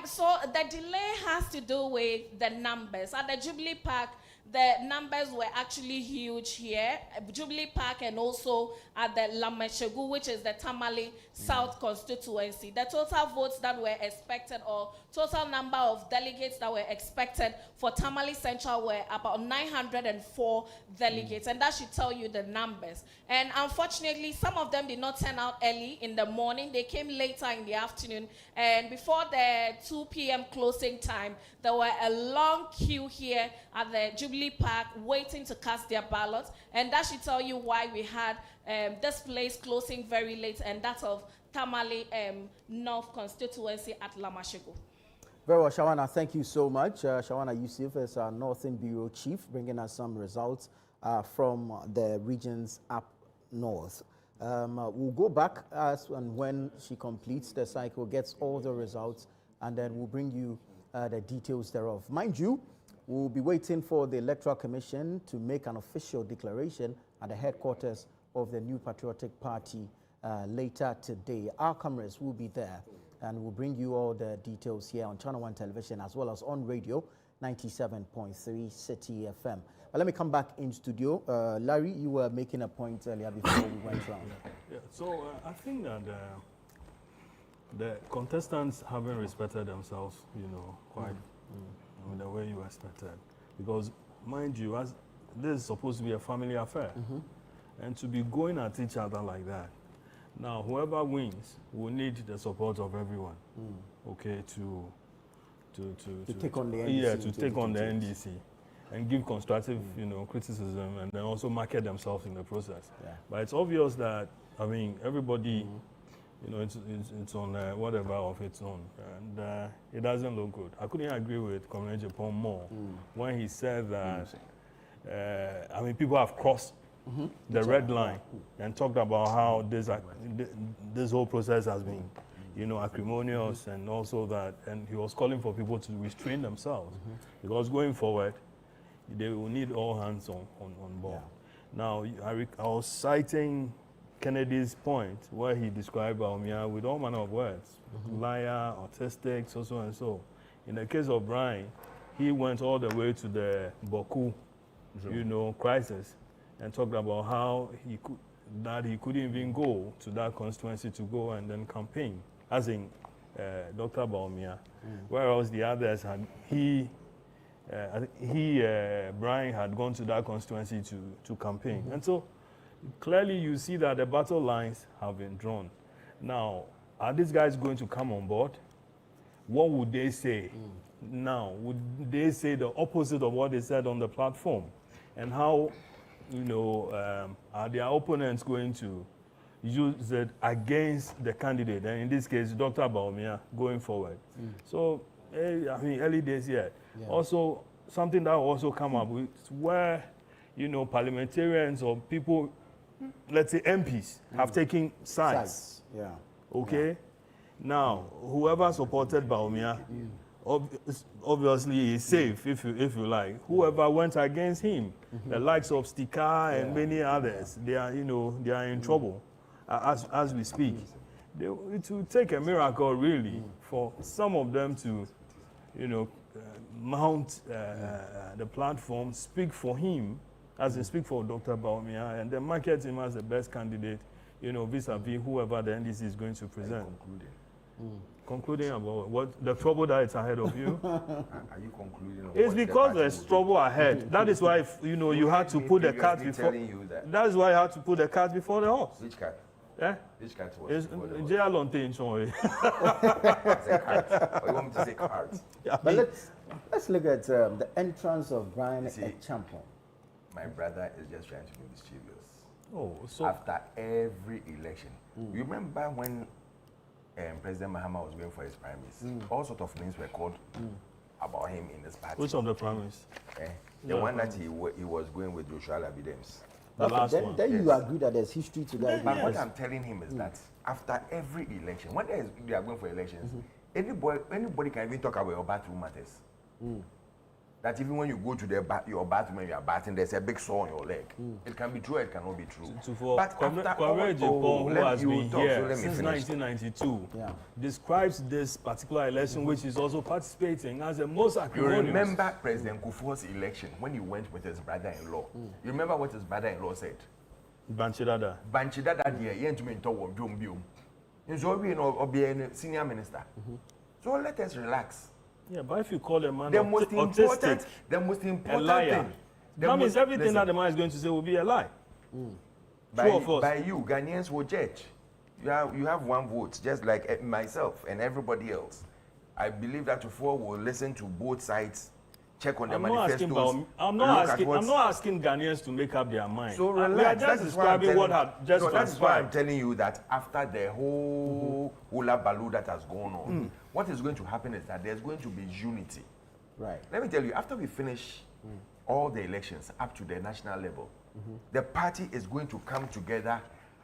So the delay has to do with the numbers. At the Jubilee Park, the numbers were actually huge here. Jubilee Park and also at the Lamashegu, which is the Tamale South constituency. The total votes that were expected, or total number of delegates that were expected for Tamale Central, were about 904 delegates. And that should tell you the numbers. And unfortunately, some of them did not turn out early in the morning. They came later in the afternoon. And before the 2 p.m. closing time, there were a long queue here at the Jubilee Park waiting to cast their ballots, and that should tell you why we had this place closing very late, and that of Tamale North constituency at Lamashegu. Very well, Shawana, thank you so much. Shawana Yusuf is our Northern Bureau Chief, bringing us some results from the regions up north. We'll go back as and when she completes the cycle, gets all the results, and then we'll bring you the details thereof. Mind you, we'll be waiting for the Electoral Commission to make an official declaration at the headquarters of the New Patriotic Party later today. Our cameras will be there, and we'll bring you all the details here on Channel 1 Television as well as on radio 97.3 City FM. But let me come back in studio. Larry, you were making a point earlier before we went round. Yeah, so I think that the contestants haven't respected themselves, quite in the way you expected. Because, mind you, as this is supposed to be a family affair, and to be going at each other like that. Now, whoever wins will need the support of everyone, okay, to take on the NDC. Yeah, to take on the NDC and give constructive, criticism, and then also market themselves in the process. Yeah. But it's obvious that, everybody, it's on whatever of its own, and it doesn't look good. I couldn't agree with Comrade Japan more when he said that, people have crossed the red line and talked about how this whole process has been, acrimonious, and also that, and he was calling for people to restrain themselves because going forward, they will need all hands on board. Yeah. Now, I was citing Kennedy's point where he described Baumia with all manner of words, liar, autistic, so and so. In the case of Brian, he went all the way to the Boku, crisis, and talked about how he couldn't even go to that constituency to go and then campaign, as in Dr. Baumia, whereas the others had Brian had gone to that constituency to campaign, and so clearly you see that the battle lines have been drawn. Now, are these guys going to come on board? What would they say? Now, would they say the opposite of what they said on the platform? And how, are their opponents going to use it against the candidate? And in this case, Dr. Baumia going forward. So, early days yet. Yeah. Also, something that will also come up with where, parliamentarians or people, let's say MPs, have taken sides. Yeah. Okay? Yeah. Now, whoever supported Baumia, obviously is safe, if you like. Whoever went against him, the likes of Stika and many others, they are, they are in trouble as we speak. It will take a miracle, really, for some of them to, mount the platform, speak for him, as they speak for Dr. Baumia, and then market him as the best candidate, vis-a-vis whoever the NDC is going to present. Concluding about what the trouble that is ahead of you. Are you concluding? It's because there's trouble ahead. That is why you had to put the cart before. That is why you had to put the cart before the horse. Which cart? Yeah. Which cart was? It's J.L. Sorry. You want me to say cart? Yeah, but let's look at the entrance of Brian Echampong. my brother is just trying to be mischievous. Oh, so after every election, you remember when President Mahama was going for his primaries, all sorts of names were called about him in this party. Which of the primaries? The one that he was going with Joshua Labidems. The last one. Then you agree that there's history to that. But what I'm telling him is that after every election, when they are going for elections, anybody can even talk about your bathroom matters. That even when you go to your bathroom and you are bathing, there's a big sore on your leg. It can be true, it cannot be true. But Comrade Jepon, who has been here since 1992, describes this particular election, which is also participating, as the most acrimonious. You remember President Kufuor's election when he went with his brother-in-law? You remember what his brother-in-law said? Banchidada. Banchidada, dear, you ain't meant to work, senior minister. So let us relax. Yeah, but if you call a man the most important thing, a liar, that means everything that the man is going to say will be a lie. By you, Ghanaians will judge. You have one vote, just like myself and everybody else. I believe that Kufuor will listen to both sides, check on the manifestos. I'm not asking Ghanaians to make up their mind. So relax. We are just describing what had just transpired. That's why I'm telling you that after the whole hula baloo that has gone on, what is going to happen is that there's going to be unity. Right. Let me tell you, after we finish all the elections up to the national level, the party is going to come together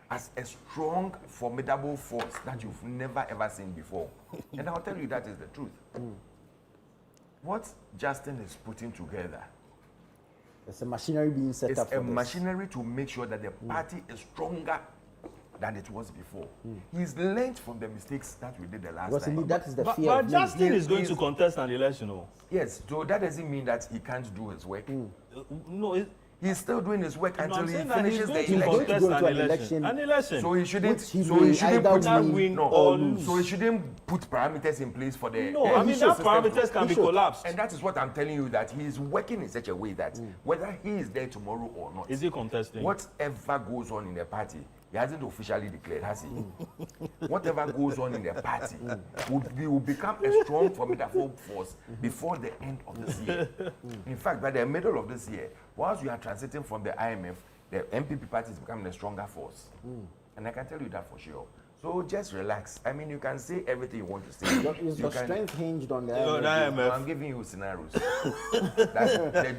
as a strong, formidable force that you've never ever seen before. And I'll tell you that is the truth. What Justin is putting together, it's a machinery being set up. It's a machinery to make sure that the party is stronger than it was before. He's learned from the mistakes that we did the last time. That is the fear. But Justin is going to contest an election. Yes, so that doesn't mean that he can't do his work. No, he's still doing his work until he finishes the election. An election. So he shouldn't. So he shouldn't put parameters in place for the. No, I mean that parameters can be collapsed. And that is what I'm telling you, that he is working in such a way that whether he is there tomorrow or not, is he contesting? Whatever goes on in the party, he hasn't officially declared, has he? Whatever goes on in the party will become a strong, formidable force before the end of this year. In fact, by the middle of this year, whilst we are transiting from the IMF, the NPP party is becoming a stronger force. And I can tell you that for sure. So just relax. I mean, you can say everything you want to say. Is your strength hinged on the IMF? I'm giving you scenarios. The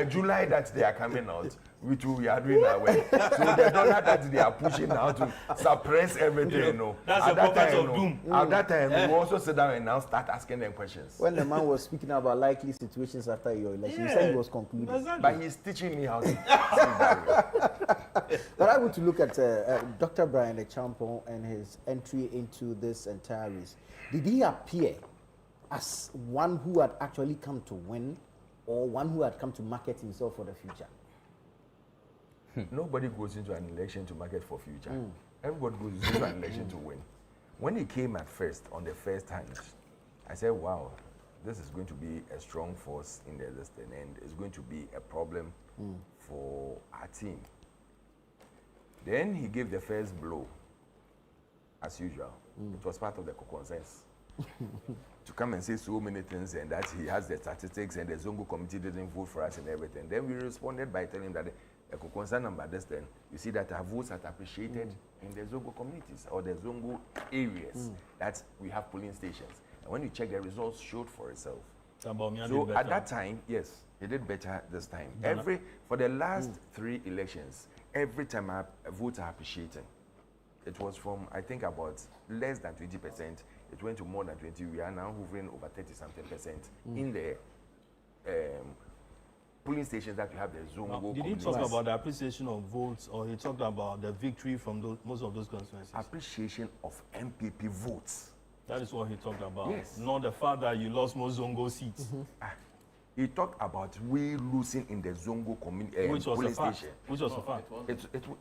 July that they are coming out, which we are doing our way. So the dollar that they are pushing now to suppress everything, you know. That's a prophet of doom. At that time, we also sit down and now start asking them questions. When the man was speaking about likely situations after your election, he said he was concluding. Exactly. But he's teaching me how to. But I want to look at Dr. Brian Achampong and his entry into this entire race. Did he appear as one who had actually come to win, or one who had come to market himself for the future? Nobody goes into an election to market for future. Everybody goes into an election to win. When he came at first, on the first hand, I said, wow, this is going to be a strong force in the listing, and it's going to be a problem for our team. Then he gave the first blow, as usual. It was part of the consensus. To come and say so many things, and that he has the statistics and the Zongo committee didn't vote for us and everything. Then we responded by telling him that the concern number this then, you see that our votes are appreciated in the Zongo communities or the Zongo areas that we have polling stations. And when you check, the results showed for itself. So at that time, yes, he did better this time. For the last 3 elections, every time our votes are appreciating. It was from, I think, about less than 20%. It went to more than 20. We are now hovering over 30-something% in the polling stations that we have the Zongo. Did he talk about the appreciation of votes, or he talked about the victory from most of those constituencies? Appreciation of NPP votes. That is what he talked about. Yes. Not the fact that you lost more Zongo seats. He talked about we losing in the Zongo community polling station. Which was a fact.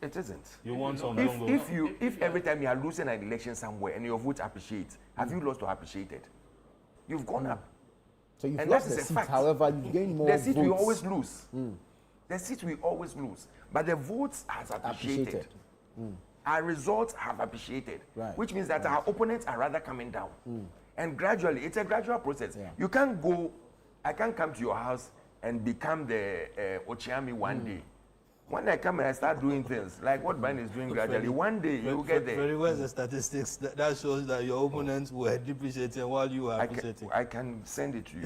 It isn't. You want some Zongo. If every time you are losing an election somewhere and your vote appreciates, have you lost or appreciated? You've gone up. So you've lost the seat, however, you gain more votes. The seat we always lose. The seat we always lose. But the votes has appreciated. Our results have appreciated. Which means that our opponents are rather coming down. And gradually, it's a gradual process. You can't go, I can't come to your house and become the Ochiami one day. When I come and I start doing things like what Brian is doing gradually, one day you will get there. Very well, the statistics that shows that your opponents were depreciating while you were appreciating. I can send it to you.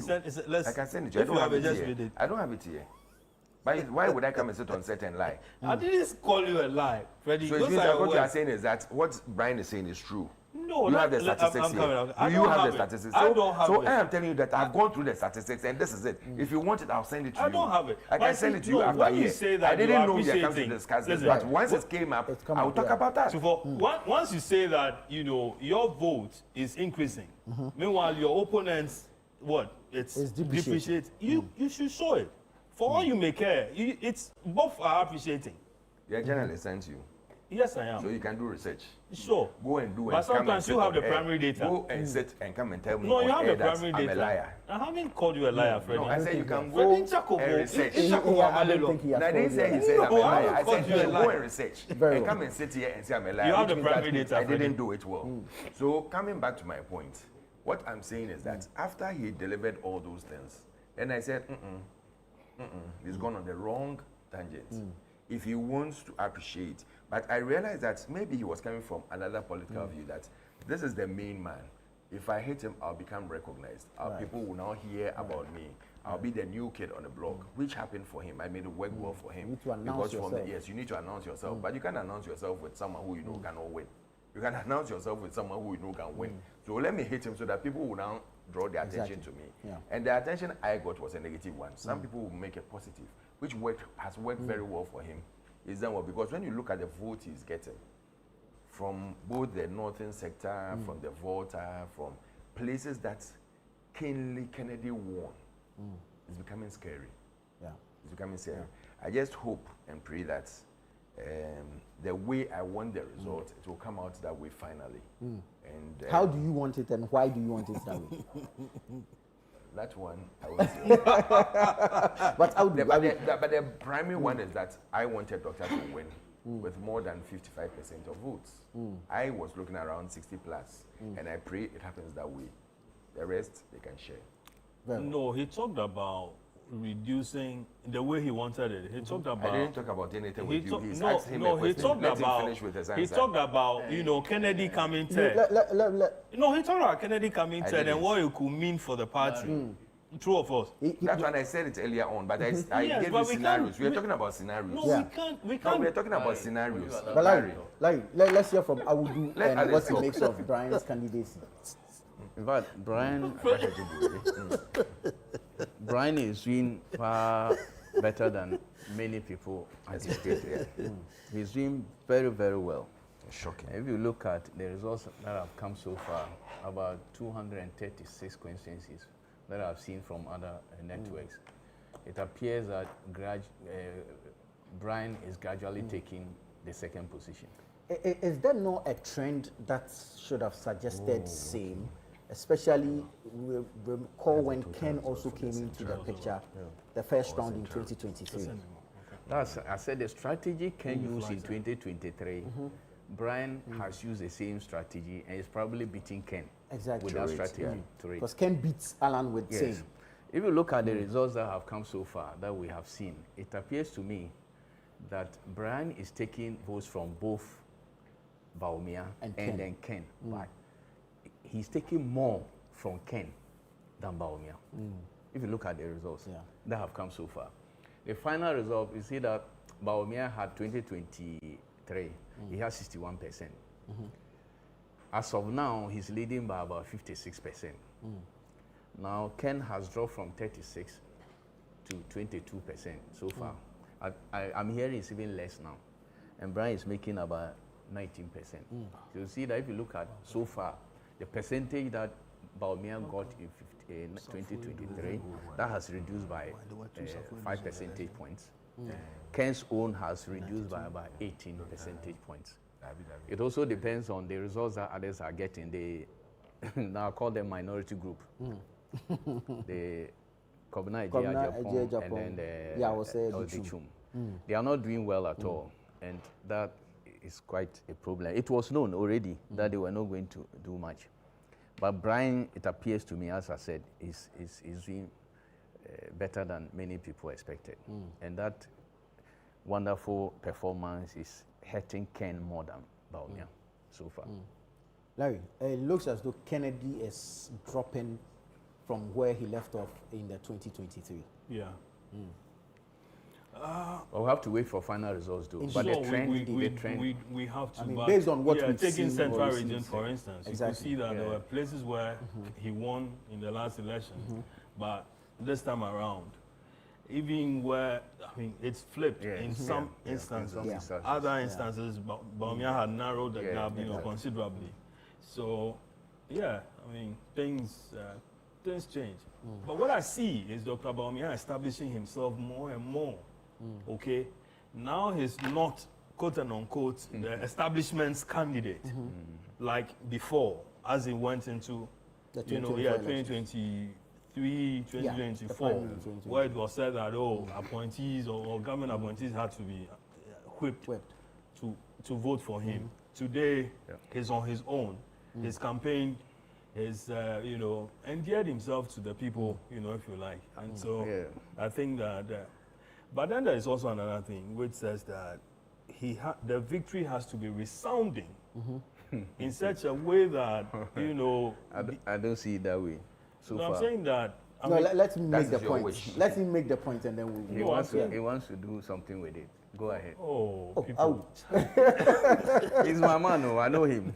I can send it to you. I don't have it here. I don't have it here. But why would I come and sit on set and lie? I didn't call you a lie, Freddie. So it means that what you are saying is that what Brian is saying is true. No, you have the statistics here. You have the statistics. I don't have it. So I am telling you that I've gone through the statistics and this is it. If you want it, I'll send it to you. I don't have it. I can send it to you after a year. I didn't know we are coming to discuss this, but once it came up, I will talk about that. So once you say that, you know, your vote is increasing, meanwhile your opponents, it's depreciate. You should show it. For all you may care, it's both are appreciating. Your journalist sent you. Yes, I am. So you can do research. Sure. Go and do it. But sometimes you have the primary data. Go and sit and come and tell me. No, you have the primary I'm data. a liar. I haven't called you a liar, Freddie. No, I said you can go and research. I don't think he has I didn't say he said I'm a liar. I said you go and research and come and sit here and say I'm a liar. You have the primary data. I didn't do it well. So coming back to my point, what I'm saying is that after he delivered all those things, and I said, he's gone on the wrong tangent. If he wants to appreciate, but I realized that maybe he was coming from another political view that this is the main man. If I hit him, I'll become recognized. People will now hear about me. I'll be the new kid on the block, which happened for him. I made it work well for him. You need to announce yourself. Yes, you need to announce yourself, but you can't announce yourself with someone who you know cannot win. You can announce yourself with someone who you know can win. So let me hit him so that people will now draw their attention to me. And the attention I got was a negative one. Some people will make it positive, which has worked very well for him. Is that what? Because when you look at the vote he's getting from both the northern sector, from the Volta, from places that Kennedy won, it's becoming scary. It's becoming scary. I just hope and pray that the way I want the result, it will come out that way finally. And how do you want it and why do you want it that way? That one, I would say. But the primary one is that I wanted Doctor to win with more than 55% of votes. I was looking around 60 plus, and I pray it happens that way. The rest, they can share. No, he talked about reducing the way he wanted it. He talked about. I didn't talk about anything with you. He talked about you know, Kennedy coming third. No, he talked about Kennedy coming third and what it could mean for the party. True or false? That's when I said it earlier on, but I gave you scenarios. We are talking about scenarios. No, we can't. We are talking about scenarios. But let's hear from Awudu and what he makes of Brian's candidacy. In fact, Brian is doing far better than many people anticipate. He's doing very, very well. Shocking. If you look at the results that have come so far, about 236 constituencies that I've seen from other networks, it appears that Brian is gradually taking the second position. Is there not a trend that should have suggested same? Especially, recall when Ken also came into the picture, the first round in 2023. I said the strategy Ken used in 2023, Brian has used the same strategy and is probably beating Ken with that strategy. Because Ken beats Alan with same. If you look at the results that have come so far that we have seen, it appears to me that Brian is taking votes from both Baumia and then Ken. But he's taking more from Ken than Baumia. If you look at the results that have come so far. The final result, you see that Baumia had 2023, he has 61%. As of now, he's leading by about 56%. Now, Ken has dropped from 36 to 22% so far. I'm hearing it's even less now. And Brian is making about 19%. So you see that if you look at so far, the percentage that Baumia got in 2023, that has reduced by 5 percentage points. Ken's own has reduced by about 18 percentage points. It also depends on the results that others are getting. They now I call them minority group. The Kobna Ejia Japan and then the Chum. They are not doing well at all, and that is quite a problem. It was known already that they were not going to do much. But Brian, it appears to me, as I said, is doing better than many people expected. And that wonderful performance is hurting Ken more than Bawumia so far. Larry, it looks as though Kennedy is dropping from where he left off in the 2023. Yeah. Well, we'll have to wait for final results, though. But the trend, we have to. I mean, based on what we've taking seen Central Region, for instance, exactly. you could see that there were places where he won in the last election, but this time around, even where it's flipped in some instances. Other instances, Bawumia had narrowed the gap, considerably. So, yeah, things change. But what I see is Dr. Bawumia establishing himself more and more. Okay, now he's not quote and unquote the establishment's candidate like before, as he went into the 2023, 2024, where it was said that appointees or government appointees had to be whipped to vote for him. Today, he's on his own. His campaign is endeared himself to the people, if you like, and so I think that. But then there is also another thing which says that the victory has to be resounding in such a way that I don't see it that way. So far. I'm saying that. Let him make the point. Let him make the point, and then he wants to do something with it. Go ahead. He's my man. I know him.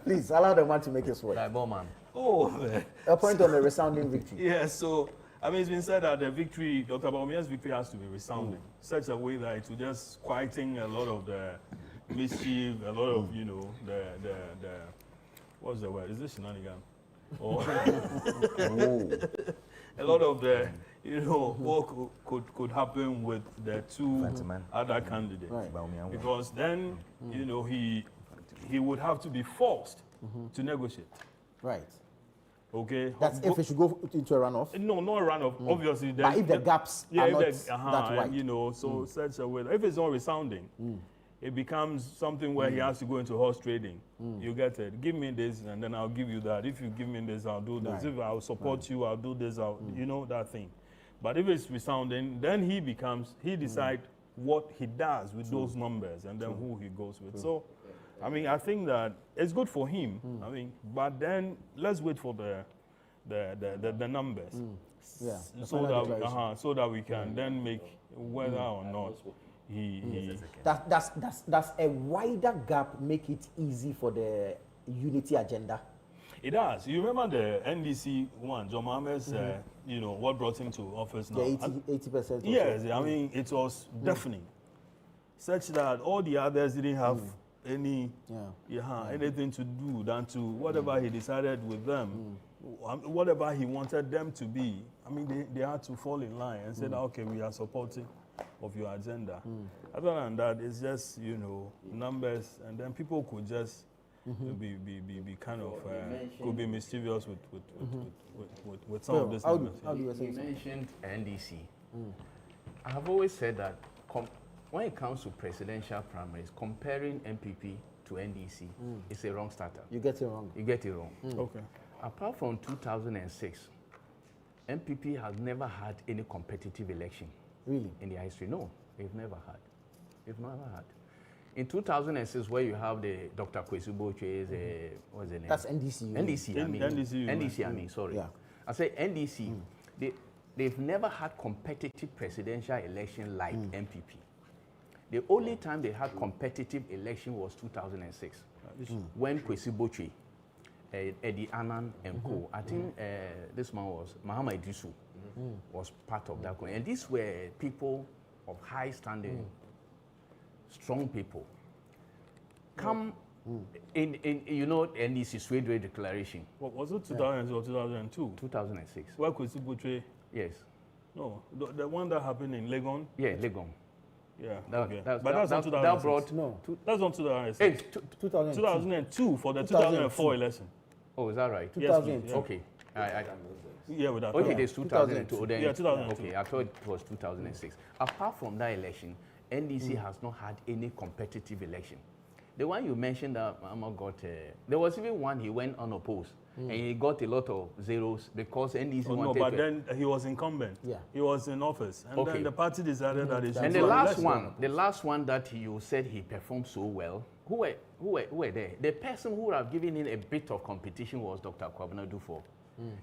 Please allow the man to make his word. Like man. A point on the resounding victory. Yeah. So. It's been said that the victory, Dr. Bawumia's victory, has to be resounding, such a way that it will just quieting a lot of the mischief, a lot of the what's the word? Is this shenanigan? Or a lot of the what could happen with the two other candidates, because then he would have to be forced to negotiate. Right. Okay. That's if it should go into a runoff? No, not a runoff. Obviously, but if the gaps are not that wide. So such a way. If it's not resounding, it becomes something where he has to go into horse trading. You get it. Give me this, and then I'll give you that. If you give me this, I'll do this. If I'll support you, I'll do this. That thing. But if it's resounding, then he decides what he does with those numbers, and then who he goes with. So. I think that it's good for him. But then let's wait for the numbers, so that we can then make whether or not he. Does a wider gap make it easy for the unity agenda? It does. You remember the NDC one, John Mohammed's, what brought him to office now? The 80%. Yes, it was deafening, such that all the others didn't have anything to do than to whatever he decided with them, whatever he wanted them to be. They had to fall in line and said, okay, we are supporting of your agenda. Other than that, it's just numbers, and then people could just be kind of could be mischievous with some of this. You mentioned NDC. I have always said that. When it comes to presidential primaries, comparing NPP to NDC is a wrong starter. You get it wrong. Okay. Apart from 2006, NPP has never had any competitive election. Really? In their history. No, they've never had. In 2006, where you have the Dr. Kwesi Boche's, what's the name? That's NDC. NDC, sorry. Yeah. I say NDC, they've never had competitive presidential election like NPP. The only time they had competitive election was 2006, when Kwesi Boche, Eddie Annan and co. I think this man was Mahama Idrisu was part of that. And these were people of high standing, strong people. Come in NDC Swedway Declaration. What was it, 2000 or 2002? 2006. Where Kwesi Boche? Yes. No, the one that happened in Legon? Yeah, Legon. Yeah, that's on 2006. That brought that's on 2006. 2002 for the 2004 election. Oh, is that right? 2002. Yes, okay. With that. Okay, there's 2002. 2002. Okay, I thought it was 2006. Apart from that election, NDC has not had any competitive election. The one you mentioned that Mama got, there was even one he went unopposed. and he got a lot of zeros because NDC wanted no, but then he was incumbent. Yeah. He was in office. And then the party decided that he should and the last one that you said he performed so well, who were there? The person who would have given him a bit of competition was Dr. Kwabena Dufour.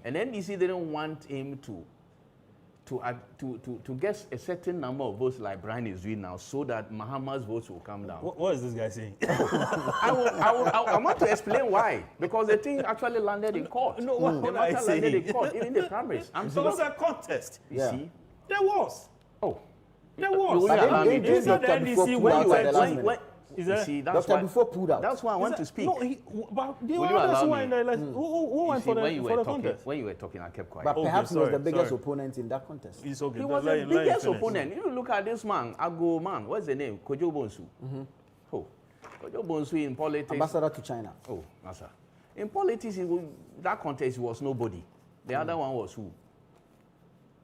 And NDC didn't want him to get a certain number of votes like Brian is doing now, so that Mahama's votes will come down. What is this guy saying? I want to explain why. Because the thing actually landed in court. No, what I say? Landed in court, in the primaries. There was a contest. You see? There was. Oh. There was. They said the NDC that's Dr. Before pulled out. That's why I want to speak. No, but they were others who were in the election. Who went for the contest? When you were talking, I kept quiet. But perhaps he was the biggest opponent in that contest. He was the biggest opponent. You look at this man, Ago man, what's the name? Kojo Bonsu. Oh, Kojo Bonsu in politics. Ambassador to China. Oh, Master. In politics, that contest was nobody. The other one was who?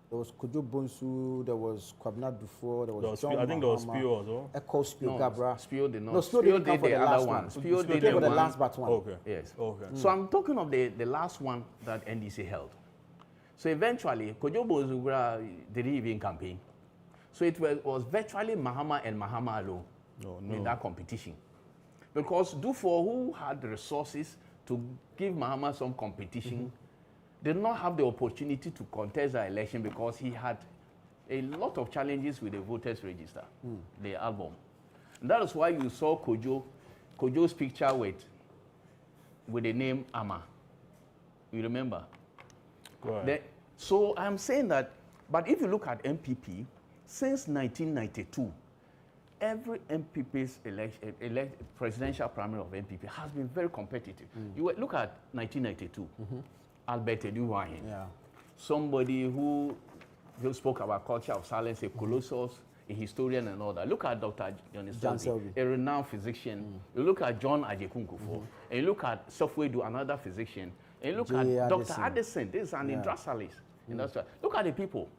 There was Kojo Bonsu, there was Kwabena Dufour, there was John I think there was Spio as well. Echo Spio Gabra. Spio did not. No, Spio didn't come for the last one. Spio did the last but one. Okay. Yes. Okay. So I'm talking of the last one that NDC held. So eventually, Kojo Bonsu didn't even campaign. So it was virtually Mahama and Mahama alone in that competition. Because Dufour, who had the resources to give Mahama some competition, did not have the opportunity to contest the election because he had a lot of challenges with the voters register, the album. And that is why you saw Kojo's picture with the name Ama. You remember? So I'm saying that, but if you look at NPP, since 1992, every MPP's presidential primary of NPP has been very competitive. You look at 1992. Albert Eduwahin, somebody who spoke about culture of silence, a colossus, a historian and all that. Look at Dr. John Selby, a renowned physician. You look at John Ajekunkufo, and you look at Sofwedu, another physician, and you look at Dr. Addison, this is an industrialist. Look at the people.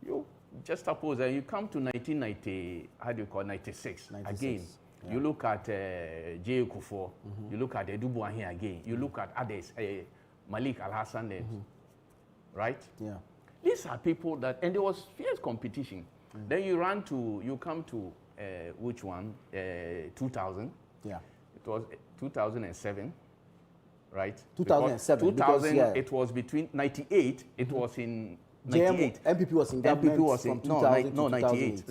You just suppose that you come to 96 again. You look at J. Kufuor, you look at Edubuahin again, you look at others, Malik Al-Hassan, right? Yeah. These are people that, and there was fierce competition. Then you come to which one? 2000. Yeah. It was 2007, right? 2007. 2000, it was between 98. It was in 98. MPP was in government. MPP was in 2000 no 98.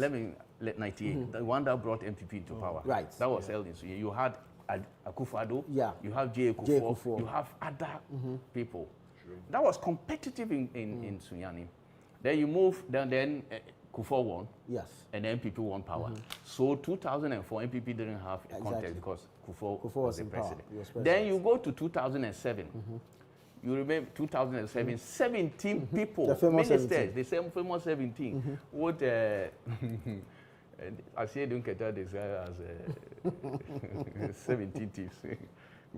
Let 98. The one that brought MPP into power. Right. That was held in. So you had Akufo-Addo, you have J. Kufuor, you have other people. That was competitive in Sunyani. Then you move, then Kufuor won. Yes. And MPP won power. So 2004, MPP didn't have a contest because Kufuor was the president. Then you go to 2007. You remember 2007, 17 people, the famous ministers, the same famous 17. What I say don't get that as 17 thieves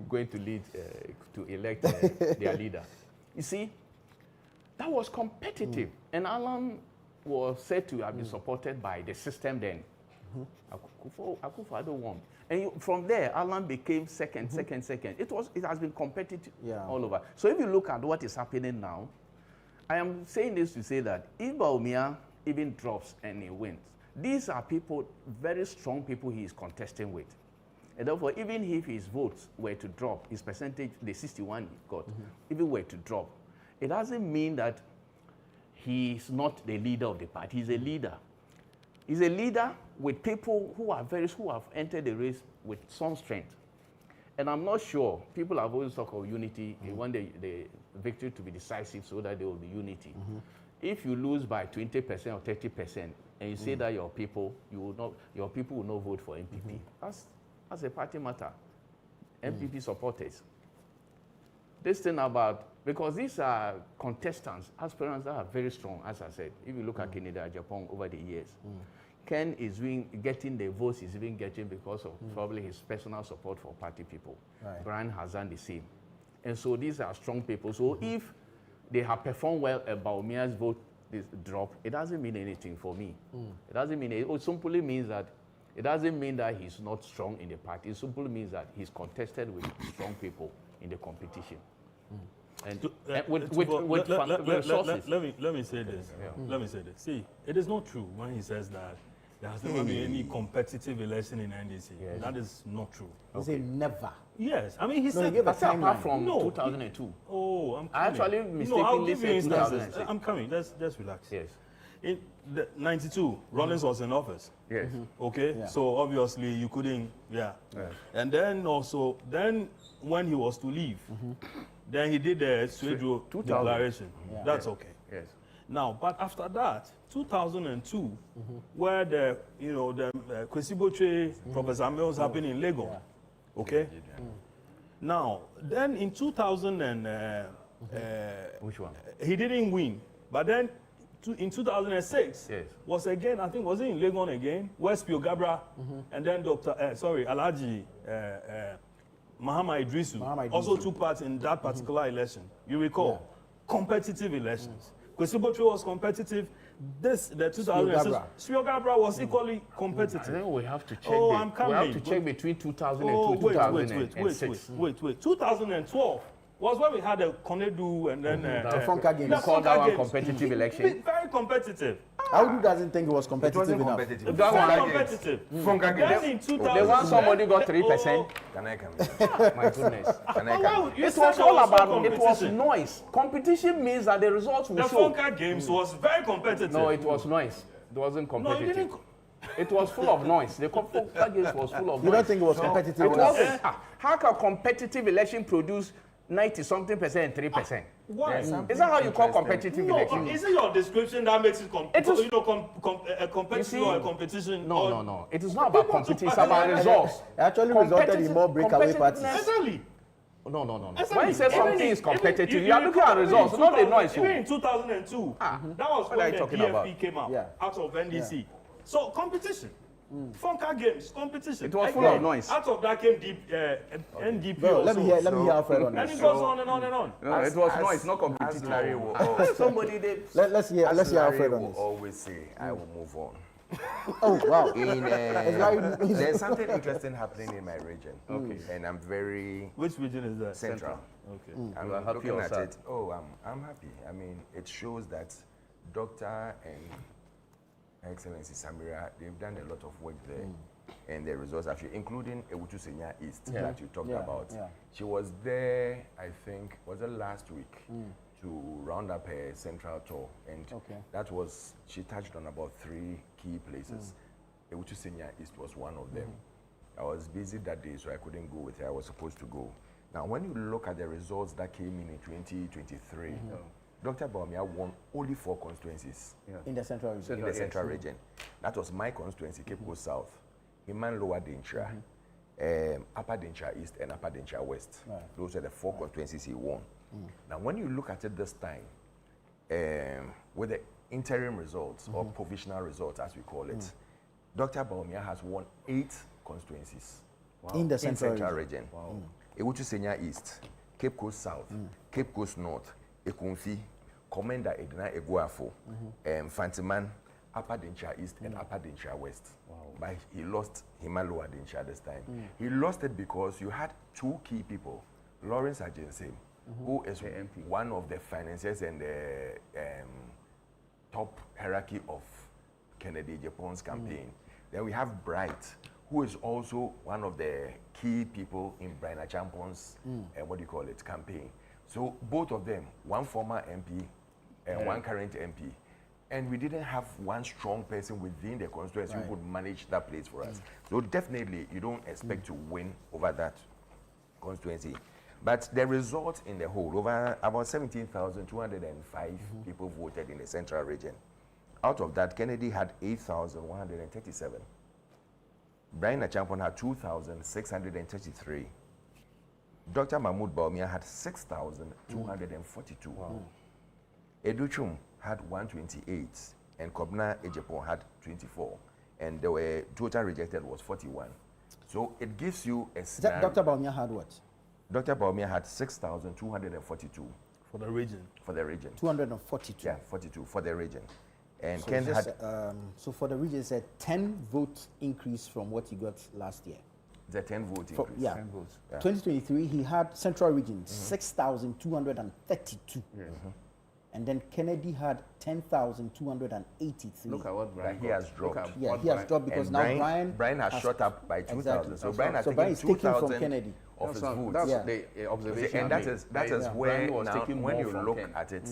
going to lead to elect their leader. You see, that was competitive, and Alan was said to have been supported by the system then. Akufo-Addo won, and from there, Alan became second. It has been competitive all over. So if you look at what is happening now, I am saying this to say that if Bawumia even drops and he wins, these are people, very strong people he is contesting with. And therefore, even if his votes were to drop, his percentage, the 61 he got, even were to drop, it doesn't mean that he's not the leader of the party. He's a leader. He's a leader with people who have entered the race with some strength. And I'm not sure, people have always talked of unity. They want the victory to be decisive so that there will be unity. If you lose by 20% or 30%, and you say that your people will not vote for MPP, that's a party matter. MPP supporters. This thing about, because these are contestants, aspirants that are very strong, as I said. If you look at Canada, Japan over the years, Ken is getting the votes he's even getting because of probably his personal support for party people. Right. Brian has done the same. And so these are strong people. So if they have performed well about Bawumia's vote this drop, it doesn't mean anything for me. It doesn't mean it simply means that it doesn't mean that he's not strong in the party. It simply means that he's contested with strong people in the competition. And Let me say this. Let me say this. See, it is not true when he says that there has never been any competitive election in NDC. Yes. That is not true. He said never. Yes, I mean he said. Apart from 2002. Oh, I'm coming. I actually mistakenly said 2006. I'm coming. Let's relax. Yes. In the 92, Rollins was in office. Yes. Okay. Yeah. So obviously you couldn't. Yeah. Yes. And then also when he was to leave, then he did the Swedro declaration. Yeah. That's okay. Yes. Now, but after that, 2002, where the Kwesi Botwe, Professor Mills happened in Lagos. Yeah. Okay. Now, then in 2000 and which one? He didn't win, but then in 2006 was again, I think, was it in Lagos again, where Spio Gabra and then Alhaji Mahama Idrisu also took part in that particular election. You recall? Competitive elections. Kwesi Botwe was competitive. The 2006 Spio Gabra was equally competitive. I think we have to check. We have to check between 2002 and 2006. Wait. 2012 was where we had a Konedu and then the Funka Games. You called that one competitive election? Very competitive. How doesn't think it was competitive enough? Competitive. Very competitive. Funka Games. They want somebody got 3%. Can I come in? My goodness. Can I come in? It was all about, it was noise. Competition means that the results will show. The Funka Games was very competitive. No, it was noise. It wasn't competitive. No, you didn't. It was full of noise. The Funka Games was full of noise. You don't think it was competitive enough? How can competitive election produce 90-something% and 3%? Why? Is that how you call competitive election? Is it your description that makes it a competition or a competition? No. It is not about competition. It's about results. It actually resulted in more breakaway parties. Exactly. No. When you say something is competitive, you are looking at results, not the noise. Even in 2002, that was when the DFP came out of NDC. So competition. Funka Games, competition. It was full of noise. Out of that came NDP. Bro, let me hear Alfred on this. And it goes on and on and on. No, it was noise, not competitive. Somebody did. Let's hear Alfred on this. Always say, I will move on. Oh wow! There's something interesting happening in my region. Okay, and I'm very. Which region is that? Central. Okay. I'm looking at it. Oh, I'm happy. I mean, it shows that Dr. and Excellency Samira, they've done a lot of work there, and the results actually, including Ewutu Senya East that you talked about. Yeah. She was there, I think, was it last week, to round up her central tour, and that was, she touched on about 3 key places. Ewutu Senya East was one of them. I was busy that day, so I couldn't go with her. I was supposed to go. Now, when you look at the results that came in 2023, Dr. Bawumia won only 4 constituencies in the central region. In the central region. That was my constituency, Cape Coast South, Iman Lower Denchira, Upper Denchira East, and Upper Denchira West. Right. Those are the 4 constituencies he won. Now, when you look at it this time, with the interim results or provisional results, as we call it, Dr. Bawumia has won 8 constituencies in the central region. Ewutu Senya East, Cape Coast South, Cape Coast North, Ekunfi, Commander Edna Eguafo, Fantiman, Upper Denchira East and Upper Denchira West. But he lost Lower Denchira this time. He lost it because you had 2 key people, Lawrence Agency, who is one of the financiers and the top hierarchy of Kennedy Japan's campaign. Then we have Bright, who is also one of the key people in Brian Achampon's campaign. So both of them, one former MP and one current MP. And we didn't have one strong person within the constituency who would manage that place for us. So definitely you don't expect to win over that constituency. But the result in the whole, over about 17,205 people voted in the central region. Out of that, Kennedy had 8,137. Brian Achampon had 2,633. Dr. Mahmoud Bawumia had 6,242. Educhum had 128, and Kobna Ejepon had 24, and there were total rejected was 41. So it gives you a scenario. Dr. Bawumia had what? Dr. Bawumia had 6,242 for the region. For the region. 242. Yeah, 42 for the region. And so Ken had so for the region, it's a 10 vote increase from what he got last year. The 10 vote increase. Yeah. 10 votes. Yeah. 2023, he had Central Region 6,232. And then Kennedy had 10,283. Look at what Brian He has dropped. Yeah, he has dropped because And now Brian has shot up by 2,000. Exactly. So Brian has So Brian taken is taking from 2,000 Kennedy. of his votes. That's the observation. And that is where Brian was now, taking when more you from look Ken. at it,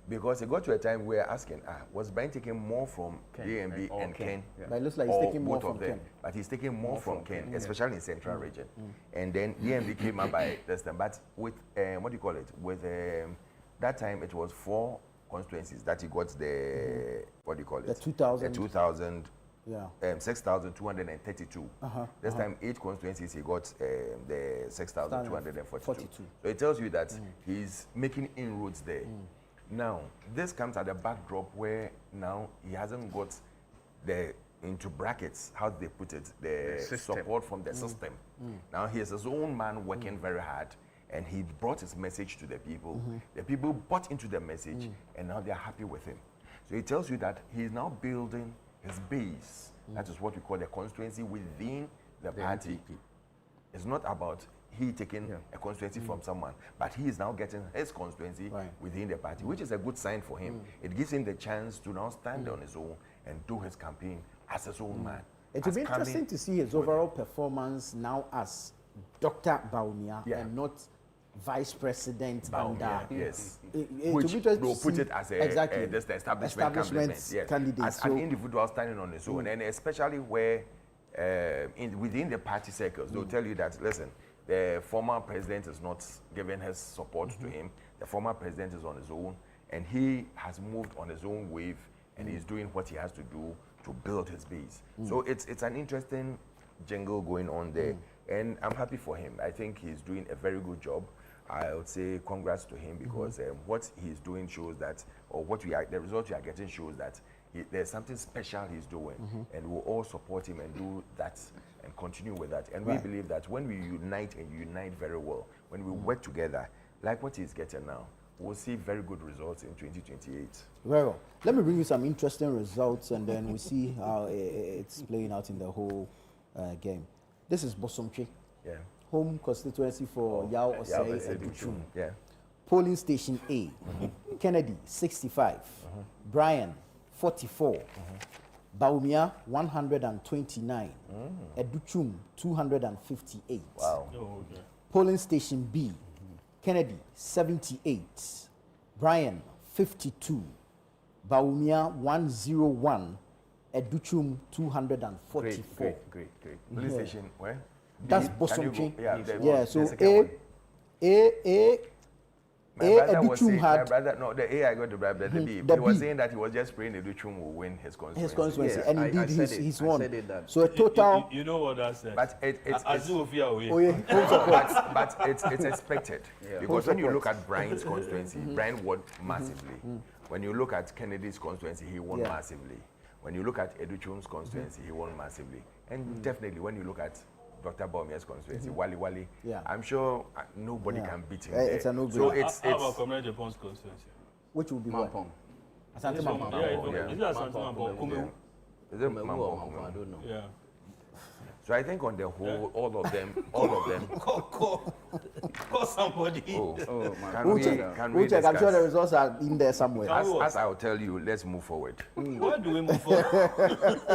because it got to a time where asking, was Brian taking more from Ken DMB or and Ken? But it looks like he's or taking more both of from them? Ken. But he's taking more from Ken, especially in Central Region. And then DMB came up by this time. But with, what do you call it? With that time, it was 4 constituencies that he got the, what do you call it? The 2,000. The 2,000. Yeah. 6,232. This time, 8 constituencies, he got the 6,242. 42. So it tells you that he's making inroads there. Now, this comes at the backdrop where now he hasn't got the, into brackets, how do they put it, the support from the system. Now, he is his own man working very hard, and he brought his message to the people. The people bought into the message, and now they're happy with him. So it tells you that he's now building his base. That is what we call the constituency within the party. NPP. It's not about he taking a constituency from someone, but he is now getting his constituency within the party, which is a good sign for him. It gives him the chance to now stand on his own and do his campaign as his own man. It will be interesting to see his overall performance now as Dr. Baumia and not Vice President Baumia, under. yes. Which Which they'll put it as a just establishment candidate, yes. candidate. As an individual standing on his own, and especially where within the party circles, they'll tell you that, listen, the former president is not giving his support to him. The former president is on his own, and he has moved on his own wave, and he's doing what he has to do to build his base. So it's an interesting jingle going on there, and I'm happy for him. I think he's doing a very good job. I would say congrats to him because what he's doing shows that, or the result we are getting shows that there's something special he's doing, and we'll all support him and do that and continue with that. And we believe that when we unite and unite very well, when we work together, like what he's getting now, we'll see very good results in 2028. Very well. Let me bring you some interesting results, and then we see how it's playing out in the whole game. This is Bosomtwe. Yeah. Home constituency for Yao Osei Educhum. Yeah. Polling station A, Kennedy 65, Brian 44, Baumia 129, Educhum 258. Wow. Oh, okay. Polling station B, Kennedy 78, Brian 52, Baumia 101, Educhum 244. Great. Police station where? That's Bosomtwe. Yeah, so My brother, no, the A I got the bribe, the B. He was saying that he was just praying Educhum will win his constituency. His constituency, and indeed he's won. I said that. So a total. You know what that said? But it's expected. Because when you look at Brian's constituency, Brian won massively. When you look at Kennedy's constituency, he won massively. When you look at Educhum's constituency, he won massively. And definitely when you look at Dr. Baumia's constituency, Wali, I'm sure nobody can beat him there. It's a no-brainer. So it's How about Comrade Japon's constituency? Which will be Mampong. Asante Is it Mampong. Asante Mampong? Kumu? Is it Mampong? I don't know. Yeah. So I think on the whole, all of them. Call somebody. Can we check? I'm sure the discuss? results are in there somewhere. As I'll tell you, let's move forward. Why do we move forward?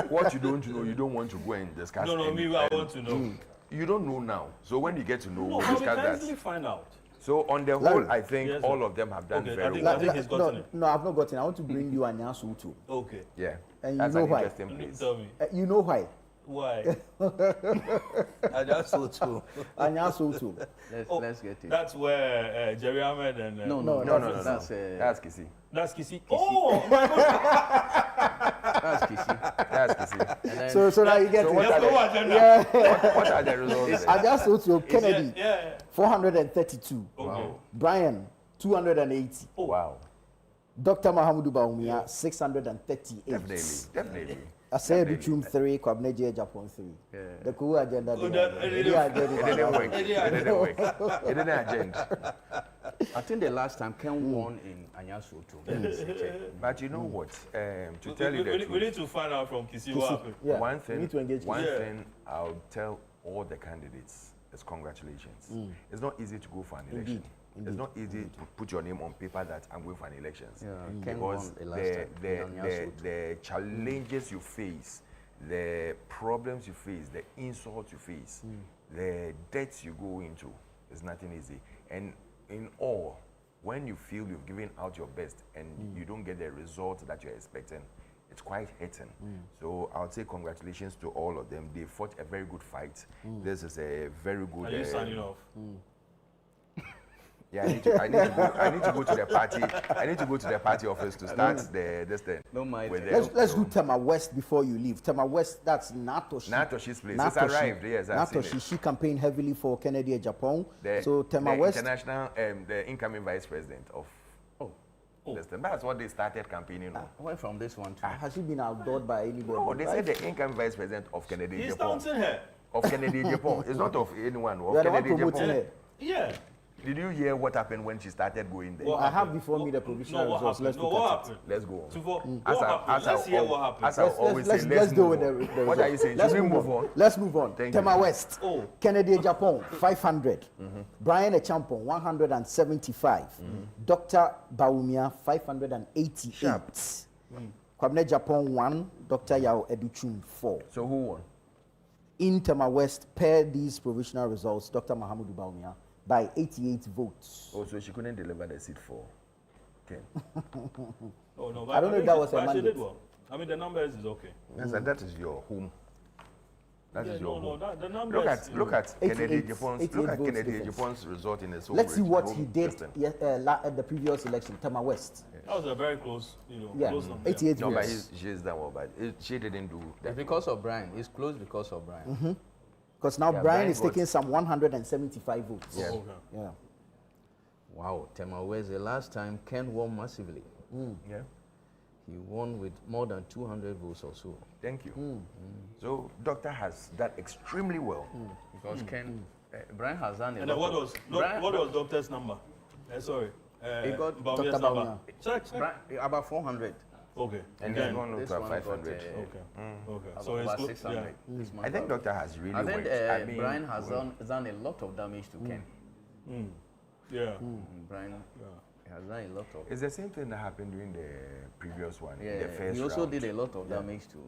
What you don't know, you don't want to go and discuss. No, and- me, I want to know. You don't know now. So when you get to know, No, we'll we discuss can easily that. find out. So on the whole, I think Yes, all sir. of them have done Okay, very I well. think he's gotten it. No, I've not gotten. I want to bring you Anyasu too. Okay. Yeah. And That's you know an why? interesting place. Tell me. You know why? Why? I just saw too. Anyasu too. Let's get it. That's where Jerry Ahmed and... No. That's Kisi. That's Kisi. Oh, my God. That's Kisi. That's Kisi. And then, So now you get So it. what are the, Yeah. what are the results? Anyasu Kennedy Yeah. 432. Okay. Brian 280. Oh. Wow. Dr. Mahamudu Baumia 638. Definitely. I said Educhum 3, Kwabneje Japan 3. Yeah. The cool agenda. It didn't work. It didn't agenda. I think the last time Ken won in Anyasu too. But you know what? To tell you the we truth, need to find out from Kisi what happened. Yeah. one we need to thing, engage one Kisi. thing I'll tell all the candidates is congratulations. It's not easy to go for an election. It's not easy to put your name on paper that I'm going for an elections. Because the challenges you face, the problems you face, the insults you face, the debts you go into, is nothing easy. And in all, when you feel you've given out your best and you don't get the result that you're expecting, it's quite hitting. So I would say congratulations to all of them. They fought a very good fight. This is a very good. Are you signing off? Yeah, I need to go to the party. I need to go to the party office to start this thing. No mind. Let's do Tema West before you leave. Tema West, that's Natoshi. Natoshi's place. It's arrived. Yes, I've seen Natoshi, it. she campaigned heavily for Kennedy Japan. So Tema West, international, the incoming vice president of. This thing. That's what they started campaigning on. Where from this one too? has she been outdoored by anybody? No, they said the incoming vice president of Kennedy He's Japan. dancing her. Of Kennedy Japan. It's not of anyone. Of You are the one Kennedy promoting Japan. her. Yeah. Did you hear what happened when she started going there? I have before me the provisional results. Let's look at it. Let's go on. Let's hear what happened. As I always say, let's go with the What results. are you saying? Let's Should we move move on. on? Let's move on. Thank Tema you. West, Kennedy Japan, 500. Brian Echampon, 175. Dr. Baumia, 588. Kwabene Japan, 1. Dr. Yao Educhum, 4. So who won? In Tema West, per these provisional results, Dr. Mahamudu Baumia by 88 votes. Oh, so she couldn't deliver the seat for Ken. Oh no, I don't know if that was a but she mandate. did well. I mean, the numbers is okay. Yes, and that is your home. That is your home. The numbers. Look at Kennedy 88 Japan's votes Kennedy difference. Japan's result in the Soul Let's see what he home did distance. at the previous election, Tema West. That was a very close, Yeah, close number. 88 No, but votes. she's done well, but she didn't do that. It's because of Brian. It's close because of Brian. Because now Yeah, Brian Brian is got- taking some 175 votes. Yeah. Okay. Yeah. Wow, Tema West, the last time Ken won massively. Yeah. He won with more than 200 votes or so. Thank you. So Doctor has done extremely well. Because Ken, Brian has done a And lot. then what was doctor's number? Sorry. He got Baumia's Dr. number. Baumia. Check. About 400. Okay. And then then gone up this to one 500. got, Okay. About So it's 600. This I month think out. Doctor has really I think worked. I mean, Brian has done a lot of damage to Ken. Yeah. Brian has done a lot of. It's the same thing that happened during the previous one. Yeah, the first he also round. did a lot of damage to.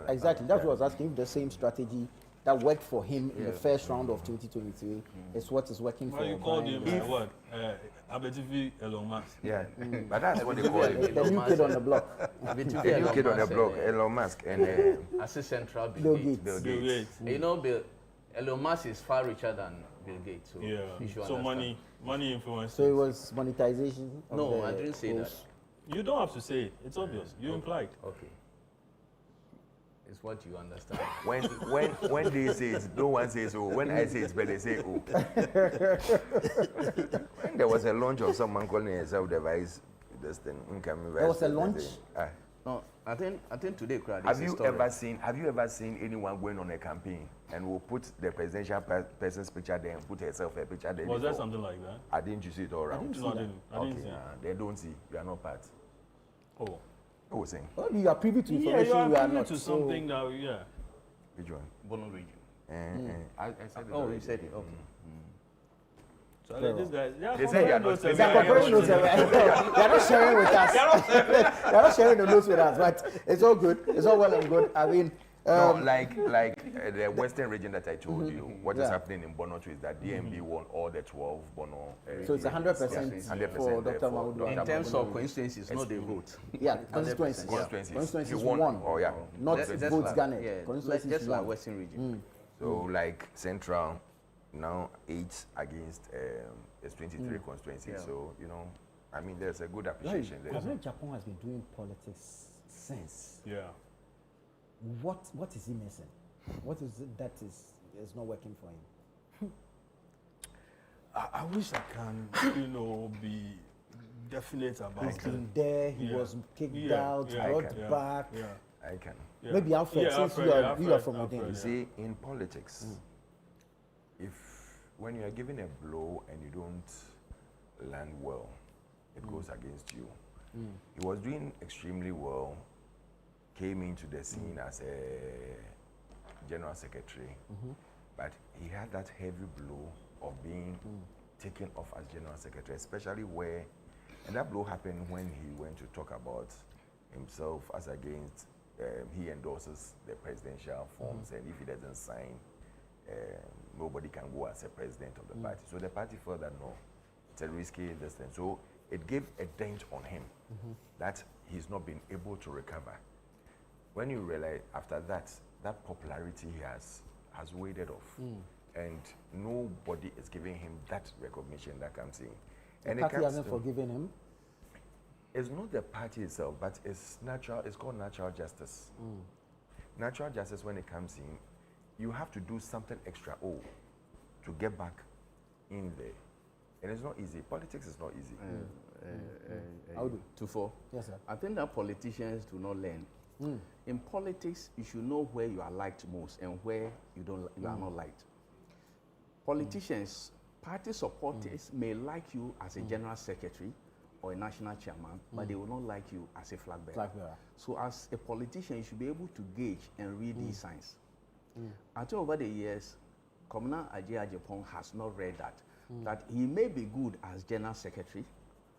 Exactly. That's what I was asking. If the same strategy that worked for him in the first round of 2023 is what is working for Well, you called Brian. him what? Abetifi Elon Musk. Yeah, but that's what they call him. The new kid on the block. The new kid on the block, Elon Musk, and As a central Bill Bill Gates. Gates. Bill Gates. You know, Elon Musk is far richer than Bill Gates. So Yeah. you should So understand. money influence. So it was monetization. Of No, the I didn't say post. that. You don't have to say it. It's obvious. You implied. Okay. It's what you understand. when they say it, no one says so. When I say it, but they say oh. When there was a launch of someone calling himself the vice, this thing, incoming vice. There was a president. launch? No, I think today, Crowd. Have you ever seen anyone going on a campaign and will put the presidential person's picture there and put herself a picture there? Was there before? something like that? Didn't you see it all around? No, I didn't. I didn't Okay, see. they don't see. You are not part. Oh. Who was saying? Well, you are privy to Yeah, information. you are we are privy not. to so- something that yeah. Which one? Bono region. I said it Oh, already. you said it. Okay. So this guys, They say you are not. They are comparing notes. They are not sharing with us. They are not sharing the notes with us. But it's all good. It's all well and good. I mean, No, like the western region that I told you, what is happening in Bono too is that DMB won all the 12 Bono. So it's 100% for Dr. Mahmoud. In terms of constituencies, not the vote. Yeah, constituencies. Constituencies. He He won. won. Oh yeah. Not Just votes like- garnered. Yeah, Constituencies just like won. Western region. So like Central, now 8 against its 23 constituencies. Yeah. So I mean, there's a good appreciation there. Government Japan has been doing politics since. Yeah. What is he missing? What is it that is not working for him? I wish I can, be definite about He's it. been there. He Yeah. was kicked Yeah, out, yeah, brought yeah, back. Yeah. I can. Yeah. Maybe Alfred, Yeah, since Alfred, you yeah, are from Alfred, within. You yeah. see, in politics, when you are given a blow and you don't land well, it goes against you. He was doing extremely well, came into the scene as a general secretary, but he had that heavy blow of being taken off as general secretary, especially where, and that blow happened when he went to talk about himself as against, he endorses the presidential forms, and if he doesn't sign, nobody can go as a president of the party. So the party felt that no, it's a risky this thing. So it gave a dent on him that he's not been able to recover. When you realize after that, that popularity he has waded off, and nobody is giving him that recognition that comes in. And the party hasn't forgiven him? It's not the party itself, but it's natural. It's called natural justice. Natural justice, when it comes in, you have to do something extra to get back in there. And it's not easy. Politics is not easy. How do? Tufo? Yes, sir. I think that politicians do not learn. In politics, you should know where you are liked most and where you are not liked. Politicians, party supporters may like you as a general secretary or a national chairman, but they will not like you as a flag bearer. So as a politician, you should be able to gauge and read these signs. I think over the years, Commander Ajay Ajapong has not read that he may be good as general secretary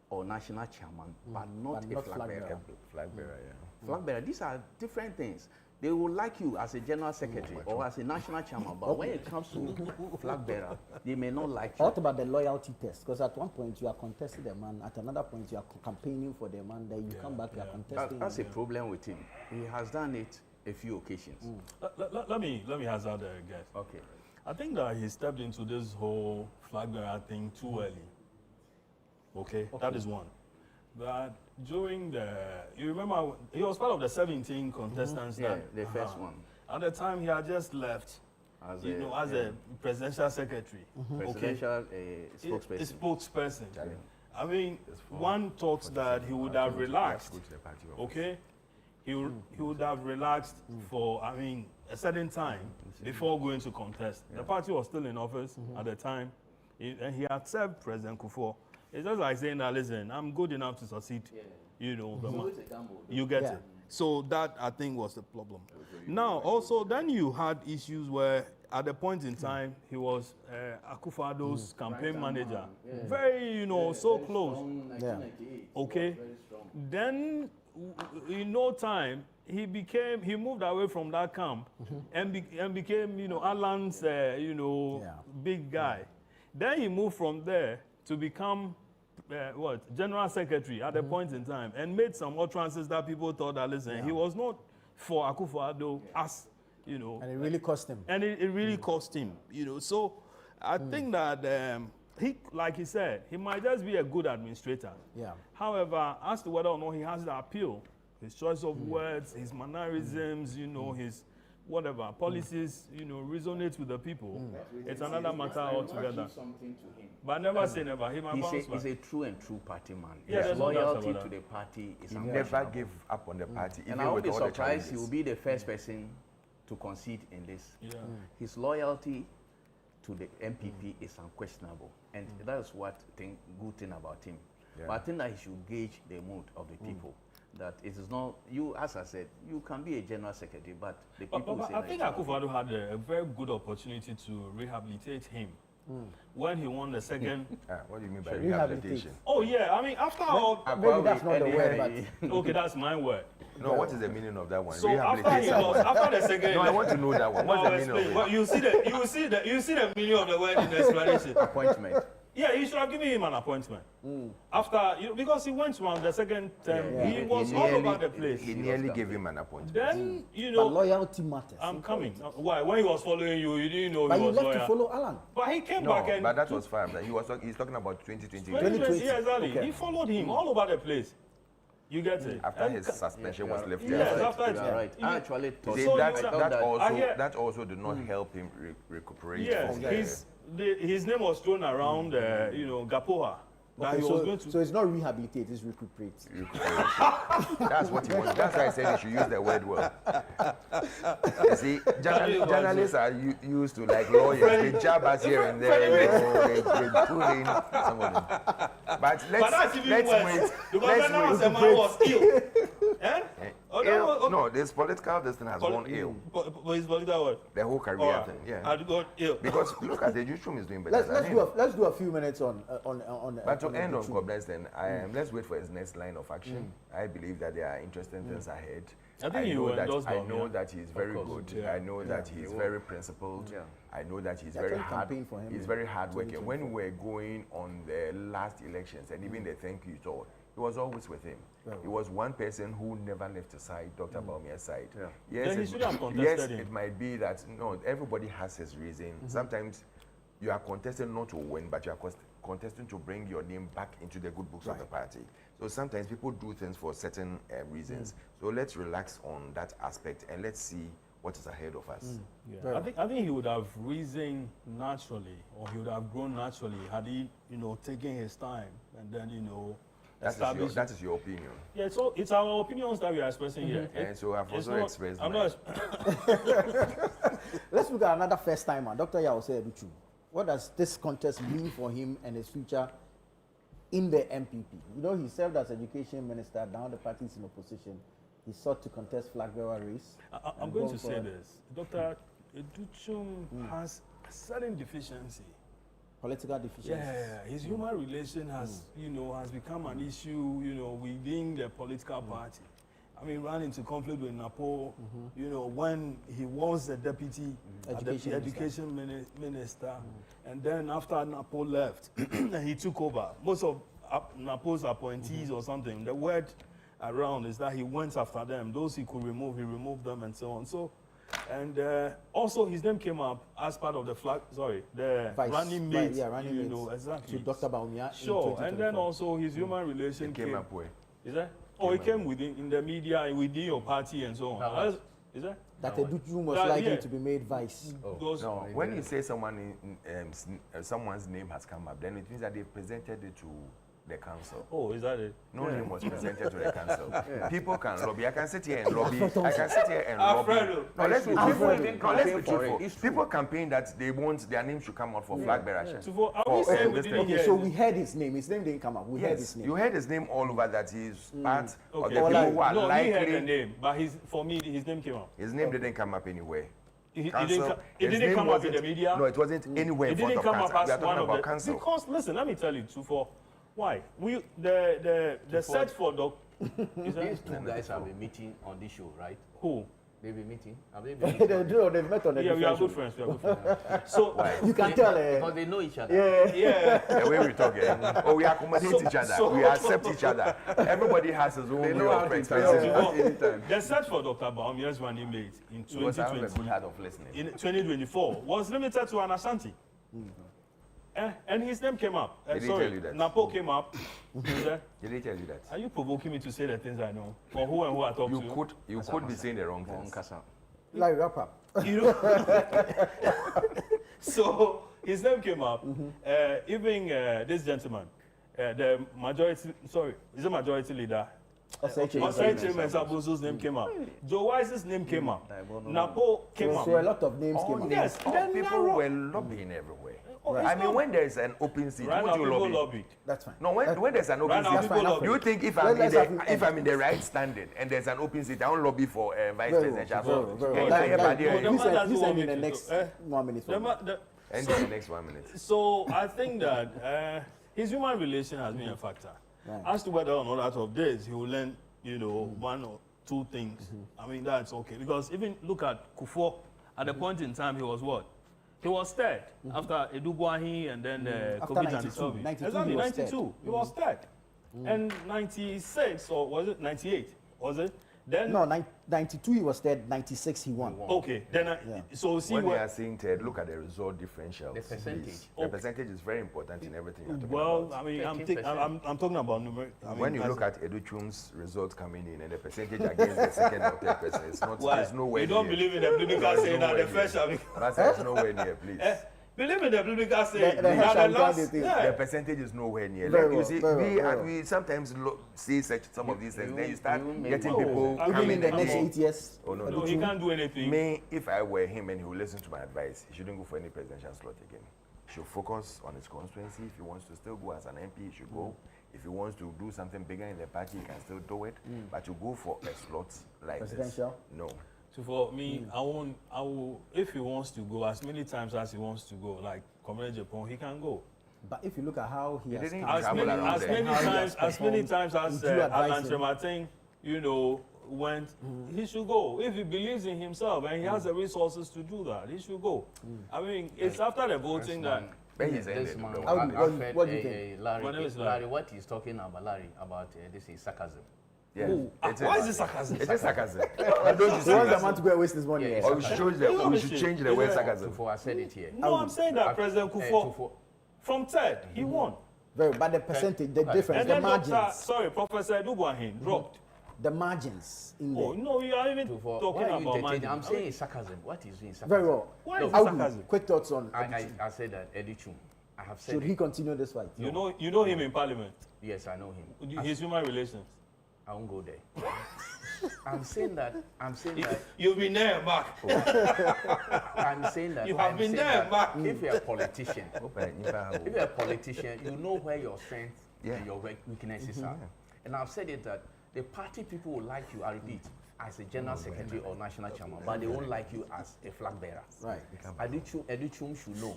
or national chairman, but not a flag bearer. Flag bearer, yeah. Flag bearer, these are different things. They will like you as a general secretary or as a national chairman, but when it comes to flag bearer, they may not like you. What about the loyalty test? Because at one point you are contesting the man, at another point you are campaigning for the man, then you come back, you are contesting. That's a problem with him. He has done it a few occasions. Let me hazard a guess. Okay. I think that he stepped into this whole flag bearer thing too early. Okay, that is one. But during you remember, he was part of the 17 contestants. The first one. At the time, he had just left, as a presidential secretary. Presidential spokesperson. I mean, one thought that he would have relaxed. Okay, he would have relaxed for, a certain time before going to contest. The party was still in office at the time, and he had served President Kufuor. It's just like saying that, listen, I'm good enough to succeed. You get it. So that, I think, was the problem. Now, also, then you had issues where, at the point in time, he was Akufo-Addo's campaign manager. Very, so close. Okay. Then, in no time, he moved away from that camp and became, Alan's, big guy. Then he moved from there to become general secretary at a point in time, and made some utterances that people thought that, listen, he was not for Akufo-Addo as, And it really cost him. And it really cost him, So I think that he, like he said, he might just be a good administrator. However, as to whether or not he has the appeal, his choice of words, his mannerisms, his whatever policies, resonate with the people. It's another matter altogether. But never say never. He might bounce back. He's a true and true party man. Yeah, his loyalty to the party is unquestionable. He never gave up on the party. And I would be surprised he will be the first person to concede in this. His loyalty to the NPP is unquestionable, and that's what good thing about him. But I think that he should gauge the mood of the people. That it is not you, as I said, you can be a general secretary, but the people but I think Akufo-Addo had a very good opportunity to rehabilitate him when he won the second. What do you mean by rehabilitation? Oh yeah, after all, maybe that's not the word, but okay, that's my word. No, what is the meaning of that one? So after the second, no, I want to know that one. What's the meaning of it? Well, you see the meaning of the word in the explanation. Appointment. Yeah, you should have given him an appointment. After, because he went from the second term, he was all over the place. He nearly gave him an appointment. Then, but loyalty matters. I'm coming. Why? When he was following you, you didn't know but he was loyal. But he left to follow Alan. But he came back and... but that was fine. He's talking about 2020. 2020, yeah, exactly. Okay. He followed him all over the place. You get it? After his suspension was lifted. Yes, after it's right. I actually thought that also did not help him recuperate. Yes, his name was thrown around, Gapoha. Okay, so it's not rehabilitate, it's recuperate. That's what he wants. That's why I said you should use the word well. You see, journalists are used to like lawyers. They jab us here and there. They pull in some of them. But let's wait. Because now the man was ill. No, this political thing has gone ill. But his political what? The whole career thing, yeah. Had gone ill. Because look at the Jutrum is doing better. Let's do a few minutes on. But to end on Koblenz, then let's wait for his next line of action. I believe that there are interesting things ahead. I know that he's very good. Yeah. I know that he's very principled. Yeah. I know that he's very hard. He's very hardworking. When we were going on the last elections and even the thank you tour, he was always with him. Yeah. He was one person who never left his side, Dr. Baumia's side. Yeah. Yes, it might be that everybody has his reason. Sometimes you are contesting not to win, but you are contesting to bring your name back into the good books of the party. So sometimes people do things for certain reasons. So let's relax on that aspect and let's see what is ahead of us. Yeah. I think he would have risen naturally, or he would have grown naturally had he, taken his time and then, that is your opinion. Yeah, so it's our opinions that we are expressing here. And so I've also expressed Let's look at another first timer, Dr. Yawose Ebuchu. What does this contest mean for him and his future in the NPP? He served as education minister, now the party is in opposition. He sought to contest flag bearer race. I'm going to say this. Dr. Ebuchu has a certain deficiency. Political deficiency. Yeah, his human relation has, has become an issue, within the political party. I mean, ran into conflict with Napo, when he was the deputy education minister. And then after Napo left, he took over. Most of Napo's appointees or something, the word around is that he went after them. Those he could remove, he removed them and so on. So, and also his name came up as part of the running mate, exactly. To Dr. Baumia. Sure, and then also his human relation came up where? Is that? Oh, it came in the media, within your party and so on. Is that? That Ebuchu was likely to be made vice. No, when you say someone's name has come up, then it means that they presented it to the council. Oh, is that it? No name was presented to the council. People can lobby. I can sit here and lobby. No, let's be truthful. People campaign that they want their name should come out for flag bearership. So we heard his name. His name didn't come up. We heard his name. You heard his name all over that he's part of the people who are likely. No, he heard the name, but for me, his name came up. His name didn't come up anywhere. It didn't come up in the media? No, it wasn't anywhere in front of council. We are talking about council. Because, listen, let me tell you, why? The search for these two guys have been meeting on this show, right? Who? They've been meeting. Have they been meeting? They've met on the we are good friends. So you can tell because they know each other. Yeah. The way we talk, we accommodate each other. We accept each other. Everybody has his own way of expressing. The search for Dr. Baumia's running mate in 2020, in 2024 was limited to an Ashanti. And his name came up. Did he tell you that? Napo came up. Did he tell you that? Are you provoking me to say the things I know? Or who and who I talk to? You could be saying the wrong things. Like wrap up. So his name came up. Even this gentleman, the majority, is a majority leader. Osayi name came up. Joe Wise's name came up. Napo came up. So a lot of names came up. Yes, people were lobbying everywhere. I mean, when there is an open seat, would you lobby? That's fine. No, when there's an open seat, do you think if I'm in the right standing and there's an open seat, I won't lobby for vice presidential? He's in the next 1 minute. And the next 1 minute. So I think that his human relation has been a factor. Right. As to whether or not out of this he will learn, one or two things. I mean, that's okay. Because even look at Kufuor, at the point in time, he was what? He was third after Edugwahi and then COVID and the Exactly, 92. He was third. And 96, or was it 98? Was it? Then no, 92 he was third, 96 he won. Okay, then so see when we are saying third, look at the result differential. The percentage. The percentage is very important in everything you're talking about. I mean, I'm talking about numeric. When you look at Educhum's results coming in and the percentage against the second or third person, it's not. There's nowhere. You don't believe in the biblical saying that the first shall be. There's nowhere near, please. Believe in the biblical saying the percentage is nowhere near. Like you see, we sometimes see some of these things. Then you start getting people coming in the next 8 years. Oh no, he can't do anything. Me, if I were him and he would listen to my advice, he shouldn't go for any presidential slot again. He should focus on his constituency. If he wants to still go as an MP, he should go. If he wants to do something bigger in the party, he can still do it. But to go for a slot like presidential? this, no. So for me, I will, if he wants to go as many times as he wants to go, like Comrade Japan, he can go. But if you look at how he has as come many times as Alan him? Chematin, you know, went, he should go. If he believes in himself and he has the resources to do that, he should go. I mean, it's after the voting that. What do you think? Larry, what he's talking about, Larry, about this is sarcasm. Yeah. Why is it sarcasm? It is sarcasm. Don't you see the man to go and waste his money? Or we should change the word sarcasm. Kufo, I said it here. No, I'm saying that President Kufo, from third, he won. But the percentage, the difference, the margins. Professor Dubuahin dropped. The margins in there. Oh, no, you are even talking about margins. I'm saying it's sarcasm. What is doing sarcasm? Very well. Why is it sarcasm? Quick thoughts on I said that Eddie Chum. I have said should he continue this fight? You know him in Parliament? Yes, I know him. His human relations? I won't go there. I'm saying that. You've been there, Mark. I'm saying that. You have been there, Mark. If you're a politician, you know where your strengths and your weaknesses are. And I've said it that the party people will like you, I repeat, as a general secretary or national chairman, but they won't like you as a flag bearer. Right. Eddie Chum should know.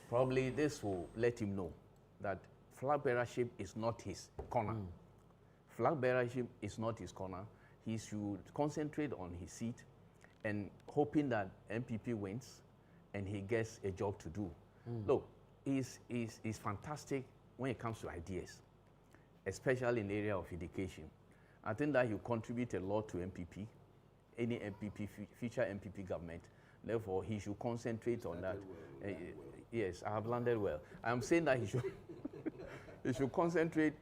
Probably this will let him know that flag bearership is not his corner. Flag bearership is not his corner. He should concentrate on his seat and hoping that NPP wins and he gets a job to do. Look, he's fantastic when it comes to ideas, especially in the area of education. I think that he'll contribute a lot to NPP, any NPP, future NPP government. Therefore, he should concentrate on that. Yes, I have landed well. I'm saying that he should concentrate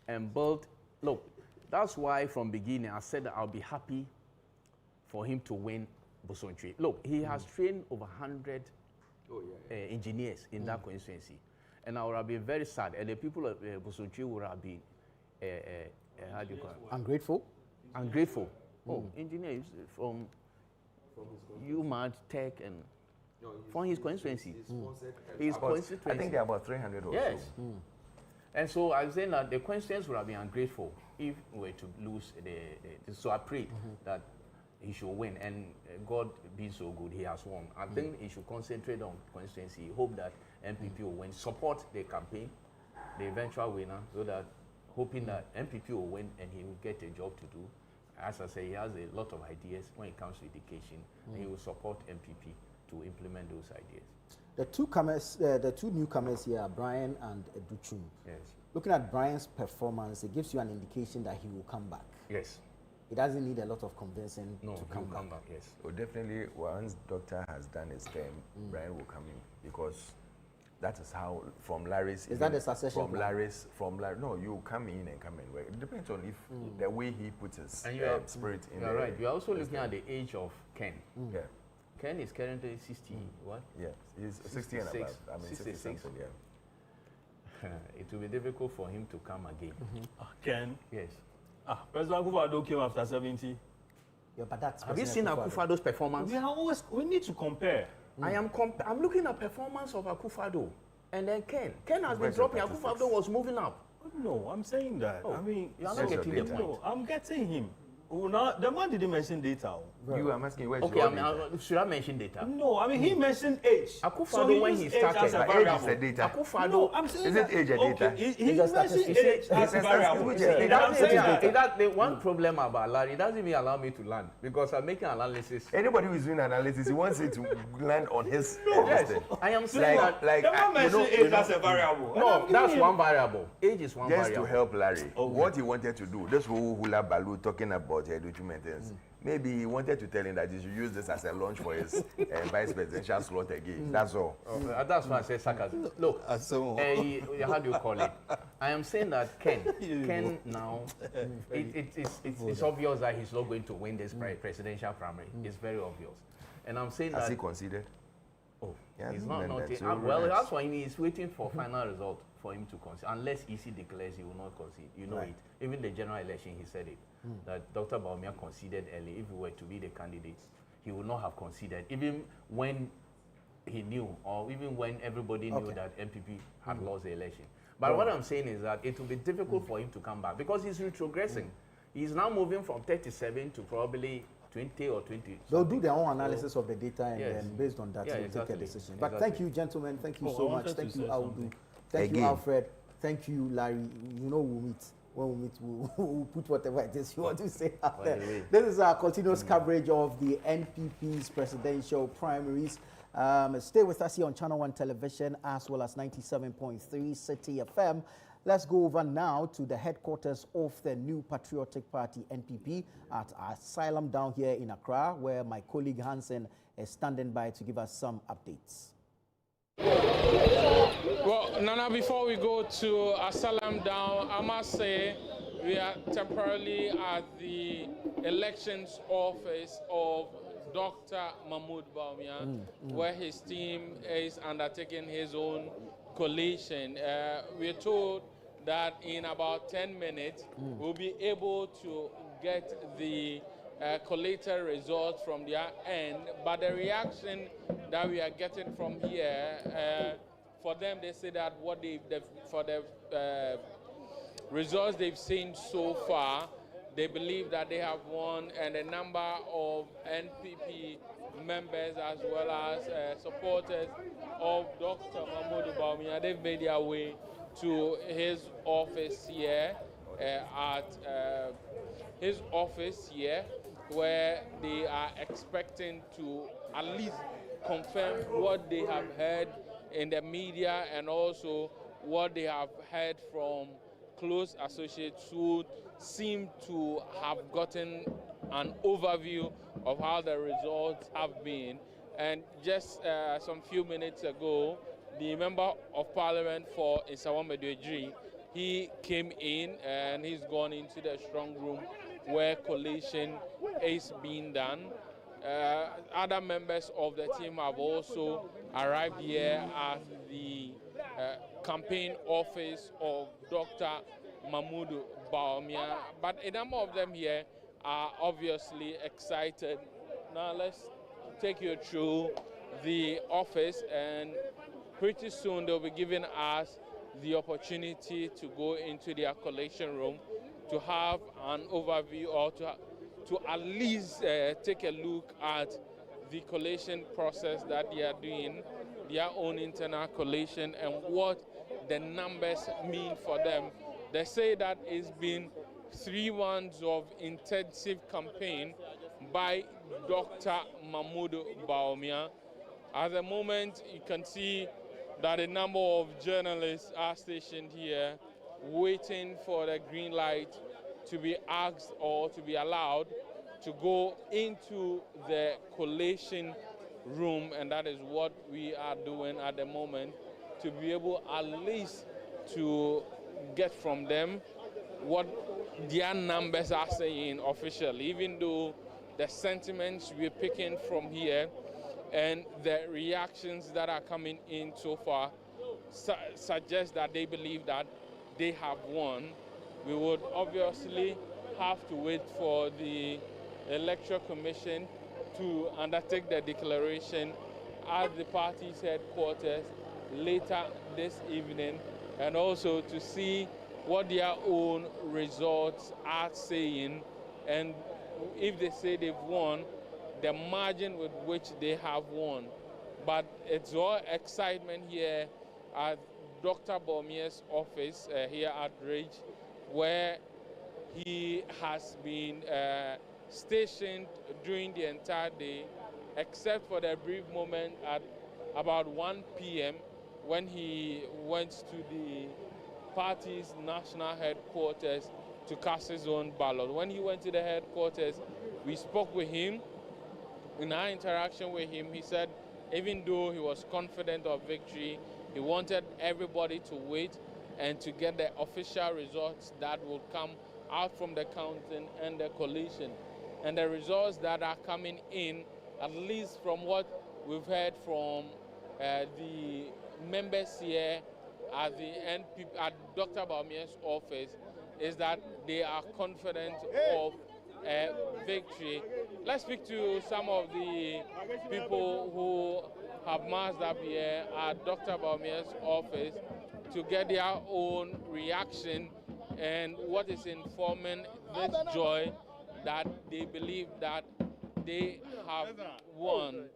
and build. Look, that's why from beginning I said that I'll be happy for him to win Bosonchi. Look, he has trained over 100 engineers in that constituency. And I would have been very sad. And the people of Bosonchi would have been, how do you call it? Ungrateful? Ungrateful. Oh, engineers from UMAD, Tech, and from his constituency. His constituency. I think there are about 300 or yes. so. And so I was saying that the constituents would have been ungrateful if we were to lose so I pray that he should win, and God being so good, he has won. I think he should concentrate on constituency, hope that NPP will win, support the campaign, the eventual winner, so that hoping that NPP will win and he will get a job to do. As I say, he has a lot of ideas when it comes to education, and he will support NPP to implement those ideas. The two newcomers here are Brian and Educhum. Yes. Looking at Brian's performance, it gives you an indication that he will come back. Yes. He doesn't need a lot of convincing to come back. Yes. Well, definitely, once Doctor has done his term, Brian will come in, because that is how, from Larry's... Is that the succession From Larry's, no, you come in and come and work. It depends on if the way he puts his spirit in there. You're right. You're also looking at the age of Ken. Yeah. Ken is currently 60, what? Yeah, he's 60 and above. I mean, 66. Yeah. It will be difficult for him to come again. Ken? Yes. President Akufo-Addo came after 70. Yeah, but that's... Have you seen Akufo-Addo's performance? We need to compare. I'm looking at performance of Akufo-Addo and then Ken. Ken has been dropping. Akufo-Addo was moving up. No, I'm saying that. I mean, you're not getting the point. No, I'm getting him. The man didn't mention data. You are asking where should I mention data? No, I mean he mentioned age. Akufo-Addo when he started, age is a data. Akufo-Addo, no, I'm saying is it age a data? He mentioned age as a variable. The one problem about Larry, it doesn't even allow me to learn because I'm making analysis. Anybody who is doing analysis, he wants it to land on his. Yes, I am saying that. Like, the man mentioned age as a variable. No, that's one variable. Age is one variable. Just to help Larry, what he wanted to do, this whole hula baloo talking about documents. Maybe he wanted to tell him that he should use this as a launch for his vice presidential slot again. That's all. That's why I say sarcasm. Look, how do you call it? I am saying that Ken now, it's obvious that he's not going to win this presidential primary. It's very obvious. And I'm saying that... Has he conceded? Oh, he's not. Well, that's why he's waiting for final result for him to concede. Unless EC declares he will not concede. You know it. Even the general election, he said it. That Dr. Bawumia conceded early. If he were to be the candidate, he would not have conceded. Even when he knew, or even when everybody knew that NPP had lost the election. But what I'm saying is that it will be difficult for him to come back because he's retrogressing. He's now moving from 37 to probably 20 or 20. They'll do their own analysis of the data and then based on that, they'll exactly. take a decision. But thank you, gentlemen. Thank you so much. Thank you, Audu. Thank Again. you, Alfred. Thank you, Larry. You know we'll meet. When we meet, we'll put whatever it is you want to say out there. This is our continuous coverage of the NPP's presidential primaries. Stay with us here on Channel 1 Television as well as 97.3 City FM. Let's go over now to the headquarters of the New Patriotic Party, NPP, at Asylum down here in Accra, where my colleague Hansen is standing by to give us some updates. Well, Nana, before we go to Asylum down, I must say we are temporarily at the elections office of Dr. Mahmoud Bawumia, where his team is undertaking his own collation. We're told that in about 10 minutes, we'll be able to get the collated results from their end. But the reaction that we are getting from here, for them, they say that what for the results they've seen so far, they believe that they have won, and a number of NPP members as well as supporters of Dr. Mahmoud Bawumia, they've made their way to his office here where they are expecting to at least confirm what they have heard in the media and also what they have heard from close associates who seem to have gotten an overview of how the results have been. And just some few minutes ago, the Member of Parliament for Nsawam-Eduejiri, he came in and he's gone into the strong room where collation is being done. Other members of the team have also arrived here at the campaign office of Dr. Mahmoud Bawumia, but a number of them here are obviously excited. Now let's take you through the office, and pretty soon they'll be giving us the opportunity to go into their collation room to have an overview or to at least take a look at the collation process that they are doing, their own internal collation, and what the numbers mean for them. They say that it's been 3 months of intensive campaign by Dr. Mahmoud Bawumia. At the moment, you can see that a number of journalists are stationed here waiting for the green light to be asked or to be allowed to go into the collation room, and that is what we are doing at the moment, to be able at least to get from them what their numbers are saying officially, even though the sentiments we're picking from here and the reactions that are coming in so far suggest that they believe that they have won. We would obviously have to wait for the Electoral Commission to undertake the declaration at the party's headquarters later this evening, and also to see what their own results are saying, and if they say they've won, the margin with which they have won. But it's all excitement here at Dr. Bawumia's office here at Ridge, where he has been stationed during the entire day, except for the brief moment at about 1 p.m. when he went to the party's national headquarters to cast his own ballot. When he went to the headquarters, we spoke with him. In our interaction with him, he said even though he was confident of victory, he wanted everybody to wait and to get the official results that will come out from the counting and the collation. And the results that are coming in, at least from what we've heard from the members here at the NPP, at Dr. Bawumia's office, is that they are confident of victory. Let's speak to some of the people who have massed up here at Dr. Bawumia's office. to get their own reaction and what is informing this joy that they believe that they have won.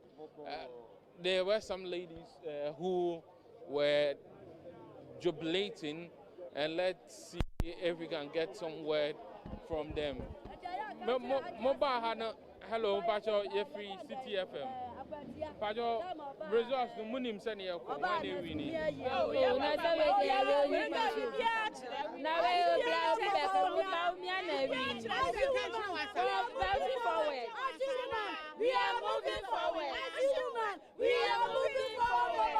There were some ladies who were jubilating, and let's see if we can get some word from them. Hello, Pacho, you're free City FM. Pacho, results the money send you when they win. We are moving forward. We are moving forward.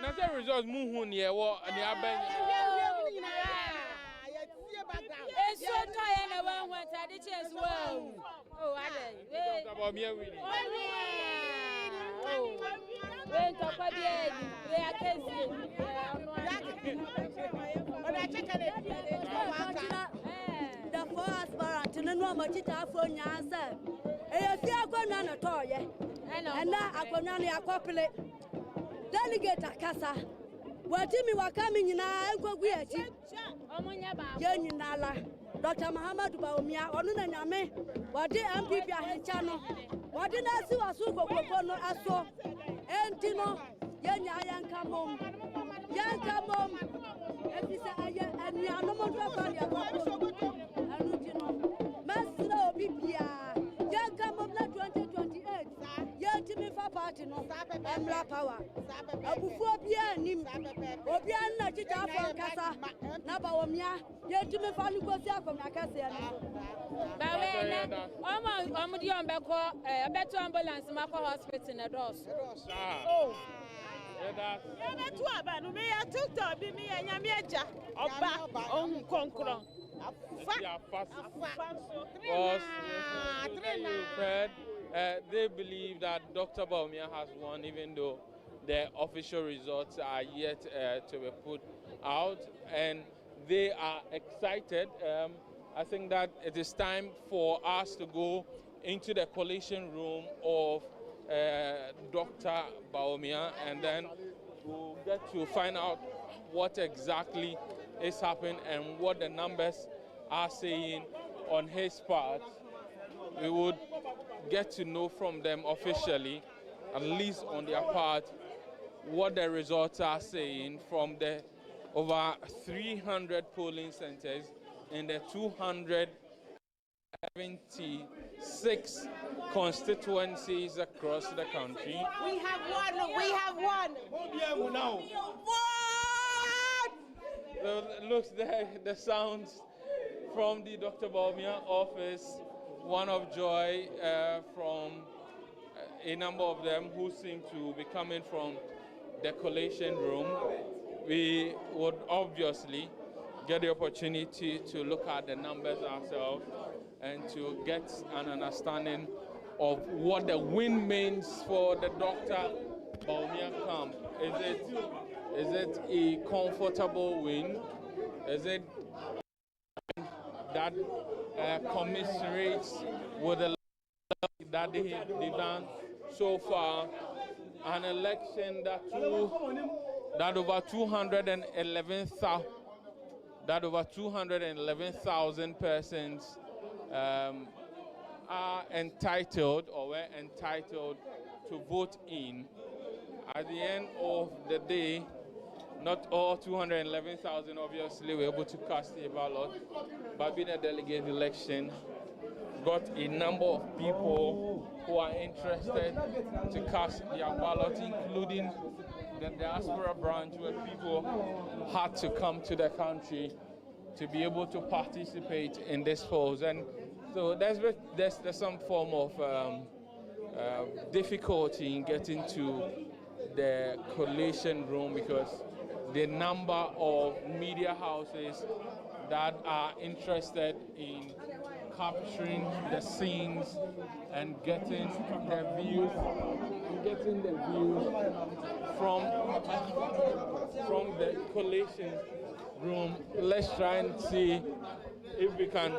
Now the results move here. What and it's so tired of one I did as well. Oh, I did. About me winning. When top of the egg, we are the first barrant and no much it for Yansa. If you are going on a toy, and now I can only accopulate. Delegate a casa. What Timmy were coming in, I go with Nala, Dr. Muhammad Baumia, Onuname, what the NPP channel, what did I see was so go no aso, and Tino, young come home, if you say, and you are no more and you know, Master PPA, young come home 2028, young Timmy for party, no, and black power. Before Bianim, Obiana Chita from Casa, Nabaomia, yet to me family goes out from Nakasa. I'm the Umbeco, a better ambulance, Mako Hospital in the doors. Oh, that's what I took to be me and Yamaja, or back on Concron. They believe that Dr. Baumia has won, even though the official results are yet to be put out, and they are excited. I think that it is time for us to go into the collation room of Dr. Baumia, and then we'll get to find out what exactly is happening and what the numbers are saying on his part. We would get to know from them officially, at least on their part, what the results are saying from the over 300 polling centers in the 276 constituencies across the country. We have won! We have won! Looks the sounds from the Dr. Baumia office, one of joy from a number of them who seem to be coming from the collation room. We would obviously get the opportunity to look at the numbers ourselves and to get an understanding of what the win means for the Dr. Baumia camp. Is it a comfortable win? Is it that commiserates with the that they've done so far? An election that over 211,000 persons are entitled or were entitled to vote in. At the end of the day, not all 211,000 obviously were able to cast a ballot, but being a delegate election, got a number of people who are interested to cast their ballot, including the diaspora branch, where people had to come to the country to be able to participate in this polls. And so there's some form of difficulty in getting to the collation room because the number of media houses that are interested in capturing the scenes and getting the views from the collation room. Let's try and see if we can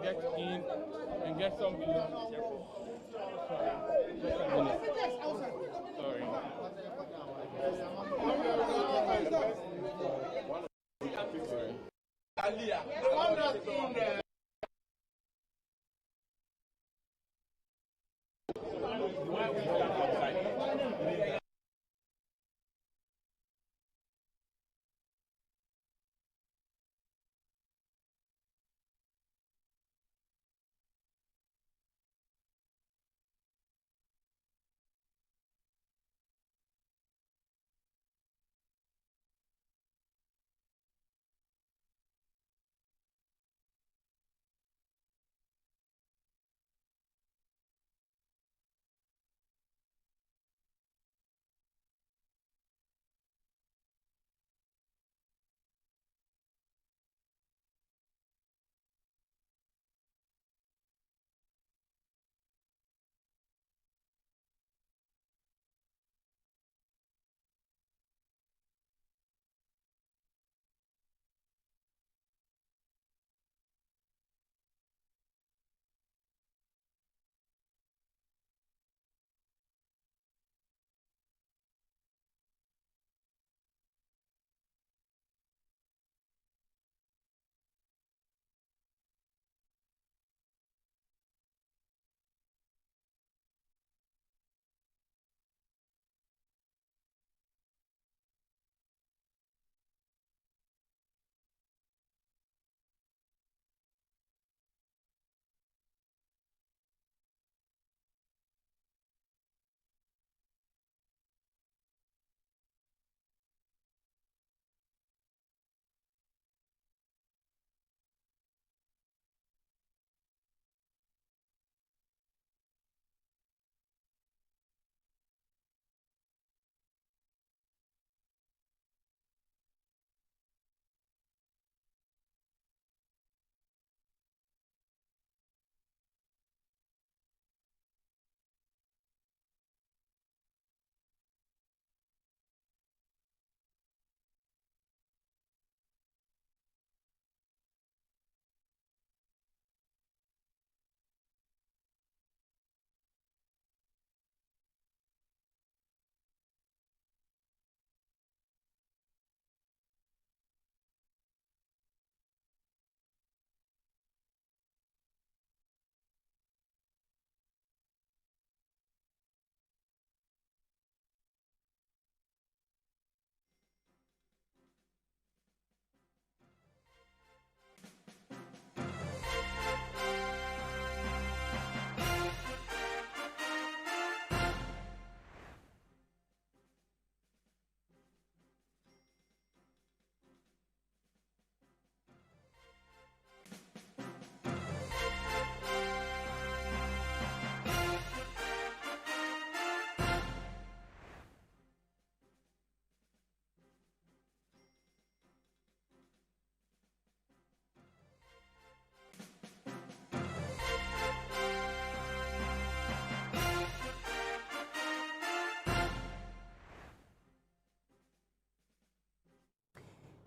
get in and get some views.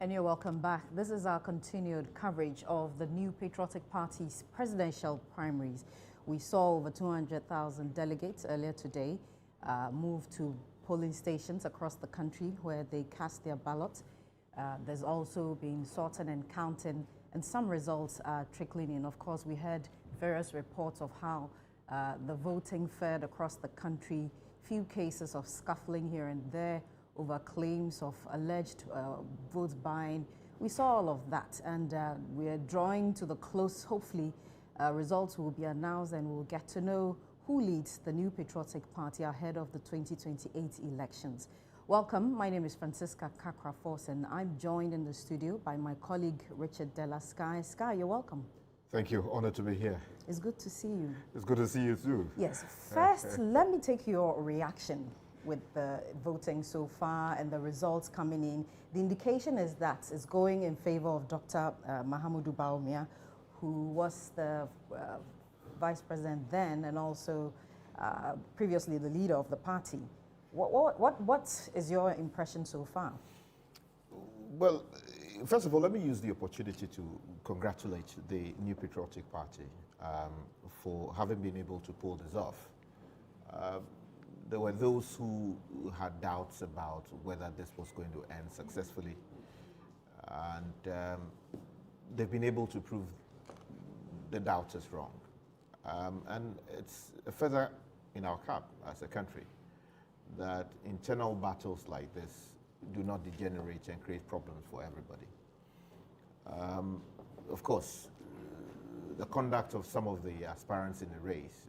And you're welcome back. This is our continued coverage of the New Patriotic Party's presidential primaries. We saw over 200,000 delegates earlier today move to polling stations across the country where they cast their ballot. There's also been sorting and counting, and some results are trickling in. Of course, we heard various reports of how the voting fared across the country, few cases of scuffling here and there over claims of alleged vote buying. We saw all of that, and we are drawing to the close. Hopefully, results will be announced and we'll get to know who leads the New Patriotic Party ahead of the 2028 elections. Welcome, my name is Francisca Kakra-Force, and I'm joined in the studio by my colleague Richard Della Sky. Sky, you're welcome. Thank you, honored to be here. It's good to see you. It's good to see you too. Yes, first let me take your reaction with the voting so far and the results coming in. The indication is that it's going in favor of Dr. Mahamudu Bawumia, who was the vice president then and also previously the leader of the party. What is your impression so far? Well, first of all, let me use the opportunity to congratulate the New Patriotic Party for having been able to pull this off. There were those who had doubts about whether this was going to end successfully. And they've been able to prove the doubters wrong. And it's a feather in our cap as a country that internal battles like this do not degenerate and create problems for everybody. Of course, the conduct of some of the aspirants in the race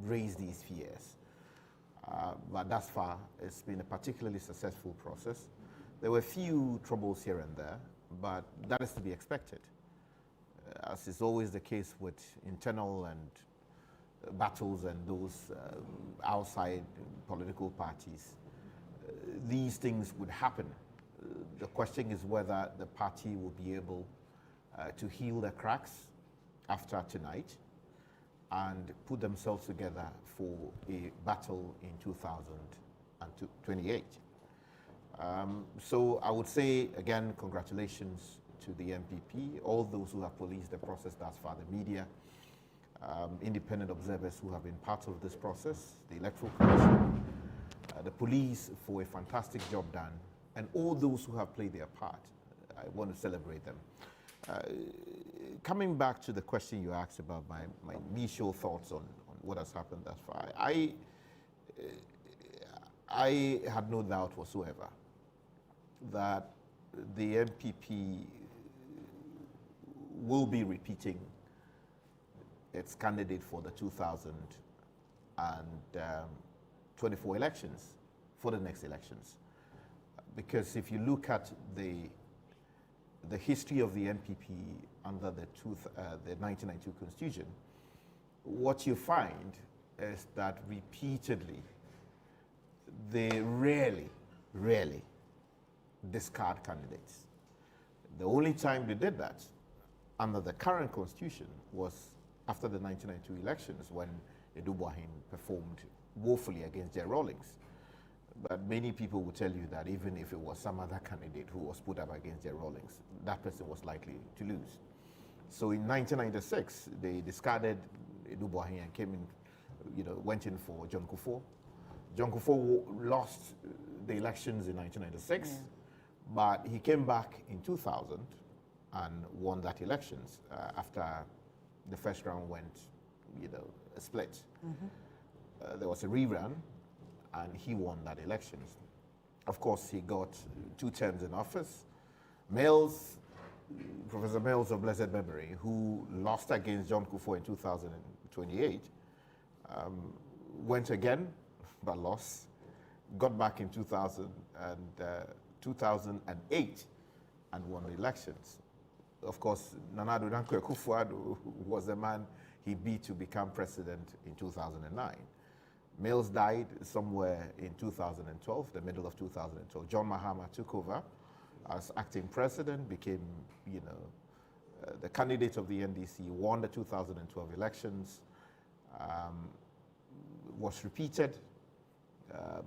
raised these fears. But thus far, it's been a particularly successful process. There were a few troubles here and there, but that is to be expected. As is always the case with internal and battles and those outside political parties, these things would happen. The question is whether the party will be able to heal the cracks after tonight and put themselves together for a battle in 2028. So I would say, again, congratulations to the NPP, all those who have policed the process thus far, the media, independent observers who have been part of this process, the Electoral Commission, the police for a fantastic job done, and all those who have played their part. I want to celebrate them. Coming back to the question you asked about my initial thoughts on what has happened thus far, I had no doubt whatsoever that the NPP will be repeating its candidate for the 2024 elections, for the next elections. Because if you look at the history of the NPP under the 1992 Constitution, what you find is that repeatedly they rarely discard candidates. The only time they did that under the current Constitution was after the 1992 elections, when Eduboahin performed woefully against Jerry Rawlings. But many people will tell you that even if it was some other candidate who was put up against Jerry Rawlings, that person was likely to lose. So in 1996, they discarded Eduboahin and came in, went in for John Kufuor. John Kufuor lost the elections in 1996, but he came back in 2000 and won that elections after the first round went, a split. There was a rerun, and he won that elections. Of course, he got 2 terms in office. Professor Mills of blessed memory, who lost against John Kufuor in 2028, went again, but lost, got back in 2008 and won the elections. Of course, Nana Addo Dankwa Akufo-Addo was the man he beat to become president in 2009. Mills died somewhere in 2012, the middle of 2012. John Mahama took over as acting president, became, the candidate of the NDC, won the 2012 elections, was repeated,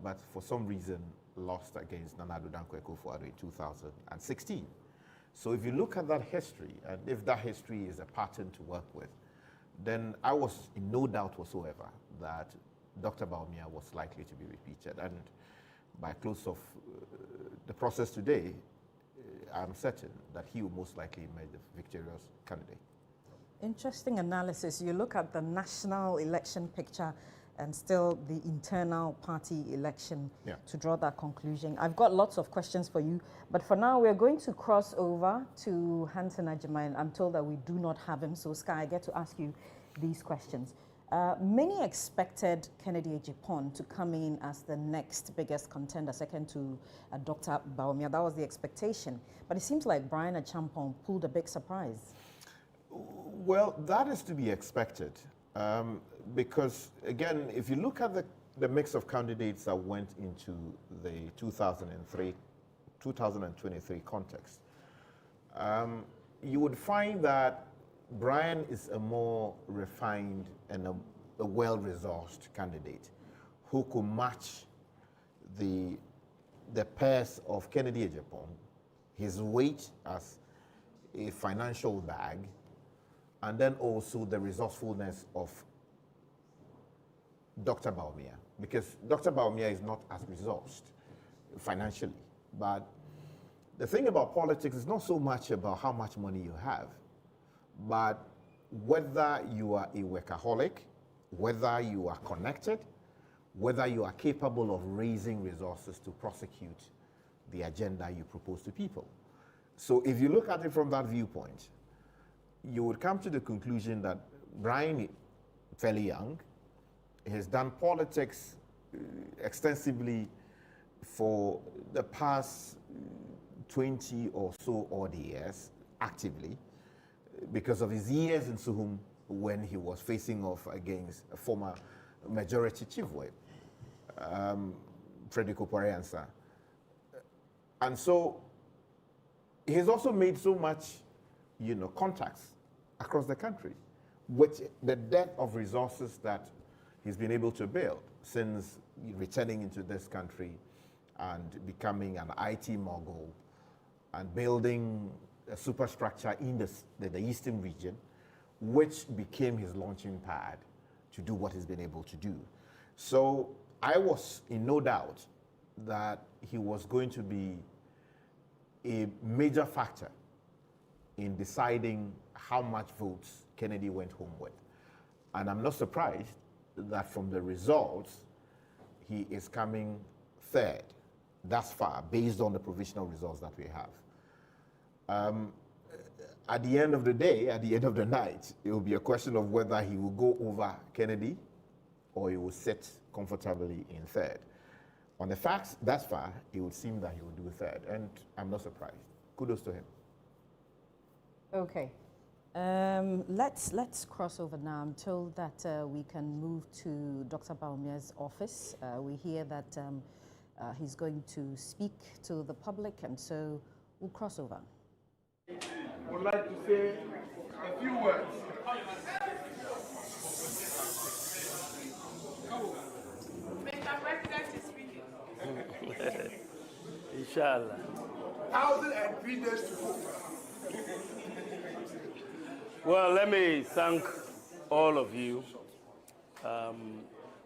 but for some reason lost against Nana Addo Dankwa Akufo-Addo in 2016. So if you look at that history, and if that history is a pattern to work with, then I was in no doubt whatsoever that Dr. Bawumia was likely to be repeated. And by close of the process today, I'm certain that he will most likely emerge the victorious candidate. Interesting analysis. You look at the national election picture and still the internal party election to draw that conclusion. I've got lots of questions for you, but for now we're going to cross over to Hanson Ajimai. I'm told that we do not have him, so Sky, I get to ask you these questions. Many expected Kennedy Ejipon to come in as the next biggest contender, second to Dr. Bawumia. That was the expectation. But it seems like Brian Achampong pulled a big surprise. Well, that is to be expected. Because, again, if you look at the mix of candidates that went into the 2023 context, you would find that Brian is a more refined and a well-resourced candidate who could match the pairs of Kennedy Ejipon, his weight as a financial bag, and then also the resourcefulness of Dr. Baumia, because Dr. Baumia is not as resourced financially. But the thing about politics is not so much about how much money you have, but whether you are a workaholic, whether you are connected, whether you are capable of raising resources to prosecute the agenda you propose to people. So if you look at it from that viewpoint, you would come to the conclusion that Brian, fairly young, has done politics extensively for the past 20 or so odd years, actively, because of his years in Suhum when he was facing off against a former majority chief whip, Frederick Opariansa. And so he's also made so much, contacts across the country, with the depth of resources that he's been able to build since returning into this country and becoming an IT mogul and building a superstructure in the eastern region, which became his launching pad to do what he's been able to do. So I was in no doubt that he was going to be a major factor in deciding how much votes Kennedy went home with. And I'm not surprised that from the results, he is coming third thus far, based on the provisional results that we have. At the end of the day, at the end of the night, it will be a question of whether he will go over Kennedy or he will sit comfortably in third. On the facts, thus far, it would seem that he will do third, and I'm not surprised. Kudos to him. Okay. Let's cross over now. I'm told that we can move to Dr. Baumia's office. We hear that he's going to speak to the public, and so we'll cross over. I would like to say a few words. Mr. President is speaking. Inshallah. 1,003 days to go. Well, let me thank all of you.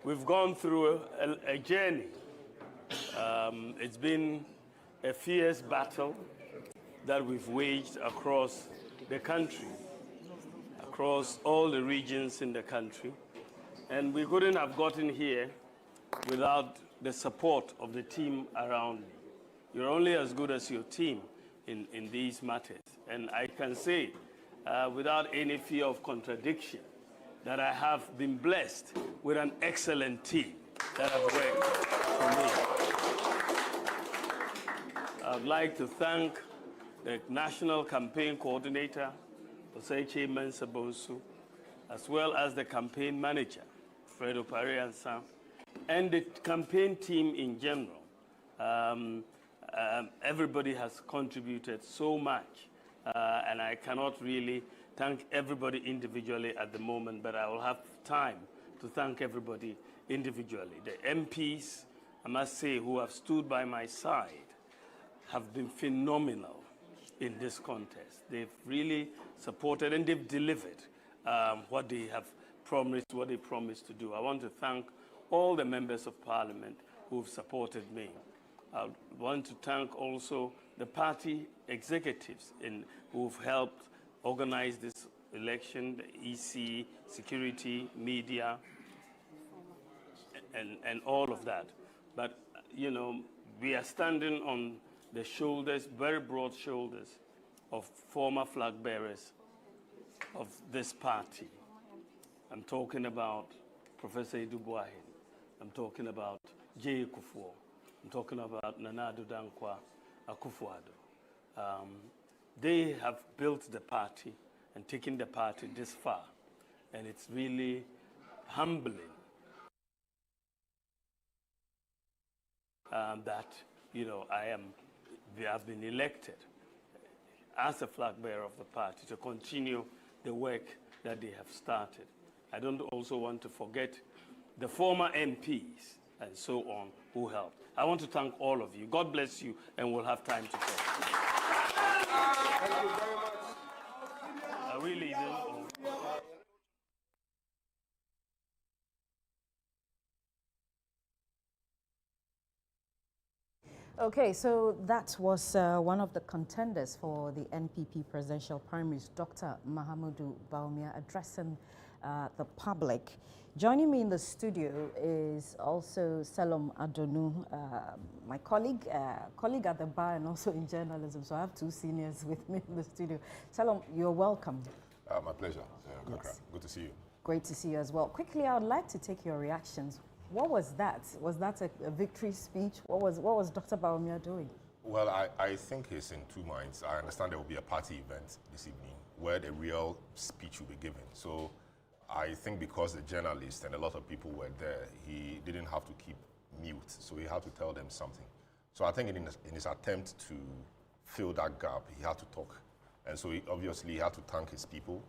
We've gone through a journey. It's been a fierce battle that we've waged across the country, across all the regions in the country. And we couldn't have gotten here without the support of the team around me. You're only as good as your team in these matters. And I can say, without any fear of contradiction, that I have been blessed with an excellent team that have worked for me. I'd like to thank the National Campaign Coordinator, Oseche Mensah-Bonsu, as well as the campaign manager, Fred Opariansa, and the campaign team in general. Everybody has contributed so much, and I cannot really thank everybody individually at the moment, but I will have time to thank everybody individually. The MPs, I must say, who have stood by my side, have been phenomenal in this contest. They've really supported and they've delivered what they have promised, what they promised to do. I want to thank all the members of parliament who've supported me. I want to thank also the party executives who've helped organize this election, the EC, security, media, and all of that. But, we are standing on the shoulders, very broad shoulders, of former flag bearers of this party. I'm talking about Professor Idubuahin. I'm talking about J. Kufuor. I'm talking about Nana Addo Dankwa Akufo-Addo. They have built the party and taken the party this far, and it's really humbling that I have been elected as a flag bearer of the party to continue the work that they have started. I don't also want to forget the former MPs and so on who helped. I want to thank all of you. God bless you, and we'll have time to talk. Thank you very much. I really do. Okay, so that was one of the contenders for the NPP presidential primaries, Dr. Mahamudu Bawumia, addressing the public. Joining me in the studio is also Salom Adonu, my colleague at the bar and also in journalism. So I have two seniors with me in the studio. Salom, you're welcome. My pleasure. Yes. Good to see you. Great to see you as well. Quickly, I would like to take your reactions. What was that? Was that a victory speech? What was Dr. Bawumia doing? Well, I think he's in two minds. I understand there will be a party event this evening where the real speech will be given. So I think because the journalists and a lot of people were there, he didn't have to keep mute. So he had to tell them something. So I think in his attempt to fill that gap, he had to talk. And so he obviously had to thank his people,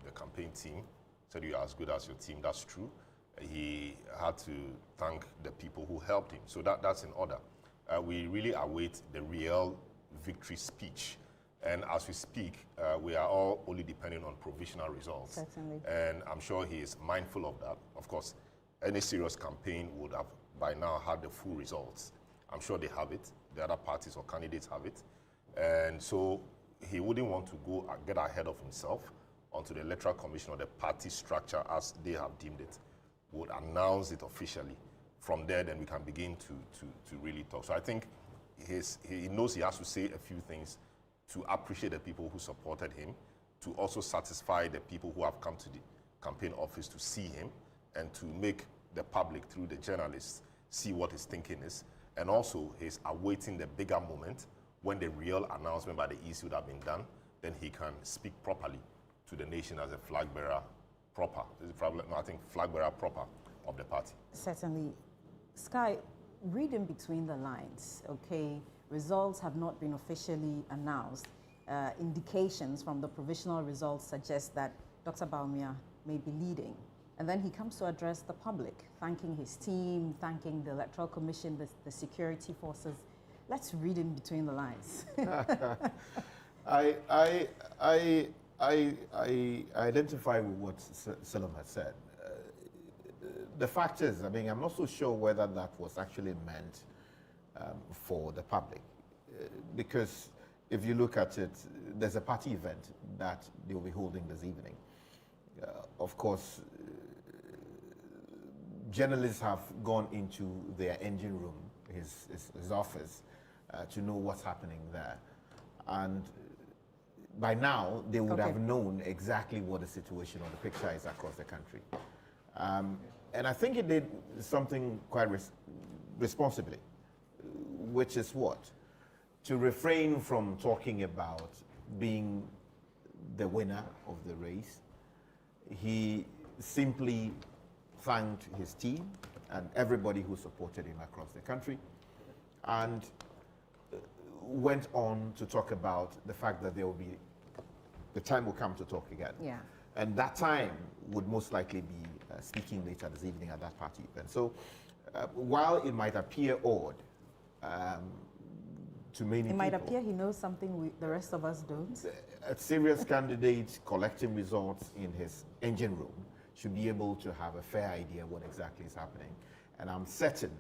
the campaign team. Said you're as good as your team. That's true. He had to thank the people who helped him. So that's in order. We really await the real victory speech. And as we speak, we are all only depending on provisional results. Certainly. And I'm sure he is mindful of that. Of course, any serious campaign would have by now had the full results. I'm sure they have it. The other parties or candidates have it. And so he wouldn't want to go and get ahead of himself onto the Electoral Commission or the party structure as they have deemed it, would announce it officially. From there, then we can begin to really talk. So I think he knows he has to say a few things to appreciate the people who supported him, to also satisfy the people who have come to the campaign office to see him, and to make the public, through the journalists, see what his thinking is. And also, he's awaiting the bigger moment when the real announcement by the EC would have been done, then he can speak properly to the nation as a flag bearer proper. I think flag bearer proper of the party. Certainly. Sky, reading between the lines, okay, results have not been officially announced. Indications from the provisional results suggest that Dr. Bawumia may be leading. And then he comes to address the public, thanking his team, thanking the Electoral Commission, the security forces. Let's read in between the lines. I identify with what Salom has said. The fact is, I mean, I'm not so sure whether that was actually meant for the public. Because if you look at it, there's a party event that they'll be holding this evening. Of course, journalists have gone into their engine room, his office, to know what's happening there. And by now, they would have known exactly what the situation or the picture is across the country. And I think it did something quite responsibly, which is what? To refrain from talking about being the winner of the race. He simply thanked his team and everybody who supported him across the country, and went on to talk about the fact that the time will come to talk again. Yeah. And that time would most likely be speaking later this evening at that party event. So while it might appear odd to many people, it might appear he knows something the rest of us don't. A serious candidate collecting results in his engine room should be able to have a fair idea what exactly is happening. And I'm certain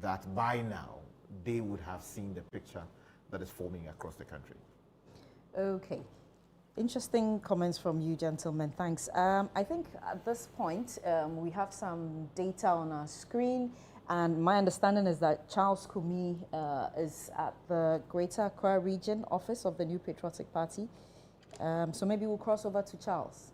that by now they would have seen the picture that is forming across the country. Okay. Interesting comments from you, gentlemen. Thanks. I think at this point, we have some data on our screen, and my understanding is that Charles Kumi is at the Greater Accra Region office of the New Patriotic Party. So maybe we'll cross over to Charles.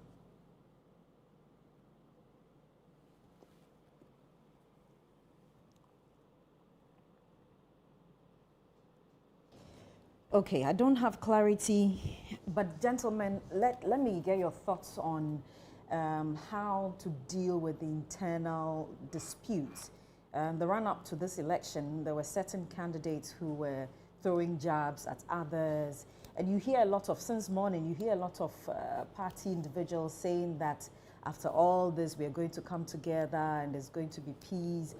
Okay, I don't have clarity, but gentlemen, let me get your thoughts on how to deal with the internal disputes. The run-up to this election, there were certain candidates who were throwing jabs at others, and you hear a lot of, since morning, you hear a lot of party individuals saying that after all this, we are going to come together and there's going to be peace.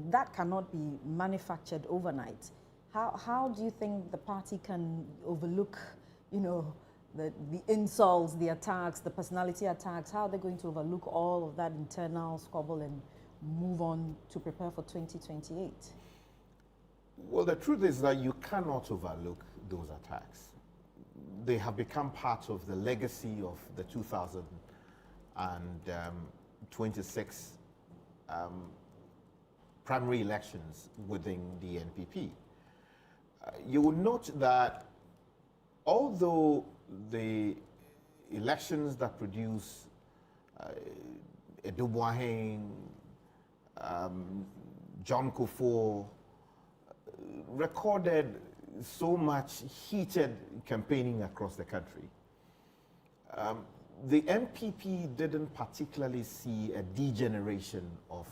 That cannot be manufactured overnight. How do you think the party can overlook, you know, the insults, the attacks, the personality attacks? How are they going to overlook all of that internal squabble and move on to prepare for 2028? Well, the truth is that you cannot overlook those attacks. They have become part of the legacy of the 2026 primary elections within the NPP. You will note that although the elections that produce Edo Boahen, John Kufuor, recorded so much heated campaigning across the country, the NPP didn't particularly see a degeneration of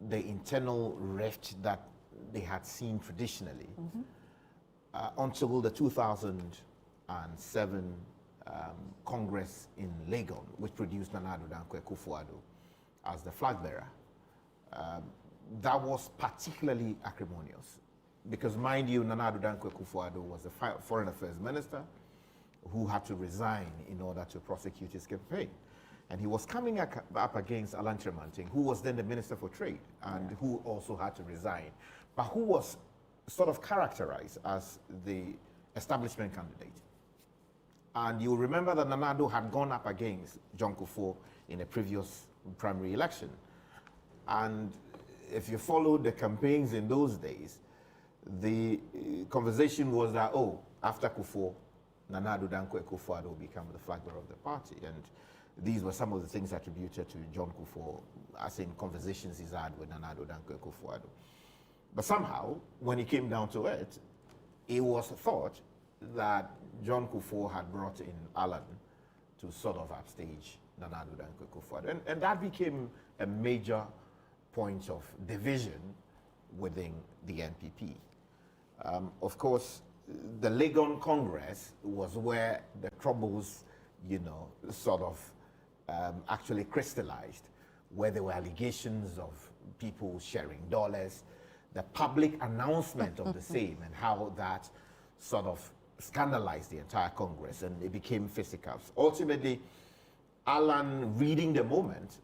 the internal rift that they had seen traditionally until the 2007 Congress in Legon, which produced Nana Addo Dankwa Akufo-Addo as the flag bearer. That was particularly acrimonious because, mind you, Nana Addo Dankwa Akufo-Addo was the Foreign Affairs Minister who had to resign in order to prosecute his campaign. And he was coming up against Alan Tremanting, who was then the Minister for Trade and who also had to resign, but who was sort of characterized as the establishment candidate. And you'll remember that Nana Addo had gone up against John Kufuor in a previous primary election. And if you followed the campaigns in those days, the conversation was that, oh, after Kufuor, Nana Addo Dankwa Akufo-Addo will become the flag bearer of the party. And these were some of the things attributed to John Kufuor, as in conversations he's had with Nana Addo Dankwa Akufo-Addo. But somehow, when it came down to it, it was thought that John Kufuor had brought in Alan to sort of upstage Nana Addo Dankwa Akufo-Addo. And that became a major point of division within the NPP. Of course, the Legon Congress was where the troubles, you know, sort of actually crystallized, where there were allegations of people sharing dollars, the public announcement of the same, and how that sort of scandalized the entire Congress, and it became fisticuffs. Ultimately, Alan, reading the moment,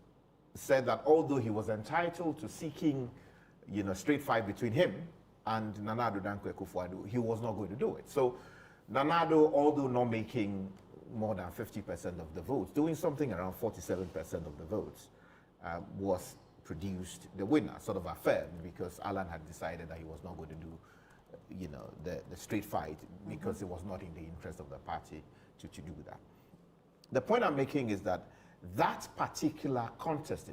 said that although he was entitled to seeking, you know, straight fight between him and Nana Addo Dankwa Akufo-Addo, he was not going to do it. So Nana Addo, although not making more than 50% of the votes, doing something around 47% of the votes, was produced the winner, sort of affirmed, because Alan had decided that he was not going to do, you know, the straight fight, because it was not in the interest of the party to do that. The point I'm making is that that particular contest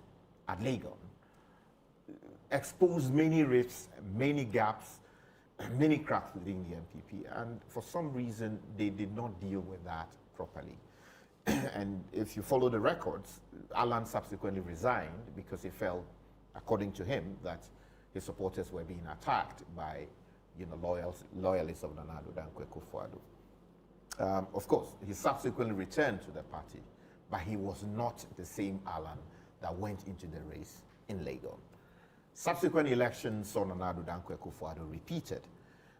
at Legon exposed many rifts, many gaps, many cracks within the NPP, and for some reason they did not deal with that properly. And if you follow the records, Alan subsequently resigned because he felt, according to him, that his supporters were being attacked by, you know, loyalists of Nana Addo Dankwa Akufo-Addo. Of course, he subsequently returned to the party, but he was not the same Alan that went into the race in Legon. Subsequent elections saw Nana Addo Dankwa Akufo-Addo repeated,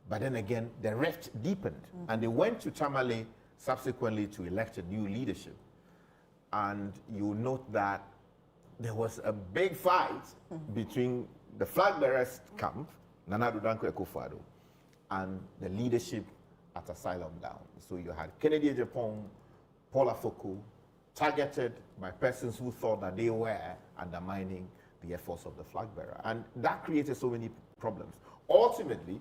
but then again, the rift deepened, and they went to Tamale subsequently to elect a new leadership. And you note that there was a big fight between the flag bearers camp, Nana Addo Dankwa Akufo-Addo, and the leadership at Asylum Down. So you had Kennedy Ejapong, Paul Afoko, targeted by persons who thought that they were undermining the efforts of the flag bearer. And that created so many problems. Ultimately,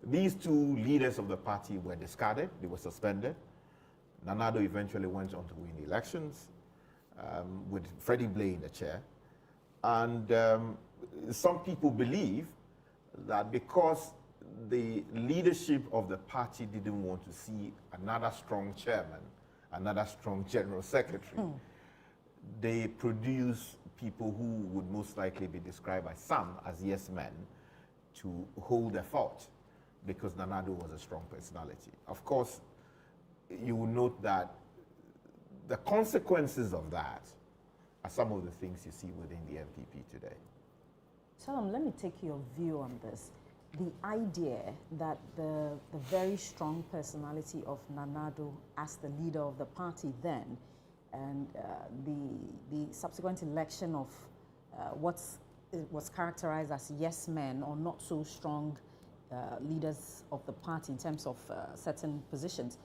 these two leaders of the party were discarded, they were suspended. Nana Addo eventually went on to win the elections with Freddie Blay in the chair. And some people believe that because the leadership of the party didn't want to see another strong chairman, another strong general secretary, they produce people who would most likely be described by some as yes men to hold the fort, because Nana Addo was a strong personality. Of course, you will note that the consequences of that are some of the things you see within the NPP today. Shalom, let me take your view on this. The idea that the very strong personality of Nana Addo as the leader of the party then, and the subsequent election of what was characterized as yes men or not so strong leaders of the party in terms of certain positions.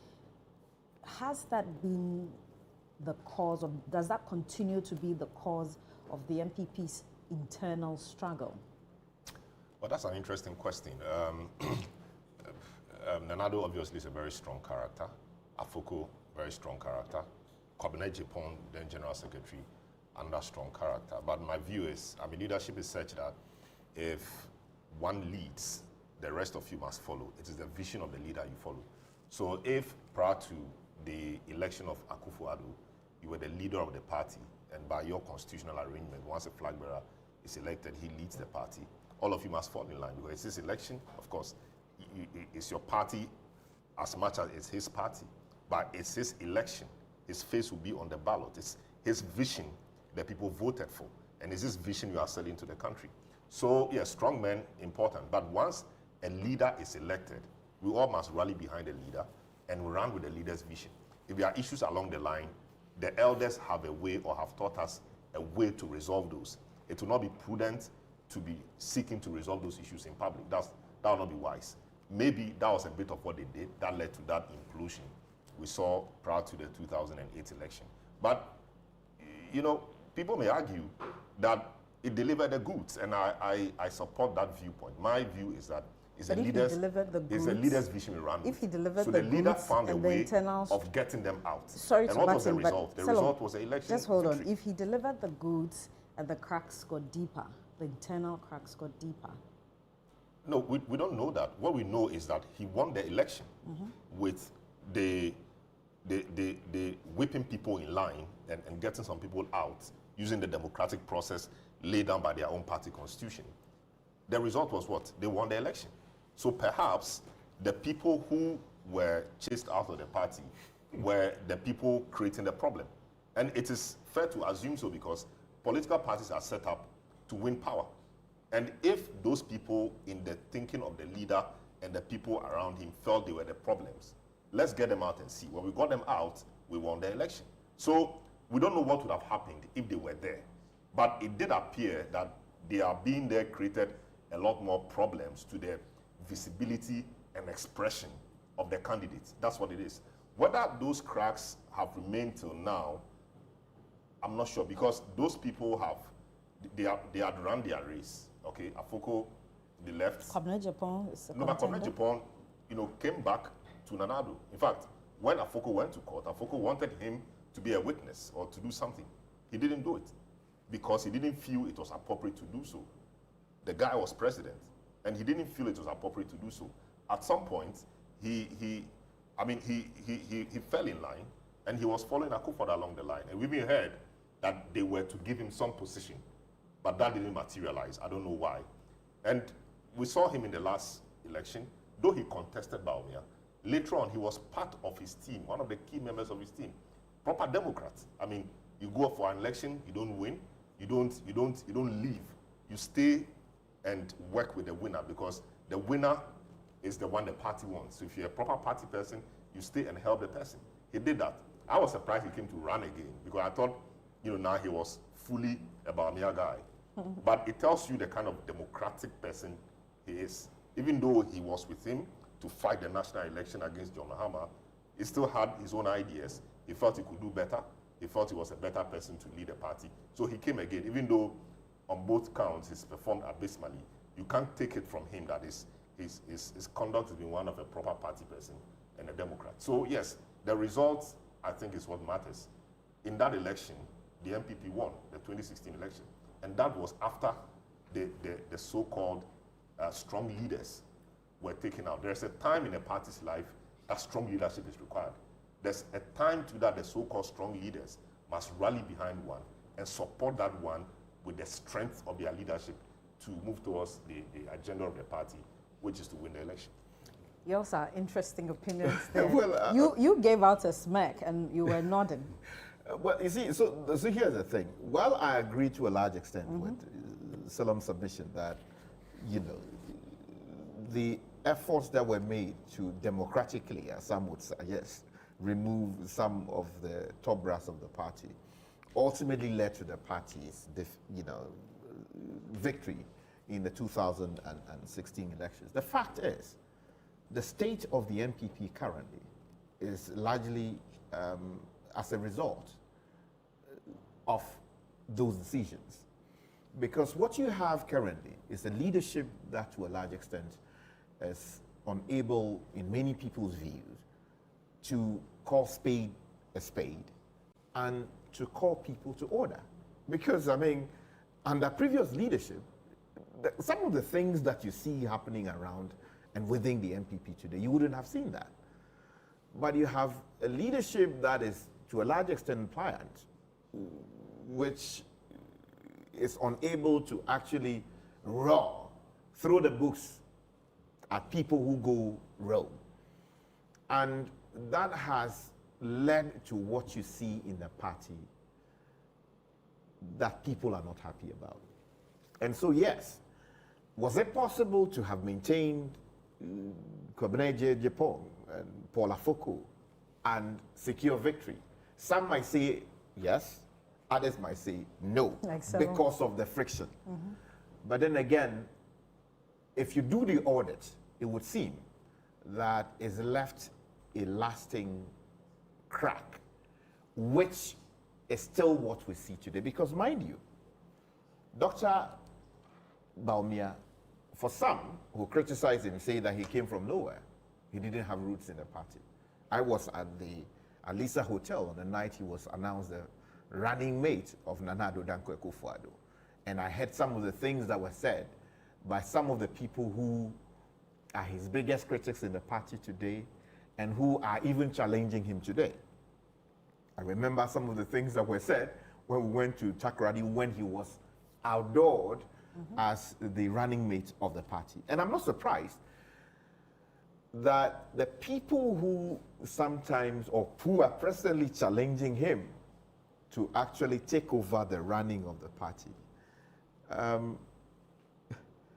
Has that been the cause, or does that continue to be the cause of the NPP's internal struggle? Well, that's an interesting question. Nanado obviously is a very strong character. Afoko, very strong character. Cabinet Japan, then General Secretary, under strong character. But my view is, leadership is such that if one leads, the rest of you must follow. It is the vision of the leader you follow. So if prior to the election of Akufo-Addo, you were the leader of the party, and by your constitutional arrangement, once a flag bearer is elected, he leads the party, all of you must fall in line, because it's his election, of course. It's your party as much as it's his party, but it's his election. His face will be on the ballot. It's his vision that people voted for, and it's this vision you are selling to the country. So, yes, strong men, important, but once a leader is elected, we all must rally behind the leader and run with the leader's vision. If there are issues along the line, the elders have a way, or have taught us a way to resolve those. It will not be prudent to be seeking to resolve those issues in public. That will not be wise. Maybe that was a bit of what they did that led to that implosion we saw prior to the 2008 election. But, people may argue that it delivered the goods, and I support that viewpoint. My view is that it's a leader's vision we ran with. If he delivered so the the leader goods found a and way the internal of getting them out. Sorry and to what butt was the in, but result? The Salom, result was the election. Just hold victory. on. If he delivered the goods and the cracks got deeper, the internal cracks got deeper. No, we don't know that. What we know is that he won the election with the whipping people in line and getting some people out using the democratic process laid down by their own party constitution. The result was what? They won the election. So perhaps the people who were chased out of the party were the people creating the problem. And it is fair to assume so, because political parties are set up to win power. And if those people in the thinking of the leader and the people around him felt they were the problems, let's get them out and see. When we got them out, we won the election. So we don't know what would have happened if they were there. But it did appear that they are being there created a lot more problems to the visibility and expression of the candidates. That's what it is. Whether those cracks have remained till now, I'm not sure, because those people they had run their race. Okay, Afoko, the left. Cabinet Japan is a No, but Cabinet Japan, came back to Nanado. In fact, when Afoko went to court, Afoko wanted him to be a witness or to do something. He didn't do it because he didn't feel it was appropriate to do so. The guy was president, and he didn't feel it was appropriate to do so. At some point, he fell in line, and he was following Akufo-Addo along the line. And we even heard that they were to give him some position, but that didn't materialize. I don't know why. And we saw him in the last election, though he contested Baumia. Later on, he was part of his team, one of the key members of his team. Proper Democrats. You go for an election, you don't win, you don't leave. You stay and work with the winner, because the winner is the one the party wants. So if you're a proper party person, you stay and help the person. He did that. I was surprised he came to run again, because I thought, now he was fully a Baumia guy. But it tells you the kind of democratic person he is. Even though he was with him to fight the national election against John Mahama, he still had his own ideas. He felt he could do better. He felt he was a better person to lead the party. So he came again, even though on both counts he's performed abysmally. You can't take it from him that his conduct has been one of a proper party person and a Democrat. So yes, the results, I think, is what matters. In that election, the NPP won the 2016 election. And that was after the so-called strong leaders were taken out. There's a time in a party's life that strong leadership is required. There's a time to that the so-called strong leaders must rally behind one and support that one with the strength of their leadership to move towards the agenda of the party, which is to win the election. Yours are interesting opinions there. Well, you gave out a smirk and you were nodding. Well, you see, so here's the thing. While I agree to a large extent with Salom's submission that, the efforts that were made to democratically, as some would suggest, remove some of the top brass of the party, ultimately led to the party's, victory in the 2016 elections. The fact is, the state of the NPP currently is largely as a result of those decisions. Because what you have currently is a leadership that, to a large extent, is unable, in many people's views, to call spade a spade and to call people to order. Because, I mean, under previous leadership, some of the things that you see happening around and within the NPP today, you wouldn't have seen that. But you have a leadership that is, to a large extent, pliant, which is unable to actually throw the books at people who go rogue. And that has led to what you see in the party that people are not happy about. And so, yes, was it possible to have maintained Kwabena J.J. and Paul Afoko and secure victory? Some might say yes, others might say no, because of the friction. But then again, if you do the audit, it would seem that it's left a lasting crack, which is still what we see today. Because mind you, Dr. Bawumia, for some who criticize him, say that he came from nowhere, he didn't have roots in the party. I was at the Alisa Hotel on the night he was announced the running mate of Nana Addo Dankwa Akufo-Addo. And I heard some of the things that were said by some of the people who are his biggest critics in the party today and who are even challenging him today. I remember some of the things that were said when we went to Takoradi when he was outdoored as the running mate of the party. And I'm not surprised that the people who sometimes, or who are presently challenging him to actually take over the running of the party,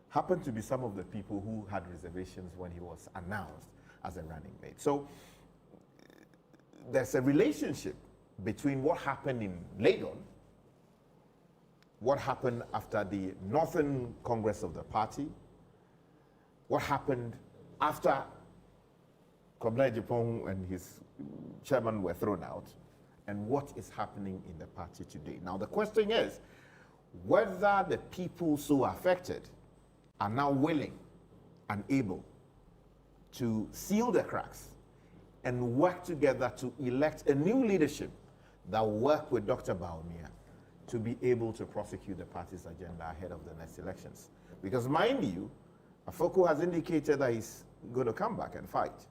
happened to be some of the people who had reservations when he was announced as a running mate. So there's a relationship between what happened in Legon, what happened after the Northern Congress of the party, what happened after Kwabena J.J. and his chairman were thrown out, and what is happening in the party today. Now the question is whether the people so affected are now willing and able to seal the cracks and work together to elect a new leadership that will work with Dr. Bawumia to be able to prosecute the party's agenda ahead of the next elections. Because mind you, Afoko has indicated that he's going to come back and fight.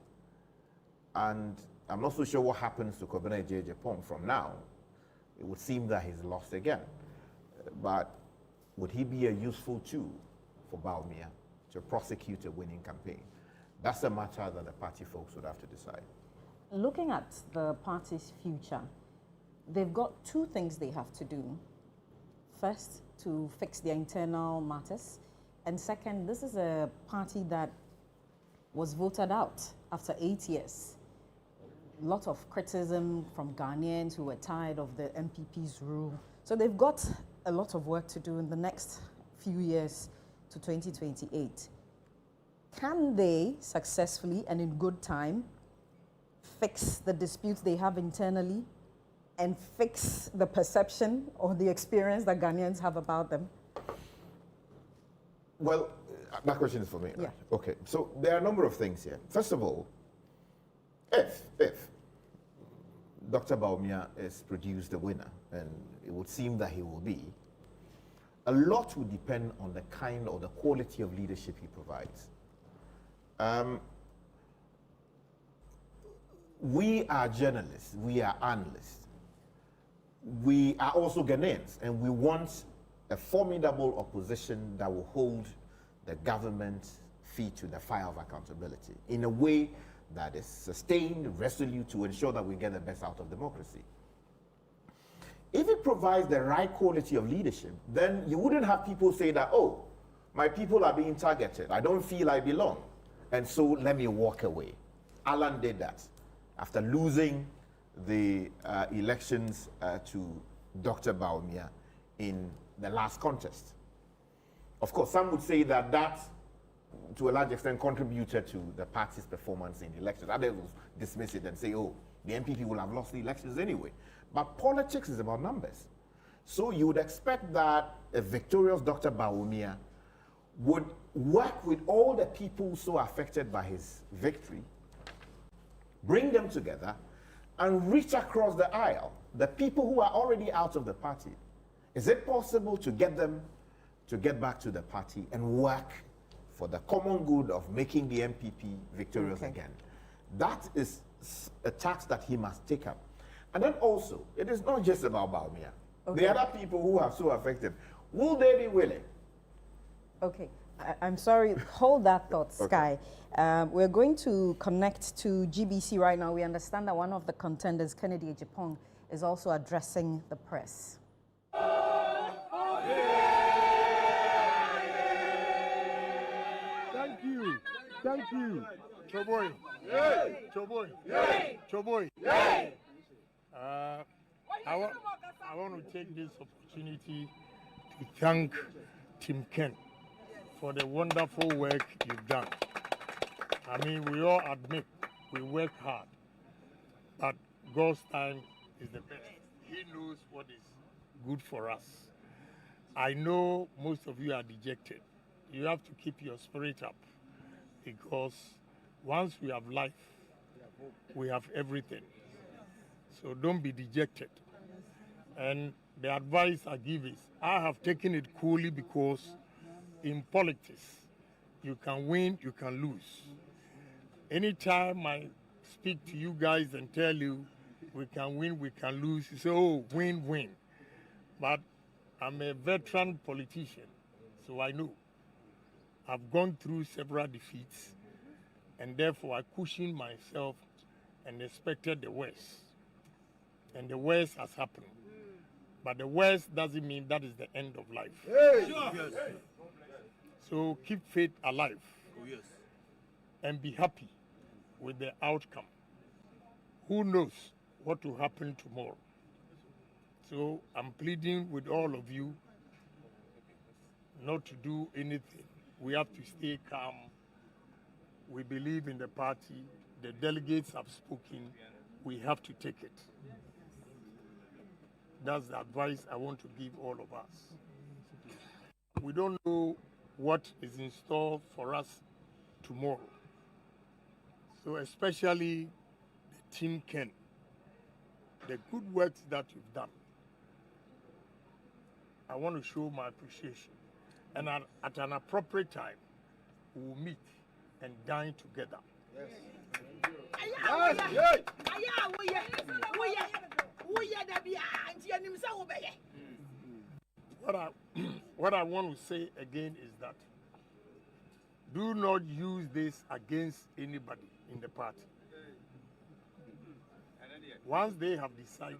And I'm not so sure what happens to Kwabena J.J. from now. It would seem that he's lost again. But would he be a useful tool for Bawumia to prosecute a winning campaign? That's a matter that the party folks would have to decide. Looking at the party's future, they've got two things they have to do. First, to fix their internal matters. And second, this is a party that was voted out after 8 years. A lot of criticism from Ghanaians who were tired of the NPP's rule. So they've got a lot of work to do in the next few years to 2028. Can they successfully and in good time fix the disputes they have internally and fix the perception or the experience that Ghanaians have about them? Well, that question is for me, right? Yeah. Okay, so there are a number of things here. First of all, if Dr. Bawumia is produced a winner, and it would seem that he will be, a lot will depend on the kind or the quality of leadership he provides. We are journalists, we are analysts. We are also Ghanaians, and we want a formidable opposition that will hold the government's feet to the fire of accountability in a way that is sustained, resolute, to ensure that we get the best out of democracy. If it provides the right quality of leadership, then you wouldn't have people say that, oh, my people are being targeted, I don't feel I belong, and so let me walk away. Alan did that after losing the elections to Dr. Bawumia in the last contest. Of course, some would say that that, to a large extent, contributed to the party's performance in the elections. Others will dismiss it and say, oh, the NPP will have lost the elections anyway. But politics is about numbers. So you would expect that a victorious Dr. Bawumia would work with all the people so affected by his victory, bring them together, and reach across the aisle, the people who are already out of the party. Is it possible to get them to get back to the party and work for the common good of making the NPP victorious again? That is a task that he must take up. And then also, it is not just about Bawumia. The other people who are so affected, will they be willing? Okay, I'm sorry, hold that thought, Sky. We're going to connect to GBC right now. We understand that one of the contenders, Kennedy Ejipong, is also addressing the press. Thank you. Thank you. Choboy. Choboy. Choboy. I want to take this opportunity to thank Tim Ken for the wonderful work you've done. I mean, we all admit we work hard, but God's time is the best. He knows what is good for us. I know most of you are dejected. You have to keep your spirit up, because once we have life, we have everything. So don't be dejected. And the advice I give is, I have taken it coolly, because in politics, you can win, you can lose. Anytime I speak to you guys and tell you we can win, we can lose, you say, oh, win, win. But I'm a veteran politician, so I know. I've gone through several defeats, and therefore I cushioned myself and expected the worst. And the worst has happened. But the worst doesn't mean that is the end of life. Yes. So keep faith alive. And be happy with the outcome. Who knows what will happen tomorrow? So I'm pleading with all of you not to do anything. We have to stay calm. We believe in the party. The delegates have spoken. We have to take it. That's the advice I want to give all of us. We don't know what is in store for us tomorrow. So especially the Team Ken, the good work that you've done. I want to show my appreciation. And at an appropriate time, we will meet and dine together. What I want to say again is that do not use this against anybody in the party. Once they have decided,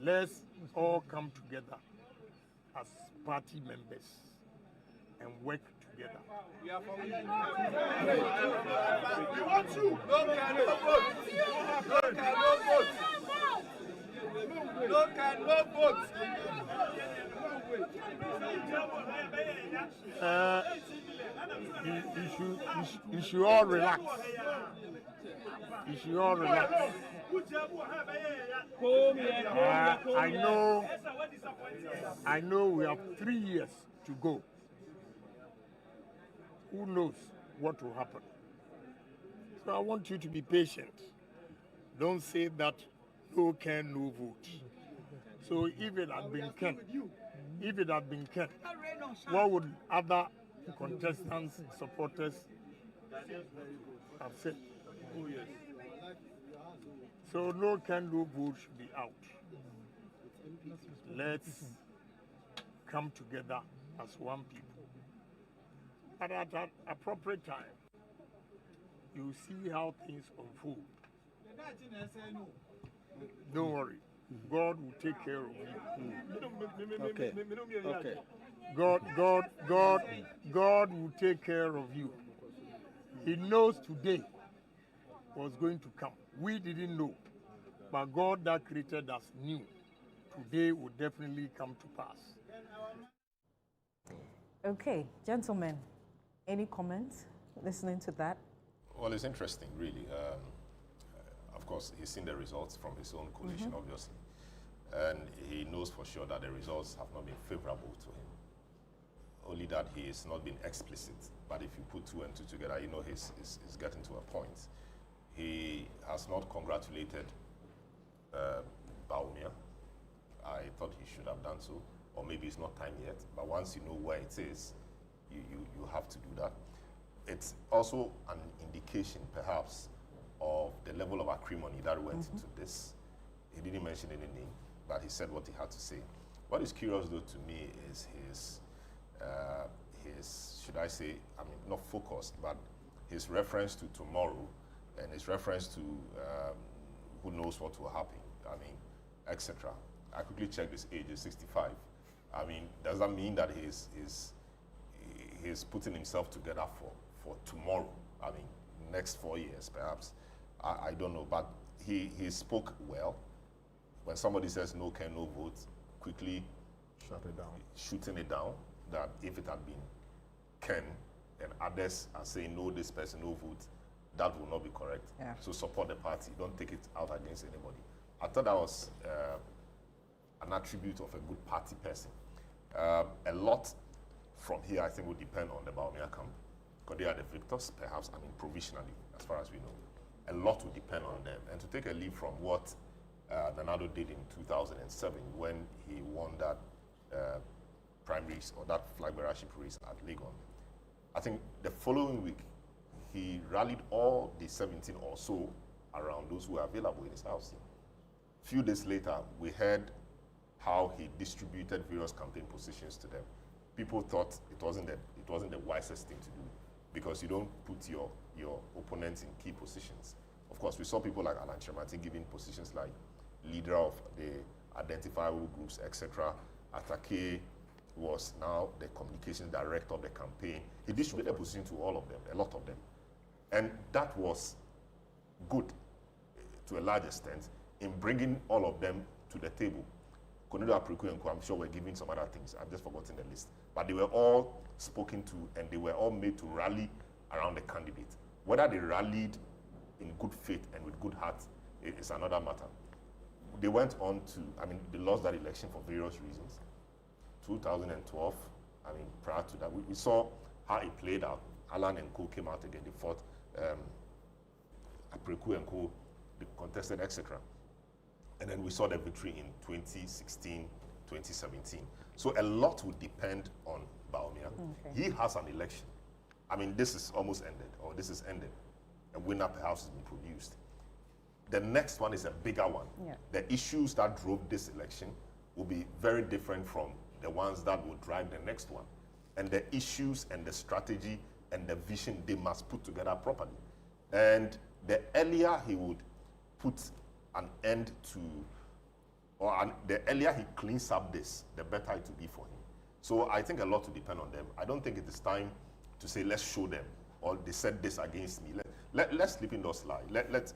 let's all come together as party members and work together. We want you. No vote. You should all relax. You should all relax. I know we have 3 years to go. Who knows what will happen? So I want you to be patient. Don't say that no can, no vote. So if it had been Ken, what would other contestants, supporters have said? Oh, yes. So no can, no vote should be out. Let's come together as one people. But at an appropriate time, you see how things unfold. Don't worry. God will take care of you. Okay. God will take care of you. He knows today was going to come. We didn't know. But God that created us knew. Today will definitely come to pass. Okay, gentlemen, any comments listening to that? Well, it's interesting, really. Of course, he's seen the results from his own coalition, obviously. And he knows for sure that the results have not been favorable to him. Only that he has not been explicit. But if you put two and two together, you know he's getting to a point. He has not congratulated Baumia. I thought he should have done so. Or maybe it's not time yet. But once you know where it is, you have to do that. It's also an indication, perhaps, of the level of acrimony that went into this. He didn't mention any name, but he said what he had to say. What is curious, though, to me is his, should I say, I mean, not focused, but his reference to tomorrow and his reference to who knows what will happen, I mean, etc. I quickly checked his age, is 65. I mean, does that mean that he's putting himself together for tomorrow? I mean, next 4 years, perhaps. I don't know, but he spoke well. When somebody says no can, no vote, quickly shooting it down, that if it had been Ken and others are saying no, this person, no vote, that will not be correct. Yeah. So support the party, don't take it out against anybody. I thought that was an attribute of a good party person. A lot from here, I think, will depend on the Baumia camp, because they are the victors, perhaps, I mean, provisionally, as far as we know. A lot will depend on them. And to take a leap from what Nanado did in 2007 when he won that primaries or that flag bearership race at Legon, I think the following week, he rallied all the 17 or so around those who were available in his house. A few days later, we heard how he distributed various campaign positions to them. People thought it wasn't the wisest thing to do, because you don't put your opponents in key positions. Of course, we saw people like Alan Chermati giving positions like leader of the identifiable groups, etc. Atake was now the communications director of the campaign. He distributed a position to all of them, a lot of them. And that was good to a large extent in bringing all of them to the table. Konedo Apriku and I'm sure we're giving some other things. I've just forgotten the list. But they were all spoken to and they were all made to rally around the candidate. Whether they rallied in good faith and with good heart is another matter. They went on to, I mean, they lost that election for various reasons. 2012, I mean, prior to that, we saw how it played out. Alan and Co came out again, they fought. Apriku and Co, they contested, etc. And then we saw the victory in 2016, 2017. So a lot will depend on Baumia. Okay. He has an election. I mean, this is almost ended, or this is ended. A winner perhaps has been produced. The next one is a bigger one. Yeah. The issues that drove this election will be very different from the ones that will drive the next one. And the issues and the strategy and the vision, they must put together properly. And the earlier he would put an end to, or the earlier he cleans up this, the better it will be for him. So I think a lot will depend on them. I don't think it is time to say, let's show them, or they said this against me. Let's sleep in those lies.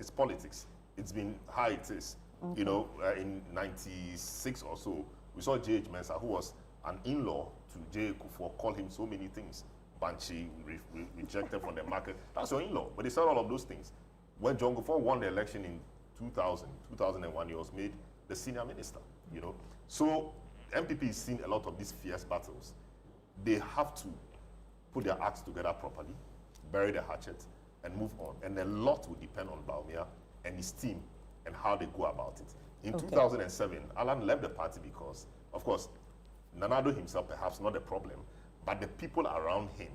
It's politics. It's been how it is. Okay. You know, in 96 or so, we saw J.H. Mensah, who was an in-law to J. Kufuor, call him so many things. Banshee, rejected from the market. That's your in-law. But they said all of those things. When John Kufuor won the election in 2001, he was made the senior minister, you know. So NPP has seen a lot of these fierce battles. They have to put their acts together properly, bury the hatchet, and move on. And a lot will depend on Baumia and his team and how they go about it. In 2007, Alan left the party because, of course, Nanado himself perhaps not the problem, but the people around him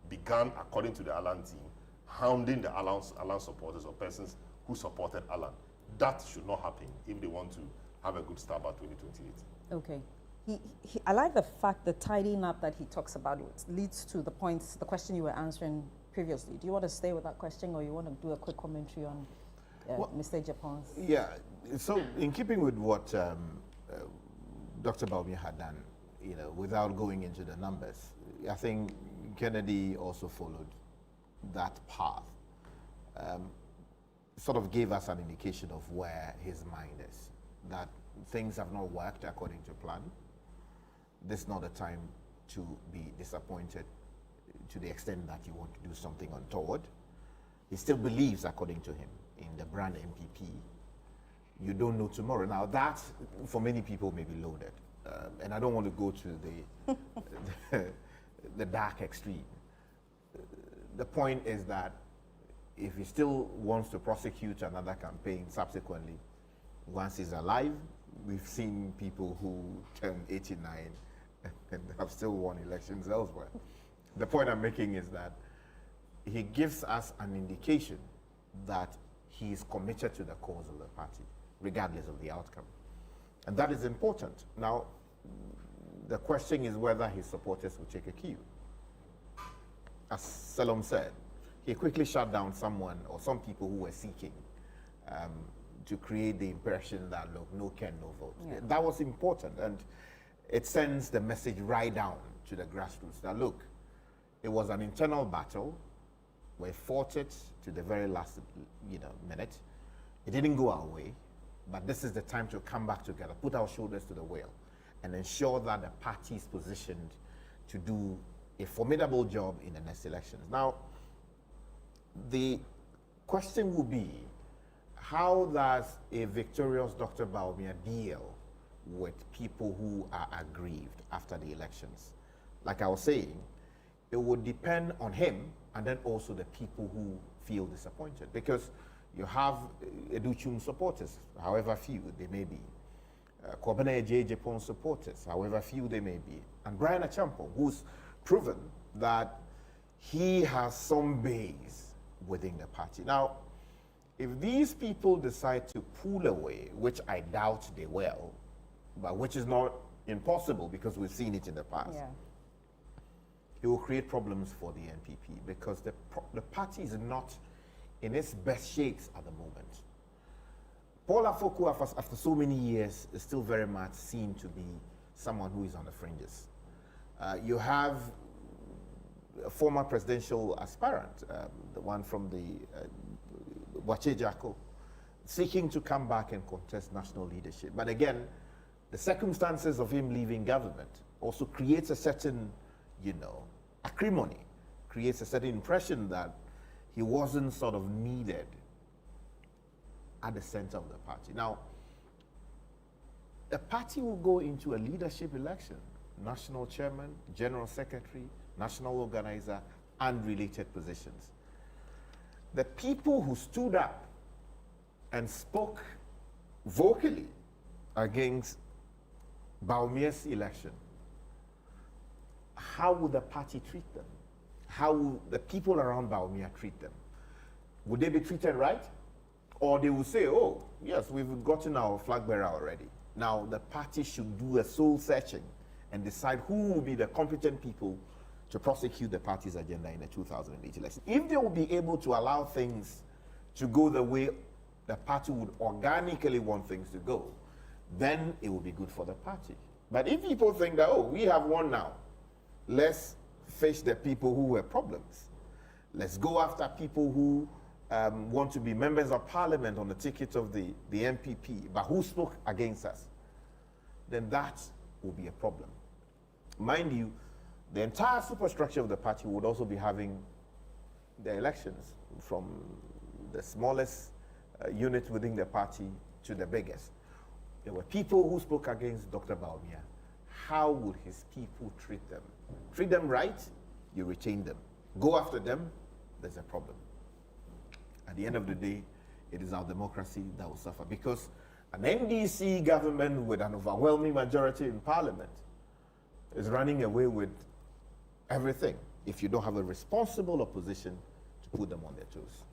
began, according to the Alan team, hounding the Alan supporters or persons who supported Alan. That should not happen if they want to have a good start by 2028. Okay. I like the fact that tidying up that he talks about leads to the points, the question you were answering previously. Do you want to stay with that question, or you want to do a quick commentary on Mr. Japan's? Yeah. So in keeping with what Dr. Baumia had done, you know, without going into the numbers, I think Kennedy also followed that path. Sort of gave us an indication of where his mind is, that things have not worked according to plan. This is not the time to be disappointed to the extent that you want to do something untoward. He still believes, according to him, in the brand NPP. You don't know tomorrow. Now that, for many people, may be loaded. And I don't want to go to the dark extreme. The point is that if he still wants to prosecute another campaign subsequently, once he's alive, we've seen people who turn 89 and have still won elections elsewhere. The point I'm making is that he gives us an indication that he is committed to the cause of the party, regardless of the outcome. And that is important. Now, the question is whether his supporters will take a cue. As Salom said, he quickly shut down someone or some people who were seeking to create the impression that, look, no can, no vote. Yeah. That was important, and it sends the message right down to the grassroots that, look, it was an internal battle. We fought it to the very last minute. It didn't go our way, but this is the time to come back together, put our shoulders to the wheel, and ensure that the party is positioned to do a formidable job in the next elections. Now, the question will be, how does a victorious Dr. Bawumia deal with people who are aggrieved after the elections? Like I was saying, it would depend on him and then also the people who feel disappointed, because you have Educhum supporters, however few they may be, Kwabena J. Japon supporters, however few they may be, and Brian Achampo, who's proven that he has some base within the party. Now, if these people decide to pull away, which I doubt they will, but which is not impossible because we've seen it in the past, yeah, it will create problems for the NPP because the party is not in its best shapes at the moment. Paul Afoku, after so many years, is still very much seen to be someone who is on the fringes. You have a former presidential aspirant, the one from the Wache Jako, seeking to come back and contest national leadership. But again, the circumstances of him leaving government also creates a certain, acrimony, creates a certain impression that he wasn't sort of needed at the center of the party. Now, the party will go into a leadership election, national chairman, general secretary, national organizer, and related positions. The people who stood up and spoke vocally against Bawumia's election, how would the party treat them? How will the people around Bawumia treat them? Would they be treated right? Or they will say, oh, yes, we've gotten our flag bearer already. Now the party should do a soul searching and decide who will be the competent people to prosecute the party's agenda in the 2008 election. If they will be able to allow things to go the way the party would organically want things to go, then it will be good for the party. But if people think that, oh, we have won now, let's face the people who were problems. Let's go after people who want to be members of parliament on the ticket of the NPP, but who spoke against us, then that will be a problem. Mind you, the entire superstructure of the party would also be having the elections from the smallest unit within the party to the biggest. There were people who spoke against Dr. Bawumia. How would his people treat them? Treat them right, you retain them. Go after them, there's a problem. At the end of the day, it is our democracy that will suffer, because an NDC government with an overwhelming majority in parliament is running away with everything if you don't have a responsible opposition to put them on their toes.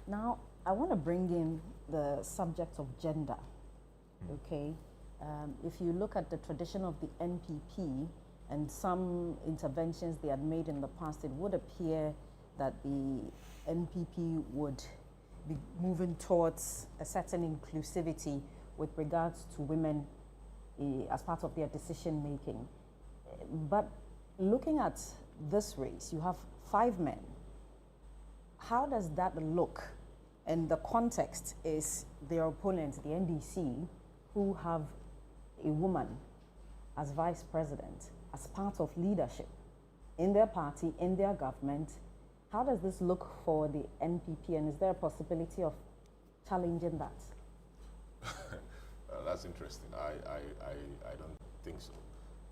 Now, I want to bring in the subject of gender, okay? If you look at the tradition of the NPP and some interventions they had made in the past, it would appear that the NPP would be moving towards a certain inclusivity with regards to women as part of their decision making. But looking at this race, you have 5 men. How does that look? And the context is their opponents, the NDC, who have a woman as vice president, as part of leadership in their party, in their government. How does this look for the NPP, and is there a possibility of challenging that? That's interesting. I don't think so.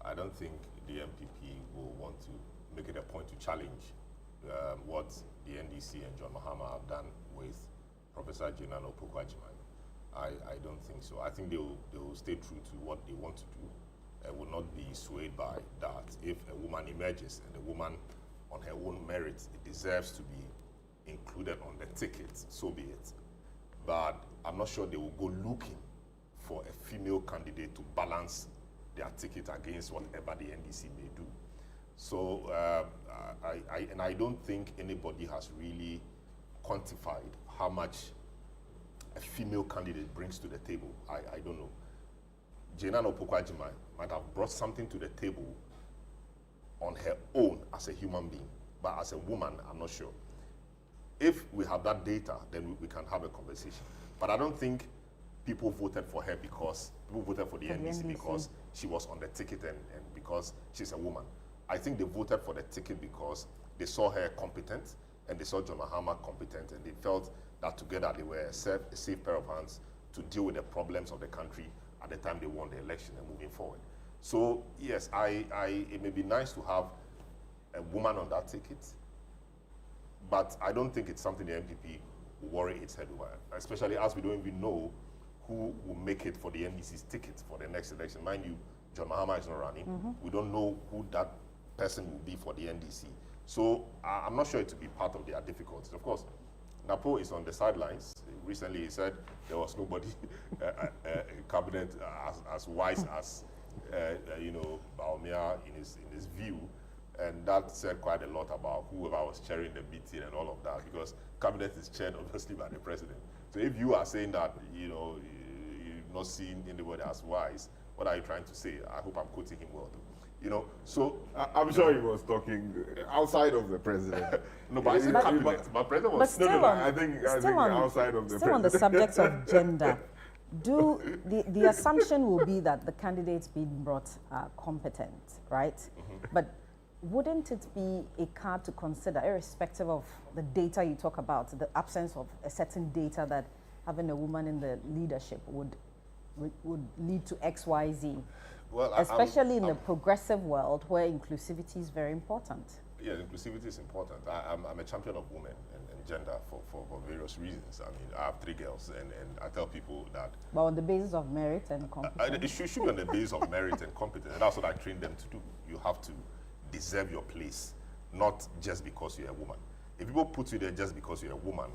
I don't think the NPP will want to make it a point to challenge what the NDC and John Mahama have done with Professor Jenan Opoku-Agyemang. I don't think so. I think they will stay true to what they want to do and will not be swayed by that. If a woman emerges and a woman on her own merits, it deserves to be included on the ticket, so be it. But I'm not sure they will go looking for a female candidate to balance their ticket against whatever the NDC may do. So I don't think anybody has really quantified how much a female candidate brings to the table. I don't know. Jenan Opoku-Agyemang might have brought something to the table on her own as a human being, but as a woman, I'm not sure. If we have that data, then we can have a conversation. But I don't think people voted for her because, people voted for the NDC because she was on the ticket and because she's a woman. I think they voted for the ticket because they saw her competent and they saw John Mahama competent, and they felt that together they were a safe pair of hands to deal with the problems of the country at the time they won the election and moving forward. So yes, it may be nice to have a woman on that ticket, but I don't think it's something the NPP will worry its head over, especially as we don't even know who will make it for the NDC's ticket for the next election. Mind you, John Mahama is not running. We don't know who that person will be for the NDC. So I'm not sure it will be part of their difficulties. Of course, Napo is on the sidelines. Recently he said there was nobody in cabinet as wise as Baumia in his view, and that said quite a lot about whoever was chairing the meeting and all of that, because cabinet is chaired obviously by the president. So if you are saying that you're not seeing anybody as wise, what are you trying to say? I hope I'm quoting him well, though. So I'm sure he was talking outside of the president. No, but my president was still I think outside of the president. Still on the subject of gender, the assumption will be that the candidates being brought are competent, right? But wouldn't it be a card to consider, irrespective of the data you talk about, the absence of a certain data, that having a woman in the leadership would lead to X, Y, Z? Well, especially in the progressive world where inclusivity is very important. Yeah, inclusivity is important. I'm a champion of women and gender for various reasons. I mean, I have 3 girls, and I tell people that... But on the basis of merit and competence? It should be on the basis of merit and competence, and that's what I train them to do. You have to deserve your place, not just because you're a woman. If people put you there just because you're a woman,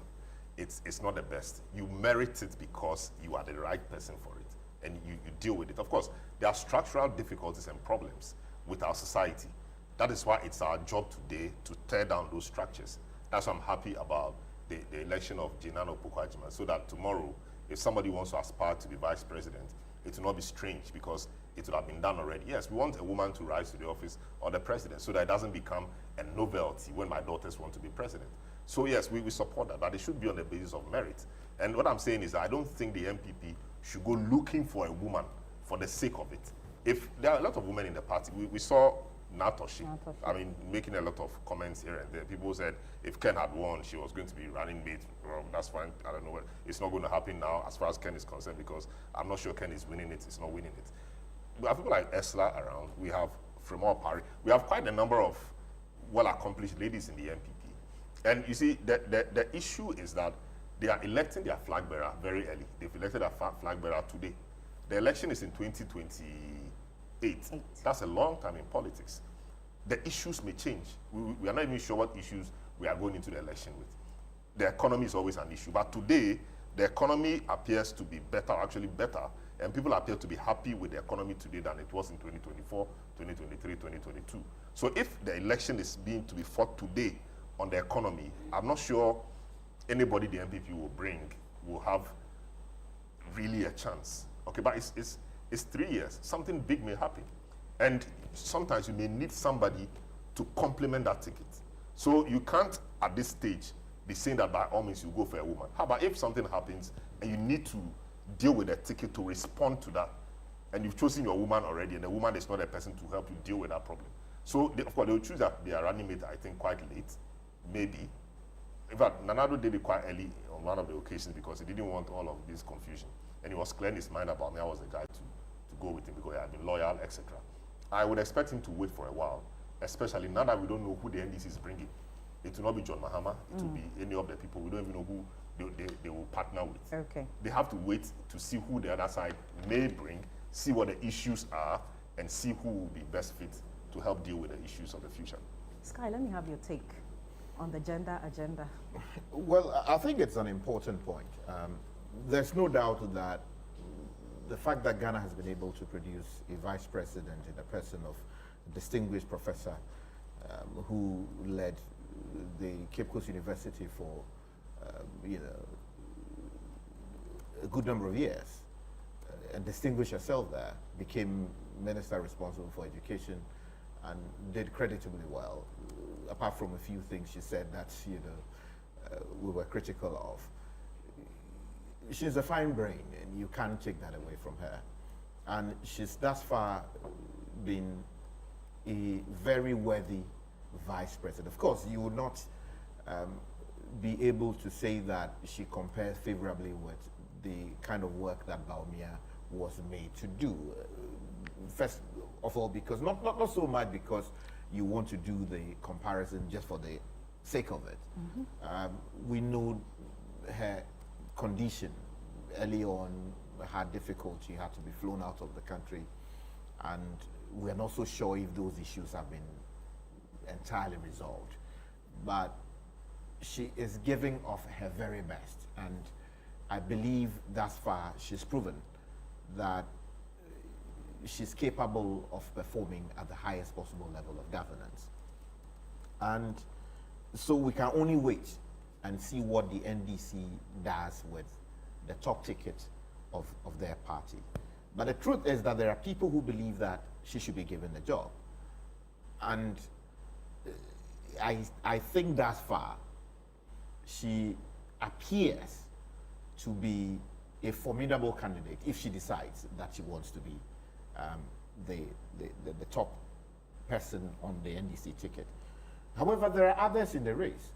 it's not the best. You merit it because you are the right person for it, and you deal with it. Of course, there are structural difficulties and problems with our society. That is why it's our job today to tear down those structures. That's why I'm happy about the election of Jenan Opoku-Agyemang, so that tomorrow, if somebody wants to aspire to be vice president, it will not be strange because it would have been done already. Yes, we want a woman to rise to the office or the president so that it doesn't become a novelty when my daughters want to be president. So yes, we support that, but it should be on the basis of merit. And what I'm saying is that I don't think the NPP should go looking for a woman for the sake of it. If there are a lot of women in the party, we saw Natoshi, I mean, making a lot of comments here and there. People said if Ken had won, she was going to be running mate. Well, that's fine. I don't know what. It's not going to happen now as far as Ken is concerned, because I'm not sure Ken is winning it. It's not winning it. We have people like Esla around. We have Fremont Parry. We have quite a number of well-accomplished ladies in the NPP. And you see, the issue is that they are electing their flag bearer very early. They've elected their flag bearer today. The election is in 2028. That's a long time in politics. The issues may change. We are not even sure what issues we are going into the election with. The economy is always an issue. But today, the economy appears to be better, actually better, and people appear to be happy with the economy today than it was in 2024, 2023, 2022. So if the election is being to be fought today on the economy, I'm not sure anybody the NPP will bring will have really a chance. Okay, but it's 3 years. Something big may happen. And sometimes you may need somebody to complement that ticket. So you can't, at this stage, be saying that by all means you go for a woman. How about if something happens and you need to deal with a ticket to respond to that, and you've chosen your woman already, and the woman is not a person to help you deal with that problem. So, of course, they will choose their running mate, I think, quite late, maybe. In fact, Nanado did it quite early on one of the occasions because he didn't want all of this confusion. And he was clear in his mind about me. I was the guy to go with him because he had been loyal, etc. I would expect him to wait for a while, especially now that we don't know who the NDC is bringing. It will not be John Mahama. It will be any of the people. We don't even know who they will partner with. Okay. They have to wait to see who the other side may bring, see what the issues are, and see who will be best fit to help deal with the issues of the future. Sky, let me have your take on the gender agenda. Well, I think it's an important point. There's no doubt that the fact that Ghana has been able to produce a vice president in the person of a distinguished professor who led the Cape Coast University for a good number of years and distinguished herself there, became minister responsible for education and did creditably well, apart from a few things she said that we were critical of. She's a fine brain, and you can't take that away from her. And she's thus far been a very worthy vice president. Of course, you would not be able to say that she compares favorably with the kind of work that Baumia was made to do. First of all, because not so much because you want to do the comparison just for the sake of it. We know her condition early on, had difficult. She had to be flown out of the country, and we're not so sure if those issues have been entirely resolved. But she is giving of her very best, and I believe thus far she's proven that she's capable of performing at the highest possible level of governance. And so we can only wait and see what the NDC does with the top ticket of their party. But the truth is that there are people who believe that she should be given the job. And I think thus far, she appears to be a formidable candidate if she decides that she wants to be the top person on the NDC ticket. However, there are others in the race.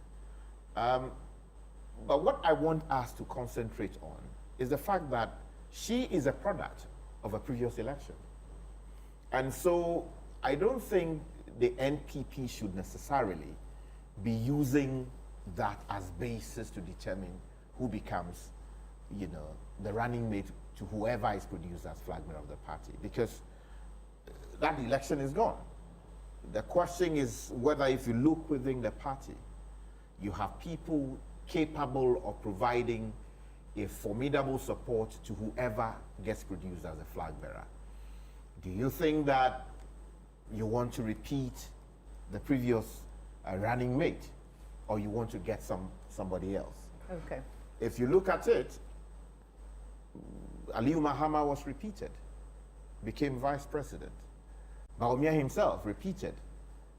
But what I want us to concentrate on is the fact that she is a product of a previous election. And so I don't think the NPP should necessarily be using that as basis to determine who becomes, the running mate to whoever is produced as flag bearer of the party, because that election is gone. The question is whether, if you look within the party, you have people capable of providing a formidable support to whoever gets produced as a flag bearer. Do you think that you want to repeat the previous running mate, or you want to get somebody else? Okay. If you look at it, Aliyu Mahama was repeated, became vice president. Baumia himself repeated,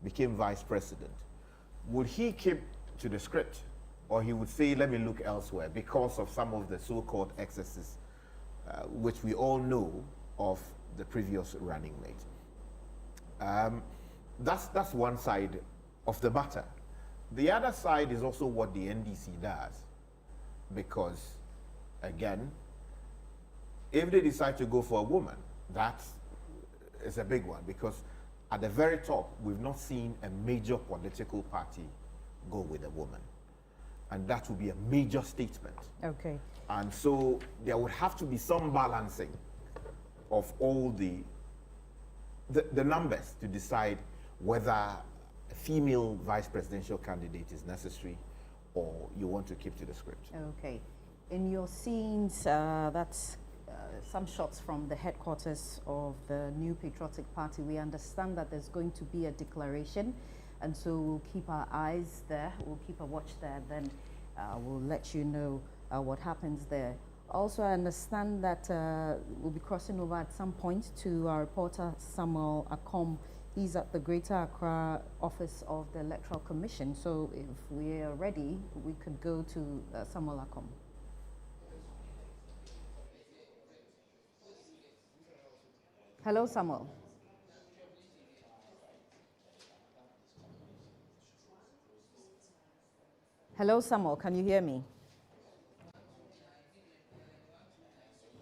became vice president. Would he keep to the script, or he would say, let me look elsewhere because of some of the so-called excesses which we all know of the previous running mate? That's one side of the matter. The other side is also what the NDC does, because again, if they decide to go for a woman, that is a big one, because at the very top, we've not seen a major political party go with a woman. And that would be a major statement. Okay. And so there would have to be some balancing of all the numbers to decide whether a female vice presidential candidate is necessary or you want to keep to the script. Okay. In your scenes, that's some shots from the headquarters of the New Patriotic Party. We understand that there's going to be a declaration, and so we'll keep our eyes there. We'll keep a watch there. Then we'll let you know what happens there. Also, I understand that we'll be crossing over at some point to our reporter Samuel Akom. He's at the Greater Accra office of the Electoral Commission. So if we are ready, we could go to Samuel Akom. Hello, Samuel. Hello, Samuel. Can you hear me?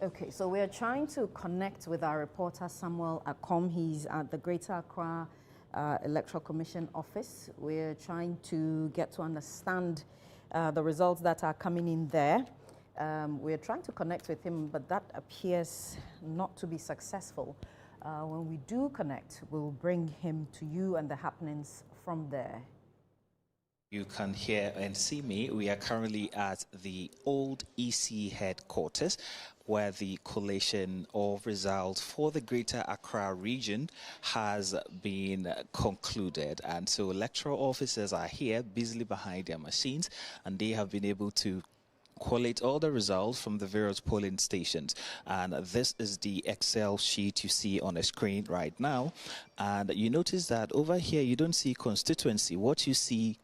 Okay, so we are trying to connect with our reporter Samuel Akom. He's at the Greater Accra Electoral Commission office. We're trying to get to understand the results that are coming in there. We're trying to connect with him, but that appears not to be successful. When we do connect, we'll bring him to you and the happenings from there. You can hear and see me. We are currently at the old EC headquarters, where the collation of results for the Greater Accra region has been concluded. And so electoral officers are here busily behind their machines, and they have been able to collate all the results from the various polling stations. And this is the Excel sheet you see on the screen right now. And you notice that over here you don't see constituency. What you see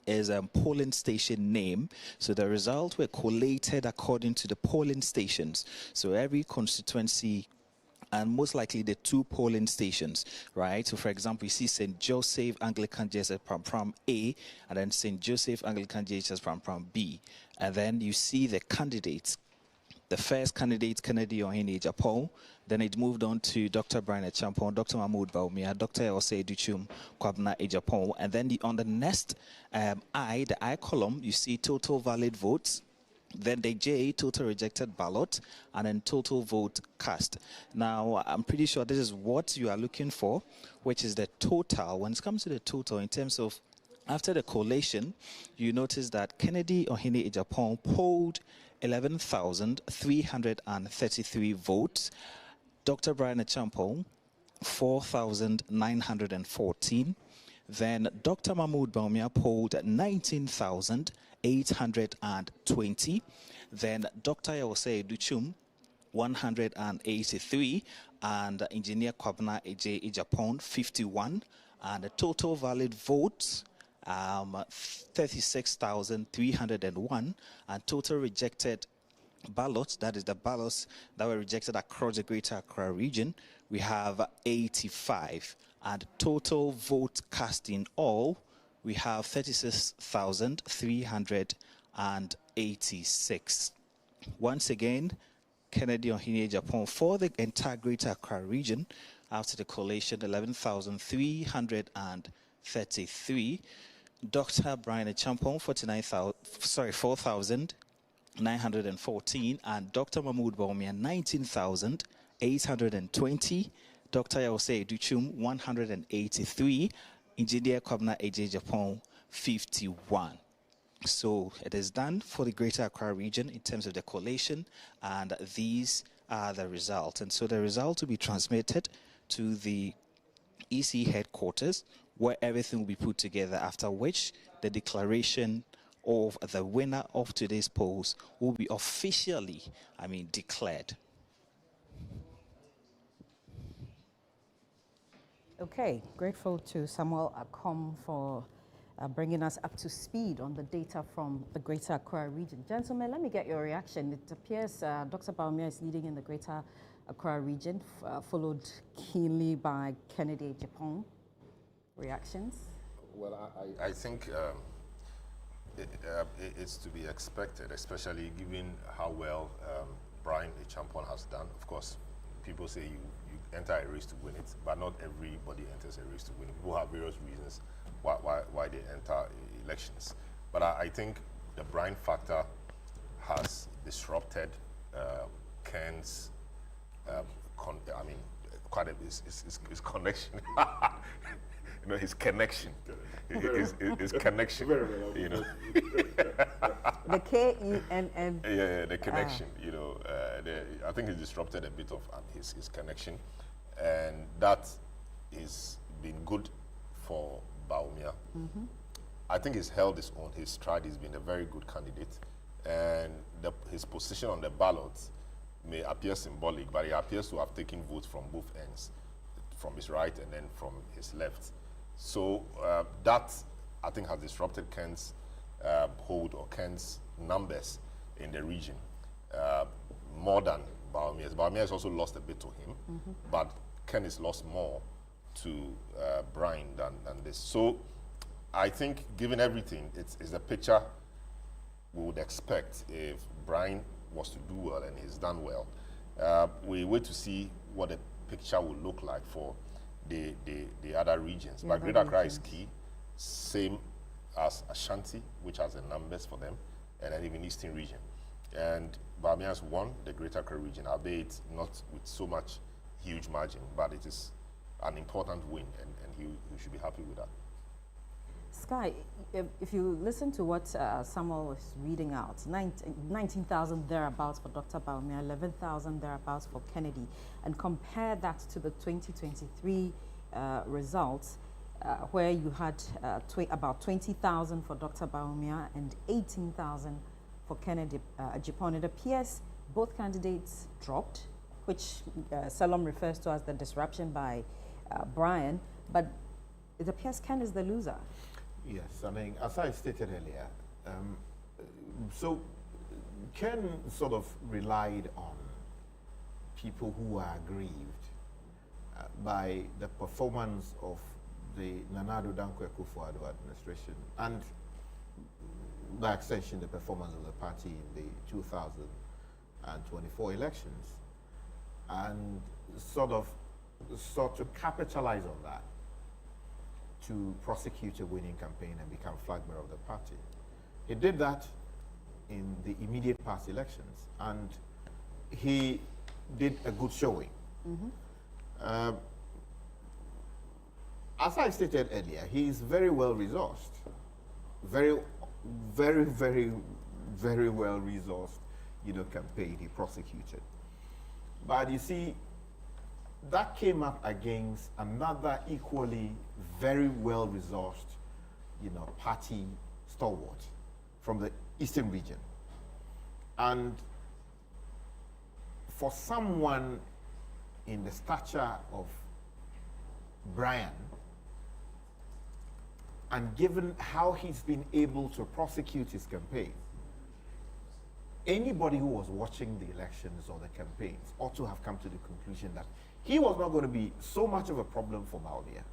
is a polling station name. So the results were collated according to the polling stations. So every constituency, and most likely the two polling stations, right? So for example, you see St. Joseph Anglican JSS Pram A, and then St. Joseph Anglican JSS Pram B. And then you see the candidates. The first candidate, Kennedy Ohene Japan. Then it moved on to Dr. Brian Champon, Dr. Mahmoud Baumia, Dr. Osei Duchum Kwabna Ejapon. And then on the next the I column, you see total valid votes. Then the J, total rejected ballot, and then total vote cast. Now, I'm pretty sure this is what you are looking for, which is the total. When it comes to the total, in terms of after the collation, you notice that Kennedy Ohene Ejapon polled 11,333 votes. Dr. Brian Champon, 4,914. Then Dr. Mahmoud Baumia polled 19,820. Then Dr. Osei Duchum, 183. And Engineer Kwabna Eje Ejapon, 51. And the total valid votes, 36,301, and total rejected ballots, that is the ballots that were rejected across the Greater Accra region, we have 85, and total vote cast in all, we have 36,386. Once again, Kennedy Ohene Japan for the entire Greater Accra region, after the collation, 11,333. Dr. Brian Champon, 4,914, and Dr. Mahmoud Baumia, 19,820. Dr. Osei Duchum, 183. Engineer Kwabna Eje Japan, 51. So it is done for the Greater Accra region in terms of the collation, and these are the results. And so the results will be transmitted to the EC headquarters, where everything will be put together, after which the declaration of the winner of today's polls will be officially, declared. Okay, grateful to Samuel Akom for bringing us up to speed on the data from the Greater Accra region. Gentlemen, let me get your reaction. It appears Dr. Baumia is leading in the Greater Accra region, followed keenly by Kennedy Japan. Reactions? Well, I think it's to be expected, especially given how well Brian Champon has done. Of course, people say you enter a race to win it, but not everybody enters a race to win it. People have various reasons why they enter elections. But I think the Brian factor has disrupted Ken's, quite his connection. His connection. His connection. The K-E-N-N. Yeah, the connection. I think he disrupted a bit of his connection, and that has been good for Baumia. Mm-hmm. I think he's held his own. His stride. He's been a very good candidate, and his position on the ballot may appear symbolic, but he appears to have taken votes from both ends, from his right and then from his left. So that, I think, has disrupted Ken's hold, or Ken's numbers in the region, more than Baumia's. Baumia has also lost a bit to him, but Ken is lost more to Brian than this. So I think, given everything, it's the picture we would expect if Brian was to do well and he's done well. We wait to see what the picture will look like for the other regions. But Greater Accra is key, same as Ashanti, which has the numbers for them, and then even Eastern region. And Bawumia has won the Greater Accra region, albeit not with so much huge margin, but it is an important win, and he should be happy with that. Sky, if you listen to what Samuel was reading out, 19,000 thereabouts for Dr. Bawumia, 11,000 thereabouts for Kennedy, and compare that to the 2023 results, where you had about 20,000 for Dr. Bawumia and 18,000 for Kennedy Ajipon. It appears both candidates dropped, which Salom refers to as the disruption by Brian, but it appears Ken is the loser. Yes, I mean, as I stated earlier, so Ken sort of relied on people who are aggrieved by the performance of the Nana Addo Dankwa Akufo-Addo administration and by extension the performance of the party in the 2024 elections, and sort to capitalize on that to prosecute a winning campaign and become flag bearer of the party. He did that in the immediate past elections, and he did a good showing. As I stated earlier, he is very well resourced, very well resourced, campaign he prosecuted. But you see, that came up against another equally very well resourced, party stalwart from the Eastern region. And for someone in the stature of Brian, and given how he's been able to prosecute his campaign, anybody who was watching the elections or the campaigns ought to have come to the conclusion that he was not going to be so much of a problem for Bawumia.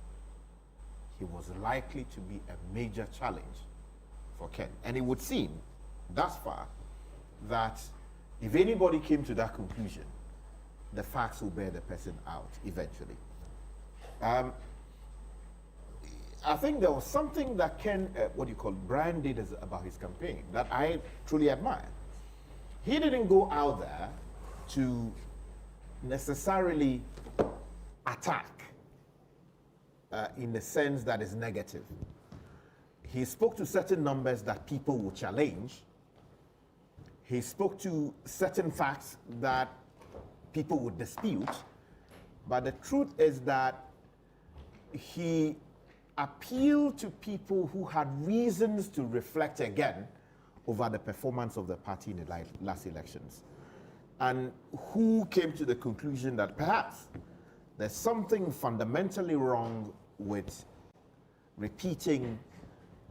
He was likely to be a major challenge for Ken. And it would seem, thus far, that if anybody came to that conclusion, the facts will bear the person out eventually. I think there was something that Ken, Brian did about his campaign that I truly admire. He didn't go out there to necessarily attack in the sense that is negative. He spoke to certain numbers that people would challenge. He spoke to certain facts that people would dispute. But the truth is that he appealed to people who had reasons to reflect again over the performance of the party in the last elections, and who came to the conclusion that perhaps there's something fundamentally wrong with repeating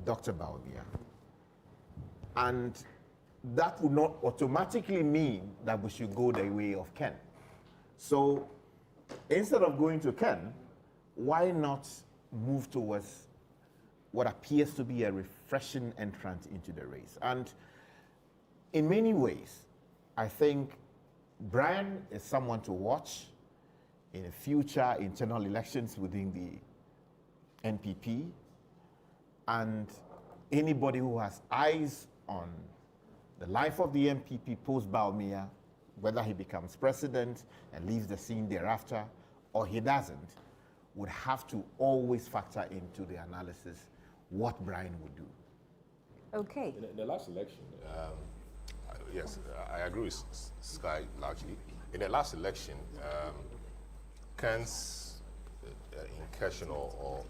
Dr. Bawumia. And that would not automatically mean that we should go the way of Ken. So instead of going to Ken, why not move towards what appears to be a refreshing entrant into the race? And in many ways, I think Brian is someone to watch in future internal elections within the NPP, and anybody who has eyes on the life of the NPP post-Bawumia, whether he becomes president and leaves the scene thereafter, or he doesn't, would have to always factor into the analysis what Brian would do. Okay. In the last election, yes, I agree with Sky largely. In the last election, Ken's incursion or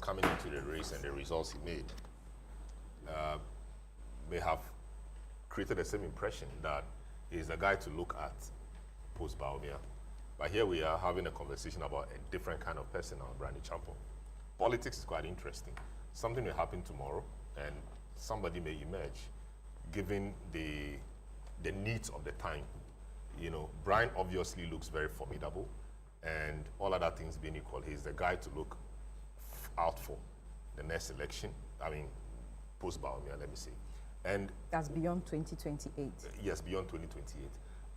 coming into the race and the results he made may have created the same impression that he's the guy to look at post-Bawumia. But here we are having a conversation about a different kind of person now, Brandy Champon. Politics is quite interesting. Something will happen tomorrow, and somebody may emerge, given the needs of the time. Brian obviously looks very formidable. And all other things being equal, he's the guy to look out for the next election. I mean, post-Baumia, let me say. And that's beyond 2028. Yes, beyond 2028.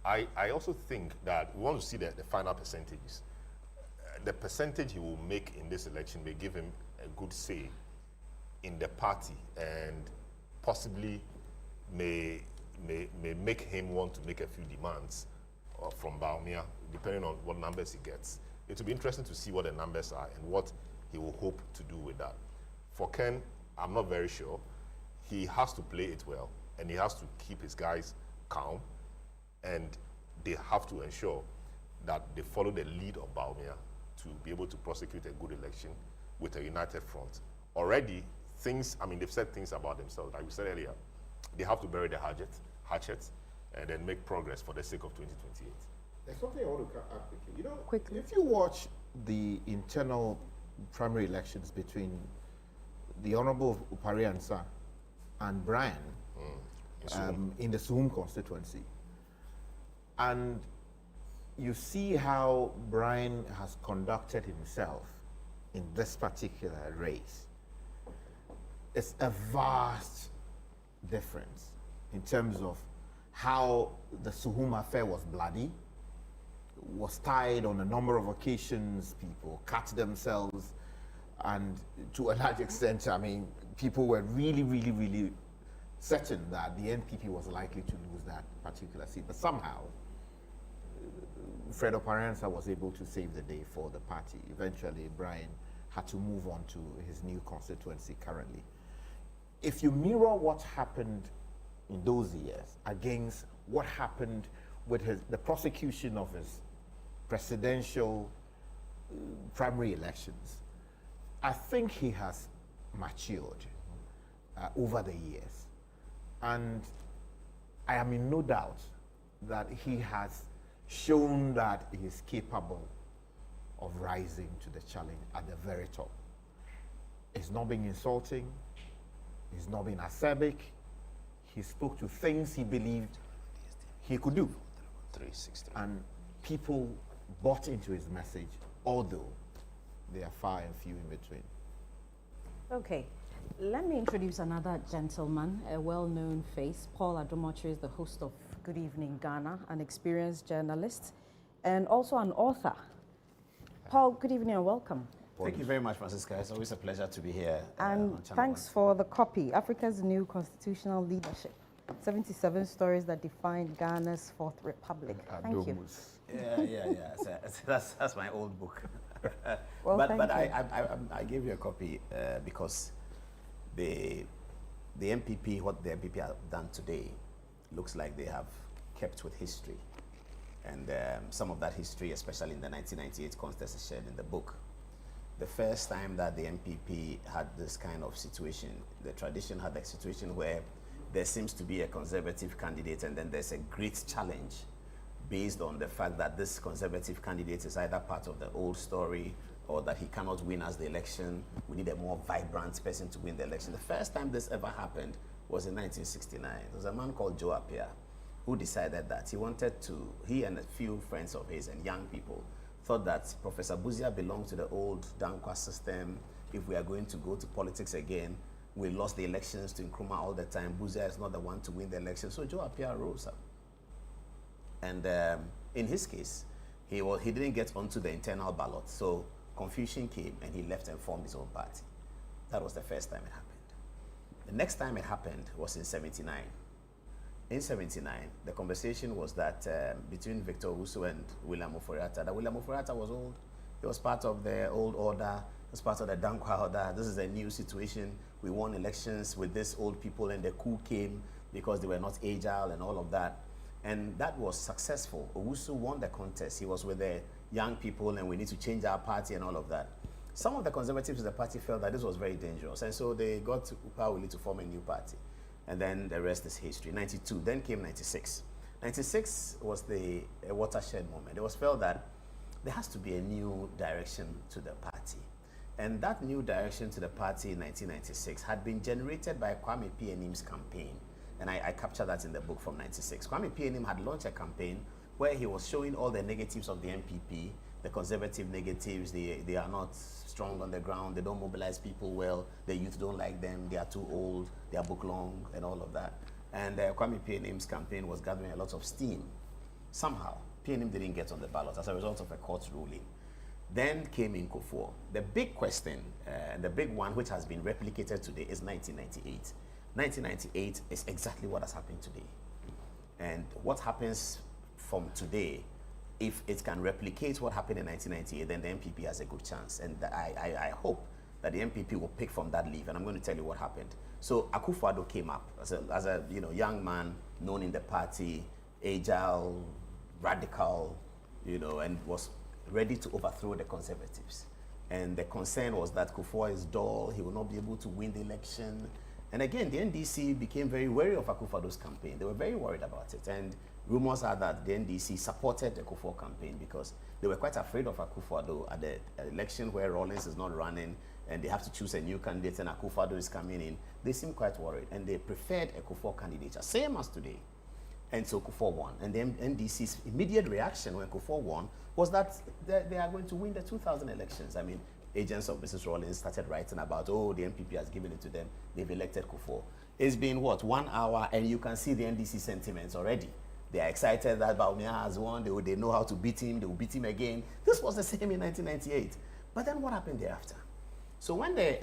I also think that we want to see the final percentages. The percentage he will make in this election may give him a good say in the party, and possibly may make him want to make a few demands from Baumia, depending on what numbers he gets. It will be interesting to see what the numbers are and what he will hope to do with that. For Ken, I'm not very sure. He has to play it well, and he has to keep his guys calm, and they have to ensure that they follow the lead of Baumia to be able to prosecute a good election with a united front. Already, things, I mean, they've said things about themselves. Like we said earlier, they have to bury the hatchet and then make progress for the sake of 2028. There's something I want to add quickly. You know, if you watch the internal primary elections between the Honorable Upari Ansah and Brian in the Suhum constituency, and you see how Brian has conducted himself in this particular race, it's a vast difference in terms of how the Suhum affair was bloody, was tied on a number of occasions, people cut themselves, and to a large extent, I mean, people were really certain that the NPP was likely to lose that particular seat. But somehow, Fred Oparansa was able to save the day for the party. Eventually, Brian had to move on to his new constituency currently. If you mirror what happened in those years against what happened with the prosecution of his presidential primary elections, I think he has matured over the years. And I am in no doubt that he has shown that he is capable of rising to the challenge at the very top. He's not being insulting, he's not being acerbic, he spoke to things he believed he could do. And people bought into his message, although they are far and few in between. Okay, let me introduce another gentleman, a well-known face. Paul Adomotre is the host of Good Evening Ghana, an experienced journalist, and also an author. Paul, good evening and welcome. Thank you very much, Francisca. It's always a pleasure to be here. And thanks for the copy, Africa's New Constitutional Leadership, 77 Stories That Defined Ghana's Fourth Republic. Thank you. Yeah. That's my old book. Well, but I gave you a copy because the NPP, what the NPP have done today, looks like they have kept with history. And some of that history, especially in the 1998 contest, is shared in the book. The first time that the NPP had this kind of situation, the tradition had a situation where there seems to be a conservative candidate and then there's a great challenge based on the fact that this conservative candidate is either part of the old story or that he cannot win as the election. We need a more vibrant person to win the election. The first time this ever happened was in 1969. There was a man called Joe Appiah who decided that he and a few friends of his and young people thought that Professor Buzia belonged to the old Dankwa system. If we are going to go to politics again, we lost the elections to Nkrumah all the time. Buzia is not the one to win the election. So Joe Appiah rose up. And in his case, he didn't get onto the internal ballot. So confusion came and he left and formed his own party. That was the first time it happened. The next time it happened was in 79. In 79, the conversation was that between Victor Owusu and William Ofori-Atta, that William Ofori-Atta was old. He was part of the old order. He was part of the Dankwa order. This is a new situation. We won elections with these old people and the coup came because they were not agile and all of that. And that was successful. Owusu won the contest. He was with the young people and we need to change our party and all of that. Some of the conservatives in the party felt that this was very dangerous. And so they got Upawuli to form a new party. And then the rest is history. 92, then came 96. 96 was the watershed moment. It was felt that there has to be a new direction to the party. And that new direction to the party in 1996 had been generated by Kwame Pienim's campaign. And I captured that in the book from 96. Kwame Pienim had launched a campaign where he was showing all the negatives of the NPP the conservative negatives, they are not strong on the ground, they don't mobilize people well, the youth don't like them, they are too old, they are book long, and all of that. And Kwame PNM's campaign was gathering a lot of steam. Somehow, PNM didn't get on the ballot as a result of a court ruling. Then came in Kufuor. The big question, the big one which has been replicated today is 1998. 1998 is exactly what has happened today. And what happens from today, if it can replicate what happened in 1998, then the NPP has a good chance. And I hope that the NPP will pick from that leaf. And I'm going to tell you what happened. So Akufo-Addo came up as a young man known in the party, agile, radical, and was ready to overthrow the Conservatives. And the concern was that Kufuor is dull, he will not be able to win the election. And again, the NDC became very wary of Akufo-Addo's campaign. They were very worried about it. And rumors are that the NDC supported the Kufuor campaign because they were quite afraid of Akufo-Addo at the election where Rawlings is not running and they have to choose a new candidate and Akufo-Addo is coming in. They seemed quite worried and they preferred a Kufuor candidate, same as today. And so Kufuor won. And then NDC's immediate reaction when Kufuor won was that they are going to win the 2000 elections. I mean, agents of Mrs. Rawlings started writing about, oh, the NPP has given it to them. They've elected Kufuor. It's been, 1 hour, and you can see the NDC sentiments already. They are excited that Bawumia has won. They know how to beat him. They will beat him again. This was the same in 1998. But then what happened thereafter? So when the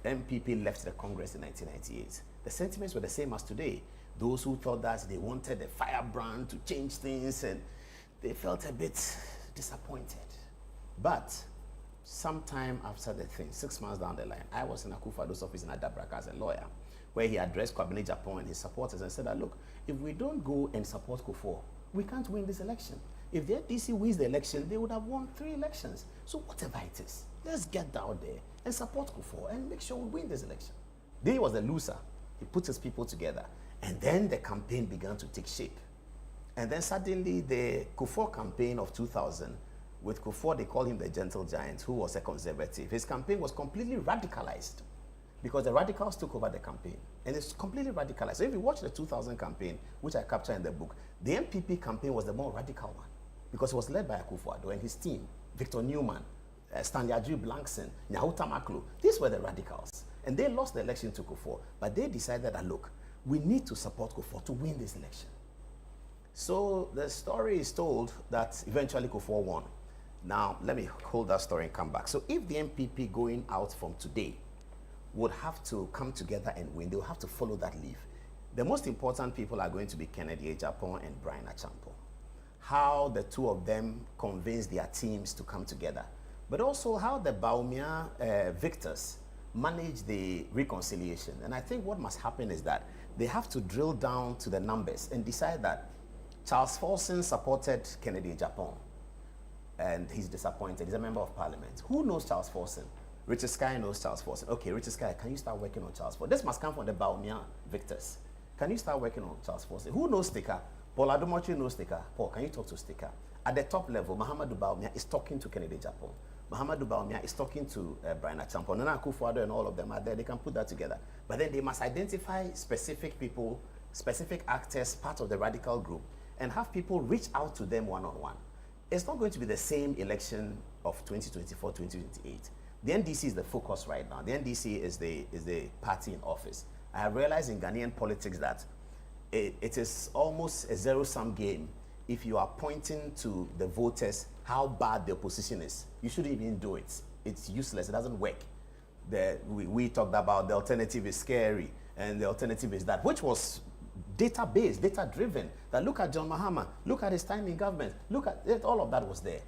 NPP left the Congress in 1998, the sentiments were the same as today. Those who thought that they wanted a firebrand to change things, and they felt a bit disappointed. But sometime after the thing, 6 months down the line, I was in Akufo-Addo's office in Adabraka as a lawyer, where he addressed Kwabena Japan and his supporters and said that, look, if we don't go and support Kufuor, we can't win this election. If the NDC wins the election, they would have won 3 elections. So whatever it is, let's get down there and support Kufuor and make sure we win this election. He was the loser. He put his people together. And then the campaign began to take shape. And then suddenly the Kufuor campaign of 2000, with Kufuor, they call him the gentle giant, who was a conservative. His campaign was completely radicalized because the radicals took over the campaign. And it's completely radicalized. So if you watch the 2000 campaign, which I capture in the book, the NPP campaign was the more radical one because it was led by Akufo-Addo and his team, Victor Newman, Stanley Adjui Blankson, Nyahuta Maklo. These were the radicals. And they lost the election to Kufuor. But they decided that, look, we need to support Kufuor to win this election. So the story is told that eventually Kufuor won. Now, let me hold that story and come back. So if the NPP going out from today would have to come together and win, they'll have to follow that leaf. The most important people are going to be Kennedy Agyapong and Brian Achampo. How the two of them convince their teams to come together. But also how the Bawumia victors manage the reconciliation. And I think what must happen is that they have to drill down to the numbers and decide that Charles Folson supported Kennedy Agyapong and he's disappointed. He's a member of parliament. Who knows Charles Folson? Richard Sky knows Charles Folson. Okay, Richard Sky, can you start working on Charles Folson? This must come from the Bawumia victors. Can you start working on Charles Folson? Who knows Sticker? Paul Adomochi knows Sticker. Paul, can you talk to Sticker? At the top level, Mahamadou Bawumia is talking to Kennedy Agyapong. Mahamadou Bawumia is talking to Brian Achampo. Nana Akufo-Addo and all of them are there. They can put that together. But then they must identify specific people, specific actors, part of the radical group, and have people reach out to them one-on-one. It's not going to be the same election of 2024, 2028. The NDC is the focus right now. The NDC is the party in office. I have realized in Ghanaian politics that it is almost a zero-sum game. If you are pointing to the voters how bad the opposition is, you shouldn't even do it. It's useless. It doesn't work. We talked about the alternative is scary and the alternative is that, which was data-based, data-driven. That look at John Mahama, look at his time in government, look at it, all of that was there.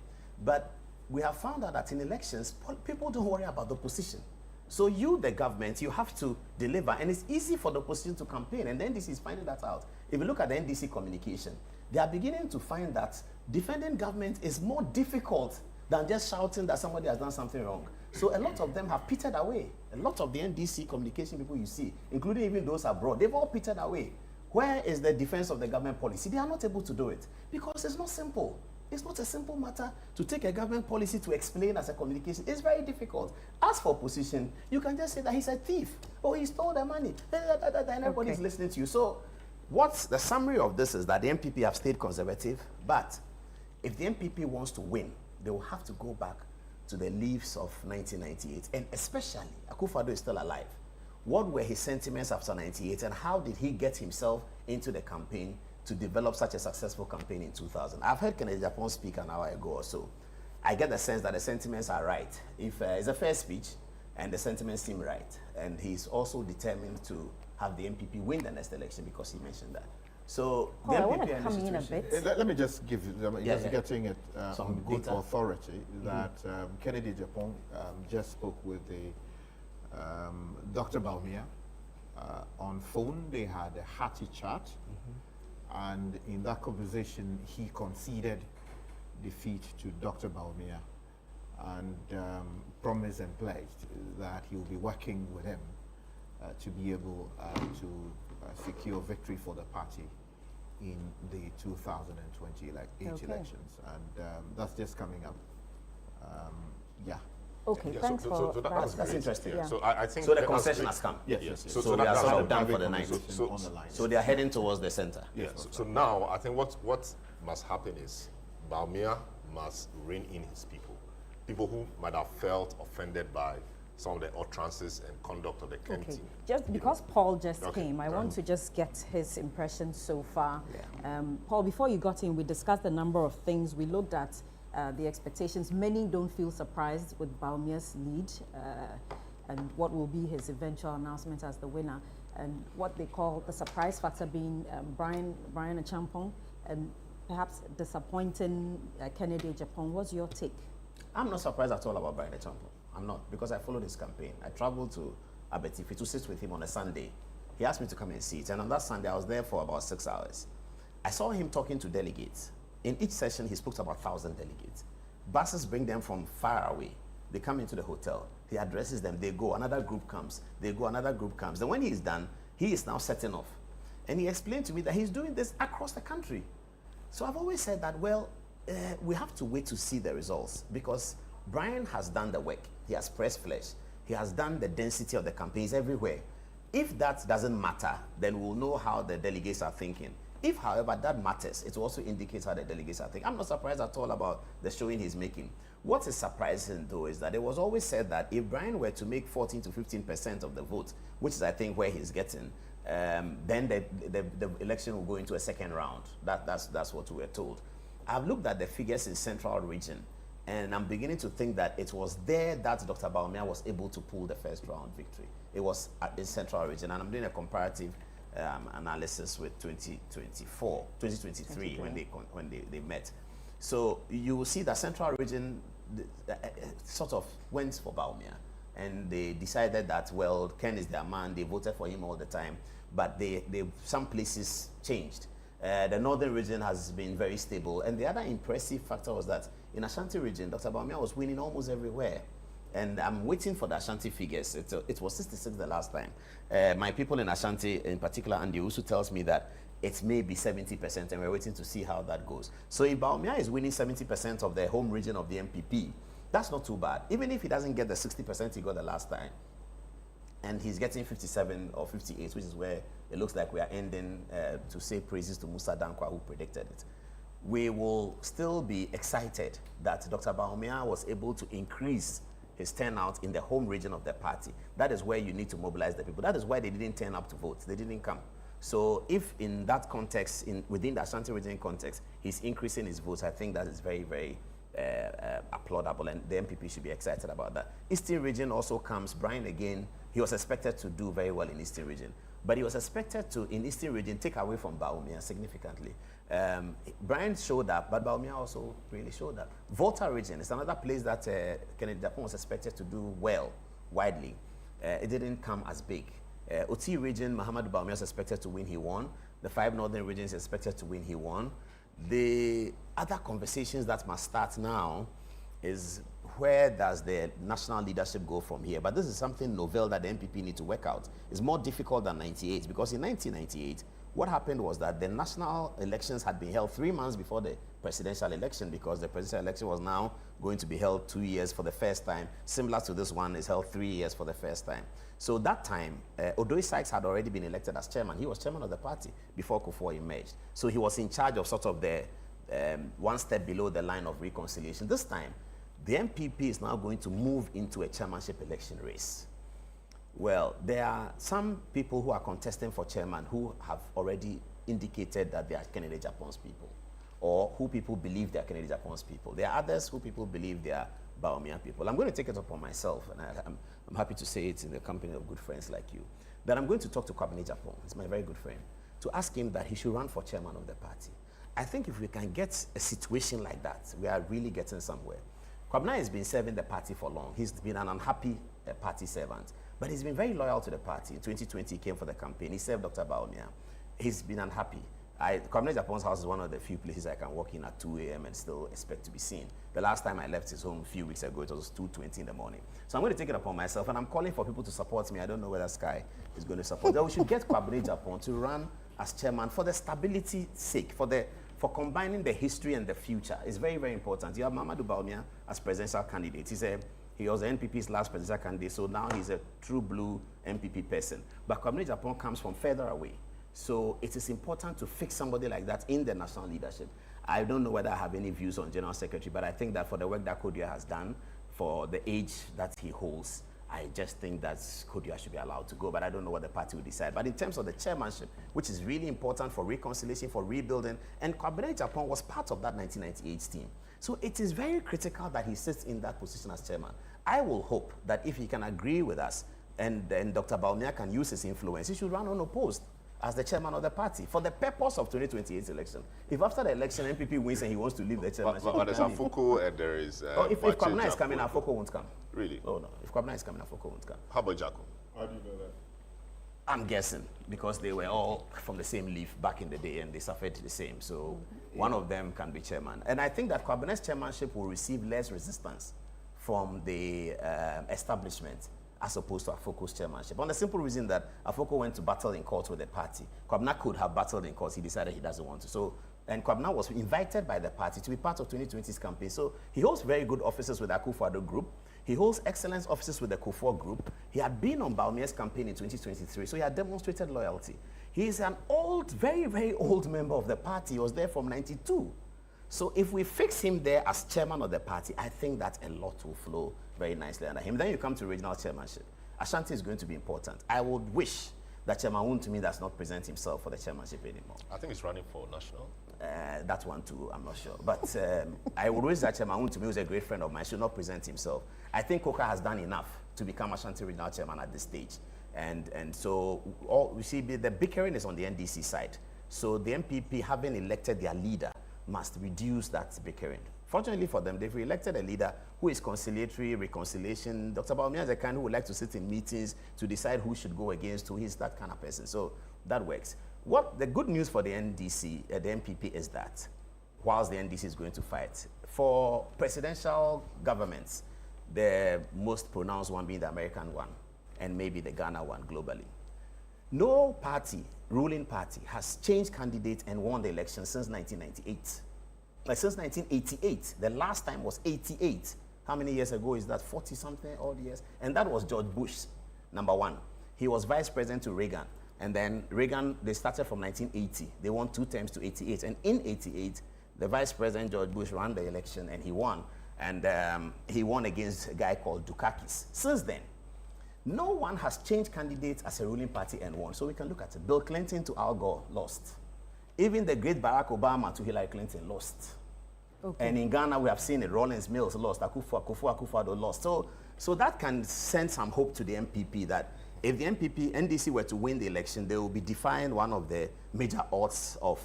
But we have found out that in elections, people don't worry about the opposition. So you, the government, you have to deliver. And it's easy for the opposition to campaign. And the NDC is finding that out. If you look at the NDC communication, they are beginning to find that defending government is more difficult than just shouting that somebody has done something wrong. So a lot of them have petered away. A lot of the NDC communication people you see, including even those abroad, they've all petered away. Where is the defense of the government policy? They are not able to do it because it's not simple. It's not a simple matter to take a government policy to explain as a communication. It's very difficult. As for opposition, you can just say that he's a thief or he stole the money, and everybody's listening to you. So what's the summary of this is that the NPP have stayed conservative, but if the NPP wants to win, they will have to go back to the leaves of 1998, and especially Akufo-Addo is still alive. What were his sentiments after 98, and how did he get himself into the campaign to develop such a successful campaign in 2000? I've heard Kennedy Japan speak an hour ago or so. I get the sense that the sentiments are right. If it's a fair speech, and the sentiments seem right, and he's also determined to have the NPP win the next election because he mentioned that. So Paul, the I want NPP to and come the in a situation. bit. Let me just give you, just getting it Some on good data. authority, that Kennedy Japan just spoke with the Dr. Baumia on phone. They had a hearty chat, and in that conversation, he conceded defeat to Dr. Baumia and promised and pledged that he will be working with him to be able to secure victory for the party in the 2020 elections, and that's just coming up. Yeah. Okay, Yeah, thanks for that. that's That's interesting. Yeah. So I think so the that's concession great. has come. Yes. So they are sort of done for the night. So So they are heading towards the center. Yes. So now I think what must happen is Baumia must rein in his people who might have felt offended by some of the utterances and conduct of the Kent team. Just because Paul just came, I want to just get his impression so far. Paul, before you got in, we discussed a number of things. We looked at the expectations. Many don't feel surprised with Baumia's lead and what will be his eventual announcement as the winner. And what they call the surprise factor being Brian Achampong and perhaps disappointing Kennedy Japan. What's your take? I'm not surprised at all about Brian Achampong. I'm not, because I followed his campaign. I traveled to Abetifi to sit with him on a Sunday. He asked me to come and sit, and on that Sunday, I was there for about 6 hours. I saw him talking to delegates. In each session, he spoke to about 1,000 delegates. Buses bring them from far away. They come into the hotel. He addresses them. They go. Another group comes. They go. Another group comes. Then when he is done, he is now setting off. And he explained to me that he's doing this across the country. So I've always said that, well, we have to wait to see the results, because Brian has done the work. He has pressed flesh. He has done the density of the campaigns everywhere. If that doesn't matter, then we'll know how the delegates are thinking. If, however, that matters, it also indicates how the delegates are thinking. I'm not surprised at all about the showing he's making. What is surprising, though, is that it was always said that if Brian were to make 14 to 15% of the vote, which is, I think, where he's getting, then the election will go into a second round. That's what we were told. I've looked at the figures in Central Region, and I'm beginning to think that it was there that Dr. Baumia was able to pull the first round victory. It was in Central Region, and I'm doing a comparative analysis with 2023 when they met. So you will see that Central Region sort of went for Baumia, and they decided that, well, Ken is their man. They voted for him all the time, but some places changed. The Northern Region has been very stable, and the other impressive factor was that in Ashanti Region, Dr. Baumia was winning almost everywhere. And I'm waiting for the Ashanti figures. It was 66 the last time. My people in Ashanti, in particular, Andy Usu, tells me that it may be 70%, and we're waiting to see how that goes. So if Baumia is winning 70% of the home region of the NPP, that's not too bad. Even if he doesn't get the 60% he got the last time, and he's getting 57 or 58, which is where it looks like we are ending to say praises to Musa Dankwa, who predicted it. We will still be excited that Dr. Baumia was able to increase his turnout in the home region of the party. That is where you need to mobilize the people. That is why they didn't turn up to vote. They didn't come. So if in that context, within the Ashanti region context, he's increasing his votes, I think that is very, very applaudable, and the NPP should be excited about that. Eastern region also comes. Brian, again, he was expected to do very well in Eastern region, but he was expected to, in Eastern region, take away from Baumia significantly. Brian showed up, but Baumia also really showed up. Volta region is another place that Kennedy Japan was expected to do well, widely. It didn't come as big. Oti region, Muhammadu Baumia was expected to win, he won. The 5 northern regions expected to win, he won. The other conversations that must start now is, where does the national leadership go from here? But this is something novel that the NPP need to work out. It's more difficult than 98, because in 1998, what happened was that the national elections had been held 3 months before the presidential election, because the presidential election was now going to be held 2 years for the first time. Similar to this one, is held 3 years for the first time. So that time, Odoi Sykes had already been elected as chairman. He was chairman of the party before Kufuor emerged. So he was in charge of sort of the one step below the line of reconciliation. This time, the NPP is now going to move into a chairmanship election race. Well, there are some people who are contesting for chairman who have already indicated that they are Kennedy Japan's people, or who people believe they are Kennedy Japan's people. There are others who people believe they are Baumia people. I'm going to take it upon myself, and I'm happy to say it in the company of good friends like you, that I'm going to talk to Kwabena Japan, he's my very good friend, to ask him that he should run for chairman of the party. I think if we can get a situation like that, we are really getting somewhere. Kwabena has been serving the party for long. He's been an unhappy party servant, but he's been very loyal to the party. In 2020, he came for the campaign. He served Dr. Baumia. He's been unhappy. Kwabena Japan's house is one of the few places I can walk in at 2 a.m. and still expect to be seen. The last time I left his home a few weeks ago, it was 2:20 in the morning. So I'm going to take it upon myself, and I'm calling for people to support me. I don't know whether Sky is going to support. We should get Kwabena Japan to run as chairman for the stability's sake, for combining the history and the future. It's very, very important. You have Mamadou Baumia as presidential candidate. He was the NPP's last presidential candidate, so now he's a true blue NPP person. But Kwabena Japan comes from further away. So it is important to fix somebody like that in the national leadership. I don't know whether I have any views on General Secretary, but I think that for the work that Kodia has done, for the age that he holds, I just think that Kodia should be allowed to go, but I don't know what the party will decide. But in terms of the chairmanship, which is really important for reconciliation, for rebuilding, and Kwabena Japan was part of that 1998 team. So it is very critical that he sits in that position as chairman. I will hope that if he can agree with us, and then Dr. Baumia can use his influence, he should run unopposed as the chairman of the party for the purpose of 2028 election. If after the election NPP wins and he wants to leave the chairmanship, but there's Afoko and there is. If Kwabena is coming, Afoko won't come. Really? Oh no. If Kwabena is coming, Afoko won't come. How about Jaco? How do you know that? I'm guessing because they were all from the same leaf back in the day and they suffered the same. So one of them can be chairman. And I think that Kwabena's chairmanship will receive less resistance from the establishment as opposed to Afoko's chairmanship. On the simple reason that Afoko went to battle in court with the party. Kwabena could have battled in court. He decided he doesn't want to. So, and Kwabena was invited by the party to be part of 2020's campaign. So he holds very good offices with the Akufo-Addo group. He holds excellent offices with the Kufuor group. He had been on Baumia's campaign in 2023, so he had demonstrated loyalty. He is an old, very, very old member of the party. He was there from 92. So if we fix him there as chairman of the party, I think that a lot will flow very nicely under him. Then you come to regional chairmanship. Ashanti is going to be important. I would wish that Chairman Wontumi does not present himself for the chairmanship anymore. I think he's running for national. That one too, I'm not sure. But I would wish that Chairman Wontumi, who's a great friend of mine, should not present himself. I think Koka has done enough to become Ashanti regional chairman at this stage. And so we see the bickering is on the NDC side. So the NPP, having elected their leader, must reduce that bickering. Fortunately for them, they've elected a leader who is conciliatory, reconciliation. Dr. Baumia is the kind who would like to sit in meetings to decide who should go against who. He's that kind of person. So that works. What the good news for the NDC, the NPP, is that whilst the NDC is going to fight, for presidential governments, the most pronounced one being the American one, and maybe the Ghana one globally. No party, ruling party, has changed candidate and won the election since 1998. Like since 1988, the last time was 88. How many years ago is that? 40-something odd years. And that was George Bush, number one. He was vice president to Reagan. And then Reagan, they started from 1980. They won 2 terms to 88. And in 88, the vice president, George Bush, ran the election and he won. And he won against a guy called Dukakis. Since then, no one has changed candidates as a ruling party and won. So we can look at it. Bill Clinton to Al Gore, lost. Even the great Barack Obama to Hillary Clinton, lost. Okay. And in Ghana, we have seen it. Rollins Mills lost. Akufo-Addo lost. So that can send some hope to the NPP that if the NDC were to win the election, they will be defying one of the major odds of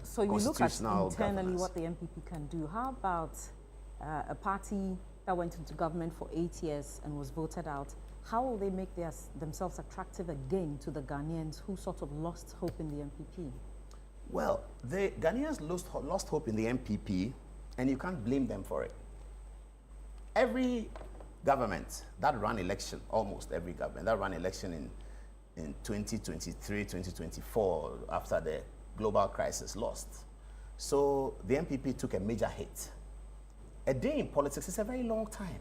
So you look at internally governance. what the NPP can do. How about a party that went into government for 8 years and was voted out? How will they make themselves attractive again to the Ghanaians who sort of lost hope in the NPP? Well, the Ghanaians lost hope in the NPP, and you can't blame them for it. Every government that ran election, almost every government that ran election in 2023, 2024, after the global crisis, lost. So the NPP took a major hit. A day in politics is a very long time.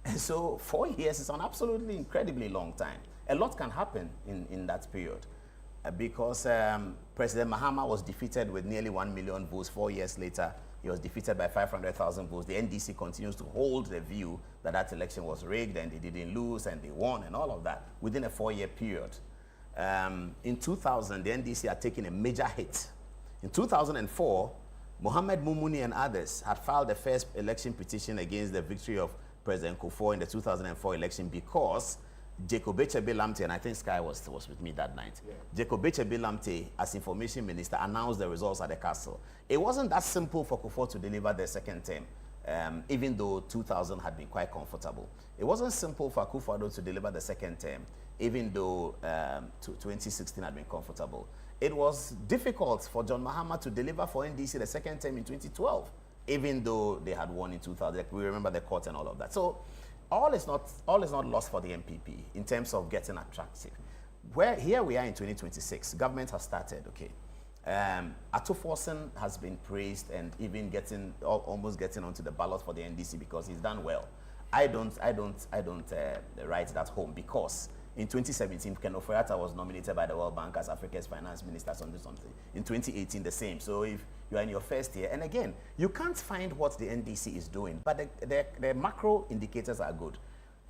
And so 4 years is an absolutely incredibly long time. A lot can happen in that period. because President Mahama was defeated with nearly 1 million votes. 4 years later, he was defeated by 500,000 votes. The NDC continues to hold the view that that election was rigged and they didn't lose and they won and all of that within a 4-year period. In 2000, the NDC had taken a major hit. In 2004, Mohamed Mumuni and others had filed the first election petition against the victory of President Kufuor in the 2004 election because Jacob Echebe Lamte, and I think Sky was with me that night. Yeah. Jacob Echebe Lamte, as information minister, announced the results at the castle. It wasn't that simple for Kufuor to deliver the second term, even though 2000 had been quite comfortable. It wasn't simple for Akufo-Addo to deliver the second term, even though 2016 had been comfortable. It was difficult for John Mahama to deliver for NDC the second term in 2012, even though they had won in 2000. We remember the court and all of that. So all is not lost for the NPP in terms of getting attractive. Here we are in 2026. Government has started. Okay, Ato Forson has been praised and even almost getting onto the ballot for the NDC because he's done well. I don't write that home because in 2017, Ken Ofori-Atta was nominated by the World Bank as Africa's finance minister, something. In 2018, the same. So if you are in your first year, and again, you can't find what the NDC is doing, but the macro indicators are good.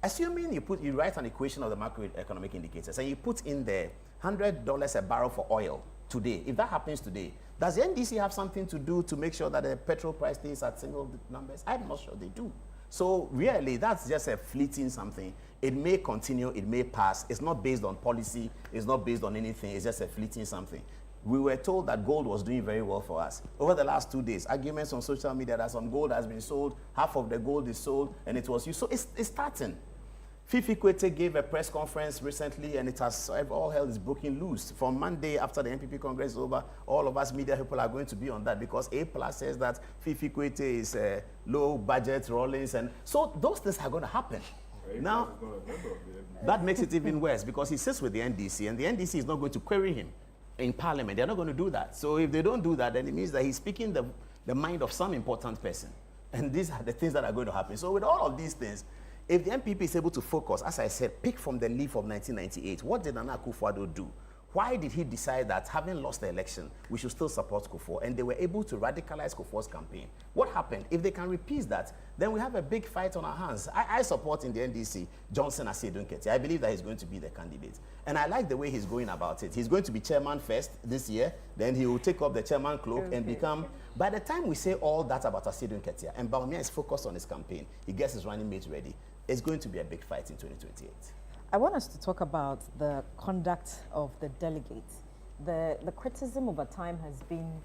Assuming you write an equation of the macroeconomic indicators and you put in there $100 a barrel for oil today, if that happens today, does the NDC have something to do to make sure that the petrol price stays at single numbers? I'm not sure they do. So really, that's just a fleeting something. It may continue, it may pass. It's not based on policy, it's not based on anything, it's just a fleeting something. We were told that gold was doing very well for us. Over the last 2 days, arguments on social media that some gold has been sold, half of the gold is sold, and it was used. So it's starting. Fifi Kwete gave a press conference recently, and it has all hell is broken loose. From Monday, after the NPP Congress is over, all of us media people are going to be on that because A+ says that Fifi Kwete is low budget Rawlings, and so those things are going to happen. Now, that makes it even worse because he sits with the NDC, and the NDC is not going to query him in Parliament. They're not going to do that. So if they don't do that, then it means that he's speaking the mind of some important person. And these are the things that are going to happen. So with all of these things, if the NPP is able to focus, as I said, pick from the leaf of 1998, what did Nana Akufo-Addo do? Why did he decide that having lost the election, we should still support Kufuor? And they were able to radicalize Kufuor's campaign. What happened? If they can repeat that, then we have a big fight on our hands. I support in the NDC Johnson Asiedu Nketia. I believe that he's going to be the candidate. And I like the way he's going about it. He's going to be chairman first this year, then he will take up the chairman cloak and become... By the time we say all that about Asiedu Nketia, and Bawumia is focused on his campaign, he gets his running mates ready, it's going to be a big fight in 2028. I want us to talk about the conduct of the delegates. The criticism over time has been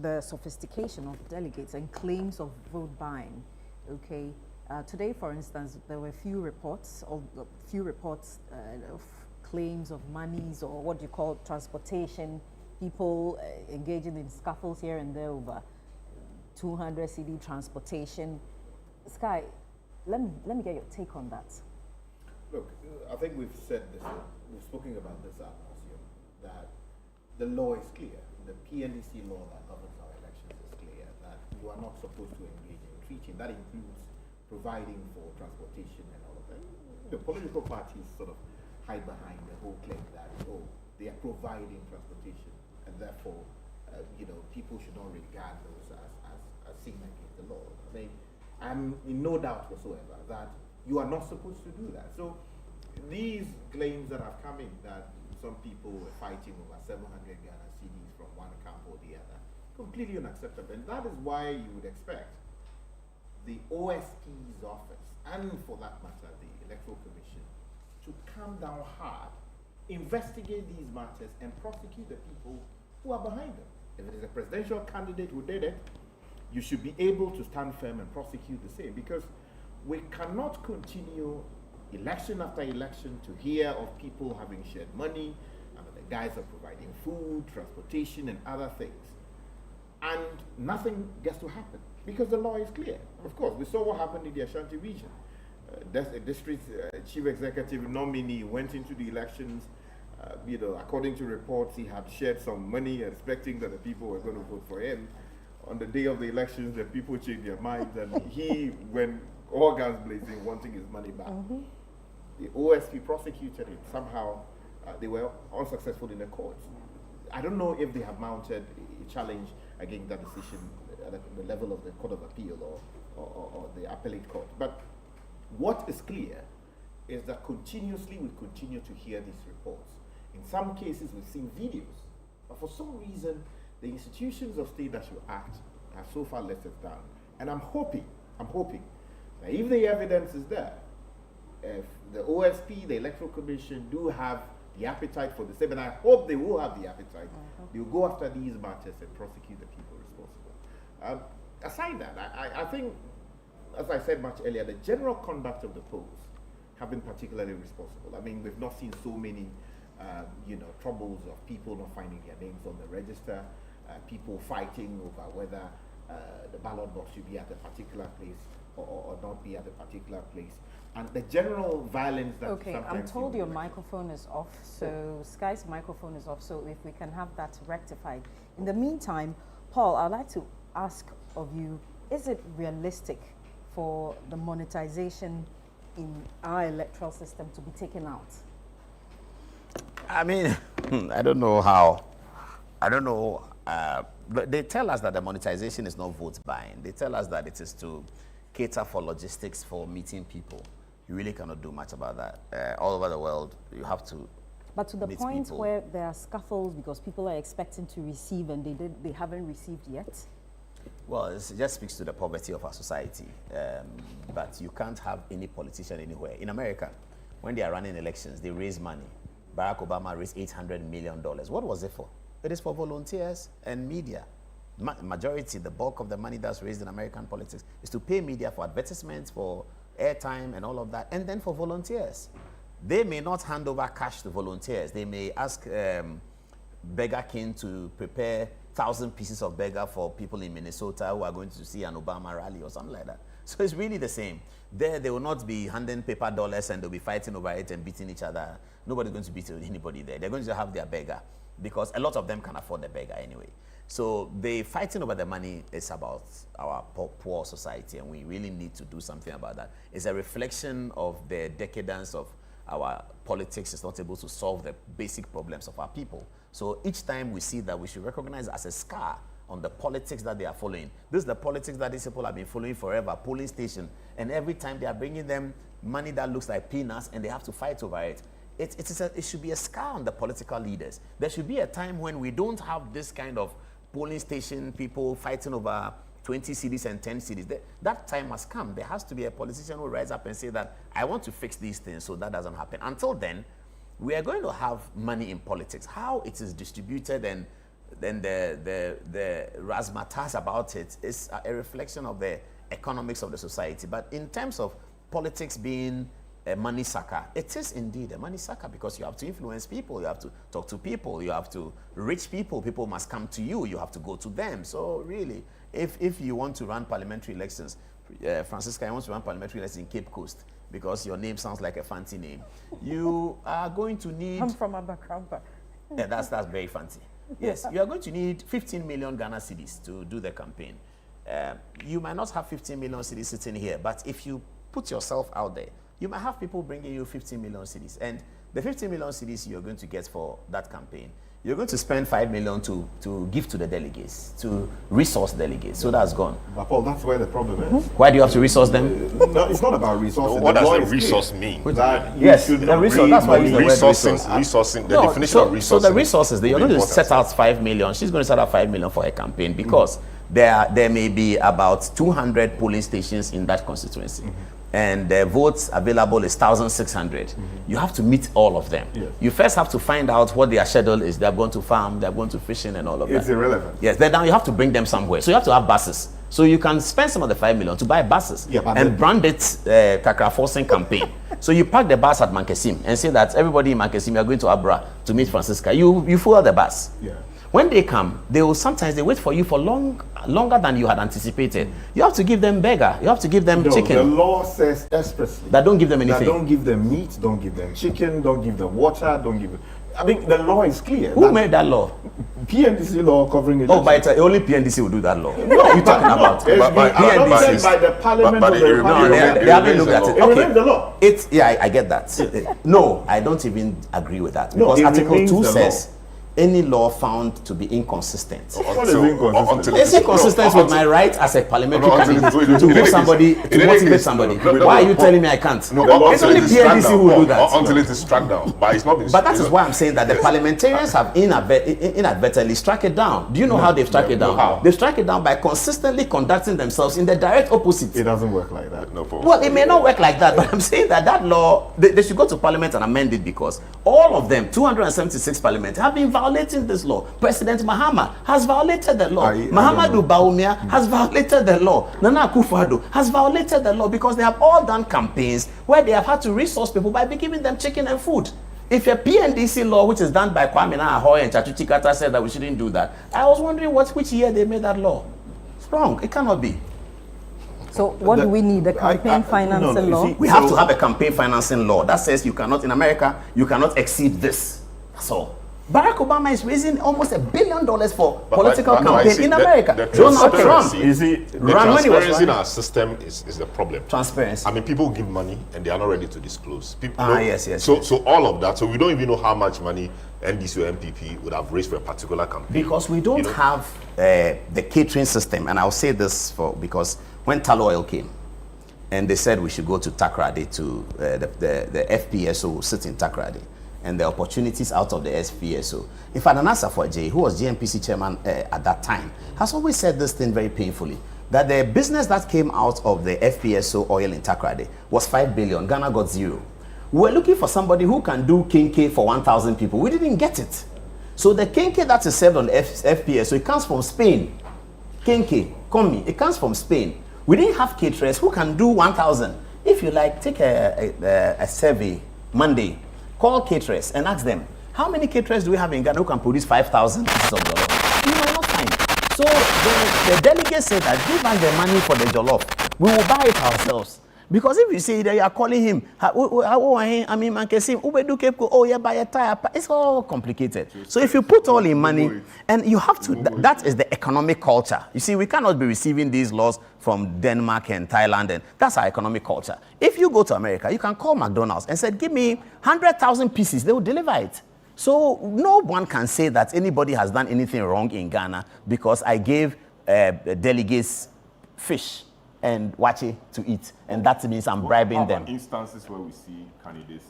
the sophistication of delegates and claims of vote buying. Okay, today, for instance, there were few reports of claims of monies or what you call transportation, people engaging in scuffles here and there over 200 CD transportation. Sky, let me get your take on that. Look, I think we've said this, we've spoken about this ad nauseum, that the law is clear. The PNDC law that governs our elections is clear, that you are not supposed to engage in treating. That includes providing for transportation and all of that. The political parties sort of hide behind the whole claim that, oh, they are providing transportation, and therefore, people should not regard those as sin against the law. I mean, I'm in no doubt whatsoever that you are not supposed to do that. So these claims that have come in that some people were fighting over 700 Ghana cedis from one camp or the other, completely unacceptable. And that is why you would expect the OSP's office, and for that matter, the Electoral Commission, to come down hard, investigate these matters, and prosecute the people who are behind them. If it is a presidential candidate who did it, you should be able to stand firm and prosecute the same, because we cannot continue election after election to hear of people having shared money, and the guys are providing food, transportation, and other things, and nothing gets to happen because the law is clear. Of course, we saw what happened in the Ashanti region. The district chief executive nominee went into the elections. According to reports, he had shared some money, expecting that the people were going to vote for him. On the day of the elections, the people changed their minds, and he went all guns blazing, wanting his money back. The OSP prosecuted it. Somehow, they were unsuccessful in the courts. I don't know if they have mounted a challenge against that decision at the level of the Court of Appeal or the appellate court. But what is clear is that continuously we continue to hear these reports. In some cases, we've seen videos, but for some reason, the institutions of state that should act have so far let us down. And I'm hoping that if the evidence is there, if the OSP, the Electoral Commission, do have the appetite for the same, and I hope they will have the appetite, they will go after these matters and prosecute the people responsible. Aside that, I think, as I said much earlier, the general conduct of the polls have been particularly responsible. I mean, we've not seen so many, troubles of people not finding their names on the register, people fighting over whether the ballot box should be at a particular place or not be at a particular place. And the general violence that Okay, I'm told your microphone is off, so Sky's microphone is off, so if we can have that rectified. In the meantime, Paul, I'd like to ask of you, is it realistic for the monetization in our electoral system to be taken out? I mean, I don't know how. I don't know. But they tell us that the monetization is not vote buying. They tell us that it is to cater for logistics for meeting people. You really cannot do much about that. All over the world, you have to. But to the point where there are scuffles because people are expecting to receive and they haven't received yet? Well, it just speaks to the poverty of our society. But you can't have any politician anywhere. In America, when they are running elections, they raise money. Barack Obama raised $800 million. What was it for? It is for volunteers and media. Majority, the bulk of the money that's raised in American politics is to pay media for advertisements, for airtime and all of that, and then for volunteers. They may not hand over cash to volunteers. They may ask Burger King to prepare 1,000 pieces of burger for people in Minnesota who are going to see an Obama rally or something like that. So it's really the same. There, they will not be handing paper dollars and they'll be fighting over it and beating each other. Nobody's going to beat anybody there. They're going to have their burger because a lot of them can afford the burger anyway. So the fighting over the money is about our poor society, and we really need to do something about that. It's a reflection of the decadence of our politics. Is not able to solve the basic problems of our people. So each time we see that, we should recognize as a scar on the politics that they are following. This is the politics that these people have been following forever, polling station. And every time they are bringing them money that looks like peanuts and they have to fight over it. It should be a scar on the political leaders. There should be a time when we don't have this kind of polling station people fighting over 20 cities and 10 cities. That time has come. There has to be a politician who rise up and say that I want to fix these things so that doesn't happen. Until then, we are going to have money in politics. How it is distributed and then the razzmatazz about it is a reflection of the economics of the society. But in terms of politics being a money sucker, it is indeed a money sucker because you have to influence people, you have to talk to people, you have to reach people, people must come to you, you have to go to them. So really, if you want to run parliamentary elections, Francisca, I want to run parliamentary elections in Cape Coast because your name sounds like a fancy name, you are going to need... I'm from Abakramba. Yeah, that's very fancy. Yes, you are going to need 15 million Ghana cedis to do the campaign. You might not have 15 million cedis sitting here, but if you put yourself out there, you might have people bringing you 15 million cedis. And the 15 million cedis you're going to get for that campaign, you're going to spend 5 million to give to the delegates, to resource delegates. So that's gone. But Paul, that's where the problem is. Why do you have to resource them? No, it's not about resourcing. What does the resource mean? Yes, the resource. That's why I use the word resource. Resourcing, the definition of resourcing. So the resources, you're going to set out 5 million. She's going to set out 5 million for her campaign because there may be about 200 polling stations in that constituency. And the votes available is 1,600. You have to meet all of them. Yes. You first have to find out what their schedule is. They're going to farm, they're going to fishing and all of that. It's irrelevant. Yes, then now you have to bring them somewhere. So you have to have buses. So you can spend some of the 5 million to buy buses and brand it Kakra Forcing campaign. So you park the bus at Mankesim and say that everybody in Mankesim, you are going to Abra to meet Francisca. You fuel the bus. Yeah. When they come, they wait for you for longer than you had anticipated. You have to give them burger. You have to give them chicken. The law says expressly that don't give them anything. That don't give them meat, don't give them chicken, don't give them water, don't give them... I mean, the law is clear. Who made that law? PNDC law covering it. Oh, but only PNDC will do that law. What are you talking about? PNDC by the Parliament of the Republic. They haven't looked at it. It remains the law. I get that. No, I don't even agree with that because Article 2 says any law found to be inconsistent. What is inconsistent? It's inconsistent with my right as a parliamentary candidate to motivate somebody. Why are you telling me I can't? It's only PNDC who will do that. Until it is struck down. But it's not been But that is why I'm saying that the parliamentarians have inadvertently struck it down. Do you know how they've struck it down? How? They've struck it down by consistently conducting themselves in the direct opposite. It doesn't work like that. Well, it may not work like that, but I'm saying that law, they should go to parliament and amend it because all of them, 276 parliament, have been violating this law. President Mahama has violated the law. Mahamadou Bawumia has violated the law. Nana Akufo-Addo has violated the law because they have all done campaigns where they have had to resource people by giving them chicken and food. If a PNDC law, which is done by Kwame Nkrumah and Chachuchi Kata, said that we shouldn't do that, I was wondering which year they made that law. It's wrong. It cannot be. So what do we need? A campaign financing law? We have to have a campaign financing law that says you cannot, in America, you cannot exceed this. That's all. Barack Obama is raising almost $1 billion for political campaign in America. Donald Trump. The transparency in our system is the problem. Transparency. I mean, people give money and they are not ready to disclose. People yes. So all of that. So we don't even know how much money NDC or NPP would have raised for a particular campaign. Because we don't have the catering system. And I'll say this because when Talo Oil came, and they said we should go to Takoradi to the FPSO sit in Takoradi. And the opportunities out of the FPSO. In fact, Anasa Fwajei, who was GNPC chairman at that time, has always said this thing very painfully, that the business that came out of the FPSO oil in Takoradi was 5 billion. Ghana got 0. We were looking for somebody who can do kenke for 1,000 people. We didn't get it. So the kenke that is served on the FPSO, it comes from Spain. Kenke, komi, it comes from Spain. We didn't have caterers who can do 1,000. If you like, take a survey Monday. Call caterers and ask them, how many caterers do we have in Ghana who can produce 5,000 pieces of jollof? You might not find. So the delegates said that give us the money for the jollof. We will buy it ourselves. Because if you say that you are calling him, it's all complicated. So if you put all in money, and you have to, that is the economic culture. You see, we cannot be receiving these laws from Denmark and Thailand, and that's our economic culture. If you go to America, you can call McDonald's and say, give me 100,000 pieces, they will deliver it. So no one can say that anybody has done anything wrong in Ghana because I gave delegates fish and wachi to eat, and that means I'm bribing them. Instances where we see candidates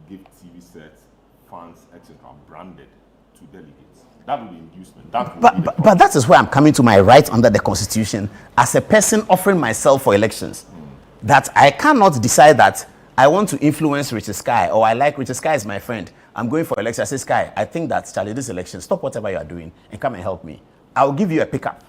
give TV sets, funds, etc., branded to delegates. That would be inducement. But that is where I'm coming to my right under the Constitution as a person offering myself for elections. That I cannot decide that I want to influence Richard Sky, or I like Richard Sky is my friend. I'm going for election. I say, Sky, I think that, Charlie, this election, stop whatever you are doing and come and help me. I'll give you a pickup.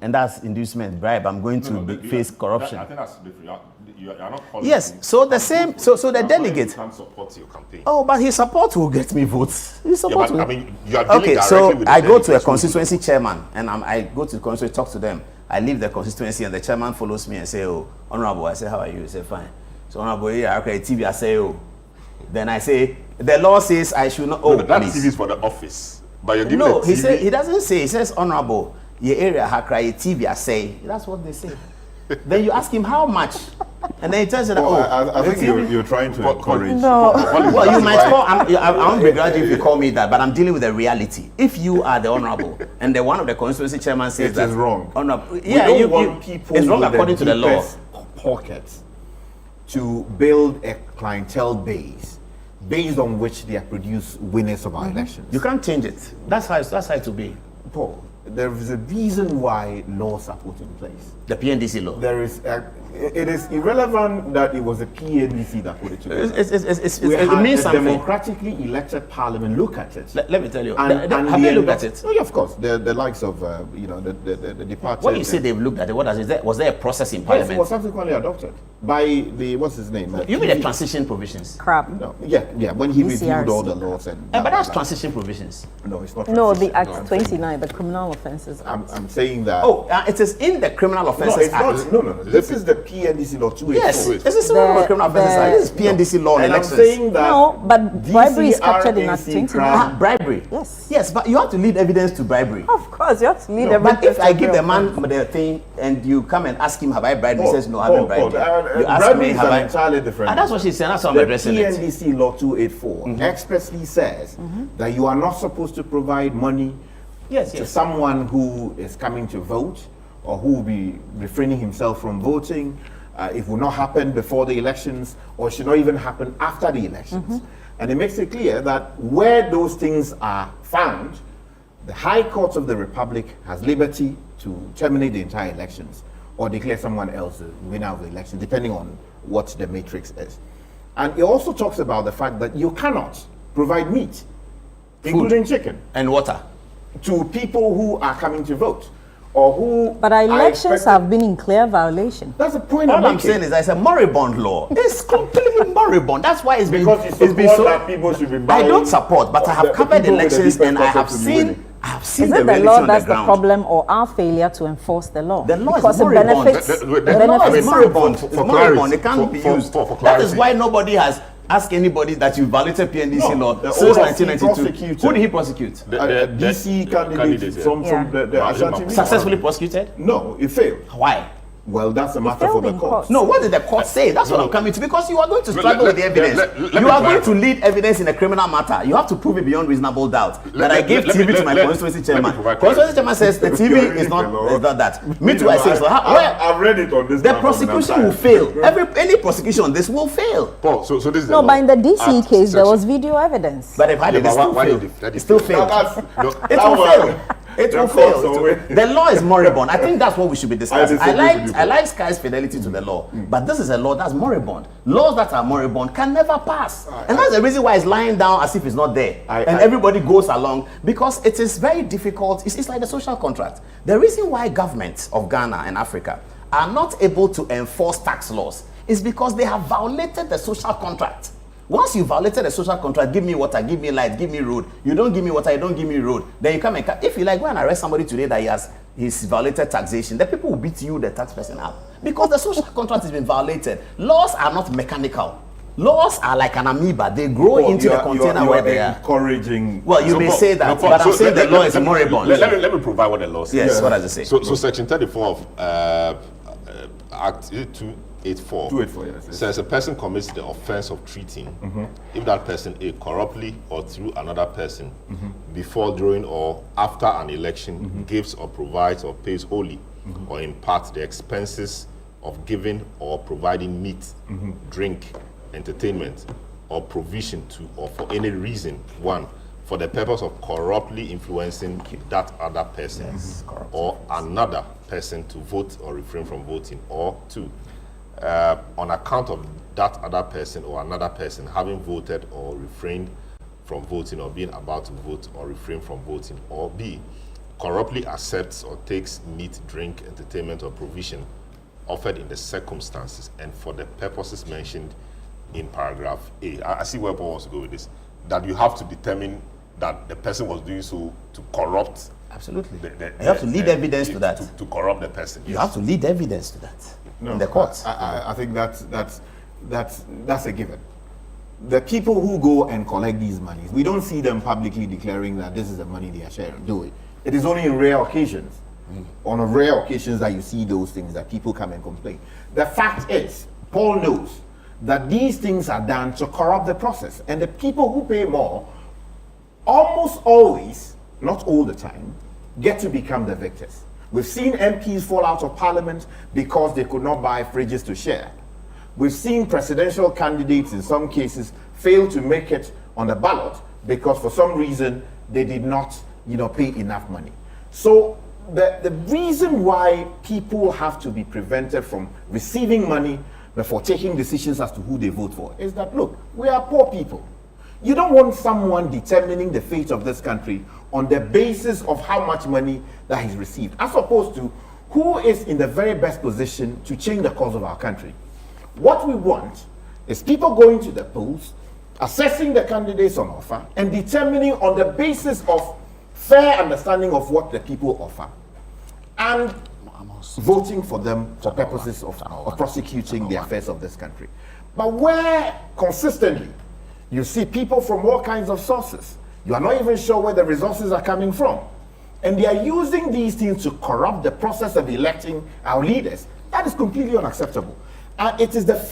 And that's inducement, bribe. I'm going to face corruption. I think that's different. You are not calling. Yes, so the same, so the delegate. Can support your campaign. Oh, but his support will get me votes. His support will. I mean, you are dealing okay, so with I go to a constituency chairman, and I go to the constituency, talk to them. I leave the constituency, and the chairman follows me and say, "Oh, Honorable," I say, "How are you?" He say, "Fine." So Honorable, yeah, okay, TV. I say, "Oh." Then I say, "The law says I should not." Oh, no, that TV is for the office, but you're giving no. He said he doesn't say. He says, "Honorable, your area Hakra, your TV." I say, that's what they say. Then you ask him how much, and then he tells you that. I think you're trying to encourage. No. Well, you might call. I won't begrudge if you call me that, but I'm dealing with the reality. If you are the honorable, and the one of the constituency chairman says that is wrong. Honorable, yeah, you want people. It's wrong according to the law. Pockets to build a clientele base based on which they produce winners of our elections. You can't change it. That's how it will be. Paul, there is a reason why laws are put in place. The PNDC law. There is. It is irrelevant that it was a PNDC that put it together. It means something. Democratically elected parliament look at it. Let me tell you. And have they looked at it? Oh, yeah, of course. The likes of the departure. When you say they've looked at it, what does it? Was there a process in parliament? Yes, it was subsequently adopted by the what's his name? You mean the transition provisions? No, yeah. When he reviewed all the laws and. But that's transition provisions. No, it's not. No, the Act 29, the Criminal Offences I'm Act. saying that. Oh, it is in the Criminal Offences Act. No. This is the PNDC law 284. Yes, this is the Criminal Offences Act. This is PNDC law on and elections. I'm saying that No, but bribery is captured in Act DCRAC 29. Bribery. Yes. Yes, but you have to lead evidence to bribery. Of course, you have to lead No, but evidence. if I give the man the thing and you come and ask him, have I bribed? He says, no, I haven't bribed you. You ask bribery me, is have an I? entirely different. And that's what she's saying. That's how I'm the addressing it. PNDC law 284 expressly says that you are not supposed to provide money to someone who is coming to vote or who will be refraining himself from voting. It will not happen before the elections or should not even happen after the elections. And it makes it clear that where those things are found, the High Court of the Republic has liberty to terminate the entire elections or declare someone else the winner of the election, depending on what the matrix is. And it also talks about the fact that you cannot provide meat, including chicken and water, to people who are coming to vote or who. But our elections have been in clear violation. That's the point All I'm I'm making. saying is that it's a moribund law. It's completely moribund. That's why it's been Because you it's been support so. that people should be I buying don't support, but I have the covered people with the elections deepest and I have pockets to be winning. seen. I have seen Is the it the reality law on that's the the ground. problem or our failure to enforce the law? The law because is it moribund. benefits. The law is moribund. It's moribund. It can't be used. That is why nobody has asked anybody that you violated PNDC law since 1992. Who did he prosecute? DC candidates from the Ashanti region. Successfully prosecuted? No, it failed. Why? Well, that's a matter for the court. No, what did the court say? That's what I'm coming to. Because you are going to struggle with the evidence. You are going to lead evidence in a criminal matter. You have to prove it beyond reasonable doubt. That I gave TV to my constituency chairman. Constituency chairman says the TV is not that. Me too, I say so. I've read it on this. The prosecution will fail. Any prosecution on this will fail. Paul, so this is No, but in the DCE case, there was video evidence. But if I did, it still failed. It will fail. It will fail. The law is moribund. I think that's what we should be discussing. I like Sky's fidelity to the law, but this is a law that's moribund. Laws that are moribund can never pass, and that's the reason why it's lying down as if it's not there, and everybody goes along because it is very difficult. It's like the social contract. The reason why governments of Ghana and Africa are not able to enforce tax laws is because they have violated the social contract. Once you violated a social contract, give me water, give me light, give me road. You don't give me water, you don't give me road. Then you come and if you like, go and arrest somebody today that he's violated taxation, the people will beat you, the tax person, up. Because the social contract has been violated. Laws are not mechanical. Laws are like an amoeba. They grow into the container where they are. Encouraging. Well, you may say that, but I'm saying the law is moribund. Let me provide what the law says. Yes, what does it say? So Section 34 of Act 284 says a person commits the offense of treating if that person A, corruptly or through another person before, during or after an election gives or provides or pays wholly or in part the expenses of giving or providing meat, drink, entertainment or provision to or for any reason, one, for the purpose of corruptly influencing that other person or another person to vote or refrain from voting, or two, on account of that other person or another person having voted or refrained from voting or being about to vote or refrain from voting, or B, corruptly accepts or takes meat, drink, entertainment or provision offered in the circumstances and for the purposes mentioned in paragraph A. I see where Paul wants to go with this, that you have to determine that the person was doing so to corrupt. Absolutely. You have to lead evidence to that. To corrupt the person. You have to lead evidence to that in the court. I think that's a given. The people who go and collect these monies, we don't see them publicly declaring that this is the money they are sharing, do we? It is only in rare occasions, on rare occasions that you see those things, that people come and complain. The fact is, Paul knows that these things are done to corrupt the process, and the people who pay more almost always, not all the time, get to become the victors. We've seen MPs fall out of parliament because they could not buy fridges to share. We've seen presidential candidates in some cases fail to make it on the ballot because for some reason they did not, pay enough money. So the reason why people have to be prevented from receiving money before taking decisions as to who they vote for is that, look, we are poor people. You don't want someone determining the fate of this country on the basis of how much money that he's received, as opposed to who is in the very best position to change the course of our country. What we want is people going to the polls, assessing the candidates on offer, and determining on the basis of fair understanding of what the people offer, and voting for them for purposes of prosecuting the affairs of this country. But where consistently you see people from all kinds of sources, you are not even sure where the resources are coming from, and they are using these things to corrupt the process of electing our leaders, that is completely unacceptable. And it is the